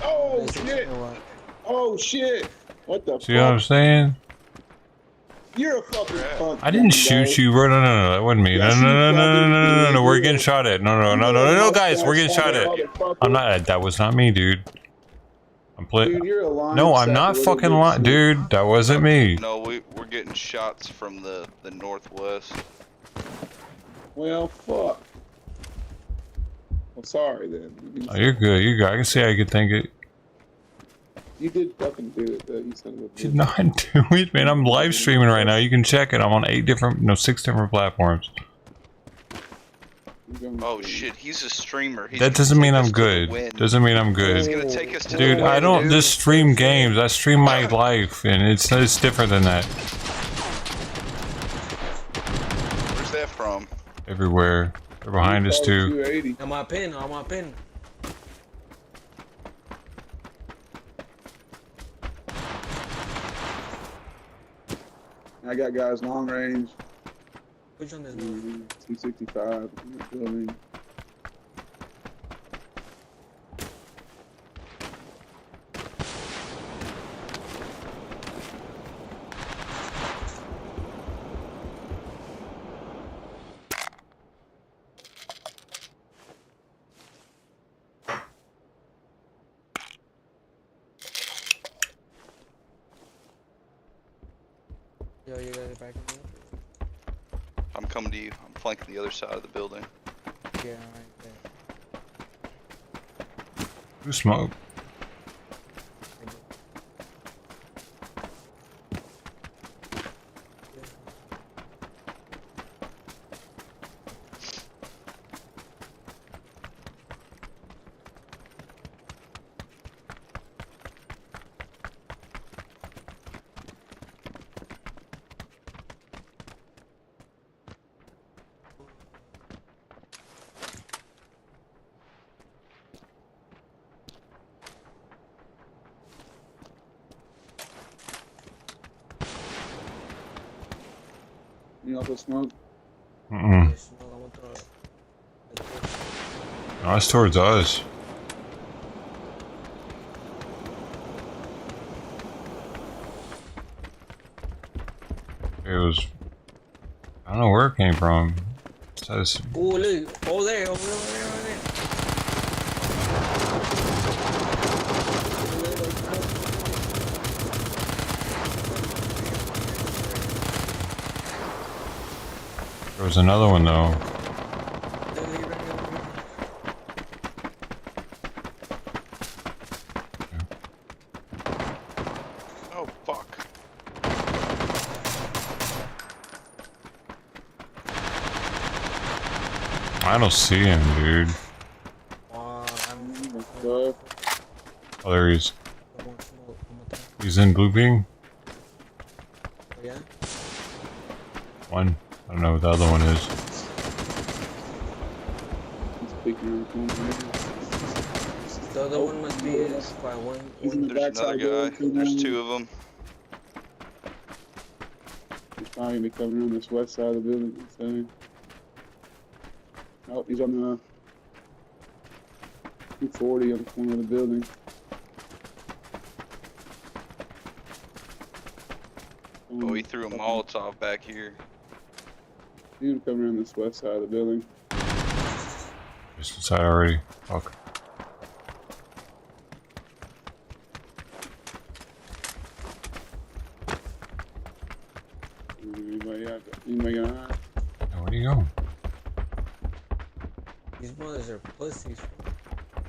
oh shit! Oh shit! What the fuck? See what I'm saying? You're a fucking punk. I didn't shoot you, bro. No, that wasn't me. No. We're getting shot at. No, guys, we're getting shot at. I'm not. That was not me, dude. I'm playing. No, I'm not fucking lying, dude. That wasn't me. No, we're getting shots from the northwest. Well, fuck. Well, sorry then. Oh, you're good. You're good. I can see how you could think it. You did fucking do it, though. You son of a bitch. Did not do it, man. I'm live streaming right now. You can check it. I'm on 6 different platforms. Oh shit, he's a streamer. That doesn't mean I'm good. Doesn't mean I'm good. He's gonna take us to dude, the win, I don't dude. just stream games. I stream my life, and it's different than that. Where's that from? Everywhere. They're behind us too. On my pin. I got guys long range. Which one is 265 in the building. Yo, you guys are back in here? I'm coming to you. I'm flanking the other side of the building. Yeah, right there. Who smoked? You also smoke? Mm-mm. No, it's towards us. It was... I don't know where it came from. It says... Oh, look. Over there. Over there. There was another one though. Oh fuck. I don't see him, dude. Oh, there he is. He's in blue ping. Yeah. One. I don't know what the other one is. The other one must be by one. There's another guy. There's two of them. He's probably gonna be coming on this west side of the building. So. Oh, he's on the 240 on the corner of the building. Oh, he threw a Molotov back here. He's gonna come around this west side of the building. Just inside already. Fuck. Anybody got an eye? Where do you go? These brothers are pussies.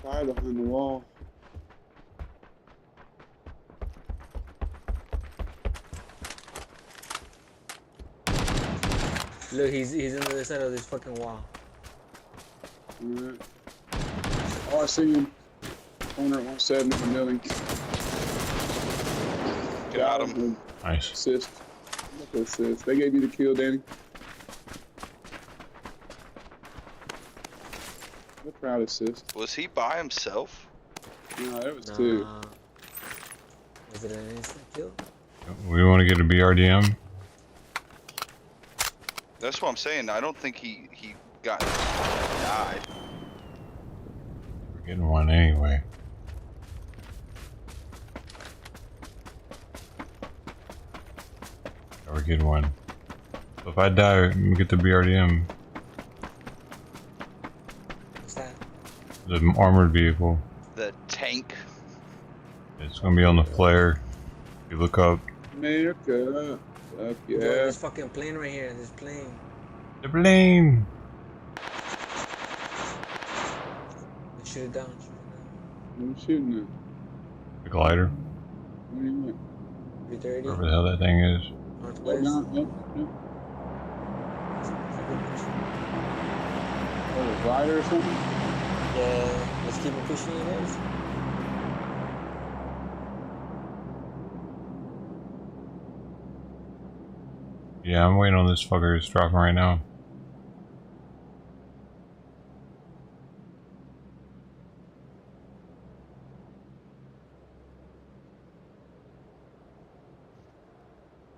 Fire behind the wall. Look, he's on the other side of this fucking wall. Alright. Oh, I see him. Corner at 170 from building. Got him. Nice. Assist. Assist. They gave you the kill, Danny. The proud assist. Was he by himself? No, there was two. Was it an instant kill? We want to get a BRDM. That's what I'm saying. I don't think he died. We're getting one anyway. We're getting one. So if I die, we get the BRDM. What's that? The armored vehicle. The tank. It's gonna be on the flare. If you look up. America. Fuck yeah. Yo, this fucking plane right here. This plane. The plane. Shoot it down. I'm shooting it. The glider. Where you at? 330. Wherever the hell that thing is. Northwest. No. Oh, a glider or something? Yeah, let's keep it pushing you guys. Yeah, I'm waiting on this fucker. It's dropping right now.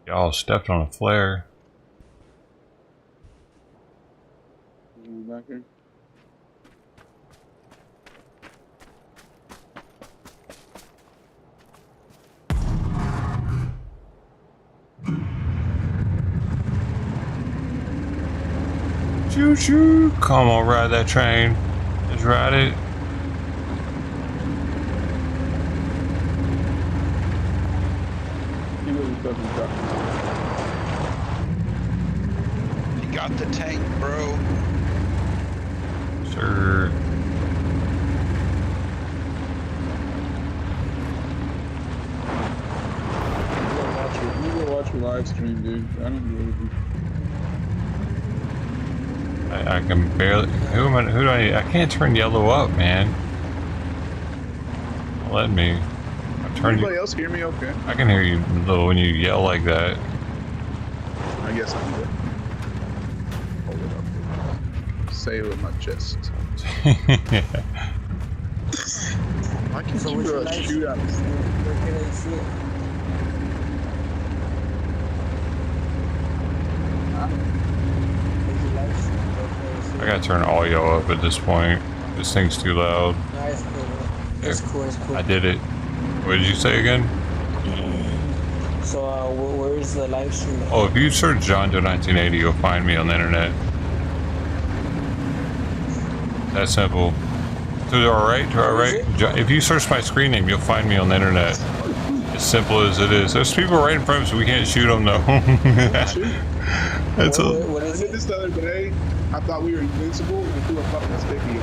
Y'all stepped on a flare. Back here. Choo choo! Come on, ride that train. Just ride it. He got the tank, bro. Sir. You go watch your live stream, dude. I don't know. I can barely. Who do I need? I can't turn yellow up, man. Don't let me. Anybody else hear me okay? I can hear you though when you yell like that. I guess I'm good. Hold it up. Say it with my chest. Why can't So you what's your life? shoot out? Where can I see it? I gotta turn audio up at this point. This thing's too loud. Nah, it's cool, bro. It's cool, it's cool. I did it. What did you say again? So, where's the live stream? Oh, if you search John Doe 1980, you'll find me on the internet. That simple. To our right, If you search my screen name, you'll find me on the internet. As simple as it is. There's people right in front of us, so we can't shoot them though. That's What is it? This the other day, I thought we were invincible and threw a fucking sticky on me.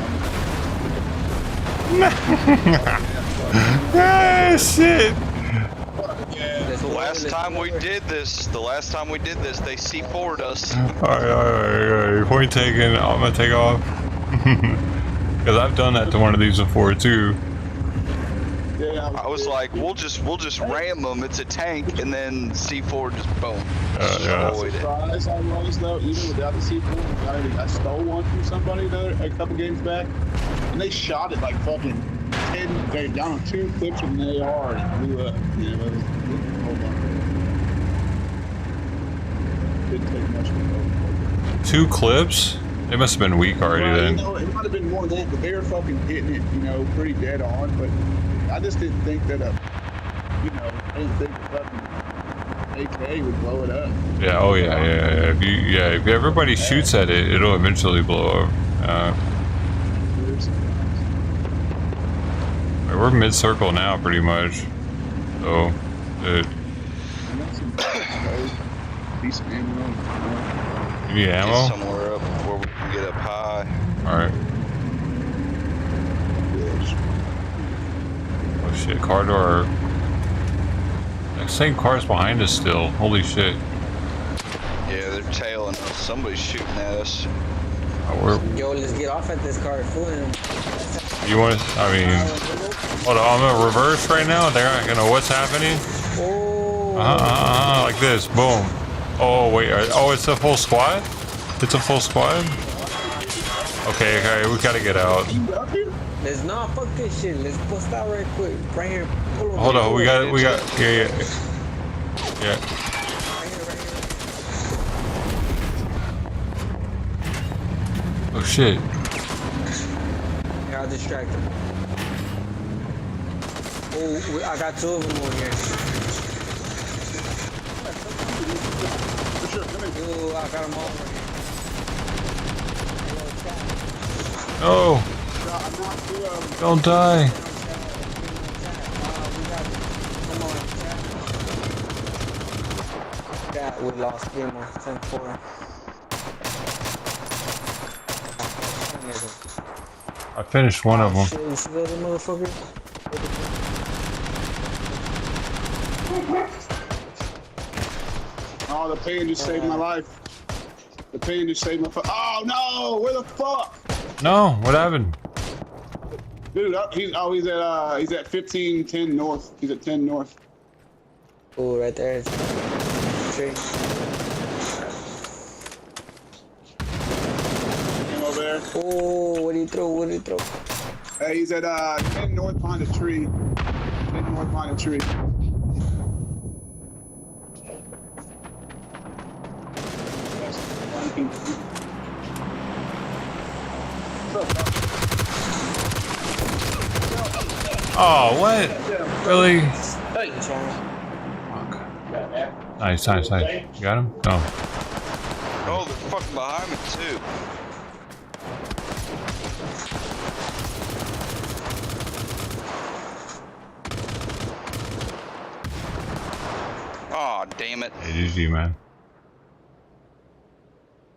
Ah, shit. The last time we did this, they C4'd us. Alright. Point taken. I'm gonna take off. Because I've done that to one of these before too. I was like, we'll just ram them. It's a tank, and then C4 just boom. Surprised I was though, even without the C4. I stole one from somebody a couple games back, and they shot it like fucking 10. They got on 2 clips from the AR and blew up. Yeah, that was, hold on. Didn't take much to go. 2 clips? They must have been weak already then. You know, it might have been more than that, but they were fucking hitting it, pretty dead on. But I just didn't think that I didn't think the fucking AK would blow it up. Yeah. Oh yeah. If everybody shoots at it, it'll eventually blow up. We're mid-circle now, pretty much. So, dude. Decent ammo. You need ammo? Get somewhere up where we can get up high. Alright. Oh shit, car door. That same car's behind us still. Holy shit. Yeah, they're tailing us. Somebody's shooting at us. Yo, let's get off at this car. You want to? I mean, hold on. I'm gonna reverse right now. They're not gonna know what's happening. Like this. Boom. Oh wait. Oh, it's a full squad. It's a full squad. Okay. We gotta get out. Let's not fuck this shit. Let's bust out right quick. Right here. Hold on. We got. Yeah. Oh shit. Here, I'll distract him. Oh, I got 2 of them over here. Yo, I got them all over here. Oh. Don't die. We lost game on 10-4. I finished one of them. Shit, you see that motherfucker? Oh, the pain just saved my life. The pain just saved my Oh no! Where the fuck? No, what happened? Dude, he's at 1510 north. He's at 10 north. Oh, right there. Straight. Him over there. Oh, what did he throw? Hey, he's at 10 north behind a tree. 10 north behind a tree. Oh, what? Really? Nice. You got him? No. Oh, they're fucking behind me too. Aw, damn it. Hey, GG, man.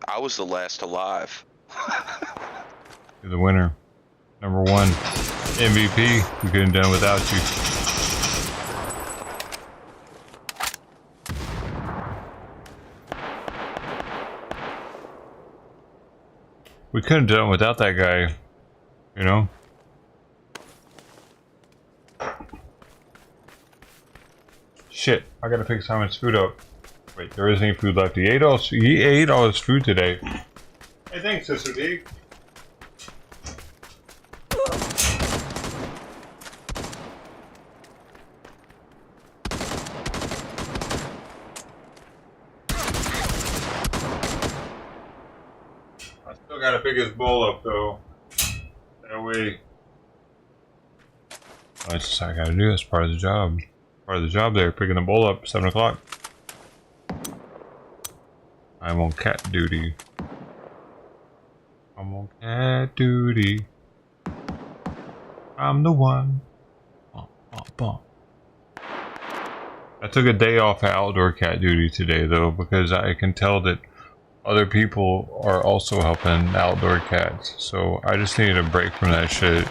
I was the last alive. You're the winner. Number 1. MVP. We couldn't have done without you. We couldn't have done without that guy, Shit, I gotta pick Simon's food up. Wait, there isn't any food left. He ate all his food today. Hey, thanks, Sister D. Still gotta pick his bowl up though. That way. That's just how I gotta do. That's part of the job. Part of the job there, picking the bowl up, 7 o'clock. I'm on cat duty. I'm on cat duty. I'm the one. I took a day off of outdoor cat duty today though, because I can tell that other people are also helping outdoor cats. So I just needed a break from that shit.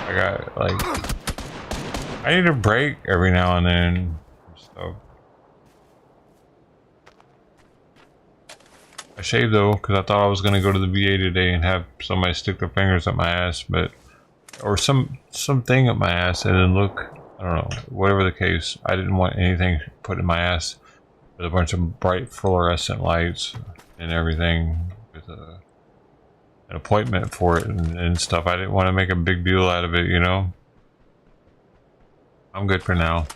I got like, I need a break every now and then. So I shaved though, because I thought I was gonna go to the VA today and have somebody stick their fingers up my ass, but or something up my ass, and then look, I don't know, whatever the case, I didn't want anything put in my ass with a bunch of bright fluorescent lights and everything, with an appointment for it and stuff. I didn't want to make a big deal out of it, you know. I'm good for now.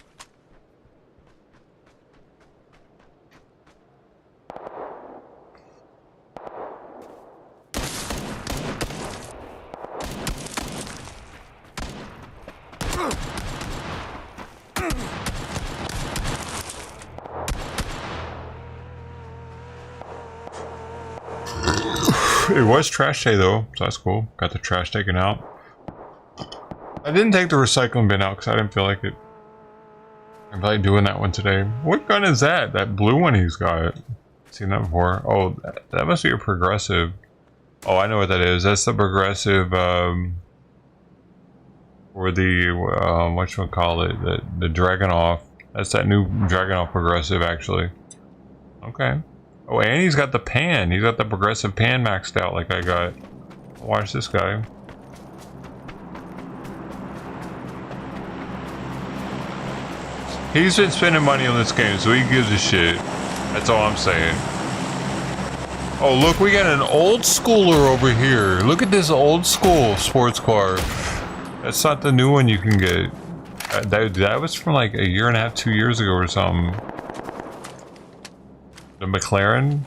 It was trash day though, so that's cool. Got the trash taken out. I didn't take the recycling bin out because I didn't feel like it. I feel like doing that one today. What gun is that? That blue one he's got. Seen that before. Oh, that must be a progressive. Oh, I know what that is. That's the progressive, or the, whatchamacallit, the Dragunov. That's that new Dragunov progressive, actually. Okay. Oh, and he's got the pan. He's got the progressive pan maxed out like I got. Watch this guy. He's been spending money on this game, so he gives a shit. That's all I'm saying. Oh, look, we got an old schooler over here. Look at this old school sports car. That's not the new one you can get. That was from like a year and a half, 2 years ago or something. The McLaren.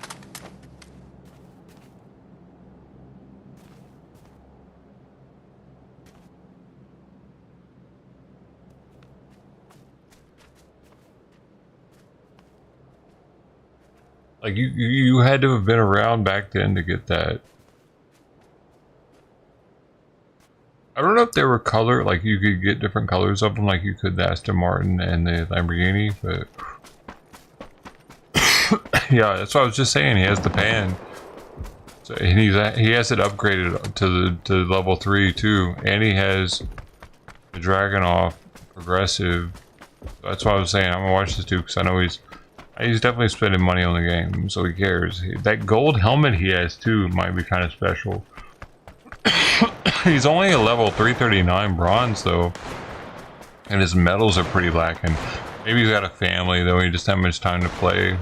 Like you had to have been around back then to get that. I don't know if they were color, like you could get different colors of them, like you could the Aston Martin and the Lamborghini, but yeah, that's what I was just saying. He has the pan, so and he has it upgraded to level 3 too, and he has the Dragunov progressive. That's what I was saying. I'm gonna watch this too because I know he's definitely spending money on the game, so he cares. That gold helmet he has too might be kind of special. He's only a level 339 bronze though, and his medals are pretty lacking. Maybe he's got a family though, he just had much time to play.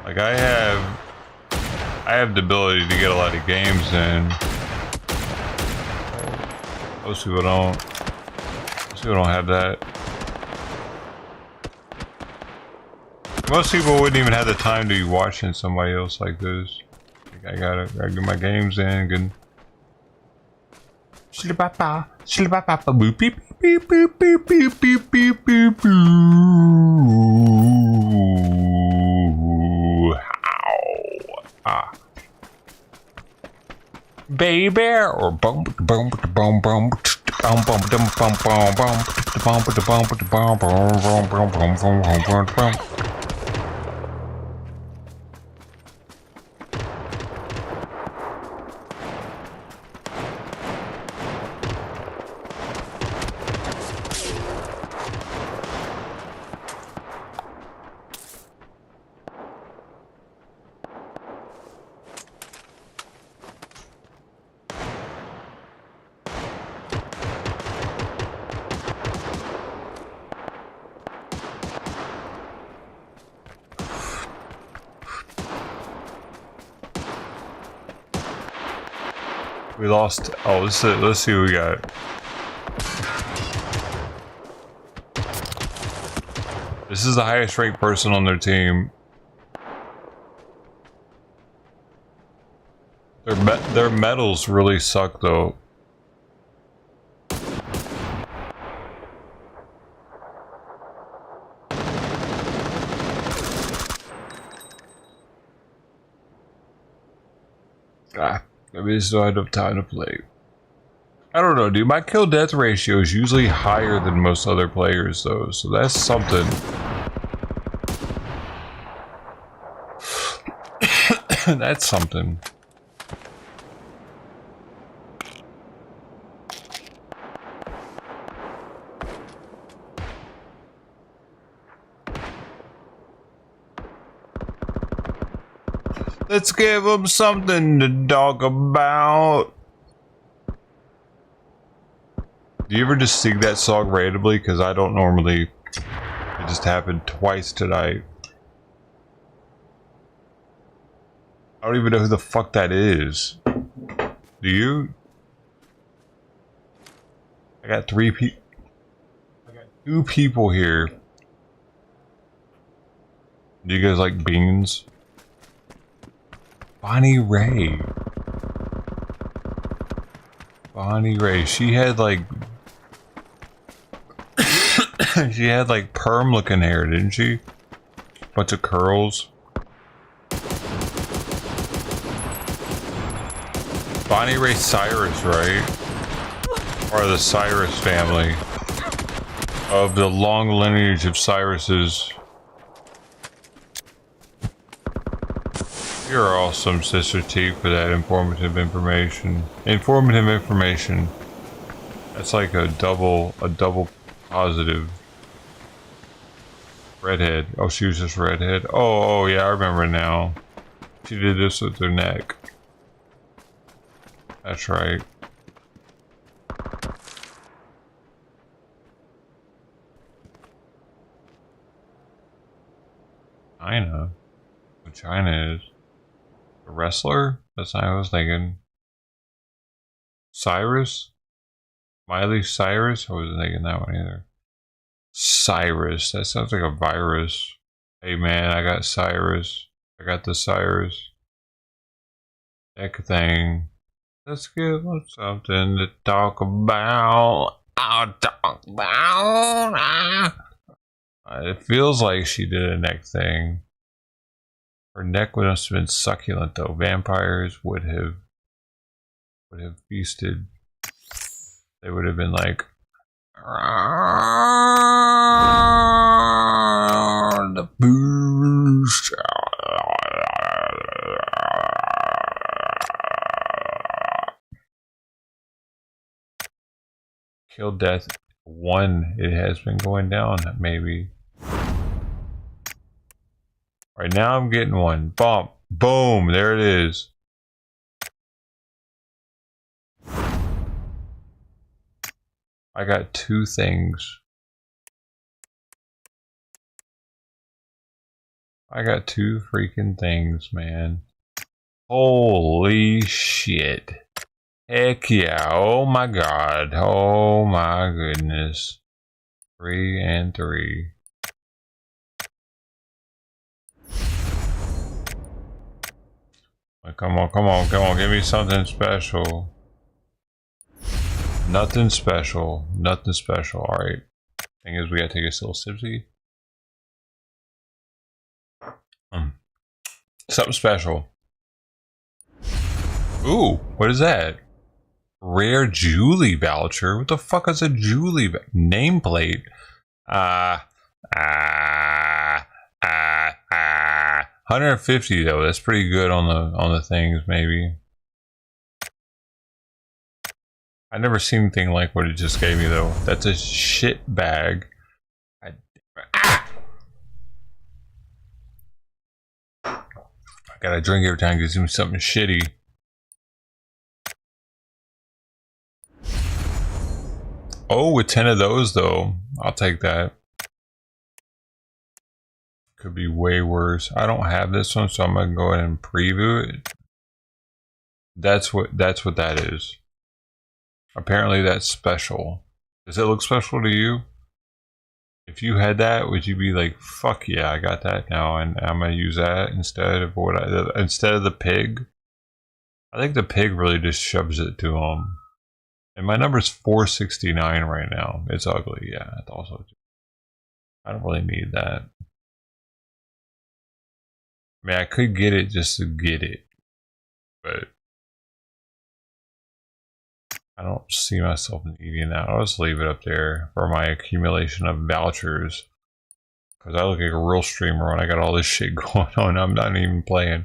Like I have the ability to get a lot of games in. Most people don't. Most people don't have that. Most people wouldn't even have the time to be watching somebody else like this. Like I gotta get my games in. Good. Boop beep beep beep beep beep beep beep beep. Ah. Baby or bum bum bum bum bum bum bum bum bum bum bum bum. We lost. Oh, let's see what we got. This is the highest ranked person on their team. Their medals really suck though. Maybe I still had enough time to play. I don't know, dude. My kill death ratio is usually higher than most other players, though, so that's something. That's something. Let's give them something to talk about. Do you ever just sing that song randomly? Because I don't normally. It just happened twice tonight. I don't even know who the fuck that is. Do you? I got 3 people. I got 2 people here. Do you guys like beans? Bonnie Ray. Bonnie Ray. She had like she had like perm looking hair, didn't she? Bunch of curls. Bonnie Ray Cyrus, right? Or the Cyrus family. Of the long lineage of Cyruses. You're awesome, Sister T, for that informative information. Informative information. That's like a double positive. Redhead. Oh, she was just redhead. Oh, yeah, I remember now. She did this with her neck. That's right. China. What China is. A wrestler? That's not what I was thinking. Cyrus? Miley Cyrus? I wasn't thinking that one either. Cyrus. That sounds like a virus. Hey man, I got Cyrus. I got the Cyrus. Heck thing. Let's give them something to talk about. I'll talk about. It feels like she did a neck thing. Her neck must have been succulent though. Vampires would have feasted. They would have been like the boost. Kill death 1. It has been going down maybe. Right now I'm getting 1. Bump. Boom. There it is. I got 2 things. I got 2 freaking things, man. Holy shit. Heck yeah. Oh my god. Oh my goodness. 3 and 3. Come on, come on, come on. Give me something special. Nothing special. Nothing special. Alright. Thing is, we gotta take a little sipsy. Something special. Ooh, what is that? Rare Julie voucher? What the fuck is a Julie nameplate? 150 though. That's pretty good on the things, maybe. I've never seen anything like what it just gave me though. That's a shit bag. I gotta drink every time it gives me something shitty. Oh, with 10 of those though, I'll take that. Could be way worse. I don't have this one, so I'm gonna go ahead and preview it. That's what that is. Apparently that's special. Does it look special to you? If you had that, would you be like, fuck yeah, I got that now and I'm gonna use that instead of instead of the pig? I think the pig really just shoves it to him. And my number's 469 right now. It's ugly, yeah. It's also, I don't really need that. I mean, I could get it just to get it, but I don't see myself needing that. I'll just leave it up there for my accumulation of vouchers. Because I look like a real streamer when I got all this shit going on. I'm not even playing.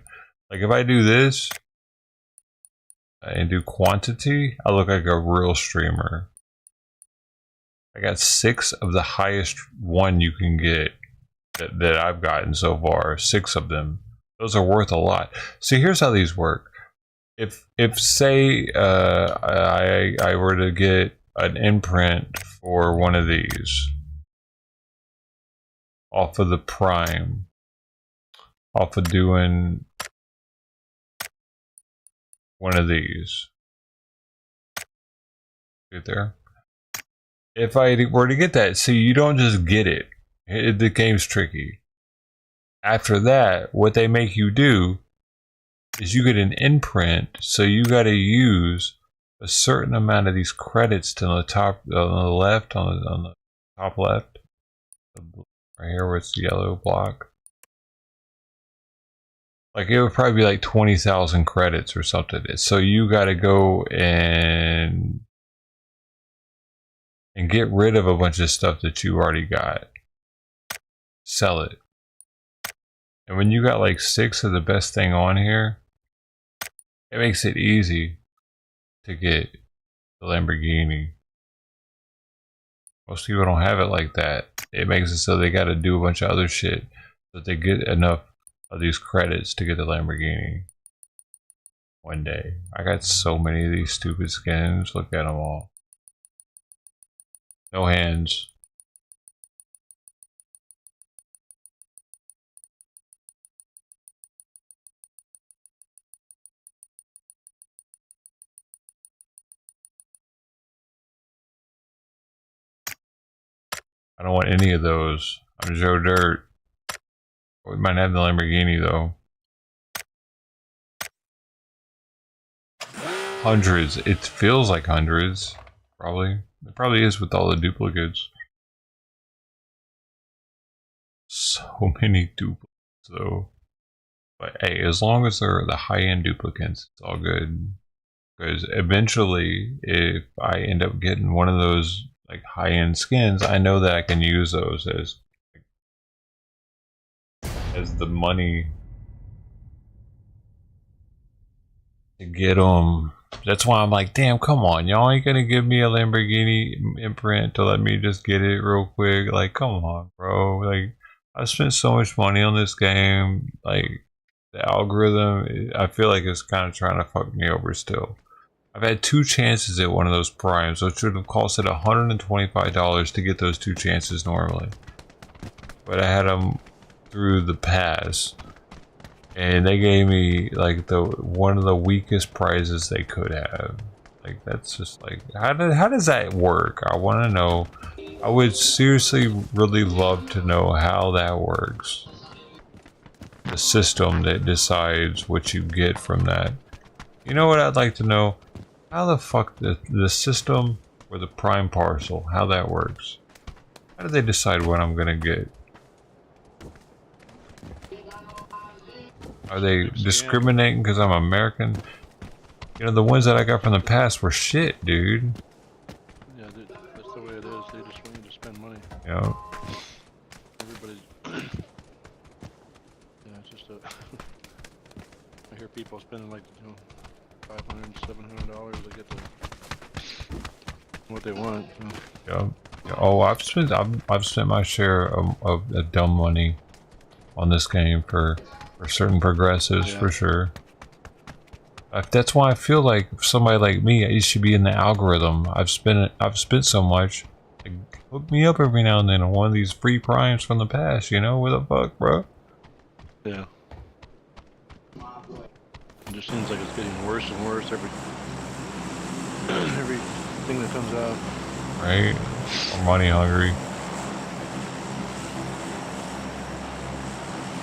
Like, if I do this and do quantity, I look like a real streamer. I got 6 of the highest one you can get that I've gotten so far. 6 of them. Those are worth a lot. See, here's how these work. If say I were to get an imprint for one of these off of the prime, off of doing one of these, get there. If I were to get that, see, you don't just get it. The game's tricky. After that, what they make you do is you get an imprint, so you got to use a certain amount of these credits to the top, on the left, on the top left, right here where it's the yellow block. Like, it would probably be like 20,000 credits or something. So you got to go and get rid of a bunch of stuff that you already got. Sell it. And when you got like 6 of the best thing on here, it makes it easy to get the Lamborghini. Most people don't have it like that. It makes it so they got to do a bunch of other shit so that they get enough of these credits to get the Lamborghini one day. I got so many of these stupid skins. Look at them all. No hands. I don't want any of those. I'm Joe Dirt. We might have the Lamborghini though. Hundreds. It feels like hundreds. Probably. It probably is with all the duplicates. So many duplicates though. But hey, as long as they're the high-end duplicates, it's all good. Because eventually, if I end up getting one of those like high-end skins, I know that I can use those as the money to get them. That's why I'm like, damn, come on, y'all ain't gonna give me a Lamborghini imprint to let me just get it real quick. Like, come on, bro. Like, I spent so much money on this game. Like, the algorithm, I feel like it's kind of trying to fuck me over still. I've had 2 chances at one of those primes, which would have costed $125 to get those 2 chances normally. But I had them through the pass, and they gave me like one of the weakest prizes they could have. Like, that's just like, how does that work? I want to know. I would seriously really love to know how that works. The system that decides what you get from that. You know what I'd like to know? How the fuck the system or the prime parcel, how that works. How do they decide what I'm gonna get? Are they discriminating because I'm American? You know, the ones that I got from the past were shit, dude. Yeah, that's the way it is. They just want you to spend money. Yeah. Everybody's... yeah, it's just a... I hear people spending like, you know, $500, $700 to get what they want. Yeah. Oh, I've spent my share of dumb money on this game for certain progressives, for sure. That's why I feel like somebody like me, it should be in the algorithm. I've spent so much. Like, hook me up every now and then on one of these free primes from the past. You know, what the fuck, bro? Yeah. It just seems like it's getting worse and worse everything that comes out. Right? I'm money hungry.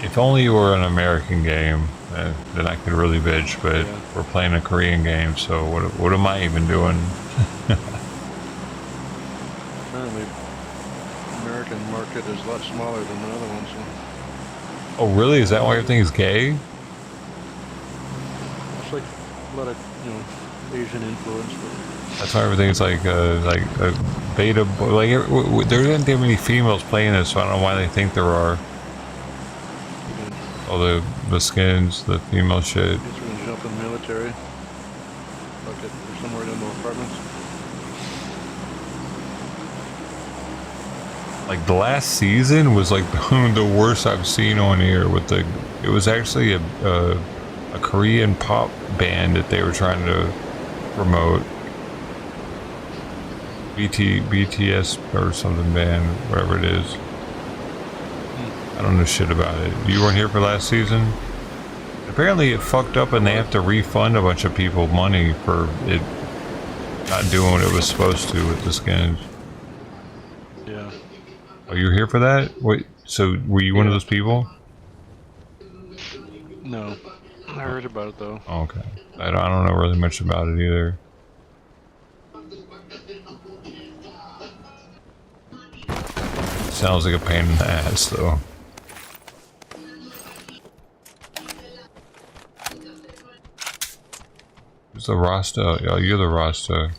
If only you were an American game, then I could really bitch. But we're playing a Korean game, so what am I even doing? Apparently, American market is a lot smaller than the other ones. So. Oh, really? Is that why everything is gay? It's like a lot of Asian influence. But... That's why everything's like a beta. Like there isn't that many females playing this, so I don't know why they think there are. All the skins, the female shit. Guess we're gonna jump in the military. Fuck it, there's somewhere in the apartments. Like the last season was like the worst I've seen on here. It was actually a Korean pop band that they were trying to promote. BTS or something band, whatever it is. I don't know shit about it. You weren't here for last season? Apparently it fucked up and they have to refund a bunch of people money for it not doing what it was supposed to with the skins. Yeah. Oh, you were here for that? Wait, so were you one of those people? No. I heard about it though. Oh, okay. I don't know really much about it either. Sounds like a pain in the ass though. Who's the Rasta? Oh, you're the Rasta.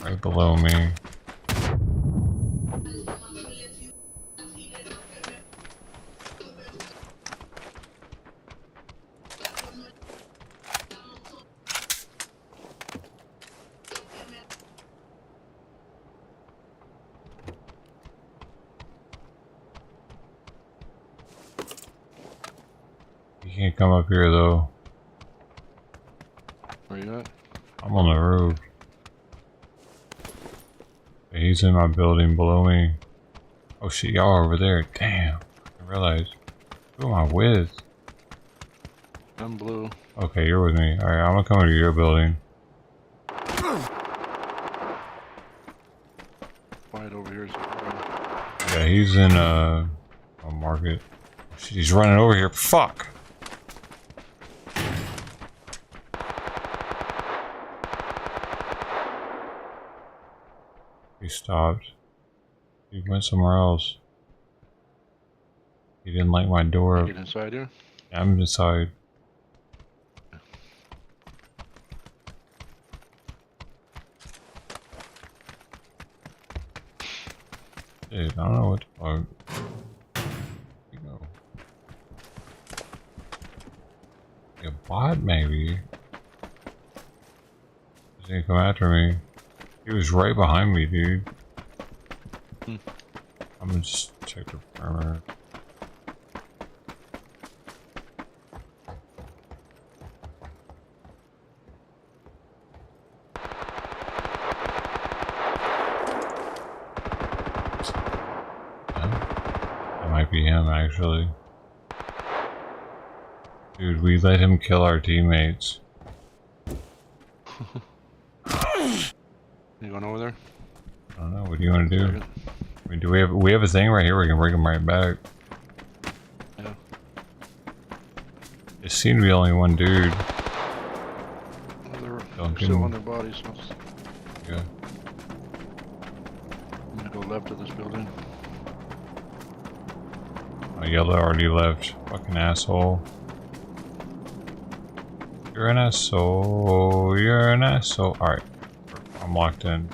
Right below me. You can't come up here though. Where you at? I'm on the roof. He's in my building below me. Oh shit, y'all are over there. Damn. I realized. Who am I with? I'm blue. Okay, you're with me. Alright, I'm gonna come to your building. Fight over here. Yeah, he's in a market. Shit, he's running over here. Fuck! He stopped. He went somewhere else. He didn't like my door. Get inside here? Yeah, I'm inside. Dude, I don't know what the fuck. Where'd you go? A bot, maybe? He's gonna come after me. He was right behind me, dude. I'm gonna just check the perimeter. That might be him, actually. Dude, we let him kill our teammates. You going over there? I don't know. What do you want to do? I mean, do we have a thing right here? We can bring him right back. Yeah. It seemed to be only one dude. They're Duncan. still on their bodies. So Yeah. I'm gonna go left of this building. Oh, Yellow already left. Fucking asshole. You're an asshole. You're an asshole. Alright. I'm locked in.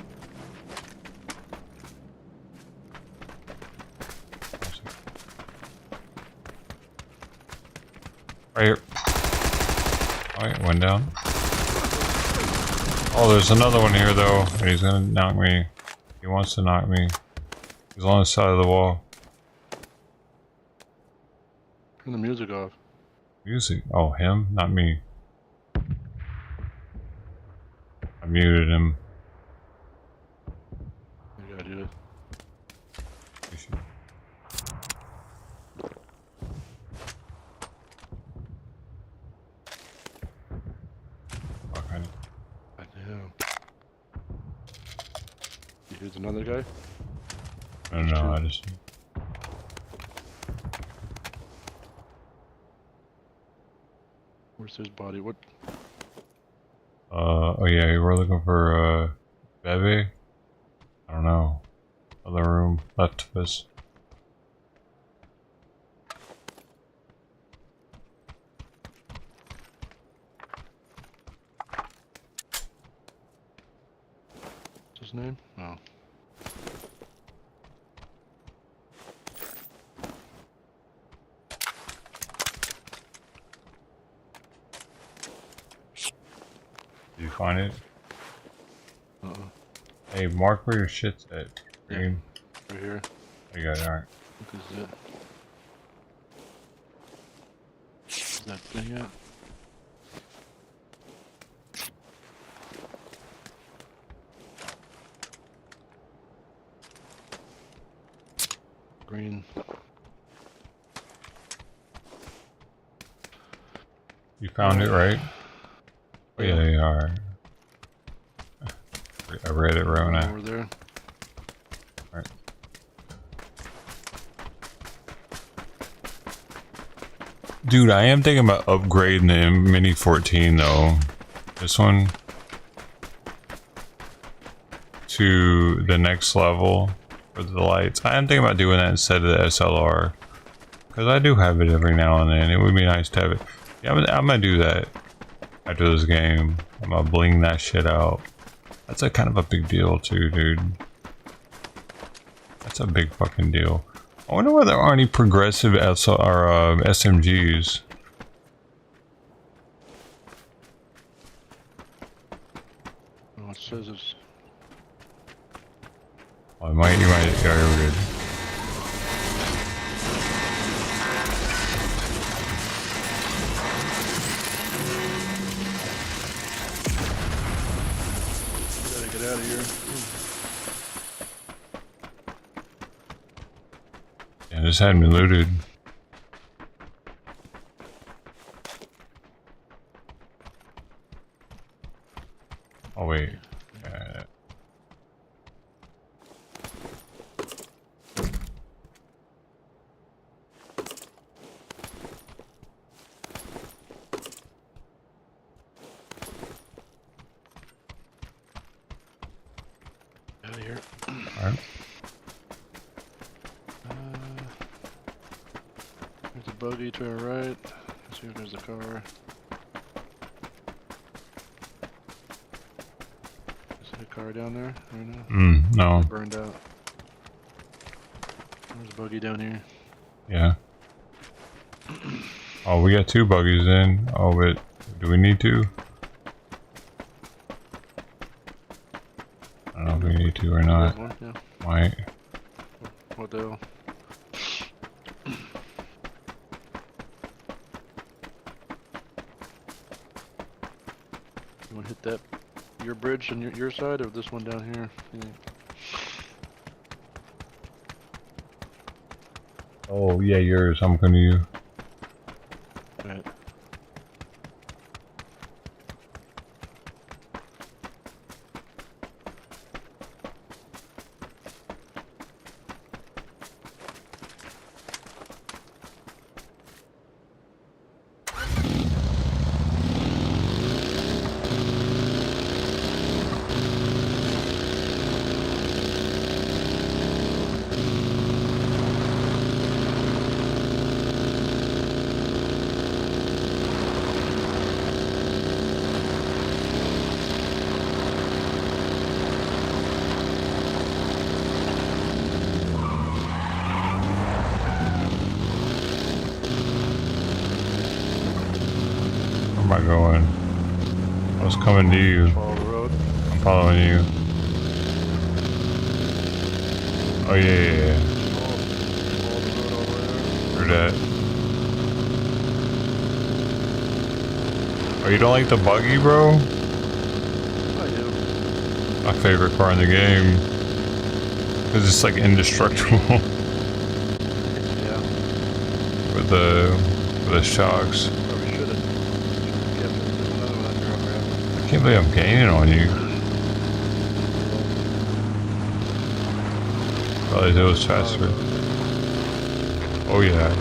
Right here. Alright, one down. Oh, there's another one here though. And he's gonna knock me. He wants to knock me. He's on the side of the wall. Turn the music off. Music? Oh, him? Not me. I muted him. You gotta do it. You should. Goddamn. Here's another guy. I don't know, I just... Where's his body? What? Oh yeah, we're looking for, Bebe? I don't know. Other room, left of us. What's his name? Oh. Did you find it? Uh-uh. Hey, mark where your shit's at. Green. Right here. I got it, alright. What is that? Is that thing at? Green. You found it, right? Oh, yeah, they are. I read it, Rona. Over there. Alright. Dude, I am thinking about upgrading the Mini 14 though. This one to the next level for the lights. I am thinking about doing that instead of the SLR. Because I do have it every now and then. It would be nice to have it. Yeah, I'm gonna do that after this game. I'm gonna bling that shit out. That's a kind of a big deal too, dude. That's a big fucking deal. I wonder whether there are any progressive SMGs. Oh, it says it's... Oh, you might, yeah, you're good. Gotta get out of here. Yeah, this hadn't been looted. Oh wait. Out of here. Alright. There's a buggy to our right. Let's see if there's a car. Is there a car down there right now? No. It's burned out. There's a buggy down here. Yeah. Oh, we got two buggies in. Oh, but do we need to? I don't know if we need to or not. One, yeah. Might. What the hell? You want to hit that, your bridge on your side, or this one down here? Yeah. Oh, yeah, yours. I'm gonna you. Right. Where am I going? I was coming to you. Follow the road. I'm following you. Oh, yeah. Follow the road all the way there. Heard that. Oh, you don't like the buggy, bro? I do. My favorite car in the game. Because it's like indestructible. Yeah. with the shocks. Probably should have kept it. There's another one under our ramp. I can't believe I'm gaining on you. Probably it was faster. Oh yeah.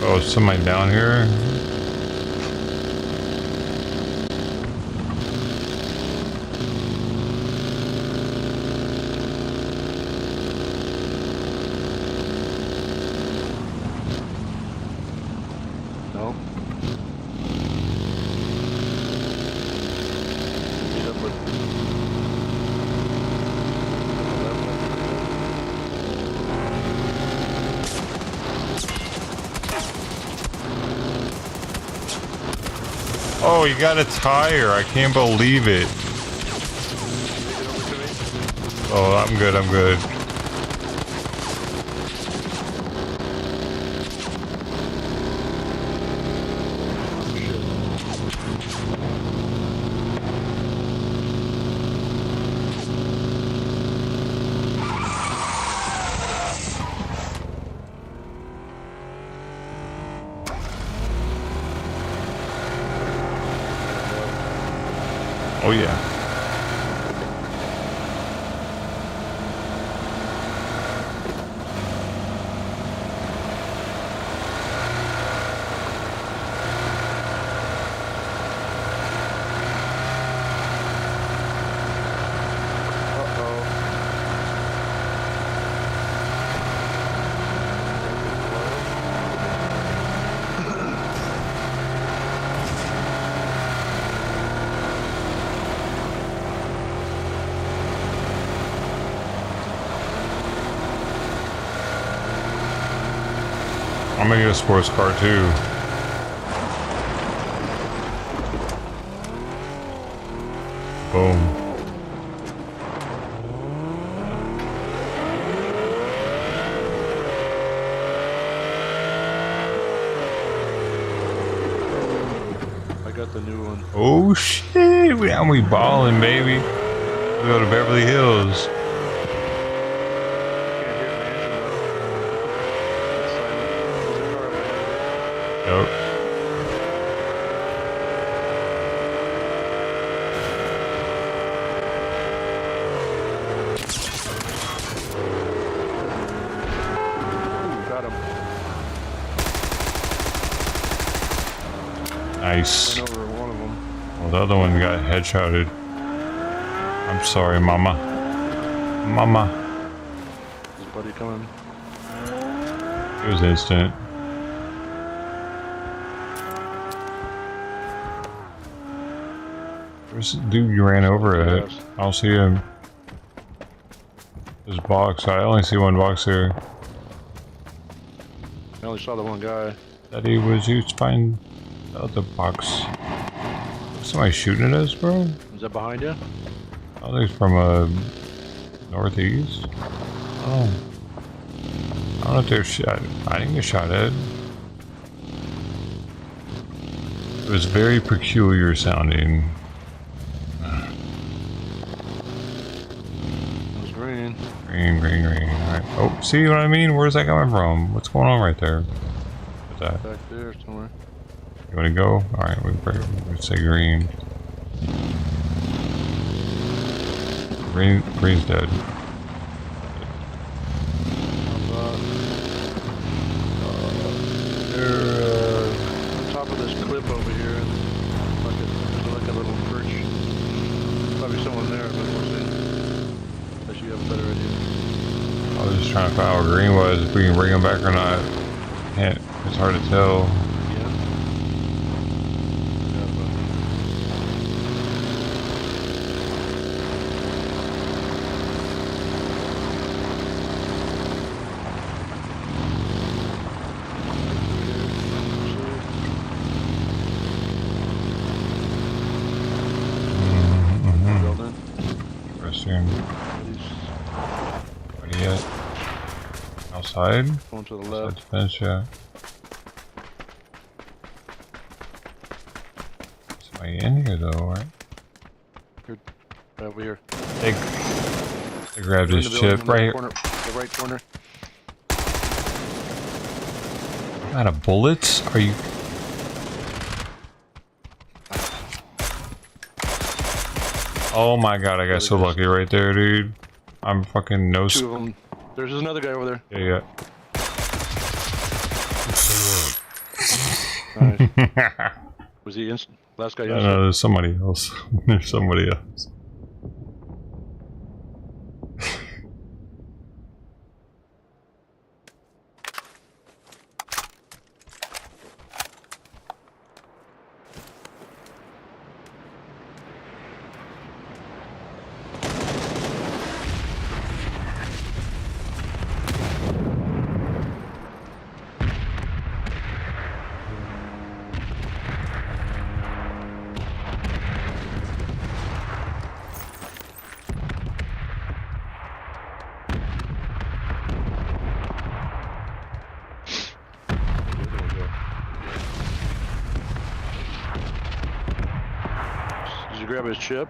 Oh, is somebody down here? No. Oh, you got a tire. I can't believe it. Oh, I'm good. I'm good. Oh yeah. I'm gonna get a sports car too. Boom. I got the new one. Oh shit! We balling, baby. We go to Beverly Hills. Nope. Got him. Nice. Ran over one of them. Well, the other one got headshotted. I'm sorry, mama. Mama. Is buddy coming? It was instant. Where's the dude you ran over at? I don't see him. There's a box. I only see one box here. I only saw the one guy. That he was used to find the other box. Somebody shooting at us, bro? Is that behind you? I think it's from northeast. Oh. I don't know if they're shot. I didn't get shot at. It was very peculiar sounding. Green. Green, green, green. Alright. Oh, see what I mean? Where's that coming from? What's going on right there? What's that? Back there somewhere. You want to go? Alright, we say green. Green's dead. They're on top of this cliff over here. Like a little perch. Probably someone there, but we'll see. Unless you have a better idea. I was just trying to find out where green was, if we can bring him back or not. Can't, it's hard to tell. Outside? Going to the left. Fence, yeah. Somebody in here though, right? Here, over here. They grabbed his chip right here. The right corner. Out of bullets? Are you? Oh my god, I got so lucky right there, dude. I'm fucking no. Two of them. There's another guy over there. Yeah. Nice. Was he last guy? No, there's somebody else. There's somebody else. Grab his chip.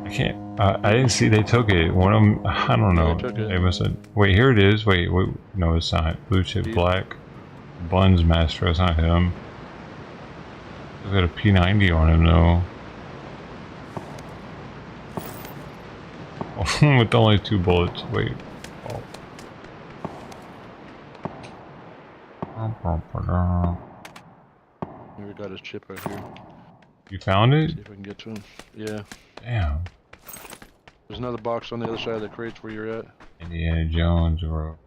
I can't. I didn't see they took it. One of them. I don't know. They must have. Wait, here it is. Wait. No, it's not. Blue chip black. Buns master. It's not him. He's got a P90 on him though. With only 2 bullets. Wait. Here we got his chip right here. You found it? See if we can get to him. Yeah. Damn. There's another box on the other side of the crates where you're at. Indiana Jones, bro.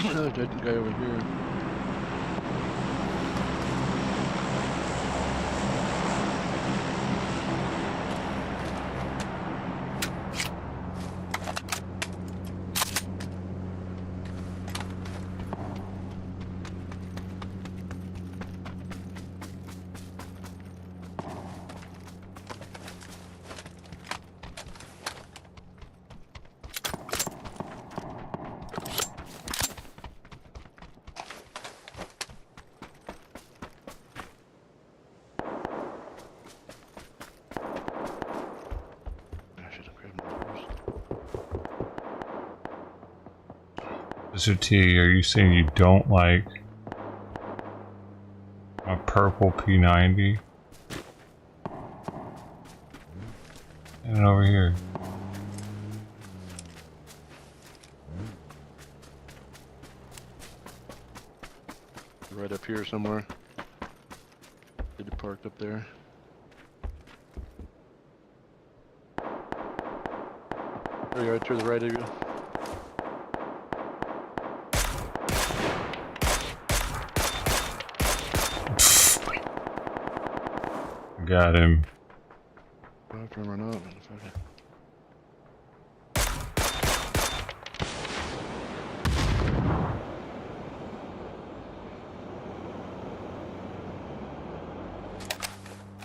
Another dead guy over here. Mr. T, are you saying you don't like a purple P90? And over here. Right up here somewhere. Did it parked up there? There you are, to the right of you. Got him. I have to run out.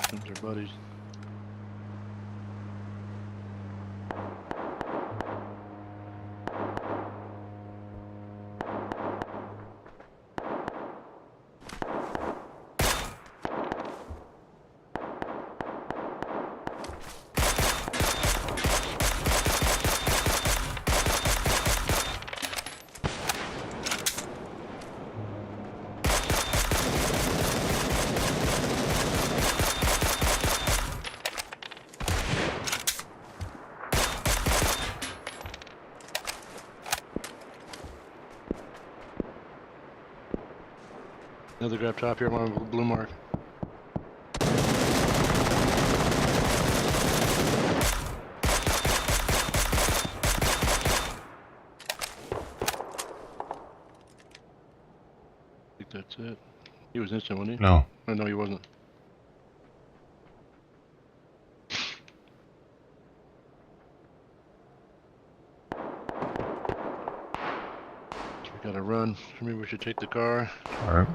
Those are buddies. Another grab top here, my blue mark. I think that's it. He was instant, wasn't he? No. Oh, no, he wasn't. We gotta run. Maybe we should take the car. Alright.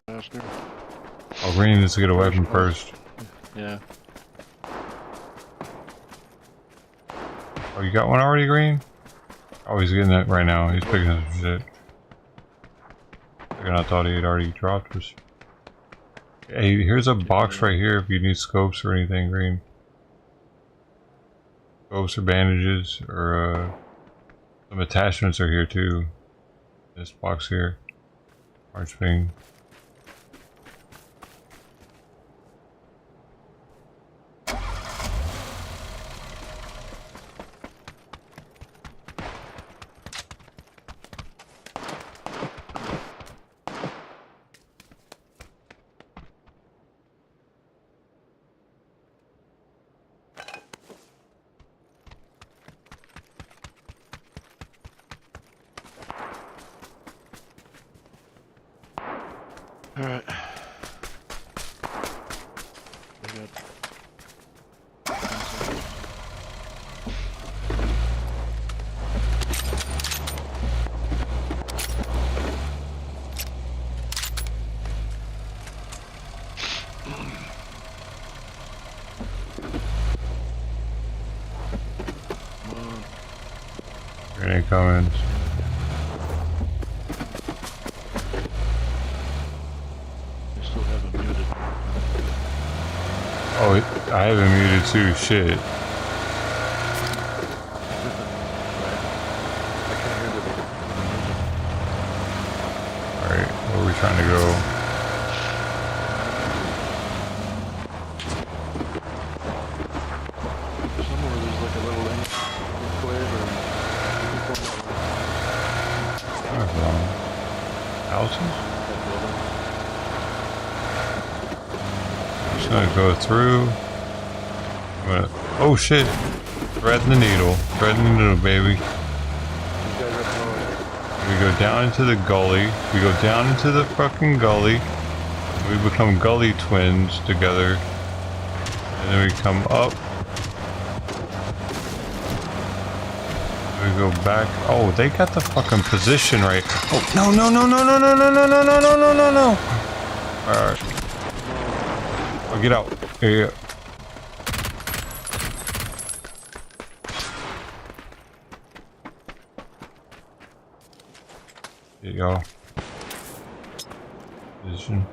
Faster. Oh, Green needs to get a weapon first. Yeah. Oh, you got one already, Green? Oh, he's getting it right now. He's picking up some shit. I thought he had already dropped his. Hey, here's a box right here if you need scopes or anything, Green. Scopes or bandages or some attachments are here too. This box here. March Ping. Alright. Grenade coming. Oh, I have him muted too. Shit. Alright, where are we trying to go? Somewhere there's like a little enclave Houses? Just gonna go through. I'm gonna, oh shit! Threading the needle. Threading the needle, baby. We go down into the gully. We go down into the fucking gully. We become gully twins together. And then we come up. We go back. Oh, they got the fucking position right. Oh, no, no, no, no, no, no, no, no, no, no, no, no, no, no. Alright. Oh, get out. Here you go. There you go. Position.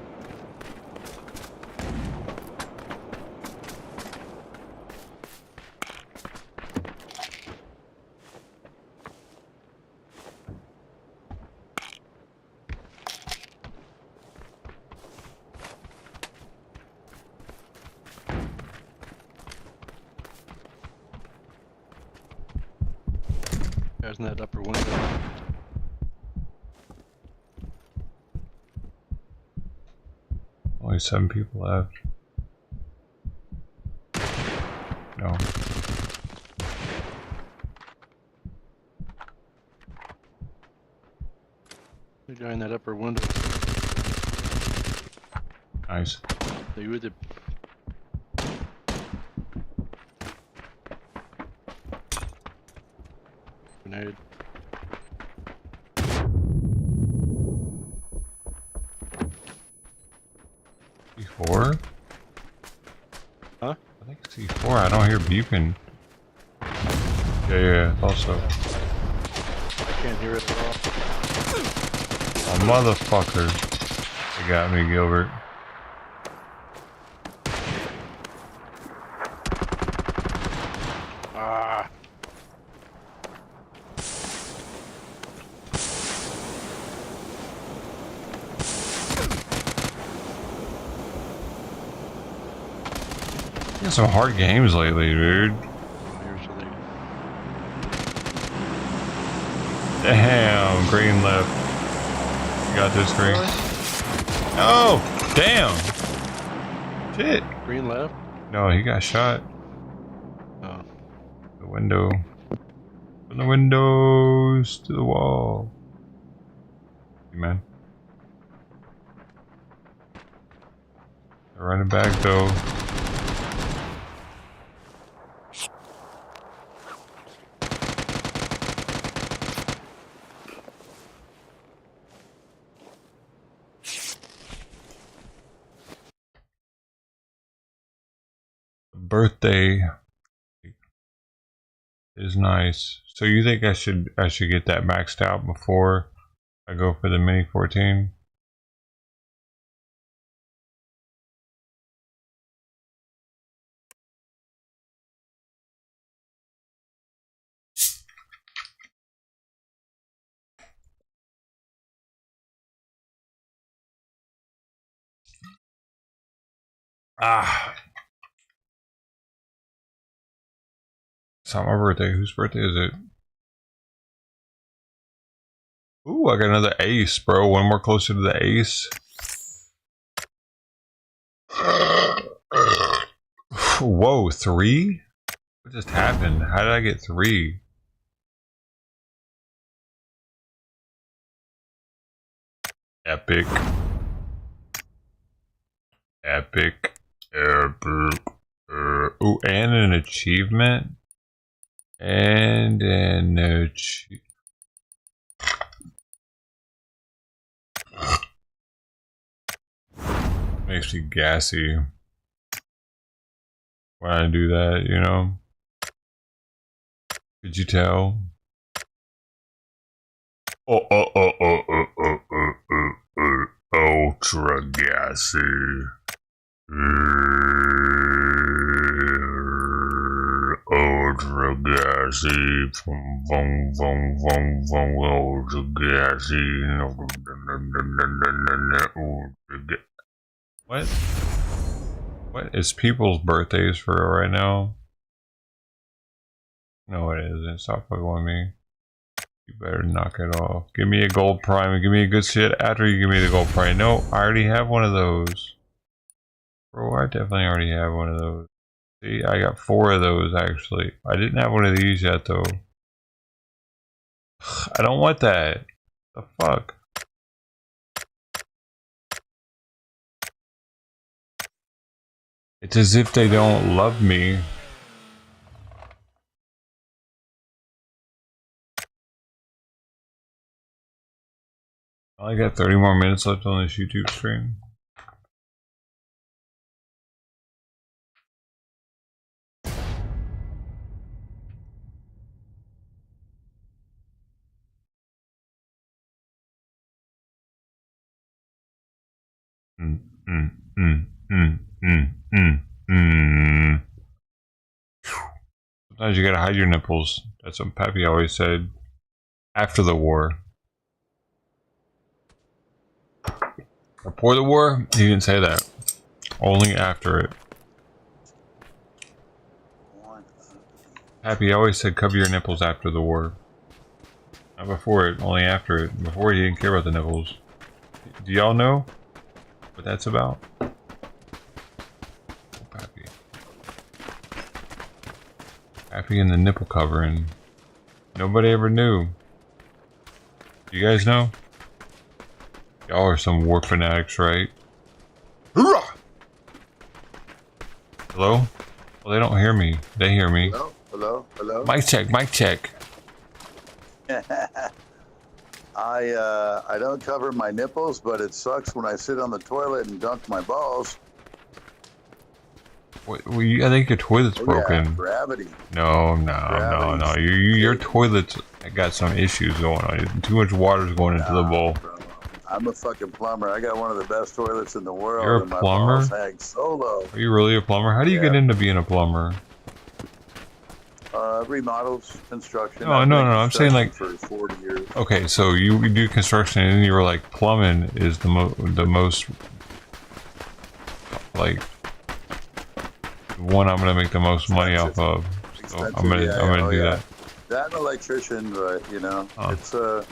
Guys in that upper window. Only 7 people left. No. The guy in that upper window. Nice. They with it. Grenade. C4? Huh? I think C4. I don't hear beeping. Yeah, also. I can't hear it at all. Oh, motherfucker. They got me, Gilbert. Ah. Some hard games lately, dude. Damn, green left. You got this, green. Oh, damn. Shit. Green left? No, he got shot. Oh. The window. From the windows to the wall. Hey, man. They're running back though. birthday is nice. So you think I should get that maxed out before I go for the Mini 14? Ah. It's not my birthday. Whose birthday is it? Ooh, I got another ace, bro. One more closer to the ace. Whoa, 3? What just happened? How did I get 3? Epic. Epic. Epic. Ooh, and an achievement. And an achievement. Makes me gassy when I do that, you know? Could you tell? Ultra gassy. Ultra gassy. Ultra gassy. What? What is people's birthdays for right now? No, it isn't. Stop fucking with me. You better knock it off. Give me a gold prime and give me a good shit after you give me the gold prime. No, I already have one of those. Bro, I definitely already have one of those. See, I got 4 of those actually. I didn't have one of these yet though. I don't want that. The fuck? It's as if they don't love me. I got 30 more minutes left on this YouTube stream. Sometimes you gotta hide your nipples. That's what Pappy always said. After the war. Before the war, he didn't say that. Only after it. Pappy always said cover your nipples after the war. Not before it, only after it. Before he didn't care about the nipples. Do y'all know what that's about? Oh, Pappy. Pappy and the nipple covering. Nobody ever knew. You guys know? Y'all are some war fanatics, right? Hoorah! Hello? Well, they don't hear me. They hear me. Hello? Hello? Hello? Mic check, mic check. I don't cover my nipples, but it sucks when I sit on the toilet and dunk my balls. Wait, I think your toilet's broken. Yeah, gravity. No. Your toilet's got some issues going on. Too much water's going into the bowl. Bro. I'm a fucking plumber. I got one of the best toilets in the world. You're a and my plumber? balls hang so low. Are you really a plumber? How do you get into being a plumber? Remodels, construction. No. I'm saying like for 40 years. Okay, so you do construction and you were like plumbing is the most like one I'm gonna make the most money off of. So I'm gonna do that. That and electrician, but you know, it's a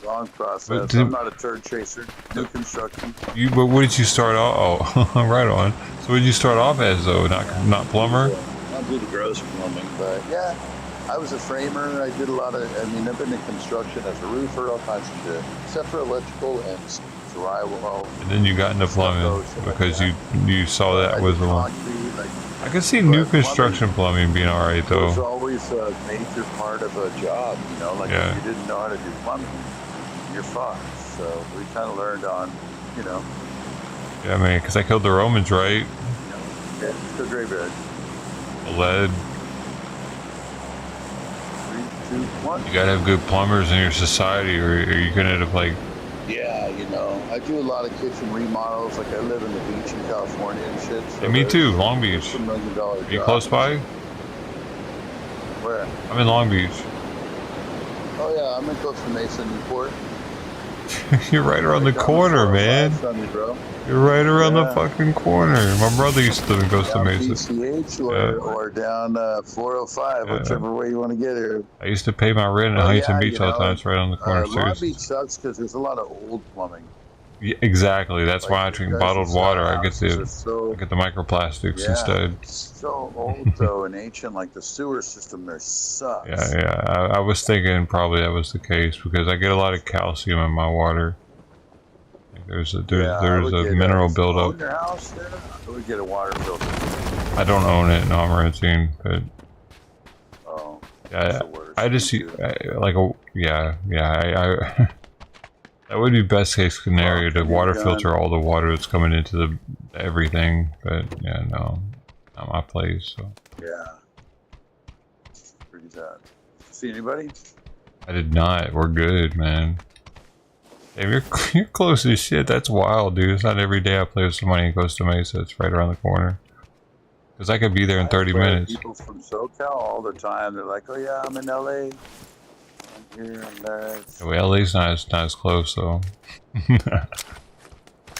long process. I'm not a turd chaser. New construction. But what did you start off? Oh, right on. So what did you start off as though? Not plumber? I do the gross plumbing, but yeah, I was a framer. I did a lot of. I mean, I've been in construction as a roofer, all kinds of shit, except for electrical and drywall. And then you got into plumbing because you saw that was the one. I can see new construction plumbing being alright though. It's always a major part of a job, you know. Like if you didn't know how to do plumbing, you're fucked. So we kind of learned on, you know. Yeah, man, because I killed the Romans, right? Yeah, it's the graveyard. lead. 3, 2, 1. You gotta have good plumbers in your society, or you're gonna end up like. Yeah, you know, I do a lot of kitchen remodels. Like I live in the beach in California and shit. So Yeah, me too, Long Beach. $1 million Are you close by? Where? I'm in Long Beach. Oh yeah, I'm in Costa Mesa, Newport. You're right around the corner, man. You're right around the fucking corner. My brother used to live in Costa Mesa. PCH or down 405, whichever way you want to get here. I used to pay my rent in Huntington Beach all the time. It's right on the corner. Long Beach sucks because there's a lot of old plumbing. Yeah, exactly. That's why I drink bottled water. I get the microplastics instead. So old though and ancient, like the sewer system there sucks. Yeah. I was thinking probably that was the case because I get a lot of calcium in my water. Like there's a mineral buildup. Your house there? I would get a water filter. I don't own it. No, I'm renting, but. Oh. Yeah, I just that would be best case scenario to water filter all the water that's coming into the everything, but yeah, no, not my place. So yeah, pretty sad. See anybody? I did not. We're good, man. Damn, you're close as shit. That's wild, dude. It's not every day I play with somebody in Costa Mesa. It's right around the corner. Because I could be there in 30 minutes. People from SoCal all the time. They're like, "Oh yeah, I'm in LA." Here and there. Well, LA's not as close, though.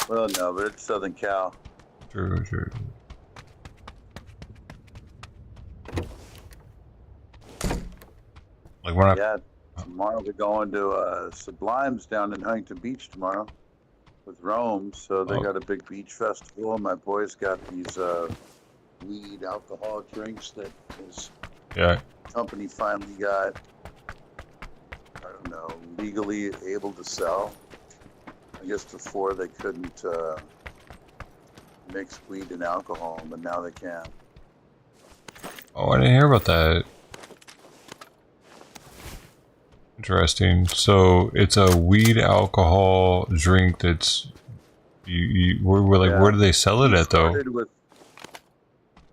Well, no, but it's Southern Cal. True. Like when tomorrow we're going to Sublime's down in Huntington Beach tomorrow with Rome. So they got a big beach festival. And my boys got these weed alcohol drinks that his company finally got. I don't know, legally able to sell. I guess before they couldn't mix weed and alcohol, but now they can. Oh, I didn't hear about that. Interesting. So it's a weed alcohol drink that's where do they sell it at though?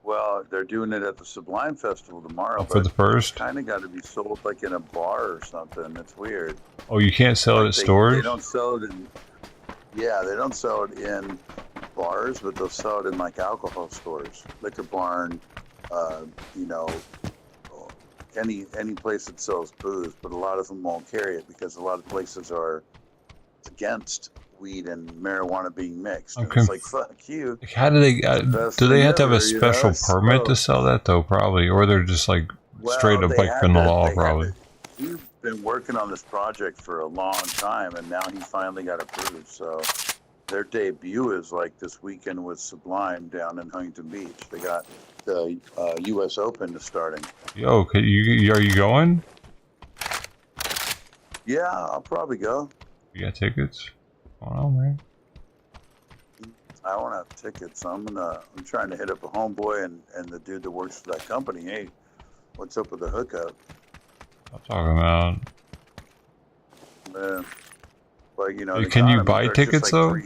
Well, they're doing it at the Sublime Festival tomorrow. For the first? Kind of got to be sold like in a bar or something. It's weird. Oh, you can't sell it at stores? They don't sell it in. Yeah, they don't sell it in bars, but they'll sell it in like alcohol stores, Liquor Barn, you know, any place that sells booze. But a lot of them won't carry it because a lot of places are against weed and marijuana being mixed. And it's like, fuck you. How do they do they have to have a special permit to sell that though? Probably, or they're just like straight up like in the law probably. He's been working on this project for a long time and now he finally got approved. So their debut is like this weekend with Sublime down in Huntington Beach. They got the US Open starting. Yo, are you going? Yeah, I'll probably go. You got tickets? Oh man. I don't have tickets. I'm trying to hit up a homeboy and the dude that works for that company. Hey, what's up with the hookup? I'm talking about. But you know, can you buy tickets though?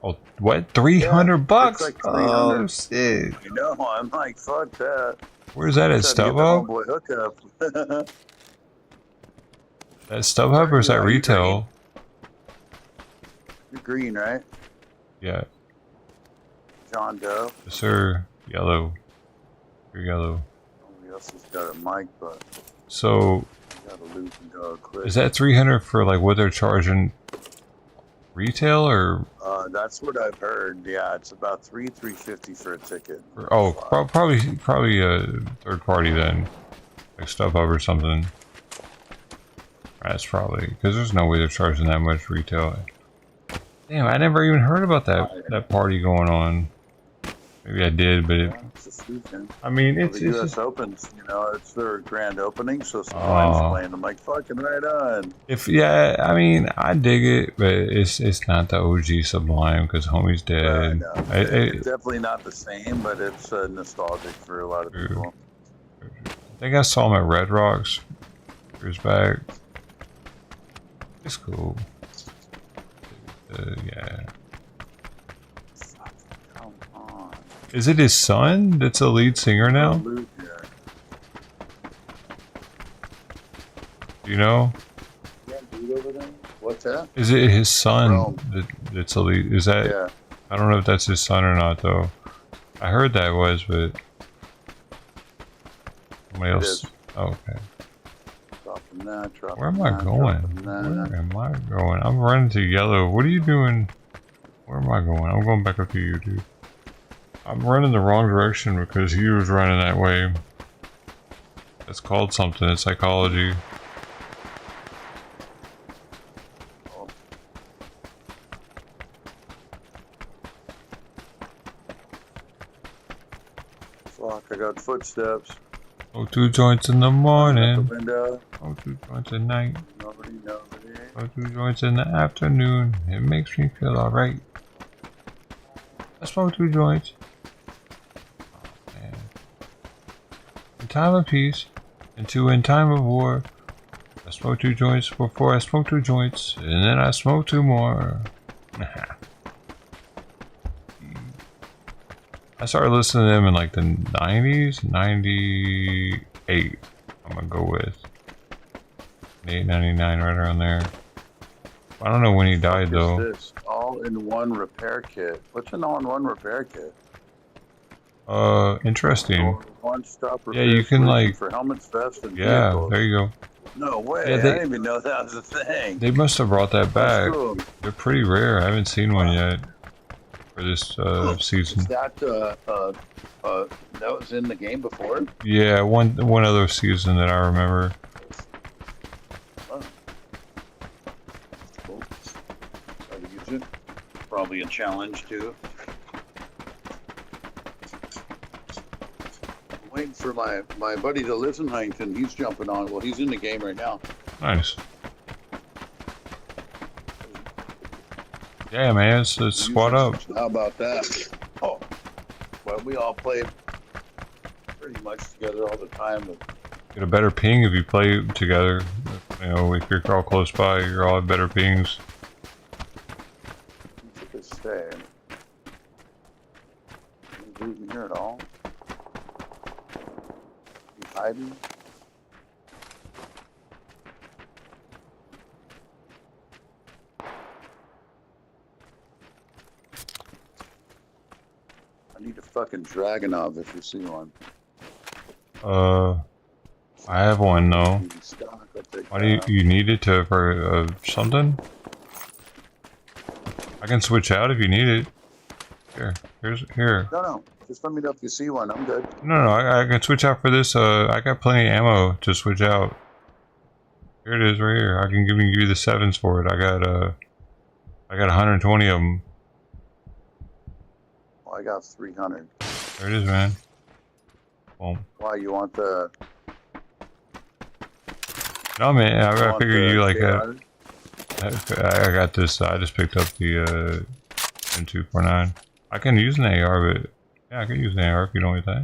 Oh, what? $300? Like oh shit! You know, I'm like, fuck that. Where's that at StubHub? Homeboy hookup. That StubHub or is that retail? You're green, right? Yeah. John Doe. Yes, sir. Yellow. You're yellow. Somebody else has got a mic, but. So. Gotta lose and go quick. Is that 300 for like what they're charging retail or? That's what I've heard. Yeah, it's about $350 for a ticket. Oh, probably a third party then, like StubHub or something. That's probably because there's no way they're charging that much retail. Damn, I never even heard about that party going on. Maybe I did, but I mean, it's the US Opens, you know, it's their grand opening, so Sublime's playing. I'm like, fucking right on. I mean, I dig it, but it's not the OG Sublime because homie's dead. It's definitely not the same, but it's nostalgic for a lot of people. I think I saw him at Red Rocks years back. It's cool. Yeah. Is it his son that's a lead singer now? Yeah, Do you know? What's that? Is it his son? That's elite. Is that? Yeah. I don't know if that's his son or not, though. I heard that was, but somebody else. Oh, okay. Dropping that. Dropping Where am I that, going? dropping that. Where am I going? I'm running to yellow. What are you doing? Where am I going? I'm going back up to you, dude. I'm running the wrong direction because he was running that way. It's called something. It's psychology. Fuck, I got footsteps. Oh, 2 joints in the morning. Out the window. Oh, 2 joints at night. Nobody. Oh, 2 joints in the afternoon. It makes me feel alright. I smoke 2 joints. Oh, man. In time of peace, and 2 in time of war. I smoked 2 joints before I smoked 2 joints, and then I smoked 2 more. I started listening to them in like the 90s, 98. I'm gonna go with 899, right around there. I don't know when he died though. What's this? All-in-one repair kit. What's an all-in-one repair kit? Interesting. One-stop Yeah, repair you can solution like. for helmets, vests, and Yeah, vehicles. there you go. No way! Yeah, I didn't even know that was a thing. They must have brought that back. cool. They're pretty rare. I haven't seen one yet for this season. Is that that was in the game before? Yeah, one other season that I remember. Oh. Cool. Try to use it. Probably a challenge too. I'm waiting for my buddy that lives in Huntington. He's jumping on. Well, he's in the game right now. Nice. Yeah, man, let's squat up. How about that? Oh, well, we all play pretty much together all the time. But Get a better ping if you play together. You know, if you're all close by, you're all at better pings. look at stay. Any loot in here at all? You hiding? I need a fucking Dragonov if you see one. I have one though. Why do you need it for something? I can switch out if you need it. Here. No, just let me know if you see one. I'm good. No, I can switch out for this. I got plenty of ammo to switch out. Here it is, right here. I can give you the 7s for it. I got 120 of them. Oh, I got 300. There it is, man. Boom. Why you want the? No, man. I figured you like KR? I got this. I just picked up the M249. I can use an AR, but yeah, I can use an AR if you don't want that.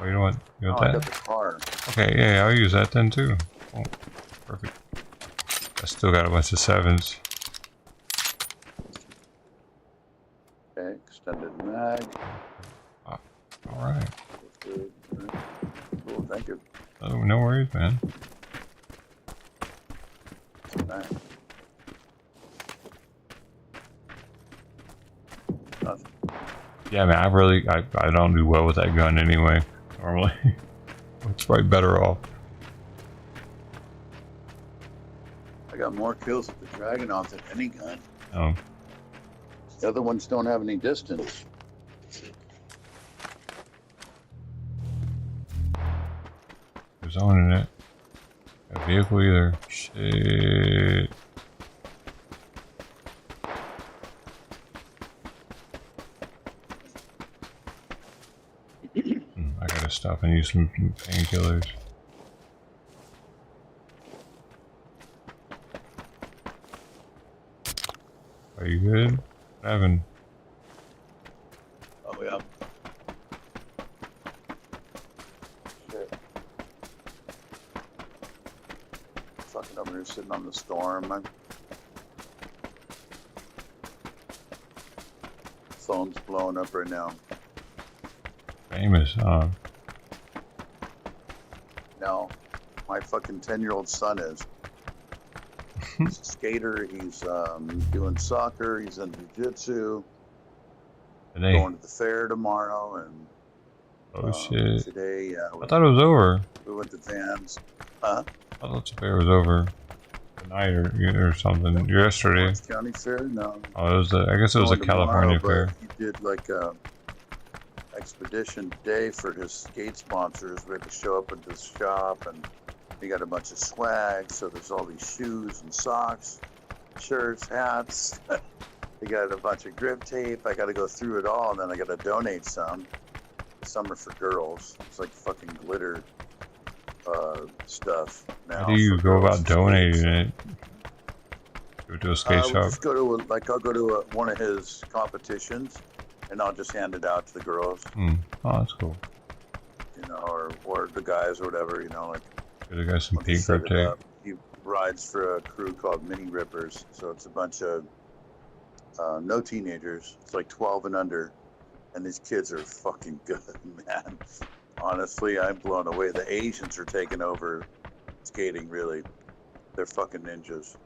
Oh, you know what? You want I that? got the car. Okay, yeah, I'll use that then too. Oh, perfect. I still got a bunch of 7s. Okay, extended mag. Alright. Cool, thank you. Oh, no worries, man. Nice. Nothing. Yeah, man, I don't do well with that gun anyway, normally. It's probably better off. I got more kills with the Dragonov than any gun. Oh. The other ones don't have any distance. There's owning it. A vehicle either. Shit. I gotta stop and use some painkillers. Are you good? Evan? Oh, yeah. Shit. Fucking over here sitting on the storm. My phone's blowing up right now. Famous, huh? No. my fucking 10-year-old son is. He's a skater. He's doing soccer. He's in jiu-jitsu. Going to the fair tomorrow. And oh shit! Today, I thought it was over. We went to Vans. Huh? I thought the fair was over tonight or something. Yesterday. Orange County Fair? No. Oh, it was. I guess it was a California fair. He did like a expedition day for his skate sponsors. We had to show up at this shop, and he got a bunch of swag. So there's all these shoes and socks, shirts, hats. They got a bunch of grip tape. I got to go through it all, and then I got to donate some. Some are for girls. It's like fucking glitter stuff. Now how do you go about donating it? Go to a skate shop? Just go to I'll go to one of his competitions, and I'll just hand it out to the girls. Oh, that's cool. You know, or the guys or whatever. You know, like. Get the guy some pink grip tape. He rides for a crew called Mini Rippers, so it's a bunch of no teenagers. It's like 12 and under, and these kids are fucking good, man. Honestly, I'm blown away. The Asians are taking over skating, really. They're fucking ninjas.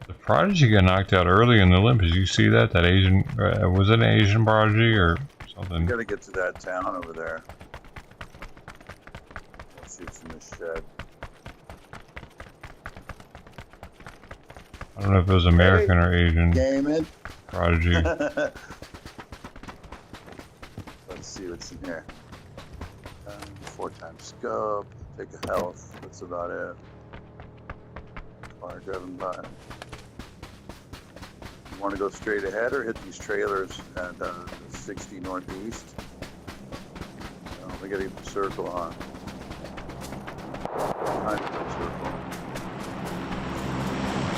The Prodigy got knocked out early in the Olympics. You see that? That Asian, was it an Asian Prodigy or something? You gotta get to that town over there. Let's see what's in this shed. I don't know if it was American or Asian. Gaming. Prodigy. Let's see what's in here. 4x scope. Take a health. That's about it. Car driving by. You want to go straight ahead or hit these trailers at 60 northeast? No, we gotta get the circle on.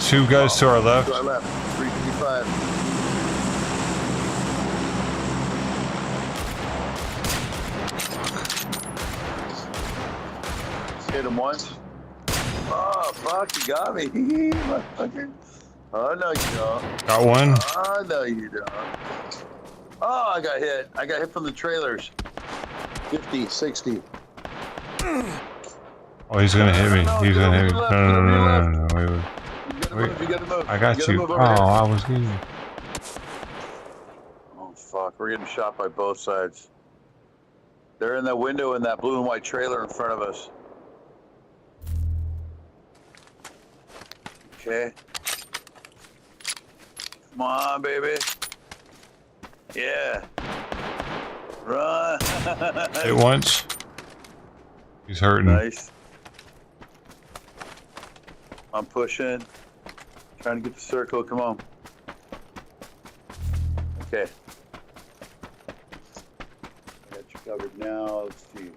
Two guys to our left. To our left. 355. Hit him once. Oh, fuck, you got me. Motherfucker. Oh, no, you don't. Got one. Oh, no, you don't. Oh, I got hit. I got hit from the trailers. 50, 60. Oh, he's gonna hit me. He's gonna hit me. No. Wait. You gotta move. I got you. Oh, I was getting you. Oh, fuck. We're getting shot by both sides. They're in that window in that blue and white trailer in front of us. Okay. Come on, baby. Yeah. Run. Hit once. He's hurting. Nice. I'm pushing. Trying to get the circle. Come on. Okay. I got you covered now. Let's see.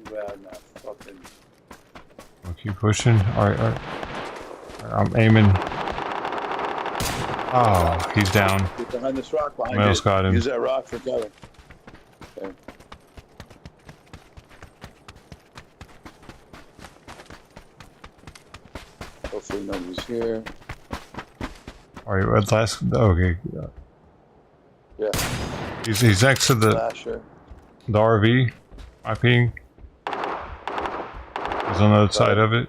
Where you at now? Fucking. I'll keep pushing. Alright. I'm aiming. Oh, he's down. Get behind this rock behind Miles got him. Use that rock for cover. Okay. Hopefully nobody's here. Alright, at last. Okay. Yeah. He's next to the RV. I ping. He's on the other side of it.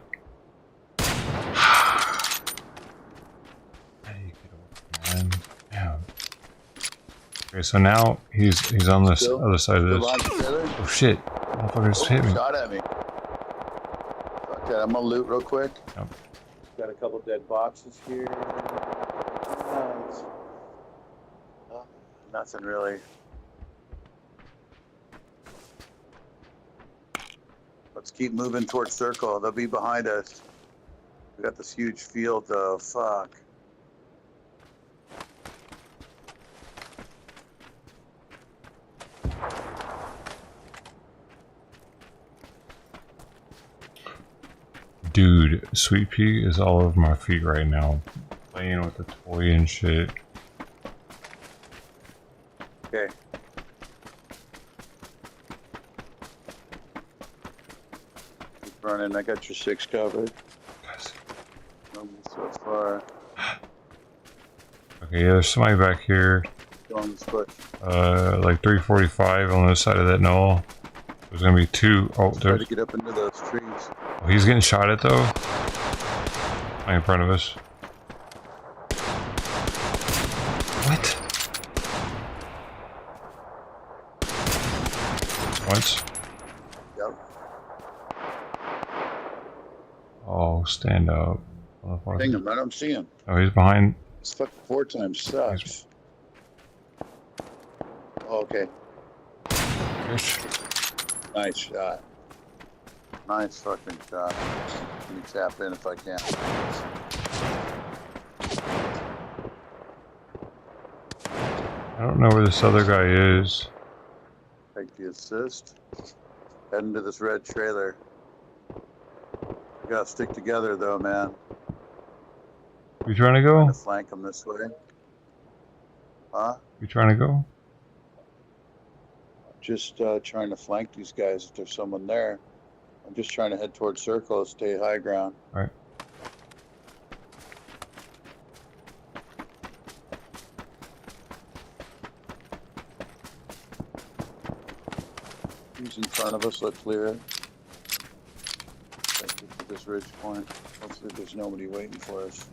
Okay, so now he's on this other side of this. Oh shit! Motherfucker just hit me. Shot at me. Okay, I'm gonna loot real quick. Yep. Got a couple dead boxes here. Nothing really. Let's keep moving towards circle. They'll be behind us. We got this huge field though. Fuck. Dude, Sweet Pea is all over my feet right now. Playing with the toy and shit. Okay. Keep running. I got your 6 covered. Nobody so far. Okay, yeah, there's somebody back here. Go on this foot. Like 345 on the side of that knoll. There's gonna be two. Oh, Try there's. to get up into those trees. Oh, he's getting shot at though. Right in front of us. What? Once. Yep. Oh, stand up. Hang him, I don't see him. Oh, he's behind. This fucking 4 times sucks. Oh, okay. Nice shot. Nice fucking shot. Let me tap in if I can. I don't know where this other guy is. Take the assist. Head into this red trailer. We gotta stick together though, man. You trying to go? Trying to flank them this way. Huh? You trying to go? Just trying to flank these guys if there's someone there. I'm just trying to head towards circle, stay high ground. All right. Who's in front of us? Let's clear it. Let's get to this ridge point. Hopefully there's nobody waiting for us.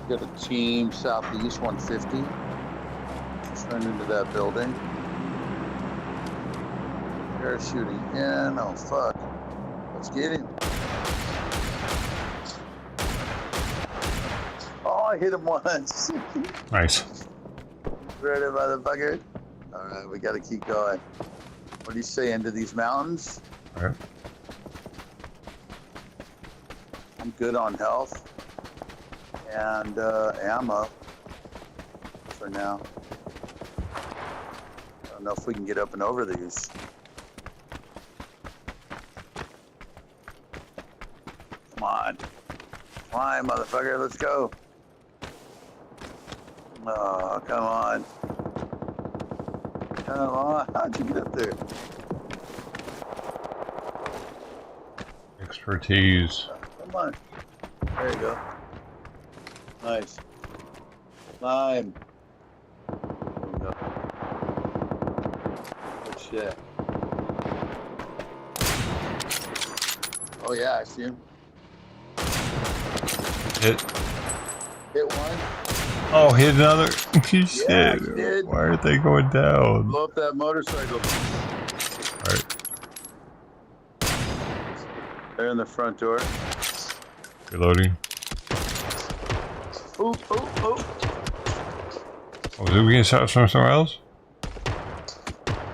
Got a team southeast 150. Turn into that building. Parachuting in. Oh fuck. Let's get him. Oh, I hit him once. Nice. Ready, motherfucker. Alright, we gotta keep going. What do you say, into these mountains? All right. I'm good on health. And ammo for now. I don't know if we can get up and over these. Come on. Climb, motherfucker. Let's go. Oh, come on. Come on. How'd you get up there? Expertise. Come on. There you go. Nice. Climb. There we go. Good shit. Oh yeah, I see him. Hit. Hit one. Oh, hit another. Shit. Yeah, I did. Why aren't they going down? Blow up that motorcycle. All right. They're in the front door. Reloading. Ooh, ooh, ooh. Oh, did we get shot from somewhere else?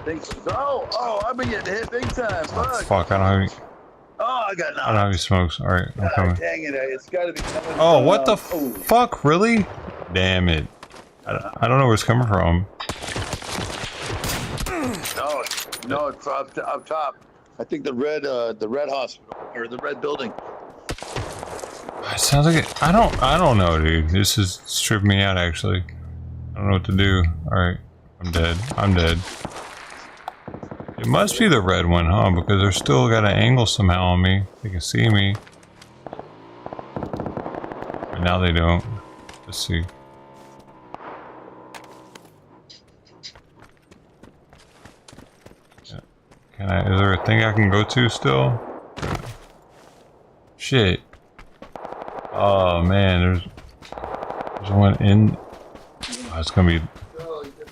Think so. Oh, I've been getting hit big time. Fuck. Fuck, I don't have any. Oh, I got knocked. I don't have any smokes. All right, I'm coming. Dang it, it's got to be coming Oh, from, what the fuck? Really? Damn it. I don't know where it's coming from. No, it's up top. I think the red hospital or the red building. It sounds like it. I don't know, dude. This is tripping me out, actually. I don't know what to do. Alright. I'm dead. I'm dead. It must be the red one, huh? Because they're still got an angle somehow on me. They can see me. But now they don't. Let's see. Is there a thing I can go to still? Shit. Oh man, there's one in. Oh, it's gonna be.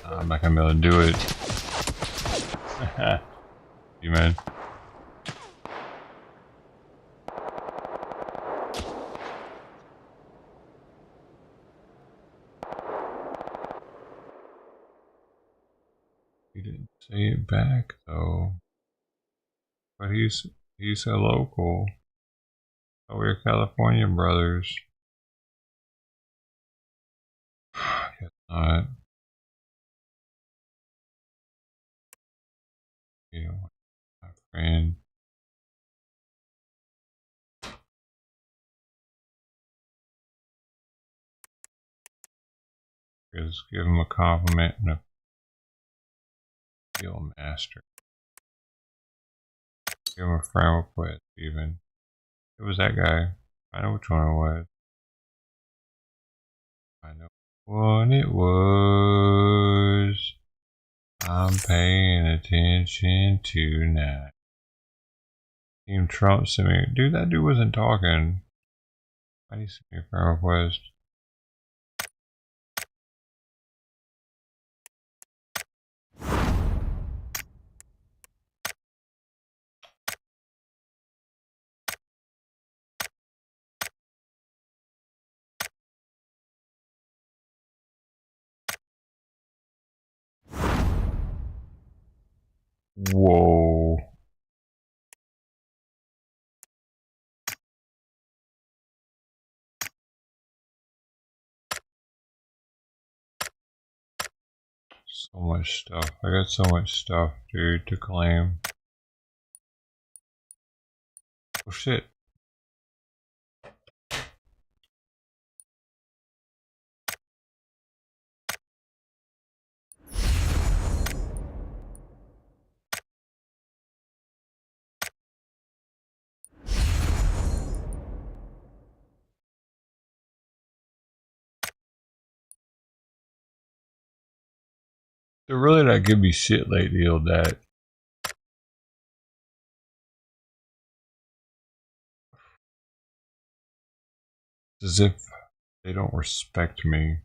I'm not gonna be able to do it. You man. He didn't say it back though. But he's a local. Oh, we're California brothers. Guess not. Yeah, my friend. Just give him a compliment and a skill master. Give him a friend request even. It was that guy. I know which one it was. I know what it was. I'm paying attention tonight. Team Trump sent me. Dude, that dude wasn't talking. Why did he send me a friend request? Whoa. So much stuff. I got so much stuff, dude, to claim. Oh shit. They're really not giving me shit lately on that. As if they don't respect me.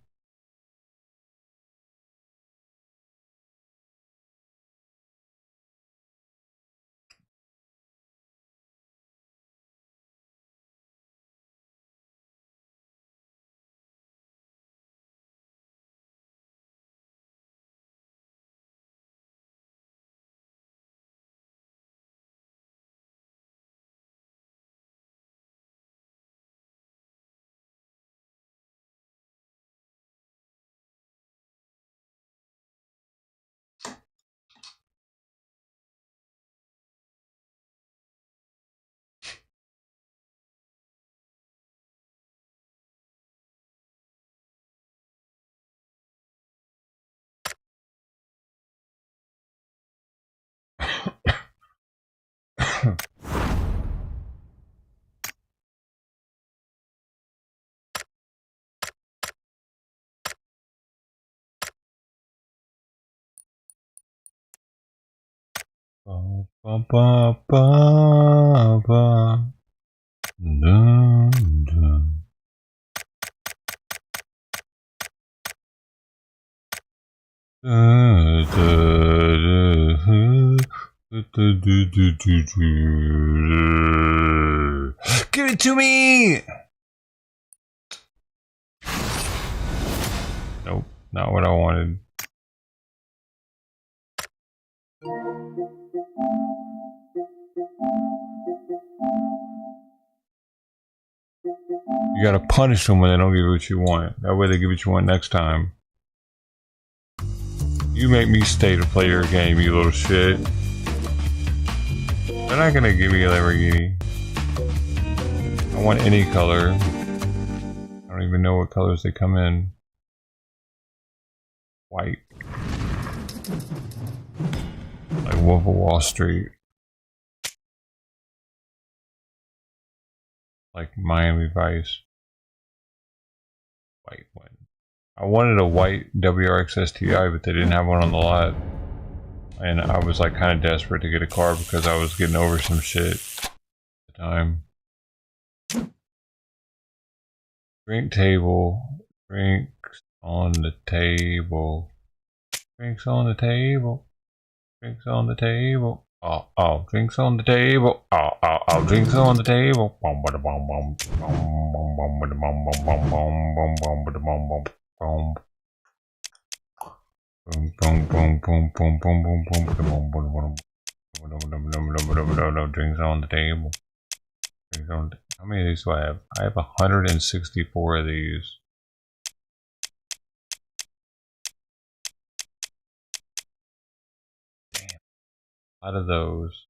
Ba, ba, ba, ba. Dun, dun. Give it to me! Nope, not what I wanted. You gotta punish them when they don't give you what you want. That way they give what you want next time. You make me stay to play your game, you little shit. They're not gonna give me a Lamborghini. I want any color. I don't even know what colors they come in. White. Like Wolf of Wall Street. Like Miami Vice. White one. I wanted a white WRX STI, but they didn't have one on the lot. And I was like kind of desperate to get a car because I was getting over some shit at the time. Drink table. Drinks on the table. Drinks on the table. Drinks on the table. Oh, oh, drinks on the table. Oh, oh, oh, drinks on the table. Boom, bada, boom, boom, boom, boom, boom, bada, boom, boom, boom, boom, boom, boom, bada, boom, boom, boom. Boom, boom, boom, boom, boom, boom, boom, boom, bada, boom, bada, boom. Drinks on the table. Drinks on the... How many of these do I have? I have 164 of these. Damn. A lot of those.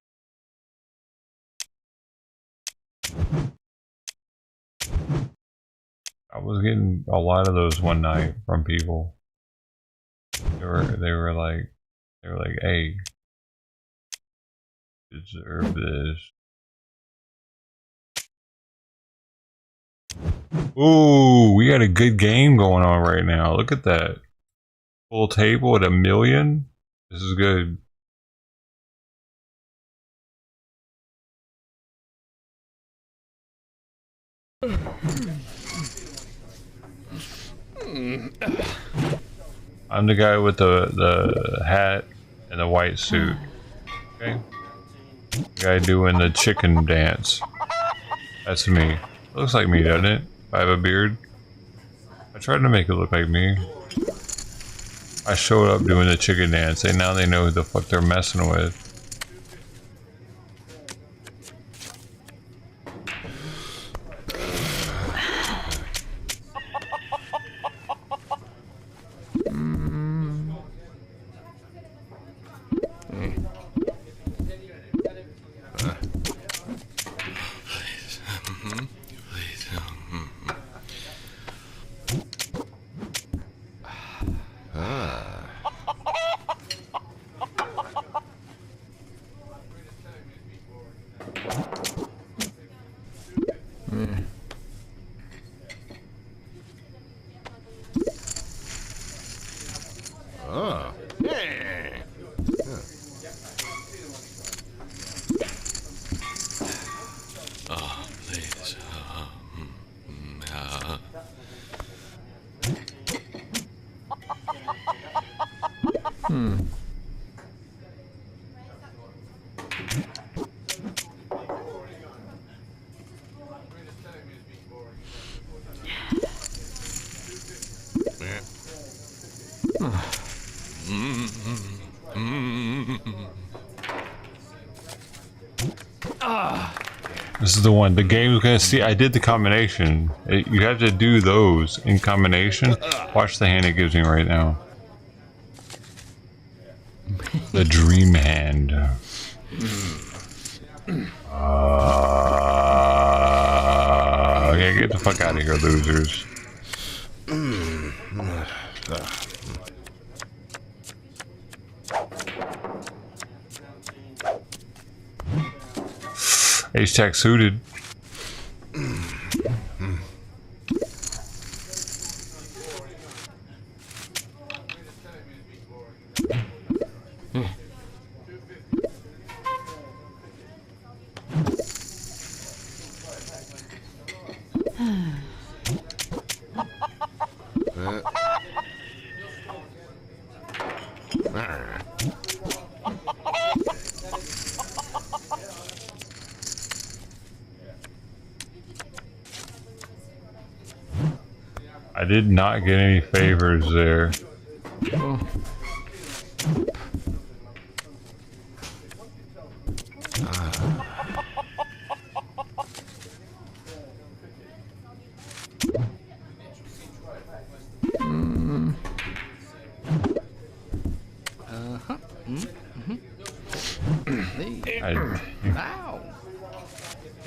I was getting a lot of those one night from people. They were like, hey, you deserve this. Ooh, we got a good game going on right now. Look at that. Full table at 1 million. This is good. I'm the guy with the hat and the white suit. Okay. The guy doing the chicken dance. That's me. Looks like me, doesn't it? If I have a beard. I tried to make it look like me. I showed up doing the chicken dance, and now they know who the fuck they're messing with. This is the one. The game's gonna see. I did the combination. You have to do those in combination. Watch the hand it gives me right now. The dream hand. Okay, get the fuck out of here, losers. H-Tech suited. I did not get any favors there.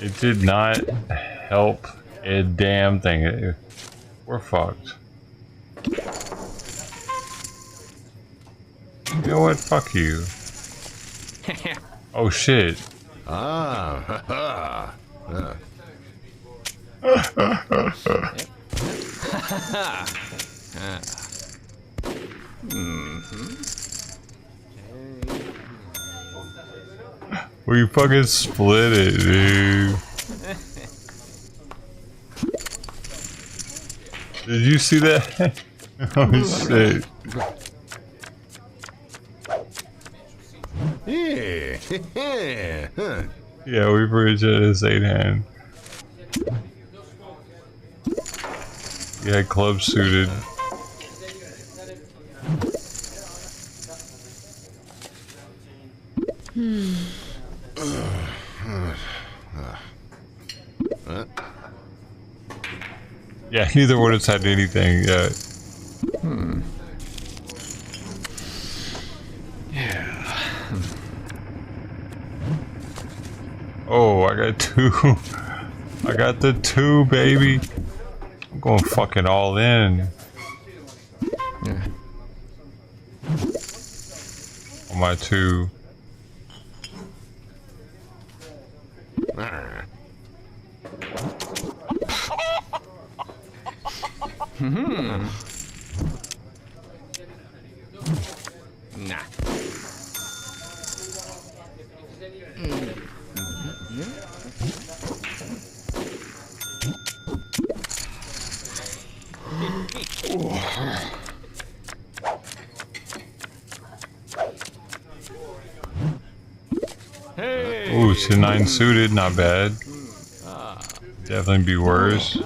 It did not help a damn thing. We're fucked. You know what? Fuck you. Oh shit. We fucking split it, dude. Did you see that? Oh shit. Yeah, we bridged at his 8 hand. He had club suited. Yeah, neither one has had anything yet. Yeah. Oh, I got 2. I got the 2, baby. I'm going fucking all in. Yeah. On my 2. Nah. Hey. Ooh, to 9 suited, not bad. Definitely be worse.